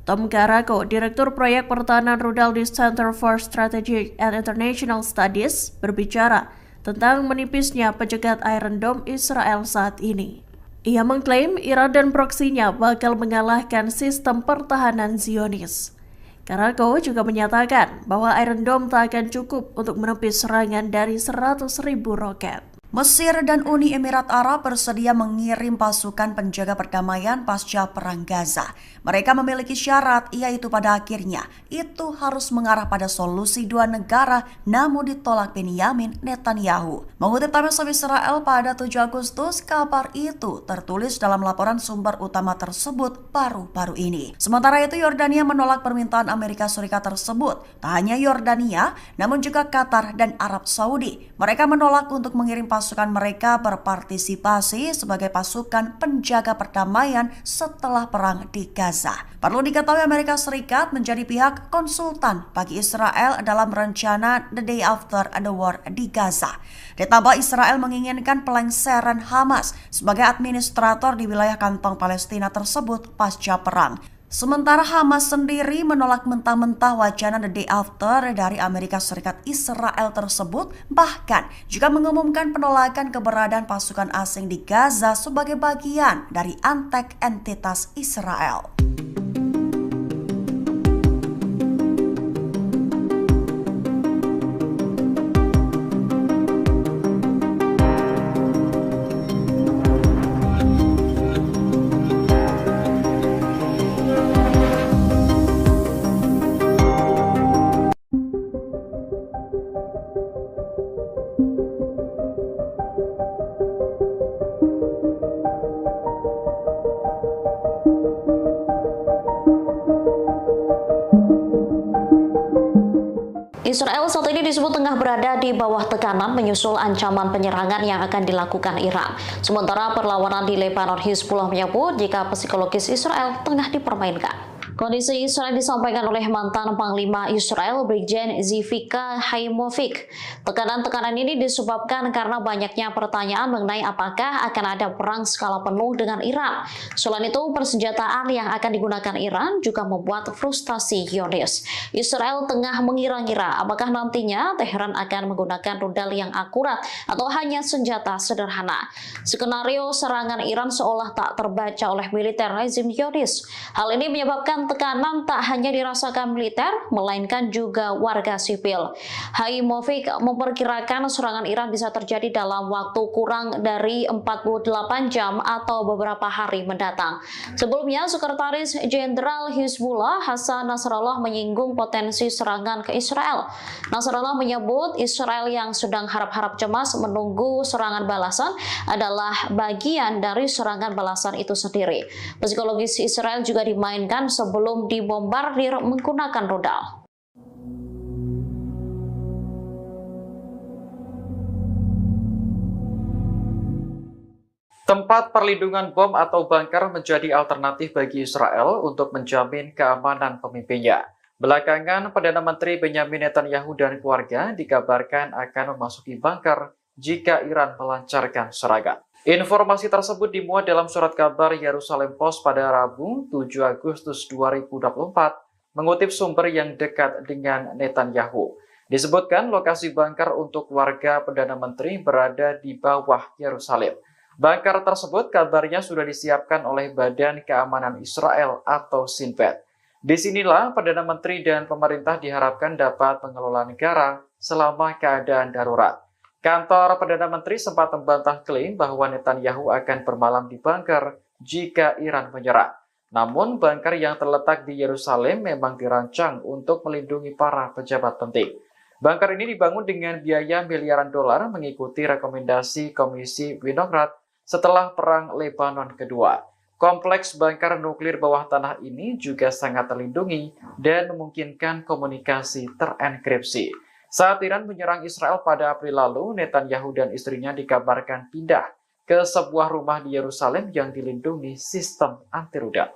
Tom Garako, Direktur Proyek Pertahanan Rudal di Center for Strategic and International Studies, berbicara tentang menipisnya pencegat Iron Dome Israel saat ini. Ia mengklaim Iran dan proksinya bakal mengalahkan sistem pertahanan Zionis. Garako juga menyatakan bahwa Iron Dome tak akan cukup untuk menepis serangan dari 100.000 roket. Mesir dan Uni Emirat Arab bersedia mengirim pasukan penjaga perdamaian pasca Perang Gaza. Mereka memiliki syarat, yaitu pada akhirnya itu harus mengarah pada solusi dua negara, namun ditolak Benyamin Netanyahu. Mengutip Times of Israel pada 7 Agustus, kabar itu tertulis dalam laporan sumber utama tersebut baru-baru ini. Sementara itu, Yordania menolak permintaan Amerika Serikat tersebut. Tak hanya Yordania, namun juga Qatar dan Arab Saudi. Mereka menolak untuk mengirim pasukan mereka berpartisipasi sebagai pasukan penjaga perdamaian setelah perang di Gaza. Perlu diketahui Amerika Serikat menjadi pihak konsultan bagi Israel dalam rencana The Day After the War di Gaza. Ditambah Israel menginginkan pelengseran Hamas sebagai administrator di wilayah kantong Palestina tersebut pasca perang. Sementara Hamas sendiri menolak mentah-mentah wacana The Day After dari Amerika Serikat Israel tersebut, bahkan juga mengumumkan penolakan keberadaan pasukan asing di Gaza sebagai bagian dari antek entitas Israel. Israel saat ini disebut tengah berada di bawah tekanan menyusul ancaman penyerangan yang akan dilakukan Iran. Sementara perlawanan di Lebanon, Hizbullah menyebut jika psikologis Israel tengah dipermainkan. Kondisi Israel disampaikan oleh mantan Panglima Israel, Brigjen Zivika Haimovic. Tekanan-tekanan ini disebabkan karena banyaknya pertanyaan mengenai apakah akan ada perang skala penuh dengan Iran. Selain itu, persenjataan yang akan digunakan Iran juga membuat frustasi Zionis. Israel tengah mengira-ngira apakah nantinya Teheran akan menggunakan rudal yang akurat atau hanya senjata sederhana. Skenario serangan Iran seolah tak terbaca oleh militer rezim Zionis. Hal ini menyebabkan tekanan tak hanya dirasakan militer, melainkan juga warga sipil. Haimovic memperkirakan serangan Iran bisa terjadi dalam waktu kurang dari 48 jam atau beberapa hari mendatang. Sebelumnya, Sekretaris Jenderal Hizbullah Hasan Nasrallah menyinggung potensi serangan ke Israel. Nasrallah menyebut Israel yang sedang harap-harap cemas menunggu serangan balasan adalah bagian dari serangan balasan itu sendiri. Psikologis Israel juga dimainkan sebelum dibombardir menggunakan rudal. Tempat perlindungan bom atau bunker menjadi alternatif bagi Israel untuk menjamin keamanan pemimpinnya. Belakangan, Perdana Menteri Benyamin Netanyahu dan keluarga dikabarkan akan memasuki bunker jika Iran melancarkan serangan. Informasi tersebut dimuat dalam surat kabar Yerusalem Post pada Rabu 7 Agustus 2024, mengutip sumber yang dekat dengan Netanyahu. Disebutkan lokasi bunker untuk warga Perdana Menteri berada di bawah Yerusalem. Bunker tersebut kabarnya sudah disiapkan oleh Badan Keamanan Israel atau Shin Bet. Disinilah Perdana Menteri dan pemerintah diharapkan dapat mengelola negara selama keadaan darurat. Kantor Perdana Menteri sempat membantah klaim bahwa Netanyahu akan bermalam di bunker jika Iran menyerang. Namun, bunker yang terletak di Yerusalem memang dirancang untuk melindungi para pejabat penting. Bunker ini dibangun dengan biaya miliaran dolar mengikuti rekomendasi Komisi Winograd setelah Perang Lebanon Kedua. Kompleks bunker nuklir bawah tanah ini juga sangat terlindungi dan memungkinkan komunikasi terenkripsi. Saat Iran menyerang Israel pada April lalu, Netanyahu dan istrinya dikabarkan pindah ke ke sebuah rumah di Yerusalem yang dilindungi sistem anti rudal.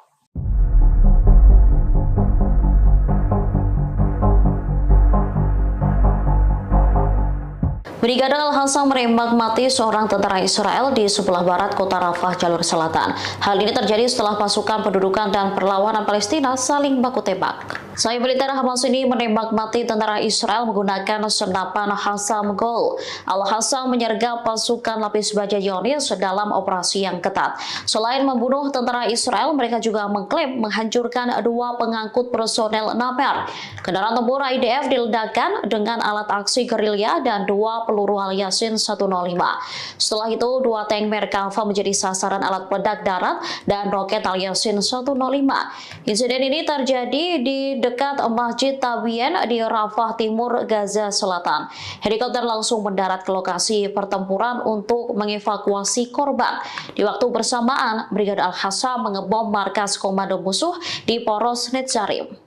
Brigade Al-Hassam menembak mati seorang tentara Israel di sebelah barat kota Rafah, jalur selatan. Hal ini terjadi setelah pasukan pendudukan dan perlawanan Palestina saling baku tembak. Sayap militer Hamas ini menembak mati tentara Israel menggunakan senapan Hassam Gol. Al-Hassam menyergap pasukan lapis baja Zionis dalam operasi yang ketat. Selain membunuh tentara Israel, mereka juga mengklaim menghancurkan 2 pengangkut personel Namer. Kendaraan tempur IDF diledakkan dengan alat aksi gerilya dan 2 peluru Al-Yasin 105. Setelah itu, 2 tank Merkava menjadi sasaran alat peledak darat dan roket Al-Yasin 105. Insiden ini terjadi di dekat Masjid Tabien di Rafah Timur, Gaza Selatan. Helikopter langsung mendarat ke lokasi pertempuran untuk mengevakuasi korban. Di waktu bersamaan, Brigade Al-Hassam mengebom markas komando musuh di Poros Netzarim.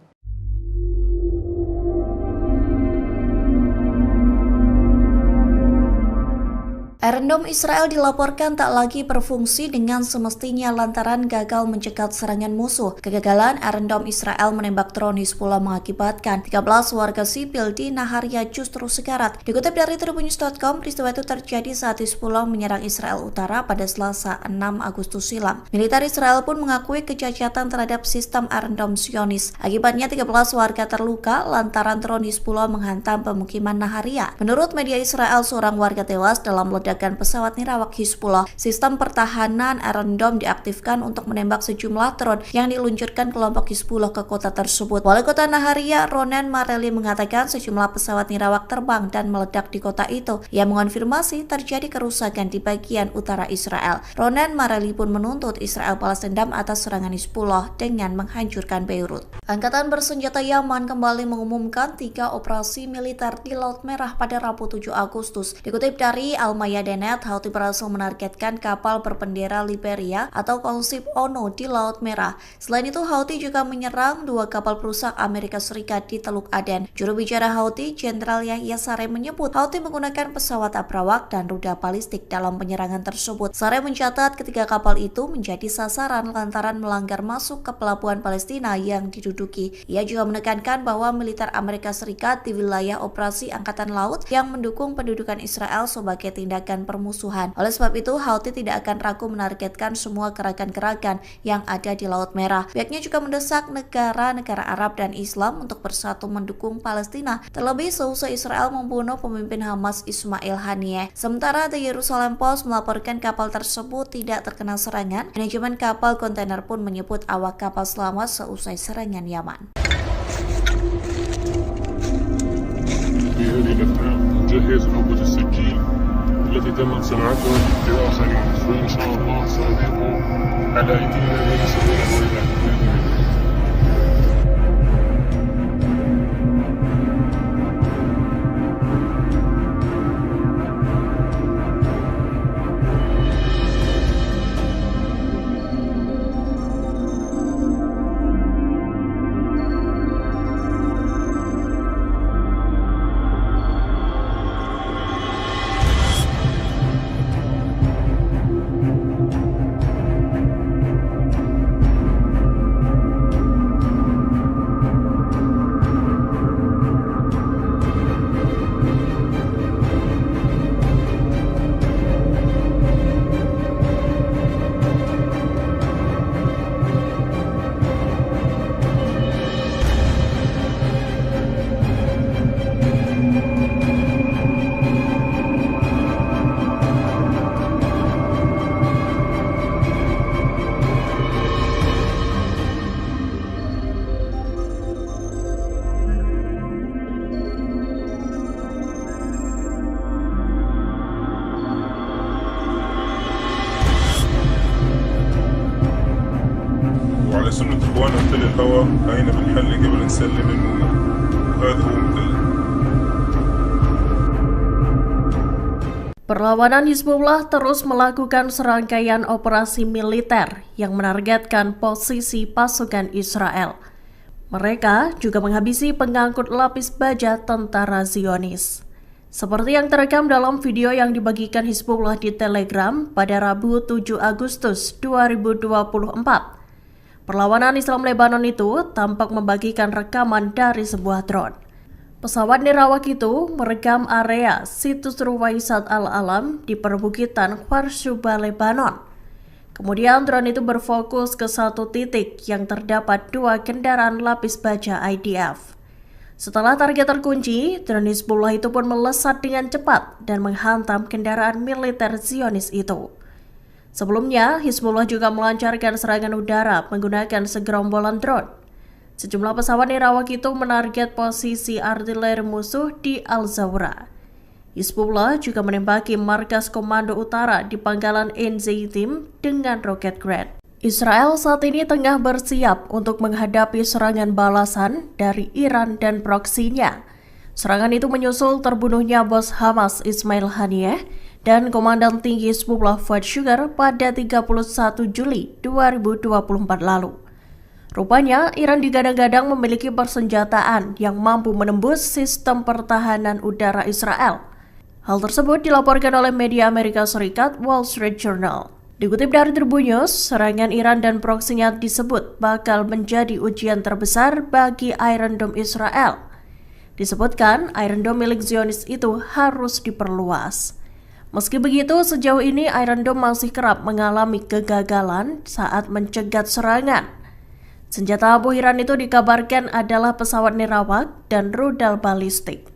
Iron Dome Israel dilaporkan tak lagi berfungsi dengan semestinya lantaran gagal mencegat serangan musuh. Kegagalan Iron Dome Israel menembak drone Hizbullah mengakibatkan 13 warga sipil di Naharia justru sekarat. Dikutip dari Tribunnews.com, peristiwa itu terjadi saat Hizbullah menyerang Israel Utara pada Selasa 6 Agustus silam. Militer Israel pun mengakui kecacatan terhadap sistem Iron Dome Zionis. Akibatnya 13 warga terluka lantaran drone Hizbullah menghantam pemukiman Naharia. Menurut media Israel, seorang warga tewas dalam ledakan pesawat nirawak Hizbullah. Sistem pertahanan Iron Dome diaktifkan untuk menembak sejumlah drone yang diluncurkan kelompok Hizbullah ke kota tersebut. Wali kota Naharia, Ronen Mareli, mengatakan sejumlah pesawat nirawak terbang dan meledak di kota itu. Ia mengonfirmasi terjadi kerusakan di bagian utara Israel. Ronen Mareli pun menuntut Israel balas dendam atas serangan Hizbullah dengan menghancurkan Beirut. Angkatan bersenjata Yaman kembali mengumumkan 3 operasi militer di Laut Merah pada Rabu 7 Agustus. Dikutip dari Al-Mayadenet, Houthi berhasil menargetkan kapal berbendera Liberia atau konsip ONU di Laut Merah. Selain itu, Houthi juga menyerang 2 kapal perusak Amerika Serikat di Teluk Aden. Juru bicara Houthi, Jenderal Yahya Saree, menyebut Houthi menggunakan pesawat abrawak dan rudal balistik dalam penyerangan tersebut. Saree mencatat ketiga kapal itu menjadi sasaran lantaran melanggar masuk ke pelabuhan Palestina yang diduduki. Ia juga menekankan bahwa militer Amerika Serikat di wilayah operasi Angkatan Laut yang mendukung pendudukan Israel sebagai tindakan permusuhan. Oleh sebab itu, Houthi tidak akan ragu menargetkan semua gerakan-gerakan yang ada di Laut Merah. Pihaknya juga mendesak negara-negara Arab dan Islam untuk bersatu mendukung Palestina, terlebih seusai Israel membunuh pemimpin Hamas Ismail Haniyeh. Sementara The Jerusalem Post melaporkan kapal tersebut tidak terkena serangan. Manajemen kapal kontainer pun menyebut awak kapal selamat seusai serangan Yaman. التي تم صناعتها لآخرين فإن شاء الله سأبيعه على أيدينا من سبيل الويلات. وعلى سنة إخواننا مثل الهوى هاينا بنحلي قبل نسلم المولى وهذا هو مثل. Perlawanan Hizbullah terus melakukan serangkaian operasi militer yang menargetkan posisi pasukan Israel. Mereka juga menghabisi pengangkut lapis baja tentara Zionis. Seperti yang terekam dalam video yang dibagikan Hizbullah di Telegram pada Rabu 7 Agustus 2024. Perlawanan Islam Lebanon itu tampak membagikan rekaman dari sebuah drone. Pesawat nirawak itu merekam area situs Ruwaisat Al-Alam di perbukitan Kharsuba, Lebanon. Kemudian drone itu berfokus ke satu titik yang terdapat 2 kendaraan lapis baja IDF. Setelah target terkunci, drone Hizbullah itu pun melesat dengan cepat dan menghantam kendaraan militer Zionis itu. Sebelumnya, Hizbullah juga melancarkan serangan udara menggunakan segerombolan drone. Sejumlah pesawat nirawak itu menarget posisi artileri musuh di Al-Zawra. Hizbullah juga menembaki markas komando utara di pangkalan Ein Zeitim dengan roket Grad. Israel saat ini tengah bersiap untuk menghadapi serangan balasan dari Iran dan proksinya. Serangan itu menyusul terbunuhnya bos Hamas Ismail Haniyeh dan Komandan Tinggi Hizbullah Fuad Shukar pada 31 Juli 2024 lalu. Rupanya, Iran digadang-gadang memiliki persenjataan yang mampu menembus sistem pertahanan udara Israel. Hal tersebut dilaporkan oleh media Amerika Serikat Wall Street Journal. Dikutip dari Tribun News, serangan Iran dan proksinya disebut bakal menjadi ujian terbesar bagi Iron Dome Israel. Disebutkan, Iron Dome milik Zionis itu harus diperluas. Meski begitu, sejauh ini Iron Dome masih kerap mengalami kegagalan saat mencegat serangan. Senjata abu Iran itu dikabarkan adalah pesawat nirawak dan rudal balistik.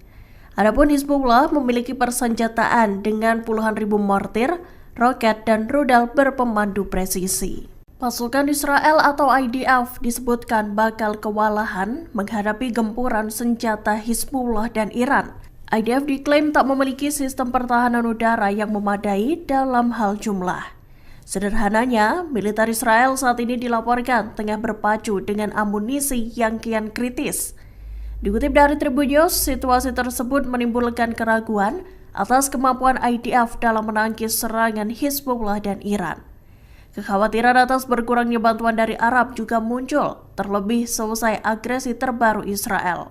Adapun Hizbullah memiliki persenjataan dengan puluhan ribu mortir, roket, dan rudal berpemandu presisi. Pasukan Israel atau IDF disebutkan bakal kewalahan menghadapi gempuran senjata Hizbullah dan Iran. IDF diklaim tak memiliki sistem pertahanan udara yang memadai dalam hal jumlah. Sederhananya, militer Israel saat ini dilaporkan tengah berpacu dengan amunisi yang kian kritis. Dikutip dari Tribun News, situasi tersebut menimbulkan keraguan atas kemampuan IDF dalam menangkis serangan Hizbullah dan Iran. Kekhawatiran atas berkurangnya bantuan dari Arab juga muncul, terlebih selesai agresi terbaru Israel,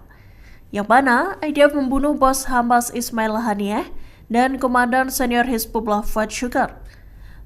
yang mana IDF membunuh bos Hamas Ismail Haniyeh dan Komandan Senior Hizbullah Fuad Shukar.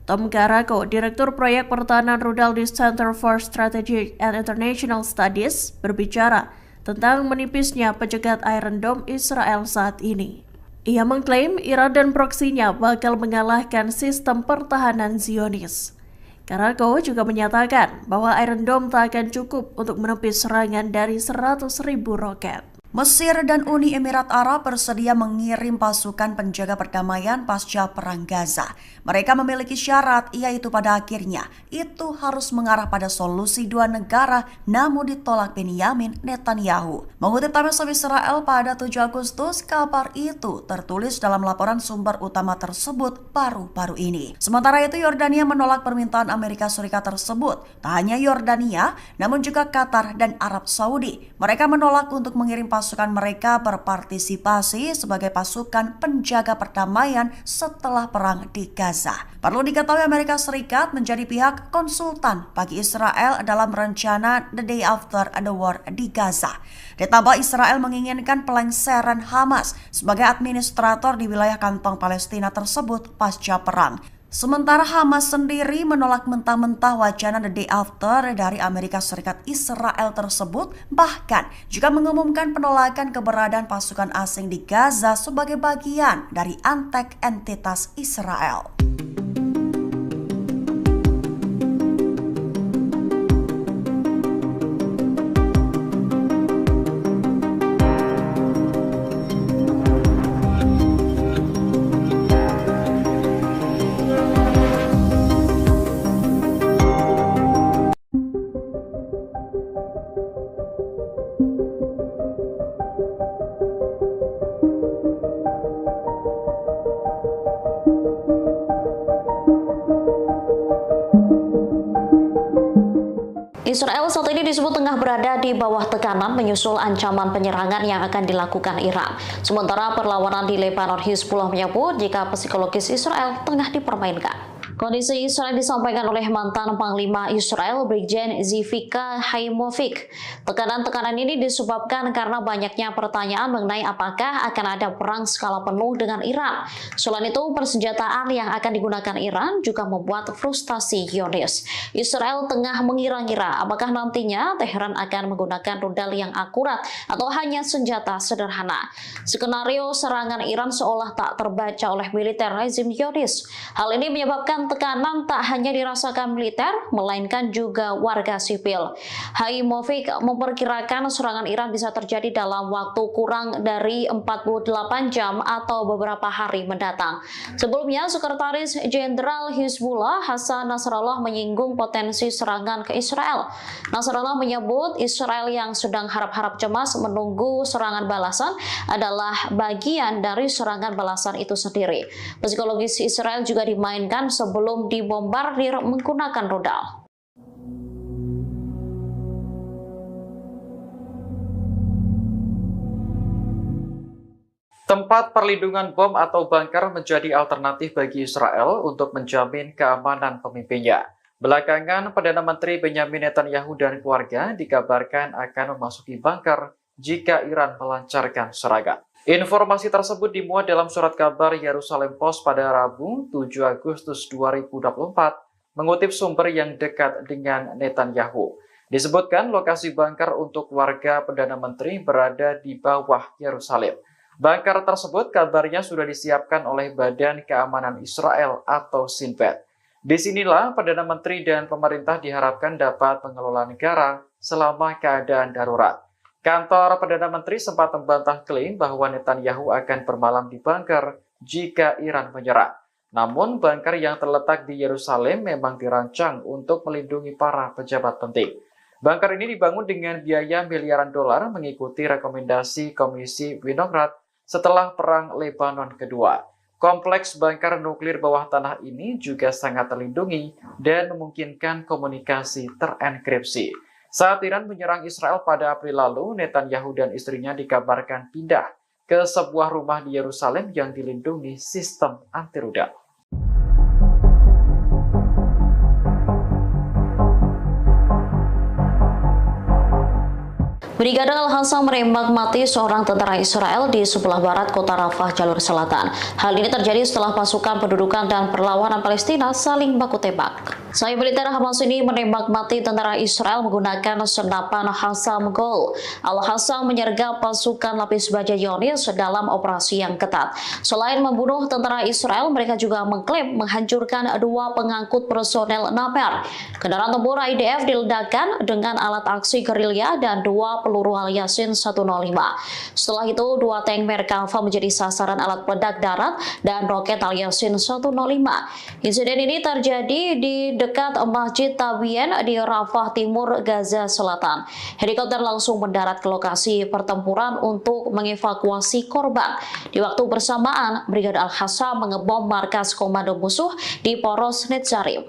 Tom Karako, Direktur Proyek Pertahanan Rudal di Center for Strategic and International Studies, berbicara tentang menipisnya pencegat Iron Dome Israel saat ini. Ia mengklaim Iran dan proksinya bakal mengalahkan sistem pertahanan Zionis. Karako juga menyatakan bahwa Iron Dome tak akan cukup untuk menepis serangan dari 100.000 roket. Mesir dan Uni Emirat Arab bersedia mengirim pasukan penjaga perdamaian pasca Perang Gaza. Mereka memiliki syarat, yaitu pada akhirnya itu harus mengarah pada solusi 2 negara, namun ditolak Benyamin Netanyahu. Mengutip Times of Israel pada 7 Agustus, kabar itu tertulis dalam laporan sumber utama tersebut baru-baru ini. Sementara itu, Yordania menolak permintaan Amerika Serikat tersebut. Tak hanya Yordania, namun juga Qatar dan Arab Saudi. Mereka menolak untuk mengirim pasukan mereka berpartisipasi sebagai pasukan penjaga perdamaian setelah perang di Gaza. Perlu diketahui Amerika Serikat menjadi pihak konsultan bagi Israel dalam rencana The Day After the War di Gaza. Ditambah Israel menginginkan pelengseran Hamas sebagai administrator di wilayah kantong Palestina tersebut pasca perang. Sementara Hamas sendiri menolak mentah-mentah wacana The Day After dari Amerika Serikat Israel tersebut, bahkan juga mengumumkan penolakan keberadaan pasukan asing di Gaza sebagai bagian dari antek entitas Israel. Israel saat ini disebut tengah berada di bawah tekanan menyusul ancaman penyerangan yang akan dilakukan Iran. Sementara perlawanan di Lebanon, Hizbullah menyebut jika psikologis Israel tengah dipermainkan. Kondisi Israel disampaikan oleh mantan Panglima Israel Brigjen Zivika Haimovic. Tekanan-tekanan ini disebabkan karena banyaknya pertanyaan mengenai apakah akan ada perang skala penuh dengan Iran. Selain itu, persenjataan yang akan digunakan Iran juga membuat frustasi Zionis. Israel tengah mengira-ngira apakah nantinya Teheran akan menggunakan rudal yang akurat atau hanya senjata sederhana. Skenario serangan Iran seolah tak terbaca oleh militer rezim Zionis. Hal ini menyebabkan tekanan tak hanya dirasakan militer, melainkan juga warga sipil. Haimovic memperkirakan serangan Iran bisa terjadi dalam waktu kurang dari 48 jam atau beberapa hari mendatang. Sebelumnya, Sekretaris Jenderal Hizbullah Hasan Nasrallah menyinggung potensi serangan ke Israel. Nasrallah menyebut Israel yang sedang harap-harap cemas menunggu serangan balasan adalah bagian dari serangan balasan itu sendiri. Psikologis Israel juga dimainkan sebelum dibombardir menggunakan rudal. Tempat perlindungan bom atau bunker menjadi alternatif bagi Israel untuk menjamin keamanan pemimpinnya. Belakangan, Perdana Menteri Benyamin Netanyahu dan keluarga dikabarkan akan memasuki bunker jika Iran melancarkan serangan. Informasi tersebut dimuat dalam surat kabar Yerusalem Post pada Rabu 7 Agustus 2024, mengutip sumber yang dekat dengan Netanyahu. Disebutkan lokasi bunker untuk warga Perdana Menteri berada di bawah Yerusalem. Bunker tersebut kabarnya sudah disiapkan oleh Badan Keamanan Israel atau Shin Bet. Disinilah Perdana Menteri dan pemerintah diharapkan dapat mengelola negara selama keadaan darurat. Kantor Perdana Menteri sempat membantah klaim bahwa Netanyahu akan bermalam di bunker jika Iran menyerang. Namun, bunker yang terletak di Yerusalem memang dirancang untuk melindungi para pejabat penting. Bunker ini dibangun dengan biaya miliaran dolar mengikuti rekomendasi Komisi Winograd setelah Perang Lebanon Kedua. Kompleks bunker nuklir bawah tanah ini juga sangat terlindungi dan memungkinkan komunikasi terenkripsi. Saat Iran menyerang Israel pada April lalu, Netanyahu dan istrinya dikabarkan pindah ke sebuah rumah di Yerusalem yang dilindungi sistem anti rudal. Brigade Al-Hasa menembak mati seorang tentara Israel di sebelah barat kota Rafah, jalur selatan. Hal ini terjadi setelah pasukan pendudukan dan perlawanan Palestina saling baku tembak. Sayap militer Hamas ini menembak mati tentara Israel menggunakan senapan Hassam Gol. Al-Hasa menyergap pasukan lapis baja Zionis dalam operasi yang ketat. Selain membunuh tentara Israel, mereka juga mengklaim menghancurkan 2 pengangkut personel Naper. Kendaraan tempur IDF diledakkan dengan alat aksi gerilya dan 2 peluru Al-Yasin 105. Setelah itu, 2 tank Merkava menjadi sasaran alat peledak darat dan roket Al-Yasin 105. Insiden ini terjadi di dekat Masjid Tabien di Rafah Timur, Gaza Selatan. Helikopter langsung mendarat ke lokasi pertempuran untuk mengevakuasi korban. Di waktu bersamaan, Brigade Al-Hasa mengebom markas komando musuh di Poros Netzarim.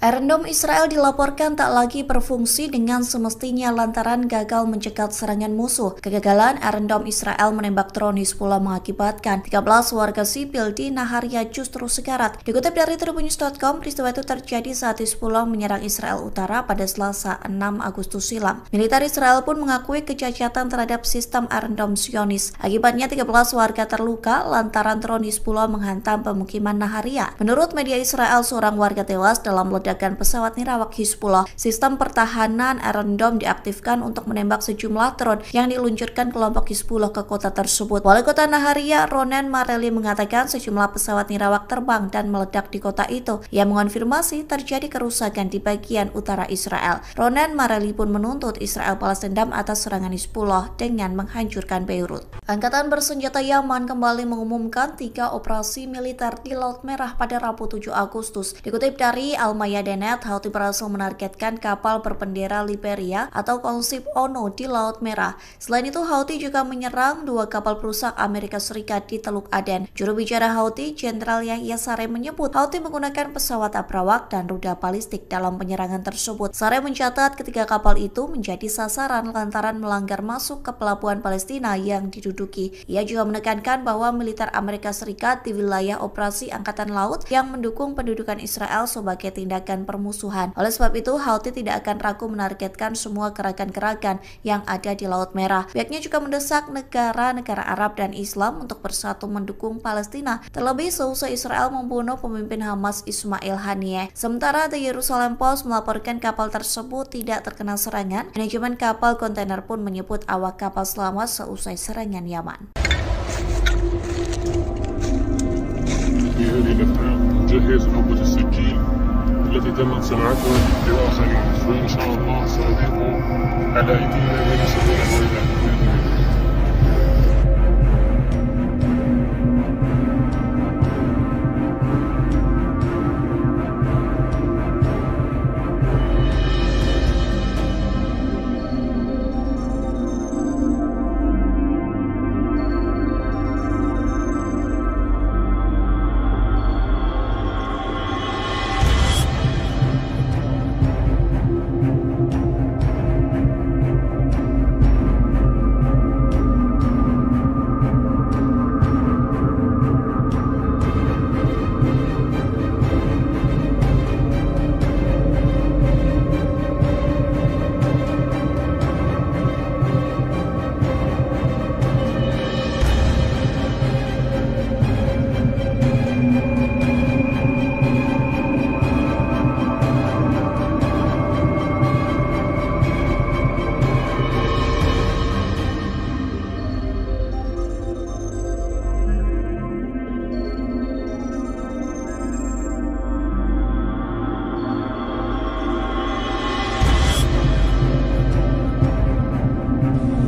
Iron Dome Israel dilaporkan tak lagi berfungsi dengan semestinya lantaran gagal mencegat serangan musuh. Kegagalan Iron Dome Israel menembak drone Hizbullah mengakibatkan 13 warga sipil di Naharia justru sekarat. Dikutip dari Tribunnews.com, peristiwa itu terjadi saat Hizbullah menyerang Israel Utara pada Selasa 6 Agustus silam. Militer Israel pun mengakui kecacatan terhadap sistem Iron Dome Zionis. Akibatnya 13 warga terluka lantaran drone Hizbullah menghantam pemukiman Naharia. Menurut media Israel, seorang warga tewas dalam ledakan pesawat nirawak Hizbullah. Sistem pertahanan Iron Dome diaktifkan untuk menembak sejumlah drone yang diluncurkan kelompok Hizbullah ke kota tersebut. Wali kota Naharia, Ronen Mareli, mengatakan sejumlah pesawat nirawak terbang dan meledak di kota itu. Ia mengonfirmasi terjadi kerusakan di bagian utara Israel. Ronen Mareli pun menuntut Israel balas dendam atas serangan Hizbullah dengan menghancurkan Beirut. Angkatan bersenjata Yaman kembali mengumumkan 3 operasi militer di Laut Merah pada Rabu 7 Agustus. Dikutip dari Al-Mayadin Kenneth, Houthi berhasil menargetkan kapal berbendera Liberia atau konsep ONU di Laut Merah. Selain itu, Houthi juga menyerang 2 kapal perusak Amerika Serikat di Teluk Aden. Juru bicara Houthi, Jenderal Yahya Saree menyebut Houthi menggunakan pesawat abrawak dan rudal balistik dalam penyerangan tersebut. Saree mencatat ketiga kapal itu menjadi sasaran lantaran melanggar masuk ke pelabuhan Palestina yang diduduki. Ia juga menekankan bahwa militer Amerika Serikat di wilayah operasi Angkatan Laut yang mendukung pendudukan Israel sebagai tindakan permusuhan. Oleh sebab itu, Houthi tidak akan ragu menargetkan semua gerakan-gerakan yang ada di Laut Merah. Pihaknya juga mendesak negara-negara Arab dan Islam untuk bersatu mendukung Palestina, terlebih seusai Israel membunuh pemimpin Hamas Ismail Haniyeh. Sementara The Jerusalem Post melaporkan kapal tersebut tidak terkena serangan. Manajemen kapal kontainer pun menyebut awak kapal selamat seusai serangan Yaman. في هذه الأثناء نجهز حبة السكين التي تمت صناعتها لآخرين، وإن شاء الله سأضيق على أيدينا من سبيل الويلات بإذن الله.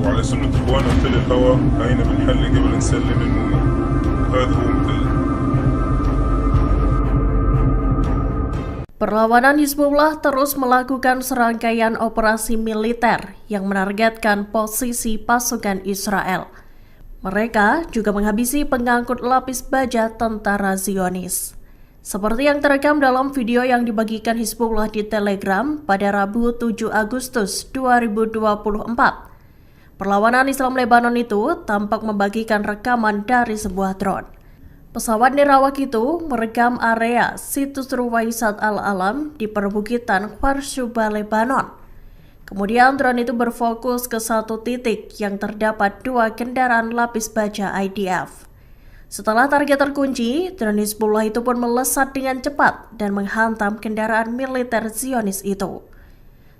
وعلى سنة إخواننا مثل الهوى هينا بنحل قبل نسلم المنى. هذا هو مثل. Perlawanan Hizbullah terus melakukan serangkaian operasi militer yang menargetkan posisi pasukan Israel. Mereka juga menghabisi pengangkut lapis baja tentara Zionis. Seperti yang terekam dalam video yang dibagikan Hizbullah di Telegram pada Rabu 7 Agustus 2024. Perlawanan Islam Lebanon itu tampak membagikan rekaman dari sebuah drone. Pesawat nirawak itu merekam area situs Ruwaisat Al-Alam di perbukitan Kharshuba, Lebanon. Kemudian drone itu berfokus ke satu titik yang terdapat 2 kendaraan lapis baja IDF. Setelah target terkunci, drone Hizbullah itu pun melesat dengan cepat dan menghantam kendaraan militer Zionis itu.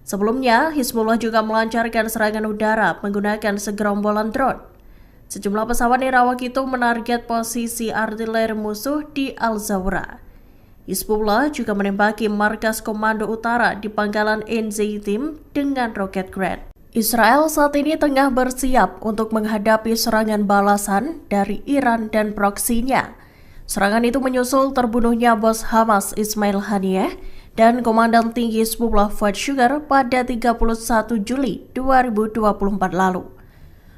Sebelumnya, Hizbullah juga melancarkan serangan udara menggunakan segerombolan drone. Sejumlah pesawat nirawak itu menarget posisi artileri musuh di Al-Zawra. Hizbullah juga menembaki markas komando utara di pangkalan Enzeitim dengan roket Grad. Israel saat ini tengah bersiap untuk menghadapi serangan balasan dari Iran dan proksinya. Serangan itu menyusul terbunuhnya bos Hamas Ismail Haniyeh dan Komandan Tinggi Hizbullah Fuad Shukar pada 31 Juli 2024 lalu.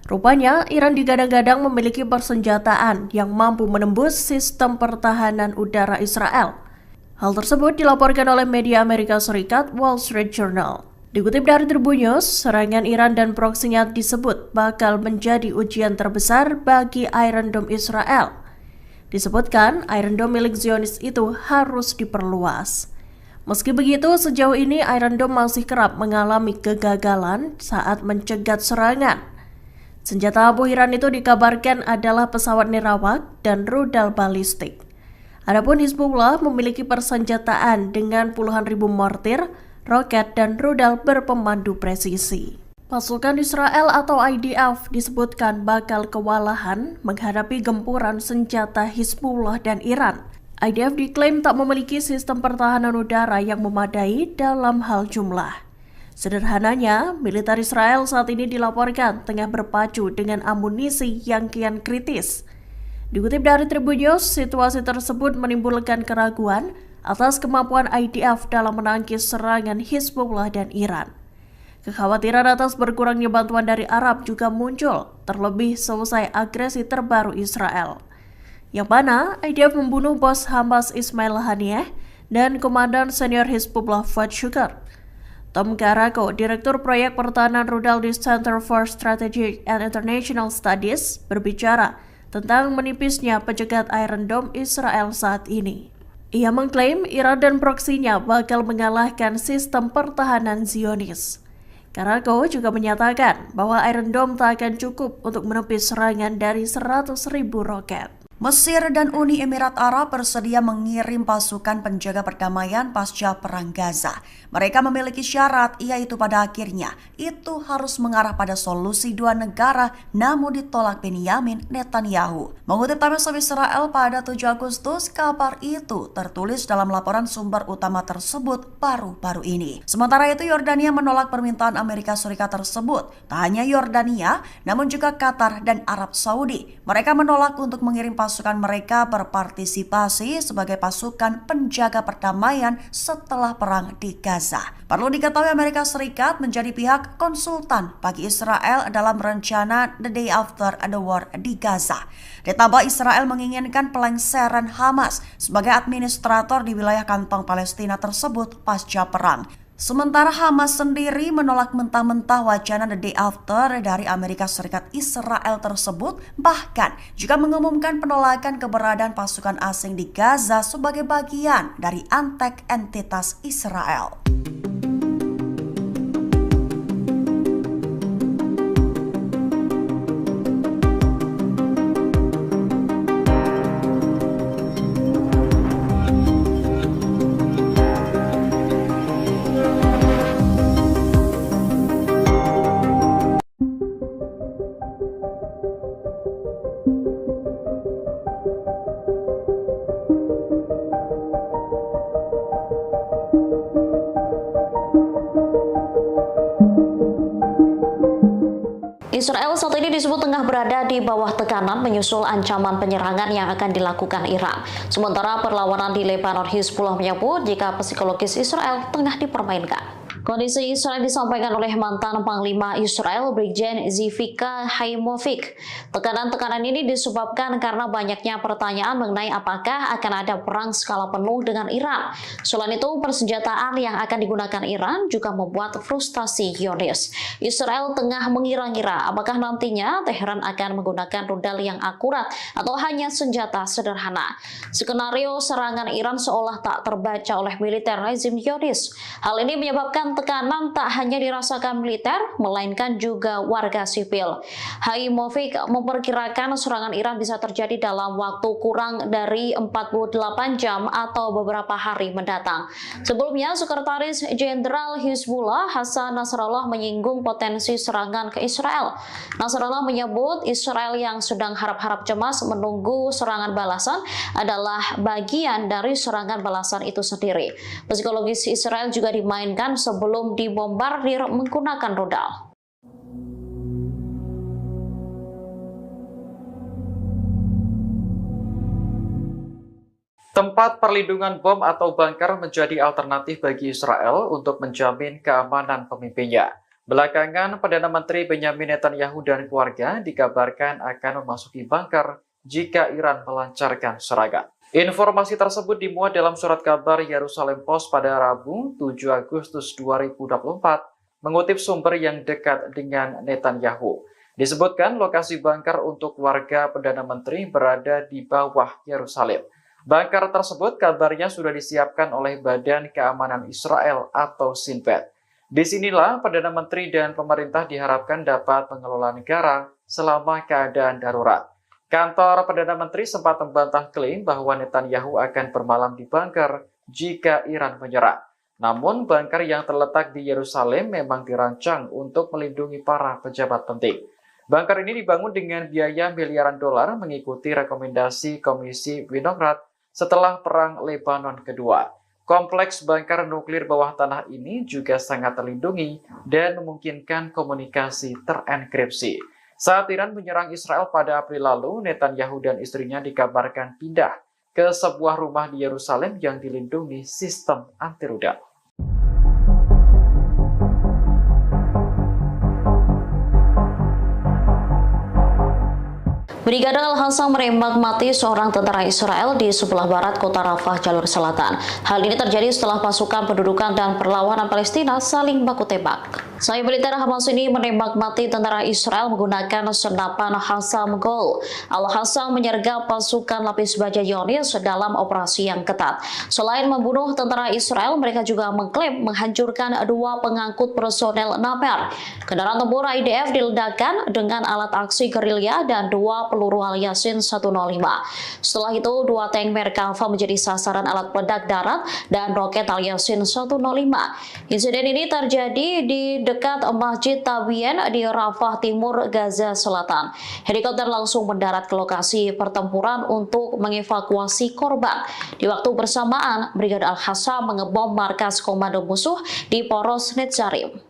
Rupanya, Iran digadang-gadang memiliki persenjataan yang mampu menembus sistem pertahanan udara Israel. Hal tersebut dilaporkan oleh media Amerika Serikat Wall Street Journal. Dikutip dari Tribun News, serangan Iran dan proksinya disebut bakal menjadi ujian terbesar bagi Iron Dome Israel. Disebutkan, Iron Dome milik Zionis itu harus diperluas. Meski begitu, sejauh ini Iron Dome masih kerap mengalami kegagalan saat mencegat serangan. Senjata abu Iran itu dikabarkan adalah pesawat nirawak dan rudal balistik. Adapun Hizbullah memiliki persenjataan dengan puluhan ribu mortir, roket, dan rudal berpemandu presisi. Pasukan Israel atau IDF disebutkan bakal kewalahan menghadapi gempuran senjata Hizbullah dan Iran. IDF diklaim tak memiliki sistem pertahanan udara yang memadai dalam hal jumlah. Sederhananya, militer Israel saat ini dilaporkan tengah berpacu dengan amunisi yang kian kritis. Dikutip dari Tribun News, situasi tersebut menimbulkan keraguan atas kemampuan IDF dalam menangkis serangan Hizbullah dan Iran. Kekhawatiran atas berkurangnya bantuan dari Arab juga muncul, terlebih selesai agresi terbaru Israel, yang mana IDF membunuh bos Hamas Ismail Haniyeh dan komandan senior Hizbullah Fuad Shukr. Tom Karako, Direktur Proyek Pertahanan Rudal di Center for Strategic and International Studies, berbicara tentang menipisnya pencegat Iron Dome Israel saat ini. Ia mengklaim Iran dan proksinya bakal mengalahkan sistem pertahanan Zionis. Karako juga menyatakan bahwa Iron Dome tak akan cukup untuk menepis serangan dari 100.000 roket. Mesir dan Uni Emirat Arab bersedia mengirim pasukan penjaga perdamaian pasca Perang Gaza. Mereka memiliki syarat, yaitu pada akhirnya itu harus mengarah pada solusi dua negara, namun ditolak Benyamin Netanyahu. Mengutip Times of Israel pada 7 Agustus, kabar itu tertulis dalam laporan sumber utama tersebut baru-baru ini. Sementara itu, Yordania menolak permintaan Amerika Serikat tersebut. Tak hanya Yordania, namun juga Qatar dan Arab Saudi. Mereka menolak untuk mengirim pasukan mereka berpartisipasi sebagai pasukan penjaga perdamaian setelah perang di Gaza. Perlu diketahui Amerika Serikat menjadi pihak konsultan bagi Israel dalam rencana The Day After the War di Gaza. Ditambah Israel menginginkan pelengseran Hamas sebagai administrator di wilayah kantong Palestina tersebut pasca perang. Sementara Hamas sendiri menolak mentah-mentah wacana The Day After dari Amerika Serikat Israel tersebut, bahkan juga mengumumkan penolakan keberadaan pasukan asing di Gaza sebagai bagian dari antek entitas Israel. Israel saat ini disebut tengah berada di bawah tekanan menyusul ancaman penyerangan yang akan dilakukan Iran. Sementara perlawanan di Lebanon, Hizbullah menyebut jika psikologis Israel tengah dipermainkan. Kondisi Israel disampaikan oleh mantan Panglima Israel Brigjen Zivika Haimovic. Tekanan-tekanan ini disebabkan karena banyaknya pertanyaan mengenai apakah akan ada perang skala penuh dengan Iran. Selain itu, persenjataan yang akan digunakan Iran juga membuat frustasi Zionis. Israel tengah mengira-ngira apakah nantinya Teheran akan menggunakan rudal yang akurat atau hanya senjata sederhana. Skenario serangan Iran seolah tak terbaca oleh militer rezim Zionis. Hal ini menyebabkan tekanan tak hanya dirasakan militer, melainkan juga warga sipil. Haimovic memperkirakan serangan Iran bisa terjadi dalam waktu kurang dari 48 jam atau beberapa hari mendatang. Sebelumnya, Sekretaris Jenderal Hizbullah Hasan Nasrallah menyinggung potensi serangan ke Israel. Nasrallah menyebut Israel yang sedang harap-harap cemas menunggu serangan balasan adalah bagian dari serangan balasan itu sendiri. Psikologis Israel juga dimainkan sebelum dibombardir menggunakan rudal. Tempat perlindungan bom atau bunker menjadi alternatif bagi Israel untuk menjamin keamanan pemimpinnya. Belakangan, Perdana Menteri Benyamin Netanyahu dan keluarga dikabarkan akan memasuki bunker jika Iran melancarkan serangan. Informasi tersebut dimuat dalam surat kabar Yerusalem Post pada Rabu 7 Agustus 2024, mengutip sumber yang dekat dengan Netanyahu. Disebutkan lokasi bunker untuk warga Perdana Menteri berada di bawah Yerusalem. Bunker tersebut kabarnya sudah disiapkan oleh Badan Keamanan Israel atau Shin Bet. Disinilah Perdana Menteri dan pemerintah diharapkan dapat mengelola negara selama keadaan darurat. Kantor Perdana Menteri sempat membantah klaim bahwa Netanyahu akan bermalam di bunker jika Iran menyerang. Namun, bunker yang terletak di Yerusalem memang dirancang untuk melindungi para pejabat penting. Bunker ini dibangun dengan biaya miliaran dolar mengikuti rekomendasi Komisi Winograd setelah Perang Lebanon Kedua. Kompleks bunker nuklir bawah tanah ini juga sangat terlindungi dan memungkinkan komunikasi terenkripsi. Saat Iran menyerang Israel pada April lalu, Netanyahu dan istrinya dikabarkan pindah ke sebuah rumah di Yerusalem yang dilindungi sistem anti rudal. Brigade Al-Hassam menembak mati seorang tentara Israel di sebelah barat kota Rafah, jalur selatan. Hal ini terjadi setelah pasukan pendudukan dan perlawanan Palestina saling baku tembak. Sayap militer Hamas ini menembak mati tentara Israel menggunakan senapan Hassam Gol. Al-Hassam menyergap pasukan lapis baja Zionis dalam operasi yang ketat. Selain membunuh tentara Israel, mereka juga mengklaim menghancurkan 2 pengangkut personel Naper. Kendaraan tempur IDF diledakkan dengan alat aksi gerilya dan 2 peluru Al-Yasin 105. Setelah itu, 2 tank Merkava menjadi sasaran alat peledak darat dan roket Al-Yasin 105. Insiden ini terjadi di dekat Masjid Tabien di Rafah Timur, Gaza Selatan. Helikopter langsung mendarat ke lokasi pertempuran untuk mengevakuasi korban. Di waktu bersamaan, Brigade Al-Hassam mengebom markas komando musuh di Poros Netzarim.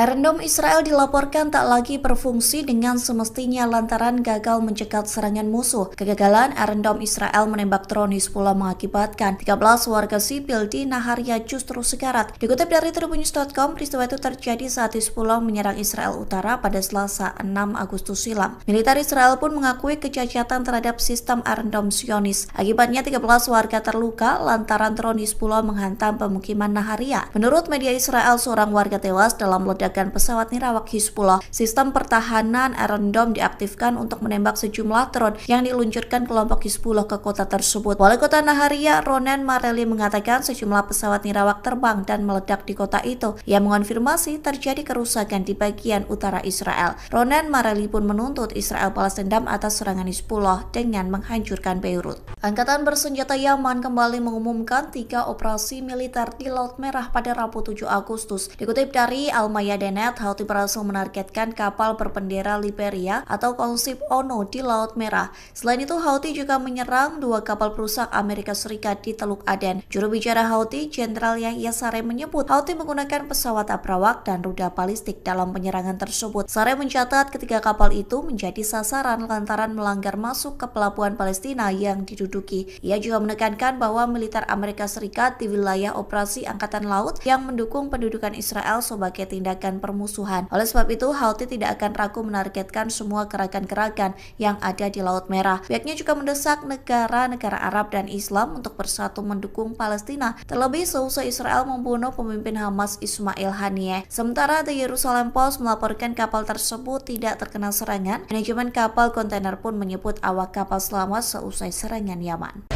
Iron Dome Israel dilaporkan tak lagi berfungsi dengan semestinya lantaran gagal mencegat serangan musuh. Kegagalan Iron Dome Israel menembak drone Hizbullah mengakibatkan 13 warga sipil di Naharia justru sekarat. Dikutip dari Tribunnews.com, peristiwa itu terjadi saat Hizbullah menyerang Israel Utara pada Selasa 6 Agustus silam. Militer Israel pun mengakui kecacatan terhadap sistem Iron Dome Zionis. Akibatnya 13 warga terluka lantaran drone Hizbullah menghantam pemukiman Naharia. Menurut media Israel, seorang warga tewas dalam ledakan pesawat nirawak Hizbullah. Sistem pertahanan Iron Dome diaktifkan untuk menembak sejumlah drone yang diluncurkan kelompok Hizbullah ke kota tersebut. Wali kota Naharia, Ronen Mareli, mengatakan sejumlah pesawat nirawak terbang dan meledak di kota itu. Ia mengonfirmasi terjadi kerusakan di bagian utara Israel. Ronen Mareli pun menuntut Israel balas dendam atas serangan Hizbullah dengan menghancurkan Beirut. Angkatan bersenjata Yaman kembali mengumumkan 3 operasi militer di Laut Merah pada Rabu 7 Agustus. Dikutip dari Al-Mayadeen, Houthi berhasil menargetkan kapal berbendera Liberia atau konsip ONU di Laut Merah. Selain itu, Houthi juga menyerang 2 kapal perusak Amerika Serikat di Teluk Aden. Juru bicara Houthi, Jenderal Yahya Saree, menyebut Houthi menggunakan pesawat abrawak dan rudal balistik dalam penyerangan tersebut. Saree mencatat ketiga kapal itu menjadi sasaran lantaran melanggar masuk ke pelabuhan Palestina yang diduduki. Ia juga menekankan bahwa militer Amerika Serikat di wilayah operasi Angkatan Laut yang mendukung pendudukan Israel sebagai tindakan permusuhan. Oleh sebab itu, Houthi tidak akan ragu menargetkan semua gerakan-gerakan yang ada di Laut Merah. Pihaknya juga mendesak negara-negara Arab dan Islam untuk bersatu mendukung Palestina, terlebih seusai Israel membunuh pemimpin Hamas Ismail Haniyeh. Sementara The Jerusalem Post melaporkan kapal tersebut tidak terkena serangan. Manajemen kapal kontainer pun menyebut awak kapal selamat seusai serangan Yaman.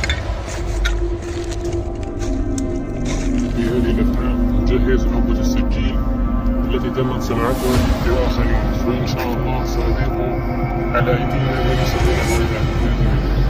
جهز عبوة السكين التي تمت صناعتها لآخرين وإن شاء الله سأضيف على أيدينا من يسوون ذلك بإذن الله.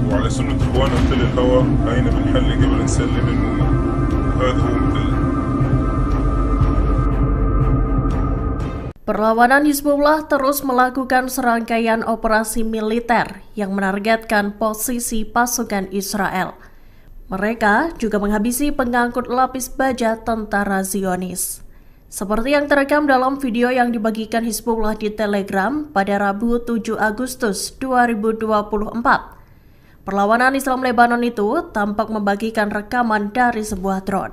وعلى سنة إخوانا في الهوى هينا بنحل قبل نسلم المؤمن. هذا هو مثل Perlawanan Hizbullah terus melakukan serangkaian operasi militer yang menargetkan posisi pasukan Israel. Mereka juga menghabisi pengangkut lapis baja tentara Zionis. Seperti yang terekam dalam video yang dibagikan Hizbullah di Telegram pada Rabu 7 Agustus 2024. Perlawanan Islam Lebanon itu tampak membagikan rekaman dari sebuah drone.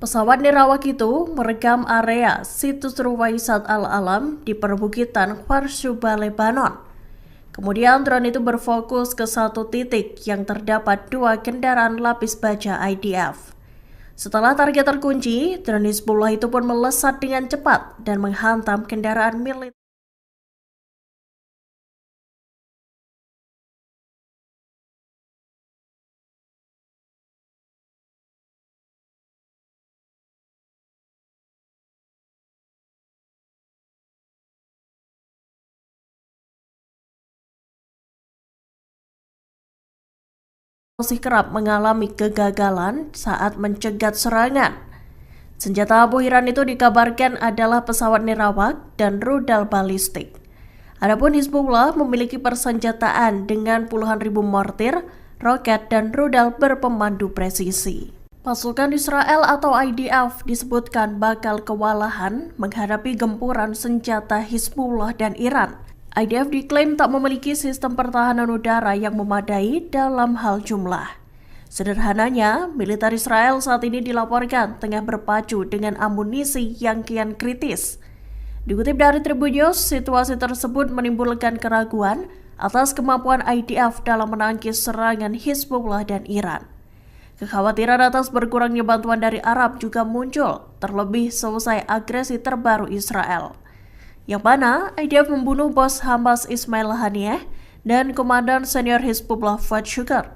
Pesawat nirawak itu merekam area situs Ruwaisat Al-Alam di perbukitan Kharsuba, Lebanon. Kemudian drone itu berfokus ke satu titik yang terdapat 2 kendaraan lapis baja IDF. Setelah target terkunci, drone Hizbullah itu pun melesat dengan cepat dan menghantam kendaraan militer. Masih kerap mengalami kegagalan saat mencegat serangan. Senjata Abu Hiran itu dikabarkan adalah pesawat nirawak dan rudal balistik. Adapun Hizbullah memiliki persenjataan dengan puluhan ribu mortir, roket, dan rudal berpemandu presisi. Pasukan Israel atau IDF disebutkan bakal kewalahan menghadapi gempuran senjata Hizbullah dan Iran. IDF diklaim tak memiliki sistem pertahanan udara yang memadai dalam hal jumlah. Sederhananya, militer Israel saat ini dilaporkan tengah berpacu dengan amunisi yang kian kritis. Dikutip dari Tribun News, situasi tersebut menimbulkan keraguan atas kemampuan IDF dalam menangkis serangan Hizbullah dan Iran. Kekhawatiran atas berkurangnya bantuan dari Arab juga muncul, terlebih selesai agresi terbaru Israel, yang mana IDF membunuh bos Hamas Ismail Haniyeh dan komandan senior Hizbullah Fuad Shukr.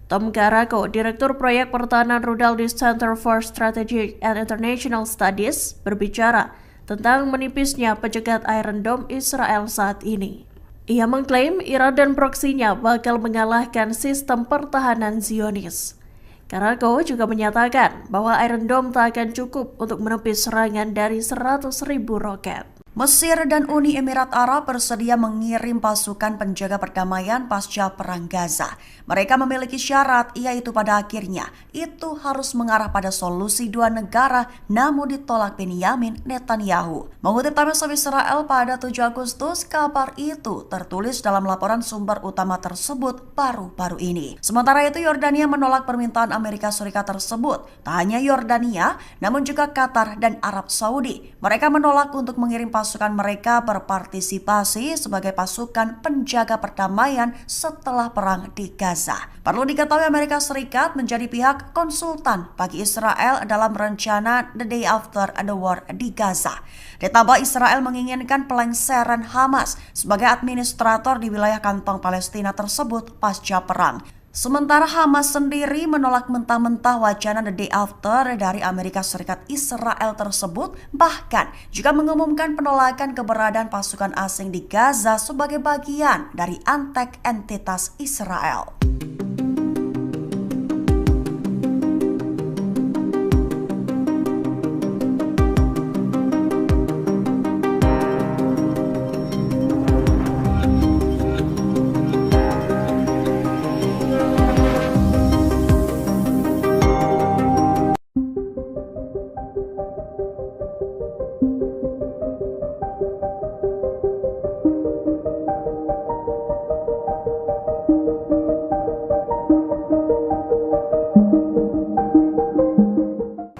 Tom Garako, Direktur Proyek Pertahanan Rudal di Center for Strategic and International Studies, berbicara tentang menipisnya pencegat Iron Dome Israel saat ini. Ia mengklaim Iran dan proksinya bakal mengalahkan sistem pertahanan Zionis. Garako juga menyatakan bahwa Iron Dome tak akan cukup untuk menepis serangan dari 100.000 roket. Mesir dan Uni Emirat Arab bersedia mengirim pasukan penjaga perdamaian pasca Perang Gaza. Mereka memiliki syarat, yaitu pada akhirnya itu harus mengarah pada solusi 2 negara, namun ditolak Benyamin Netanyahu. Mengutip Times of Israel pada 7 Agustus, kabar itu tertulis dalam laporan sumber utama tersebut baru-baru ini. Sementara itu, Yordania menolak permintaan Amerika Serikat tersebut. Tak hanya Yordania, namun juga Qatar dan Arab Saudi. Mereka menolak untuk mengirim pasukan mereka berpartisipasi sebagai pasukan penjaga perdamaian setelah perang di Gaza. Perlu diketahui Amerika Serikat menjadi pihak konsultan bagi Israel dalam rencana The Day After the War di Gaza. Ditambah Israel menginginkan pelengseran Hamas sebagai administrator di wilayah kantong Palestina tersebut pasca perang. Sementara Hamas sendiri menolak mentah-mentah wacana The Day After dari Amerika Serikat Israel tersebut, bahkan juga mengumumkan penolakan keberadaan pasukan asing di Gaza sebagai bagian dari antek entitas Israel.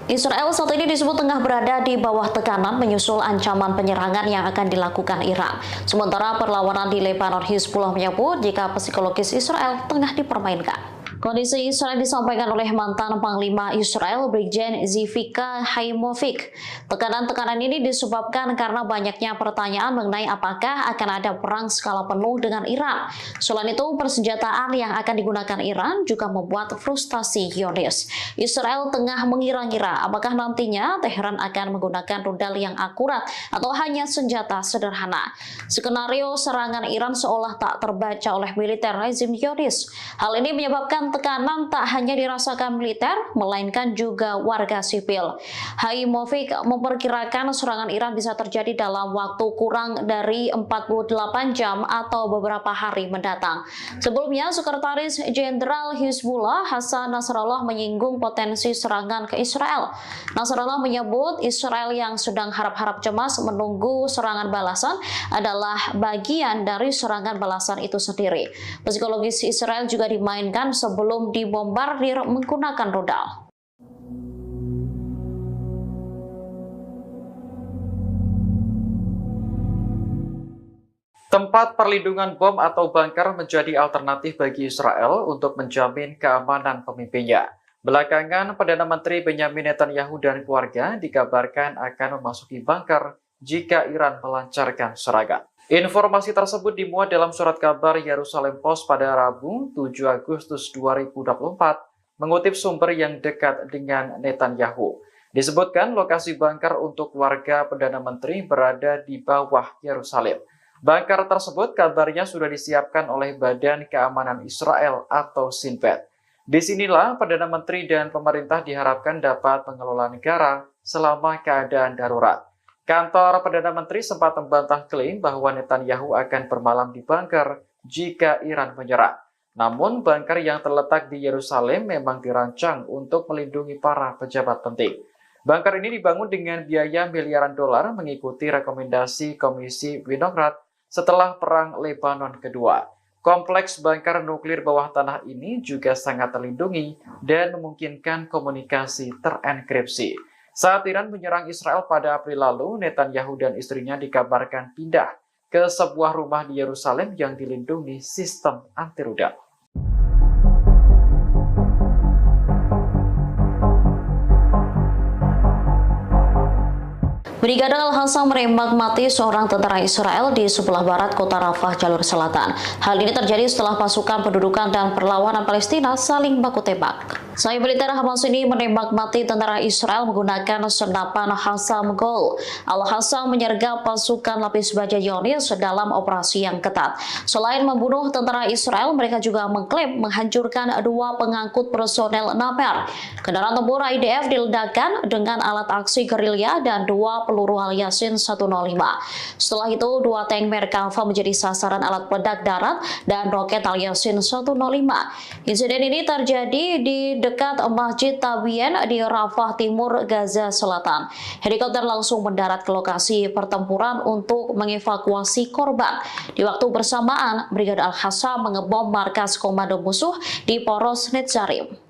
Israel saat ini disebut tengah berada di bawah tekanan menyusul ancaman penyerangan yang akan dilakukan Iran. Sementara perlawanan di Lebanon, Hizbullah menyebut jika psikologis Israel tengah dipermainkan. Kondisi Israel disampaikan oleh mantan Panglima Israel Brigjen Zivika Haimovic. Tekanan-tekanan ini disebabkan karena banyaknya pertanyaan mengenai apakah akan ada perang skala penuh dengan Iran. Selain itu, persenjataan yang akan digunakan Iran juga membuat frustasi Zionis. Israel tengah mengira-ngira apakah nantinya Teheran akan menggunakan rudal yang akurat atau hanya senjata sederhana. Skenario serangan Iran seolah tak terbaca oleh militer rezim Zionis. Hal ini menyebabkan tekanan tak hanya dirasakan militer, melainkan juga warga sipil. Haimovik memperkirakan serangan Iran bisa terjadi dalam waktu kurang dari 48 jam atau beberapa hari mendatang. Sebelumnya, Sekretaris Jenderal Hizbullah Hasan Nasrallah menyinggung potensi serangan ke Israel. Nasrallah menyebut Israel yang sedang harap-harap cemas menunggu serangan balasan adalah bagian dari serangan balasan itu sendiri. Psikologis Israel juga dimainkan sebelum dibombardir menggunakan rudal. Tempat perlindungan bom atau bunker menjadi alternatif bagi Israel untuk menjamin keamanan pemimpinnya. Belakangan, Perdana Menteri Benyamin Netanyahu dan keluarga dikabarkan akan memasuki bunker jika Iran melancarkan serangan. Informasi tersebut dimuat dalam surat kabar Yerusalem Post pada Rabu 7 Agustus 2024, mengutip sumber yang dekat dengan Netanyahu. Disebutkan lokasi bunker untuk warga Perdana Menteri berada di bawah Yerusalem. Bunker tersebut kabarnya sudah disiapkan oleh Badan Keamanan Israel atau Shin Bet. Disinilah Perdana Menteri dan pemerintah diharapkan dapat mengelola negara selama keadaan darurat. Kantor Perdana Menteri sempat membantah klaim bahwa Netanyahu akan bermalam di bunker jika Iran menyerang. Namun, bunker yang terletak di Yerusalem memang dirancang untuk melindungi para pejabat penting. Bunker ini dibangun dengan biaya miliaran dolar mengikuti rekomendasi Komisi Winograd setelah Perang Lebanon Kedua. Kompleks bunker nuklir bawah tanah ini juga sangat terlindungi dan memungkinkan komunikasi terenkripsi. Saat Iran menyerang Israel pada April lalu, Netanyahu dan istrinya dikabarkan pindah ke sebuah rumah di Yerusalem yang dilindungi sistem anti rudal. Brigade Al-Hassam menembak mati seorang tentara Israel di sebelah barat kota Rafah, jalur selatan. Hal ini terjadi setelah pasukan pendudukan dan perlawanan Palestina saling baku tembak. Sayap militer Hamas ini menembak mati tentara Israel menggunakan senapan Hassam Gol. Al-Hassam menyergap pasukan lapis baja Zionis dalam operasi yang ketat. Selain membunuh tentara Israel, mereka juga mengklaim menghancurkan 2 pengangkut personel Namer. Kendaraan tempur IDF diledakkan dengan alat aksi gerilya dan 2 peluru Al-Yasin 105. Setelah itu, 2 tank Merkava menjadi sasaran alat peledak darat dan roket Al-Yasin 105. Insiden ini terjadi di dekat Masjid Tabien di Rafah Timur, Gaza Selatan. Helikopter langsung mendarat ke lokasi pertempuran untuk mengevakuasi korban. Di waktu bersamaan, Brigade Al-Hassam mengebom markas komando musuh di Poros Netzarim.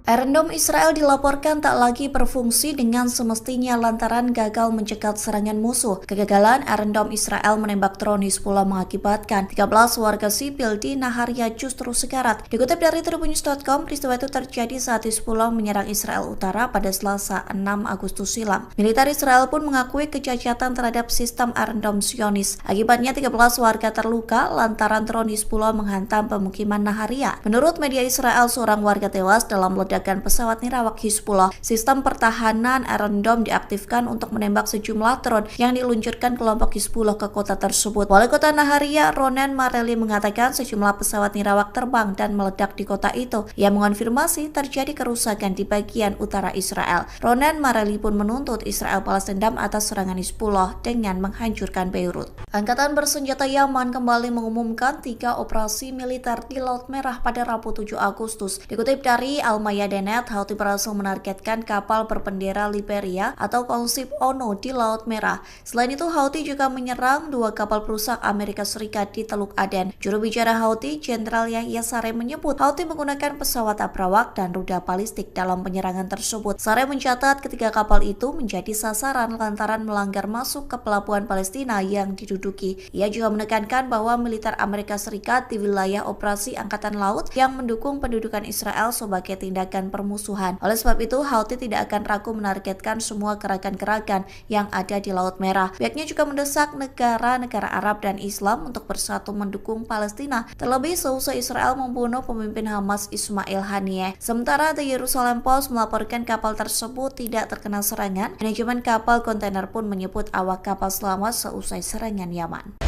Iron Dome Israel dilaporkan tak lagi berfungsi dengan semestinya lantaran gagal mencegat serangan musuh. Kegagalan Iron Dome Israel menembak drone Hizbullah mengakibatkan 13 warga sipil di Naharia justru sekarat. Dikutip dari Tribunnews.com, peristiwa itu terjadi saat Hizbullah menyerang Israel Utara pada Selasa 6 Agustus silam. Militer Israel pun mengakui kecacatan terhadap sistem Iron Dome Zionis. Akibatnya 13 warga terluka lantaran drone Hizbullah menghantam pemukiman Naharia. Menurut media Israel, seorang warga tewas dalam ledakan pesawat nirawak Hizbullah. Sistem pertahanan Iron Dome diaktifkan untuk menembak sejumlah drone yang diluncurkan kelompok Hizbullah ke kota tersebut. Wali kota Naharia, Ronen Mareli, mengatakan sejumlah pesawat nirawak terbang dan meledak di kota itu. Ia mengonfirmasi terjadi kerusakan di bagian utara Israel. Ronen Mareli pun menuntut Israel balas dendam atas serangan Hizbullah dengan menghancurkan Beirut. Angkatan bersenjata Yaman kembali mengumumkan 3 operasi militer di Laut Merah pada Rabu 7 Agustus. Dikutip dari Al-Mayadeh.net, Houthi berhasil menargetkan kapal berbendera Liberia atau konsip ONU di Laut Merah. Selain itu, Houthi juga menyerang 2 kapal perusak Amerika Serikat di Teluk Aden. Juru bicara Houthi, Jenderal Yahya Saree, menyebut Houthi menggunakan pesawat abrawak dan rudal balistik dalam penyerangan tersebut. Saree mencatat ketiga kapal itu menjadi sasaran lantaran melanggar masuk ke pelabuhan Palestina yang diduduki. Ia juga menekankan bahwa militer Amerika Serikat di wilayah operasi Angkatan Laut yang mendukung pendudukan Israel sebagai tindakan menyelesaikan permusuhan. Oleh sebab itu, Houthi tidak akan ragu menargetkan semua gerakan-gerakan yang ada di Laut Merah. Pihaknya juga mendesak negara-negara Arab dan Islam untuk bersatu mendukung Palestina, terlebih seusai Israel membunuh pemimpin Hamas Ismail Haniyeh. Sementara The Jerusalem Post melaporkan kapal tersebut tidak terkena serangan. Manajemen kapal kontainer pun menyebut awak kapal selamat seusai serangan Yaman.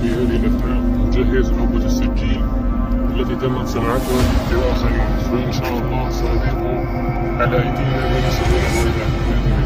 في هذه الأثناء نجهز نوبة السكين التي تمت صناعتها في آخرين، فإن شاء الله سأضيف على أيدينا ما نسويه إلى بإذن الله.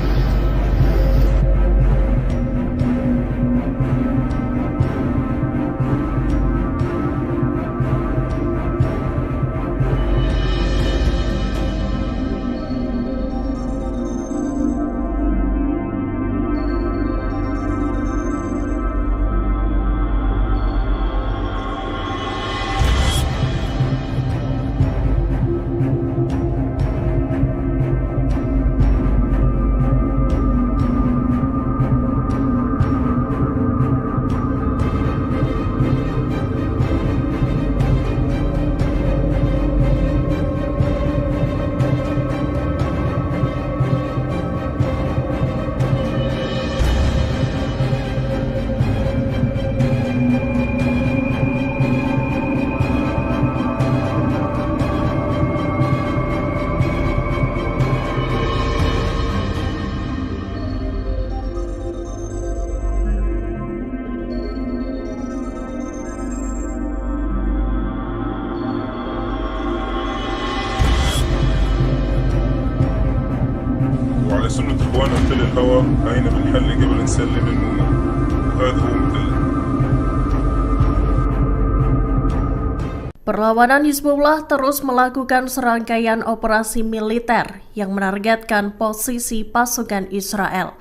وعلى سنة إخواننا مثل الهوى هاينا بنحل قبل نسلم المؤمن، وهذا هو مثل. Perlawanan Hizbullah terus melakukan serangkaian operasi militer yang menargetkan posisi pasukan Israel.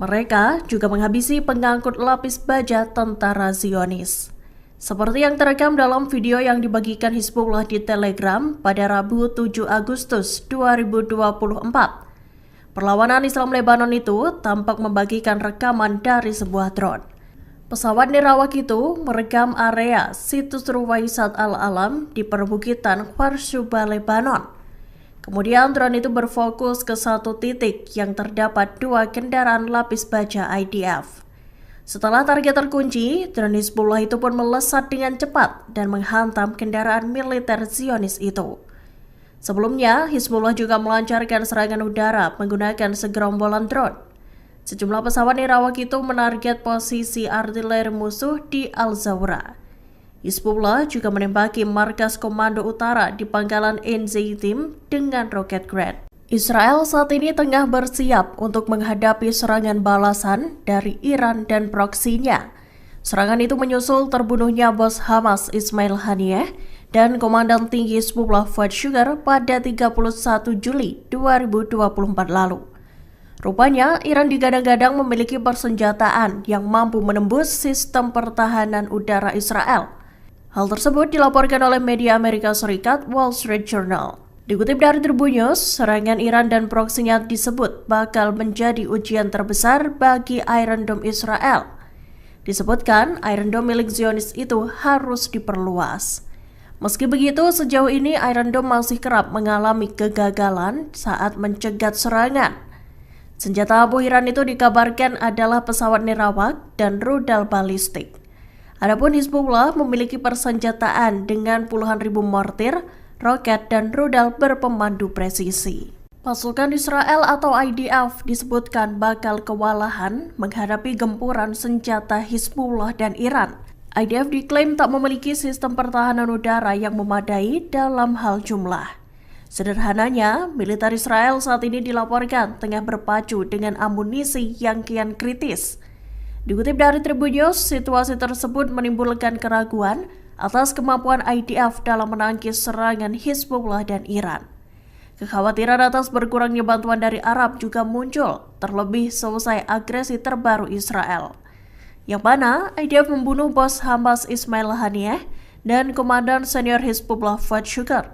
Mereka juga menghabisi pengangkut lapis baja tentara Zionis. Seperti yang terekam dalam video yang dibagikan Hizbullah di Telegram pada Rabu 7 Agustus 2024. Perlawanan Islam Lebanon itu tampak membagikan rekaman dari sebuah drone. Pesawat nirawak itu merekam area situs Ruwaisat Al-Alam di perbukitan Kharsuba, Lebanon. Kemudian drone itu berfokus ke satu titik yang terdapat 2 kendaraan lapis baja IDF. Setelah target terkunci, drone Hizbullah itu pun melesat dengan cepat dan menghantam kendaraan militer Zionis itu. Sebelumnya, Hizbullah juga melancarkan serangan udara menggunakan segerombolan drone. Sejumlah pesawat nirawak itu menarget posisi artileri musuh di Al-Zawra. Hizbullah juga menembaki markas komando utara di pangkalan Ein Zeitim dengan roket Grad. Israel saat ini tengah bersiap untuk menghadapi serangan balasan dari Iran dan proksinya. Serangan itu menyusul terbunuhnya bos Hamas Ismail Haniyeh dan Komandan Tinggi Hizbullah Fuad Shukar pada 31 Juli 2024 lalu. Rupanya, Iran digadang-gadang memiliki persenjataan yang mampu menembus sistem pertahanan udara Israel. Hal tersebut dilaporkan oleh media Amerika Serikat Wall Street Journal. Dikutip dari Tribun News, serangan Iran dan proksinya disebut bakal menjadi ujian terbesar bagi Iron Dome Israel. Disebutkan, Iron Dome milik Zionis itu harus diperluas. Meski begitu, sejauh ini Iron Dome masih kerap mengalami kegagalan saat mencegat serangan. Senjata abu Iran itu dikabarkan adalah pesawat nirawak dan rudal balistik. Adapun Hizbullah memiliki persenjataan dengan puluhan ribu mortir, roket, dan rudal berpemandu presisi. Pasukan Israel atau IDF disebutkan bakal kewalahan menghadapi gempuran senjata Hizbullah dan Iran. IDF diklaim tak memiliki sistem pertahanan udara yang memadai dalam hal jumlah. Sederhananya, militer Israel saat ini dilaporkan tengah berpacu dengan amunisi yang kian kritis. Dikutip dari Tribun News, situasi tersebut menimbulkan keraguan atas kemampuan IDF dalam menangkis serangan Hizbullah dan Iran. Kekhawatiran atas berkurangnya bantuan dari Arab juga muncul, terlebih selesai agresi terbaru Israel, yang mana IDF membunuh bos Hamas Ismail Haniyeh dan Komandan Senior Hizbullah Fuad Shukar.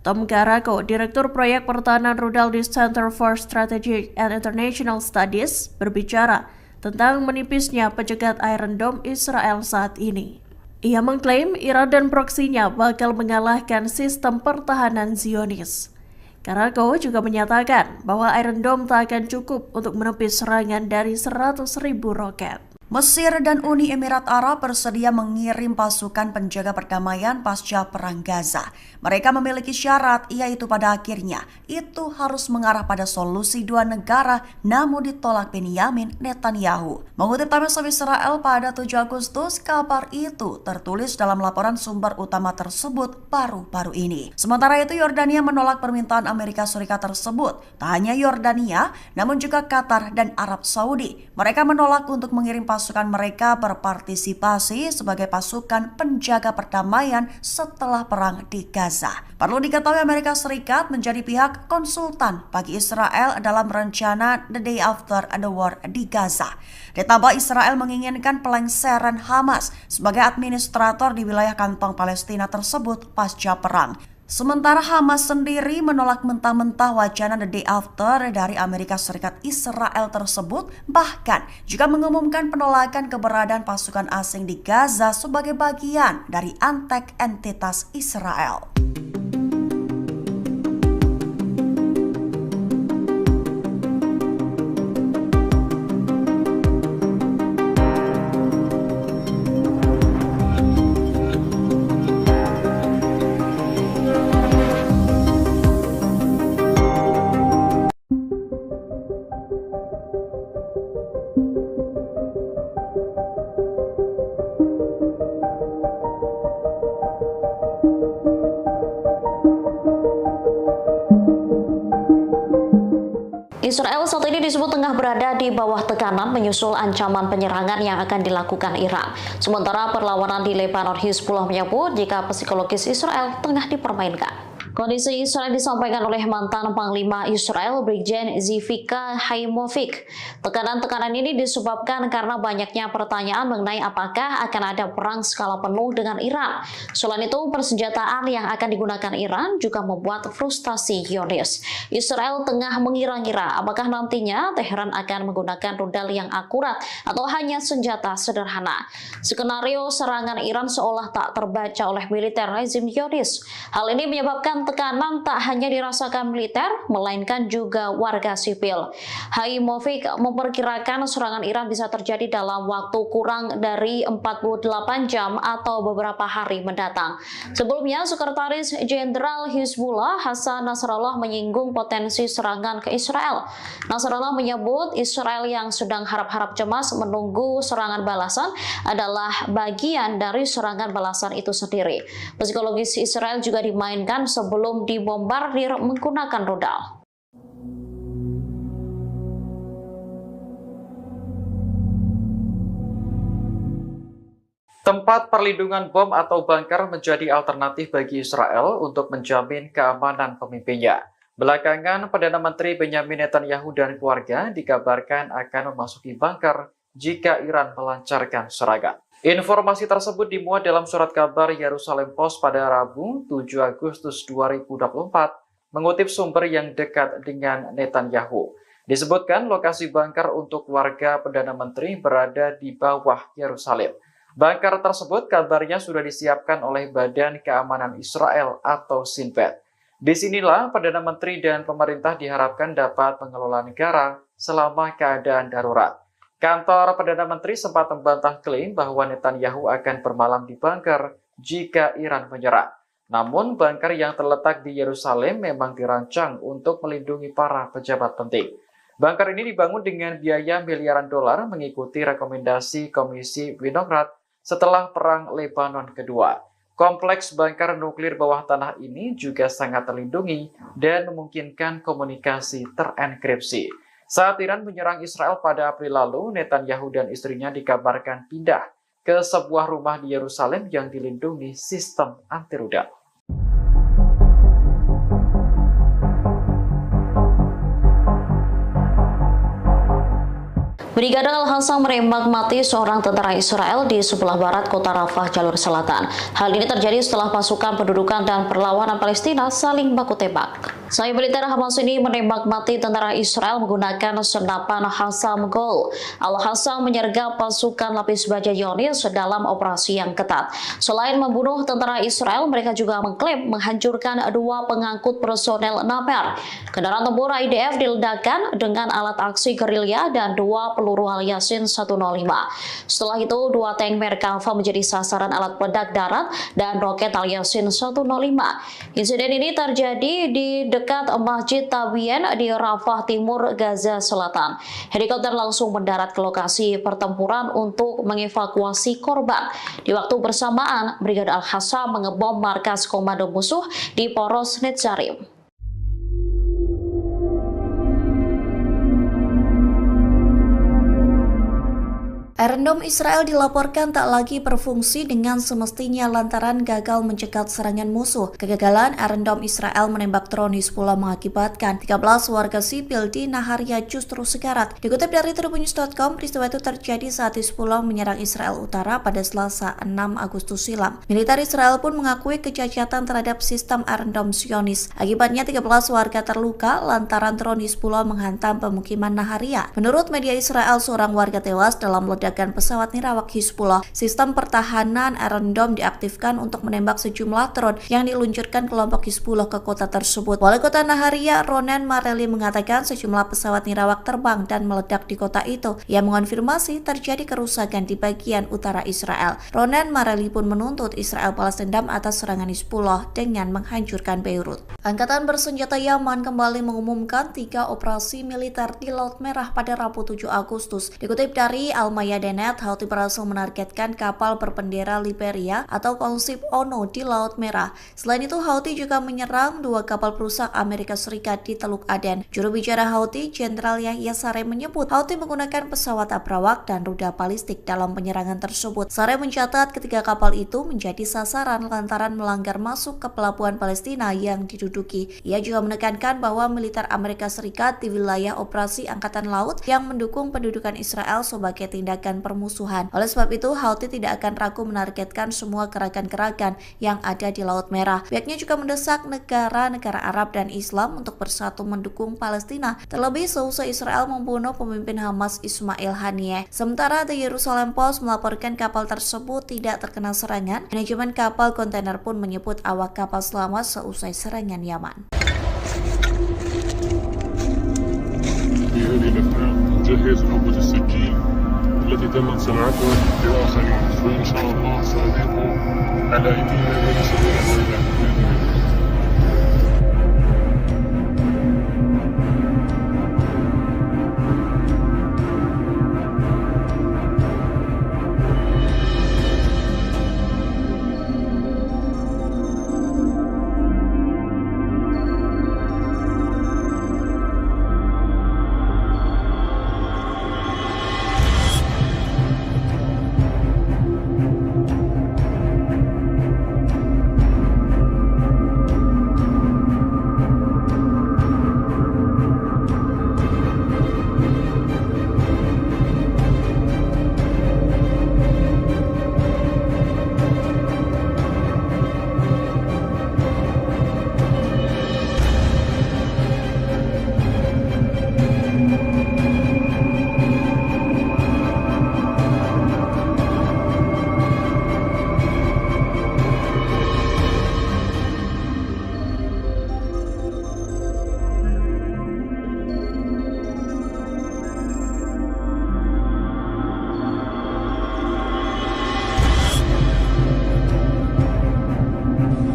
Tom Karako, Direktur Proyek Pertahanan Rudal di Center for Strategic and International Studies, berbicara tentang menipisnya pencegat Iron Dome Israel saat ini. Ia mengklaim Iran dan proksinya bakal mengalahkan sistem pertahanan Zionis. Karako juga menyatakan bahwa Iron Dome tak akan cukup untuk menepis serangan dari 100.000 roket. Mesir dan Uni Emirat Arab bersedia mengirim pasukan penjaga perdamaian pasca Perang Gaza. Mereka memiliki syarat, yaitu pada akhirnya itu harus mengarah pada solusi dua negara, namun ditolak Benyamin Netanyahu. Mengutip Times of Israel pada 7 Agustus, kabar itu tertulis dalam laporan sumber utama tersebut baru-baru ini. Sementara itu, Yordania menolak permintaan Amerika Serikat tersebut. Tak hanya Yordania, namun juga Qatar dan Arab Saudi. Mereka menolak untuk mengirim pasukan mereka berpartisipasi sebagai pasukan penjaga perdamaian setelah perang di Gaza. Perlu diketahui Amerika Serikat menjadi pihak konsultan bagi Israel dalam rencana The Day After the War di Gaza. Ditambah Israel menginginkan pelengseran Hamas sebagai administrator di wilayah kantong Palestina tersebut pasca perang. Sementara Hamas sendiri menolak mentah-mentah wacana The Day After dari Amerika Serikat Israel tersebut, bahkan juga mengumumkan penolakan keberadaan pasukan asing di Gaza sebagai bagian dari antek entitas Israel. Israel saat ini disebut tengah berada di bawah tekanan menyusul ancaman penyerangan yang akan dilakukan Iran. Sementara perlawanan di Lebanon, Hizbullah menyebut jika psikologis Israel tengah dipermainkan. Kondisi Israel disampaikan oleh mantan Panglima Israel, Brigjen Zivika Haimovik. Tekanan-tekanan ini disebabkan karena banyaknya pertanyaan mengenai apakah akan ada perang skala penuh dengan Iran. Selain itu, persenjataan yang akan digunakan Iran juga membuat frustasi Zionis. Israel tengah mengira-ngira apakah nantinya Teheran akan menggunakan rudal yang akurat atau hanya senjata sederhana. Skenario serangan Iran seolah tak terbaca oleh militer rezim Zionis. Hal ini menyebabkan tekanan tak hanya dirasakan militer, melainkan juga warga sipil. Haimovik memperkirakan serangan Iran bisa terjadi dalam waktu kurang dari 48 jam atau beberapa hari mendatang. Sebelumnya, Sekretaris Jenderal Hizbullah Hasan Nasrallah menyinggung potensi serangan ke Israel. Nasrallah menyebut Israel yang sedang harap-harap cemas menunggu serangan balasan adalah bagian dari serangan balasan itu sendiri. Psikologis Israel juga dimainkan sebelum dibombardir menggunakan rudal. Tempat perlindungan bom atau bunker menjadi alternatif bagi Israel untuk menjamin keamanan pemimpinnya. Belakangan, Perdana Menteri Benyamin Netanyahu dan keluarga dikabarkan akan memasuki bunker jika Iran melancarkan serangan. Informasi tersebut dimuat dalam surat kabar Yerusalem Post pada Rabu 7 Agustus 2024, mengutip sumber yang dekat dengan Netanyahu. Disebutkan lokasi bunker untuk keluarga Perdana Menteri berada di bawah Yerusalem. Bunker tersebut kabarnya sudah disiapkan oleh Badan Keamanan Israel atau Shin Bet. Disinilah Perdana Menteri dan pemerintah diharapkan dapat mengelola negara selama keadaan darurat. Kantor Perdana Menteri sempat membantah klaim bahwa Netanyahu akan bermalam di bunker jika Iran menyerang. Namun, bunker yang terletak di Yerusalem memang dirancang untuk melindungi para pejabat penting. Bunker ini dibangun dengan biaya miliaran dolar mengikuti rekomendasi Komisi Winograd setelah Perang Lebanon Kedua. Kompleks bunker nuklir bawah tanah ini juga sangat terlindungi dan memungkinkan komunikasi terenkripsi. Saat Iran menyerang Israel pada April lalu, Netanyahu dan istrinya dikabarkan pindah ke sebuah rumah di Yerusalem yang dilindungi sistem anti rudal. Brigade Al-Hassam menembak mati seorang tentara Israel di sebelah barat kota Rafah, jalur selatan. Hal ini terjadi setelah pasukan pendudukan dan perlawanan Palestina saling baku tembak. Sayap militer Hamas ini menembak mati tentara Israel menggunakan senapan Hassam Gol. Al-Hassam menyergap pasukan lapis baja Zionis dalam operasi yang ketat. Selain membunuh tentara Israel, mereka juga mengklaim menghancurkan 2 pengangkut personel Namer. Kendaraan tempur IDF diledakkan dengan alat aksi gerilya dan 2 peluru Al-Yasin 105. Setelah itu, 2 tank Merkava menjadi sasaran alat peledak darat dan roket Al-Yasin 105. Insiden ini terjadi di dekat Masjid Tabien di Rafah Timur, Gaza Selatan. Helikopter langsung mendarat ke lokasi pertempuran untuk mengevakuasi korban. Di waktu bersamaan, Brigade Al-Hassam mengebom markas komando musuh di Poros Netzarim. Iron Dome Israel dilaporkan tak lagi berfungsi dengan semestinya lantaran gagal mencegat serangan musuh. Kegagalan Iron Dome Israel menembak drone Hizbullah mengakibatkan 13 warga sipil di Naharia justru sekarat. Dikutip dari tribunnews.com, peristiwa itu terjadi saat Hizbullah menyerang Israel Utara pada Selasa 6 Agustus silam. Militer Israel pun mengakui kecacatan terhadap sistem Iron Dome Zionis. Akibatnya 13 warga terluka lantaran drone Hizbullah menghantam pemukiman Naharia. Menurut media Israel, seorang warga tewas dalam ledakan pesawat nirawak Hizbullah. Sistem pertahanan Iron Dome diaktifkan untuk menembak sejumlah drone yang diluncurkan kelompok Hizbullah ke kota tersebut. Wali kota Naharia, Ronen Mareli, mengatakan sejumlah pesawat nirawak terbang dan meledak di kota itu. Ia mengonfirmasi terjadi kerusakan di bagian utara Israel. Ronen Mareli pun menuntut Israel balas dendam atas serangan Hizbullah dengan menghancurkan Beirut. Angkatan bersenjata Yaman kembali mengumumkan 3 operasi militer di Laut Merah pada Rabu 7 Agustus. Dikutip dari Al-Mayadeen, Houthi berhasil menargetkan kapal berbendera Liberia atau konsip ONU di Laut Merah. Selain itu, Houthi juga menyerang 2 kapal perusak Amerika Serikat di Teluk Aden. Juru bicara Houthi, Jenderal Yahya Saree, menyebut Houthi menggunakan pesawat abrawak dan rudal balistik dalam penyerangan tersebut. Saree mencatat ketiga kapal itu menjadi sasaran lantaran melanggar masuk ke pelabuhan Palestina yang diduduki. Ia juga menekankan bahwa militer Amerika Serikat di wilayah operasi Angkatan Laut yang mendukung pendudukan Israel sebagai tindakan permusuhan. Oleh sebab itu, Houthi tidak akan ragu menargetkan semua gerakan-gerakan yang ada di Laut Merah. Pihaknya juga mendesak negara-negara Arab dan Islam untuk bersatu mendukung Palestina, terlebih seusai Israel membunuh pemimpin Hamas Ismail Haniyeh. Sementara The Jerusalem Post melaporkan kapal tersebut tidak terkena serangan. Manajemen kapal kontainer pun menyebut awak kapal selamat seusai serangan Yaman. جهز حبة السكين التي تمت صناعتها لآخرين وإن شاء الله سأذيقهم على أيدينا من سبيل الويلات بإذن الله.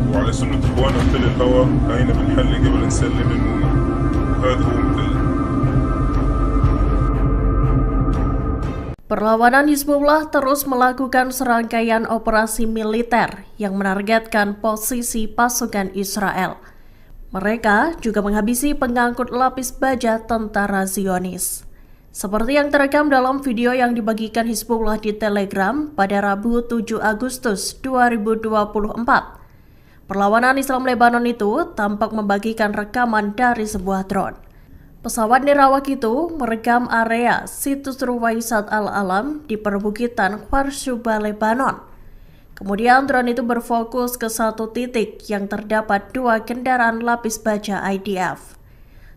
وعلى سنة إخوانا في الهوى هينا بنحل قبل نسلم المؤمن وهذا هو مثل. Perlawanan Hizbullah terus melakukan serangkaian operasi militer yang menargetkan posisi pasukan Israel. Mereka juga menghabisi pengangkut lapis baja tentara Zionis. Seperti yang terekam dalam video yang dibagikan Hizbullah di Telegram pada Rabu 7 Agustus 2024. Perlawanan Islam Lebanon itu tampak membagikan rekaman dari sebuah drone. Pesawat nirawak itu merekam area situs Ruwaisat Al-Alam di perbukitan Kharsuba, Lebanon. Kemudian drone itu berfokus ke satu titik yang terdapat 2 kendaraan lapis baja IDF.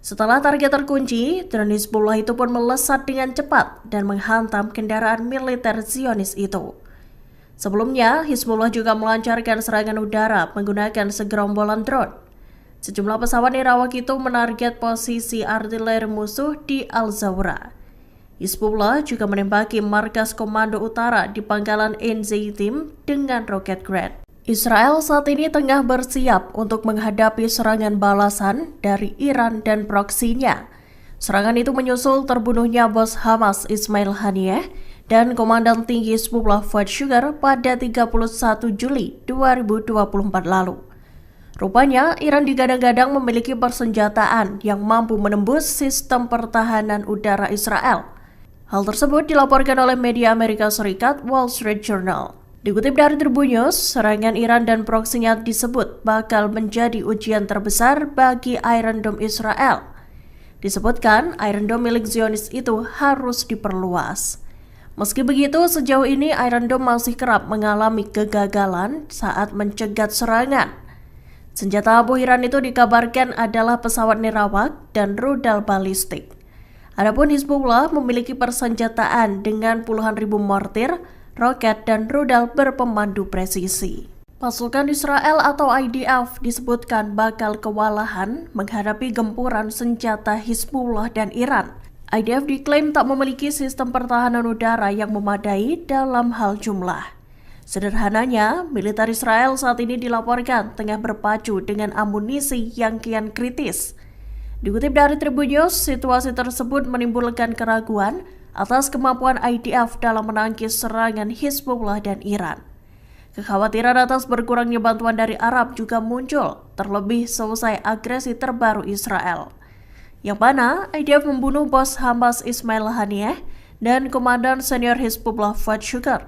Setelah target terkunci, drone Hizbullah itu pun melesat dengan cepat dan menghantam kendaraan militer Zionis itu. Sebelumnya, Hizbullah juga melancarkan serangan udara menggunakan segerombolan drone. Sejumlah pesawat nirawak itu menarget posisi artileri musuh di Al-Zawra. Hizbullah juga menembaki markas komando utara di pangkalan Enzeitim dengan roket Grad. Israel saat ini tengah bersiap untuk menghadapi serangan balasan dari Iran dan proksinya. Serangan itu menyusul terbunuhnya bos Hamas Ismail Haniyeh dan Komandan Tinggi Hizbullah Fuad Shukar pada 31 Juli 2024 lalu. Rupanya, Iran digadang-gadang memiliki persenjataan yang mampu menembus sistem pertahanan udara Israel. Hal tersebut dilaporkan oleh media Amerika Serikat Wall Street Journal. Dikutip dari Tribun News, serangan Iran dan proksinya disebut bakal menjadi ujian terbesar bagi Iron Dome Israel. Disebutkan, Iron Dome milik Zionis itu harus diperluas. Meski begitu, sejauh ini Iron Dome masih kerap mengalami kegagalan saat mencegat serangan. Senjata abu Iran itu dikabarkan adalah pesawat nirawak dan rudal balistik. Adapun Hizbullah memiliki persenjataan dengan puluhan ribu mortir, roket, dan rudal berpemandu presisi. Pasukan Israel atau IDF disebutkan bakal kewalahan menghadapi gempuran senjata Hizbullah dan Iran. IDF diklaim tak memiliki sistem pertahanan udara yang memadai dalam hal jumlah. Sederhananya, militer Israel saat ini dilaporkan tengah berpacu dengan amunisi yang kian kritis. Dikutip dari Tribun News, situasi tersebut menimbulkan keraguan atas kemampuan IDF dalam menangkis serangan Hizbullah dan Iran. Kekhawatiran atas berkurangnya bantuan dari Arab juga muncul, terlebih selesai agresi terbaru Israel, yang mana IDF membunuh bos Hamas Ismail Haniyeh dan Komandan Senior Hizbullah Fuad Shukar.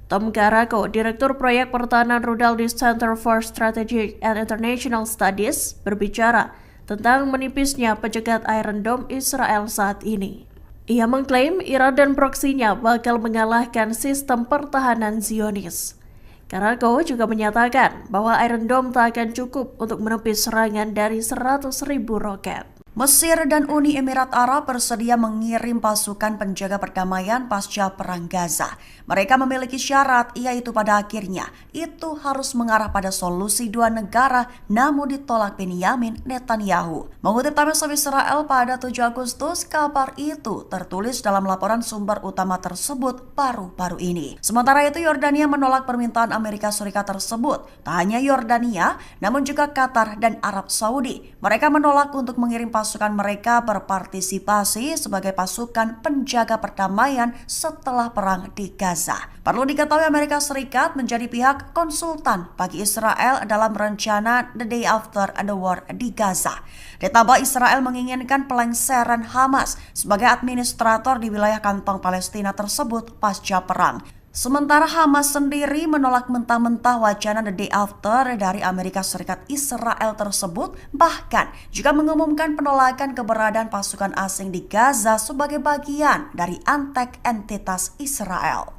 Tom Garako, Direktur Proyek Pertahanan Rudal di Center for Strategic and International Studies, berbicara tentang menipisnya pencegat Iron Dome Israel saat ini. Ia mengklaim Iran dan proksinya bakal mengalahkan sistem pertahanan Zionis. Garako juga menyatakan bahwa Iron Dome tak akan cukup untuk menepis serangan dari 100.000 roket. Mesir dan Uni Emirat Arab bersedia mengirim pasukan penjaga perdamaian pasca Perang Gaza. Mereka memiliki syarat, yaitu pada akhirnya itu harus mengarah pada solusi 2 negara, namun ditolak Benyamin Netanyahu. Mengutip Times of Israel pada 7 Agustus, kabar itu tertulis dalam laporan sumber utama tersebut baru-baru ini. Sementara itu, Yordania menolak permintaan Amerika Serikat tersebut. Tak hanya Yordania, namun juga Qatar dan Arab Saudi. Mereka menolak untuk mengirim pasukan mereka berpartisipasi sebagai pasukan penjaga perdamaian setelah perang di Gaza. Perlu diketahui Amerika Serikat menjadi pihak konsultan bagi Israel dalam rencana The Day After the War di Gaza. Ditambah Israel menginginkan pelengseran Hamas sebagai administrator di wilayah kantong Palestina tersebut pasca perang. Sementara Hamas sendiri menolak mentah-mentah wacana The Day After dari Amerika Serikat Israel tersebut, bahkan juga mengumumkan penolakan keberadaan pasukan asing di Gaza sebagai bagian dari antek entitas Israel.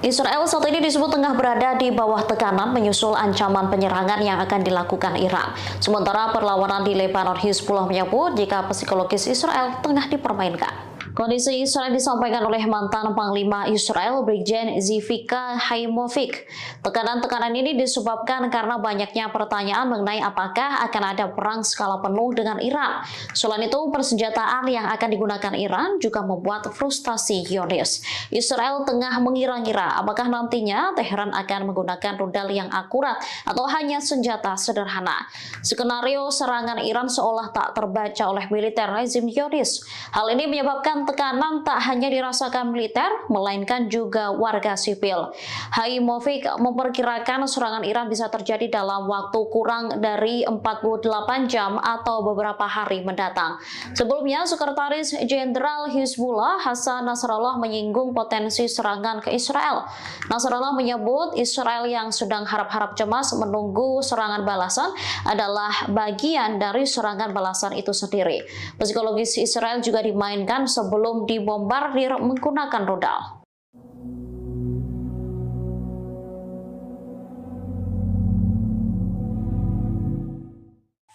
Israel saat ini disebut tengah berada di bawah tekanan menyusul ancaman penyerangan yang akan dilakukan Iran. Sementara perlawanan di Lebanon, Hizbullah menyebut jika psikologis Israel tengah dipermainkan. Kondisi Israel disampaikan oleh mantan Panglima Israel Brigjen Zivika Haimovic. Tekanan-tekanan ini disebabkan karena banyaknya pertanyaan mengenai apakah akan ada perang skala penuh dengan Iran. Selain itu, persenjataan yang akan digunakan Iran juga membuat frustasi Zionis. Israel tengah mengira-ngira apakah nantinya Teheran akan menggunakan rudal yang akurat atau hanya senjata sederhana. Skenario serangan Iran seolah tak terbaca oleh militer rezim Zionis. Hal ini menyebabkan tekanan tak hanya dirasakan militer, melainkan juga warga sipil. Haimovic memperkirakan serangan Iran bisa terjadi dalam waktu kurang dari 48 jam atau beberapa hari mendatang. Sebelumnya, Sekretaris Jenderal Hizbullah Hasan Nasrallah menyinggung potensi serangan ke Israel. Nasrallah menyebut Israel yang sedang harap-harap cemas menunggu serangan balasan adalah bagian dari serangan balasan itu sendiri. Psikologis Israel juga dimainkan sebelum dibombardir menggunakan rudal.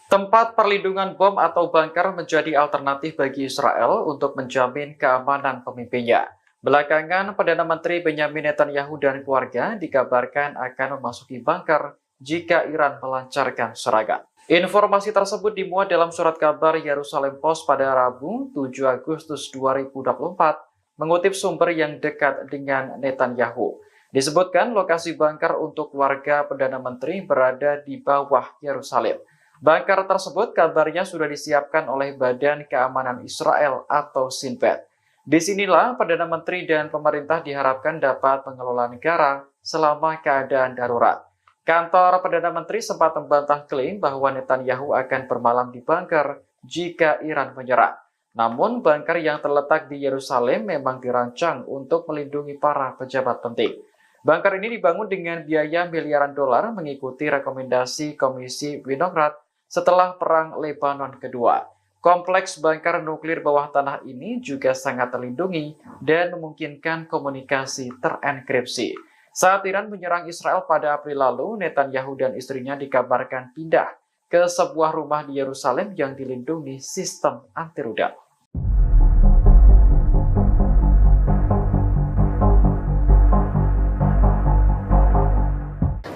Tempat perlindungan bom atau bunker menjadi alternatif bagi Israel untuk menjamin keamanan pemimpinnya. Belakangan, Perdana Menteri Benyamin Netanyahu dan keluarga dikabarkan akan memasuki bunker jika Iran melancarkan serangan. Informasi tersebut dimuat dalam surat kabar Yerusalem Post pada Rabu 7 Agustus 2024, mengutip sumber yang dekat dengan Netanyahu. Disebutkan lokasi bunker untuk warga Perdana Menteri berada di bawah Yerusalem. Bunker tersebut kabarnya sudah disiapkan oleh Badan Keamanan Israel atau Shin Bet. Disinilah Perdana Menteri dan pemerintah diharapkan dapat mengelola negara selama keadaan darurat. Kantor Perdana Menteri sempat membantah klaim bahwa Netanyahu akan bermalam di bunker jika Iran menyerang. Namun, bunker yang terletak di Yerusalem memang dirancang untuk melindungi para pejabat penting. Bunker ini dibangun dengan biaya miliaran dolar mengikuti rekomendasi Komisi Winograd setelah Perang Lebanon Kedua. Kompleks bunker nuklir bawah tanah ini juga sangat terlindungi dan memungkinkan komunikasi terenkripsi. Saat Iran menyerang Israel pada April lalu, Netanyahu dan istrinya dikabarkan pindah ke sebuah rumah di Yerusalem yang dilindungi sistem anti rudal.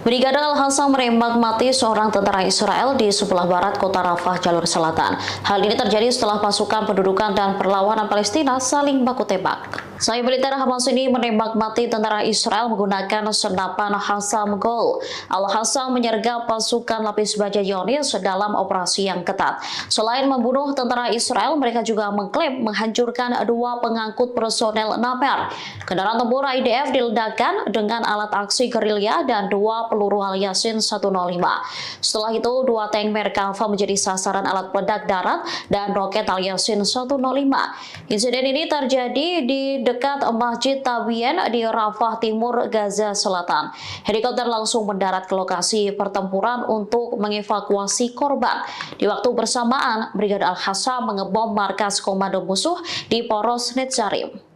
Brigade Al-Hassam menembak mati seorang tentara Israel di sebelah barat kota Rafah, jalur selatan. Hal ini terjadi setelah pasukan pendudukan dan perlawanan Palestina saling baku tembak. Sayap militer Hamas ini menembak mati tentara Israel menggunakan senapan Hassam Gol. Al-Hassam menyergap pasukan lapis baja Zionis dalam operasi yang ketat. Selain membunuh tentara Israel, mereka juga mengklaim menghancurkan 2 pengangkut personel Namer. Kendaraan tempur IDF diledakkan dengan alat aksi gerilya dan 2 peluru Al-Yasin 105. Setelah itu, 2 tank Merkava menjadi sasaran alat peledak darat dan roket Al-Yasin 105. Insiden ini terjadi di dekat Masjid Tabien di Rafah Timur, Gaza Selatan. Helikopter langsung mendarat ke lokasi pertempuran untuk mengevakuasi korban. Di waktu bersamaan, Brigade Al-Hassam mengebom markas komando musuh di Poros Netzarim.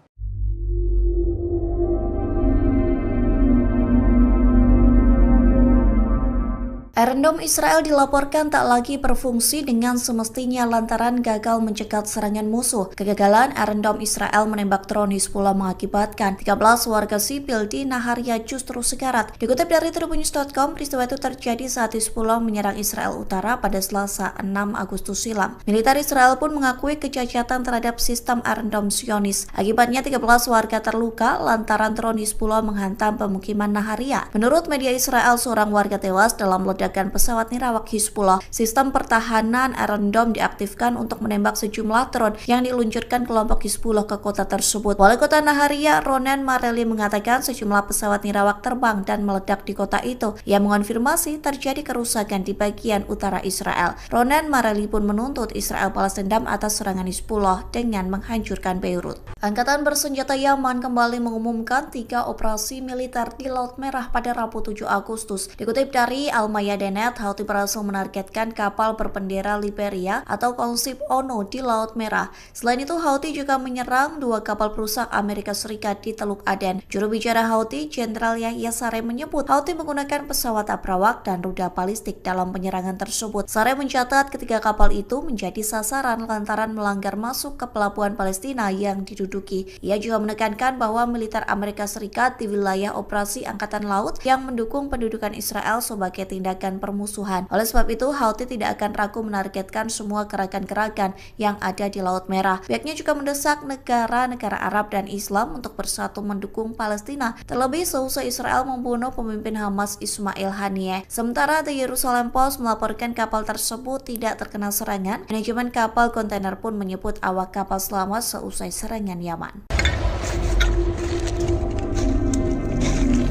Iron Dome Israel dilaporkan tak lagi berfungsi dengan semestinya lantaran gagal mencegat serangan musuh. Kegagalan Iron Dome Israel menembak drone Hizbullah mengakibatkan 13 warga sipil di Naharia justru sekarat. Dikutip dari Tribunnews.com, peristiwa itu terjadi saat Hizbullah menyerang Israel Utara pada Selasa 6 Agustus silam. Militer Israel pun mengakui kecacatan terhadap sistem Iron Dome Zionis. Akibatnya 13 warga terluka lantaran drone Hizbullah menghantam pemukiman Naharia. Menurut media Israel, seorang warga tewas dalam ledakan pesawat nirawak Hizbullah. Sistem pertahanan Iron Dome diaktifkan untuk menembak sejumlah drone yang diluncurkan kelompok Hizbullah ke kota tersebut. Wali kota Naharia, Ronen Mareli, mengatakan sejumlah pesawat nirawak terbang dan meledak di kota itu. Ia mengonfirmasi terjadi kerusakan di bagian utara Israel. Ronen Mareli pun menuntut Israel balas dendam atas serangan Hizbullah dengan menghancurkan Beirut. Angkatan bersenjata Yaman kembali mengumumkan 3 operasi militer di Laut Merah pada Rabu 7 Agustus. Dikutip dari Al-Mayadin Media Denet, Houthi berhasil menargetkan kapal berbendera Liberia atau konsip ONU di Laut Merah. Selain itu, Houthi juga menyerang 2 kapal perusak Amerika Serikat di Teluk Aden. Juru bicara Houthi, Jenderal Yahya Saree menyebut Houthi menggunakan pesawat abrawak dan rudal balistik dalam penyerangan tersebut. Saree mencatat ketiga kapal itu menjadi sasaran lantaran melanggar masuk ke pelabuhan Palestina yang diduduki. Ia juga menekankan bahwa militer Amerika Serikat di wilayah operasi Angkatan Laut yang mendukung pendudukan Israel sebagai tindakan permusuhan. Oleh sebab itu, Houthi tidak akan ragu menargetkan semua gerakan-gerakan yang ada di Laut Merah. Pihaknya juga mendesak negara-negara Arab dan Islam untuk bersatu mendukung Palestina, terlebih seusai Israel membunuh pemimpin Hamas Ismail Haniyeh. Sementara The Jerusalem Post melaporkan kapal tersebut tidak terkena serangan. Manajemen kapal kontainer pun menyebut awak kapal selamat seusai serangan Yaman.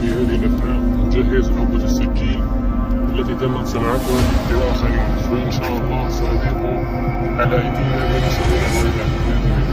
في هذه الأثناء نجهز عبوة السكين التي تمت صناعتها لآخرين، وإن شاء الله سنضيق على أيدينا من سبيل الويلات بإذن الله.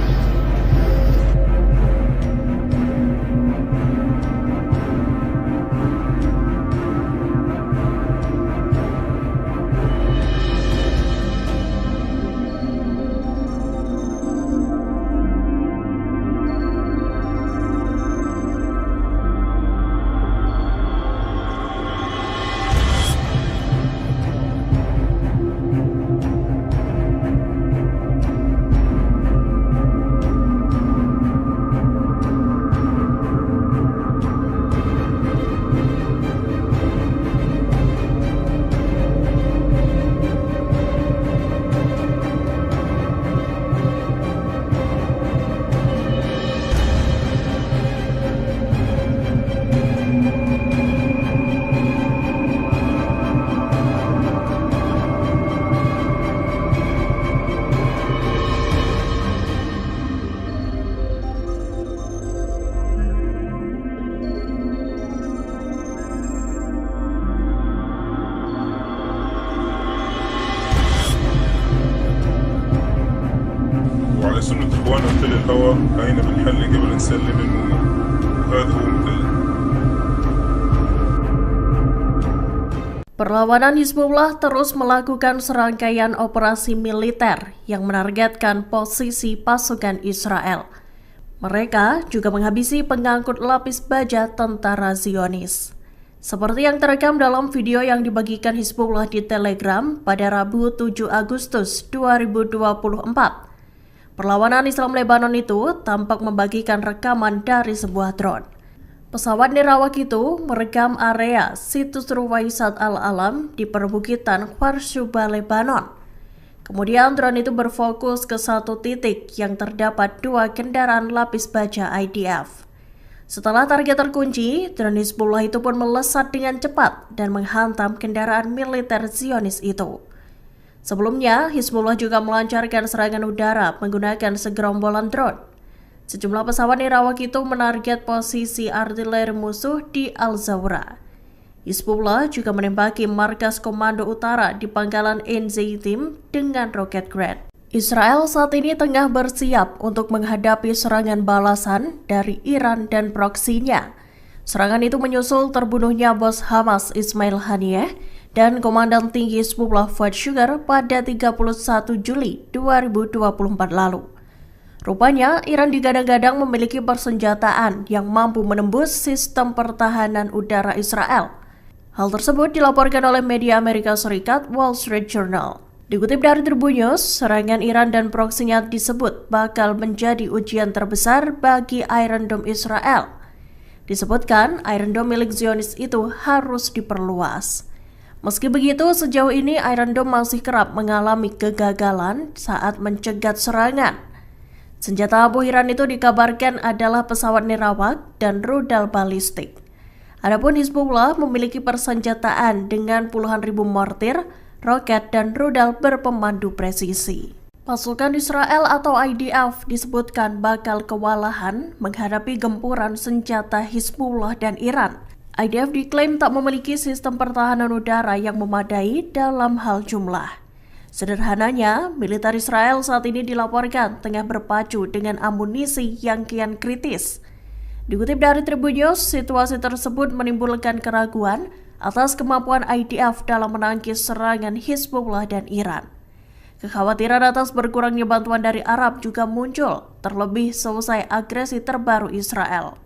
وعلى سنة إخواننا مثل الهوى هاينا بنحلي قبل نسلم المؤمن، وهذا هو مثل. Perlawanan Hizbullah terus melakukan serangkaian operasi militer yang menargetkan posisi pasukan Israel. Mereka juga menghabisi pengangkut lapis baja tentara Zionis. Seperti yang terekam dalam video yang dibagikan Hizbullah di Telegram pada Rabu 7 Agustus 2024. Perlawanan Islam Lebanon itu tampak membagikan rekaman dari sebuah drone. Pesawat nirawak itu merekam area situs Ruwaisat Al-Alam di perbukitan Kharsuba, Lebanon. Kemudian drone itu berfokus ke satu titik yang terdapat 2 kendaraan lapis baja IDF. Setelah target terkunci, drone Hizbullah itu pun melesat dengan cepat dan menghantam kendaraan militer Zionis itu. Sebelumnya, Hizbullah juga melancarkan serangan udara menggunakan segerombolan drone. Sejumlah pesawat nirawak itu menarget posisi artileri musuh di Al-Zawra. Hizbullah juga menembaki markas komando utara di pangkalan Enzeitim dengan roket Grad. Israel saat ini tengah bersiap untuk menghadapi serangan balasan dari Iran dan proksinya. Serangan itu menyusul terbunuhnya bos Hamas Ismail Haniyeh dan Komandan Tinggi Hizbullah Fuad Shukar pada 31 Juli 2024 lalu. Rupanya, Iran digadang-gadang memiliki persenjataan yang mampu menembus sistem pertahanan udara Israel. Hal tersebut dilaporkan oleh media Amerika Serikat Wall Street Journal. Dikutip dari Tribun News, serangan Iran dan proksinya disebut bakal menjadi ujian terbesar bagi Iron Dome Israel. Disebutkan, Iron Dome milik Zionis itu harus diperluas. Meski begitu, sejauh ini Iron Dome masih kerap mengalami kegagalan saat mencegat serangan. Senjata abu Iran itu dikabarkan adalah pesawat nirawak dan rudal balistik. Adapun Hizbullah memiliki persenjataan dengan puluhan ribu mortir, roket, dan rudal berpemandu presisi. Pasukan Israel atau IDF disebutkan bakal kewalahan menghadapi gempuran senjata Hizbullah dan Iran. IDF diklaim tak memiliki sistem pertahanan udara yang memadai dalam hal jumlah. Sederhananya, militer Israel saat ini dilaporkan tengah berpacu dengan amunisi yang kian kritis. Dikutip dari Tribun News, situasi tersebut menimbulkan keraguan atas kemampuan IDF dalam menangkis serangan Hizbullah dan Iran. Kekhawatiran atas berkurangnya bantuan dari Arab juga muncul, terlebih selesai agresi terbaru Israel,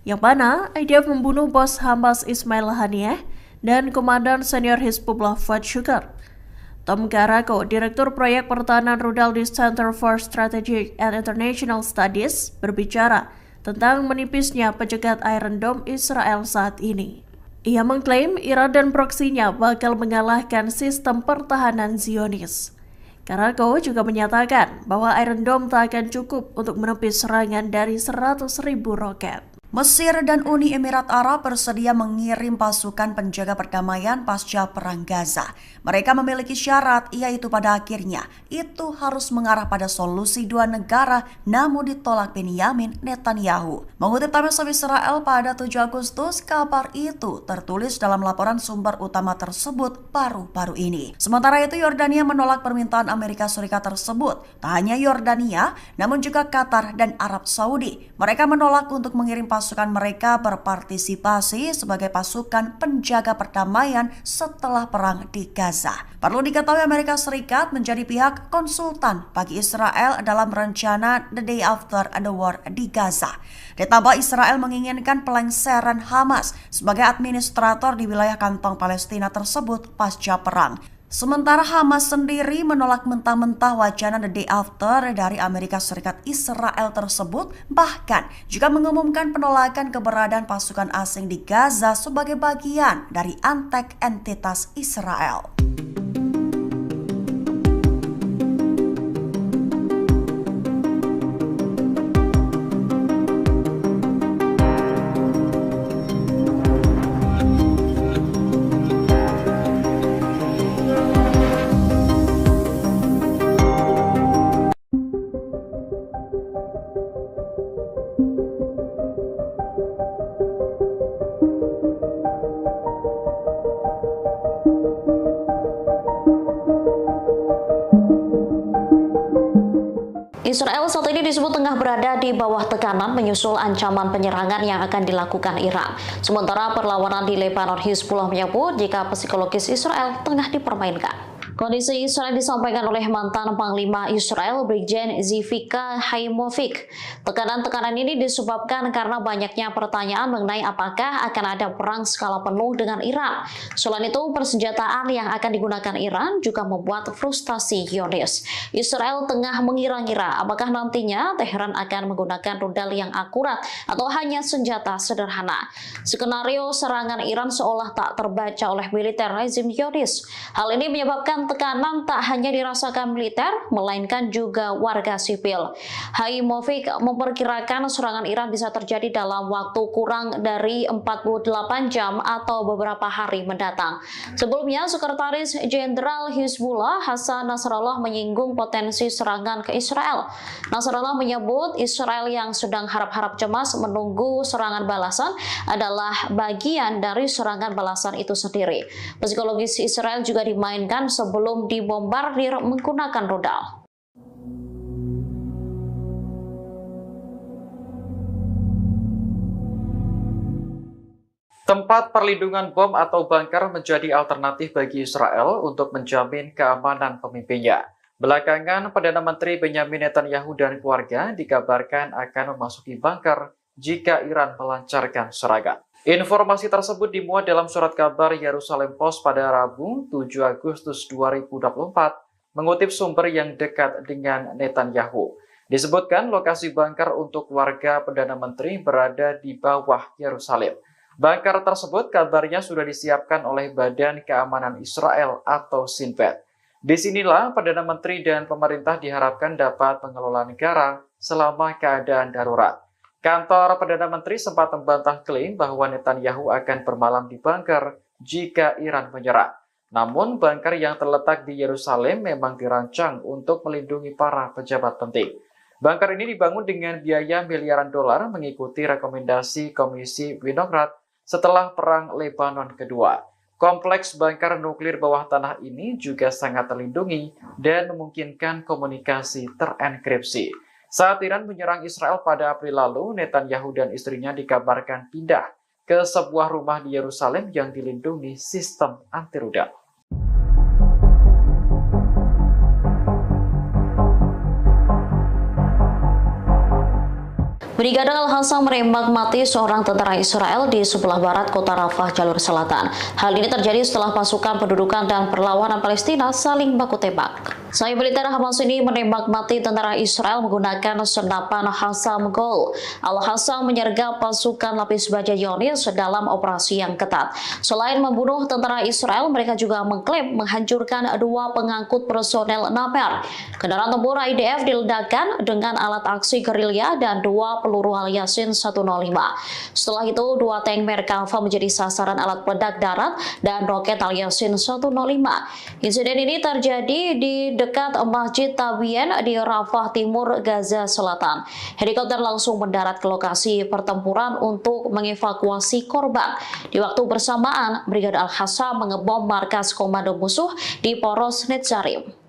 yang mana IDF membunuh bos Hamas Ismail Haniyeh dan komandan senior Hizbullah Fuad Shukr. Tom Karako, Direktur Proyek Pertahanan Rudal di Center for Strategic and International Studies, berbicara tentang menipisnya pencegat Iron Dome Israel saat ini. Ia mengklaim Iran dan proksinya bakal mengalahkan sistem pertahanan Zionis. Karako juga menyatakan bahwa Iron Dome tak akan cukup untuk menepis serangan dari 100.000 roket. Mesir dan Uni Emirat Arab bersedia mengirim pasukan penjaga perdamaian pasca Perang Gaza. Mereka memiliki syarat, yaitu pada akhirnya itu harus mengarah pada solusi dua negara, namun ditolak Benyamin Netanyahu. Mengutip Times of Israel pada 7 Agustus, kabar itu tertulis dalam laporan sumber utama tersebut baru-baru ini. Sementara itu, Yordania menolak permintaan Amerika Serikat tersebut. Tak hanya Yordania, namun juga Qatar dan Arab Saudi. Mereka menolak untuk mengirim pasukan mereka berpartisipasi sebagai pasukan penjaga perdamaian setelah perang di Gaza. Perlu diketahui Amerika Serikat menjadi pihak konsultan bagi Israel dalam rencana The Day After the War di Gaza. Ditambah Israel menginginkan pelengseran Hamas sebagai administrator di wilayah kantong Palestina tersebut pasca perang. Sementara Hamas sendiri menolak mentah-mentah wacana The Day After dari Amerika Serikat Israel tersebut, bahkan juga mengumumkan penolakan keberadaan pasukan asing di Gaza sebagai bagian dari antek entitas Israel. Israel saat ini disebut tengah berada di bawah tekanan menyusul ancaman penyerangan yang akan dilakukan Iran. Sementara perlawanan di Lebanon, Hizbullah menyebut jika psikologis Israel tengah dipermainkan. Kondisi Israel disampaikan oleh mantan Panglima Israel, Brigjen Zivika Haimovic. Tekanan-tekanan ini disebabkan karena banyaknya pertanyaan mengenai apakah akan ada perang skala penuh dengan Iran. Selain itu, persenjataan yang akan digunakan Iran juga membuat frustasi Zionis. Israel tengah mengira-ngira apakah nantinya Teheran akan menggunakan rudal yang akurat atau hanya senjata sederhana. Skenario serangan Iran seolah tak terbaca oleh militer rezim Zionis. Hal ini menyebabkan tekanan tak hanya dirasakan militer, melainkan juga warga sipil. Haimovic memperkirakan serangan Iran bisa terjadi dalam waktu kurang dari 48 jam atau beberapa hari mendatang. Sebelumnya, Sekretaris Jenderal Hizbullah Hasan Nasrallah menyinggung potensi serangan ke Israel. Nasrallah menyebut Israel yang sedang harap-harap cemas menunggu serangan balasan adalah bagian dari serangan balasan itu sendiri. Psikologis Israel juga dimainkan sebelum dibombardir menggunakan rudal. Tempat perlindungan bom atau bunker menjadi alternatif bagi Israel untuk menjamin keamanan pemimpinnya. Belakangan, Perdana Menteri Benyamin Netanyahu dan keluarga dikabarkan akan memasuki bunker jika Iran melancarkan serangan. Informasi tersebut dimuat dalam surat kabar Yerusalem Post pada Rabu 7 Agustus 2024, mengutip sumber yang dekat dengan Netanyahu. Disebutkan lokasi bunker untuk keluarga Perdana Menteri berada di bawah Yerusalem. Bunker tersebut kabarnya sudah disiapkan oleh Badan Keamanan Israel atau Shin Bet. Disinilah Perdana Menteri dan pemerintah diharapkan dapat mengelola negara selama keadaan darurat. Kantor Perdana Menteri sempat membantah klaim bahwa Netanyahu akan bermalam di bunker jika Iran menyerang. Namun, bunker yang terletak di Yerusalem memang dirancang untuk melindungi para pejabat penting. Bunker ini dibangun dengan biaya miliaran dolar mengikuti rekomendasi Komisi Winograd setelah Perang Lebanon Kedua. Kompleks bunker nuklir bawah tanah ini juga sangat terlindungi dan memungkinkan komunikasi terenkripsi. Saat Iran menyerang Israel pada April lalu, Netanyahu dan istrinya dikabarkan pindah ke sebuah rumah di Yerusalem yang dilindungi sistem anti rudal. Brigade Al-Hassam menembak mati seorang tentara Israel di sebelah barat kota Rafah, jalur selatan. Hal ini terjadi setelah pasukan pendudukan dan perlawanan Palestina saling baku tembak. Sayap militer Hamas ini menembak mati tentara Israel menggunakan senapan Hassam Gol. Al-Hassam menyergap pasukan lapis baja Zionis dalam operasi yang ketat. Selain membunuh tentara Israel, mereka juga mengklaim menghancurkan 2 pengangkut personel Naper. Kendaraan tempur IDF diledakkan dengan alat aksi gerilya dan 2 peluru Al-Yasin 105. Setelah itu, 2 tank Merkava menjadi sasaran alat peledak darat dan roket Al-Yasin 105. Insiden ini terjadi di dekat Masjid Tabien di Rafah Timur, Gaza Selatan. Helikopter langsung mendarat ke lokasi pertempuran untuk mengevakuasi korban. Di waktu bersamaan, Brigade Al-Hassam mengebom markas komando musuh di Poros Netzarim.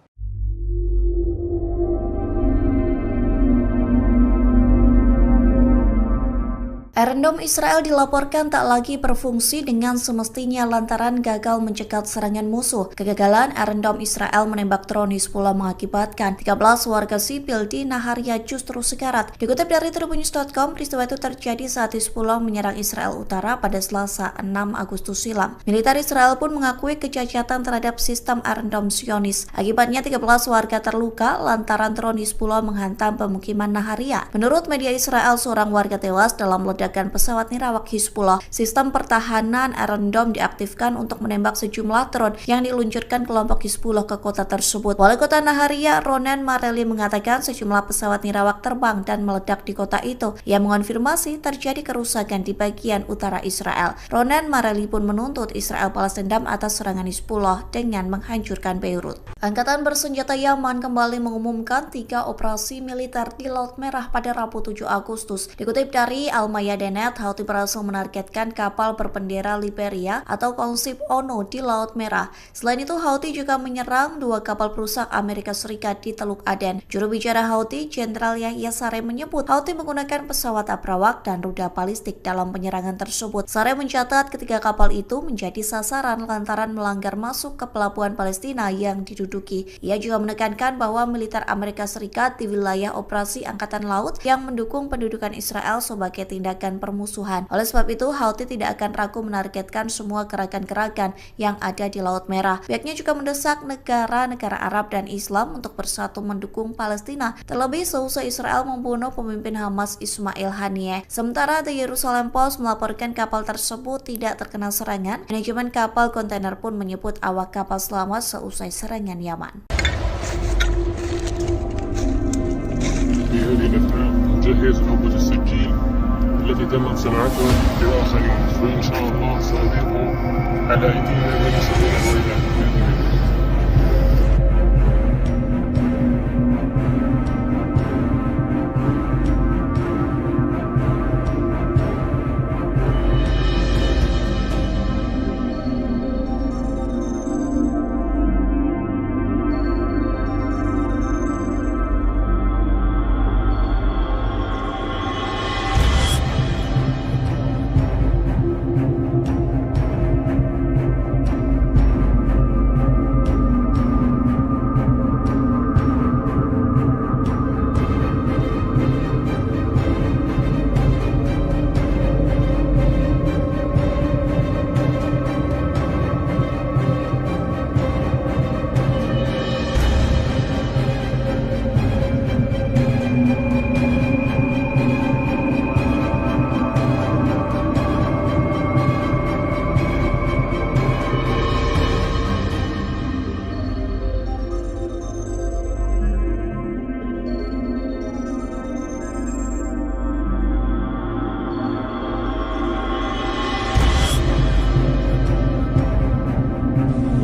Iron Dome Israel dilaporkan tak lagi berfungsi dengan semestinya lantaran gagal mencegat serangan musuh. Kegagalan Iron Dome Israel menembak drone Hizbullah mengakibatkan 13 warga sipil di Naharia justru sekarat. Dikutip dari Tribunnews.com, peristiwa itu terjadi saat Hizbullah menyerang Israel Utara pada Selasa 6 Agustus silam. Militer Israel pun mengakui kecacatan terhadap sistem Iron Dome Zionis. Akibatnya 13 warga terluka lantaran drone Hizbullah menghantam pemukiman Naharia. Menurut media Israel, seorang warga tewas dalam ledakan pesawat nirawak Hizbullah. Sistem pertahanan Iron Dome diaktifkan untuk menembak sejumlah drone yang diluncurkan kelompok Hizbullah ke kota tersebut. Wali kota Naharia, Ronen Mareli, mengatakan sejumlah pesawat nirawak terbang dan meledak di kota itu. Ia mengonfirmasi terjadi kerusakan di bagian utara Israel. Ronen Mareli pun menuntut Israel balas dendam atas serangan Hizbullah dengan menghancurkan Beirut. Angkatan bersenjata Yaman kembali mengumumkan 3 operasi militer di Laut Merah pada Rabu 7 Agustus. Dikutip dari Al-Mayadeh.net, Houthi berhasil menargetkan kapal berbendera Liberia atau konsip ONU di Laut Merah. Selain itu, Houthi juga menyerang 2 kapal perusak Amerika Serikat di Teluk Aden. Juru bicara Houthi, Jenderal Yahya Saree, menyebut Houthi menggunakan pesawat abrawak dan rudal balistik dalam penyerangan tersebut. Saree mencatat ketiga kapal itu menjadi sasaran lantaran melanggar masuk ke pelabuhan Palestina yang diduduki. Ia juga menekankan bahwa militer Amerika Serikat di wilayah operasi Angkatan Laut yang mendukung pendudukan Israel sebagai tindakan permusuhan. Oleh sebab itu, Houthi tidak akan ragu menargetkan semua gerakan-gerakan yang ada di Laut Merah. Pihaknya juga mendesak negara-negara Arab dan Islam untuk bersatu mendukung Palestina, terlebih seusai Israel membunuh pemimpin Hamas Ismail Haniyeh. Sementara The Jerusalem Post melaporkan kapal tersebut tidak terkena serangan. Manajemen kapal kontainer pun menyebut awak kapal selamat seusai serangan Yaman. جهز حبة السكين التي تمت صناعتها لآخرين وإن شاء الله سأضيفه على أيدينا من سبيل الويلات بإذن الله.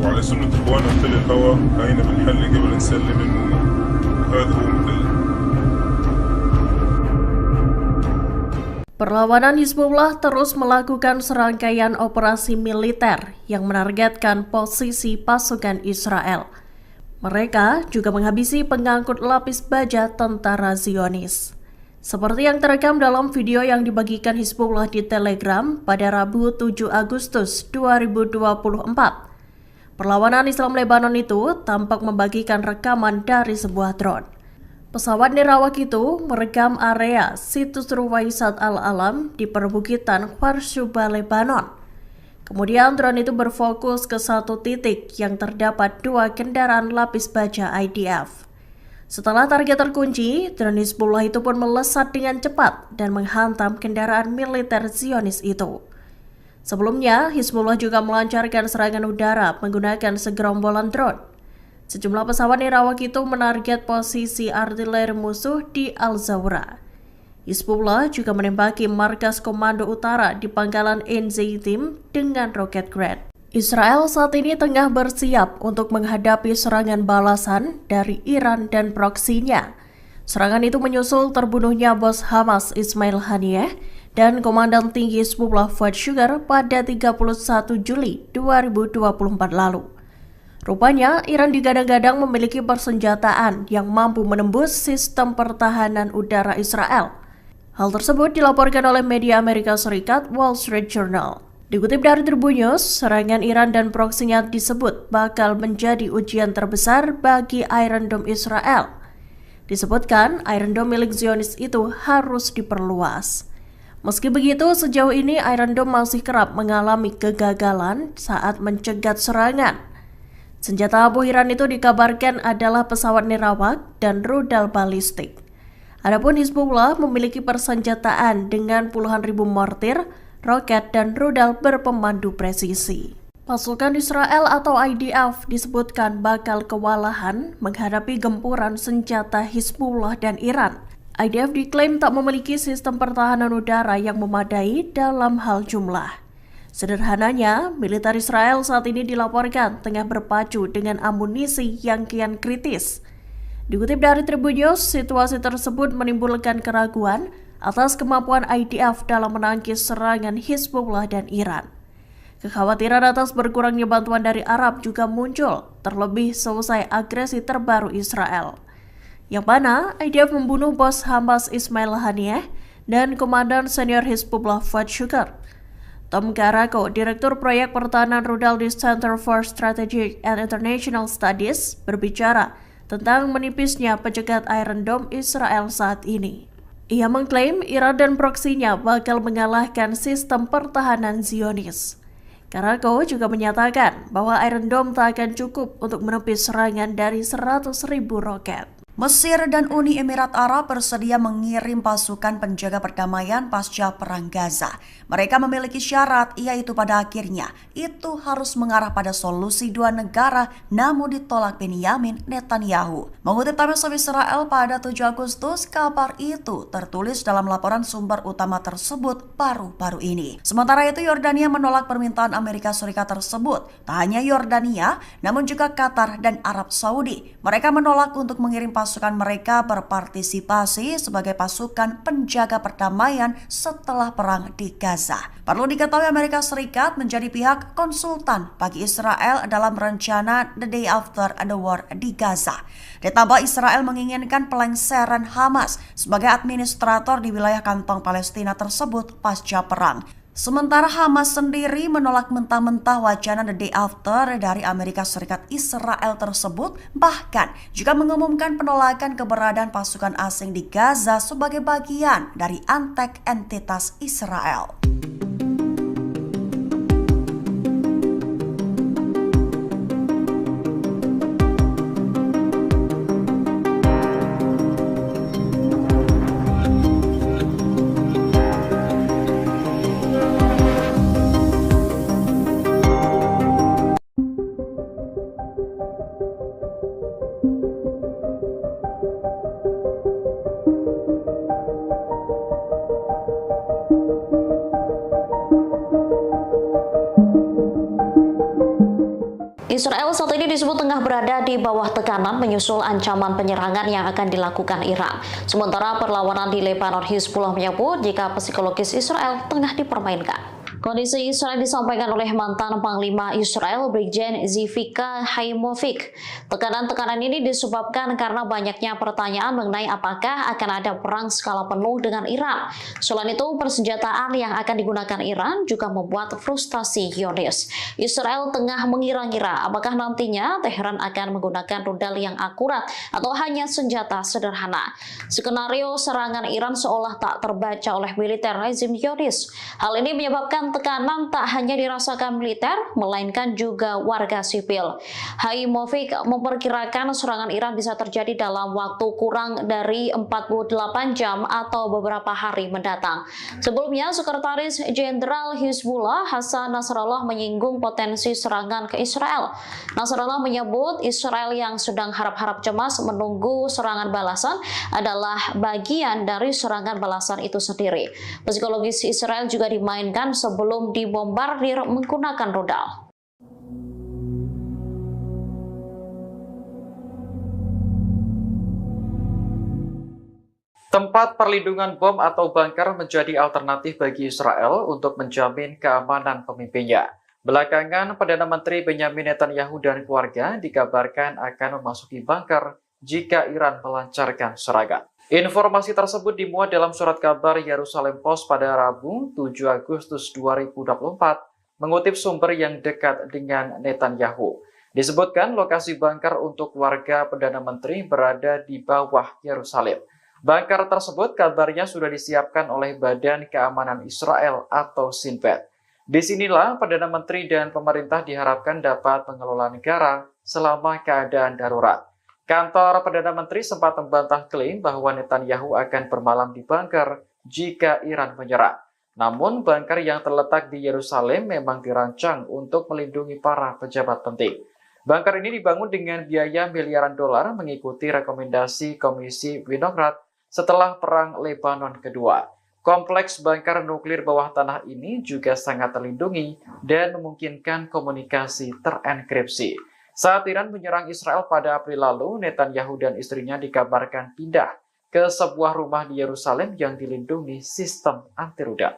وعلى سنة إخواننا مثل الهوى هاينا بنحل قبل نسلم المؤمن وهذا هو مثل. Perlawanan Hizbullah terus melakukan serangkaian operasi militer yang menargetkan posisi pasukan Israel. Mereka juga menghabisi pengangkut lapis baja tentara Zionis. Seperti yang terekam dalam video yang dibagikan Hizbullah di Telegram pada Rabu 7 Agustus 2024. Perlawanan Islam Lebanon itu tampak membagikan rekaman dari sebuah drone. Pesawat nirawak itu merekam area situs Ruwaisat Al-Alam di perbukitan Kharsuba, Lebanon. Kemudian drone itu berfokus ke satu titik yang terdapat 2 kendaraan lapis baja IDF. Setelah target terkunci, drone Hizbullah itu pun melesat dengan cepat dan menghantam kendaraan militer Zionis itu. Sebelumnya, Hizbullah juga melancarkan serangan udara menggunakan segerombolan drone. Sejumlah pesawat nirawak itu menarget posisi artileri musuh di Al-Zawra. Hizbullah juga menembaki markas komando utara di pangkalan Enzeitim dengan roket Grad. Israel saat ini tengah bersiap untuk menghadapi serangan balasan dari Iran dan proksinya. Serangan itu menyusul terbunuhnya bos Hamas Ismail Haniyeh dan Komandan Tinggi Hizbullah Fuad Shukar pada 31 Juli 2024 lalu. Rupanya, Iran digadang-gadang memiliki persenjataan yang mampu menembus sistem pertahanan udara Israel. Hal tersebut dilaporkan oleh media Amerika Serikat Wall Street Journal. Dikutip dari Tribun News, serangan Iran dan proksinya disebut bakal menjadi ujian terbesar bagi Iron Dome Israel. Disebutkan, Iron Dome milik Zionis itu harus diperluas. Meski begitu, sejauh ini Iron Dome masih kerap mengalami kegagalan saat mencegat serangan. Senjata abu Iran itu dikabarkan adalah pesawat nirawak dan rudal balistik. Adapun Hizbullah memiliki persenjataan dengan puluhan ribu mortir, roket, dan rudal berpemandu presisi. Pasukan Israel atau IDF disebutkan bakal kewalahan menghadapi gempuran senjata Hizbullah dan Iran. IDF diklaim tak memiliki sistem pertahanan udara yang memadai dalam hal jumlah. Sederhananya, militer Israel saat ini dilaporkan tengah berpacu dengan amunisi yang kian kritis. Dikutip dari Tribun News, situasi tersebut menimbulkan keraguan atas kemampuan IDF dalam menangkis serangan Hizbullah dan Iran. Kekhawatiran atas berkurangnya bantuan dari Arab juga muncul, terlebih selesai agresi terbaru Israel, yang mana IDF membunuh bos Hamas Ismail Haniyeh dan Komandan Senior Hizbullah Fuad Shukar. Tom Karako, Direktur Proyek Pertahanan Rudal di Center for Strategic and International Studies, berbicara tentang menipisnya pencegat Iron Dome Israel saat ini. Ia mengklaim Iran dan proksinya bakal mengalahkan sistem pertahanan Zionis. Karako juga menyatakan bahwa Iron Dome tak akan cukup untuk menepis serangan dari 100.000 roket. Mesir dan Uni Emirat Arab bersedia mengirim pasukan penjaga perdamaian pasca Perang Gaza. Mereka memiliki syarat, yaitu pada akhirnya itu harus mengarah pada solusi 2 negara, namun ditolak Benyamin Netanyahu. Mengutip Times of Israel pada 7 Agustus, kabar itu tertulis dalam laporan sumber utama tersebut baru-baru ini. Sementara itu, Yordania menolak permintaan Amerika Serikat tersebut. Tak hanya Yordania, namun juga Qatar dan Arab Saudi. Mereka menolak untuk mengirim pasukan mereka berpartisipasi sebagai pasukan penjaga perdamaian setelah perang di Gaza. Perlu diketahui Amerika Serikat menjadi pihak konsultan bagi Israel dalam rencana The Day After the War di Gaza. Ditambah Israel menginginkan pelengseran Hamas sebagai administrator di wilayah kantong Palestina tersebut pasca perang. Sementara Hamas sendiri menolak mentah-mentah wacana The Day After dari Amerika Serikat Israel tersebut, bahkan juga mengumumkan penolakan keberadaan pasukan asing di Gaza sebagai bagian dari antek entitas Israel. Israel saat ini disebut tengah berada di bawah tekanan menyusul ancaman penyerangan yang akan dilakukan Iran. Sementara perlawanan di Lebanon, Hizbullah menyebut jika psikologis Israel tengah dipermainkan. Kondisi Israel disampaikan oleh mantan Panglima Israel Brigjen Zivika Haimovic. Tekanan-tekanan ini disebabkan karena banyaknya pertanyaan mengenai apakah akan ada perang skala penuh dengan Iran. Selain itu, persenjataan yang akan digunakan Iran juga membuat frustasi Yonis. Israel tengah mengira-ngira apakah nantinya Teheran akan menggunakan rudal yang akurat atau hanya senjata sederhana. Skenario serangan Iran seolah tak terbaca oleh militer rezim Yonis. Hal ini menyebabkan tekanan tak hanya dirasakan militer, melainkan juga warga sipil. Haimovic memperkirakan serangan Iran bisa terjadi dalam waktu kurang dari 48 jam atau beberapa hari mendatang. Sebelumnya, Sekretaris Jenderal Hizbullah Hasan Nasrallah menyinggung potensi serangan ke Israel. Nasrallah menyebut Israel yang sedang harap-harap cemas menunggu serangan balasan adalah bagian dari serangan balasan itu sendiri. Psikologis Israel juga dimainkan sebelum dibombardir menggunakan rudal. Tempat perlindungan bom atau bunker menjadi alternatif bagi Israel untuk menjamin keamanan pemimpinnya. Belakangan, Perdana Menteri Benyamin Netanyahu dan keluarga dikabarkan akan memasuki bunker jika Iran melancarkan serangan. Informasi tersebut dimuat dalam surat kabar Yerusalem Post pada Rabu 7 Agustus 2024, mengutip sumber yang dekat dengan Netanyahu. Disebutkan lokasi bunker untuk warga Perdana Menteri berada di bawah Yerusalem. Bunker tersebut kabarnya sudah disiapkan oleh Badan Keamanan Israel atau Shin Bet. Disinilah Perdana Menteri dan pemerintah diharapkan dapat mengelola negara selama keadaan darurat. Kantor Perdana Menteri sempat membantah klaim bahwa Netanyahu akan bermalam di bunker jika Iran menyerang. Namun, bunker yang terletak di Yerusalem memang dirancang untuk melindungi para pejabat penting. Bunker ini dibangun dengan biaya miliaran dolar mengikuti rekomendasi Komisi Winograd setelah Perang Lebanon Kedua. Kompleks bunker nuklir bawah tanah ini juga sangat terlindungi dan memungkinkan komunikasi terenkripsi. Saat Iran menyerang Israel pada April lalu, Netanyahu dan istrinya dikabarkan pindah ke sebuah rumah di Yerusalem yang dilindungi sistem anti-rudal.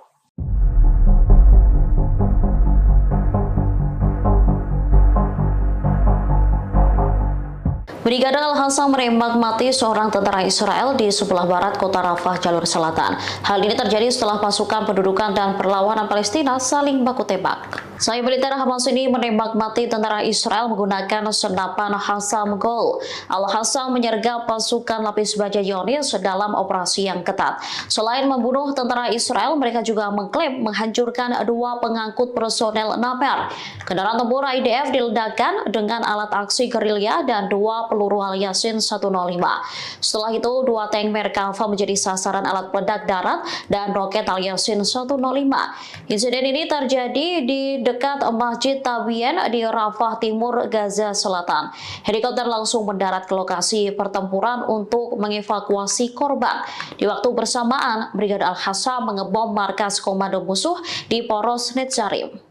Brigade Al-Hassam menembak mati seorang tentara Israel di sebelah barat kota Rafah, jalur selatan. Hal ini terjadi setelah pasukan pendudukan dan perlawanan Palestina saling baku tembak. Sayap militer Hamas ini menembak mati tentara Israel menggunakan senapan Hassam Gol. Al-Hassam menyergap pasukan lapis baja Zionis dalam operasi yang ketat. Selain membunuh tentara Israel, mereka juga mengklaim menghancurkan 2 pengangkut personel Naper. Kendaraan tempur IDF diledakkan dengan alat aksi gerilya dan 2 peluru Al-Yasin 105. Setelah itu, 2 tank Merkava menjadi sasaran alat peledak darat dan roket Al-Yasin 105. Insiden ini terjadi di dekat Masjid Tabien di Rafah Timur, Gaza Selatan. Helikopter langsung mendarat ke lokasi pertempuran untuk mengevakuasi korban. Di waktu bersamaan, Brigade Al-Hassam mengebom markas komando musuh di Poros Netzarim.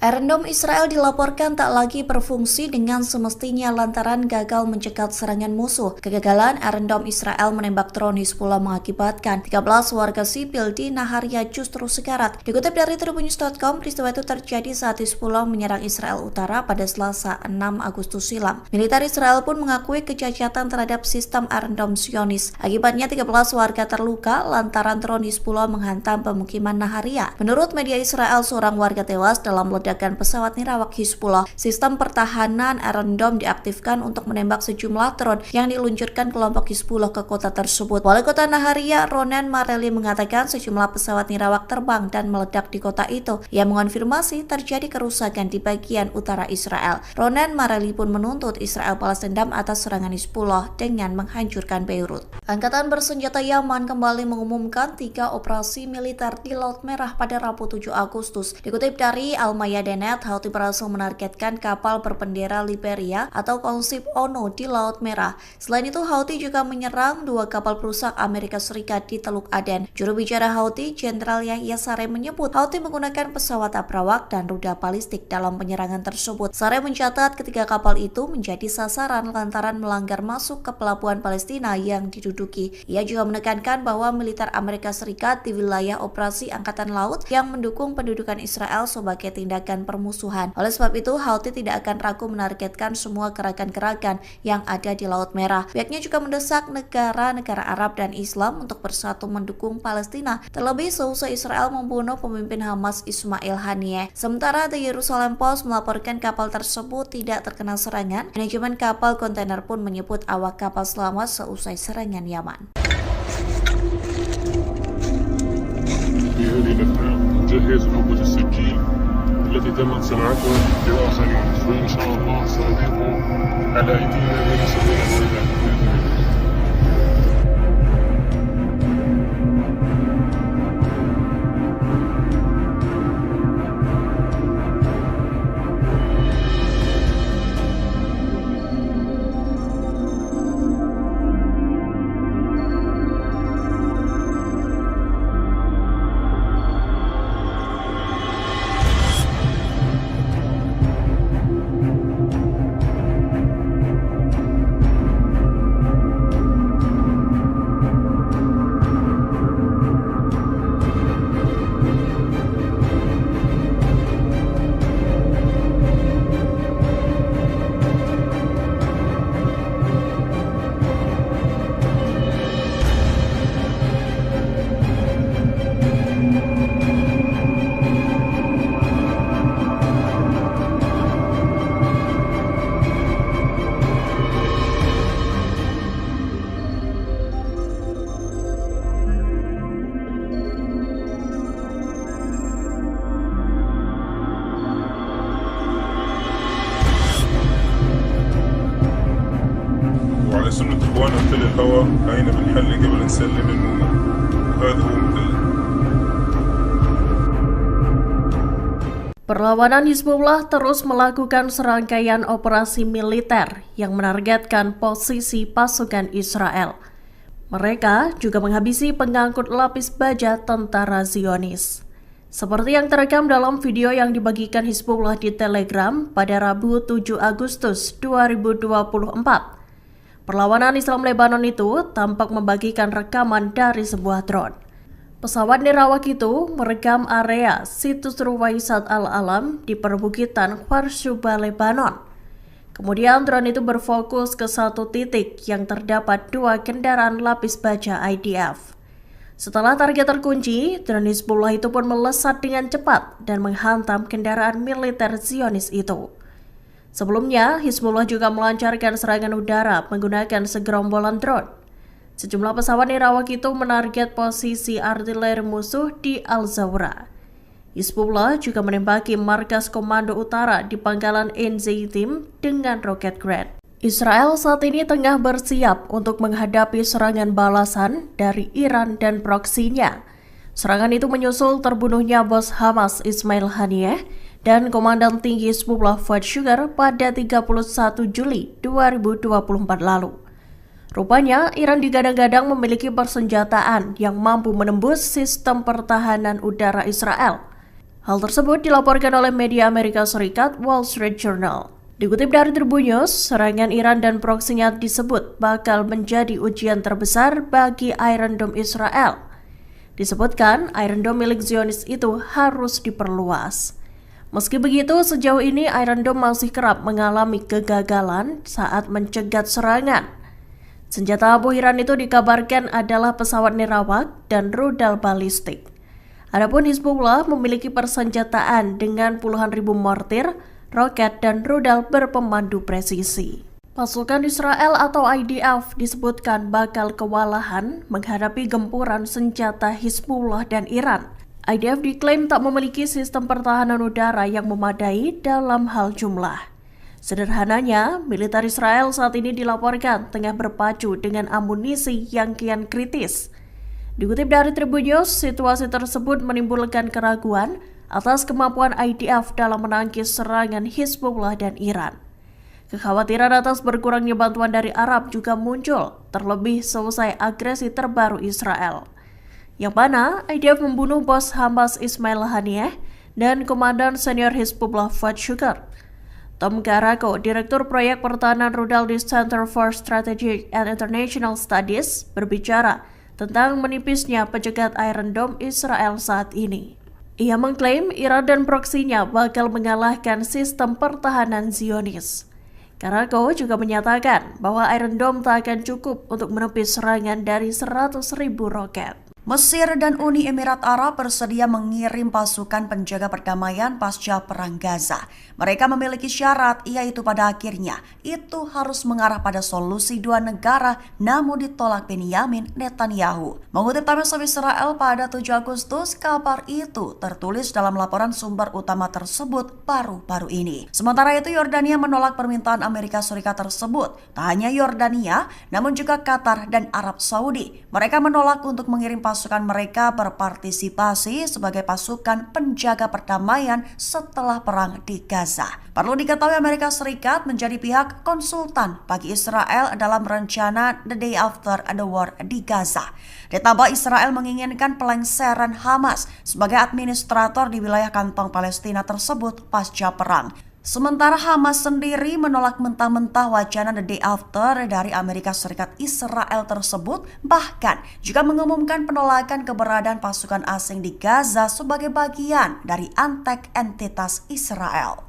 Iron Dome Israel dilaporkan tak lagi berfungsi dengan semestinya lantaran gagal mencegat serangan musuh. Kegagalan Iron Dome Israel menembak drone Hizbullah mengakibatkan 13 warga sipil di Naharia justru sekarat. Dikutip dari Tribunnews.com, peristiwa itu terjadi saat Hizbullah menyerang Israel Utara pada Selasa 6 Agustus silam. Militer Israel pun mengakui kecacatan terhadap sistem Iron Dome Zionis. Akibatnya 13 warga terluka lantaran drone Hizbullah menghantam pemukiman Naharia. Menurut media Israel, seorang warga tewas dalam ledakan pesawat nirawak Hizbullah. Sistem pertahanan Iron Dome diaktifkan untuk menembak sejumlah drone yang diluncurkan kelompok Hizbullah ke kota tersebut. Wali kota Naharia, Ronen Mareli, mengatakan sejumlah pesawat nirawak terbang dan meledak di kota itu. Ia mengonfirmasi terjadi kerusakan di bagian utara Israel. Ronen Mareli pun menuntut Israel balas dendam atas serangan Hizbullah dengan menghancurkan Beirut. Angkatan bersenjata Yaman kembali mengumumkan 3 operasi militer di Laut Merah pada Rabu 7 Agustus. Dikutip dari Al-Mayadin Maria Denet, Houthi berhasil menargetkan kapal berbendera Liberia atau konsep ONU di Laut Merah. Selain itu, Houthi juga menyerang 2 kapal perusak Amerika Serikat di Teluk Aden. Juru bicara Houthi, Jenderal Yahya Saree menyebut Houthi menggunakan pesawat abrawak dan rudal balistik dalam penyerangan tersebut. Saree mencatat ketiga kapal itu menjadi sasaran lantaran melanggar masuk ke pelabuhan Palestina yang diduduki. Ia juga menekankan bahwa militer Amerika Serikat di wilayah operasi Angkatan Laut yang mendukung pendudukan Israel sebagai tindakan permusuhan. Oleh sebab itu, Houthi tidak akan ragu menargetkan semua gerakan-gerakan yang ada di Laut Merah. Pihaknya juga mendesak negara-negara Arab dan Islam untuk bersatu mendukung Palestina, terlebih seusai Israel membunuh pemimpin Hamas Ismail Haniyeh. Sementara The Jerusalem Post melaporkan kapal tersebut tidak terkena serangan. Manajemen kapal kontainer pun menyebut awak kapal selamat seusai serangan Yaman. في هذه الأثناء نجهز عبوة السجين التي تمت صناعتها لآخرين، وإن شاء الله سنضيف على أيدينا بين سبيل الولايات بإذن الله. وعلى سنة إخواننا في الهوى هينا بنحل قبل نسلم المؤمن، وهذا هو مثل. Perlawanan Hizbullah terus melakukan serangkaian operasi militer yang menargetkan posisi pasukan Israel. Mereka juga menghabisi pengangkut lapis baja tentara Zionis. Seperti yang terekam dalam video yang dibagikan Hizbullah di Telegram pada Rabu 7 Agustus 2024. Perlawanan Islam Lebanon itu tampak membagikan rekaman dari sebuah drone. Pesawat nirawak itu merekam area situs Ruwaisat Al-Alam di perbukitan Kharshuba, Lebanon. Kemudian drone itu berfokus ke satu titik yang terdapat 2 kendaraan lapis baja IDF. Setelah target terkunci, drone Hizbullah itu pun melesat dengan cepat dan menghantam kendaraan militer Zionis itu. Sebelumnya, Hizbullah juga melancarkan serangan udara menggunakan segerombolan drone. Sejumlah pesawat nirawak itu menarget posisi artileri musuh di Al-Zawra. Hizbullah juga menembaki markas komando utara di pangkalan Enzeitim dengan roket Grad. Israel saat ini tengah bersiap untuk menghadapi serangan balasan dari Iran dan proksinya. Serangan itu menyusul terbunuhnya bos Hamas Ismail Haniyeh dan Komandan Tinggi Hizbullah Fuad Shukr pada 31 Juli 2024 lalu. Rupanya, Iran digadang-gadang memiliki persenjataan yang mampu menembus sistem pertahanan udara Israel. Hal tersebut dilaporkan oleh media Amerika Serikat Wall Street Journal. Dikutip dari Tribun News, serangan Iran dan proksinya disebut bakal menjadi ujian terbesar bagi Iron Dome Israel. Disebutkan, Iron Dome milik Zionis itu harus diperluas. Meski begitu, sejauh ini Iron Dome masih kerap mengalami kegagalan saat mencegat serangan. Senjata abu Iran itu dikabarkan adalah pesawat nirawak dan rudal balistik. Adapun Hizbullah memiliki persenjataan dengan puluhan ribu mortir, roket, dan rudal berpemandu presisi. Pasukan Israel atau IDF disebutkan bakal kewalahan menghadapi gempuran senjata Hizbullah dan Iran. IDF diklaim tak memiliki sistem pertahanan udara yang memadai dalam hal jumlah. Sederhananya, militer Israel saat ini dilaporkan tengah berpacu dengan amunisi yang kian kritis. Dikutip dari Tribun News, situasi tersebut menimbulkan keraguan atas kemampuan IDF dalam menangkis serangan Hizbullah dan Iran. Kekhawatiran atas berkurangnya bantuan dari Arab juga muncul, terlebih selesai agresi terbaru Israel, yang mana IDF membunuh bos Hamas Ismail Haniyeh dan komandan senior Hizbullah Fuad Shukr. Tom Garako, Direktur Proyek Pertahanan Rudal di Center for Strategic and International Studies, berbicara tentang menipisnya pencegat Iron Dome Israel saat ini. Ia mengklaim Iran dan proksinya bakal mengalahkan sistem pertahanan Zionis. Garako juga menyatakan bahwa Iron Dome tak akan cukup untuk menepis serangan dari 100.000 roket. Mesir dan Uni Emirat Arab bersedia mengirim pasukan penjaga perdamaian pasca Perang Gaza. Mereka memiliki syarat, yaitu pada akhirnya itu harus mengarah pada solusi dua negara, namun ditolak Benyamin Netanyahu. Mengutip Times of Israel pada 7 Agustus, kabar itu tertulis dalam laporan sumber utama tersebut baru-baru ini. Sementara itu, Yordania menolak permintaan Amerika Serikat tersebut. Tak hanya Yordania, namun juga Qatar dan Arab Saudi. Mereka menolak untuk mengirim pasukan mereka berpartisipasi sebagai pasukan penjaga perdamaian setelah perang di Gaza. Perlu diketahui Amerika Serikat menjadi pihak konsultan bagi Israel dalam rencana The Day After the War di Gaza. Ditambah Israel menginginkan pelengseran Hamas sebagai administrator di wilayah kantong Palestina tersebut pasca perang. Sementara Hamas sendiri menolak mentah-mentah wacana The Day After dari Amerika Serikat Israel tersebut, bahkan juga mengumumkan penolakan keberadaan pasukan asing di Gaza sebagai bagian dari antek entitas Israel.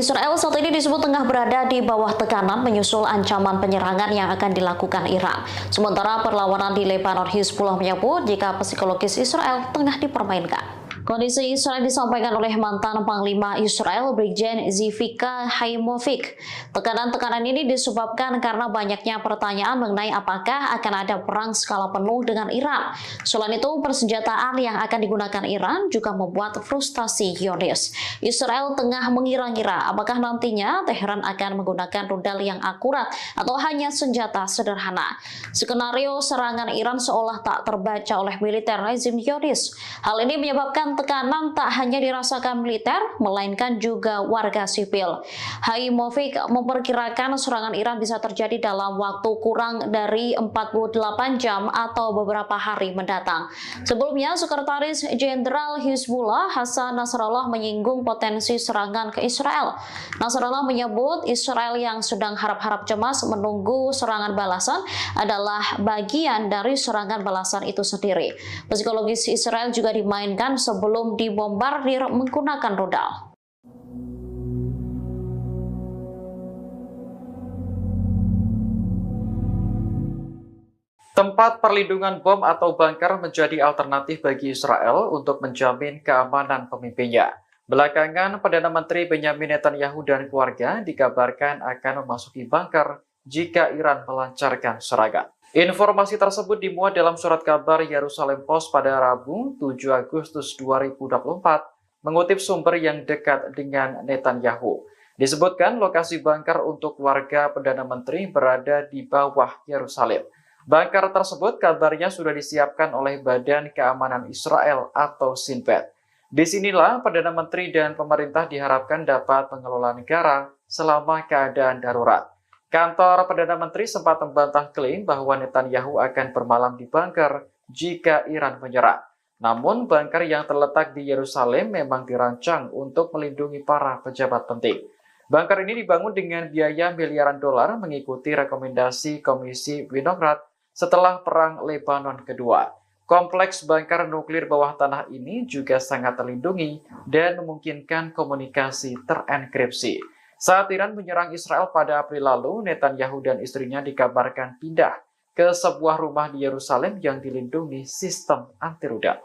Israel saat ini disebut tengah berada di bawah tekanan menyusul ancaman penyerangan yang akan dilakukan Iran. Sementara perlawanan di Lebanon, Hizbullah menyebut jika psikologis Israel tengah dipermainkan. Kondisi Israel disampaikan oleh mantan Panglima Israel, Brigjen Zivika Haimovic. Tekanan-tekanan ini disebabkan karena banyaknya pertanyaan mengenai apakah akan ada perang skala penuh dengan Iran. Selain itu, persenjataan yang akan digunakan Iran juga membuat frustasi Zionis. Israel tengah mengira-ngira apakah nantinya Teheran akan menggunakan rudal yang akurat atau hanya senjata sederhana. Skenario serangan Iran seolah tak terbaca oleh militer rezim Zionis. Hal ini menyebabkan tekanan tak hanya dirasakan militer, melainkan juga warga sipil. Haimovic memperkirakan serangan Iran bisa terjadi dalam waktu kurang dari 48 jam atau beberapa hari mendatang. Sebelumnya, Sekretaris Jenderal Hizbullah Hasan Nasrallah menyinggung potensi serangan ke Israel. Nasrallah menyebut Israel yang sedang harap-harap cemas menunggu serangan balasan adalah bagian dari serangan balasan itu sendiri. Psikologis Israel juga dimainkan sebelum dibombardir menggunakan rudal. Tempat perlindungan bom atau bunker menjadi alternatif bagi Israel untuk menjamin keamanan pemimpinnya. Belakangan, Perdana Menteri Benyamin Netanyahu dan keluarga dikabarkan akan memasuki bunker jika Iran melancarkan serangan. Informasi tersebut dimuat dalam surat kabar Yerusalem Post pada Rabu 7 Agustus 2024, mengutip sumber yang dekat dengan Netanyahu. Disebutkan lokasi bunker untuk warga Perdana Menteri berada di bawah Yerusalem. Bunker tersebut kabarnya sudah disiapkan oleh Badan Keamanan Israel atau Shin Bet. Disinilah Perdana Menteri dan pemerintah diharapkan dapat mengelola negara selama keadaan darurat. Kantor Perdana Menteri sempat membantah klaim bahwa Netanyahu akan bermalam di bunker jika Iran menyerang. Namun, bunker yang terletak di Yerusalem memang dirancang untuk melindungi para pejabat penting. Bunker ini dibangun dengan biaya miliaran dolar mengikuti rekomendasi Komisi Winograd setelah Perang Lebanon Kedua. Kompleks bunker nuklir bawah tanah ini juga sangat terlindungi dan memungkinkan komunikasi terenkripsi. Saat Iran menyerang Israel pada April lalu, Netanyahu dan istrinya dikabarkan pindah ke sebuah rumah di Yerusalem yang dilindungi sistem anti rudal.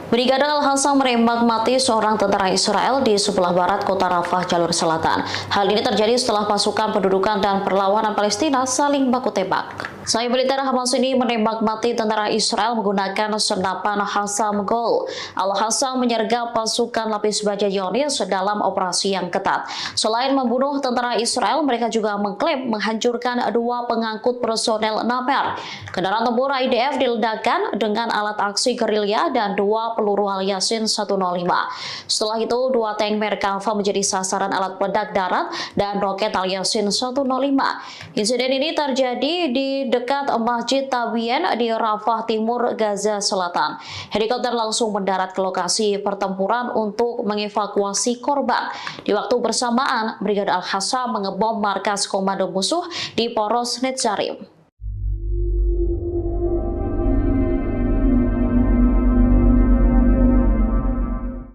Brigade Al-Hassam menembak mati seorang tentara Israel di sebelah barat kota Rafah, jalur selatan. Hal ini terjadi setelah pasukan pendudukan dan perlawanan Palestina saling baku tembak. Sayap militer Hamas ini menembak mati tentara Israel menggunakan senapan Hassam Gol. Al-Hassam menyergap pasukan lapis baja Zionis dalam operasi yang ketat. Selain membunuh tentara Israel, mereka juga mengklaim menghancurkan 2 pengangkut personel Namer. Kendaraan tempur IDF diledakkan dengan alat aksi gerilya dan 2 peluru Al-Yasin 105. Setelah itu, 2 tank Merkava menjadi sasaran alat peledak darat dan roket Al-Yasin 105. Insiden ini terjadi di dekat Masjid Tabien di Rafah Timur, Gaza Selatan. Helikopter langsung mendarat ke lokasi pertempuran untuk mengevakuasi korban. Di waktu bersamaan, Brigade Al-Hassam mengebom markas komando musuh di Poros Netzarim.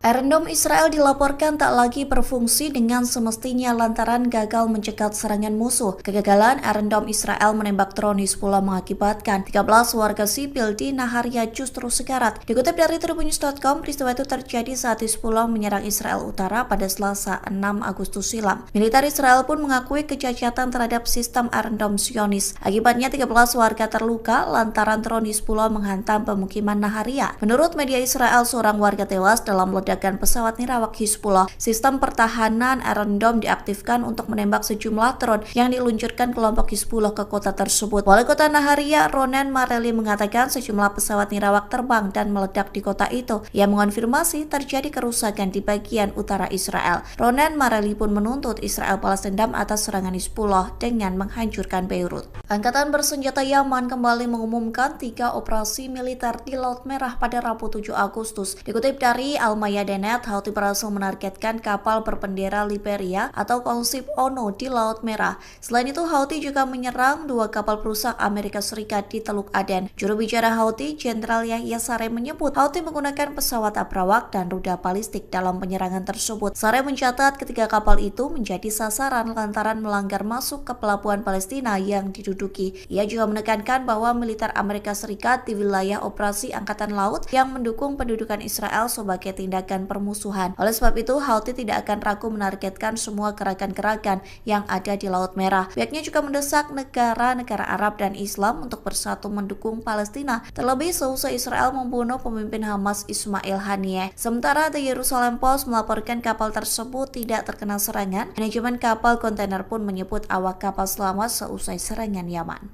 Iron Dome Israel dilaporkan tak lagi berfungsi dengan semestinya lantaran gagal mencegat serangan musuh. Kegagalan Iron Dome Israel menembak drone Hizbullah mengakibatkan 13 warga sipil di Naharia justru sekarat. Dikutip dari Tribunnews.com, peristiwa itu terjadi saat Hizbullah menyerang Israel Utara pada Selasa 6 Agustus silam. Militer Israel pun mengakui kecacatan terhadap sistem Iron Dome Zionis. Akibatnya 13 warga terluka lantaran drone Hizbullah menghantam pemukiman Naharia. Menurut media Israel, seorang warga tewas dalam ledakan pesawat nirawak Hizbullah. Sistem pertahanan Iron Dome diaktifkan untuk menembak sejumlah drone yang diluncurkan kelompok Hizbullah ke kota tersebut. Wali kota Naharia, Ronen Mareli, mengatakan sejumlah pesawat nirawak terbang dan meledak di kota itu. Ia mengonfirmasi terjadi kerusakan di bagian utara Israel. Ronen Mareli pun menuntut Israel balas dendam atas serangan Hizbullah dengan menghancurkan Beirut. Angkatan bersenjata Yaman kembali mengumumkan 3 operasi militer di Laut Merah pada Rabu 7 Agustus. Dikutip dari Al-Mayadeen, Houthi berhasil menargetkan kapal berbendera Liberia atau Konsip Ono di Laut Merah. Selain itu, Houthi juga menyerang 2 kapal perusak Amerika Serikat di Teluk Aden. Juru bicara Houthi, Jenderal Yahya Saree, menyebut Houthi menggunakan pesawat abrawak dan rudal balistik dalam penyerangan tersebut. Saree mencatat ketiga kapal itu menjadi sasaran lantaran melanggar masuk ke pelabuhan Palestina yang diduduki. Ia juga menekankan bahwa militer Amerika Serikat di wilayah operasi Angkatan Laut yang mendukung pendudukan Israel sebagai tindakan permusuhan. Oleh sebab itu, Houthi tidak akan ragu menargetkan semua gerakan-gerakan yang ada di Laut Merah. Pihaknya juga mendesak negara-negara Arab dan Islam untuk bersatu mendukung Palestina, terlebih seusai Israel membunuh pemimpin Hamas Ismail Haniyeh. Sementara The Jerusalem Post melaporkan kapal tersebut tidak terkena serangan. Manajemen kapal kontainer pun menyebut awak kapal selamat seusai serangan Yaman.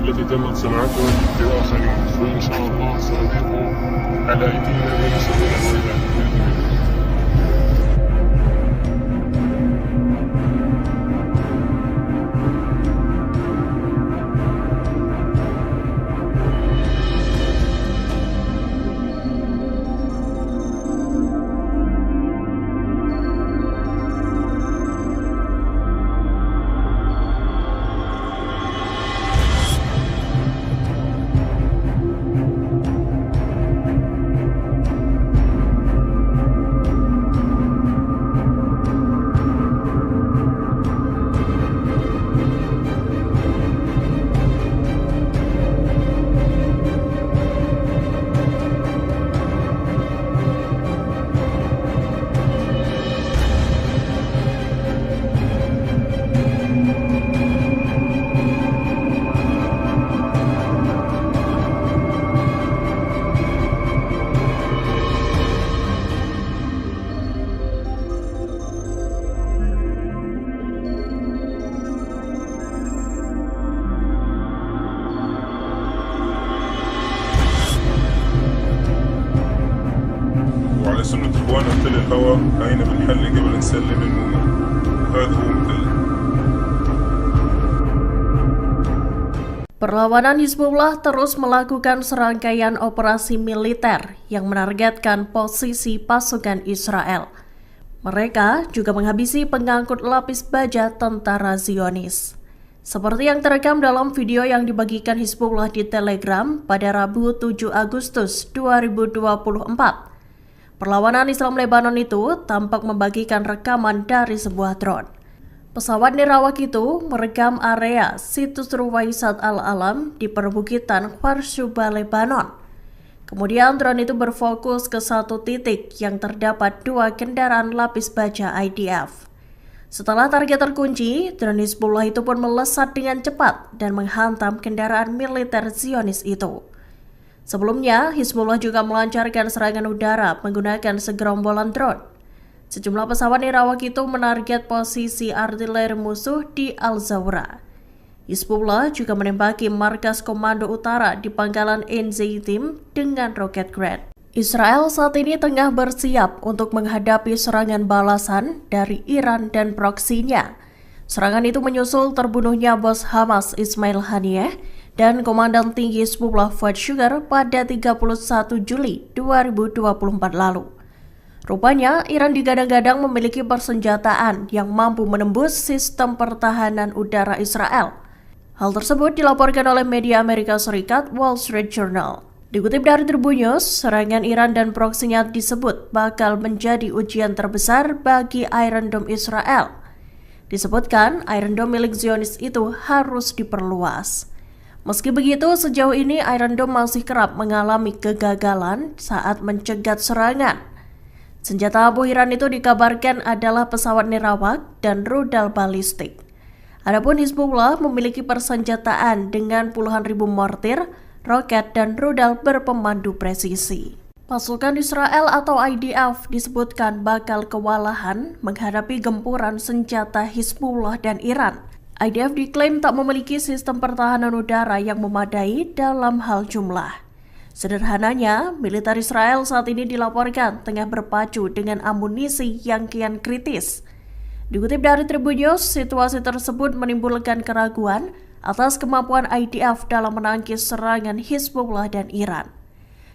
التي تمت صناعتها بآخرين فإن شاء الله سنضيفه على أيدينا ونسويها بإذن الله. وعلى سنة إخواننا مثل الهوى هاينا بنحلي قبل نسلم المؤمن وهذا هو مثل. Perlawanan Hizbullah terus melakukan serangkaian operasi militer yang menargetkan posisi pasukan Israel. Mereka juga menghabisi pengangkut lapis baja tentara Zionis. Seperti yang terekam dalam video yang dibagikan Hizbullah di Telegram pada Rabu 7 Agustus 2024. Perlawanan Islam Lebanon itu tampak membagikan rekaman dari sebuah drone. Pesawat nirawak itu merekam area situs Ruwaisat Al-Alam di perbukitan Kharsuba, Lebanon. Kemudian drone itu berfokus ke satu titik yang terdapat 2 kendaraan lapis baja IDF. Setelah target terkunci, drone Hizbullah itu pun melesat dengan cepat dan menghantam kendaraan militer Zionis itu. Sebelumnya, Hizbullah juga melancarkan serangan udara menggunakan segerombolan drone. Sejumlah pesawat nirawak itu menarget posisi artileri musuh di Al-Zawra. Hizbullah juga menembaki markas komando utara di pangkalan Enzeitim dengan roket Grad. Israel saat ini tengah bersiap untuk menghadapi serangan balasan dari Iran dan proksinya. Serangan itu menyusul terbunuhnya bos Hamas Ismail Haniyeh dan Komandan Tinggi Hizbullah Fuad Shukar pada 31 Juli 2024 lalu. Rupanya, Iran digadang-gadang memiliki persenjataan yang mampu menembus sistem pertahanan udara Israel. Hal tersebut dilaporkan oleh media Amerika Serikat Wall Street Journal. Dikutip dari Tribun News, serangan Iran dan proksinya disebut bakal menjadi ujian terbesar bagi Iron Dome Israel. Disebutkan, Iron Dome milik Zionis itu harus diperluas. Meski begitu, sejauh ini Iron Dome masih kerap mengalami kegagalan saat mencegat serangan. Senjata abu Iran itu dikabarkan adalah pesawat nirawak dan rudal balistik. Adapun Hizbullah memiliki persenjataan dengan puluhan ribu mortir, roket, dan rudal berpemandu presisi. Pasukan Israel atau IDF disebutkan bakal kewalahan menghadapi gempuran senjata Hizbullah dan Iran. IDF diklaim tak memiliki sistem pertahanan udara yang memadai dalam hal jumlah. Sederhananya, militer Israel saat ini dilaporkan tengah berpacu dengan amunisi yang kian kritis. Dikutip dari Tribun News, situasi tersebut menimbulkan keraguan atas kemampuan IDF dalam menangkis serangan Hizbullah dan Iran.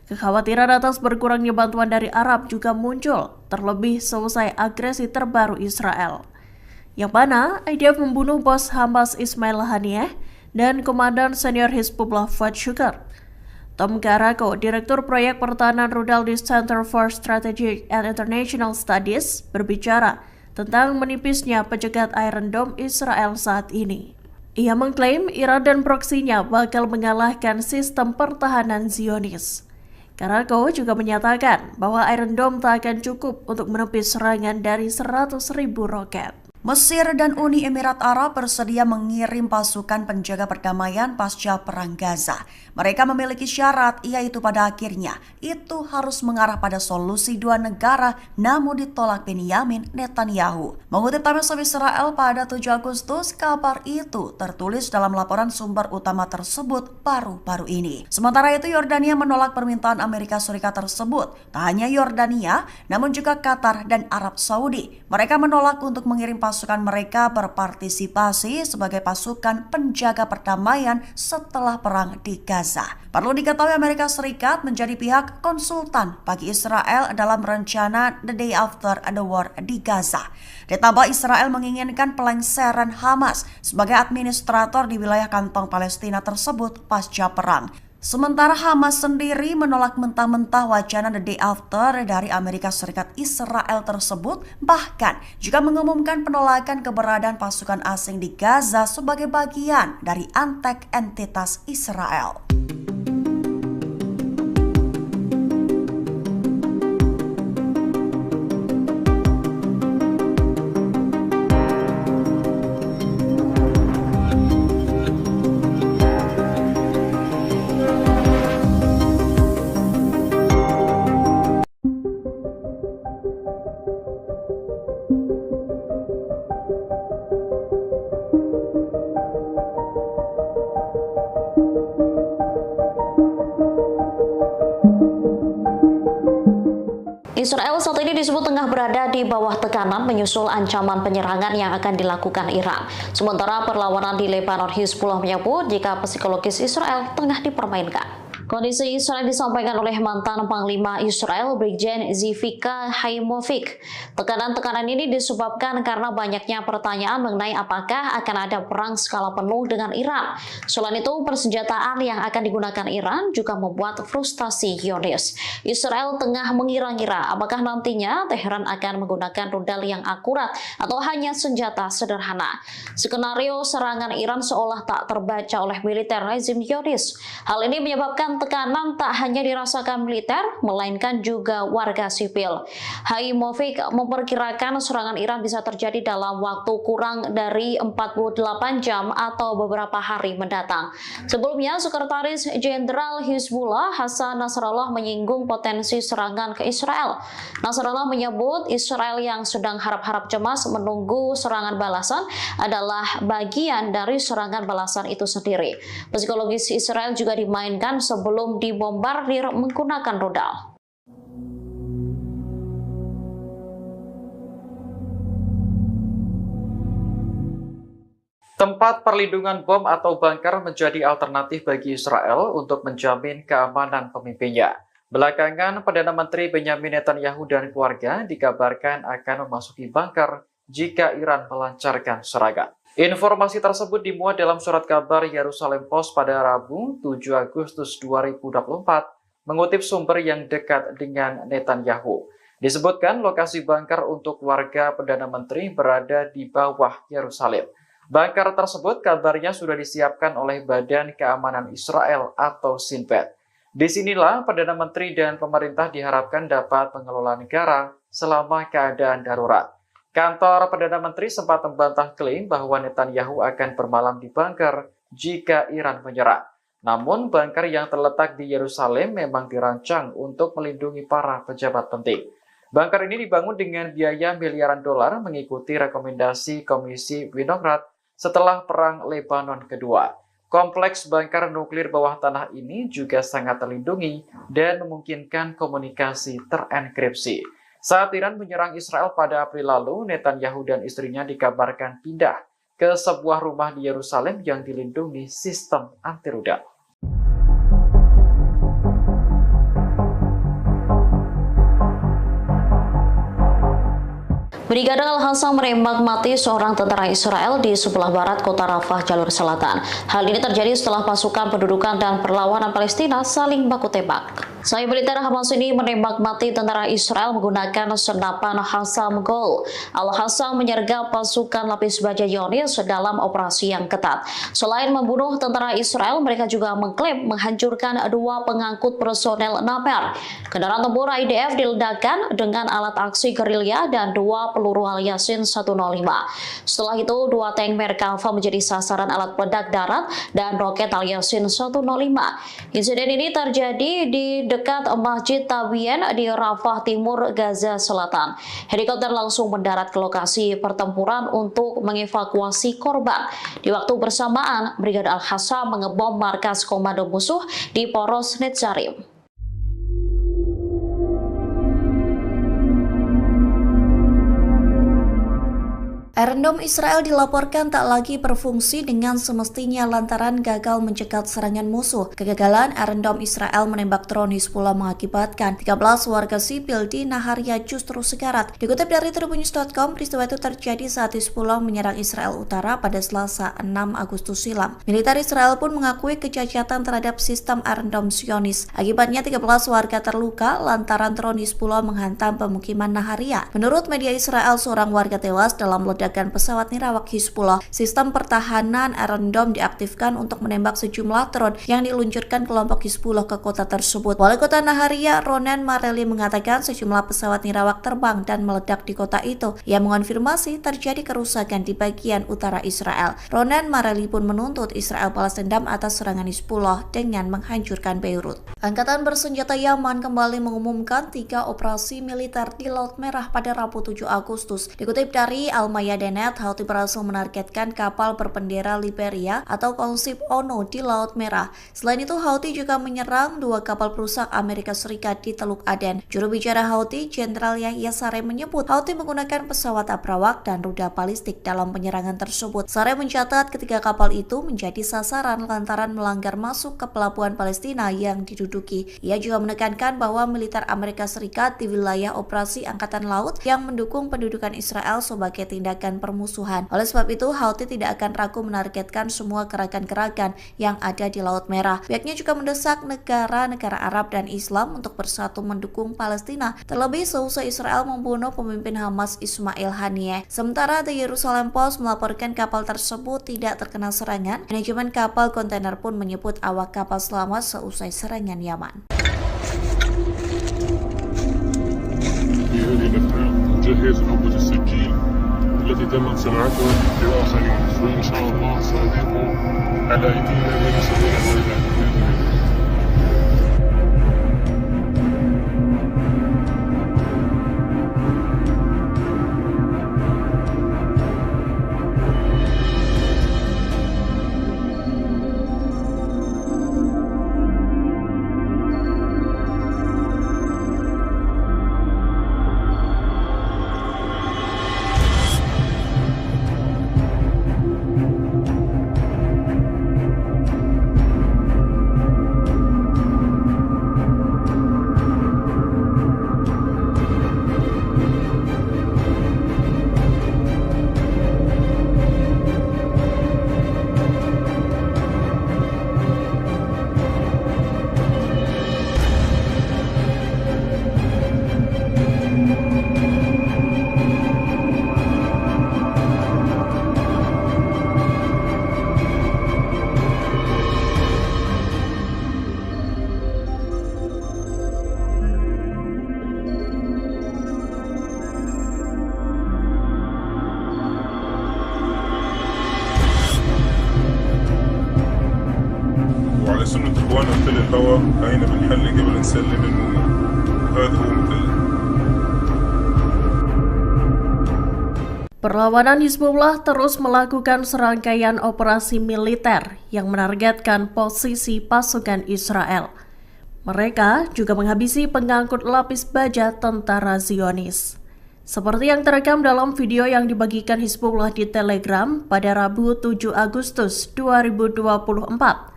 Kekhawatiran atas berkurangnya bantuan dari Arab juga muncul, terlebih selesai agresi terbaru Israel, yang mana IDF membunuh bos Hamas Ismail Haniyeh dan Komandan Senior Hizbullah Fuad Shukar. Tom Karako, Direktur Proyek Pertahanan Rudal di Center for Strategic and International Studies, berbicara tentang menipisnya pencegat Iron Dome Israel saat ini. Ia mengklaim Iran dan proksinya bakal mengalahkan sistem pertahanan Zionis. Karako juga menyatakan bahwa Iron Dome tak akan cukup untuk menepis serangan dari 100.000 roket. Mesir dan Uni Emirat Arab bersedia mengirim pasukan penjaga perdamaian pasca Perang Gaza. Mereka memiliki syarat, yaitu pada akhirnya itu harus mengarah pada solusi 2 negara, namun ditolak Benyamin Netanyahu. Mengutip Times of Israel pada 7 Agustus, kabar itu tertulis dalam laporan sumber utama tersebut baru-baru ini. Sementara itu, Yordania menolak permintaan Amerika Serikat tersebut. Tak hanya Yordania, namun juga Qatar dan Arab Saudi. Mereka menolak untuk mengirim pasukan mereka berpartisipasi sebagai pasukan penjaga perdamaian setelah perang di Gaza. Perlu diketahui Amerika Serikat menjadi pihak konsultan bagi Israel dalam rencana The Day After the War di Gaza. Ditambah Israel menginginkan pelengseran Hamas sebagai administrator di wilayah kantong Palestina tersebut pasca perang. Sementara Hamas sendiri menolak mentah-mentah wacana The Day After dari Amerika Serikat Israel tersebut, bahkan juga mengumumkan penolakan keberadaan pasukan asing di Gaza sebagai bagian dari antek entitas Israel. Israel saat ini disebut tengah berada di bawah tekanan menyusul ancaman penyerangan yang akan dilakukan Iran. Sementara perlawanan di Lebanon, Hizbullah menyebut jika psikologis Israel tengah dipermainkan. Kondisi Israel disampaikan oleh mantan Panglima Israel Brigjen Zivika Haimovic. Tekanan-tekanan ini disebabkan karena banyaknya pertanyaan mengenai apakah akan ada perang skala penuh dengan Iran. Selain itu, persenjataan yang akan digunakan Iran juga membuat frustasi Zionis. Israel tengah mengira-ngira apakah nantinya Teheran akan menggunakan rudal yang akurat atau hanya senjata sederhana. Skenario serangan Iran seolah tak terbaca oleh militer rezim Zionis. Hal ini menyebabkan tekanan tak hanya dirasakan militer, melainkan juga warga sipil. Haimovic memperkirakan serangan Iran bisa terjadi dalam waktu kurang dari 48 jam atau beberapa hari mendatang. Sebelumnya, Sekretaris Jenderal Hizbullah Hasan Nasrallah menyinggung potensi serangan ke Israel. Nasrallah menyebut Israel yang sedang harap-harap cemas menunggu serangan balasan adalah bagian dari serangan balasan itu sendiri. Psikologis Israel juga dimainkan sebelum dibombardir menggunakan rudal. Tempat perlindungan bom atau bunker menjadi alternatif bagi Israel untuk menjamin keamanan pemimpinnya. Belakangan, Perdana Menteri Benyamin Netanyahu dan keluarga dikabarkan akan memasuki bunker jika Iran melancarkan serangan. Informasi tersebut dimuat dalam surat kabar Yerusalem Post pada Rabu 7 Agustus 2024, mengutip sumber yang dekat dengan Netanyahu. Disebutkan lokasi bunker untuk keluarga Perdana Menteri berada di bawah Yerusalem. Bunker tersebut kabarnya sudah disiapkan oleh Badan Keamanan Israel atau Shin Bet. Disinilah Perdana Menteri dan pemerintah diharapkan dapat mengelola negara selama keadaan darurat. Kantor Perdana Menteri sempat membantah klaim bahwa Netanyahu akan bermalam di bunker jika Iran menyerang. Namun, bunker yang terletak di Yerusalem memang dirancang untuk melindungi para pejabat penting. Bunker ini dibangun dengan biaya miliaran dolar mengikuti rekomendasi Komisi Winograd setelah Perang Lebanon Kedua. Kompleks bunker nuklir bawah tanah ini juga sangat terlindungi dan memungkinkan komunikasi terenkripsi. Saat Iran menyerang Israel pada April lalu, Netanyahu dan istrinya dikabarkan pindah ke sebuah rumah di Yerusalem yang dilindungi sistem anti rudal. Brigade Al-Hassam menembak mati seorang tentara Israel di sebelah barat kota Rafah, jalur selatan. Hal ini terjadi setelah pasukan pendudukan dan perlawanan Palestina saling baku tembak. Sayap militer Hamas ini menembak mati tentara Israel menggunakan senapan Hassam Gol. Al-Hassam menyergap pasukan lapis baja Zionis dalam operasi yang ketat. Selain membunuh tentara Israel, mereka juga mengklaim menghancurkan 2 pengangkut personel Naper. Kendaraan tempur IDF diledakkan dengan alat aksi gerilya dan 2 peluru Al-Yasin 105. Setelah itu, 2 tank Merkava menjadi sasaran alat peledak darat dan roket Al-Yasin 105. Insiden ini terjadi di dekat Masjid Tabien di Rafah Timur, Gaza Selatan. Helikopter langsung mendarat ke lokasi pertempuran untuk mengevakuasi korban. Di waktu bersamaan, Brigade Al-Hassam mengebom markas komando musuh di Poros Netzarim. Iron Dome Israel dilaporkan tak lagi berfungsi dengan semestinya lantaran gagal mencegat serangan musuh. Kegagalan Iron Dome Israel menembak drone Hizbullah mengakibatkan 13 warga sipil di Naharia justru sekarat. Dikutip dari Tribunnews.com, peristiwa itu terjadi saat Hizbullah menyerang Israel Utara pada Selasa 6 Agustus silam. Militer Israel pun mengakui kecacatan terhadap sistem Iron Dome Zionis. Akibatnya 13 warga terluka lantaran drone Hizbullah menghantam pemukiman Naharia. Menurut media Israel, seorang warga tewas dalam ledakan pesawat nirawak Hizbullah. Sistem pertahanan Iron Dome diaktifkan untuk menembak sejumlah drone yang diluncurkan kelompok Hizbullah ke kota tersebut. Wali kota Naharia, Ronen Mareli, mengatakan sejumlah pesawat nirawak terbang dan meledak di kota itu. Ia mengonfirmasi terjadi kerusakan di bagian utara Israel. Ronen Mareli pun menuntut Israel balas dendam atas serangan Hizbullah dengan menghancurkan Beirut. Angkatan bersenjata Yaman kembali mengumumkan 3 operasi militer di Laut Merah pada Rabu 7 Agustus. Dikutip dari Al-Mayadin Adenet, Houthi berhasil menargetkan kapal berbendera Liberia atau konsep ONU di Laut Merah. Selain itu, Houthi juga menyerang 2 kapal perusak Amerika Serikat di Teluk Aden. Juru bicara Houthi, Jenderal Yahya Saree menyebut Houthi menggunakan pesawat abrawak dan rudal balistik dalam penyerangan tersebut. Saree mencatat ketiga kapal itu menjadi sasaran lantaran melanggar masuk ke pelabuhan Palestina yang diduduki. Ia juga menekankan bahwa militer Amerika Serikat di wilayah operasi Angkatan Laut yang mendukung pendudukan Israel sebagai tindakan permusuhan. Oleh sebab itu, Houthi tidak akan ragu menargetkan semua gerakan-gerakan yang ada di Laut Merah. Pihaknya juga mendesak negara-negara Arab dan Islam untuk bersatu mendukung Palestina, terlebih seusai Israel membunuh pemimpin Hamas Ismail Haniyeh. Sementara The Jerusalem Post melaporkan kapal tersebut tidak terkena serangan. Manajemen kapal kontainer pun menyebut awak kapal selamat seusai serangan Yaman. نجهز عبوة السكين التي تمت صناعتها لآخرين وإن شاء الله سأضيق على أيدينا من سبيل الويلات بإذن الله. وعلى سنة إخواننا في الهواء هاينا بنحل قبل نسلم المؤمن. هذا هو مثل Perlawanan Hizbullah terus melakukan serangkaian operasi militer yang menargetkan posisi pasukan Israel. Mereka juga menghabisi pengangkut lapis baja tentara Zionis. Seperti yang terekam dalam video yang dibagikan Hizbullah di Telegram pada Rabu 7 Agustus 2024.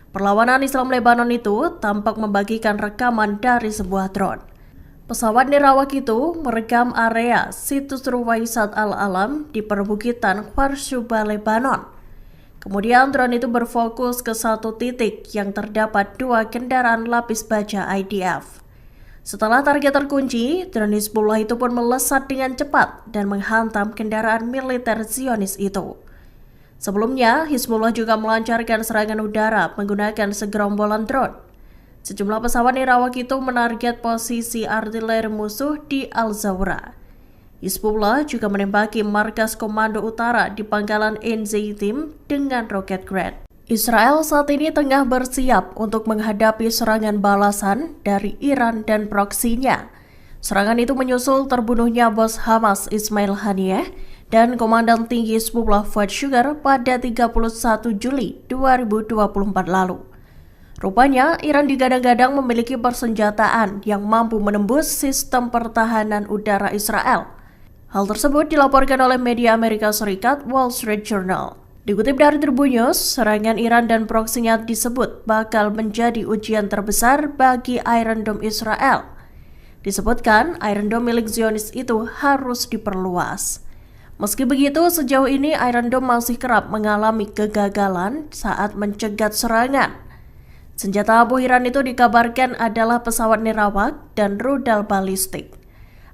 Perlawanan Islam Lebanon itu tampak membagikan rekaman dari sebuah drone. Pesawat nirawak itu merekam area situs Ruwaisat Al-Alam di perbukitan Kharshuba, Lebanon. Kemudian drone itu berfokus ke satu titik yang terdapat 2 kendaraan lapis baja IDF. Setelah target terkunci, drone Hizbullah itu pun melesat dengan cepat dan menghantam kendaraan militer Zionis itu. Sebelumnya, Hizbullah juga melancarkan serangan udara menggunakan segerombolan drone. Sejumlah pesawat nirawak itu menarget posisi artileri musuh di Al-Zawra. Hizbullah juga menembaki markas komando utara di pangkalan Enzeitim dengan roket Grad. Israel saat ini tengah bersiap untuk menghadapi serangan balasan dari Iran dan proksinya. Serangan itu menyusul terbunuhnya bos Hamas Ismail Haniyeh dan Komandan Tinggi Hizbullah Fuad Shukar pada 31 Juli 2024 lalu. Rupanya, Iran digadang-gadang memiliki persenjataan yang mampu menembus sistem pertahanan udara Israel. Hal tersebut dilaporkan oleh media Amerika Serikat Wall Street Journal. Dikutip dari Tribun News, serangan Iran dan proksinya disebut bakal menjadi ujian terbesar bagi Iron Dome Israel. Disebutkan, Iron Dome milik Zionis itu harus diperluas. Meski begitu, sejauh ini Iron Dome masih kerap mengalami kegagalan saat mencegat serangan. Senjata abu Iran itu dikabarkan adalah pesawat nirawak dan rudal balistik.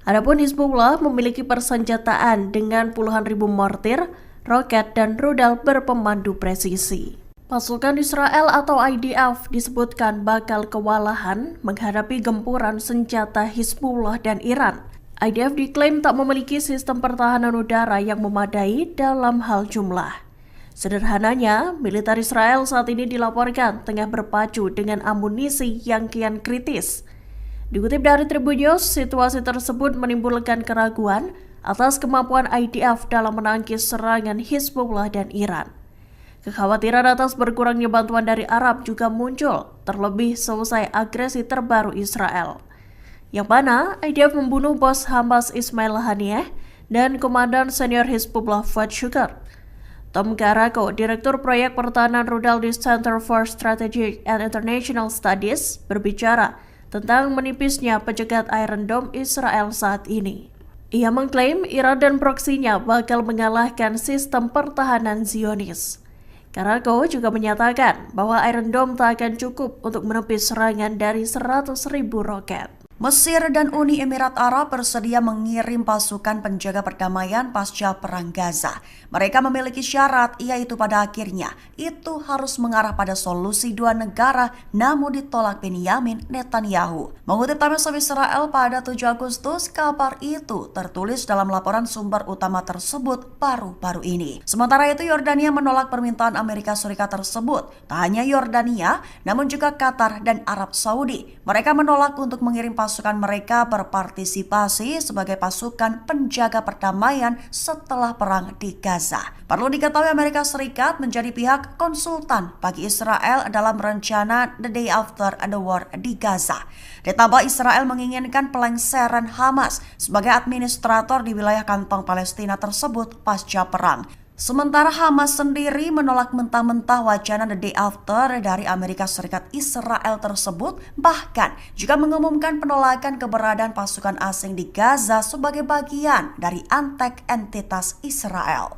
Adapun Hizbullah memiliki persenjataan dengan puluhan ribu mortir, roket, dan rudal berpemandu presisi. Pasukan Israel atau IDF disebutkan bakal kewalahan menghadapi gempuran senjata Hizbullah dan Iran. IDF diklaim tak memiliki sistem pertahanan udara yang memadai dalam hal jumlah. Sederhananya, militer Israel saat ini dilaporkan tengah berpacu dengan amunisi yang kian kritis. Dikutip dari Tribun News, situasi tersebut menimbulkan keraguan atas kemampuan IDF dalam menangkis serangan Hizbullah dan Iran. Kekhawatiran atas berkurangnya bantuan dari Arab juga muncul, terlebih selesai agresi terbaru Israel, yang mana IDF membunuh bos Hamas Ismail Haniyeh dan komandan senior Hizbullah Fuad Shukr. Tom Karako, Direktur Proyek Pertahanan Rudal di Center for Strategic and International Studies, berbicara tentang menipisnya pencegat Iron Dome Israel saat ini. Ia mengklaim Iran dan proksinya bakal mengalahkan sistem pertahanan Zionis. Karako juga menyatakan bahwa Iron Dome tak akan cukup untuk menepis serangan dari 100.000 roket. Mesir dan Uni Emirat Arab bersedia mengirim pasukan penjaga perdamaian pasca Perang Gaza. Mereka memiliki syarat, yaitu pada akhirnya itu harus mengarah pada solusi dua negara, namun ditolak Benyamin Netanyahu. Mengutip Times of Israel pada 7 Agustus, kabar itu tertulis dalam laporan sumber utama tersebut baru-baru ini. Sementara itu, Yordania menolak permintaan Amerika Serikat tersebut. Tak hanya Yordania, namun juga Qatar dan Arab Saudi. Mereka menolak untuk mengirim pasukan mereka berpartisipasi sebagai pasukan penjaga perdamaian setelah perang di Gaza. Perlu diketahui Amerika Serikat menjadi pihak konsultan bagi Israel dalam rencana The Day After the War di Gaza. Ditambah Israel menginginkan pelengseran Hamas sebagai administrator di wilayah kantong Palestina tersebut pasca perang. Sementara Hamas sendiri menolak mentah-mentah wacana The Day After dari Amerika Serikat Israel tersebut, bahkan juga mengumumkan penolakan keberadaan pasukan asing di Gaza sebagai bagian dari antek entitas Israel.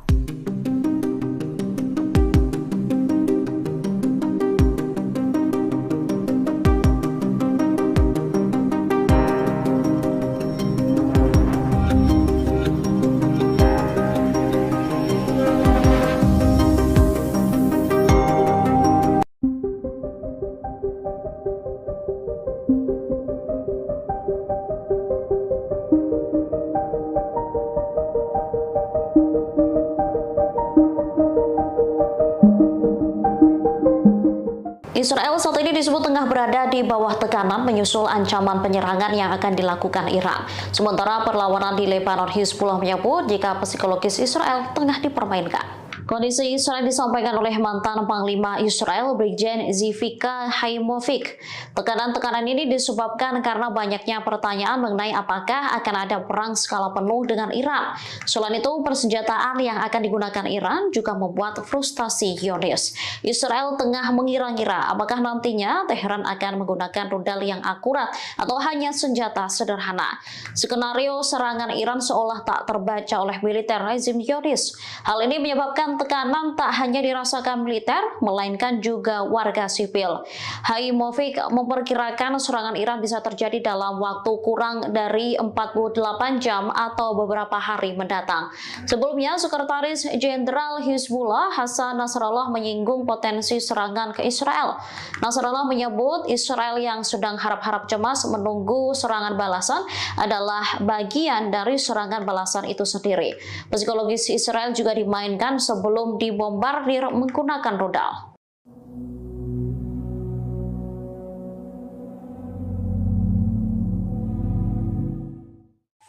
Israel saat ini disebut tengah berada di bawah tekanan menyusul ancaman penyerangan yang akan dilakukan Iran. Sementara perlawanan di Lebanon, Hizbullah menyebut jika psikologis Israel tengah dipermainkan. Kondisi Israel disampaikan oleh mantan Panglima Israel, Brigjen Zivika Haimovic. Tekanan-tekanan ini disebabkan karena banyaknya pertanyaan mengenai apakah akan ada perang skala penuh dengan Iran. Selain itu, persenjataan yang akan digunakan Iran juga membuat frustasi Zionis. Israel tengah mengira-ngira apakah nantinya Teheran akan menggunakan rudal yang akurat atau hanya senjata sederhana. Skenario serangan Iran seolah tak terbaca oleh militer rezim Zionis. Hal ini menyebabkan tekanan tak hanya dirasakan militer, melainkan juga warga sipil. Haimovic memperkirakan serangan Iran bisa terjadi dalam waktu kurang dari 48 jam atau beberapa hari mendatang. Sebelumnya, Sekretaris Jenderal Hizbullah Hasan Nasrallah menyinggung potensi serangan ke Israel. Nasrallah menyebut Israel yang sedang harap-harap cemas menunggu serangan balasan adalah bagian dari serangan balasan itu sendiri. Psikologis Israel juga dimainkan sebelum dibombardir menggunakan rudal.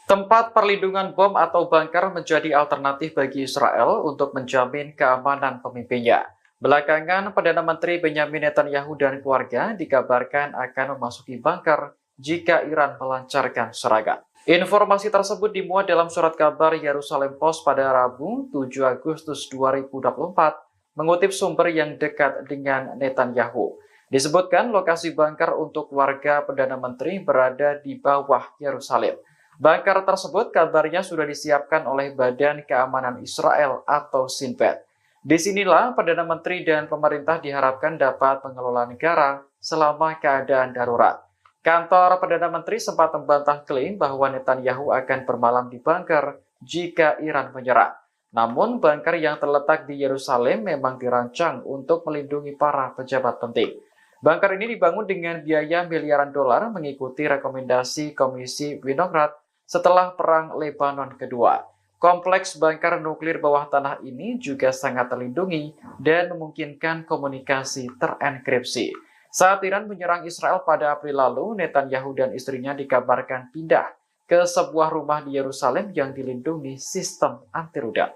Tempat perlindungan bom atau bunker menjadi alternatif bagi Israel untuk menjamin keamanan pemimpinnya. Belakangan, Perdana Menteri Benyamin Netanyahu dan keluarga dikabarkan akan memasuki bunker jika Iran melancarkan serangan. Informasi tersebut dimuat dalam surat kabar Yerusalem Post pada Rabu 7 Agustus 2024, mengutip sumber yang dekat dengan Netanyahu. Disebutkan lokasi bunker untuk warga Perdana Menteri berada di bawah Yerusalem. Bunker tersebut kabarnya sudah disiapkan oleh Badan Keamanan Israel atau Shin Bet. Disinilah Perdana Menteri dan pemerintah diharapkan dapat mengelola negara selama keadaan darurat. Kantor Perdana Menteri sempat membantah klaim bahwa Netanyahu akan bermalam di bunker jika Iran menyerang. Namun, bunker yang terletak di Yerusalem memang dirancang untuk melindungi para pejabat penting. Bunker ini dibangun dengan biaya miliaran dolar mengikuti rekomendasi Komisi Winograd setelah Perang Lebanon Kedua. Kompleks bunker nuklir bawah tanah ini juga sangat terlindungi dan memungkinkan komunikasi terenkripsi. Saat Iran menyerang Israel pada April lalu, Netanyahu dan istrinya dikabarkan pindah ke sebuah rumah di Yerusalem yang dilindungi sistem anti rudal.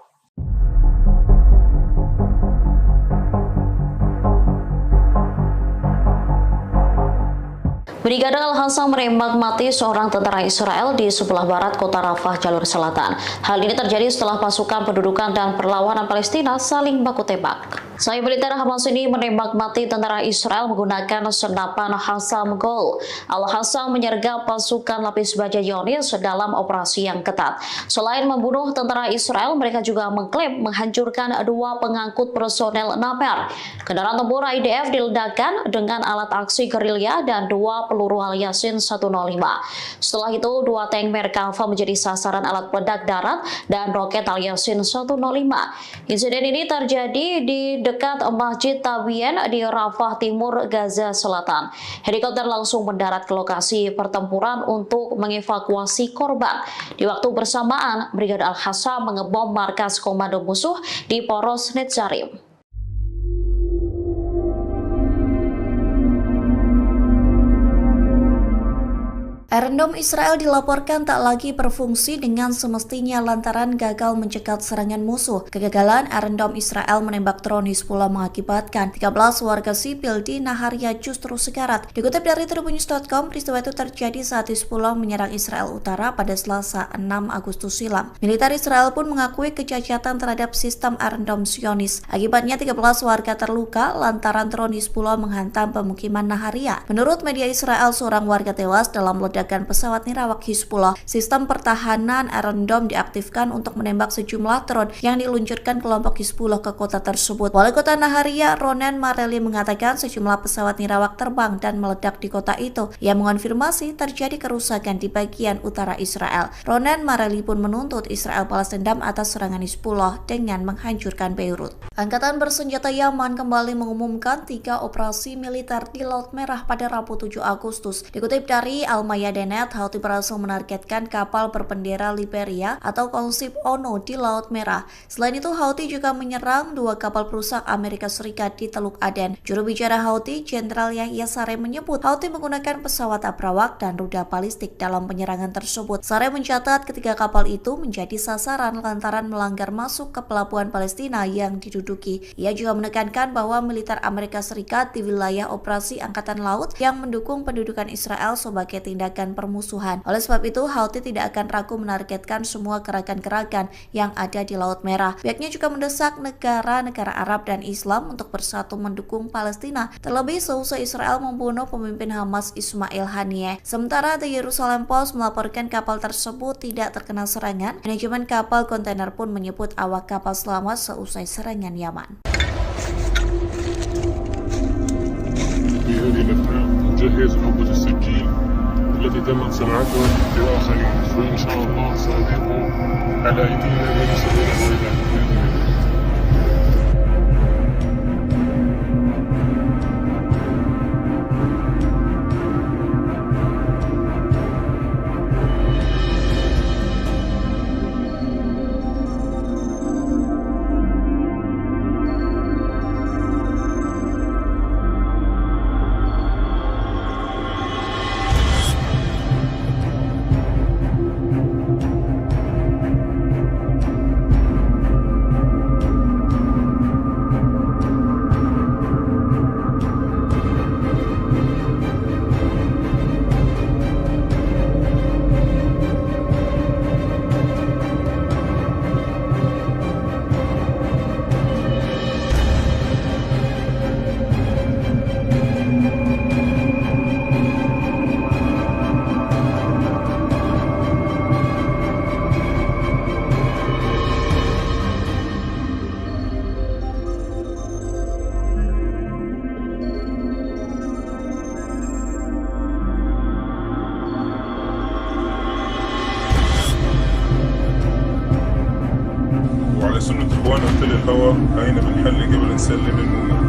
Brigade Al-Hassam menembak mati seorang tentara Israel di sebelah barat kota Rafah, jalur selatan. Hal ini terjadi setelah pasukan pendudukan dan perlawanan Palestina saling baku tembak. Sayap militer Hamas ini menembak mati tentara Israel menggunakan senapan Hassam Gol. Al-Hassam menyergap pasukan lapis baja Zionis dalam operasi yang ketat. Selain membunuh tentara Israel, mereka juga mengklaim menghancurkan 2 pengangkut personel Naper. Kendaraan tempur IDF diledakkan dengan alat aksi gerilya dan 2 peluru Al-Yasin 105. Setelah itu, 2 tank Merkava menjadi sasaran alat peledak darat dan roket Al-Yasin 105. Insiden ini terjadi di dekat Masjid Tabien di Rafah Timur, Gaza Selatan. Helikopter langsung mendarat ke lokasi pertempuran untuk mengevakuasi korban. Di waktu bersamaan, Brigade Al-Hassam mengebom markas komando musuh di Poros Netzarim. Iron Dome Israel dilaporkan tak lagi berfungsi dengan semestinya lantaran gagal mencegat serangan musuh. Kegagalan Iron Dome Israel menembak drone Hizbullah mengakibatkan 13 warga sipil di Naharia justru sekarat. Dikutip dari Tribunnews.com, peristiwa itu terjadi saat Hizbullah menyerang Israel Utara pada Selasa 6 Agustus silam. Militer Israel pun mengakui kecacatan terhadap sistem Iron Dome Zionis. Akibatnya 13 warga terluka lantaran drone Hizbullah menghantam pemukiman Naharia. Menurut media Israel, seorang warga tewas dalam ledakan pesawat nirawak Hizbullah. Sistem pertahanan Iron Dome diaktifkan untuk menembak sejumlah drone yang diluncurkan kelompok Hizbullah ke kota tersebut. Wali kota Naharia, Ronen Mareli, mengatakan sejumlah pesawat nirawak terbang dan meledak di kota itu. Ia mengonfirmasi terjadi kerusakan di bagian utara Israel. Ronen Mareli pun menuntut Israel balas dendam atas serangan Hizbullah dengan menghancurkan Beirut. Angkatan bersenjata Yaman kembali mengumumkan 3 operasi militer di Laut Merah pada Rabu 7 Agustus. Dikutip dari Al-Mayadeen, Houthi berhasil menargetkan kapal berbendera Liberia atau konsip ONU di Laut Merah. Selain itu, Houthi juga menyerang 2 kapal perusak Amerika Serikat di Teluk Aden. Juru bicara Houthi, Jenderal Yahya Saree, menyebut Houthi menggunakan pesawat abrawak dan rudal balistik dalam penyerangan tersebut. Saree mencatat ketiga kapal itu menjadi sasaran lantaran melanggar masuk ke pelabuhan Palestina yang diduduki. Ia juga menekankan bahwa militer Amerika Serikat di wilayah operasi Angkatan Laut yang mendukung pendudukan Israel sebagai tindakan permusuhan. Oleh sebab itu, Houthi tidak akan ragu menargetkan semua gerakan-gerakan yang ada di Laut Merah. Pihaknya juga mendesak negara-negara Arab dan Islam untuk bersatu mendukung Palestina, terlebih seusai Israel membunuh pemimpin Hamas Ismail Haniyeh. Sementara The Jerusalem Post melaporkan kapal tersebut tidak terkena serangan. Manajemen kapal kontainer pun menyebut awak kapal selamat seusai serangan Yaman. نجهز حبة السكين التي تمت صناعتها لآخرين فإن شاء الله سأضيق على أيدينا من سبيل الويلات بإذن الله. وعلى سنة إخواننا تل الهوى هينا بنحل قبل نسلم المؤمن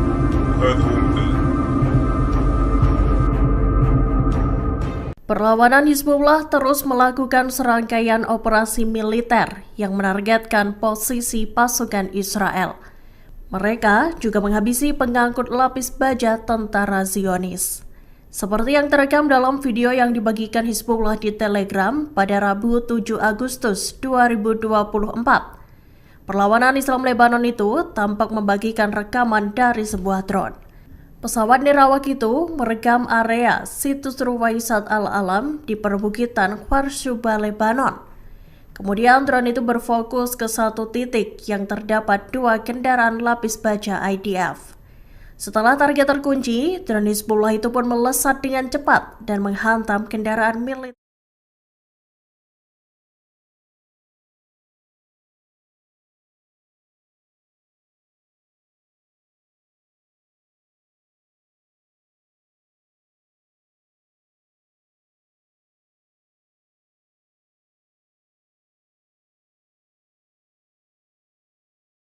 هذا هو مثل. Perlawanan Hizbullah terus melakukan serangkaian operasi militer yang menargetkan posisi pasukan Israel. Mereka juga menghabisi pengangkut lapis baja tentara Zionis. Seperti yang terekam dalam video yang dibagikan Hizbullah di Telegram pada Rabu 7 Agustus 2024. Perlawanan Islam Lebanon itu tampak membagikan rekaman dari sebuah drone. Pesawat nirawak itu merekam area situs Ruwaisat Al-Alam di perbukitan Kharsuba, Lebanon. Kemudian drone itu berfokus ke satu titik yang terdapat 2 kendaraan lapis baja IDF. Setelah target terkunci, drone Hizbullah itu pun melesat dengan cepat dan menghantam kendaraan militer.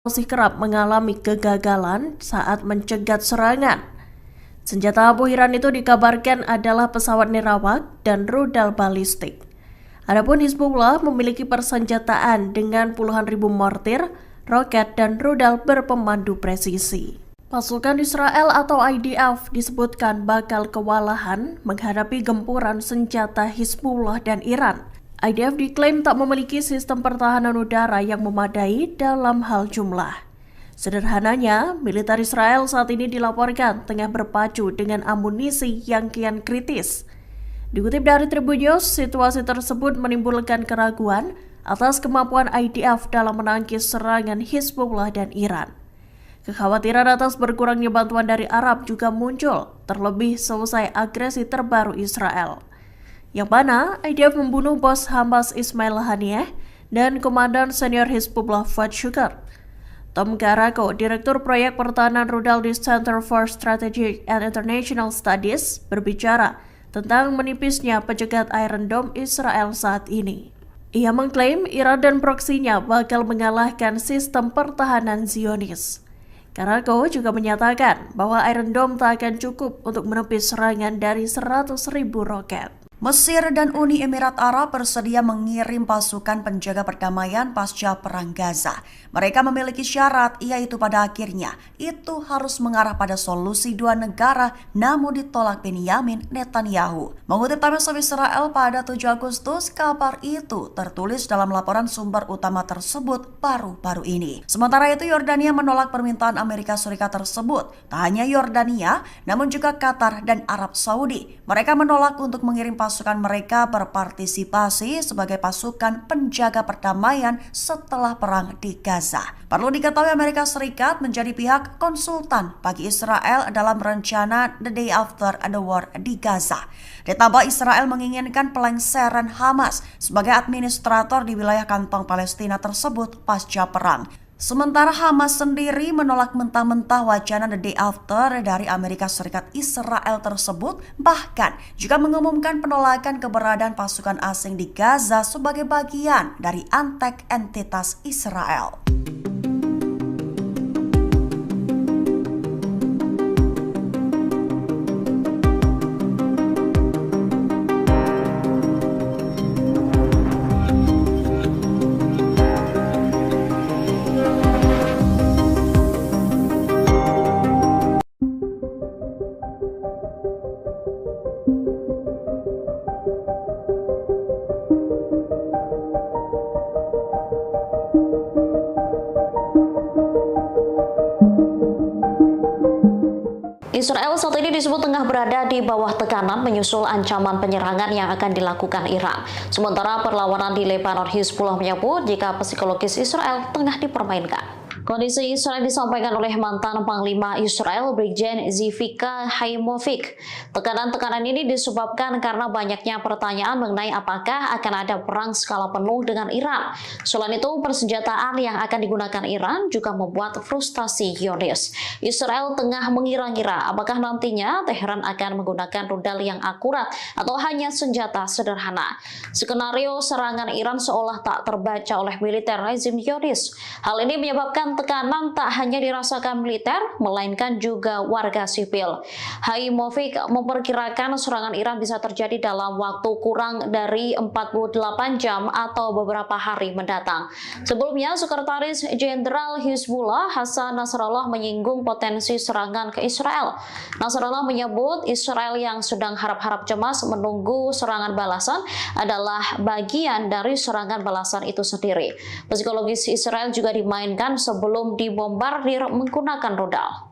Masih kerap mengalami kegagalan saat mencegat serangan. Senjata Abu Hiran itu dikabarkan adalah pesawat nirawak dan rudal balistik. Adapun Hizbullah memiliki persenjataan dengan puluhan ribu mortir, roket, dan rudal berpemandu presisi. Pasukan Israel atau IDF disebutkan bakal kewalahan menghadapi gempuran senjata Hizbullah dan Iran. IDF diklaim tak memiliki sistem pertahanan udara yang memadai dalam hal jumlah. Sederhananya, militer Israel saat ini dilaporkan tengah berpacu dengan amunisi yang kian kritis. Dikutip dari Tribun News, situasi tersebut menimbulkan keraguan atas kemampuan IDF dalam menangkis serangan Hizbullah dan Iran. Kekhawatiran atas berkurangnya bantuan dari Arab juga muncul, terlebih selesai agresi terbaru Israel, yang mana IDF membunuh bos Hamas Ismail Haniyeh dan komandan senior Hizbullah Fuad Shukr. Tom Garako, Direktur Proyek Pertahanan Rudal di Center for Strategic and International Studies, berbicara tentang menipisnya pencegat Iron Dome Israel saat ini. Ia mengklaim Iran dan proksinya bakal mengalahkan sistem pertahanan Zionis. Garako juga menyatakan bahwa Iron Dome tak akan cukup untuk menepis serangan dari 100.000 roket. Mesir dan Uni Emirat Arab bersedia mengirim pasukan penjaga perdamaian pasca Perang Gaza. Mereka memiliki syarat, yaitu pada akhirnya itu harus mengarah pada solusi 2 negara, namun ditolak Benyamin Netanyahu. Mengutip Times of Israel pada 7 Agustus, kabar itu tertulis dalam laporan sumber utama tersebut baru-baru ini. Sementara itu, Yordania menolak permintaan Amerika Serikat tersebut. Tak hanya Yordania, namun juga Qatar dan Arab Saudi. Mereka menolak untuk mengirim pasukan mereka berpartisipasi sebagai pasukan penjaga perdamaian setelah perang di Gaza. Perlu diketahui Amerika Serikat menjadi pihak konsultan bagi Israel dalam rencana The Day After the War di Gaza. Ditambah Israel menginginkan pelengseran Hamas sebagai administrator di wilayah kantong Palestina tersebut pasca perang. Sementara Hamas sendiri menolak mentah-mentah wacana The Day After dari Amerika Serikat Israel tersebut, bahkan juga mengumumkan penolakan keberadaan pasukan asing di Gaza sebagai bagian dari antek entitas Israel. Israel saat ini disebut tengah berada di bawah tekanan menyusul ancaman penyerangan yang akan dilakukan Iran. Sementara perlawanan di Lebanon, Hizbullah menyebut jika psikologis Israel tengah dipermainkan. Kondisi Israel disampaikan oleh mantan Panglima Israel Brigjen Zivika Haimovic. Tekanan-tekanan ini disebabkan karena banyaknya pertanyaan mengenai apakah akan ada perang skala penuh dengan Iran. Selain itu, persenjataan yang akan digunakan Iran juga membuat frustasi Zionis. Israel tengah mengira-ngira apakah nantinya Teheran akan menggunakan rudal yang akurat atau hanya senjata sederhana. Skenario serangan Iran seolah tak terbaca oleh militer rezim Zionis. Hal ini menyebabkan tekanan tak hanya dirasakan militer, melainkan juga warga sipil. Haimovik memperkirakan serangan Iran bisa terjadi dalam waktu kurang dari 48 jam atau beberapa hari mendatang. Sebelumnya, Sekretaris Jenderal Hizbullah Hasan Nasrallah menyinggung potensi serangan ke Israel. Nasrallah menyebut Israel yang sedang harap-harap cemas menunggu serangan balasan adalah bagian dari serangan balasan itu sendiri. Psikologis Israel juga dimainkan sebelum dibombardir menggunakan rudal.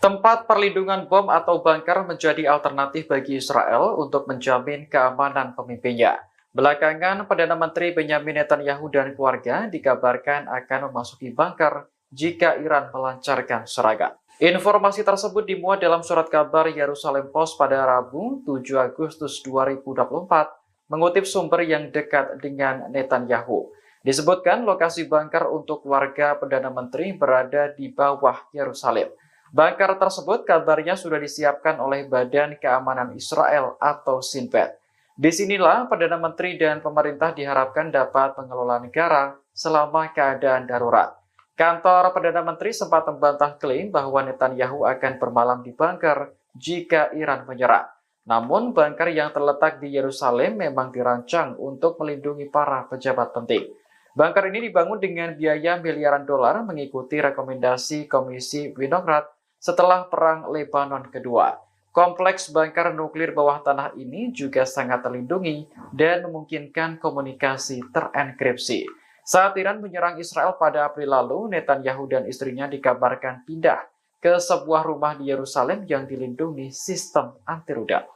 Tempat perlindungan bom atau bunker menjadi alternatif bagi Israel untuk menjamin keamanan pemimpinnya. Belakangan, Perdana Menteri Benyamin Netanyahu dan keluarga dikabarkan akan memasuki bunker jika Iran melancarkan serangan. Informasi tersebut dimuat dalam surat kabar Yerusalem Post pada Rabu 7 Agustus 2024, mengutip sumber yang dekat dengan Netanyahu. Disebutkan lokasi bunker untuk warga Perdana Menteri berada di bawah Yerusalem. Bunker tersebut kabarnya sudah disiapkan oleh Badan Keamanan Israel atau Shin Bet. Disinilah Perdana Menteri dan pemerintah diharapkan dapat mengelola negara selama keadaan darurat. Kantor Perdana Menteri sempat membantah klaim bahwa Netanyahu akan bermalam di bunker jika Iran menyerang. Namun, bunker yang terletak di Yerusalem memang dirancang untuk melindungi para pejabat penting. Bunker ini dibangun dengan biaya miliaran dolar mengikuti rekomendasi Komisi Winograd setelah Perang Lebanon Kedua. Kompleks bunker nuklir bawah tanah ini juga sangat terlindungi dan memungkinkan komunikasi terenkripsi. Saat Iran menyerang Israel pada April lalu, Netanyahu dan istrinya dikabarkan pindah ke sebuah rumah di Yerusalem yang dilindungi sistem anti rudal.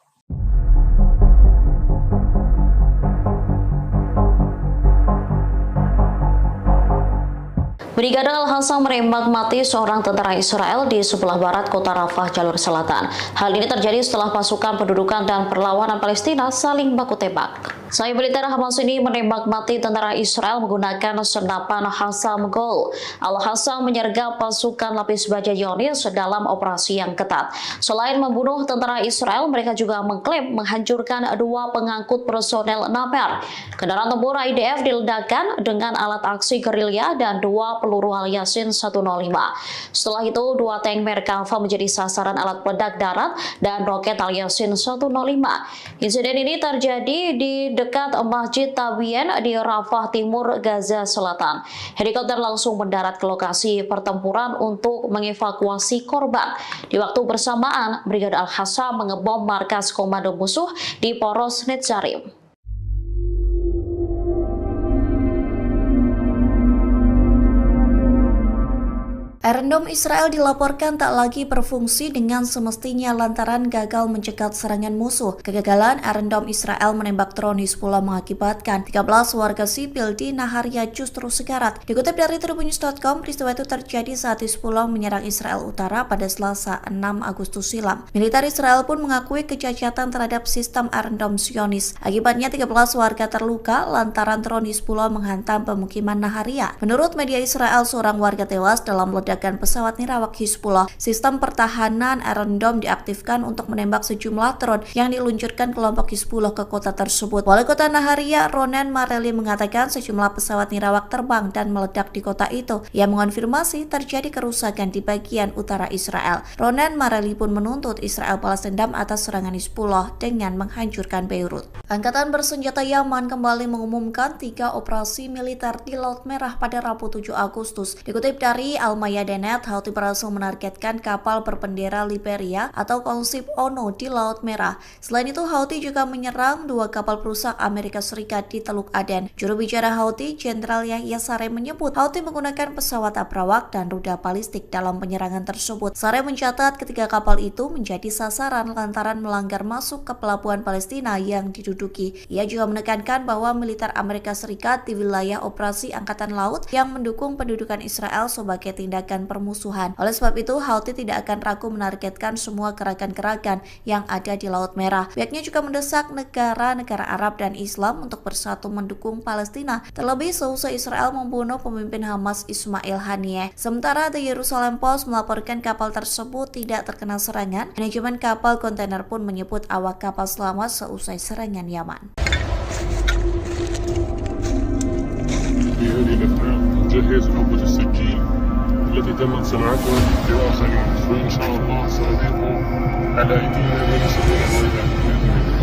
Brigade Al-Hassam menembak mati seorang tentara Israel di sebelah barat kota Rafah, jalur selatan. Hal ini terjadi setelah pasukan pendudukan dan perlawanan Palestina saling baku tembak. Sayap militer Hamas ini menembak mati tentara Israel menggunakan senapan Hassam Gol. Al-Hassam menyergap pasukan lapis baja Zionis dalam operasi yang ketat. Selain membunuh tentara Israel, mereka juga mengklaim menghancurkan 2 pengangkut personel Namer. Kendaraan tempur IDF diledakkan dengan alat aksi gerilya dan 2 peluru Al-Yasin 105. Setelah itu, 2 tank Merkava menjadi sasaran alat peledak darat dan roket Al-Yasin 105. Insiden ini terjadi di dekat Masjid Tabien di Rafah Timur, Gaza Selatan. Helikopter langsung mendarat ke lokasi pertempuran untuk mengevakuasi korban. Di waktu bersamaan, Brigade Al-Hassam mengebom markas komando musuh di Poros Netzarim. Iron Dome Israel dilaporkan tak lagi berfungsi dengan semestinya lantaran gagal mencegat serangan musuh. Kegagalan Iron Dome Israel menembak drone Hizbullah mengakibatkan 13 warga sipil di Naharia justru sekarat. Dikutip dari Tribunnews.com, peristiwa itu terjadi saat Hizbullah menyerang Israel Utara pada Selasa 6 Agustus silam. Militer Israel pun mengakui kecacatan terhadap sistem Iron Dome Zionis. Akibatnya 13 warga terluka lantaran drone Hizbullah menghantam pemukiman Naharia. Menurut media Israel, seorang warga tewas dalam ledakan pesawat nirawak Hizbullah. Sistem pertahanan Iron Dome diaktifkan untuk menembak sejumlah drone yang diluncurkan kelompok Hizbullah ke kota tersebut. Wali kota Naharia, Ronen Mareli, mengatakan sejumlah pesawat nirawak terbang dan meledak di kota itu. Ia mengonfirmasi terjadi kerusakan di bagian utara Israel. Ronen Mareli pun menuntut Israel balas dendam atas serangan Hizbullah dengan menghancurkan Beirut. Angkatan bersenjata Yaman kembali mengumumkan 3 operasi militer di Laut Merah pada Rabu 7 Agustus. Dikutip dari Al-Mayadeh.net, Houthi berhasil menargetkan kapal berbendera Liberia atau konsip ONU di Laut Merah. Selain itu, Houthi juga menyerang 2 kapal perusak Amerika Serikat di Teluk Aden. Juru bicara Houthi, Jenderal Yahya Saree, menyebut Houthi menggunakan pesawat abrawak dan rudal balistik dalam penyerangan tersebut. Saree mencatat ketiga kapal itu menjadi sasaran lantaran melanggar masuk ke pelabuhan Palestina yang diduduki. Ia juga menekankan bahwa militer Amerika Serikat di wilayah operasi Angkatan Laut yang mendukung pendudukan Israel sebagai tindakan dan permusuhan. Oleh sebab itu, Houthi tidak akan ragu menargetkan semua gerakan-gerakan yang ada di Laut Merah. Pihaknya juga mendesak negara-negara Arab dan Islam untuk bersatu mendukung Palestina, terlebih seusai Israel membunuh pemimpin Hamas Ismail Haniyeh. Sementara The Jerusalem Post melaporkan kapal tersebut tidak terkena serangan. Manajemen kapal kontainer pun menyebut awak kapal selamat seusai serangan Yaman. في هذه الأثناء جهز نوبة السكين التي تمت صناعتها بآخرين، وإن شاء الله سأضيفه على أيدينا ونسوي الويلات بإذن الله.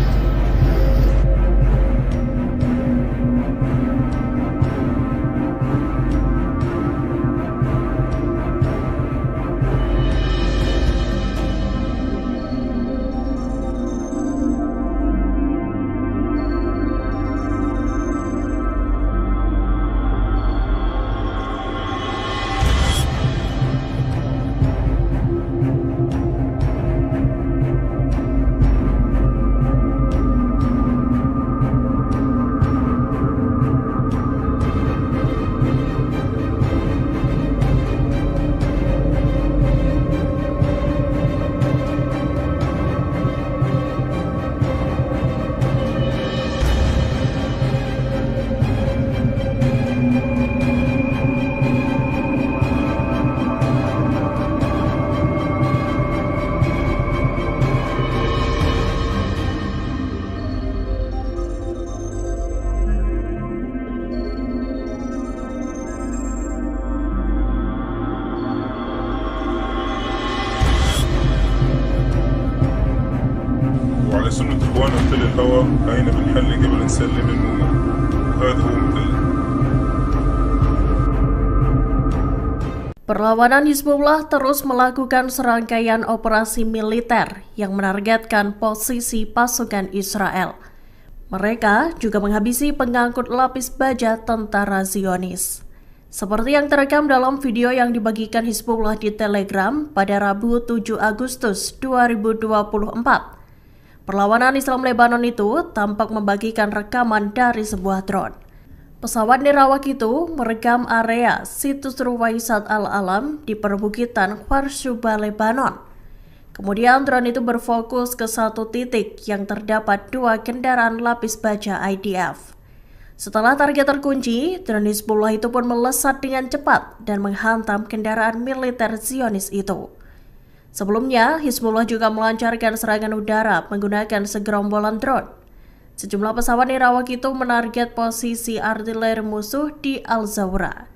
وعلى سنة إخواننا مثل الهوى هاينا بنحلي قبل نسلم المؤمن، وهذا هو مثل. Perlawanan Hizbullah terus melakukan serangkaian operasi militer yang menargetkan posisi pasukan Israel. Mereka juga menghabisi pengangkut lapis baja tentara Zionis. Seperti yang terekam dalam video yang dibagikan Hizbullah di Telegram pada Rabu 7 Agustus 2024. Perlawanan Islam Lebanon itu tampak membagikan rekaman dari sebuah drone. Pesawat nirawak itu merekam area situs Ruwaisat Al-Alam di perbukitan Kharsuba, Lebanon. Kemudian drone itu berfokus ke satu titik yang terdapat 2 kendaraan lapis baja IDF. Setelah target terkunci, drone Hizbullah itu pun melesat dengan cepat dan menghantam kendaraan militer Zionis itu. Sebelumnya, Hizbullah juga melancarkan serangan udara menggunakan segerombolan drone. Sejumlah pesawat nirawak itu menarget posisi artileri musuh di Al-Zawra.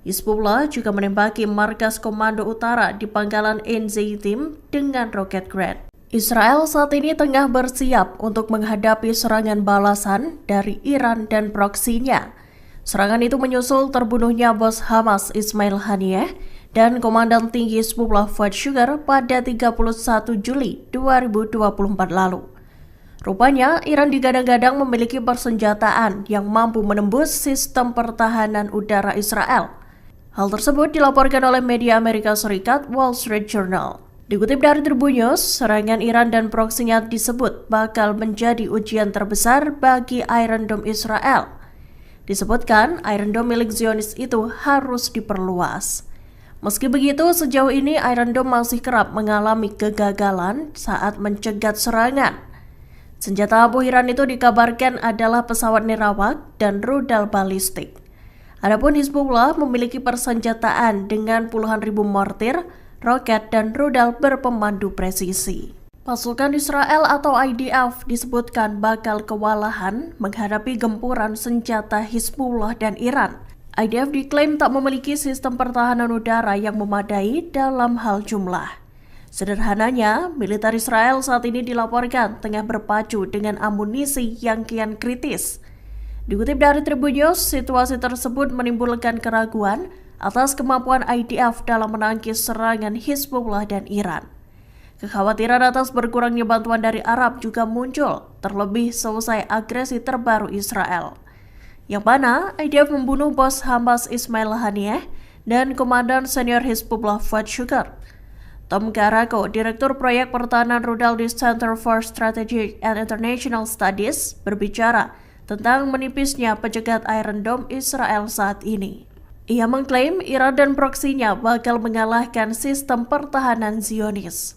Hizbullah juga menembaki markas komando utara di pangkalan Enzeitim dengan roket Grad. Israel saat ini tengah bersiap untuk menghadapi serangan balasan dari Iran dan proksinya. Serangan itu menyusul terbunuhnya bos Hamas Ismail Haniyeh dan Komandan Tinggi Hizbullah Fuad Shukar pada 31 Juli 2024 lalu. Rupanya, Iran digadang-gadang memiliki persenjataan yang mampu menembus sistem pertahanan udara Israel. Hal tersebut dilaporkan oleh media Amerika Serikat Wall Street Journal. Dikutip dari Tribun News, serangan Iran dan proksinya disebut bakal menjadi ujian terbesar bagi Iron Dome Israel. Disebutkan, Iron Dome milik Zionis itu harus diperluas. Meski begitu, sejauh ini Iron Dome masih kerap mengalami kegagalan saat mencegat serangan. Senjata abu Iran itu dikabarkan adalah pesawat nirawak dan rudal balistik. Adapun Hizbullah memiliki persenjataan dengan puluhan ribu mortir, roket, dan rudal berpemandu presisi. Pasukan Israel atau IDF disebutkan bakal kewalahan menghadapi gempuran senjata Hizbullah dan Iran. IDF diklaim tak memiliki sistem pertahanan udara yang memadai dalam hal jumlah. Sederhananya, militer Israel saat ini dilaporkan tengah berpacu dengan amunisi yang kian kritis. Dikutip dari Tribun News, situasi tersebut menimbulkan keraguan atas kemampuan IDF dalam menangkis serangan Hizbullah dan Iran. Kekhawatiran atas berkurangnya bantuan dari Arab juga muncul, terlebih selesai agresi terbaru Israel, yang mana IDF membunuh bos Hamas Ismail Haniyeh dan Komandan Senior Hizbullah Fuad Shukar. Tom Karako, Direktur Proyek Pertahanan Rudal di Center for Strategic and International Studies, berbicara tentang menipisnya pencegat Iron Dome Israel saat ini. Ia mengklaim Iran dan proksinya bakal mengalahkan sistem pertahanan Zionis.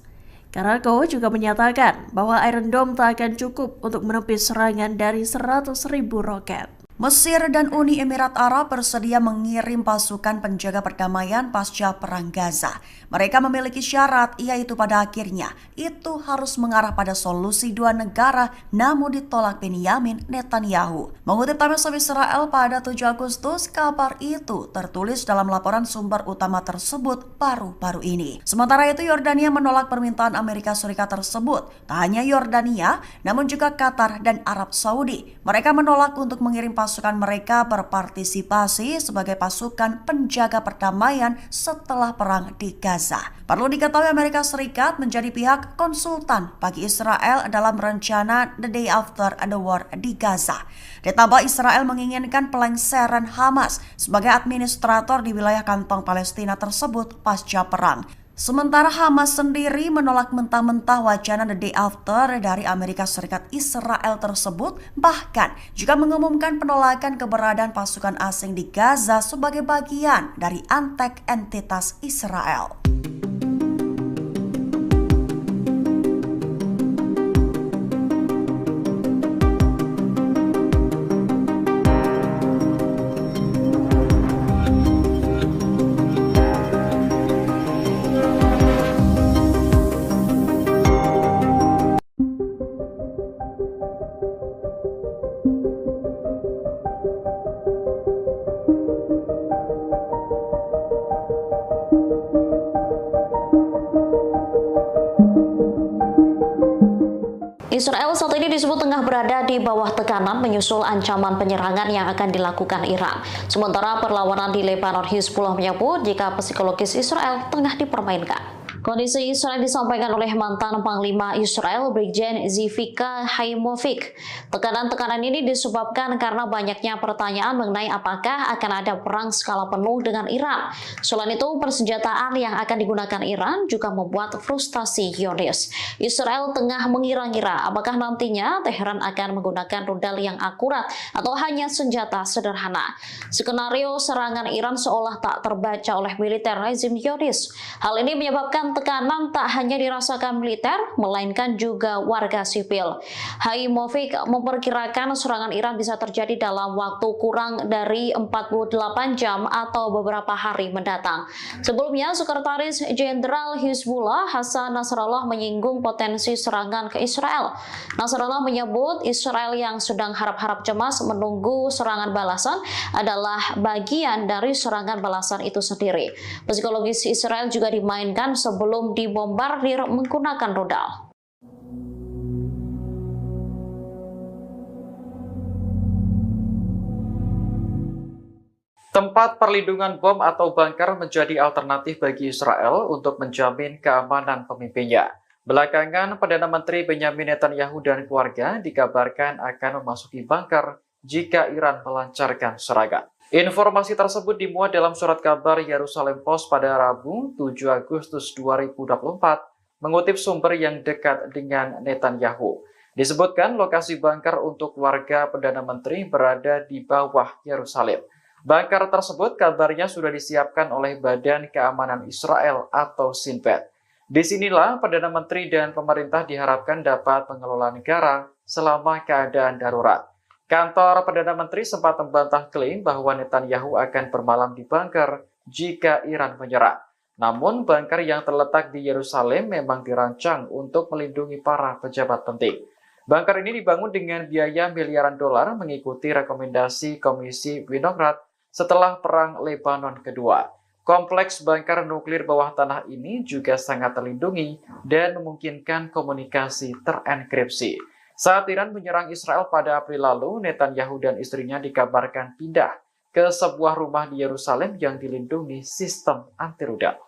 Karako juga menyatakan bahwa Iron Dome tak akan cukup untuk menepis serangan dari 100.000 roket. Mesir dan Uni Emirat Arab bersedia mengirim pasukan penjaga perdamaian pasca Perang Gaza. Mereka memiliki syarat, yaitu pada akhirnya itu harus mengarah pada solusi dua negara, namun ditolak Benyamin Netanyahu. Mengutip Times of Israel pada 7 Agustus, kabar itu tertulis dalam laporan sumber utama tersebut baru-baru ini. Sementara itu, Yordania menolak permintaan Amerika Serikat tersebut. Tak hanya Yordania, namun juga Qatar dan Arab Saudi. Mereka menolak untuk mengirim pasukan mereka berpartisipasi sebagai pasukan penjaga perdamaian setelah perang di Gaza. Perlu diketahui Amerika Serikat menjadi pihak konsultan bagi Israel dalam rencana The Day After the War di Gaza. Ditambah Israel menginginkan pelengseran Hamas sebagai administrator di wilayah kantong Palestina tersebut pasca perang. Sementara Hamas sendiri menolak mentah-mentah wacana The Day After dari Amerika Serikat Israel tersebut, bahkan juga mengumumkan penolakan keberadaan pasukan asing di Gaza sebagai bagian dari antek entitas Israel. Israel saat ini disebut tengah berada di bawah tekanan menyusul ancaman penyerangan yang akan dilakukan Iran. Sementara perlawanan di Lebanon, Hizbullah menyebut jika psikologis Israel tengah dipermainkan. Kondisi Israel disampaikan oleh mantan Panglima Israel, Brigjen Zivika Haimovik. Tekanan-tekanan ini disebabkan karena banyaknya pertanyaan mengenai apakah akan ada perang skala penuh dengan Iran. Selain itu, persenjataan yang akan digunakan Iran juga membuat frustasi Zionis. Israel tengah mengira-ngira apakah nantinya Teheran akan menggunakan rudal yang akurat atau hanya senjata sederhana. Skenario serangan Iran seolah tak terbaca oleh militer rezim Zionis. Hal ini menyebabkan tekanan tak hanya dirasakan militer, melainkan juga warga sipil. Haimovik memperkirakan serangan Iran bisa terjadi dalam waktu kurang dari 48 jam atau beberapa hari mendatang. Sebelumnya, Sekretaris Jenderal Hizbullah Hasan Nasrallah menyinggung potensi serangan ke Israel. Nasrallah menyebut Israel yang sedang harap-harap cemas menunggu serangan balasan adalah bagian dari serangan balasan itu sendiri. Psikologis Israel juga dimainkan sebelum dibombardir menggunakan rudal. Tempat perlindungan bom atau bunker menjadi alternatif bagi Israel untuk menjamin keamanan pemimpinnya. Belakangan, Perdana Menteri Benyamin Netanyahu dan keluarga dikabarkan akan memasuki bunker jika Iran melancarkan serangan. Informasi tersebut dimuat dalam surat kabar Yerusalem Post pada Rabu 7 Agustus 2024, mengutip sumber yang dekat dengan Netanyahu. Disebutkan lokasi bunker untuk keluarga Perdana Menteri berada di bawah Yerusalem. Bunker tersebut kabarnya sudah disiapkan oleh Badan Keamanan Israel atau Shin Bet. Disinilah Perdana Menteri dan pemerintah diharapkan dapat mengelola negara selama keadaan darurat. Kantor Perdana Menteri sempat membantah klaim bahwa Netanyahu akan bermalam di bunker jika Iran menyerang. Namun, bunker yang terletak di Yerusalem memang dirancang untuk melindungi para pejabat penting. Bunker ini dibangun dengan biaya miliaran dolar mengikuti rekomendasi Komisi Winograd setelah Perang Lebanon Kedua. Kompleks bunker nuklir bawah tanah ini juga sangat terlindungi dan memungkinkan komunikasi terenkripsi. Saat Iran menyerang Israel pada April lalu, Netanyahu dan istrinya dikabarkan pindah ke sebuah rumah di Yerusalem yang dilindungi sistem anti-rudal.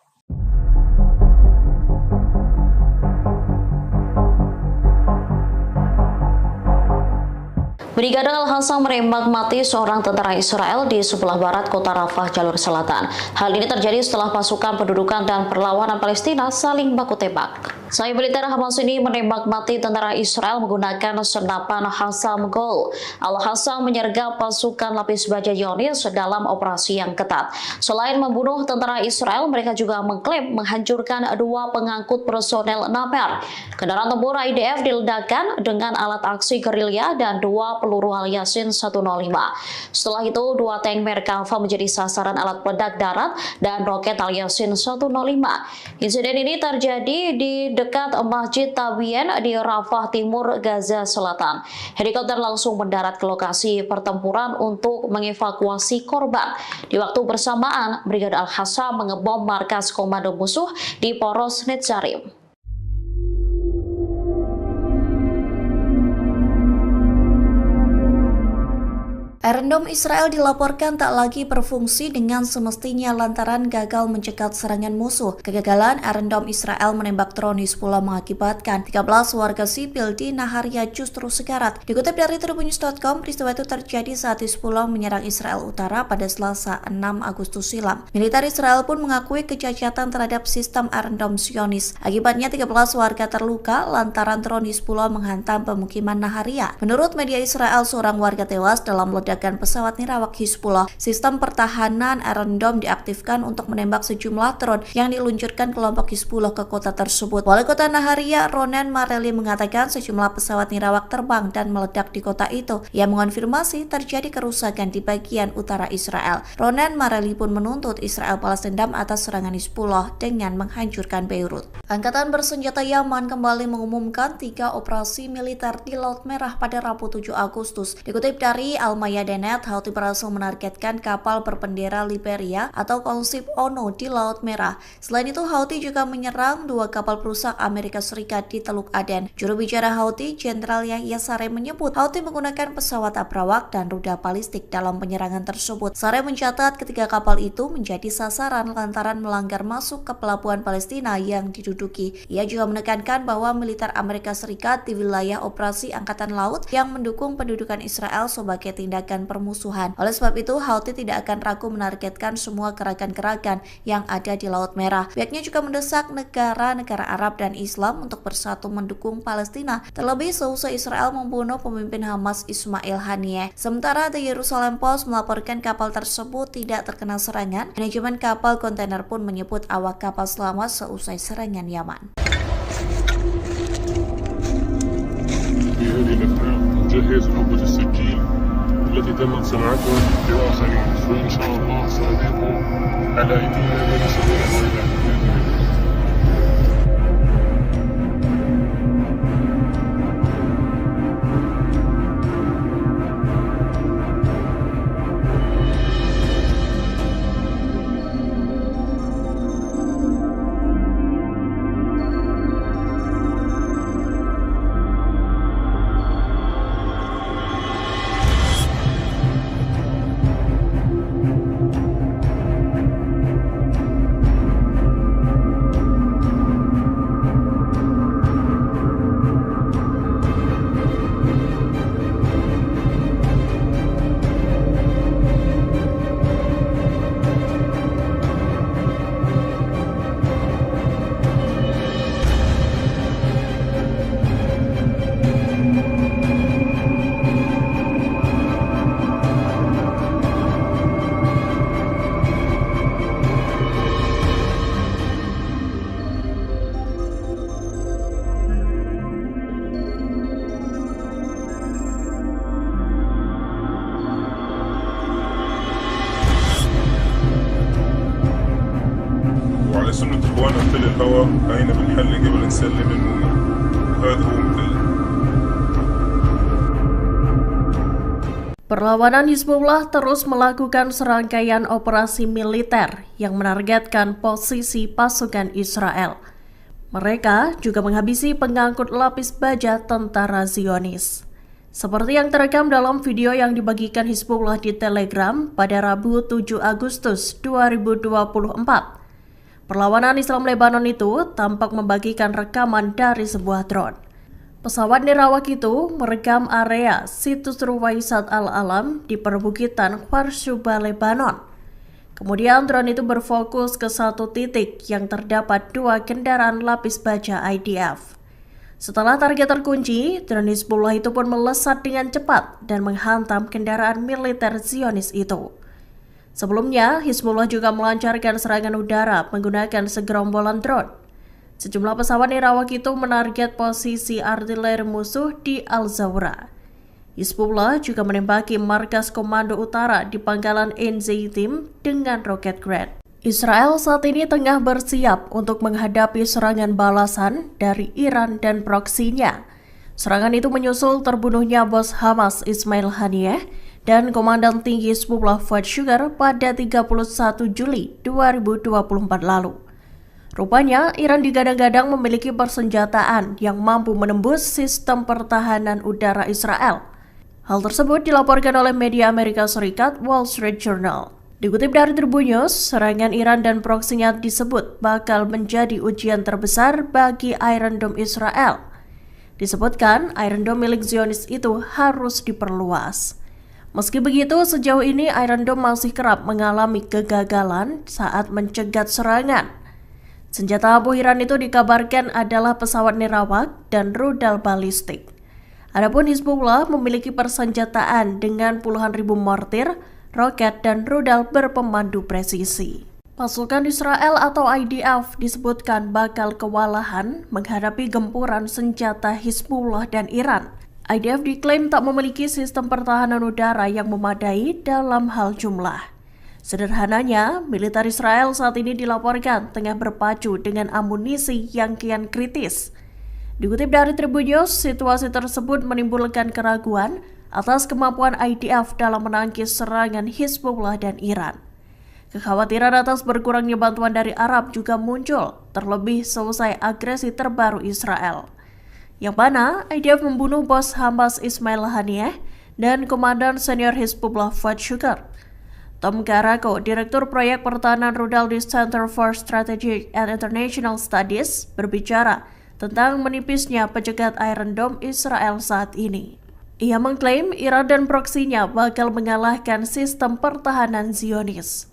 Brigade Al-Hassam menembak mati seorang tentara Israel di sebelah barat kota Rafah, jalur selatan. Hal ini terjadi setelah pasukan pendudukan dan perlawanan Palestina saling baku tembak. Sayap militer Hamas ini menembak mati tentara Israel menggunakan senapan Hassam Gol. Al-Hassam menyergap pasukan lapis baja Zionis dalam operasi yang ketat. Selain membunuh tentara Israel, mereka juga mengklaim menghancurkan 2 pengangkut personel Naper. Kendaraan tempur IDF diledakkan dengan alat aksi gerilya dan 2 peluru Al-Yasin 105. Setelah itu, 2 tank Merkava menjadi sasaran alat peledak darat dan roket Al-Yasin 105. Insiden ini terjadi di dekat Masjid Tabien di Rafah Timur, Gaza Selatan. Helikopter langsung mendarat ke lokasi pertempuran untuk mengevakuasi korban. Di waktu bersamaan, Brigade Al-Hassam mengebom markas komando musuh di Poros Netzarim. Iron Dome Israel dilaporkan tak lagi berfungsi dengan semestinya lantaran gagal mencegat serangan musuh. Kegagalan Iron Dome Israel menembak drone Hizbullah mengakibatkan 13 warga sipil di Naharia justru sekarat. Dikutip dari tribunnews.com, peristiwa itu terjadi saat Hizbullah menyerang Israel Utara pada Selasa 6 Agustus silam. Militer Israel pun mengakui kecacatan terhadap sistem Iron Dome Zionis. Akibatnya 13 warga terluka lantaran drone Hizbullah menghantam pemukiman Naharia. Menurut media Israel, seorang warga tewas dalam ledakan pesawat nirawak Hizbullah. Sistem pertahanan Iron Dome diaktifkan untuk menembak sejumlah drone yang diluncurkan kelompok Hizbullah ke kota tersebut. Wali kota Naharia, Ronen Mareli, mengatakan sejumlah pesawat nirawak terbang dan meledak di kota itu. Ia mengonfirmasi terjadi kerusakan di bagian utara Israel. Ronen Mareli pun menuntut Israel balas dendam atas serangan Hizbullah dengan menghancurkan Beirut. Angkatan bersenjata Yaman kembali mengumumkan 3 operasi militer di Laut Merah pada Rabu 7 Agustus. Dikutip dari Al-Mayadeh.net, Houthi berhasil menargetkan kapal berbendera Liberia atau konsip ONU di Laut Merah. Selain itu, Houthi juga menyerang 2 kapal perusak Amerika Serikat di Teluk Aden. Juru bicara Houthi, Jenderal Yahya Saree, menyebut Houthi menggunakan pesawat abrawak dan rudal balistik dalam penyerangan tersebut. Saree mencatat ketiga kapal itu menjadi sasaran lantaran melanggar masuk ke pelabuhan Palestina yang diduduki. Ia juga menekankan bahwa militer Amerika Serikat di wilayah operasi Angkatan Laut yang mendukung pendudukan Israel sebagai tindakan permusuhan. Oleh sebab itu, Houthi tidak akan ragu menargetkan semua gerakan-gerakan yang ada di Laut Merah. Pihaknya juga mendesak negara-negara Arab dan Islam untuk bersatu mendukung Palestina, terlebih seusai Israel membunuh pemimpin Hamas Ismail Haniyeh. Sementara The Jerusalem Post melaporkan kapal tersebut tidak terkena serangan. Manajemen kapal kontainer pun menyebut awak kapal selamat seusai serangan Yaman. في هذه الأثناء نجهز عبوة السكين التي تمت صناعتها لآخرين، فإن شاء الله سنضيق على أيدينا من سبيل الويلات بإذن الله. وعلى سنة إخواننا مثل الهواء هينا بنحل قبل نسلم المؤمن، وهذا هو مثل. Perlawanan Hizbullah terus melakukan serangkaian operasi militer yang menargetkan posisi pasukan Israel. Mereka juga menghabisi pengangkut lapis baja tentara Zionis. Seperti yang terekam dalam video yang dibagikan Hizbullah di Telegram pada Rabu 7 Agustus 2024. Perlawanan Islam Lebanon itu tampak membagikan rekaman dari sebuah drone. Pesawat nirawak itu merekam area situs Ruwaisat Al-Alam di perbukitan Kfar Shuba, Lebanon. Kemudian drone itu berfokus ke satu titik yang terdapat 2 kendaraan lapis baja IDF. Setelah target terkunci, drone Hizbullah itu pun melesat dengan cepat dan menghantam kendaraan militer Zionis itu. Sebelumnya, Hizbullah juga melancarkan serangan udara menggunakan segerombolan drone. Sejumlah pesawat nirawak itu menarget posisi artileri musuh di Al-Zawra. Hizbullah juga menembaki markas komando utara di pangkalan Enzeitim dengan roket Grad. Israel saat ini tengah bersiap untuk menghadapi serangan balasan dari Iran dan proksinya. Serangan itu menyusul terbunuhnya bos Hamas Ismail Haniyeh dan Komandan Tinggi Hizbullah Fuad Shukar pada 31 Juli 2024 lalu. Rupanya, Iran digadang-gadang memiliki persenjataan yang mampu menembus sistem pertahanan udara Israel. Hal tersebut dilaporkan oleh media Amerika Serikat Wall Street Journal. Dikutip dari Tribun News, serangan Iran dan proksinya disebut bakal menjadi ujian terbesar bagi Iron Dome Israel. Disebutkan, Iron Dome milik Zionis itu harus diperluas. Meski begitu, sejauh ini Iron Dome masih kerap mengalami kegagalan saat mencegat serangan. Senjata abu Iran itu dikabarkan adalah pesawat nirawak dan rudal balistik. Adapun Hizbullah memiliki persenjataan dengan puluhan ribu mortir, roket, dan rudal berpemandu presisi. Pasukan Israel atau IDF disebutkan bakal kewalahan menghadapi gempuran senjata Hizbullah dan Iran. IDF diklaim tak memiliki sistem pertahanan udara yang memadai dalam hal jumlah. Sederhananya, militer Israel saat ini dilaporkan tengah berpacu dengan amunisi yang kian kritis. Dikutip dari Tribun News, situasi tersebut menimbulkan keraguan atas kemampuan IDF dalam menangkis serangan Hizbullah dan Iran. Kekhawatiran atas berkurangnya bantuan dari Arab juga muncul, terlebih selesai agresi terbaru Israel. Yang mana IDF membunuh bos Hamas Ismail Haniyeh dan Komandan Senior Hizbullah Fuad Shukar. Tom Karako, Direktur Proyek Pertahanan Rudal di Center for Strategic and International Studies, berbicara tentang menipisnya pencegat Iron Dome Israel saat ini. Ia mengklaim Iran dan proksinya bakal mengalahkan sistem pertahanan Zionis.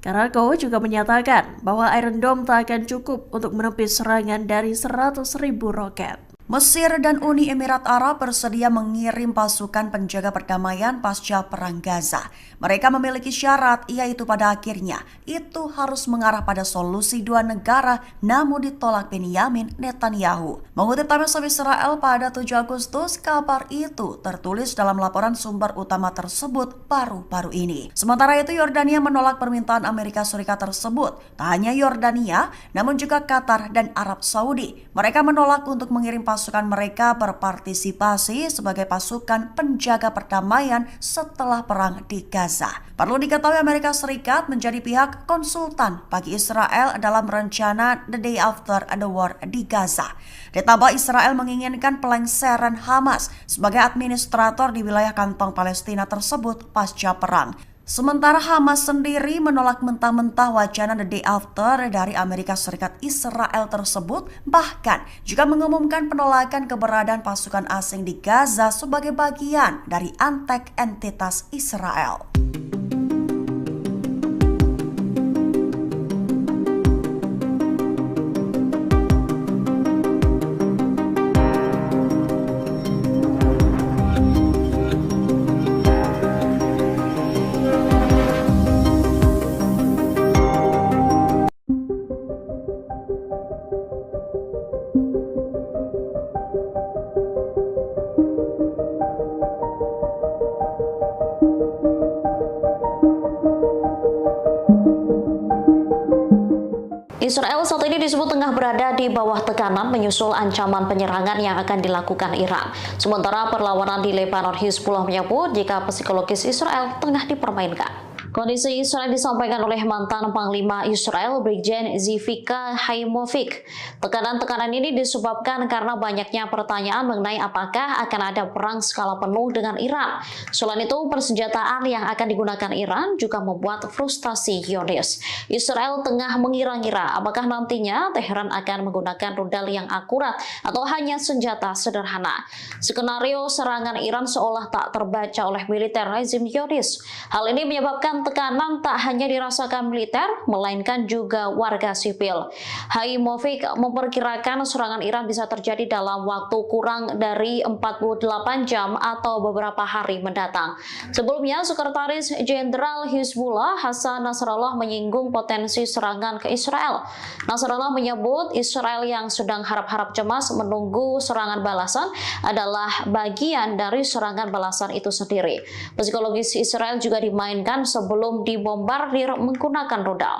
Karako juga menyatakan bahwa Iron Dome tak akan cukup untuk menepis serangan dari 100.000 roket. Mesir dan Uni Emirat Arab bersedia mengirim pasukan penjaga perdamaian pasca Perang Gaza. Mereka memiliki syarat, yaitu pada akhirnya itu harus mengarah pada solusi 2 negara, namun ditolak Benyamin Netanyahu. Mengutip Times of Israel pada 7 Agustus, kabar itu tertulis dalam laporan sumber utama tersebut baru-baru ini. Sementara itu, Yordania menolak permintaan Amerika Serikat tersebut. Tak hanya Yordania, namun juga Qatar dan Arab Saudi. Mereka menolak untuk mengirim pasukan mereka berpartisipasi sebagai pasukan penjaga perdamaian setelah perang di Gaza. Perlu diketahui Amerika Serikat menjadi pihak konsultan bagi Israel dalam rencana The Day After the War di Gaza. Ditambah Israel menginginkan pelengseran Hamas sebagai administrator di wilayah kantong Palestina tersebut pasca perang. Sementara Hamas sendiri menolak mentah-mentah wacana The Day After dari Amerika Serikat Israel tersebut, bahkan juga mengumumkan penolakan keberadaan pasukan asing di Gaza sebagai bagian dari antek entitas Israel. Israel saat ini disebut tengah berada di bawah tekanan menyusul ancaman penyerangan yang akan dilakukan Iran. Sementara perlawanan di Lebanon, Hizbullah menyebut jika psikologis Israel tengah dipermainkan. Kondisi Israel disampaikan oleh mantan Panglima Israel Brigjen Zivika Haimovic. Tekanan-tekanan ini disebabkan karena banyaknya pertanyaan mengenai apakah akan ada perang skala penuh dengan Iran. Selain itu, persenjataan yang akan digunakan Iran juga membuat frustasi Zionis. Israel tengah mengira-ngira apakah nantinya Teheran akan menggunakan rudal yang akurat atau hanya senjata sederhana. Skenario serangan Iran seolah tak terbaca oleh militer rezim Zionis. Hal ini menyebabkan tekanan tak hanya dirasakan militer, melainkan juga warga sipil. Haimovic memperkirakan serangan Iran bisa terjadi dalam waktu kurang dari 48 jam atau beberapa hari mendatang. Sebelumnya, Sekretaris Jenderal Hizbullah Hasan Nasrallah menyinggung potensi serangan ke Israel. Nasrallah menyebut Israel yang sedang harap-harap cemas menunggu serangan balasan adalah bagian dari serangan balasan itu sendiri. Psikologis Israel juga dimainkan sebelum dibombardir menggunakan rudal.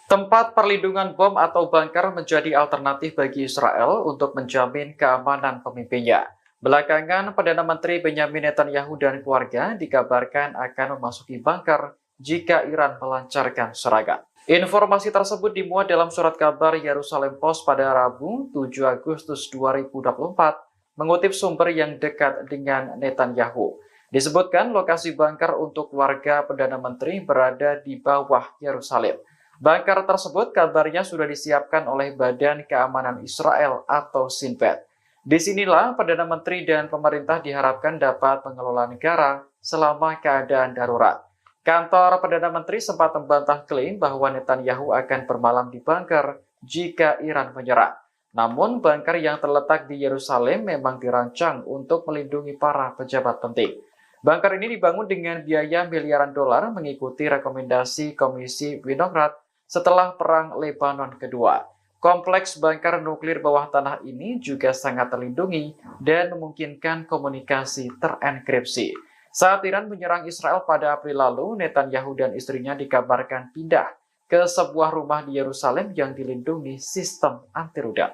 Tempat perlindungan bom atau bunker menjadi alternatif bagi Israel untuk menjamin keamanan pemimpinnya. Belakangan, Perdana Menteri Benyamin Netanyahu dan keluarga dikabarkan akan memasuki bunker jika Iran melancarkan serangan. Informasi tersebut dimuat dalam surat kabar Yerusalem Post pada Rabu 7 Agustus 2024, mengutip sumber yang dekat dengan Netanyahu. Disebutkan lokasi bunker untuk keluarga Perdana Menteri berada di bawah Yerusalem. Bunker tersebut kabarnya sudah disiapkan oleh Badan Keamanan Israel atau Shin Bet. Disinilah Perdana Menteri dan pemerintah diharapkan dapat mengelola negara selama keadaan darurat. Kantor Perdana Menteri sempat membantah klaim bahwa Netanyahu akan bermalam di bunker jika Iran menyerang. Namun, bunker yang terletak di Yerusalem memang dirancang untuk melindungi para pejabat penting. Bunker ini dibangun dengan biaya miliaran dolar mengikuti rekomendasi Komisi Winograd setelah Perang Lebanon Kedua. Kompleks bunker nuklir bawah tanah ini juga sangat terlindungi dan memungkinkan komunikasi terenkripsi. Saat Iran menyerang Israel pada April lalu, Netanyahu dan istrinya dikabarkan pindah ke sebuah rumah di Yerusalem yang dilindungi sistem anti-rudal.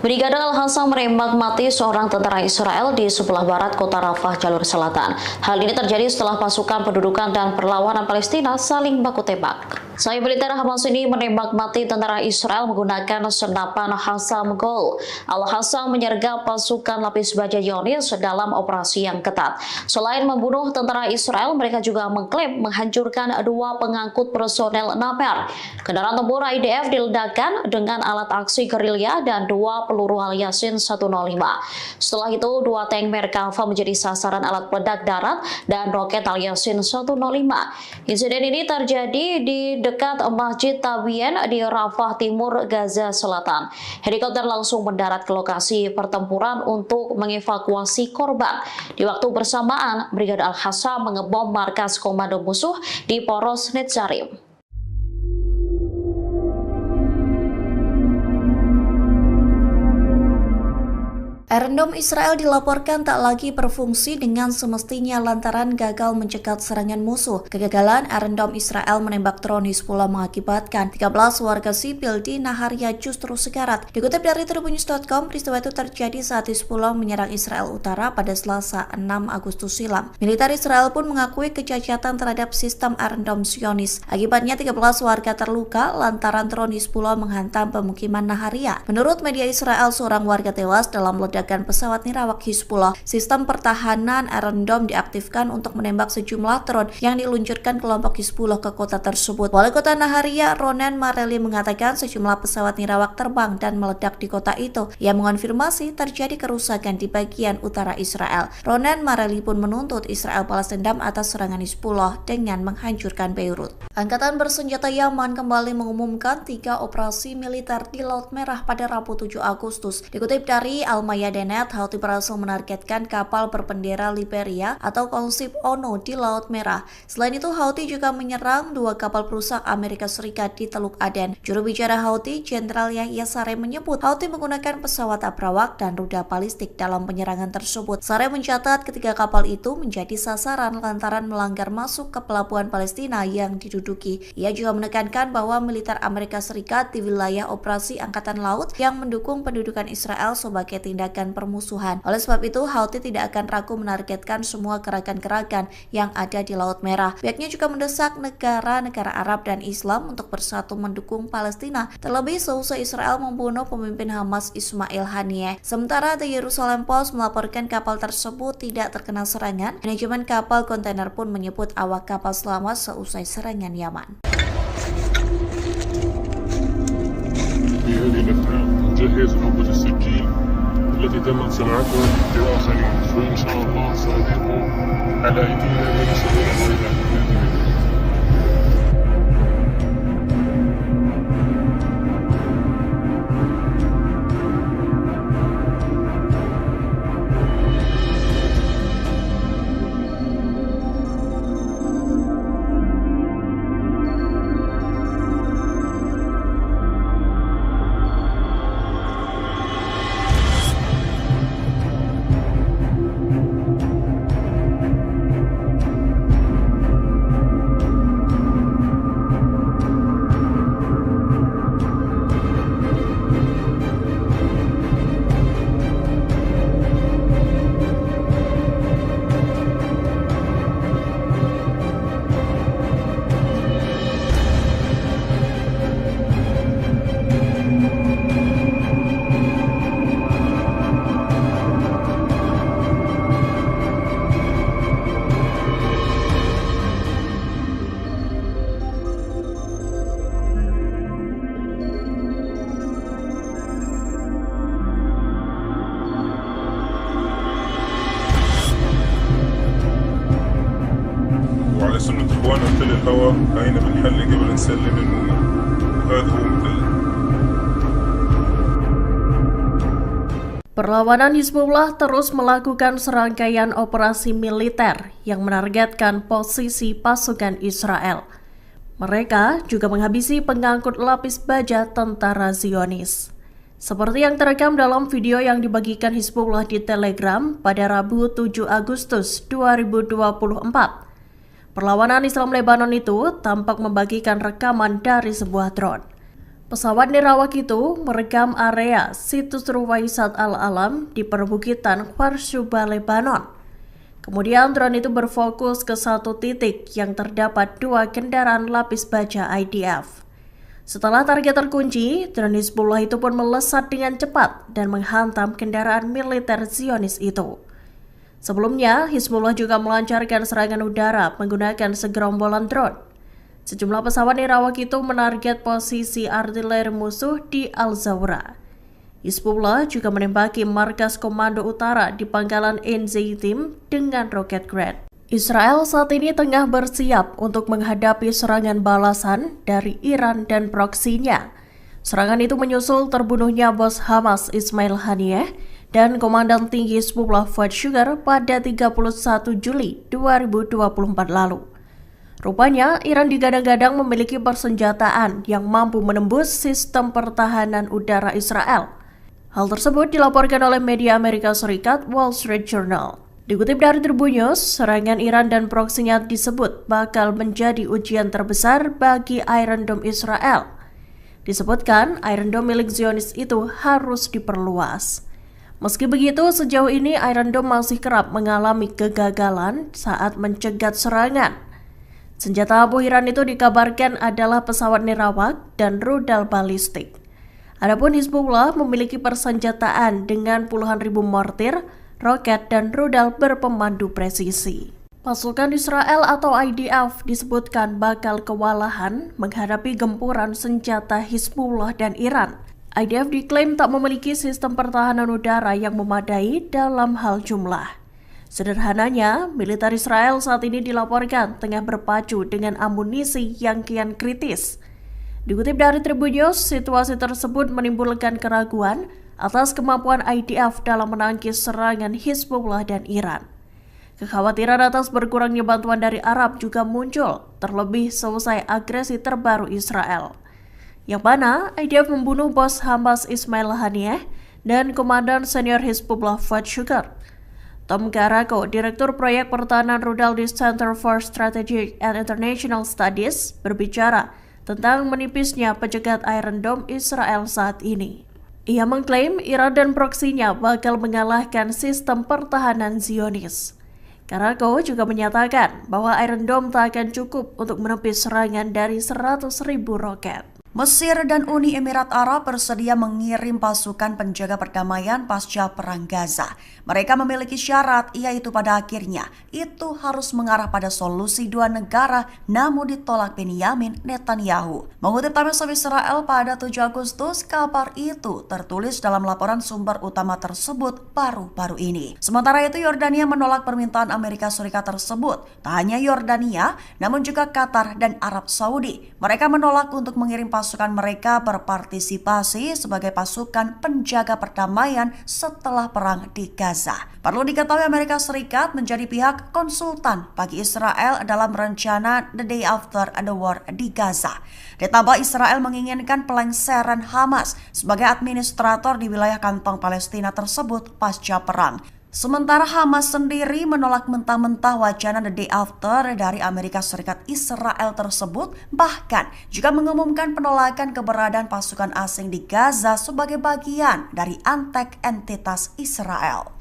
Brigade Al-Hassam menembak mati seorang tentara Israel di sebelah barat kota Rafah, jalur selatan. Hal ini terjadi setelah pasukan pendudukan dan perlawanan Palestina saling baku tembak. Sayap militer Hamas ini menembak mati tentara Israel menggunakan senapan Hassam Gol. Al-Hassam menyergap pasukan lapis baja Zionis dalam operasi yang ketat. Selain membunuh tentara Israel, mereka juga mengklaim menghancurkan 2 pengangkut personel Naper. Kendaraan tempur IDF diledakkan dengan alat aksi gerilya dan 2 peluru Al-Yasin 105. Setelah itu, 2 tank Merkava menjadi sasaran alat peledak darat dan roket Al-Yasin 105. Insiden ini terjadi di dekat Masjid Tabien di Rafah Timur, Gaza Selatan. Helikopter langsung mendarat ke lokasi pertempuran untuk mengevakuasi korban. Di waktu bersamaan, Brigade Al-Hassam mengebom markas komando musuh di Poros Netzarim. Iron Dome Israel dilaporkan tak lagi berfungsi dengan semestinya lantaran gagal mencegat serangan musuh. Kegagalan Iron Dome Israel menembak drone Hizbullah mengakibatkan 13 warga sipil di Naharia justru sekarat. Dikutip dari Tribunnews.com, peristiwa itu terjadi saat Hizbullah menyerang Israel Utara pada Selasa 6 Agustus silam. Militer Israel pun mengakui kecacatan terhadap sistem Iron Dome Zionis. Akibatnya 13 warga terluka lantaran drone Hizbullah menghantam pemukiman Naharia. Menurut media Israel, seorang warga tewas dalam ledakan pesawat nirawak Hizbullah. Sistem pertahanan Iron Dome diaktifkan untuk menembak sejumlah drone yang diluncurkan kelompok Hizbullah ke kota tersebut. Wali kota Naharia, Ronen Mareli, mengatakan sejumlah pesawat nirawak terbang dan meledak di kota itu. Ia mengonfirmasi terjadi kerusakan di bagian utara Israel. Ronen Mareli pun menuntut Israel balas dendam atas serangan Hizbullah dengan menghancurkan Beirut. Angkatan bersenjata Yaman kembali mengumumkan 3 operasi militer di Laut Merah pada Rabu 7 Agustus. Dikutip dari Al-Mayadeen, Houthi berhasil menargetkan kapal berbendera Liberia atau konsip ONU di Laut Merah. Selain itu, Houthi juga menyerang 2 kapal perusak Amerika Serikat di Teluk Aden. Juru bicara Houthi, Jenderal Yahya Saree, menyebut Houthi menggunakan pesawat abrawak dan rudal balistik dalam penyerangan tersebut. Saree mencatat ketiga kapal itu menjadi sasaran lantaran melanggar masuk ke pelabuhan Palestina yang diduduki. Ia juga menekankan bahwa militer Amerika Serikat di wilayah operasi Angkatan Laut yang mendukung pendudukan Israel sebagai tindakan tindakan permusuhan. Oleh sebab itu, Houthi tidak akan ragu menargetkan semua gerakan-gerakan yang ada di Laut Merah. Pihaknya juga mendesak negara-negara Arab dan Islam untuk bersatu mendukung Palestina, terlebih seusai Israel membunuh pemimpin Hamas Ismail Haniyeh. Sementara The Jerusalem Post melaporkan kapal tersebut tidak terkena serangan. Manajemen kapal kontainer pun menyebut awak kapal selamat seusai serangan Yaman. في هذه الأثناء نجهز نوبة السجين التي تمت صناعتها لآخرين، فإن شاء الله سأضيق على أيدينا من سبيل الغيبة بإذن الله. وعلى سنة إخواننا في الهوى هينا بنحل قبل نسلم المؤمن، وهذا هو مثل. Perlawanan Hizbullah terus melakukan serangkaian operasi militer yang menargetkan posisi pasukan Israel. Mereka juga menghabisi pengangkut lapis baja tentara Zionis. Seperti yang terekam dalam video yang dibagikan Hizbullah di Telegram pada Rabu 7 Agustus 2024. Perlawanan Islam Lebanon itu tampak membagikan rekaman dari sebuah drone. Pesawat nirawak itu merekam area situs Ruwaisat Al-Alam di perbukitan Kharshuba, Lebanon. Kemudian drone itu berfokus ke satu titik yang terdapat 2 kendaraan lapis baja IDF. Setelah target terkunci, drone Hizbullah itu pun melesat dengan cepat dan menghantam kendaraan militer Zionis itu. Sebelumnya, Hizbullah juga melancarkan serangan udara menggunakan segerombolan drone. Sejumlah pesawat nirawak itu menarget posisi artileri musuh di Al-Zawra. Hizbullah juga menembaki markas komando utara di pangkalan Enzeitim dengan roket Grad. Israel saat ini tengah bersiap untuk menghadapi serangan balasan dari Iran dan proksinya. Serangan itu menyusul terbunuhnya bos Hamas Ismail Haniyeh dan Komandan Tinggi Hizbullah Fuad Shukar pada 31 Juli 2024 lalu. Rupanya, Iran digadang-gadang memiliki persenjataan yang mampu menembus sistem pertahanan udara Israel. Hal tersebut dilaporkan oleh media Amerika Serikat Wall Street Journal. Dikutip dari Tribun News, serangan Iran dan proksinya disebut bakal menjadi ujian terbesar bagi Iron Dome Israel. Disebutkan, Iron Dome milik Zionis itu harus diperluas. Meski begitu, sejauh ini Iron Dome masih kerap mengalami kegagalan saat mencegat serangan. Senjata abu Iran itu dikabarkan adalah pesawat nirawak dan rudal balistik. Adapun Hizbullah memiliki persenjataan dengan puluhan ribu mortir, roket, dan rudal berpemandu presisi. Pasukan Israel atau IDF disebutkan bakal kewalahan menghadapi gempuran senjata Hizbullah dan Iran. IDF diklaim tak memiliki sistem pertahanan udara yang memadai dalam hal jumlah. Sederhananya, militer Israel saat ini dilaporkan tengah berpacu dengan amunisi yang kian kritis. Dikutip dari Tribun News, situasi tersebut menimbulkan keraguan atas kemampuan IDF dalam menangkis serangan Hizbullah dan Iran. Kekhawatiran atas berkurangnya bantuan dari Arab juga muncul, terlebih selesai agresi terbaru Israel, yang mana IDF membunuh bos Hamas Ismail Haniyeh dan Komandan Senior Hizbullah Fuad Shukar. Tom Garako, Direktur Proyek Pertahanan Rudal di Center for Strategic and International Studies, berbicara tentang menipisnya pencegat Iron Dome Israel saat ini. Ia mengklaim Iran dan proksinya bakal mengalahkan sistem pertahanan Zionis. Karako juga menyatakan bahwa Iron Dome tak akan cukup untuk menepis serangan dari 100.000 roket. Mesir dan Uni Emirat Arab bersedia mengirim pasukan penjaga perdamaian pasca Perang Gaza. Mereka memiliki syarat, yaitu pada akhirnya itu harus mengarah pada solusi dua negara, namun ditolak Benyamin Netanyahu. Mengutip Times of Israel pada 7 Agustus, kabar itu tertulis dalam laporan sumber utama tersebut baru-baru ini. Sementara itu, Yordania menolak permintaan Amerika Serikat tersebut. Tak hanya Yordania, namun juga Qatar dan Arab Saudi. Mereka menolak untuk mengirim pasukan mereka berpartisipasi sebagai pasukan penjaga perdamaian setelah perang di Gaza. Perlu diketahui Amerika Serikat menjadi pihak konsultan bagi Israel dalam rencana The Day After the War di Gaza. Ditambah Israel menginginkan pelengseran Hamas sebagai administrator di wilayah kantong Palestina tersebut pasca perang. Sementara Hamas sendiri menolak mentah-mentah wacana The Day After dari Amerika Serikat Israel tersebut, bahkan juga mengumumkan penolakan keberadaan pasukan asing di Gaza sebagai bagian dari antek entitas Israel.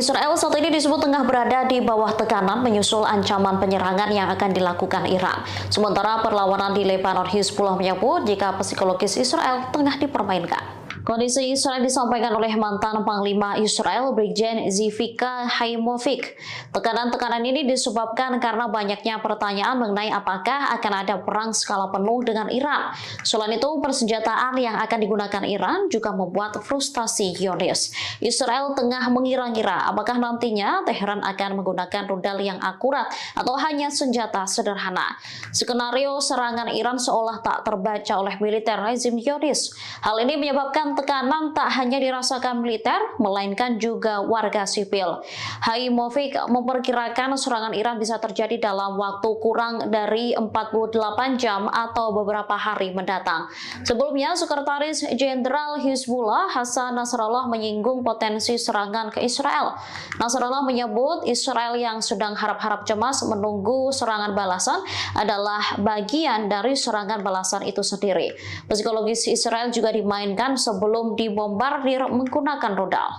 Israel saat ini disebut tengah berada di bawah tekanan menyusul ancaman penyerangan yang akan dilakukan Iran. Sementara perlawanan di Lebanon, Hizbullah menyebut jika psikologis Israel tengah dipermainkan. Kondisi Israel disampaikan oleh mantan Panglima Israel, Brigjen Zivika Haimovic. Tekanan-tekanan ini disebabkan karena banyaknya pertanyaan mengenai apakah akan ada perang skala penuh dengan Iran. Selain itu, persenjataan yang akan digunakan Iran juga membuat frustasi Zionis. Israel tengah mengira-ngira apakah nantinya Teheran akan menggunakan rudal yang akurat atau hanya senjata sederhana. Skenario serangan Iran seolah tak terbaca oleh militer rezim Zionis. Hal ini menyebabkan tekanan tak hanya dirasakan militer, melainkan juga warga sipil. Haimovic memperkirakan serangan Iran bisa terjadi dalam waktu kurang dari 48 jam atau beberapa hari mendatang. Sebelumnya, Sekretaris Jenderal Hizbullah Hasan Nasrallah menyinggung potensi serangan ke Israel. Nasrallah menyebut Israel yang sedang harap-harap cemas menunggu serangan balasan adalah bagian dari serangan balasan itu sendiri. Psikologis Israel juga dimainkan sebelum dibombardir menggunakan rudal.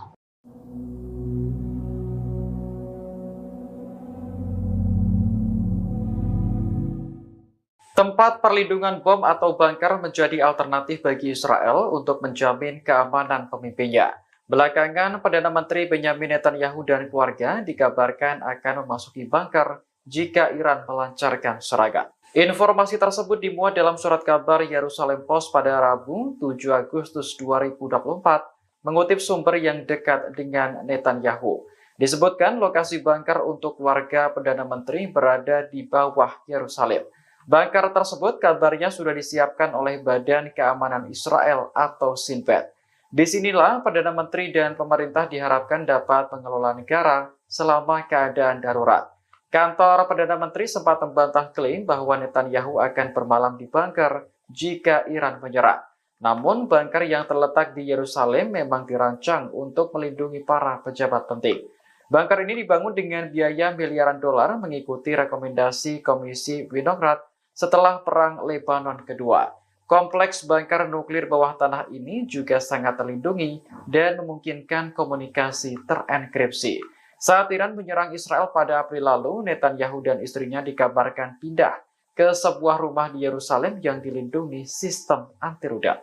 Tempat perlindungan bom atau bunker menjadi alternatif bagi Israel untuk menjamin keamanan pemimpinnya. Belakangan, Perdana Menteri Benyamin Netanyahu dan keluarga dikabarkan akan memasuki bunker jika Iran melancarkan serangan. Informasi tersebut dimuat dalam surat kabar Yerusalem Post pada Rabu 7 Agustus 2024, mengutip sumber yang dekat dengan Netanyahu. Disebutkan lokasi bunker untuk warga Perdana Menteri berada di bawah Yerusalem. Bunker tersebut kabarnya sudah disiapkan oleh Badan Keamanan Israel atau Shin Bet. Disinilah Perdana Menteri dan pemerintah diharapkan dapat mengelola negara selama keadaan darurat. Kantor Perdana Menteri sempat membantah klaim bahwa Netanyahu akan bermalam di bunker jika Iran menyerang. Namun, bunker yang terletak di Yerusalem memang dirancang untuk melindungi para pejabat penting. Bunker ini dibangun dengan biaya miliaran dolar mengikuti rekomendasi Komisi Winograd setelah Perang Lebanon Kedua. Kompleks bunker nuklir bawah tanah ini juga sangat terlindungi dan memungkinkan komunikasi terenkripsi. Saat Iran menyerang Israel pada April lalu, Netanyahu dan istrinya dikabarkan pindah ke sebuah rumah di Yerusalem yang dilindungi sistem anti-rudal.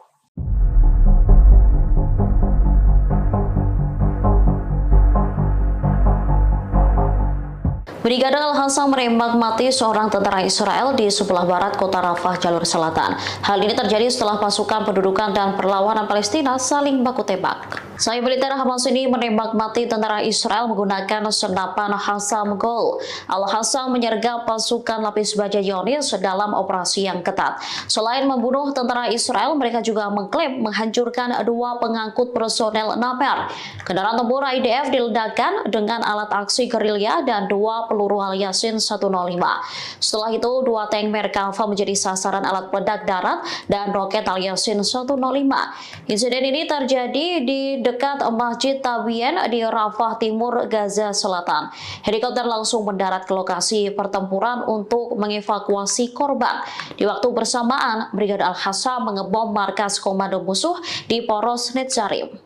Brigade Al-Hassam menembak mati seorang tentara Israel di sebelah barat kota Rafah, jalur selatan. Hal ini terjadi setelah pasukan pendudukan dan perlawanan Palestina saling baku tembak. Sayap militer Hamas ini menembak mati tentara Israel menggunakan senapan Hassam Gol. Al-Hassam menyergap pasukan lapis baja Zionis dalam operasi yang ketat. Selain membunuh tentara Israel, mereka juga mengklaim menghancurkan 2 pengangkut personel Namer. Kendaraan tempur IDF diledakkan dengan alat aksi gerilya dan 2 peluru Al-Yasin 105. Setelah itu, 2 tank Merkava menjadi sasaran alat peledak darat dan roket Al-Yasin 105. Insiden ini terjadi di dekat Masjid Tabien di Rafah Timur, Gaza Selatan. Helikopter langsung mendarat ke lokasi pertempuran untuk mengevakuasi korban. Di waktu bersamaan, Brigade Al-Hassam mengebom markas komando musuh di Poros Netzarim.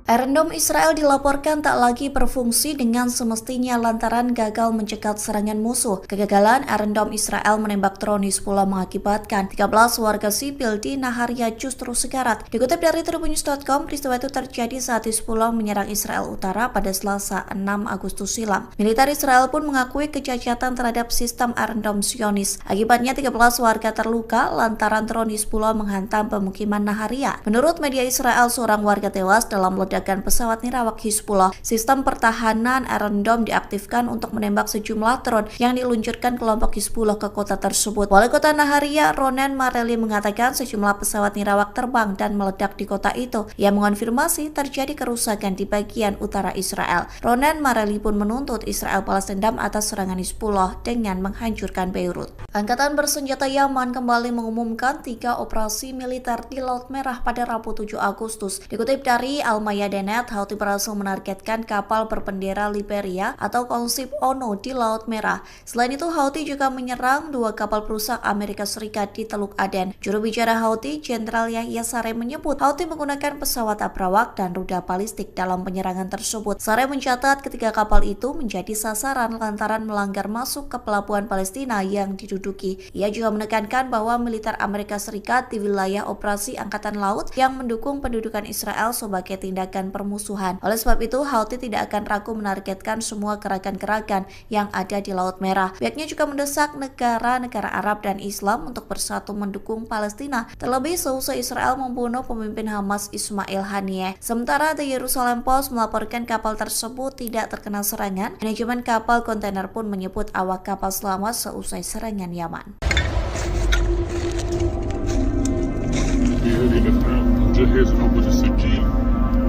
Iron Dome Israel dilaporkan tak lagi berfungsi dengan semestinya lantaran gagal mencegat serangan musuh. Kegagalan Iron Dome Israel menembak drone Hizbullah mengakibatkan 13 warga sipil di Naharia justru sekarat. Dikutip dari Tribunnews.com, peristiwa itu terjadi saat Hizbullah menyerang Israel Utara pada Selasa 6 Agustus silam. Militer Israel pun mengakui kecacatan terhadap sistem Iron Dome Zionis. Akibatnya 13 warga terluka lantaran drone Hizbullah menghantam pemukiman Naharia. Menurut media Israel, seorang warga tewas dalam ledakan pesawat nirawak Hizbullah. Sistem pertahanan Iron Dome diaktifkan untuk menembak sejumlah drone yang diluncurkan kelompok Hizbullah ke kota tersebut. Wali kota Naharia, Ronen Mareli, mengatakan sejumlah pesawat nirawak terbang dan meledak di kota itu. Ia mengonfirmasi terjadi kerusakan di bagian utara Israel. Ronen Mareli pun menuntut Israel balas dendam atas serangan Hizbullah dengan menghancurkan Beirut. Angkatan bersenjata Yaman kembali mengumumkan 3 operasi militer di Laut Merah pada Rabu 7 Agustus. Dikutip dari Al-Mayadeen, Houthi berhasil menargetkan kapal berbendera Liberia atau konsip ONU di Laut Merah. Selain itu, Houthi juga menyerang 2 kapal perusak Amerika Serikat di Teluk Aden. Juru bicara Houthi, Jenderal Yahya Saree, menyebut Houthi menggunakan pesawat abrawak dan rudal balistik dalam penyerangan tersebut. Saree mencatat ketiga kapal itu menjadi sasaran lantaran melanggar masuk ke pelabuhan Palestina yang diduduki. Ia juga menekankan bahwa militer Amerika Serikat di wilayah operasi Angkatan Laut yang mendukung pendudukan Israel sebagai tindakan permusuhan. Oleh sebab itu, Houthi tidak akan ragu menargetkan semua gerakan-gerakan yang ada di Laut Merah. Pihaknya juga mendesak negara-negara Arab dan Islam untuk bersatu mendukung Palestina, terlebih seusai Israel membunuh pemimpin Hamas Ismail Haniyeh. Sementara The Jerusalem Post melaporkan kapal tersebut tidak terkena serangan. Manajemen kapal kontainer pun menyebut awak kapal selamat seusai serangan Yaman.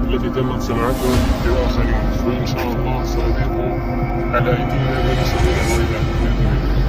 التي تمت صناعتها لآخرين فإن شاء الله سأبيعه على أيدينا من سبيل الويلة بإذن الله.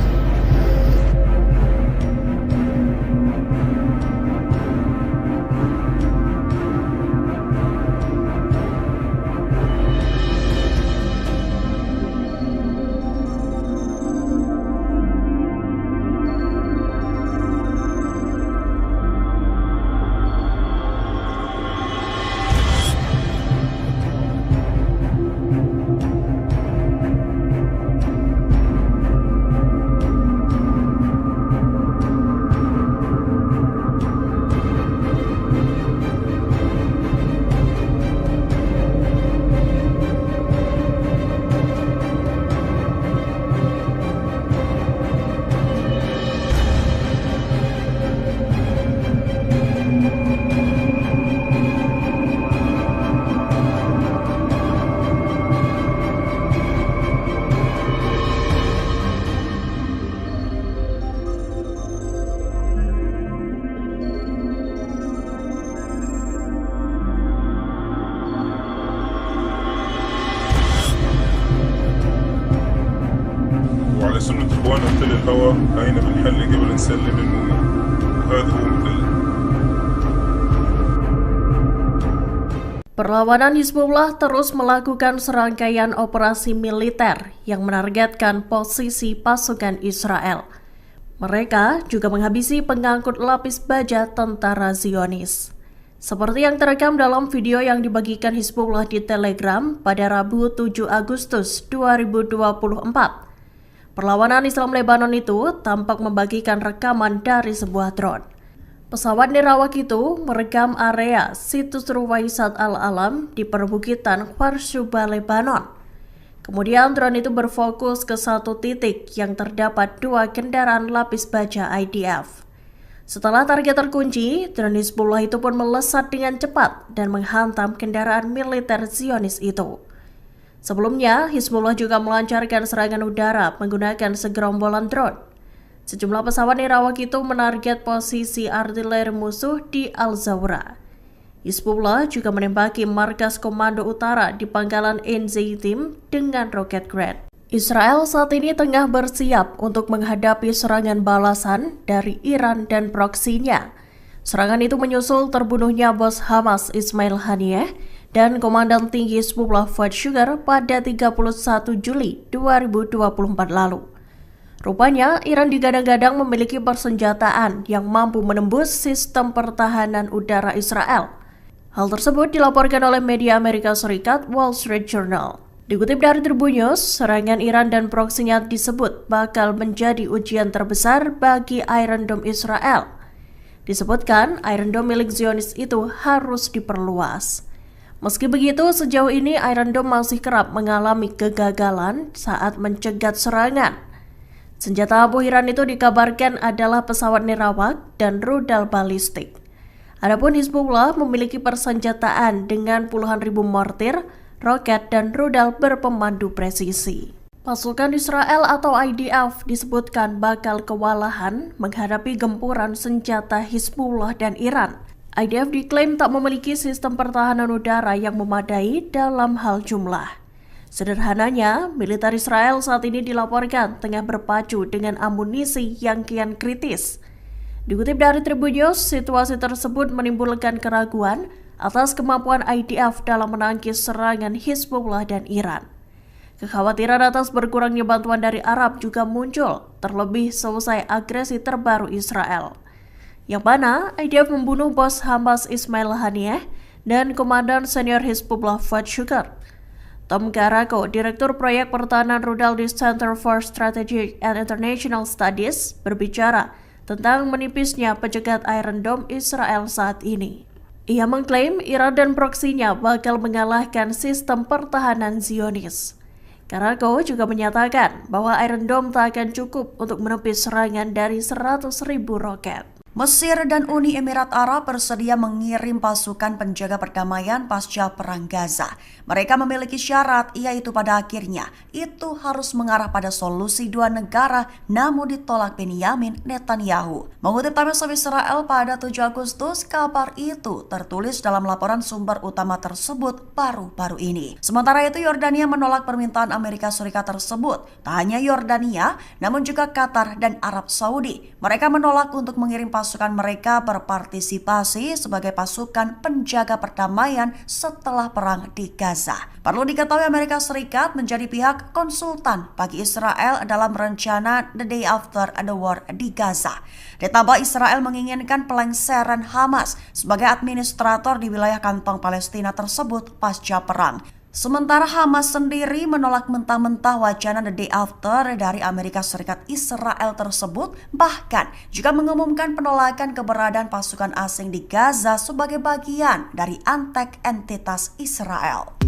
وعلى سنة إخواننا مثل الهوى هاينا بنحل قبل نسلم المؤمن وهذا هو مثل. Perlawanan Hizbullah terus melakukan serangkaian operasi militer yang menargetkan posisi pasukan Israel. Mereka juga menghabisi pengangkut lapis baja tentara Zionis. Seperti yang terekam dalam video yang dibagikan Hizbullah di Telegram pada Rabu 7 Agustus 2024. Perlawanan Islam Lebanon itu tampak membagikan rekaman dari sebuah drone. Pesawat nirawak itu merekam area situs Ruwaisat Al-Alam di perbukitan Kharsuba, Lebanon. Kemudian drone itu berfokus ke satu titik yang terdapat 2 kendaraan lapis baja IDF. Setelah target terkunci, drone Hizbullah itu pun melesat dengan cepat dan menghantam kendaraan militer Zionis itu. Sebelumnya, Hizbullah juga melancarkan serangan udara menggunakan segerombolan drone. Sejumlah pesawat nirawak itu menarget posisi artileri musuh di Al-Zawra. Hizbullah juga menembaki markas komando utara di pangkalan Enzeitim dengan roket Grad. Israel saat ini tengah bersiap untuk menghadapi serangan balasan dari Iran dan proksinya. Serangan itu menyusul terbunuhnya bos Hamas Ismail Haniyeh dan Komandan Tinggi Hizbullah Fuad Shukr pada 31 Juli 2024 lalu. Rupanya, Iran digadang-gadang memiliki persenjataan yang mampu menembus sistem pertahanan udara Israel. Hal tersebut dilaporkan oleh media Amerika Serikat Wall Street Journal. Dikutip dari Tribun News, serangan Iran dan proksinya disebut bakal menjadi ujian terbesar bagi Iron Dome Israel. Disebutkan, Iron Dome milik Zionis itu harus diperluas. Meski begitu, sejauh ini Iron Dome masih kerap mengalami kegagalan saat mencegat serangan. Senjata abu Iran itu dikabarkan adalah pesawat nirawak dan rudal balistik. Adapun Hizbullah memiliki persenjataan dengan puluhan ribu mortir, roket, dan rudal berpemandu presisi. Pasukan Israel atau IDF disebutkan bakal kewalahan menghadapi gempuran senjata Hizbullah dan Iran. IDF diklaim tak memiliki sistem pertahanan udara yang memadai dalam hal jumlah. Sederhananya, militer Israel saat ini dilaporkan tengah berpacu dengan amunisi yang kian kritis. Dikutip dari Tribun News, situasi tersebut menimbulkan keraguan atas kemampuan IDF dalam menangkis serangan Hizbullah dan Iran. Kekhawatiran atas berkurangnya bantuan dari Arab juga muncul, terlebih selesai agresi terbaru Israel, yang mana IDF membunuh bos Hamas Ismail Haniyeh dan Komandan Senior Hizbullah Fuad Shukr. Tom Garako, Direktur Proyek Pertahanan Rudal di Center for Strategic and International Studies, berbicara tentang menipisnya pencegat Iron Dome Israel saat ini. Ia mengklaim Iran dan proksinya bakal mengalahkan sistem pertahanan Zionis. Garako juga menyatakan bahwa Iron Dome tak akan cukup untuk menepis serangan dari 100.000 roket. Mesir dan Uni Emirat Arab bersedia mengirim pasukan penjaga perdamaian pasca Perang Gaza. Mereka memiliki syarat, yaitu pada akhirnya itu harus mengarah pada solusi 2 negara, namun ditolak Benyamin Netanyahu. Mengutip Times of Israel pada 7 Agustus, kabar itu tertulis dalam laporan sumber utama tersebut baru-baru ini. Sementara itu, Yordania menolak permintaan Amerika Serikat tersebut. Tak hanya Yordania, namun juga Qatar dan Arab Saudi. Mereka menolak untuk mengirim pasukan mereka berpartisipasi sebagai pasukan penjaga perdamaian setelah perang di Gaza. Perlu diketahui Amerika Serikat menjadi pihak konsultan bagi Israel dalam rencana The Day After the War di Gaza. Ditambah Israel menginginkan pelengseran Hamas sebagai administrator di wilayah kantong Palestina tersebut pasca perang. Sementara Hamas sendiri menolak mentah-mentah wacana The Day After dari Amerika Serikat Israel tersebut, bahkan juga mengumumkan penolakan keberadaan pasukan asing di Gaza sebagai bagian dari antek entitas Israel.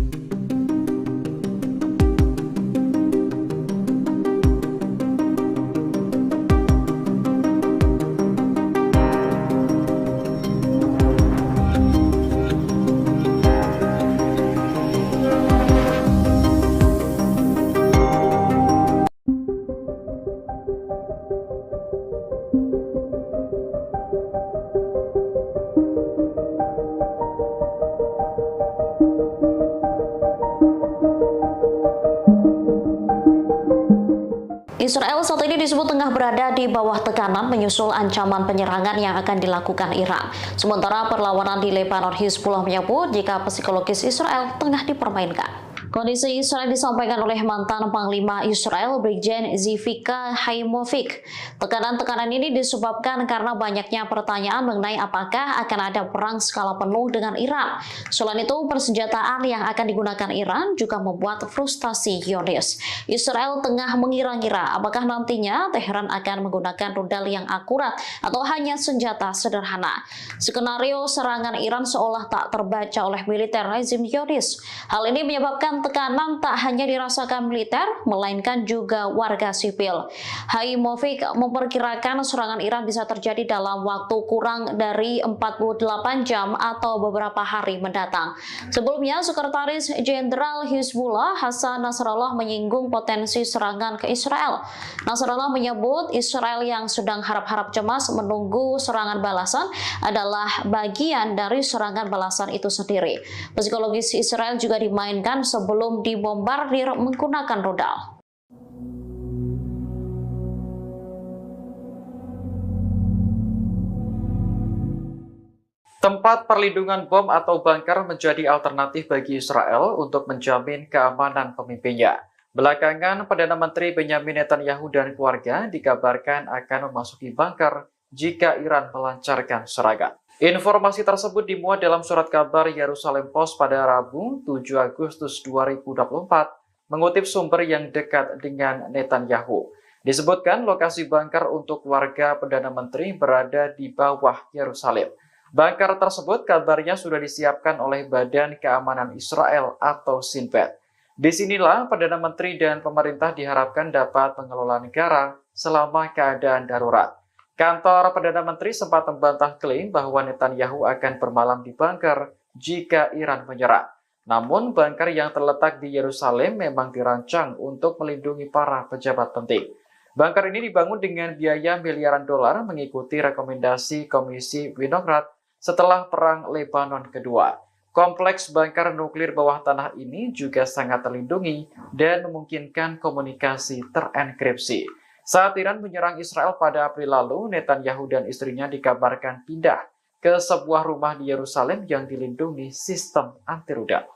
Israel saat ini disebut tengah berada di bawah tekanan menyusul ancaman penyerangan yang akan dilakukan Iran. Sementara perlawanan di Lebanon, Hizbullah menyebut jika psikologis Israel tengah dipermainkan. Kondisi Israel disampaikan oleh mantan Panglima Israel Brigjen Zivika Haimovic. Tekanan-tekanan ini disebabkan karena banyaknya pertanyaan mengenai apakah akan ada perang skala penuh dengan Iran. Selain itu, persenjataan yang akan digunakan Iran juga membuat frustasi Zionis. Israel tengah mengira-ngira apakah nantinya Teheran akan menggunakan rudal yang akurat atau hanya senjata sederhana. Skenario serangan Iran seolah tak terbaca oleh militer rezim Zionis. Hal ini menyebabkan tekanan tak hanya dirasakan militer, melainkan juga warga sipil. Haimovic memperkirakan serangan Iran bisa terjadi dalam waktu kurang dari 48 jam atau beberapa hari mendatang. Sebelumnya, Sekretaris Jenderal Hizbullah Hasan Nasrallah menyinggung potensi serangan ke Israel. Nasrallah menyebut Israel yang sedang harap-harap cemas menunggu serangan balasan adalah bagian dari serangan balasan itu sendiri. Psikologis Israel juga dimainkan sebelum dibombardir menggunakan rudal. Tempat perlindungan bom atau bunker menjadi alternatif bagi Israel untuk menjamin keamanan pemimpinnya. Belakangan, Perdana Menteri Benyamin Netanyahu dan keluarga dikabarkan akan memasuki bunker jika Iran melancarkan serangan. Informasi tersebut dimuat dalam surat kabar Yerusalem Post pada Rabu 7 Agustus 2024, mengutip sumber yang dekat dengan Netanyahu. Disebutkan lokasi bunker untuk keluarga Perdana Menteri berada di bawah Yerusalem. Bunker tersebut kabarnya sudah disiapkan oleh Badan Keamanan Israel atau Shin Bet. Disinilah Perdana Menteri dan pemerintah diharapkan dapat mengelola negara selama keadaan darurat. Kantor Perdana Menteri sempat membantah klaim bahwa Netanyahu akan bermalam di bunker jika Iran menyerang. Namun, bunker yang terletak di Yerusalem memang dirancang untuk melindungi para pejabat penting. Bunker ini dibangun dengan biaya miliaran dolar mengikuti rekomendasi Komisi Winograd setelah Perang Lebanon Kedua. Kompleks bunker nuklir bawah tanah ini juga sangat terlindungi dan memungkinkan komunikasi terenkripsi. Saat Iran menyerang Israel pada April lalu, Netanyahu dan istrinya dikabarkan pindah ke sebuah rumah di Yerusalem yang dilindungi sistem anti rudal.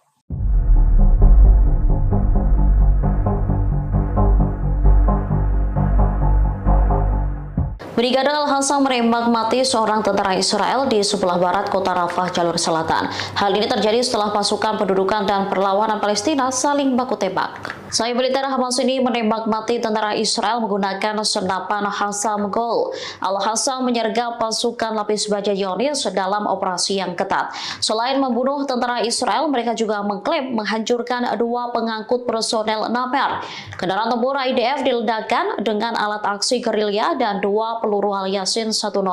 Brigade Al-Hasa menembak mati seorang tentara Israel di sebelah barat kota Rafah, jalur selatan. Hal ini terjadi setelah pasukan pendudukan dan perlawanan Palestina saling baku tembak. Sayap militer Hamas ini menembak mati tentara Israel menggunakan senapan Hassam Gol. Al-Hassam menyergap pasukan lapis baja Zionis dalam operasi yang ketat. Selain membunuh tentara Israel, mereka juga mengklaim menghancurkan 2 pengangkut personel Naper. Kendaraan tempur IDF diledakkan dengan alat aksi gerilya dan 2 peluru Al-Yasin 105.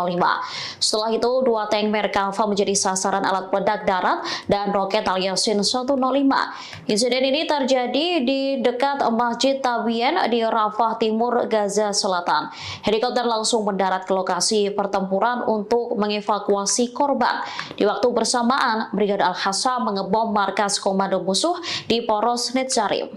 Setelah itu, 2 tank Merkava menjadi sasaran alat peledak darat dan roket Al-Yasin 105. Insiden ini terjadi di dekat Masjid Tabien di Rafah Timur, Gaza Selatan. Helikopter langsung mendarat ke lokasi pertempuran untuk mengevakuasi korban. Di waktu bersamaan, Brigade Al-Hasa mengebom markas komando musuh di Poros Netzarim.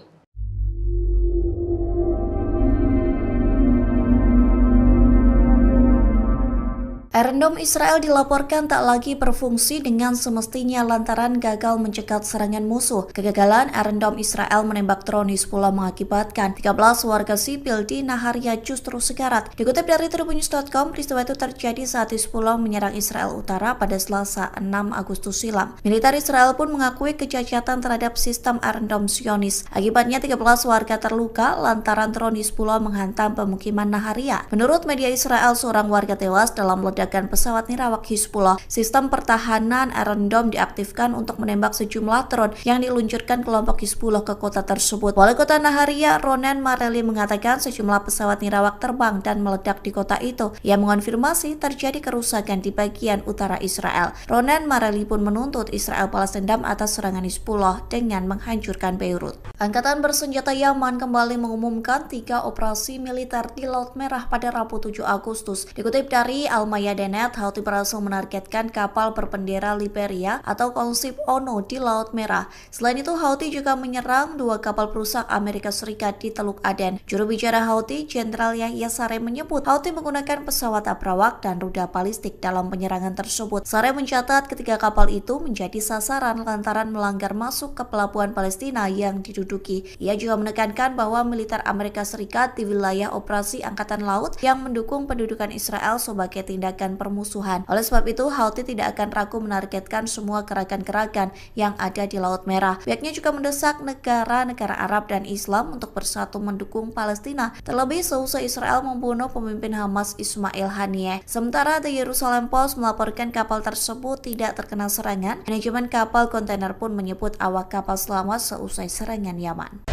Iron Dome Israel dilaporkan tak lagi berfungsi dengan semestinya lantaran gagal mencegat serangan musuh. Kegagalan Iron Dome Israel menembak drone Hizbullah mengakibatkan 13 warga sipil di Naharia justru sekarat. Dikutip dari Tribunnews.com, peristiwa itu terjadi saat Hizbullah menyerang Israel Utara pada Selasa 6 Agustus silam. Militer Israel pun mengakui kecacatan terhadap sistem Iron Dome Zionis. Akibatnya 13 warga terluka lantaran drone Hizbullah menghantam pemukiman Naharia. Menurut media Israel, seorang warga tewas dalam ledakan pesawat nirawak Hizbullah. Sistem pertahanan Iron Dome diaktifkan untuk menembak sejumlah drone yang diluncurkan kelompok Hizbullah ke kota tersebut. Wali kota Naharia, Ronen Mareli, mengatakan sejumlah pesawat nirawak terbang dan meledak di kota itu. Ia mengonfirmasi terjadi kerusakan di bagian utara Israel. Ronen Mareli pun menuntut Israel balas dendam atas serangan Hizbullah dengan menghancurkan Beirut. Angkatan bersenjata Yaman kembali mengumumkan 3 operasi militer di Laut Merah pada Rabu 7 Agustus. Dikutip dari Al-Mayadin Medenet, Houthi berhasil menargetkan kapal berbendera Liberia atau konsep ONU di Laut Merah. Selain itu, Houthi juga menyerang 2 kapal perusak Amerika Serikat di Teluk Aden. Juru bicara Houthi, Jenderal Yahya Saree menyebut Houthi menggunakan pesawat abrawak dan rudal balistik dalam penyerangan tersebut. Saree mencatat ketiga kapal itu menjadi sasaran lantaran melanggar masuk ke pelabuhan Palestina yang diduduki. Ia juga menekankan bahwa militer Amerika Serikat di wilayah operasi Angkatan Laut yang mendukung pendudukan Israel sebagai tindakan permusuhan. Oleh sebab itu, Houthi tidak akan ragu menargetkan semua gerakan-gerakan yang ada di Laut Merah. Pihaknya juga mendesak negara-negara Arab dan Islam untuk bersatu mendukung Palestina, terlebih seusai Israel membunuh pemimpin Hamas Ismail Haniyeh. Sementara The Jerusalem Post melaporkan kapal tersebut tidak terkena serangan. Manajemen kapal kontainer pun menyebut awak kapal selamat seusai serangan Yaman.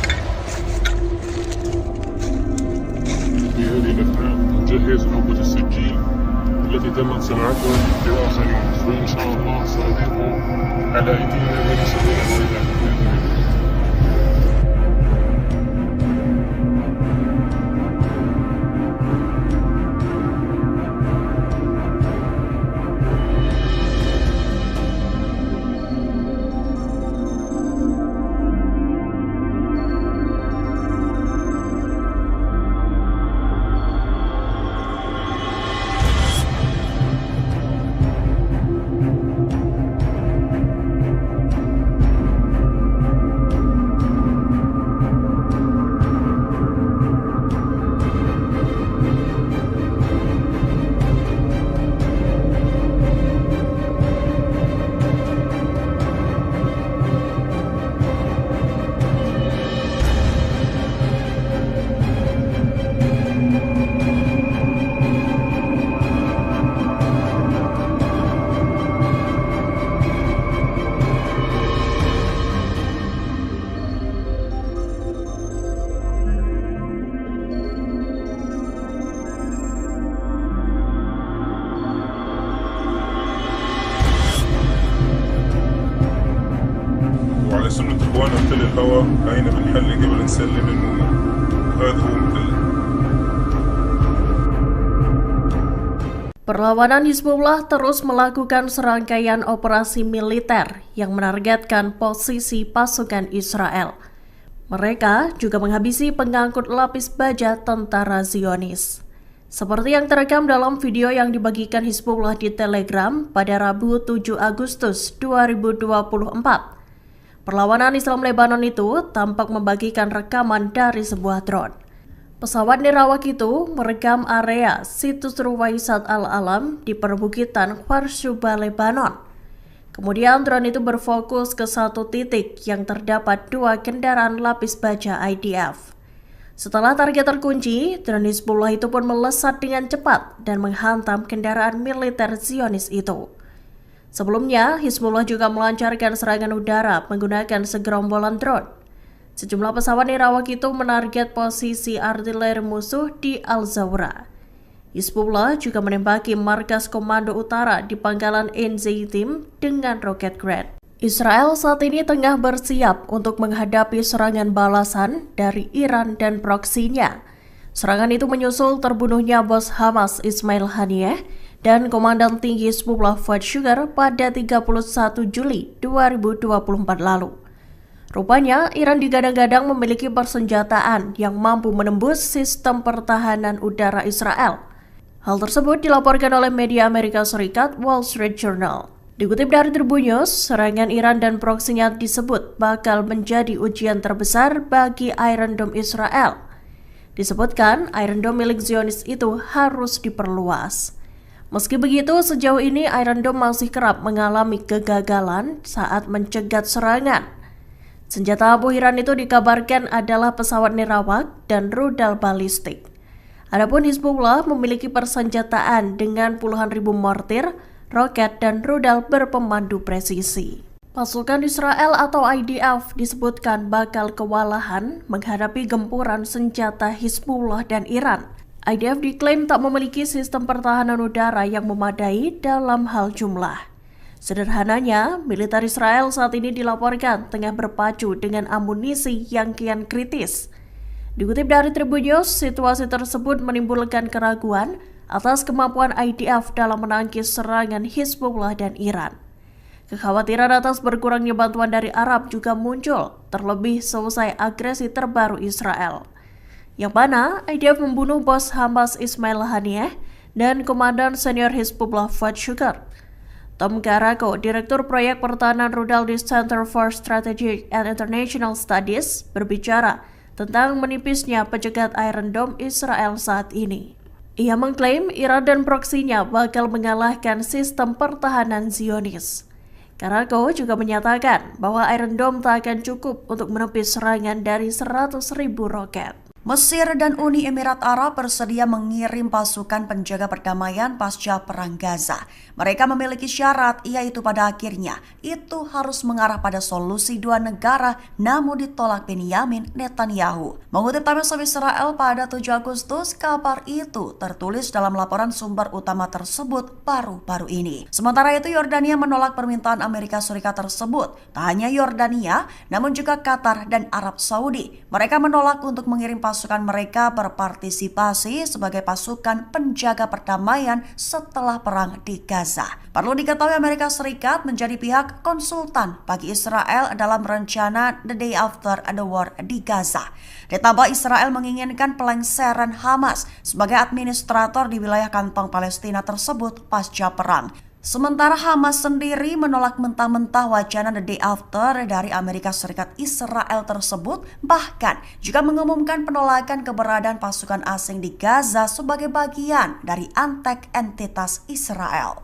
في هذه الأثناء نجهز نوبة السجين التي تمت صناعتها بآخرين، وإن شاء الله سأضيفه على أيدينا من سبيل الولايات بإذن الله. وعلى سنة إخواننا مثل الهوى هاينا بنحل قبل نسلم المؤمن. هذا هو مثل. Perlawanan Hizbullah terus melakukan serangkaian operasi militer yang menargetkan posisi pasukan Israel. Mereka juga menghabisi pengangkut lapis baja tentara Zionis. Seperti yang terekam dalam video yang dibagikan Hizbullah di Telegram pada Rabu 7 Agustus 2024. Perlawanan Islam Lebanon itu tampak membagikan rekaman dari sebuah drone. Pesawat nirawak itu merekam area situs Ruwaisat Al-Alam di perbukitan Kharshuba, Lebanon. Kemudian drone itu berfokus ke satu titik yang terdapat 2 kendaraan lapis baja IDF. Setelah target terkunci, drone Hizbullah itu pun melesat dengan cepat dan menghantam kendaraan militer Zionis itu. Sebelumnya, Hizbullah juga melancarkan serangan udara menggunakan segerombolan drone. Sejumlah pesawat nirawak itu menarget posisi artileri musuh di Al-Zawra. Hizbullah juga menembaki markas komando utara di pangkalan Enzeitim dengan roket Grad. Israel saat ini tengah bersiap untuk menghadapi serangan balasan dari Iran dan proksinya. Serangan itu menyusul terbunuhnya bos Hamas Ismail Haniyeh dan Komandan Tinggi Hizbullah Fuad Shukar pada 31 Juli 2024 lalu. Rupanya, Iran digadang-gadang memiliki persenjataan yang mampu menembus sistem pertahanan udara Israel. Hal tersebut dilaporkan oleh media Amerika Serikat Wall Street Journal. Dikutip dari Tribun News, serangan Iran dan proksinya disebut bakal menjadi ujian terbesar bagi Iron Dome Israel. Disebutkan, Iron Dome milik Zionis itu harus diperluas. Meski begitu, sejauh ini Iron Dome masih kerap mengalami kegagalan saat mencegat serangan. Senjata abu Iran itu dikabarkan adalah pesawat nirawak dan rudal balistik. Adapun Hizbullah memiliki persenjataan dengan puluhan ribu mortir, roket, dan rudal berpemandu presisi. Pasukan Israel atau IDF disebutkan bakal kewalahan menghadapi gempuran senjata Hizbullah dan Iran. IDF diklaim tak memiliki sistem pertahanan udara yang memadai dalam hal jumlah. Sederhananya, militer Israel saat ini dilaporkan tengah berpacu dengan amunisi yang kian kritis. Dikutip dari Tribun News, situasi tersebut menimbulkan keraguan atas kemampuan IDF dalam menangkis serangan Hizbullah dan Iran. Kekhawatiran atas berkurangnya bantuan dari Arab juga muncul, terlebih selesai agresi terbaru Israel, yang mana IDF membunuh bos Hamas Ismail Haniyeh dan komandan senior Hizbullah Fuad Shukr. Tom Karako, Direktur Proyek Pertahanan Rudal di Center for Strategic and International Studies, berbicara tentang menipisnya pencegat Iron Dome Israel saat ini. Ia mengklaim Iran dan proksinya bakal mengalahkan sistem pertahanan Zionis. Karako juga menyatakan bahwa Iron Dome tak akan cukup untuk menepis serangan dari 100.000 roket. Mesir dan Uni Emirat Arab bersedia mengirim pasukan penjaga perdamaian pasca Perang Gaza. Mereka memiliki syarat, yaitu pada akhirnya itu harus mengarah pada solusi dua negara, namun ditolak Benyamin Netanyahu. Mengutip Times of Israel pada 7 Agustus, kabar itu tertulis dalam laporan sumber utama tersebut baru-baru ini. Sementara itu, Yordania menolak permintaan Amerika Serikat tersebut. Tak hanya Yordania, namun juga Qatar dan Arab Saudi. Mereka menolak untuk mengirim pasukan mereka berpartisipasi sebagai pasukan penjaga perdamaian setelah perang di Gaza. Perlu diketahui Amerika Serikat menjadi pihak konsultan bagi Israel dalam rencana The Day After the War di Gaza. Ditambah Israel menginginkan pelengseran Hamas sebagai administrator di wilayah kantong Palestina tersebut pasca perang. Sementara Hamas sendiri menolak mentah-mentah wacana The Day After dari Amerika Serikat Israel tersebut, bahkan juga mengumumkan penolakan keberadaan pasukan asing di Gaza sebagai bagian dari antek entitas Israel.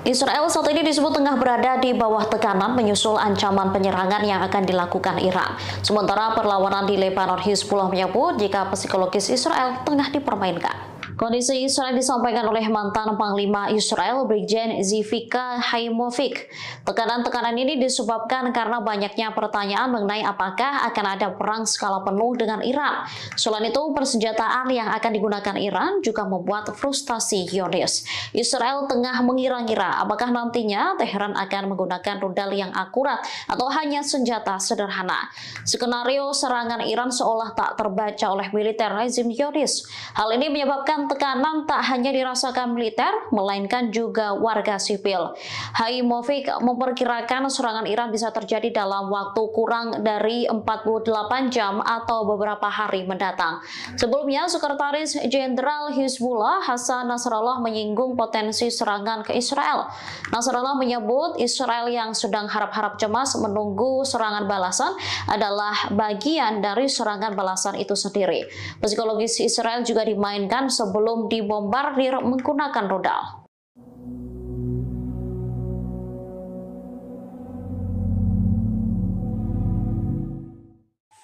Israel saat ini disebut tengah berada di bawah tekanan menyusul ancaman penyerangan yang akan dilakukan Iran. Sementara perlawanan di Lebanon, Hizbullah menyebut jika psikologis Israel tengah dipermainkan. Kondisi Israel disampaikan oleh mantan Panglima Israel, Brigjen Zivika Haimovic. Tekanan-tekanan ini disebabkan karena banyaknya pertanyaan mengenai apakah akan ada perang skala penuh dengan Iran. Selain itu, persenjataan yang akan digunakan Iran juga membuat frustasi Zionis. Israel tengah mengira-ngira apakah nantinya Teheran akan menggunakan rudal yang akurat atau hanya senjata sederhana. Skenario serangan Iran seolah tak terbaca oleh militer rezim Zionis. Hal ini menyebabkan tekanan tak hanya dirasakan militer, melainkan juga warga sipil. Haimovic memperkirakan serangan Iran bisa terjadi dalam waktu kurang dari 48 jam atau beberapa hari mendatang. Sebelumnya, Sekretaris Jenderal Hizbullah Hasan Nasrallah menyinggung potensi serangan ke Israel. Nasrallah menyebut Israel yang sedang harap-harap cemas menunggu serangan balasan adalah bagian dari serangan balasan itu sendiri. Psikologis Israel juga dimainkan sebelum dibombardir menggunakan rudal.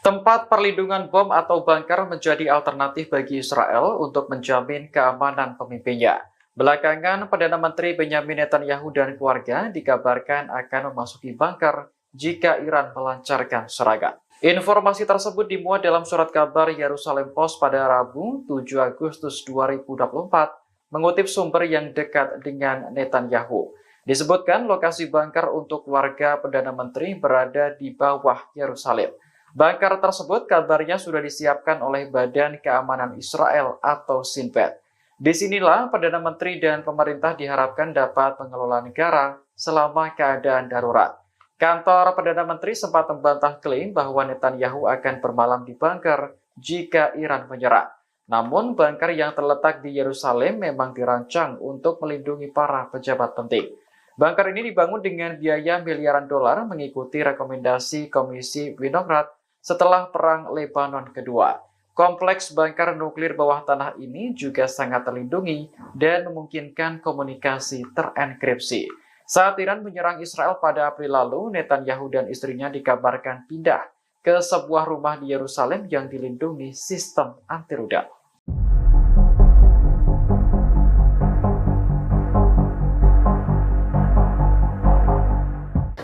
Tempat perlindungan bom atau bunker menjadi alternatif bagi Israel untuk menjamin keamanan pemimpinnya. Belakangan, Perdana Menteri Benyamin Netanyahu dan keluarga dikabarkan akan memasuki bunker jika Iran melancarkan serangan. Informasi tersebut dimuat dalam surat kabar Yerusalem Post pada Rabu 7 Agustus 2024, mengutip sumber yang dekat dengan Netanyahu. Disebutkan lokasi bunker untuk keluarga Perdana Menteri berada di bawah Yerusalem. Bunker tersebut kabarnya sudah disiapkan oleh Badan Keamanan Israel atau Shin Bet. Disinilah Perdana Menteri dan pemerintah diharapkan dapat mengelola negara selama keadaan darurat. Kantor Perdana Menteri sempat membantah klaim bahwa Netanyahu akan bermalam di bunker jika Iran menyerang. Namun, bunker yang terletak di Yerusalem memang dirancang untuk melindungi para pejabat penting. Bunker ini dibangun dengan biaya miliaran dolar mengikuti rekomendasi Komisi Winograd setelah Perang Lebanon Kedua. Kompleks bunker nuklir bawah tanah ini juga sangat terlindungi dan memungkinkan komunikasi terenkripsi. Saat Iran menyerang Israel pada April lalu, Netanyahu dan istrinya dikabarkan pindah ke sebuah rumah di Yerusalem yang dilindungi sistem anti rudal.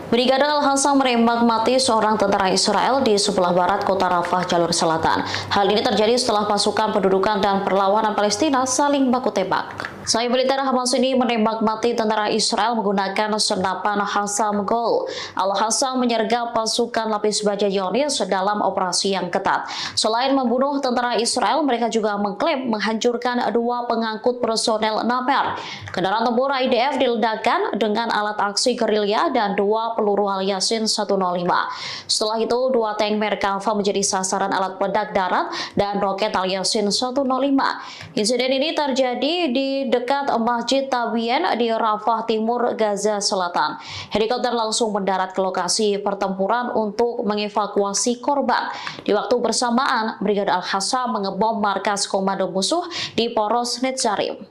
Brigade Al-Hassam menembak mati seorang tentara Israel di sebelah barat kota Rafah, jalur selatan. Hal ini terjadi setelah pasukan pendudukan dan perlawanan Palestina saling baku tembak. Selain militer Hamas ini menembak mati tentara Israel menggunakan senapan Hassam Gol. Al-Hassam menyergap pasukan lapis baja Zionis dalam operasi yang ketat. Selain membunuh tentara Israel, mereka juga mengklaim menghancurkan 2 pengangkut personel Namer. Kendaraan tempur IDF diledakkan dengan alat aksi gerilya dan 2 peluru Al-Yasin 105. Setelah itu, 2 tank Merkava menjadi sasaran alat peledak darat dan roket Al-Yasin 105. Insiden ini terjadi di dekat Masjid Tabien di Rafah Timur, Gaza Selatan. Helikopter langsung mendarat ke lokasi pertempuran untuk mengevakuasi korban. Di waktu bersamaan, Brigade Al-Hassam mengebom markas komando musuh di Poros Netzarim.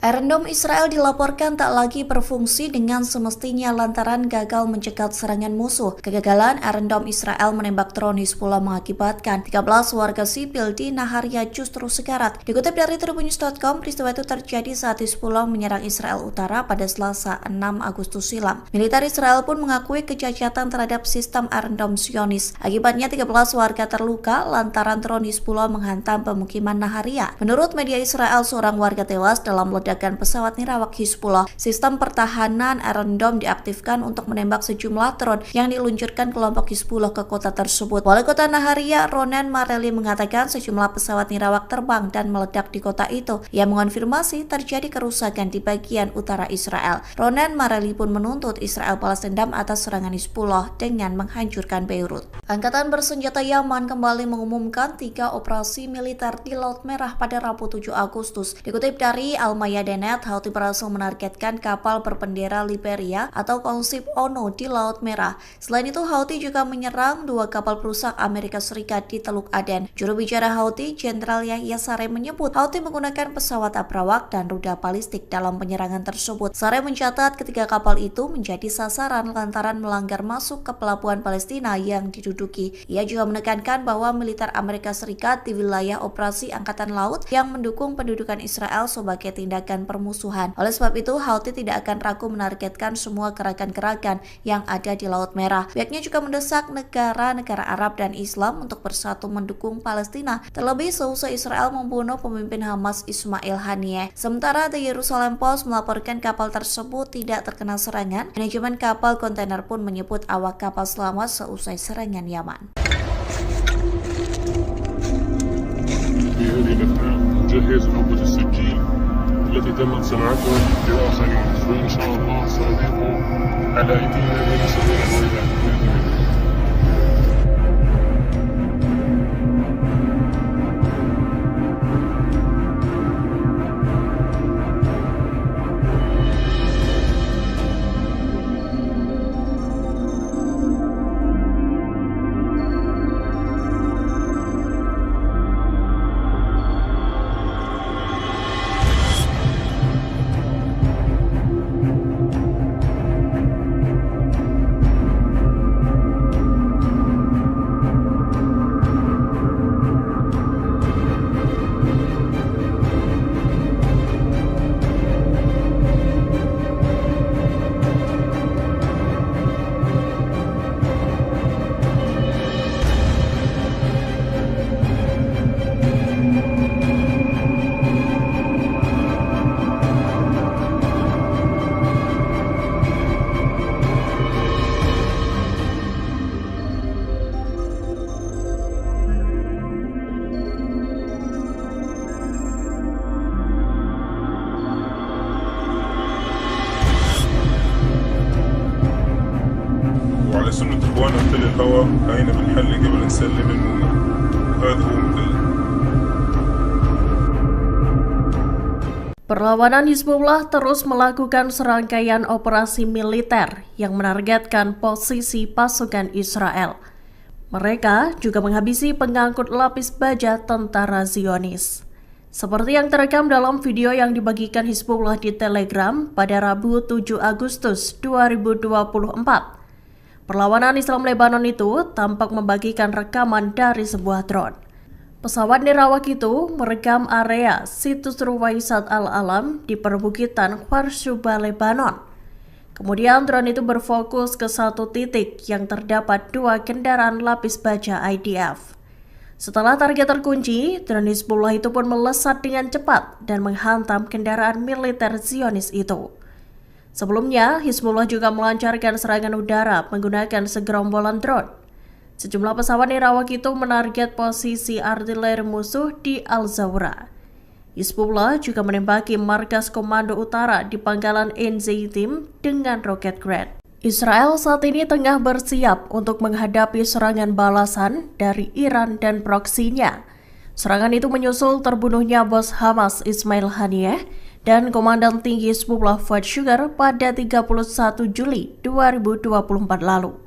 Iron Dome Israel dilaporkan tak lagi berfungsi dengan semestinya lantaran gagal mencegat serangan musuh. Kegagalan Iron Dome Israel menembak drone Hizbullah mengakibatkan 13 warga sipil di Naharia justru sekarat. Dikutip dari Tribunnews.com, peristiwa itu terjadi saat Hizbullah menyerang Israel Utara pada Selasa 6 Agustus silam. Militer Israel pun mengakui kecacatan terhadap sistem Iron Dome Zionis. Akibatnya 13 warga terluka lantaran drone Hizbullah menghantam pemukiman Naharia. Menurut media Israel, seorang warga tewas dalam ledakan pesawat nirawak Hizbullah. Sistem pertahanan Iron Dome diaktifkan untuk menembak sejumlah drone yang diluncurkan kelompok Hizbullah ke kota tersebut. Wali kota Naharia, Ronen Mareli, mengatakan sejumlah pesawat nirawak terbang dan meledak di kota itu. Ia mengonfirmasi terjadi kerusakan di bagian utara Israel. Ronen Mareli pun menuntut Israel balas dendam atas serangan Hizbullah dengan menghancurkan Beirut. Angkatan bersenjata Yaman kembali mengumumkan 3 operasi militer di Laut Merah pada Rabu 7 Agustus. Dikutip dari Al-Mayadeen, Houthi berhasil menargetkan kapal berbendera Liberia atau konsip ONU di Laut Merah. Selain itu, Houthi juga menyerang 2 kapal perusak Amerika Serikat di Teluk Aden. Juru bicara Houthi, Jenderal Yahya Saree, menyebut Houthi menggunakan pesawat abrawak dan rudal balistik dalam penyerangan tersebut. Saree mencatat ketiga kapal itu menjadi sasaran lantaran melanggar masuk ke pelabuhan Palestina yang diduduki. Ia juga menekankan bahwa militer Amerika Serikat di wilayah operasi Angkatan Laut yang mendukung pendudukan Israel sebagai tindakan permusuhan. Oleh sebab itu, Houthi tidak akan ragu menargetkan semua gerakan-gerakan yang ada di Laut Merah. Pihaknya juga mendesak negara-negara Arab dan Islam untuk bersatu mendukung Palestina, terlebih seusai Israel membunuh pemimpin Hamas Ismail Haniyeh. Sementara The Jerusalem Post melaporkan kapal tersebut tidak terkena serangan. Manajemen kapal kontainer pun menyebut awak kapal selamat seusai serangan Yaman. نجهز عقدة السكين التي تمت صناعتها لآخرين وإن شاء الله سنضيق على أيدينا من سبيل الويلات بإذن الله. وعلى سنة إخواننا في الهوى هاينا بنحل قبل نسلم المهمة. هذا هو مثل Perlawanan Hizbullah terus melakukan serangkaian operasi militer yang menargetkan posisi pasukan Israel. Mereka juga menghabisi pengangkut lapis baja tentara Zionis. Seperti yang terekam dalam video yang dibagikan Hizbullah di Telegram pada Rabu 7 Agustus 2024. Perlawanan Islam Lebanon itu tampak membagikan rekaman dari sebuah drone. Pesawat nirawak itu merekam area situs Ruwaisat Al-Alam di perbukitan Kharsuba, Lebanon. Kemudian drone itu berfokus ke satu titik yang terdapat 2 kendaraan lapis baja IDF. Setelah target terkunci, drone Hizbullah itu pun melesat dengan cepat dan menghantam kendaraan militer Zionis itu. Sebelumnya, Hizbullah juga melancarkan serangan udara menggunakan segerombolan drone. Sejumlah pesawat nirawak itu menarget posisi artileri musuh di Al-Zawra. Hizbullah juga menembaki markas komando utara di pangkalan Enzeitim dengan roket Grad. Israel saat ini tengah bersiap untuk menghadapi serangan balasan dari Iran dan proksinya. Serangan itu menyusul terbunuhnya bos Hamas Ismail Haniyeh dan Komandan Tinggi Hizbullah Fuad Shukr pada 31 Juli 2024 lalu.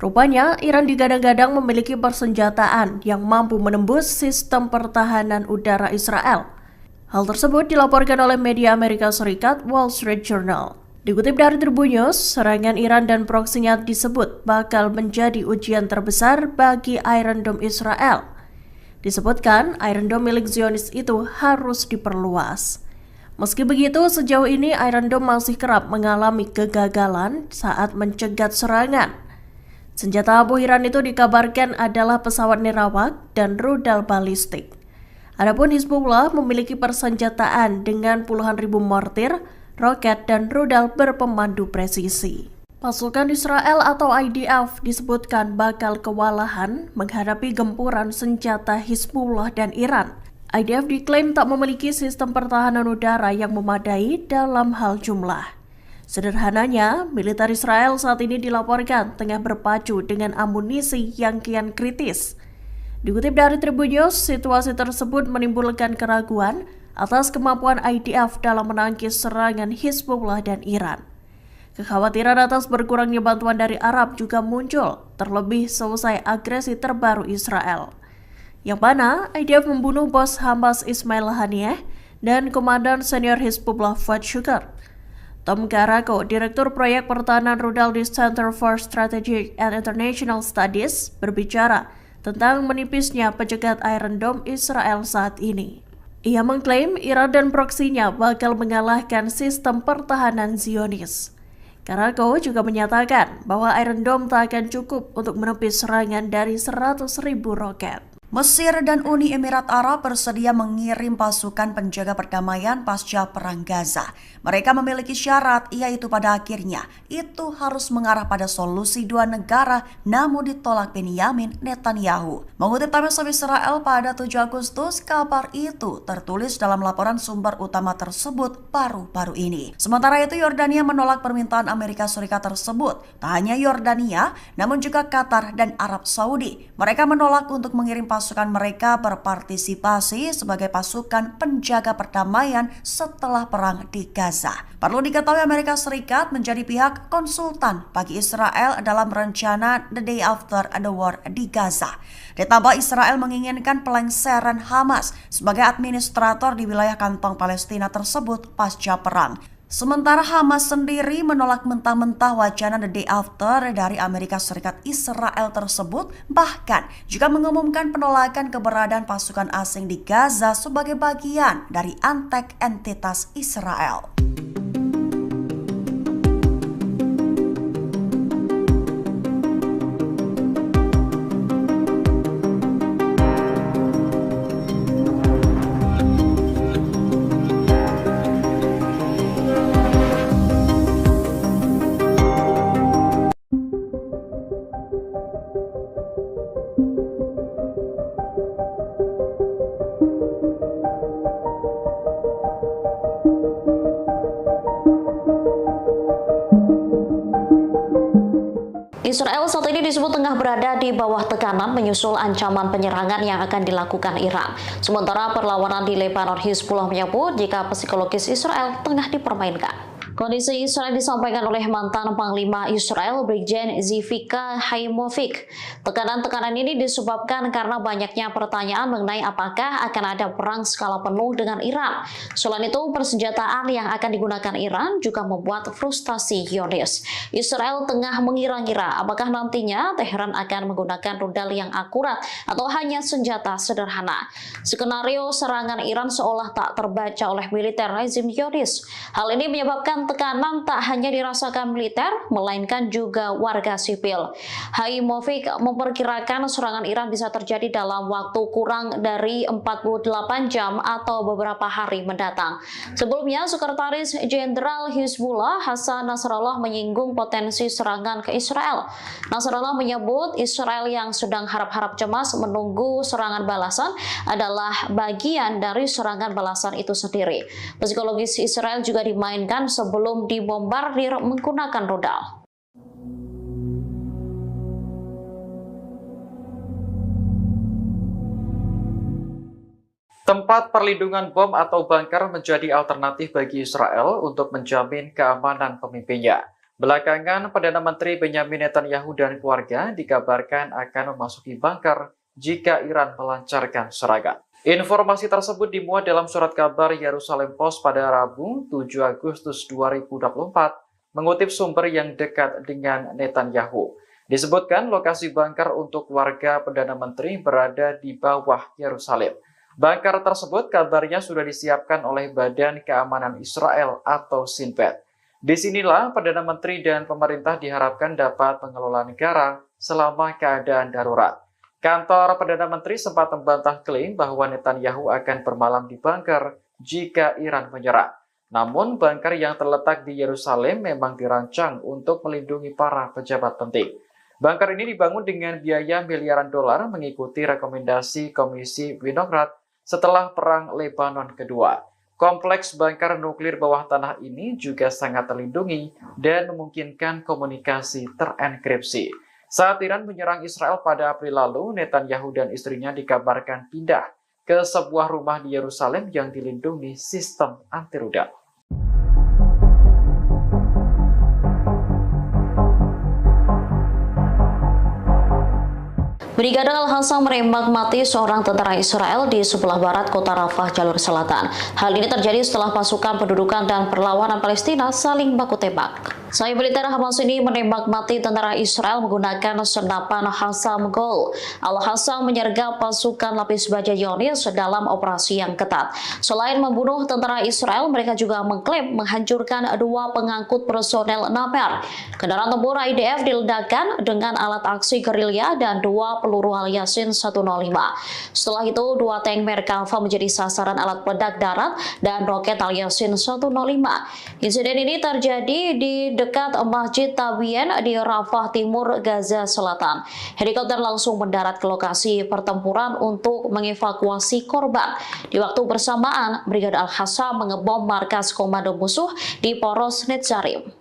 Rupanya, Iran digadang-gadang memiliki persenjataan yang mampu menembus sistem pertahanan udara Israel. Hal tersebut dilaporkan oleh media Amerika Serikat Wall Street Journal. Dikutip dari Tribun News, serangan Iran dan proksinya disebut bakal menjadi ujian terbesar bagi Iron Dome Israel. Disebutkan, Iron Dome milik Zionis itu harus diperluas. Meski begitu, sejauh ini Iron Dome masih kerap mengalami kegagalan saat mencegat serangan. Senjata abu Iran itu dikabarkan adalah pesawat nirawak dan rudal balistik. Adapun Hizbullah memiliki persenjataan dengan puluhan ribu mortir, roket, dan rudal berpemandu presisi. Pasukan Israel atau IDF disebutkan bakal kewalahan menghadapi gempuran senjata Hizbullah dan Iran. IDF diklaim tak memiliki sistem pertahanan udara yang memadai dalam hal jumlah. Sederhananya, militer Israel saat ini dilaporkan tengah berpacu dengan amunisi yang kian kritis. Dikutip dari Tribun News, situasi tersebut menimbulkan keraguan atas kemampuan IDF dalam menangkis serangan Hizbullah dan Iran. Kekhawatiran atas berkurangnya bantuan dari Arab juga muncul, terlebih selesai agresi terbaru Israel, yang mana IDF membunuh bos Hamas Ismail Haniyeh dan Komandan Senior Hizbullah Fuad Shukr. Tom Garako, Direktur Proyek Pertahanan Rudal di Center for Strategic and International Studies, berbicara tentang menipisnya pencegat Iron Dome Israel saat ini. Ia mengklaim Iran dan proksinya bakal mengalahkan sistem pertahanan Zionis. Garako juga menyatakan bahwa Iron Dome tak akan cukup untuk menepis serangan dari 100.000 roket. Mesir dan Uni Emirat Arab bersedia mengirim pasukan penjaga perdamaian pasca Perang Gaza. Mereka memiliki syarat, yaitu pada akhirnya itu harus mengarah pada solusi 2 negara, namun ditolak Benyamin Netanyahu. Mengutip Times of Israel pada 7 Agustus, kabar itu tertulis dalam laporan sumber utama tersebut baru-baru ini. Sementara itu, Yordania menolak permintaan Amerika Serikat tersebut. Tak hanya Yordania, namun juga Qatar dan Arab Saudi. Mereka menolak untuk mengirim pasukan mereka berpartisipasi sebagai pasukan penjaga perdamaian setelah perang di Gaza. Perlu diketahui Amerika Serikat menjadi pihak konsultan bagi Israel dalam rencana The Day After the War di Gaza. Ditambah Israel menginginkan pelengseran Hamas sebagai administrator di wilayah kantong Palestina tersebut pasca perang. Sementara Hamas sendiri menolak mentah-mentah wacana The Day After dari Amerika Serikat Israel tersebut, bahkan juga mengumumkan penolakan keberadaan pasukan asing di Gaza sebagai bagian dari antek entitas Israel. Israel saat ini disebut tengah berada di bawah tekanan menyusul ancaman penyerangan yang akan dilakukan Iran. Sementara perlawanan di Lebanon, Hizbullah menyebut jika psikologis Israel tengah dipermainkan. Kondisi Israel disampaikan oleh mantan Panglima Israel Brigjen Zivika Haimovic. Tekanan-tekanan ini disebabkan karena banyaknya pertanyaan mengenai apakah akan ada perang skala penuh dengan Iran. Selain itu, persenjataan yang akan digunakan Iran juga membuat frustasi Zionis. Israel tengah mengira-ngira apakah nantinya Teheran akan menggunakan rudal yang akurat atau hanya senjata sederhana. Skenario serangan Iran seolah tak terbaca oleh militer rezim Zionis. Hal ini menyebabkan tekanan tak hanya dirasakan militer, melainkan juga warga sipil. Haimovic memperkirakan serangan Iran bisa terjadi dalam waktu kurang dari 48 jam atau beberapa hari mendatang. Sebelumnya, Sekretaris Jenderal Hizbullah Hasan Nasrallah menyinggung potensi serangan ke Israel. Nasrallah menyebut Israel yang sedang harap-harap cemas menunggu serangan balasan adalah bagian dari serangan balasan itu sendiri. Psikologis Israel juga dimainkan sebelum dibombardir menggunakan rudal. Tempat perlindungan bom atau bunker menjadi alternatif bagi Israel untuk menjamin keamanan pemimpinnya. Belakangan, Perdana Menteri Benyamin Netanyahu dan keluarga dikabarkan akan memasuki bunker jika Iran melancarkan serangan. Informasi tersebut dimuat dalam surat kabar Yerusalem Post pada Rabu 7 Agustus 2024, mengutip sumber yang dekat dengan Netanyahu. Disebutkan lokasi bunker untuk warga Perdana Menteri berada di bawah Yerusalem. Bunker tersebut kabarnya sudah disiapkan oleh Badan Keamanan Israel atau Shin Bet. Disinilah Perdana Menteri dan pemerintah diharapkan dapat mengelola negara selama keadaan darurat. Kantor Perdana Menteri sempat membantah klaim bahwa Netanyahu akan bermalam di bunker jika Iran menyerang. Namun, bunker yang terletak di Yerusalem memang dirancang untuk melindungi para pejabat penting. Bunker ini dibangun dengan biaya miliaran dolar mengikuti rekomendasi Komisi Winograd setelah Perang Lebanon Kedua. Kompleks bunker nuklir bawah tanah ini juga sangat terlindungi dan memungkinkan komunikasi terenkripsi. Saat Iran menyerang Israel pada April lalu, Netanyahu dan istrinya dikabarkan pindah ke sebuah rumah di Yerusalem yang dilindungi sistem anti-rudal. Brigade Al-Hassam menembak mati seorang tentara Israel di sebelah barat kota Rafah, jalur selatan. Hal ini terjadi setelah pasukan pendudukan dan perlawanan Palestina saling baku tembak. Sayap militer Hamas ini menembak mati tentara Israel menggunakan senapan Hassam Gol. Al-Hassam menyergap pasukan lapis baja Zionis dalam operasi yang ketat. Selain membunuh tentara Israel, mereka juga mengklaim menghancurkan 2 pengangkut personel Namer. Kendaraan tempur IDF diledakkan dengan alat aksi gerilya dan 2 peluru Al-Yasin 105. Setelah itu, 2 tank Merkava menjadi sasaran alat peledak darat dan roket Al-Yasin 105. Insiden ini terjadi di dekat Masjid Tabien di Rafah Timur, Gaza Selatan. Helikopter langsung mendarat ke lokasi pertempuran untuk mengevakuasi korban. Di waktu bersamaan, Brigade Al-Hassam mengebom markas komando musuh di Poros Netzarim.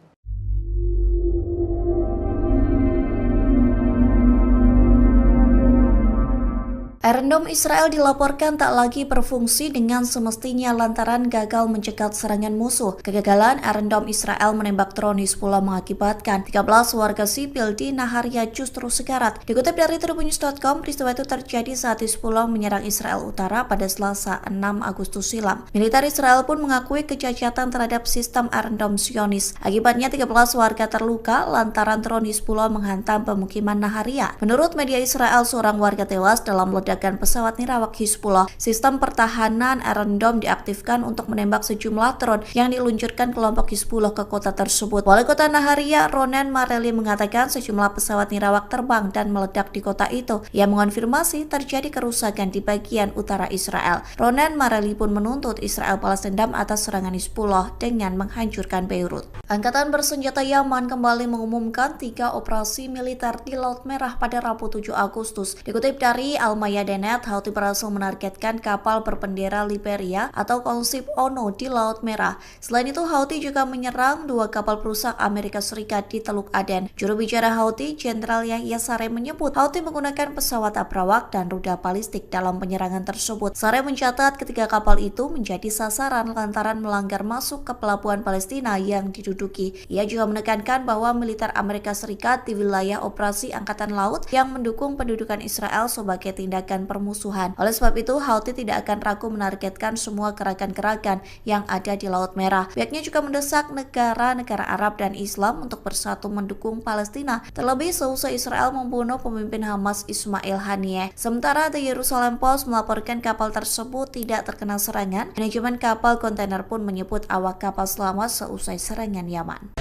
Iron Dome Israel dilaporkan tak lagi berfungsi dengan semestinya lantaran gagal mencegat serangan musuh. Kegagalan Iron Dome Israel menembak drone Hizbullah mengakibatkan 13 warga sipil di Naharia justru sekarat. Dikutip dari Tribunnews.com, peristiwa itu terjadi saat Hizbullah menyerang Israel Utara pada Selasa 6 Agustus silam. Militer Israel pun mengakui kecacatan terhadap sistem Iron Dome Zionis. Akibatnya 13 warga terluka lantaran drone Hizbullah menghantam pemukiman Naharia. Menurut media Israel, seorang warga tewas dalam ledakan pesawat nirawak Hizbullah. Sistem pertahanan Iron Dome diaktifkan untuk menembak sejumlah drone yang diluncurkan kelompok Hizbullah ke kota tersebut. Wali kota Naharia, Ronen Mareli, mengatakan sejumlah pesawat nirawak terbang dan meledak di kota itu. Ia mengonfirmasi terjadi kerusakan di bagian utara Israel. Ronen Mareli pun menuntut Israel balas dendam atas serangan Hizbullah dengan menghancurkan Beirut. Angkatan bersenjata Yaman kembali mengumumkan 3 operasi militer di Laut Merah pada Rabu 7 Agustus. Dikutip dari Al-Mayadin Medenet, Houthi berhasil menargetkan kapal berbendera Liberia atau Konsip Ono di Laut Merah. Selain itu, Houthi juga menyerang 2 kapal perusak Amerika Serikat di Teluk Aden. Juru bicara Houthi, Jenderal Yahya Saree menyebut Houthi menggunakan pesawat abrawak dan rudal balistik dalam penyerangan tersebut. Saree mencatat ketiga kapal itu menjadi sasaran lantaran melanggar masuk ke pelabuhan Palestina yang diduduki. Ia juga menekankan bahwa militer Amerika Serikat di wilayah operasi Angkatan Laut yang mendukung pendudukan Israel sebagai tindakan permusuhan. Oleh sebab itu, Houthi tidak akan ragu menargetkan semua gerakan-gerakan yang ada di Laut Merah. Pihaknya juga mendesak negara-negara Arab dan Islam untuk bersatu mendukung Palestina, terlebih seusai Israel membunuh pemimpin Hamas Ismail Haniyeh. Sementara The Jerusalem Post melaporkan kapal tersebut tidak terkena serangan. Manajemen kapal kontainer pun menyebut awak kapal selamat seusai serangan Yaman.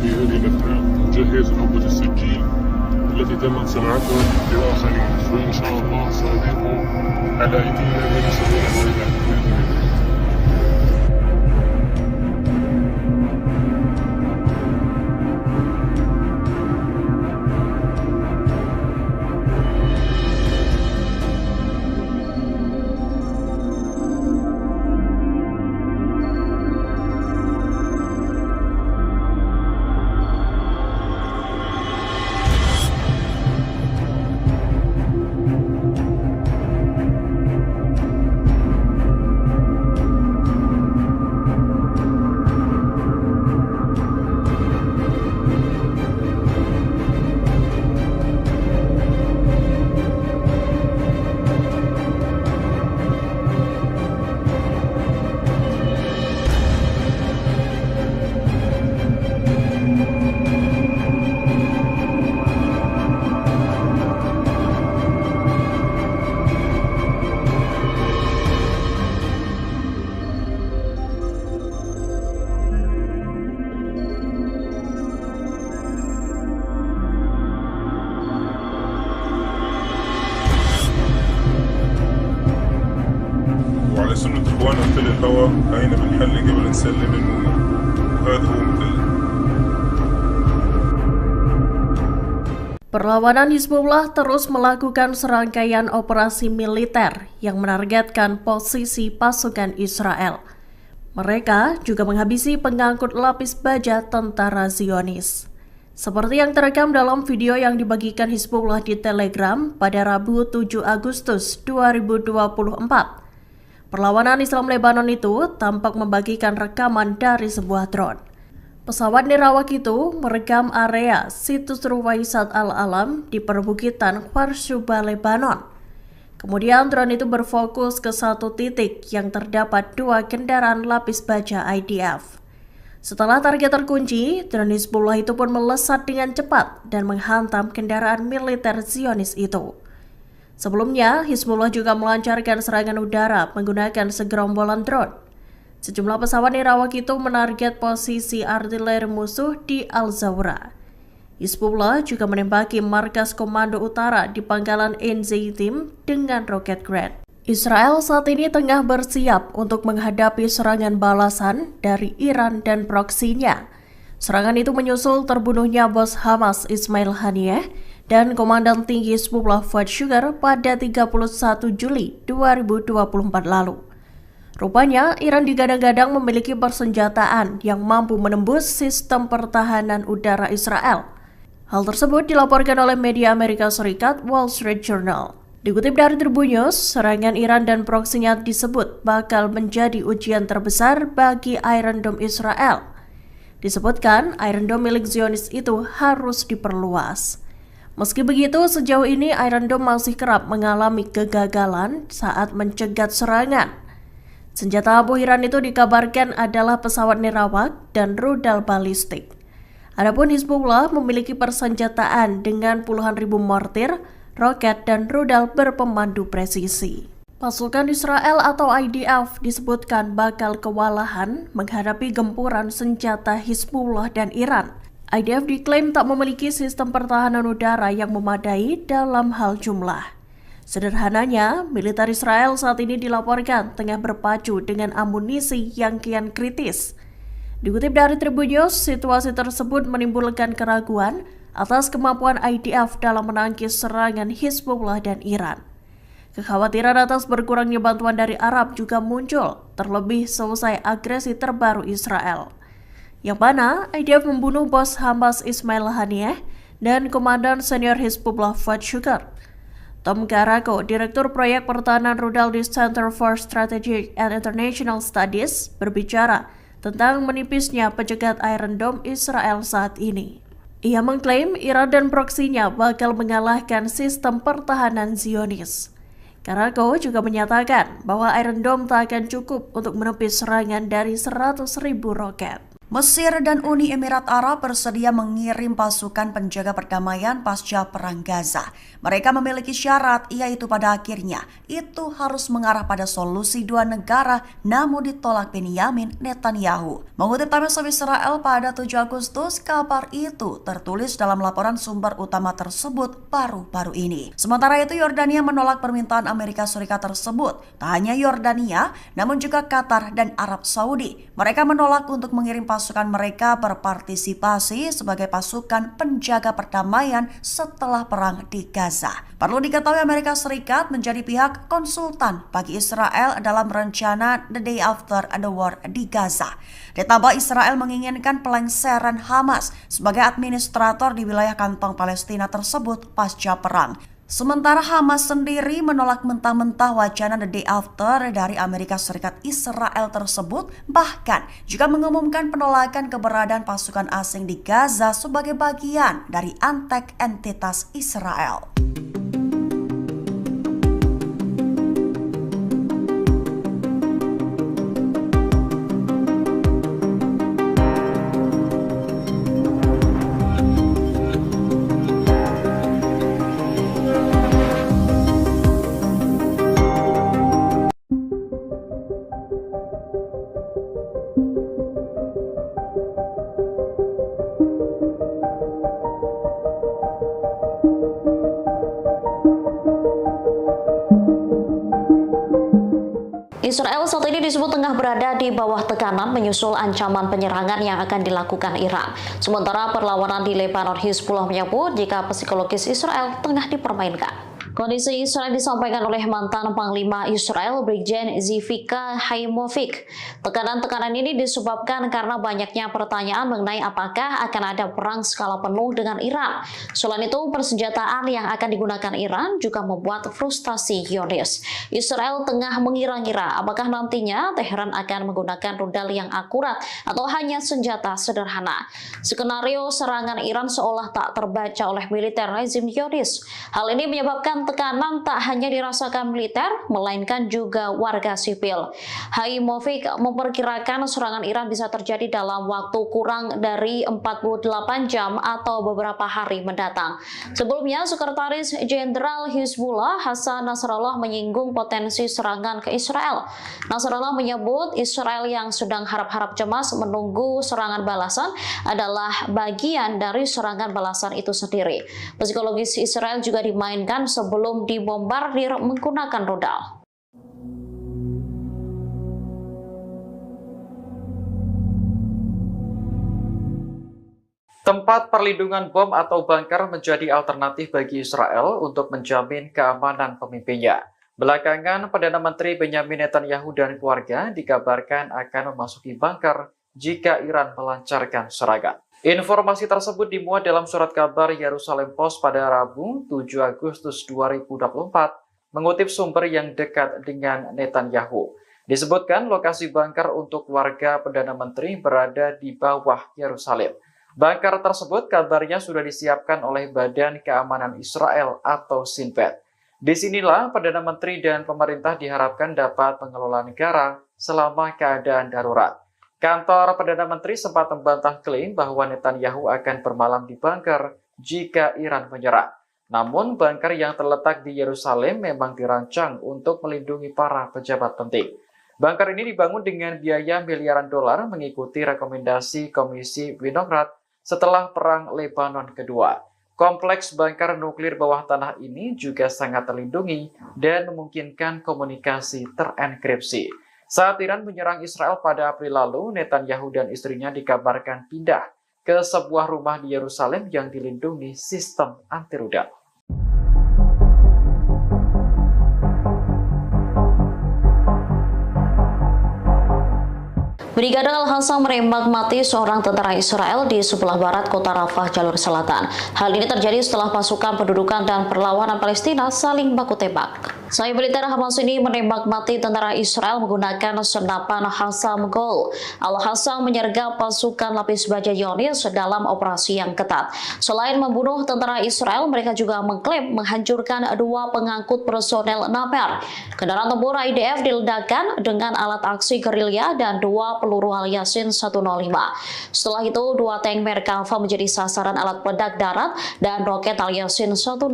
في هذه الأثناء نجهز عبوة السكين التي تمت صناعتها لآخرين، وإن شاء الله سأضيفهم على أيدينا من سبيل الولاء بإذن الله. وعلى سنة إخواننا مثل الهوى هينا بنحل قبل نسلم المؤمن، وهذا هو مثل. Perlawanan Hizbullah terus melakukan serangkaian operasi militer yang menargetkan posisi pasukan Israel. Mereka juga menghabisi pengangkut lapis baja tentara Zionis. Seperti yang terekam dalam video yang dibagikan Hizbullah di Telegram pada Rabu 7 Agustus 2024. Perlawanan Islam Lebanon itu tampak membagikan rekaman dari sebuah drone. Pesawat nirawak itu merekam area situs Ruwaisat Al-Alam di perbukitan Kharshuba, Lebanon. Kemudian drone itu berfokus ke satu titik yang terdapat 2 kendaraan lapis baja IDF. Setelah target terkunci, drone Hizbullah itu pun melesat dengan cepat dan menghantam kendaraan militer Zionis itu. Sebelumnya, Hizbullah juga melancarkan serangan udara menggunakan segerombolan drone. Sejumlah pesawat nirawak itu menarget posisi artileri musuh di Al-Zawra. Hizbullah juga menembaki markas komando utara di pangkalan Ein Zeitim dengan roket Grad. Israel saat ini tengah bersiap untuk menghadapi serangan balasan dari Iran dan proksinya. Serangan itu menyusul terbunuhnya bos Hamas Ismail Haniyeh dan Komandan Tinggi Hizbullah Fuad Shukar pada 31 Juli 2024 lalu. Rupanya, Iran digadang-gadang memiliki persenjataan yang mampu menembus sistem pertahanan udara Israel. Hal tersebut dilaporkan oleh media Amerika Serikat Wall Street Journal. Dikutip dari Tribun News, serangan Iran dan proksinya disebut bakal menjadi ujian terbesar bagi Iron Dome Israel. Disebutkan, Iron Dome milik Zionis itu harus diperluas. Meski begitu, sejauh ini Iron Dome masih kerap mengalami kegagalan saat mencegat serangan. Senjata abu Iran itu dikabarkan adalah pesawat nirawak dan rudal balistik. Adapun Hizbullah memiliki persenjataan dengan puluhan ribu mortir, roket, dan rudal berpemandu presisi. Pasukan Israel atau IDF disebutkan bakal kewalahan menghadapi gempuran senjata Hizbullah dan Iran. IDF diklaim tak memiliki sistem pertahanan udara yang memadai dalam hal jumlah. Sederhananya, militer Israel saat ini dilaporkan tengah berpacu dengan amunisi yang kian kritis. Dikutip dari Tribun News, situasi tersebut menimbulkan keraguan atas kemampuan IDF dalam menangkis serangan Hizbullah dan Iran. Kekhawatiran atas berkurangnya bantuan dari Arab juga muncul, terlebih selesai agresi terbaru Israel, yang mana IDF membunuh bos Hamas Ismail Haniyeh dan Komandan Senior Hizbullah Fuad Shukar. Tom Karako, Direktur Proyek Pertahanan Rudal di Center for Strategic and International Studies, berbicara tentang menipisnya pencegat Iron Dome Israel saat ini. Ia mengklaim Iran dan proksinya bakal mengalahkan sistem pertahanan Zionis. Karako juga menyatakan bahwa Iron Dome tak akan cukup untuk menepis serangan dari 100.000 roket. Mesir dan Uni Emirat Arab bersedia mengirim pasukan penjaga perdamaian pasca Perang Gaza. Mereka memiliki syarat, yaitu pada akhirnya itu harus mengarah pada solusi dua negara, namun ditolak Benyamin Netanyahu. Mengutip Times of Israel pada 7 Agustus, kabar itu tertulis dalam laporan sumber utama tersebut baru-baru ini. Sementara itu, Yordania menolak permintaan Amerika Serikat tersebut. Tak hanya Yordania, namun juga Qatar dan Arab Saudi. Mereka menolak untuk mengirim pasukan mereka berpartisipasi sebagai pasukan penjaga perdamaian setelah perang di Gaza. Perlu diketahui Amerika Serikat menjadi pihak konsultan bagi Israel dalam rencana The Day After the War di Gaza. Ditambah Israel menginginkan pelengseran Hamas sebagai administrator di wilayah kantong Palestina tersebut pasca perang. Sementara Hamas sendiri menolak mentah-mentah wacana The Day After dari Amerika Serikat Israel tersebut, bahkan juga mengumumkan penolakan keberadaan pasukan asing di Gaza sebagai bagian dari antek entitas Israel. Israel saat ini disebut tengah berada di bawah tekanan menyusul ancaman penyerangan yang akan dilakukan Iran. Sementara perlawanan di Lebanon, Hizbullah menyebut jika psikologis Israel tengah dipermainkan. Kondisi Israel disampaikan oleh mantan Panglima Israel, Brigjen Zivika Haimovik. Tekanan-tekanan ini disebabkan karena banyaknya pertanyaan mengenai apakah akan ada perang skala penuh dengan Iran. Selain itu, persenjataan yang akan digunakan Iran juga membuat frustasi Zionis. Israel tengah mengira-ngira apakah nantinya Teheran akan menggunakan rudal yang akurat atau hanya senjata sederhana. Skenario serangan Iran seolah tak terbaca oleh militer rezim Zionis. Hal ini menyebabkan tekanan tak hanya dirasakan militer, melainkan juga warga sipil. Haimovik memperkirakan serangan Iran bisa terjadi dalam waktu kurang dari 48 jam atau beberapa hari mendatang. Sebelumnya, Sekretaris Jenderal Hizbullah Hasan Nasrallah menyinggung potensi serangan ke Israel. Nasrallah menyebut Israel yang sedang harap-harap cemas menunggu serangan balasan adalah bagian dari serangan balasan itu sendiri. Psikologis Israel juga dimainkan sebelum dibombardir menggunakan rudal. Tempat perlindungan bom atau bunker menjadi alternatif bagi Israel untuk menjamin keamanan pemimpinnya. Belakangan, Perdana Menteri Benyamin Netanyahu dan keluarga dikabarkan akan memasuki bunker jika Iran melancarkan serangan. Informasi tersebut dimuat dalam surat kabar Yerusalem Post pada Rabu 7 Agustus 2024, mengutip sumber yang dekat dengan Netanyahu. Disebutkan lokasi bunker untuk keluarga Perdana Menteri berada di bawah Yerusalem. Bunker tersebut kabarnya sudah disiapkan oleh Badan Keamanan Israel atau Shin Bet. Disinilah Perdana Menteri dan pemerintah diharapkan dapat mengelola negara selama keadaan darurat. Kantor Perdana Menteri sempat membantah klaim bahwa Netanyahu akan bermalam di bunker jika Iran menyerang. Namun, bunker yang terletak di Yerusalem memang dirancang untuk melindungi para pejabat penting. Bunker ini dibangun dengan biaya miliaran dolar mengikuti rekomendasi Komisi Winograd setelah Perang Lebanon Kedua. Kompleks bunker nuklir bawah tanah ini juga sangat terlindungi dan memungkinkan komunikasi terenkripsi. Saat Iran menyerang Israel pada April lalu, Netanyahu dan istrinya dikabarkan pindah ke sebuah rumah di Yerusalem yang dilindungi sistem anti-rudal. Brigade Al-Hassam menembak mati seorang tentara Israel di sebelah barat kota Rafah, jalur selatan. Hal ini terjadi setelah pasukan pendudukan dan perlawanan Palestina saling baku tembak. Sayap militer Hamas ini menembak mati tentara Israel menggunakan senapan Hassam Gol. Al-Hassam menyergap pasukan lapis baja Zionis dalam operasi yang ketat. Selain membunuh tentara Israel, mereka juga mengklaim menghancurkan 2 pengangkut personel Naper. Kendaraan tempur IDF diledakkan dengan alat aksi gerilya dan 2 peluru Al-Yasin 105. Setelah itu, 2 tank Merkava menjadi sasaran alat peledak darat dan roket Al-Yasin 105.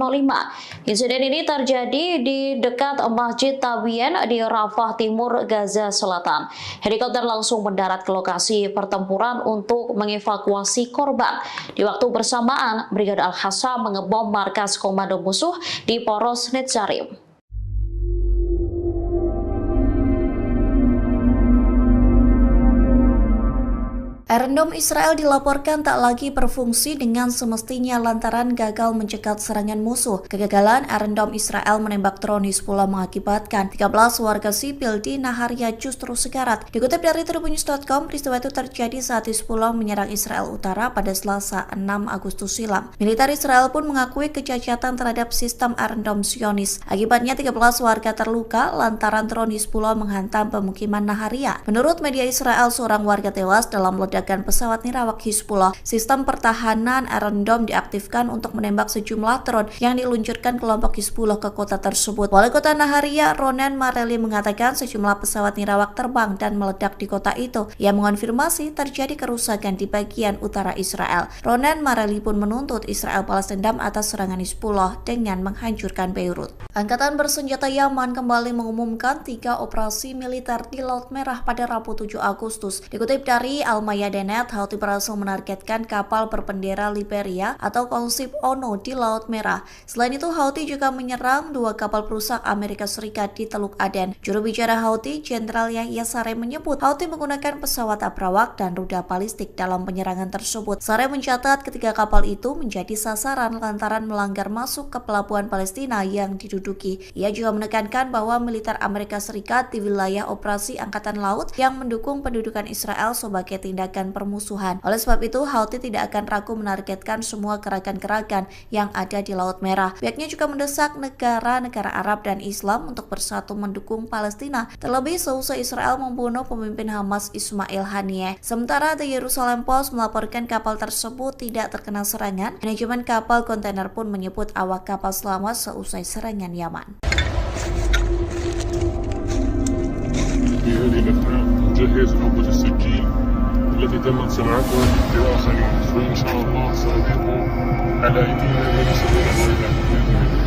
Insiden ini terjadi di dekat Masjid Tabien di Rafah Timur, Gaza Selatan. Helikopter langsung mendarat ke lokasi pertempuran untuk mengevakuasi korban. Di waktu bersamaan, Brigade Al-Hassam mengebom markas komando musuh di Poros Netzarim. Iron Dome Israel dilaporkan tak lagi berfungsi dengan semestinya lantaran gagal mencegat serangan musuh. Kegagalan Iron Dome Israel menembak drone Hizbullah mengakibatkan 13 warga sipil di Naharia justru sekarat. Dikutip dari tribunnews.com, peristiwa itu terjadi saat Hizbullah menyerang Israel Utara pada Selasa 6 Agustus silam. Militer Israel pun mengakui kecacatan terhadap sistem Iron Dome Zionis. Akibatnya 13 warga terluka lantaran drone Hizbullah menghantam pemukiman Naharia. Menurut media Israel, seorang warga tewas dalam ledakan pesawat nirawak Hizbullah. Sistem pertahanan Iron Dome diaktifkan untuk menembak sejumlah drone yang diluncurkan kelompok Hizbullah ke kota tersebut. Wali kota Naharia, Ronen Mareli, mengatakan sejumlah pesawat nirawak terbang dan meledak di kota itu. Ia mengonfirmasi terjadi kerusakan di bagian utara Israel. Ronen Mareli pun menuntut Israel balas dendam atas serangan Hizbullah dengan menghancurkan Beirut. Angkatan bersenjata Yaman kembali mengumumkan 3 operasi militer di Laut Merah pada Rabu 7 Agustus. Dikutip dari Al-Mayadeh.net, Houthi berhasil menargetkan kapal berbendera Liberia atau konsip ONU di Laut Merah. Selain itu, Houthi juga menyerang 2 kapal perusak Amerika Serikat di Teluk Aden. Juru bicara Houthi, Jenderal Yahya Saree, menyebut Houthi menggunakan pesawat abrawak dan rudal balistik dalam penyerangan tersebut. Saree mencatat ketiga kapal itu menjadi sasaran lantaran melanggar masuk ke pelabuhan Palestina yang diduduki. Ia juga menekankan bahwa militer Amerika Serikat di wilayah operasi Angkatan Laut yang mendukung pendudukan Israel sebagai tindakan permusuhan. Oleh sebab itu, Houthi tidak akan ragu menargetkan semua gerakan-gerakan yang ada di Laut Merah. Pihaknya juga mendesak negara-negara Arab dan Islam untuk bersatu mendukung Palestina, terlebih seusai Israel membunuh pemimpin Hamas Ismail Haniyeh. Sementara The Jerusalem Post melaporkan kapal tersebut tidak terkena serangan. Manajemen kapal kontainer pun menyebut awak kapal selamat seusai serangan Yaman. في هذه الأثناء نجهز حبة السكين التي تمت صناعتها لآخرين، فإن شاء الله سنذيق على أيدينا من يصلون غيرنا بإذن الله.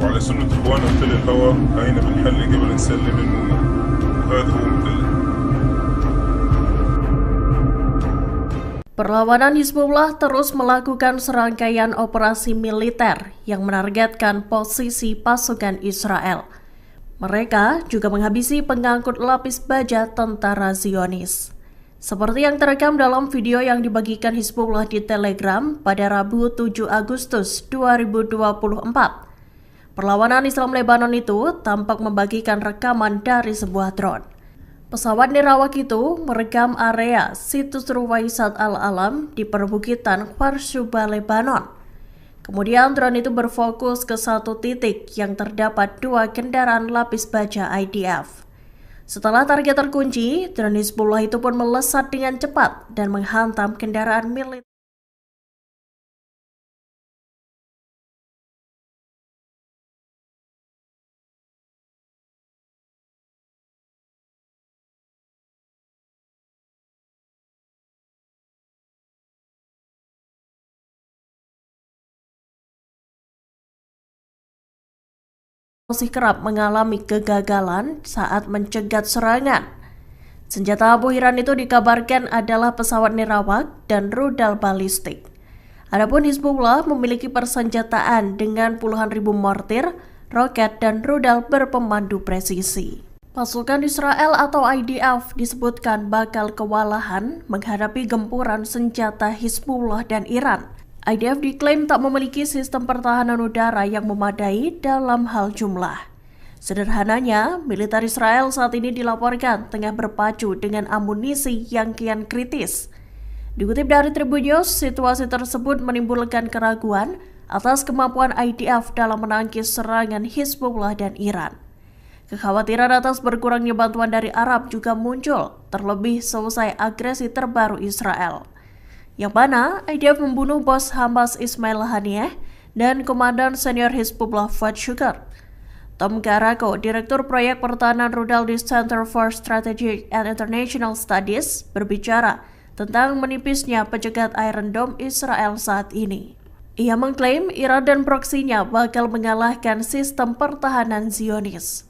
وعلى سنة إخواننا مثل الهوى هاينا بنحلي قبل نسلم المؤمن، وهذا هو مثل. Perlawanan Hizbullah terus melakukan serangkaian operasi militer yang menargetkan posisi pasukan Israel. Mereka juga menghabisi pengangkut lapis baja tentara Zionis. Seperti yang terekam dalam video yang dibagikan Hizbullah di Telegram pada Rabu 7 Agustus 2024. Perlawanan Islam Lebanon itu tampak membagikan rekaman dari sebuah drone. Pesawat nirawak itu merekam area situs Ruwaisat Al-Alam di perbukitan Kharshuba, Lebanon. Kemudian drone itu berfokus ke satu titik yang terdapat 2 kendaraan lapis baja IDF. Setelah target terkunci, drone Hizbullah itu pun melesat dengan cepat dan menghantam kendaraan militer. Masih kerap mengalami kegagalan saat mencegat serangan. Senjata Abu Hiran itu dikabarkan adalah pesawat nirawak dan rudal balistik. Adapun Hizbullah memiliki persenjataan dengan puluhan ribu mortir, roket, dan rudal berpemandu presisi. Pasukan Israel atau IDF disebutkan bakal kewalahan menghadapi gempuran senjata Hizbullah dan Iran. IDF diklaim tak memiliki sistem pertahanan udara yang memadai dalam hal jumlah. Sederhananya, militer Israel saat ini dilaporkan tengah berpacu dengan amunisi yang kian kritis. Dikutip dari Tribun News, situasi tersebut menimbulkan keraguan atas kemampuan IDF dalam menangkis serangan Hizbullah dan Iran. Kekhawatiran atas berkurangnya bantuan dari Arab juga muncul, terlebih selesai agresi terbaru Israel, yang mana IDF membunuh bos Hamas Ismail Haniyeh dan komandan senior Hizbullah Fuad Shukr. Tom Garako, Direktur Proyek Pertahanan Rudal di Center for Strategic and International Studies, berbicara tentang menipisnya pencegat Iron Dome Israel saat ini. Ia mengklaim Iran dan proksinya bakal mengalahkan sistem pertahanan Zionis.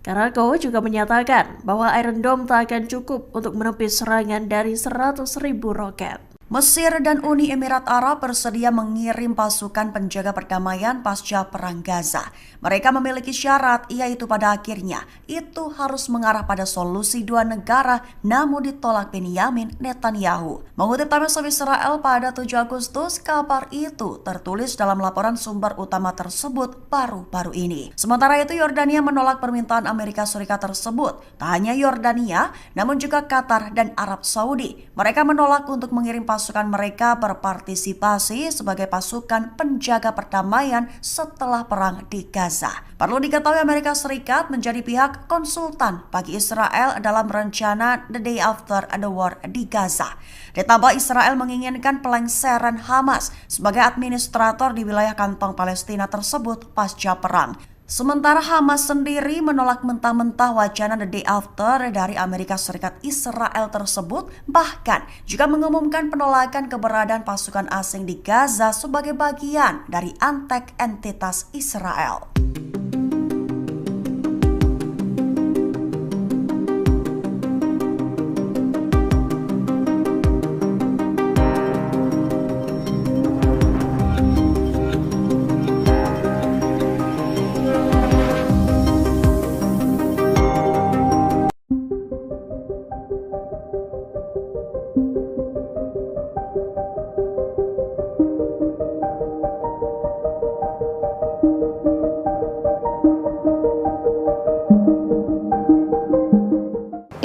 Garako juga menyatakan bahwa Iron Dome tak akan cukup untuk menepis serangan dari 100.000 roket. Mesir dan Uni Emirat Arab bersedia mengirim pasukan penjaga perdamaian pasca Perang Gaza. Mereka memiliki syarat, yaitu pada akhirnya itu harus mengarah pada solusi 2 negara, namun ditolak Benyamin Netanyahu. Mengutip Times of Israel pada 7 Agustus, kabar itu tertulis dalam laporan sumber utama tersebut baru-baru ini. Sementara itu, Yordania menolak permintaan Amerika Serikat tersebut. Tak hanya Yordania, namun juga Qatar dan Arab Saudi. Mereka menolak untuk mengirim pasukan mereka berpartisipasi sebagai pasukan penjaga perdamaian setelah perang di Gaza. Perlu diketahui Amerika Serikat menjadi pihak konsultan bagi Israel dalam rencana The Day After the War di Gaza. Ditambah Israel menginginkan pelengseran Hamas sebagai administrator di wilayah kantong Palestina tersebut pasca perang. Sementara Hamas sendiri menolak mentah-mentah wacana The Day After dari Amerika Serikat Israel tersebut, bahkan juga mengumumkan penolakan keberadaan pasukan asing di Gaza sebagai bagian dari antek entitas Israel.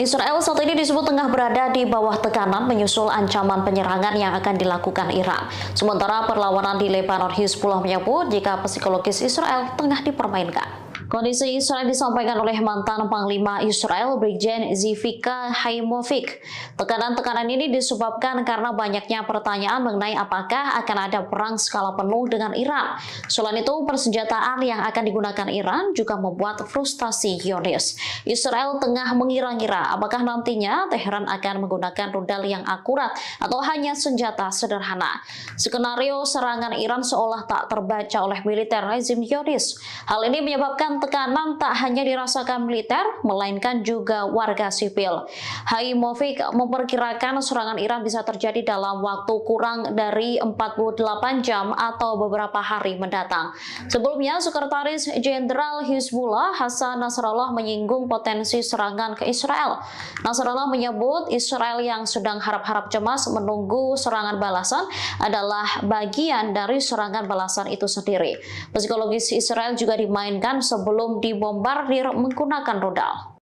Israel saat ini disebut tengah berada di bawah tekanan menyusul ancaman penyerangan yang akan dilakukan Iran. Sementara perlawanan di Lebanon, Hizbullah menyebut jika psikologis Israel tengah dipermainkan. Kondisi Israel disampaikan oleh mantan Panglima Israel Brigjen Zivika Haimovic. Tekanan-tekanan ini disebabkan karena banyaknya pertanyaan mengenai apakah akan ada perang skala penuh dengan Iran. Selain itu, persenjataan yang akan digunakan Iran juga membuat frustasi Zionis. Israel tengah mengira-ngira apakah nantinya Teheran akan menggunakan rudal yang akurat atau hanya senjata sederhana. Skenario serangan Iran seolah tak terbaca oleh militer rezim Zionis. Hal ini menyebabkan tekanan tak hanya dirasakan militer, melainkan juga warga sipil. Haimovic memperkirakan serangan Iran bisa terjadi dalam waktu kurang dari 48 jam atau beberapa hari mendatang. Sebelumnya, Sekretaris Jenderal Hizbullah Hasan Nasrallah menyinggung potensi serangan ke Israel. Nasrallah menyebut Israel yang sedang harap-harap cemas menunggu serangan balasan adalah bagian dari serangan balasan itu sendiri. Psikologis Israel juga dimainkan sebelum dibombardir menggunakan rudal.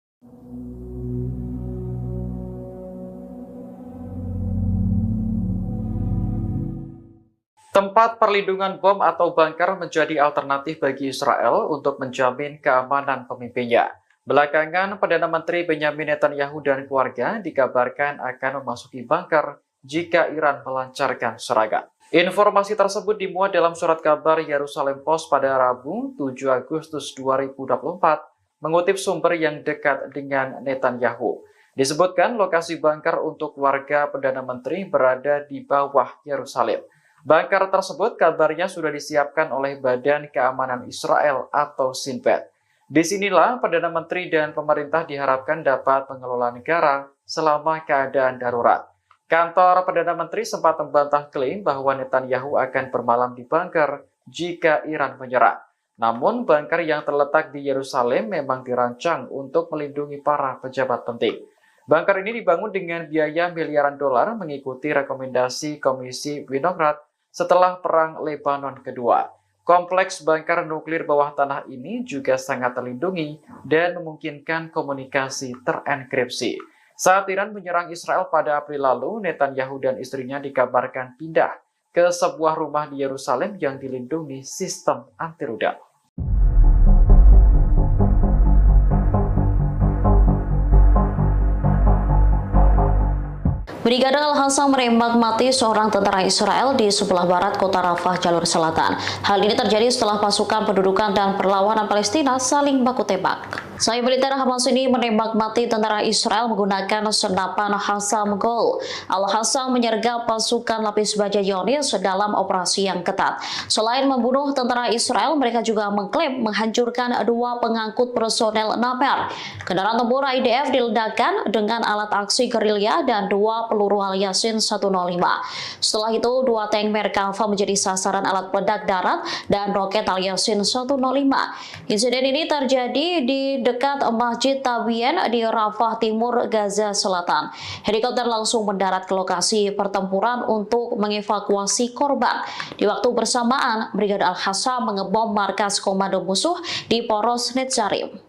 Tempat perlindungan bom atau bunker menjadi alternatif bagi Israel untuk menjamin keamanan pemimpinnya. Belakangan, Perdana Menteri Benyamin Netanyahu dan keluarga dikabarkan akan memasuki bunker jika Iran melancarkan serangan. Informasi tersebut dimuat dalam surat kabar Yerusalem Post pada Rabu 7 Agustus 2024, mengutip sumber yang dekat dengan Netanyahu. Disebutkan lokasi bunker untuk warga Perdana Menteri berada di bawah Yerusalem. Bunker tersebut kabarnya sudah disiapkan oleh Badan Keamanan Israel atau Shin Bet. Disinilah Perdana Menteri dan pemerintah diharapkan dapat mengelola negara selama keadaan darurat. Kantor Perdana Menteri sempat membantah klaim bahwa Netanyahu akan bermalam di bunker jika Iran menyerang. Namun, bunker yang terletak di Yerusalem memang dirancang untuk melindungi para pejabat penting. Bunker ini dibangun dengan biaya miliaran dolar mengikuti rekomendasi Komisi Winograd setelah Perang Lebanon Kedua. Kompleks bunker nuklir bawah tanah ini juga sangat terlindungi dan memungkinkan komunikasi terenkripsi. Saat Iran menyerang Israel pada April lalu, Netanyahu dan istrinya dikabarkan pindah ke sebuah rumah di Yerusalem yang dilindungi sistem anti-rudal. Brigade Al-Hassam menembak mati seorang tentara Israel di sebelah barat kota Rafah, jalur selatan. Hal ini terjadi setelah pasukan pendudukan dan perlawanan Palestina saling baku tembak. Sayap militer Hamas ini menembak mati tentara Israel menggunakan senapan Hassam Gol. Al-Hassam menyergap pasukan lapis baja Zionis dalam operasi yang ketat. Selain membunuh tentara Israel, mereka juga mengklaim menghancurkan 2 pengangkut personel Namer. Kendaraan tempur IDF diledakkan dengan alat aksi gerilya dan 2 peluru Al-Yasin 105. Setelah itu, 2 tank Merkava menjadi sasaran alat peledak darat dan roket Al-Yasin 105. Insiden ini terjadi di dekat Masjid Tabien di Rafah Timur, Gaza Selatan. Helikopter langsung mendarat ke lokasi pertempuran untuk mengevakuasi korban. Di waktu bersamaan, Brigade Al-Hassam mengebom markas komando musuh di Poros Netzarim.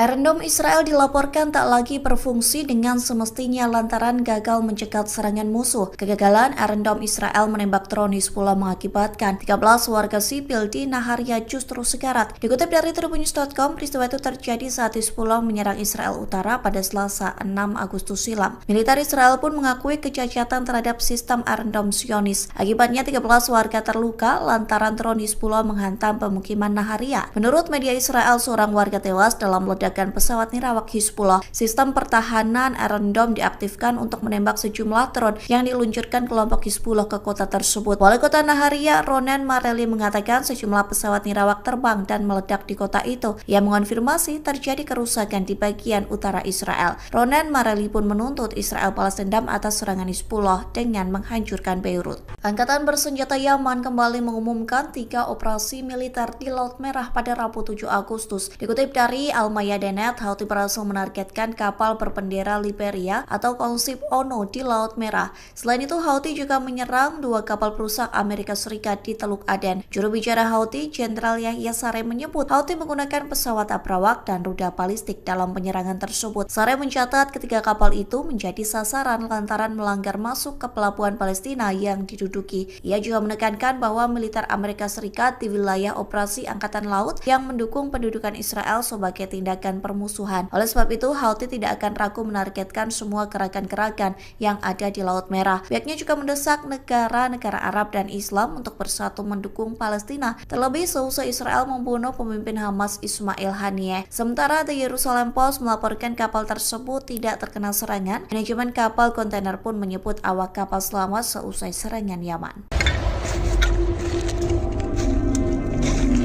Iron Dome Israel dilaporkan tak lagi berfungsi dengan semestinya lantaran gagal mencegat serangan musuh. Kegagalan Iron Dome Israel menembak drone Hizbullah mengakibatkan 13 warga sipil di Naharia justru sekarat. Dikutip dari Tribunnews.com, peristiwa itu terjadi saat Hizbullah menyerang Israel Utara pada Selasa 6 Agustus silam. Militer Israel pun mengakui kecacatan terhadap sistem Iron Dome Zionis. Akibatnya 13 warga terluka lantaran drone Hizbullah menghantam pemukiman Naharia. Menurut media Israel, seorang warga tewas dalam ledakan pesawat nirawak Hizbullah. Sistem pertahanan Iron Dome diaktifkan untuk menembak sejumlah drone yang diluncurkan kelompok Hizbullah ke kota tersebut. Wali kota Naharia, Ronen Mareli, mengatakan sejumlah pesawat nirawak terbang dan meledak di kota itu. Ia mengonfirmasi terjadi kerusakan di bagian utara Israel. Ronen Mareli pun menuntut Israel balas dendam atas serangan Hizbullah dengan menghancurkan Beirut. Angkatan bersenjata Yaman kembali mengumumkan 3 operasi militer di Laut Merah pada Rabu 7 Agustus. Dikutip dari Al-Mayadeen, Houthi berhasil menargetkan kapal berbendera Liberia atau konsip ONU di Laut Merah. Selain itu, Houthi juga menyerang 2 kapal perusak Amerika Serikat di Teluk Aden. Juru bicara Houthi, Jenderal Yahya Saree, menyebut Houthi menggunakan pesawat abrawak dan rudal balistik dalam penyerangan tersebut. Saree mencatat ketiga kapal itu menjadi sasaran lantaran melanggar masuk ke pelabuhan Palestina yang diduduki. Ia juga menekankan bahwa militer Amerika Serikat di wilayah operasi Angkatan Laut yang mendukung pendudukan Israel sebagai tindakan tindakan permusuhan. Oleh sebab itu, Houthi tidak akan ragu menargetkan semua gerakan-gerakan yang ada di Laut Merah. Pihaknya juga mendesak negara-negara Arab dan Islam untuk bersatu mendukung Palestina, terlebih seusai Israel membunuh pemimpin Hamas Ismail Haniyeh. Sementara The Jerusalem Post melaporkan kapal tersebut tidak terkena serangan. Manajemen kapal kontainer pun menyebut awak kapal selamat seusai serangan Yaman.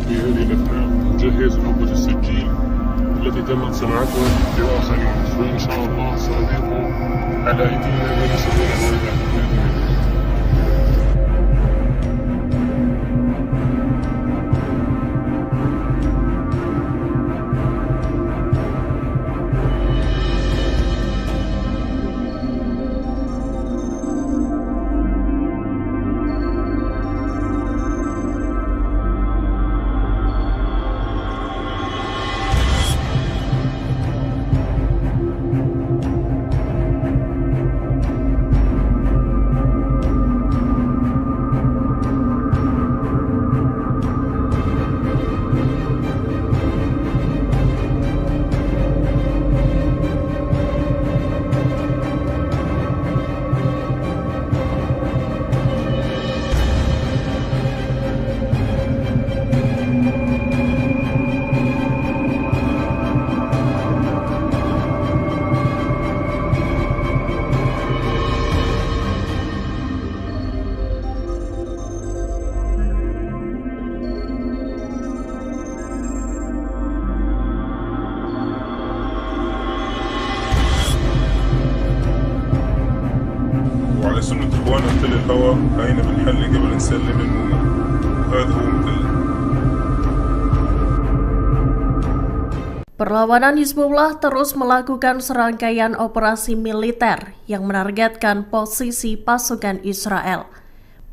في هذه الأثناء نجهز نوبة السجين التي تمت صناعتها لآخرين، وإن شاء الله سأضيف على أيدينا ما نسويه بإذن الله. وعلى سنة إخواننا في تل الهوى هاينا بنحل قبل نسلم المهمة. هذا هو مثل Perlawanan Hizbullah terus melakukan serangkaian operasi militer yang menargetkan posisi pasukan Israel.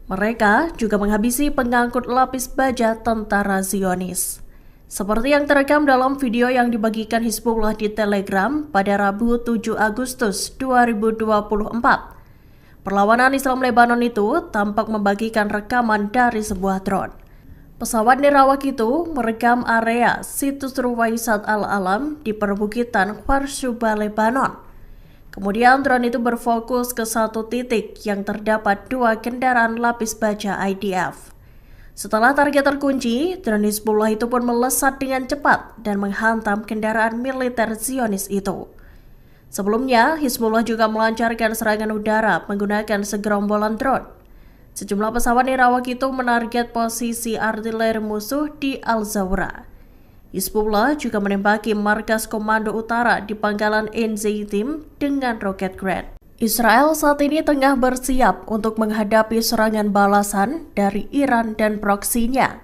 Mereka juga menghabisi pengangkut lapis baja tentara Zionis. Seperti yang terekam dalam video yang dibagikan Hizbullah di Telegram pada Rabu 7 Agustus 2024. Perlawanan Islam Lebanon itu tampak membagikan rekaman dari sebuah drone. Pesawat nirawak itu merekam area situs Ruwaisat Al-Alam di perbukitan Kharsuba, Lebanon. Kemudian drone itu berfokus ke satu titik yang terdapat 2 kendaraan lapis baja IDF. Setelah target terkunci, drone Hizbullah itu pun melesat dengan cepat dan menghantam kendaraan militer Zionis itu. Sebelumnya, Hizbullah juga melancarkan serangan udara menggunakan segerombolan drone. Sejumlah pesawat nirawak itu menarget posisi artileri musuh di Al-Zawra. Hizbullah juga menembaki markas komando utara di pangkalan Enzeitim dengan roket Grad. Israel saat ini tengah bersiap untuk menghadapi serangan balasan dari Iran dan proksinya.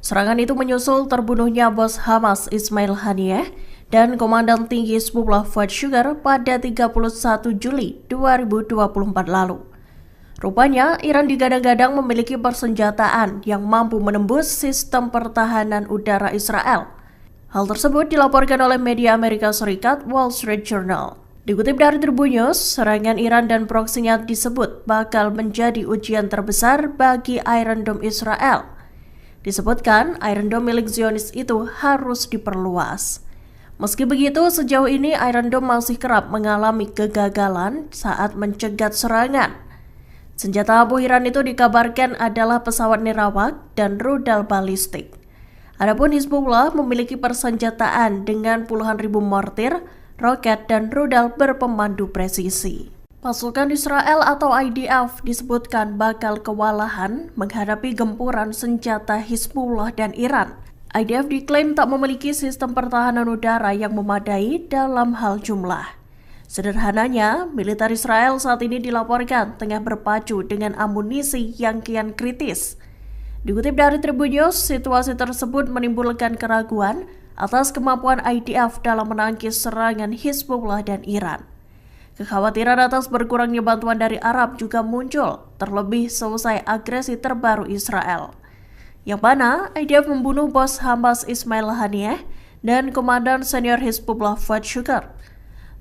Serangan itu menyusul terbunuhnya bos Hamas Ismail Haniyeh dan Komandan Tinggi Hizbullah Fuad Shukar pada 31 Juli 2024 lalu. Rupanya, Iran digadang-gadang memiliki persenjataan yang mampu menembus sistem pertahanan udara Israel. Hal tersebut dilaporkan oleh media Amerika Serikat Wall Street Journal. Dikutip dari Tribun News, serangan Iran dan proksinya disebut bakal menjadi ujian terbesar bagi Iron Dome Israel. Disebutkan, Iron Dome milik Zionis itu harus diperluas. Meski begitu, sejauh ini Iron Dome masih kerap mengalami kegagalan saat mencegat serangan. Senjata abu Iran itu dikabarkan adalah pesawat nirawak dan rudal balistik. Adapun Hizbullah memiliki persenjataan dengan puluhan ribu mortir, roket, dan rudal berpemandu presisi. Pasukan Israel atau IDF disebutkan bakal kewalahan menghadapi gempuran senjata Hizbullah dan Iran. IDF diklaim tak memiliki sistem pertahanan udara yang memadai dalam hal jumlah. Sederhananya, militer Israel saat ini dilaporkan tengah berpacu dengan amunisi yang kian kritis. Dikutip dari Tribun News, situasi tersebut menimbulkan keraguan atas kemampuan IDF dalam menangkis serangan Hizbullah dan Iran. Kekhawatiran atas berkurangnya bantuan dari Arab juga muncul, terlebih selesai agresi terbaru Israel, yang mana IDF membunuh bos Hamas Ismail Haniyeh dan Komandan Senior Hizbullah Fuad Shukar.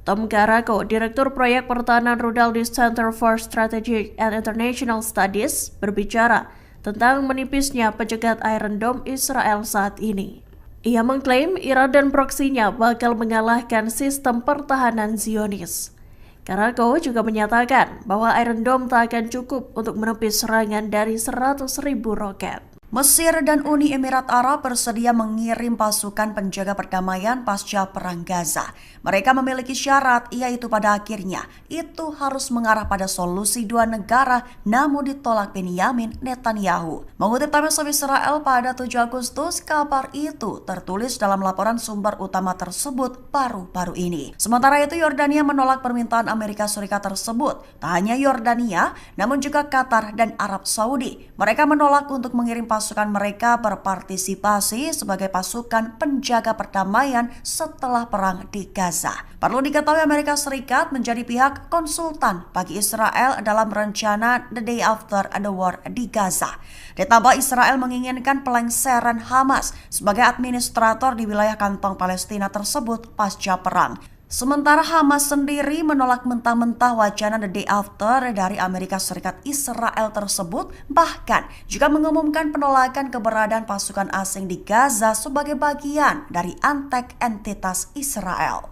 Tom Karako, Direktur Proyek Pertahanan Rudal di Center for Strategic and International Studies, berbicara tentang menipisnya pencegat Iron Dome Israel saat ini. Ia mengklaim Iran dan proksinya bakal mengalahkan sistem pertahanan Zionis. Karako juga menyatakan bahwa Iron Dome tak akan cukup untuk menepis serangan dari 100.000 roket. Mesir dan Uni Emirat Arab bersedia mengirim pasukan penjaga perdamaian pasca Perang Gaza. Mereka memiliki syarat, yaitu pada akhirnya itu harus mengarah pada solusi dua negara, namun ditolak Benyamin Netanyahu. Mengutip Times of Israel pada 7 Agustus, kabar itu tertulis dalam laporan sumber utama tersebut baru-baru ini. Sementara itu, Yordania menolak permintaan Amerika Serikat tersebut. Tak hanya Yordania, namun juga Qatar dan Arab Saudi. Mereka menolak untuk mengirim pasukan mereka berpartisipasi sebagai pasukan penjaga perdamaian setelah perang di Gaza. Perlu diketahui Amerika Serikat menjadi pihak konsultan bagi Israel dalam rencana The Day After the War di Gaza. Ditambah Israel menginginkan pelengseran Hamas sebagai administrator di wilayah kantong Palestina tersebut pasca perang. Sementara Hamas sendiri menolak mentah-mentah wacana The Day After dari Amerika Serikat Israel tersebut, bahkan juga mengumumkan penolakan keberadaan pasukan asing di Gaza sebagai bagian dari antek entitas Israel.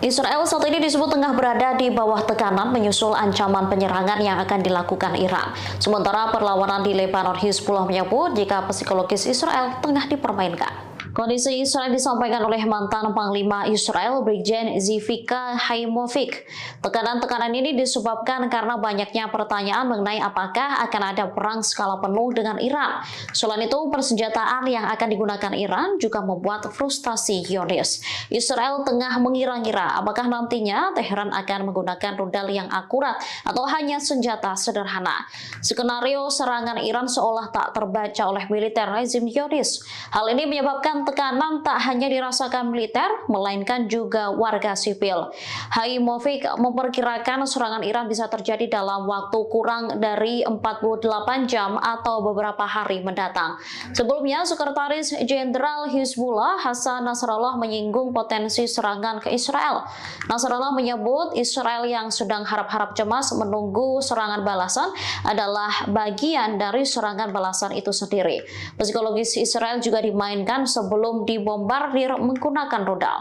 Israel saat ini disebut tengah berada di bawah tekanan menyusul ancaman penyerangan yang akan dilakukan Iran. Sementara perlawanan di Lebanon, Hizbullah menyebut jika psikologis Israel tengah dipermainkan. Kondisi Israel disampaikan oleh mantan Panglima Israel, Brigjen Zivika Haimovic. Tekanan-tekanan ini disebabkan karena banyaknya pertanyaan mengenai apakah akan ada perang skala penuh dengan Iran. Selain itu, persenjataan yang akan digunakan Iran juga membuat frustasi Zionis. Israel tengah mengira-ngira apakah nantinya Teheran akan menggunakan rudal yang akurat atau hanya senjata sederhana. Skenario serangan Iran seolah tak terbaca oleh militer rezim Zionis. Hal ini menyebabkan tekanan tak hanya dirasakan militer, melainkan juga warga sipil. Haimovic memperkirakan serangan Iran bisa terjadi dalam waktu kurang dari 48 jam atau beberapa hari mendatang. Sebelumnya, Sekretaris Jenderal Hizbullah Hasan Nasrallah menyinggung potensi serangan ke Israel. Nasrallah menyebut Israel yang sedang harap-harap cemas menunggu serangan balasan adalah bagian dari serangan balasan itu sendiri. Psikologis Israel juga dimainkan sebelum dibombardir menggunakan rudal.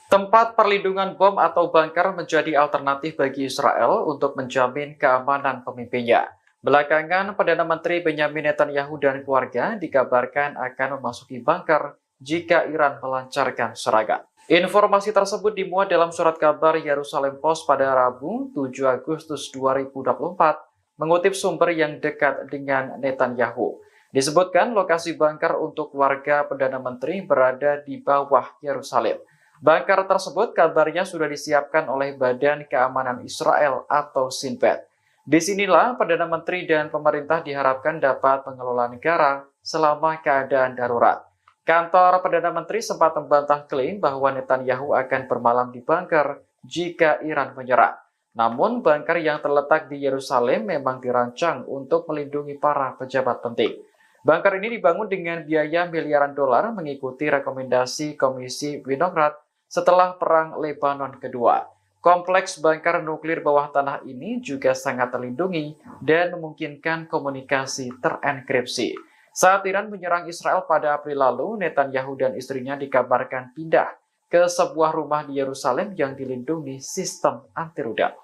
Tempat perlindungan bom atau bunker menjadi alternatif bagi Israel untuk menjamin keamanan pemimpinnya. Belakangan, Perdana Menteri Benyamin Netanyahu dan keluarga dikabarkan akan memasuki bunker jika Iran melancarkan serangan. Informasi tersebut dimuat dalam surat kabar Yerusalem Post pada Rabu 7 Agustus 2024, mengutip sumber yang dekat dengan Netanyahu. Disebutkan lokasi bunker untuk warga Perdana Menteri berada di bawah Yerusalem. Bunker tersebut kabarnya sudah disiapkan oleh Badan Keamanan Israel atau Shin Bet. Disinilah Perdana Menteri dan pemerintah diharapkan dapat mengelola negara selama keadaan darurat. Kantor Perdana Menteri sempat membantah klaim bahwa Netanyahu akan bermalam di bunker jika Iran menyerang. Namun, bunker yang terletak di Yerusalem memang dirancang untuk melindungi para pejabat penting. Bunker ini dibangun dengan biaya miliaran dolar mengikuti rekomendasi Komisi Winograd setelah Perang Lebanon Kedua. Kompleks bunker nuklir bawah tanah ini juga sangat terlindungi dan memungkinkan komunikasi terenkripsi. Saat Iran menyerang Israel pada April lalu, Netanyahu dan istrinya dikabarkan pindah ke sebuah rumah di Yerusalem yang dilindungi sistem anti-rudal.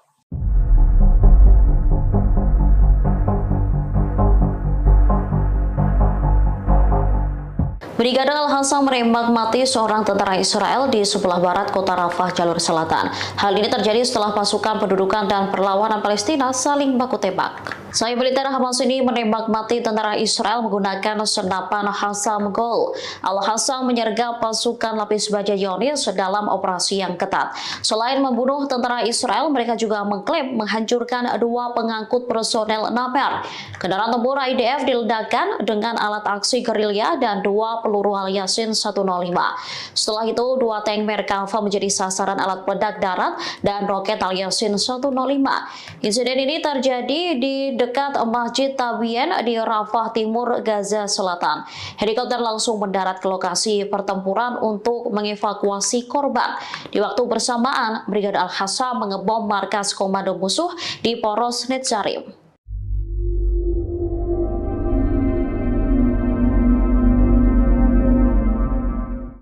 Brigade Al-Hassam menembak mati seorang tentara Israel di sebelah barat kota Rafah, jalur selatan. Hal ini terjadi setelah pasukan pendudukan dan perlawanan Palestina saling baku tembak. Sayap militer Hamas ini menembak mati tentara Israel menggunakan senapan Hassam Gol. Al-Hassam menyergap pasukan lapis baja Zionis dalam operasi yang ketat. Selain membunuh tentara Israel, mereka juga mengklaim menghancurkan 2 pengangkut personel Namer. Kendaraan tempur IDF diledakkan dengan alat aksi gerilya dan 2 peluru Al-Yasin 105. Setelah itu, 2 tank Merkava menjadi sasaran alat peledak darat dan roket Al-Yasin 105. Insiden ini terjadi di dekat Masjid Tabien di Rafah Timur, Gaza Selatan. Helikopter langsung mendarat ke lokasi pertempuran untuk mengevakuasi korban. Di waktu bersamaan, Brigade Al-Hassam mengebom markas komando musuh di Poros Netzarim.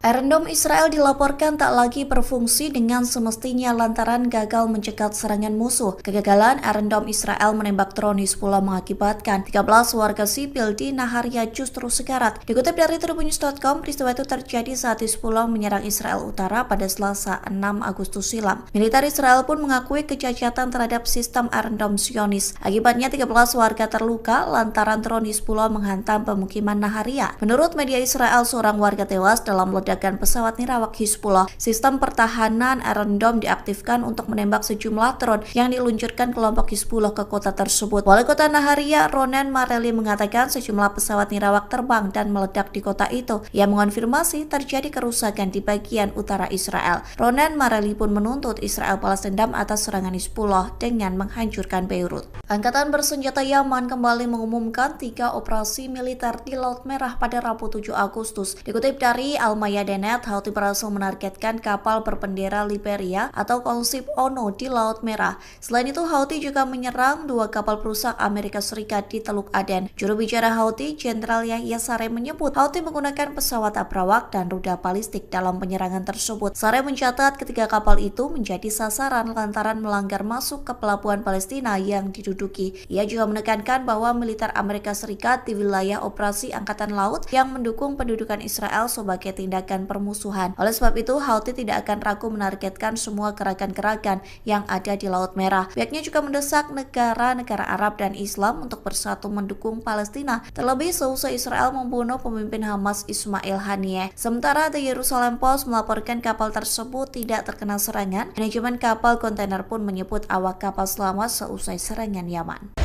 Iron Dome Israel dilaporkan tak lagi berfungsi dengan semestinya lantaran gagal mencegat serangan musuh. Kegagalan Iron Dome Israel menembak drone Hizbullah mengakibatkan 13 warga sipil di Naharia justru sekarat. Dikutip dari Tribunnews.com, peristiwa itu terjadi saat Hizbullah menyerang Israel Utara pada Selasa 6 Agustus silam. Militer Israel pun mengakui kecacatan terhadap sistem Iron Dome Zionis. Akibatnya 13 warga terluka lantaran drone Hizbullah menghantam pemukiman Naharia. Menurut media Israel, seorang warga tewas dalam ledakan pesawat nirawak Hizbullah. Sistem pertahanan Iron Dome diaktifkan untuk menembak sejumlah drone yang diluncurkan kelompok Hizbullah ke kota tersebut. Wali kota Naharia, Ronen Mareli, mengatakan sejumlah pesawat nirawak terbang dan meledak di kota itu. Ia mengonfirmasi terjadi kerusakan di bagian utara Israel. Ronen Mareli pun menuntut Israel balas dendam atas serangan Hizbullah dengan menghancurkan Beirut. Angkatan bersenjata Yaman kembali mengumumkan 3 operasi militer di Laut Merah pada Rabu 7 Agustus. Dikutip dari Al-Mayadenet, Houthi berhasil menargetkan kapal berbendera Liberia atau konsip ONU di Laut Merah. Selain itu, Houthi juga menyerang 2 kapal perusak Amerika Serikat di Teluk Aden. Juru bicara Houthi, Jenderal Yahya Saree, menyebut Houthi menggunakan pesawat abrawak dan rudal balistik dalam penyerangan tersebut. Saree mencatat ketiga kapal itu menjadi sasaran lantaran melanggar masuk ke pelabuhan Palestina yang diduduki. Ia juga menekankan bahwa militer Amerika Serikat di wilayah operasi Angkatan Laut yang mendukung pendudukan Israel sebagai tindakan permusuhan. Oleh sebab itu, Houthi tidak akan ragu menargetkan semua gerakan-gerakan yang ada di Laut Merah. Pihaknya juga mendesak negara-negara Arab dan Islam untuk bersatu mendukung Palestina, terlebih seusai Israel membunuh pemimpin Hamas Ismail Haniyeh. Sementara The Jerusalem Post melaporkan kapal tersebut tidak terkena serangan. Manajemen kapal kontainer pun menyebut awak kapal selamat seusai serangan Yaman.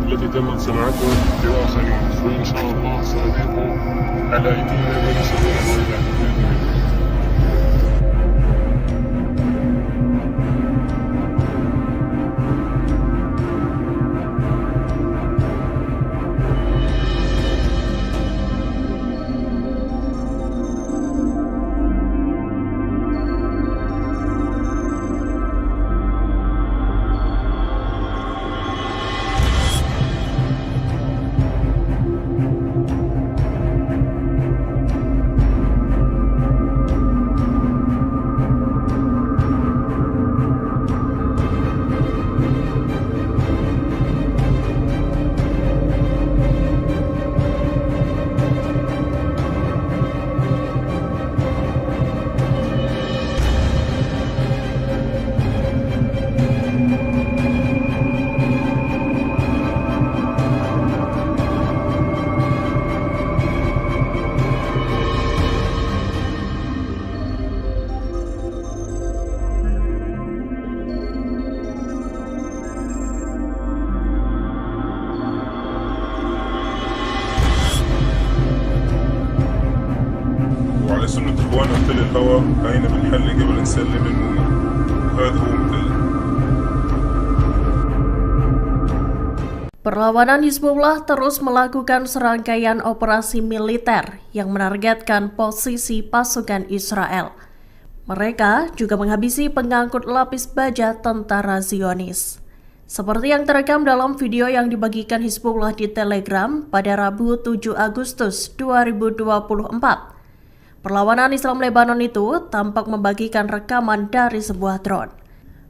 التي تمت صناعتها لآخرين وإن شاء الله سأبيعهم على أيدينا ونسويها بإذن الله. وعلى سنة إخواننا مثل الهوى هينا بنحل قبل نسلم المؤمن وهذا هو مثل. Perlawanan Hizbullah terus melakukan serangkaian operasi militer yang menargetkan posisi pasukan Israel. Mereka juga menghabisi pengangkut lapis baja tentara Zionis. Seperti yang terekam dalam video yang dibagikan Hizbullah di Telegram pada Rabu 7 Agustus 2024. Perlawanan Islam Lebanon itu tampak membagikan rekaman dari sebuah drone.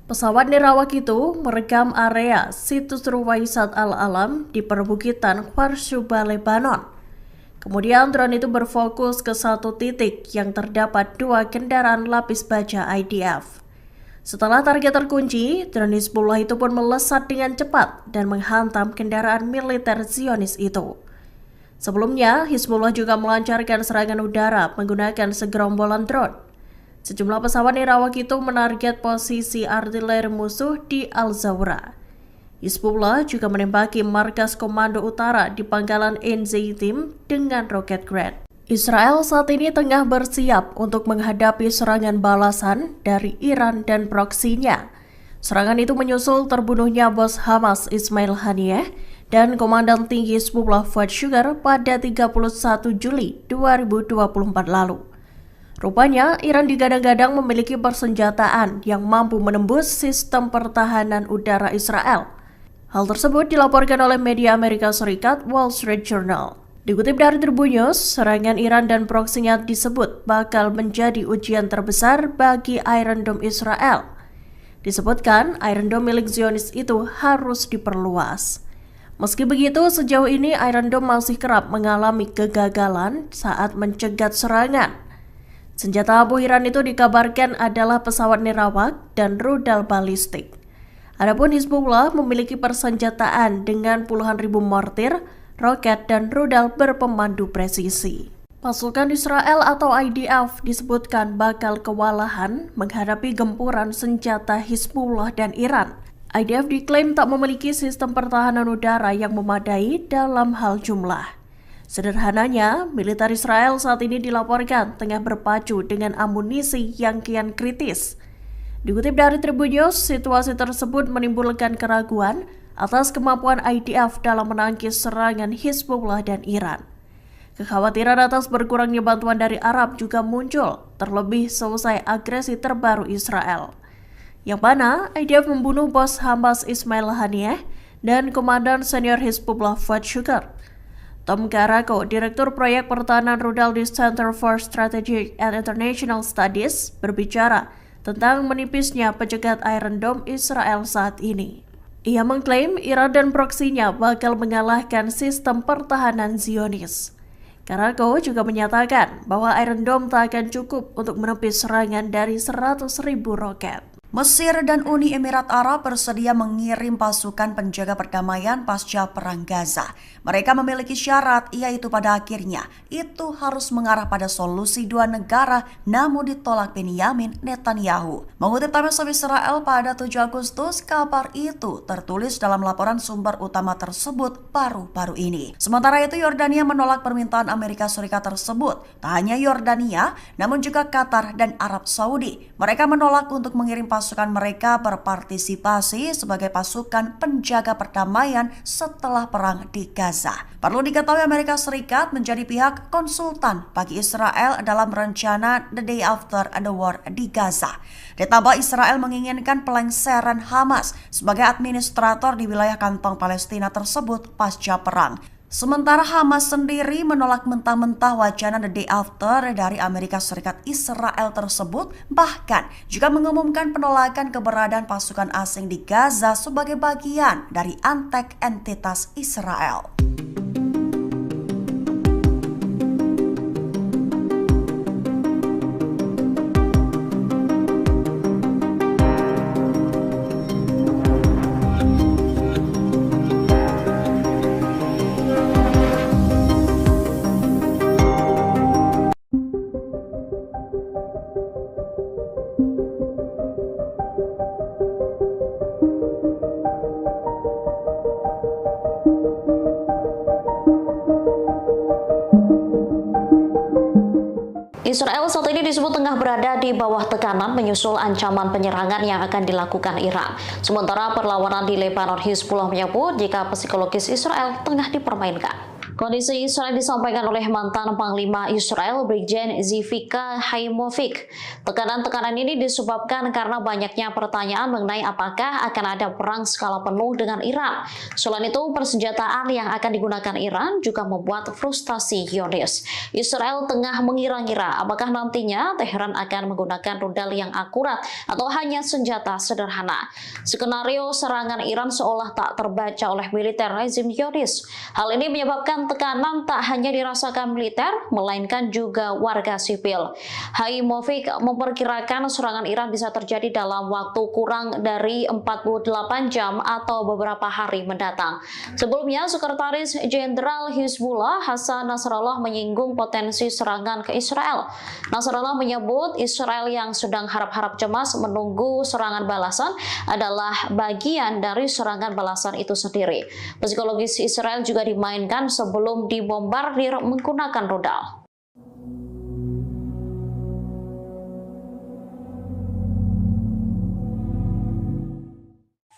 Pesawat nirawak itu merekam area situs Ruwaisat Al-Alam di perbukitan Kharsuba, Lebanon. Kemudian drone itu berfokus ke satu titik yang terdapat 2 kendaraan lapis baja IDF. Setelah target terkunci, drone Hizbullah itu pun melesat dengan cepat dan menghantam kendaraan militer Zionis itu. Sebelumnya, Hizbullah juga melancarkan serangan udara menggunakan segerombolan drone. Sejumlah pesawat nirawak itu menarget posisi artileri musuh di Al-Zawra. Hizbullah juga menembaki markas komando utara di pangkalan Enzeitim dengan roket Grad. Israel saat ini tengah bersiap untuk menghadapi serangan balasan dari Iran dan proksinya. Serangan itu menyusul terbunuhnya bos Hamas Ismail Haniyeh dan Komandan Tinggi Hizbullah Fuad Shukar pada 31 Juli 2024 lalu. Rupanya, Iran digadang-gadang memiliki persenjataan yang mampu menembus sistem pertahanan udara Israel. Hal tersebut dilaporkan oleh media Amerika Serikat Wall Street Journal. Dikutip dari Tribun News, serangan Iran dan proksinya disebut bakal menjadi ujian terbesar bagi Iron Dome Israel. Disebutkan, Iron Dome milik Zionis itu harus diperluas. Meski begitu, sejauh ini Iron Dome masih kerap mengalami kegagalan saat mencegat serangan. Senjata abu Iran itu dikabarkan adalah pesawat nirawak dan rudal balistik. Adapun Hizbullah memiliki persenjataan dengan puluhan ribu mortir, roket, dan rudal berpemandu presisi. Pasukan Israel atau IDF disebutkan bakal kewalahan menghadapi gempuran senjata Hizbullah dan Iran. IDF diklaim tak memiliki sistem pertahanan udara yang memadai dalam hal jumlah. Sederhananya, militer Israel saat ini dilaporkan tengah berpacu dengan amunisi yang kian kritis. Dikutip dari Tribun News, situasi tersebut menimbulkan keraguan atas kemampuan IDF dalam menangkis serangan Hizbullah dan Iran. Kekhawatiran atas berkurangnya bantuan dari Arab juga muncul, terlebih selesai agresi terbaru Israel, yang mana IDF membunuh bos Hamas Ismail Haniyeh dan Komandan Senior Hizbullah Fuad Shukar. Tom Karako, Direktur Proyek Pertahanan Rudal di Center for Strategic and International Studies, berbicara tentang menipisnya pencegat Iron Dome Israel saat ini. Ia mengklaim Iran dan proksinya bakal mengalahkan sistem pertahanan Zionis. Karako juga menyatakan bahwa Iron Dome tak akan cukup untuk menepis serangan dari 100.000 roket. Mesir dan Uni Emirat Arab bersedia mengirim pasukan penjaga perdamaian pasca Perang Gaza. Mereka memiliki syarat, yaitu pada akhirnya itu harus mengarah pada solusi 2 negara, namun ditolak Benyamin Netanyahu. Mengutip Times of Israel pada 7 Agustus, kabar itu tertulis dalam laporan sumber utama tersebut baru-baru ini. Sementara itu, Yordania menolak permintaan Amerika Serikat tersebut. Tak hanya Yordania, namun juga Qatar dan Arab Saudi. Mereka menolak untuk mengirim pasukan mereka berpartisipasi sebagai pasukan penjaga perdamaian setelah perang di Gaza. Perlu diketahui Amerika Serikat menjadi pihak konsultan bagi Israel dalam rencana The Day After the War di Gaza. Ditambah Israel menginginkan pelengseran Hamas sebagai administrator di wilayah kantong Palestina tersebut pasca perang. Sementara Hamas sendiri menolak mentah-mentah wacana The Day After dari Amerika Serikat Israel tersebut, bahkan juga mengumumkan penolakan keberadaan pasukan asing di Gaza sebagai bagian dari antek entitas Israel. Israel saat ini disebut tengah berada di bawah tekanan menyusul ancaman penyerangan yang akan dilakukan Iran. Sementara perlawanan di Lebanon, Hizbullah menyebut jika psikologis Israel tengah dipermainkan. Kondisi Israel disampaikan oleh mantan Panglima Israel Brigjen Zivika Haimovic. Tekanan-tekanan ini disebabkan karena banyaknya pertanyaan mengenai apakah akan ada perang skala penuh dengan Iran. Selain itu, persenjataan yang akan digunakan Iran juga membuat frustasi Zionis. Israel tengah mengira-ngira apakah nantinya Teheran akan menggunakan rudal yang akurat atau hanya senjata sederhana. Skenario serangan Iran seolah tak terbaca oleh militer rezim Zionis. Hal ini menyebabkan tekanan tak hanya dirasakan militer, melainkan juga warga sipil. Haimovic memperkirakan serangan Iran bisa terjadi dalam waktu kurang dari 48 jam atau beberapa hari mendatang. Sebelumnya, Sekretaris Jenderal Hizbullah Hasan Nasrallah menyinggung potensi serangan ke Israel. Nasrallah menyebut Israel yang sedang harap-harap cemas menunggu serangan balasan adalah bagian dari serangan balasan itu sendiri. Psikologis Israel juga dimainkan sebelum dibombardir menggunakan rudal.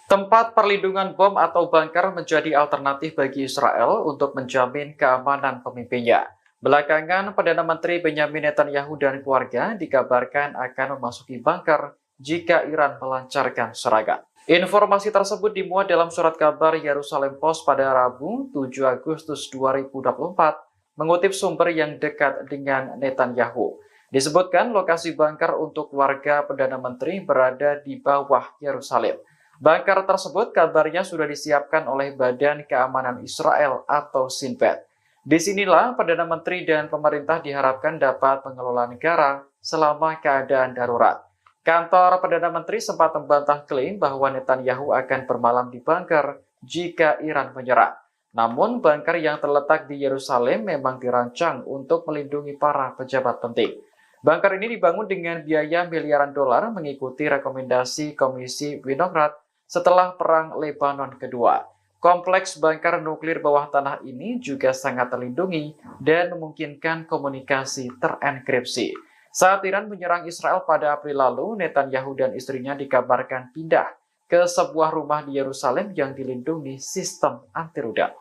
Tempat perlindungan bom atau bunker menjadi alternatif bagi Israel untuk menjamin keamanan pemimpinnya. Belakangan, Perdana Menteri Benyamin Netanyahu dan keluarga dikabarkan akan memasuki bunker jika Iran melancarkan serangan. Informasi tersebut dimuat dalam surat kabar Yerusalem Post pada Rabu 7 Agustus 2024, mengutip sumber yang dekat dengan Netanyahu. Disebutkan lokasi bunker untuk keluarga Perdana Menteri berada di bawah Yerusalem. Bunker tersebut kabarnya sudah disiapkan oleh Badan Keamanan Israel atau Shin Bet. Disinilah Perdana Menteri dan pemerintah diharapkan dapat mengelola negara selama keadaan darurat. Kantor Perdana Menteri sempat membantah klaim bahwa Netanyahu akan bermalam di bunker jika Iran menyerang. Namun, bunker yang terletak di Yerusalem memang dirancang untuk melindungi para pejabat penting. Bunker ini dibangun dengan biaya miliaran dolar mengikuti rekomendasi Komisi Winograd setelah Perang Lebanon Kedua. Kompleks bunker nuklir bawah tanah ini juga sangat terlindungi dan memungkinkan komunikasi terenkripsi. Saat Iran menyerang Israel pada April lalu, Netanyahu dan istrinya dikabarkan pindah ke sebuah rumah di Yerusalem yang dilindungi sistem anti rudal.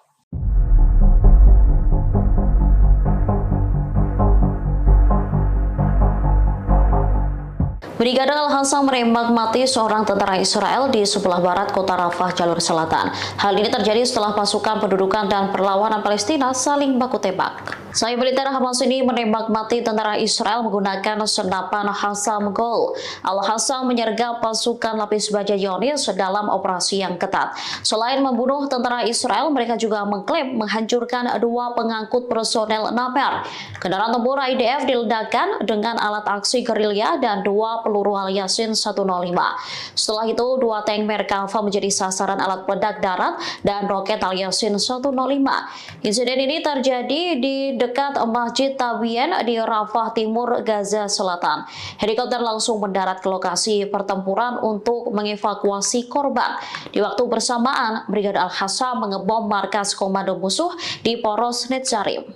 Brigade Al-Hasa menembak mati seorang tentara Israel di sebelah barat kota Rafah, jalur selatan. Hal ini terjadi setelah pasukan pendudukan dan perlawanan Palestina saling baku tembak. Sayap militer Hamas ini menembak mati tentara Israel menggunakan senapan Hassam Gol. Al-Hasa menyergap pasukan lapis baja Zionis dalam operasi yang ketat. Selain membunuh tentara Israel, mereka juga mengklaim menghancurkan 2 pengangkut personel Naper. Kendaraan tempur IDF diledakkan dengan alat aksi gerilya dan 2 peluru Al-Yasin 105. Setelah itu, 2 tank Merkava menjadi sasaran alat peledak darat dan roket Al-Yasin 105. Insiden ini terjadi di dekat Masjid Tabien di Rafah Timur, Gaza Selatan. Helikopter langsung mendarat ke lokasi pertempuran untuk mengevakuasi korban. Di waktu bersamaan, Brigade Al-Hasa mengebom markas komando musuh di Poros Netzarim.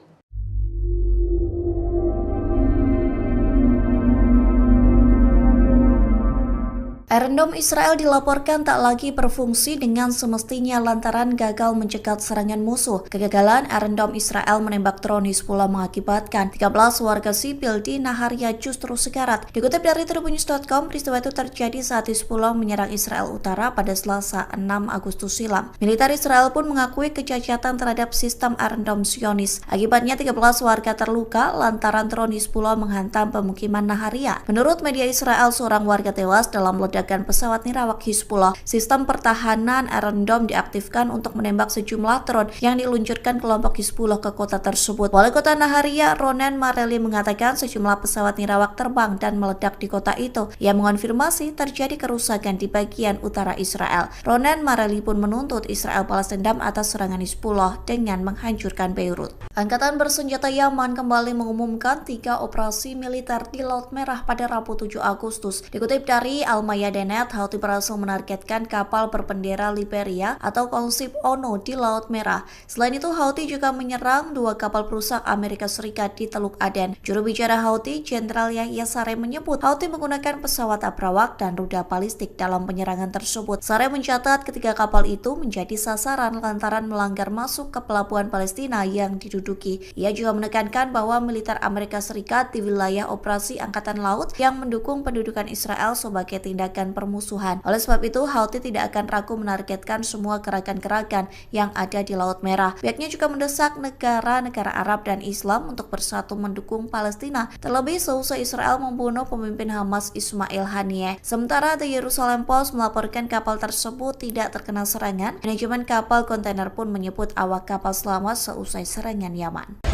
Iron Dome Israel dilaporkan tak lagi berfungsi dengan semestinya lantaran gagal mencegat serangan musuh. Kegagalan Iron Dome Israel menembak drone Hizbullah mengakibatkan 13 warga sipil di Naharia justru sekarat. Dikutip dari Tribunnews.com, peristiwa itu terjadi saat Hizbullah menyerang Israel Utara pada Selasa 6 Agustus silam. Militer Israel pun mengakui kecacatan terhadap sistem Iron Dome Zionis. Akibatnya 13 warga terluka lantaran drone Hizbullah menghantam pemukiman Naharia. Menurut media Israel, seorang warga tewas dalam ledakan pesawat nirawak Hizbullah. Sistem pertahanan Iron Dome diaktifkan untuk menembak sejumlah drone yang diluncurkan kelompok Hizbullah ke kota tersebut. Wali kota Naharia, Ronen Mareli, mengatakan sejumlah pesawat nirawak terbang dan meledak di kota itu. Ia mengonfirmasi terjadi kerusakan di bagian utara Israel. Ronen Mareli pun menuntut Israel balas dendam atas serangan Hizbullah dengan menghancurkan Beirut. Angkatan bersenjata Yaman kembali mengumumkan 3 operasi militer di Laut Merah pada Rabu 7 Agustus. Dikutip dari Al-Mayadin Adenet, Houthi berhasil menargetkan kapal berbendera Liberia atau konsep ONU di Laut Merah. Selain itu, Houthi juga menyerang 2 kapal perusak Amerika Serikat di Teluk Aden. Juru bicara Houthi, Jenderal Yahya Saree menyebut Houthi menggunakan pesawat abrawak dan rudal balistik dalam penyerangan tersebut. Saree mencatat ketiga kapal itu menjadi sasaran lantaran melanggar masuk ke pelabuhan Palestina yang diduduki. Ia juga menekankan bahwa militer Amerika Serikat di wilayah operasi Angkatan Laut yang mendukung pendudukan Israel sebagai tindakan permusuhan. Oleh sebab itu, Houthi tidak akan ragu menargetkan semua gerakan-gerakan yang ada di Laut Merah. Pihaknya juga mendesak negara-negara Arab dan Islam untuk bersatu mendukung Palestina, terlebih seusai Israel membunuh pemimpin Hamas Ismail Haniyeh. Sementara The Jerusalem Post melaporkan kapal tersebut tidak terkena serangan. Manajemen kapal kontainer pun menyebut awak kapal selamat seusai serangan Yaman.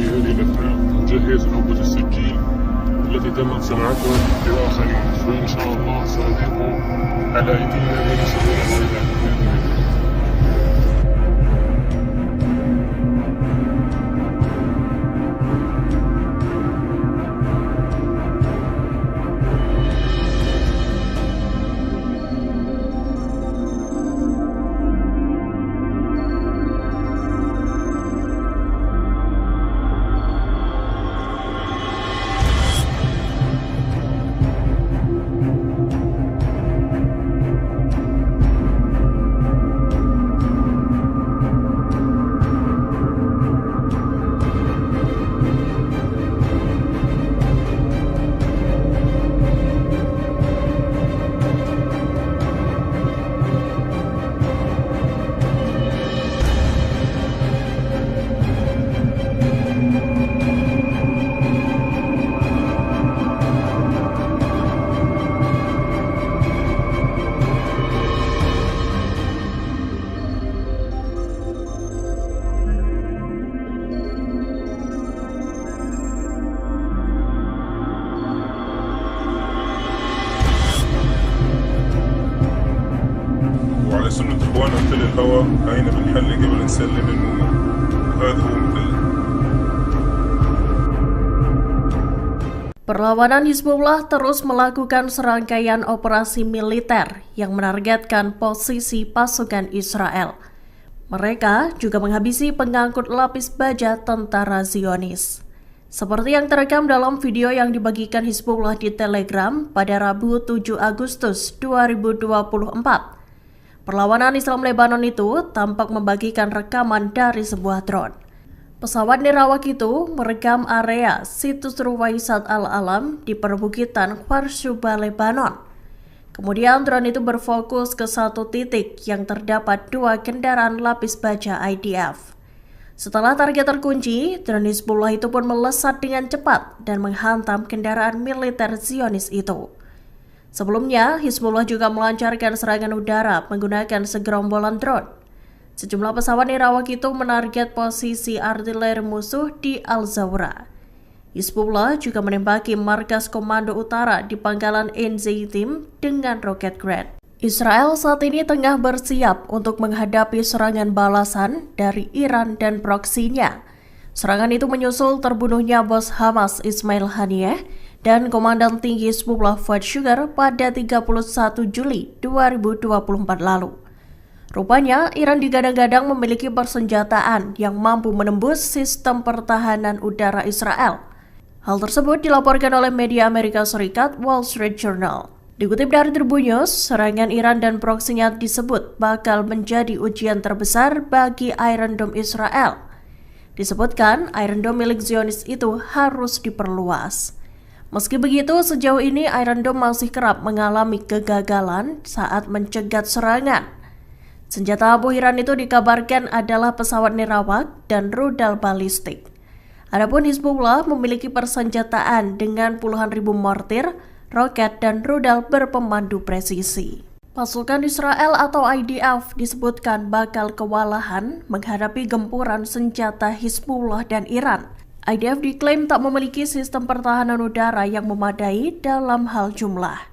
في هذه الأثناء نجهز نوبة السجين التي تمت صناعتها لآخرين، فإن شاء الله سنضيق على أيدينا من يصلون غيرها بإذن الله. وعلى سنة إخواننا مثل الهوى هاينا بنحل قبل نسلم المهمة. هذا هو مثل Perlawanan Hizbullah terus melakukan serangkaian operasi militer yang menargetkan posisi pasukan Israel. Mereka juga menghabisi pengangkut lapis baja tentara Zionis. Seperti yang terekam dalam video yang dibagikan Hizbullah di Telegram pada Rabu 7 Agustus 2024. Perlawanan Islam Lebanon itu tampak membagikan rekaman dari sebuah drone. Pesawat nirawak itu merekam area situs Ruwaisat Al-Alam di perbukitan Kharshuba, Lebanon. Kemudian drone itu berfokus ke satu titik yang terdapat 2 kendaraan lapis baja IDF. Setelah target terkunci, drone Hizbullah itu pun melesat dengan cepat dan menghantam kendaraan militer Zionis itu. Sebelumnya, Hizbullah juga melancarkan serangan udara menggunakan segerombolan drone. Sejumlah pesawat nirawak itu menarget posisi artileri musuh di Al-Zawra. Hizbullah juga menembaki markas komando utara di pangkalan Enzeitim dengan roket Grad. Israel saat ini tengah bersiap untuk menghadapi serangan balasan dari Iran dan proksinya. Serangan itu menyusul terbunuhnya bos Hamas Ismail Haniyeh dan Komandan Tinggi Hizbullah Fuad Shukr pada 31 Juli 2024 lalu. Rupanya, Iran digadang-gadang memiliki persenjataan yang mampu menembus sistem pertahanan udara Israel. Hal tersebut dilaporkan oleh media Amerika Serikat Wall Street Journal. Dikutip dari Tribun News, serangan Iran dan proksinya disebut bakal menjadi ujian terbesar bagi Iron Dome Israel. Disebutkan, Iron Dome milik Zionis itu harus diperluas. Meski begitu, sejauh ini Iron Dome masih kerap mengalami kegagalan saat mencegat serangan. Senjata abu Iran itu dikabarkan adalah pesawat nirawak dan rudal balistik. Adapun Hizbullah memiliki persenjataan dengan puluhan ribu mortir, roket, dan rudal berpemandu presisi. Pasukan Israel atau IDF disebutkan bakal kewalahan menghadapi gempuran senjata Hizbullah dan Iran. IDF diklaim tak memiliki sistem pertahanan udara yang memadai dalam hal jumlah.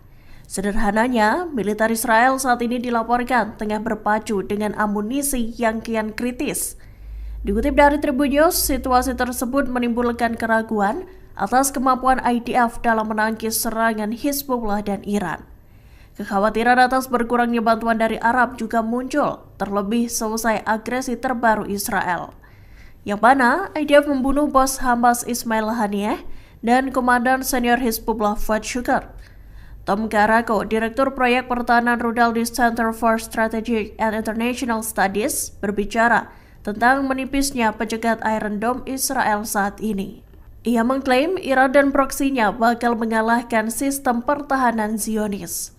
Sederhananya, militer Israel saat ini dilaporkan tengah berpacu dengan amunisi yang kian kritis. Dikutip dari Tribun News, situasi tersebut menimbulkan keraguan atas kemampuan IDF dalam menangkis serangan Hizbullah dan Iran. Kekhawatiran atas berkurangnya bantuan dari Arab juga muncul, terlebih selesai agresi terbaru Israel, yang mana IDF membunuh bos Hamas Ismail Haniyeh dan komandan senior Hizbullah Fuad Shukr. Tom Karako, Direktur Proyek Pertahanan Rudal di Center for Strategic and International Studies, berbicara tentang menipisnya pencegat Iron Dome Israel saat ini. Ia mengklaim Iran dan proksinya bakal mengalahkan sistem pertahanan Zionis.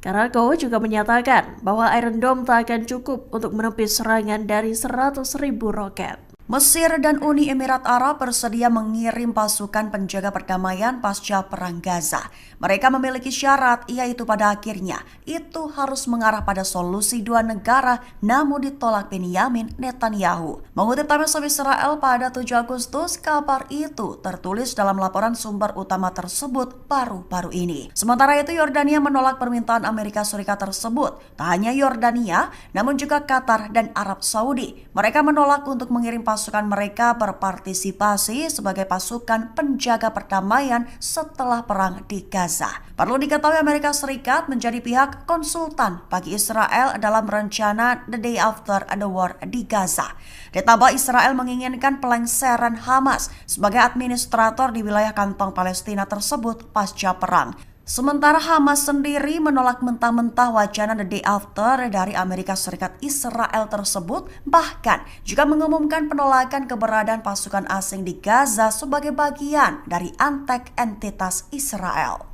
Karako juga menyatakan bahwa Iron Dome tak akan cukup untuk menepis serangan dari 100.000 roket. Mesir dan Uni Emirat Arab bersedia mengirim pasukan penjaga perdamaian pasca Perang Gaza. Mereka memiliki syarat, yaitu pada akhirnya itu harus mengarah pada solusi dua negara, namun ditolak Benyamin Netanyahu. Mengutip Times of Israel pada 7 Agustus, kabar itu tertulis dalam laporan sumber utama tersebut baru-baru ini. Sementara itu, Yordania menolak permintaan Amerika Serikat tersebut. Tak hanya Yordania, namun juga Qatar dan Arab Saudi. Mereka menolak untuk mengirim pasukan mereka berpartisipasi sebagai pasukan penjaga perdamaian setelah perang di Gaza. Perlu diketahui Amerika Serikat menjadi pihak konsultan bagi Israel dalam rencana The Day After the War di Gaza. Ditambah Israel menginginkan pelengseran Hamas sebagai administrator di wilayah kantong Palestina tersebut pasca perang. Sementara Hamas sendiri menolak mentah-mentah wacana The Day After dari Amerika Serikat Israel tersebut, bahkan juga mengumumkan penolakan keberadaan pasukan asing di Gaza sebagai bagian dari antek entitas Israel.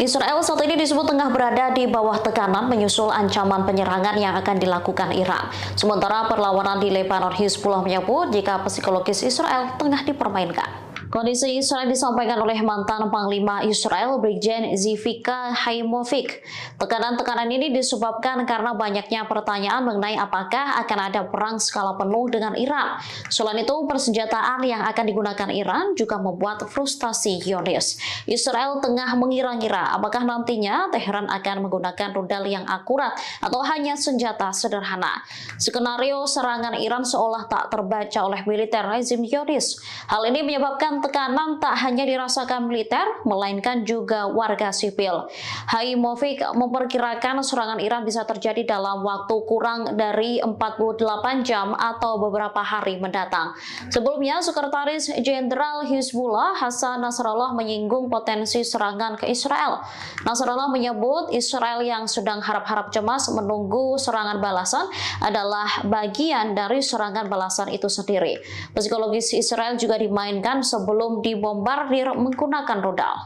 Israel saat ini disebut tengah berada di bawah tekanan menyusul ancaman penyerangan yang akan dilakukan Iran. Sementara perlawanan di Lebanon, Hizbullah menyebut jika psikologis Israel tengah dipermainkan. Kondisi Israel disampaikan oleh mantan Panglima Israel Brigjen Zivika Haimovic. Tekanan-tekanan ini disebabkan karena banyaknya pertanyaan mengenai apakah akan ada perang skala penuh dengan Iran. Selain itu, persenjataan yang akan digunakan Iran juga membuat frustasi Zionis. Israel tengah mengira-ngira apakah nantinya Teheran akan menggunakan rudal yang akurat atau hanya senjata sederhana. Skenario serangan Iran seolah tak terbaca oleh militer rezim Zionis. Hal ini menyebabkan tekanan tak hanya dirasakan militer, melainkan juga warga sipil. Haimovic memperkirakan serangan Iran bisa terjadi dalam waktu kurang dari 48 jam atau beberapa hari mendatang. Sebelumnya, Sekretaris Jenderal Hizbullah Hasan Nasrallah menyinggung potensi serangan ke Israel. Nasrallah menyebut Israel yang sedang harap-harap cemas menunggu serangan balasan adalah bagian dari serangan balasan itu sendiri. Psikologis Israel juga dimainkan sebelum dibombardir menggunakan rudal.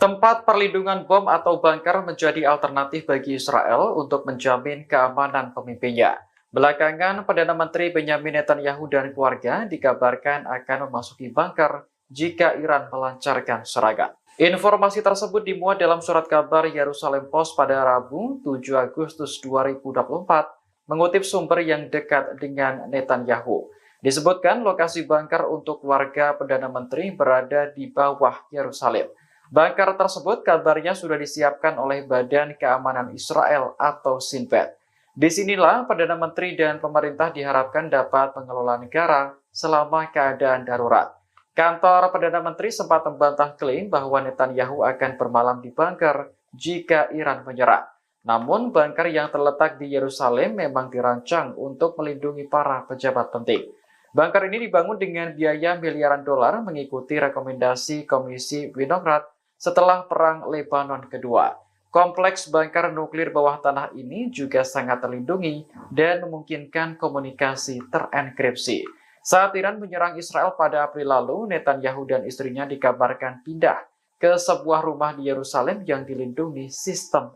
Tempat perlindungan bom atau bunker menjadi alternatif bagi Israel untuk menjamin keamanan pemimpinnya. Belakangan, Perdana Menteri Benyamin Netanyahu dan keluarga dikabarkan akan memasuki bunker jika Iran melancarkan serangan. Informasi tersebut dimuat dalam surat kabar Yerusalem Post pada Rabu 7 Agustus 2024, mengutip sumber yang dekat dengan Netanyahu. Disebutkan lokasi bunker untuk keluarga Perdana Menteri berada di bawah Yerusalem. Bunker tersebut kabarnya sudah disiapkan oleh Badan Keamanan Israel atau Shin Bet. Disinilah Perdana Menteri dan pemerintah diharapkan dapat mengelola negara selama keadaan darurat. Kantor Perdana Menteri sempat membantah klaim bahwa Netanyahu akan bermalam di bunker jika Iran menyerang. Namun, bunker yang terletak di Yerusalem memang dirancang untuk melindungi para pejabat penting. Bunker ini dibangun dengan biaya miliaran dolar mengikuti rekomendasi Komisi Winograd setelah Perang Lebanon Kedua. Kompleks bunker nuklir bawah tanah ini juga sangat terlindungi dan memungkinkan komunikasi terenkripsi. Saat Iran menyerang Israel pada April lalu, Netanyahu dan istrinya dikabarkan pindah ke sebuah rumah di Yerusalem yang dilindungi sistem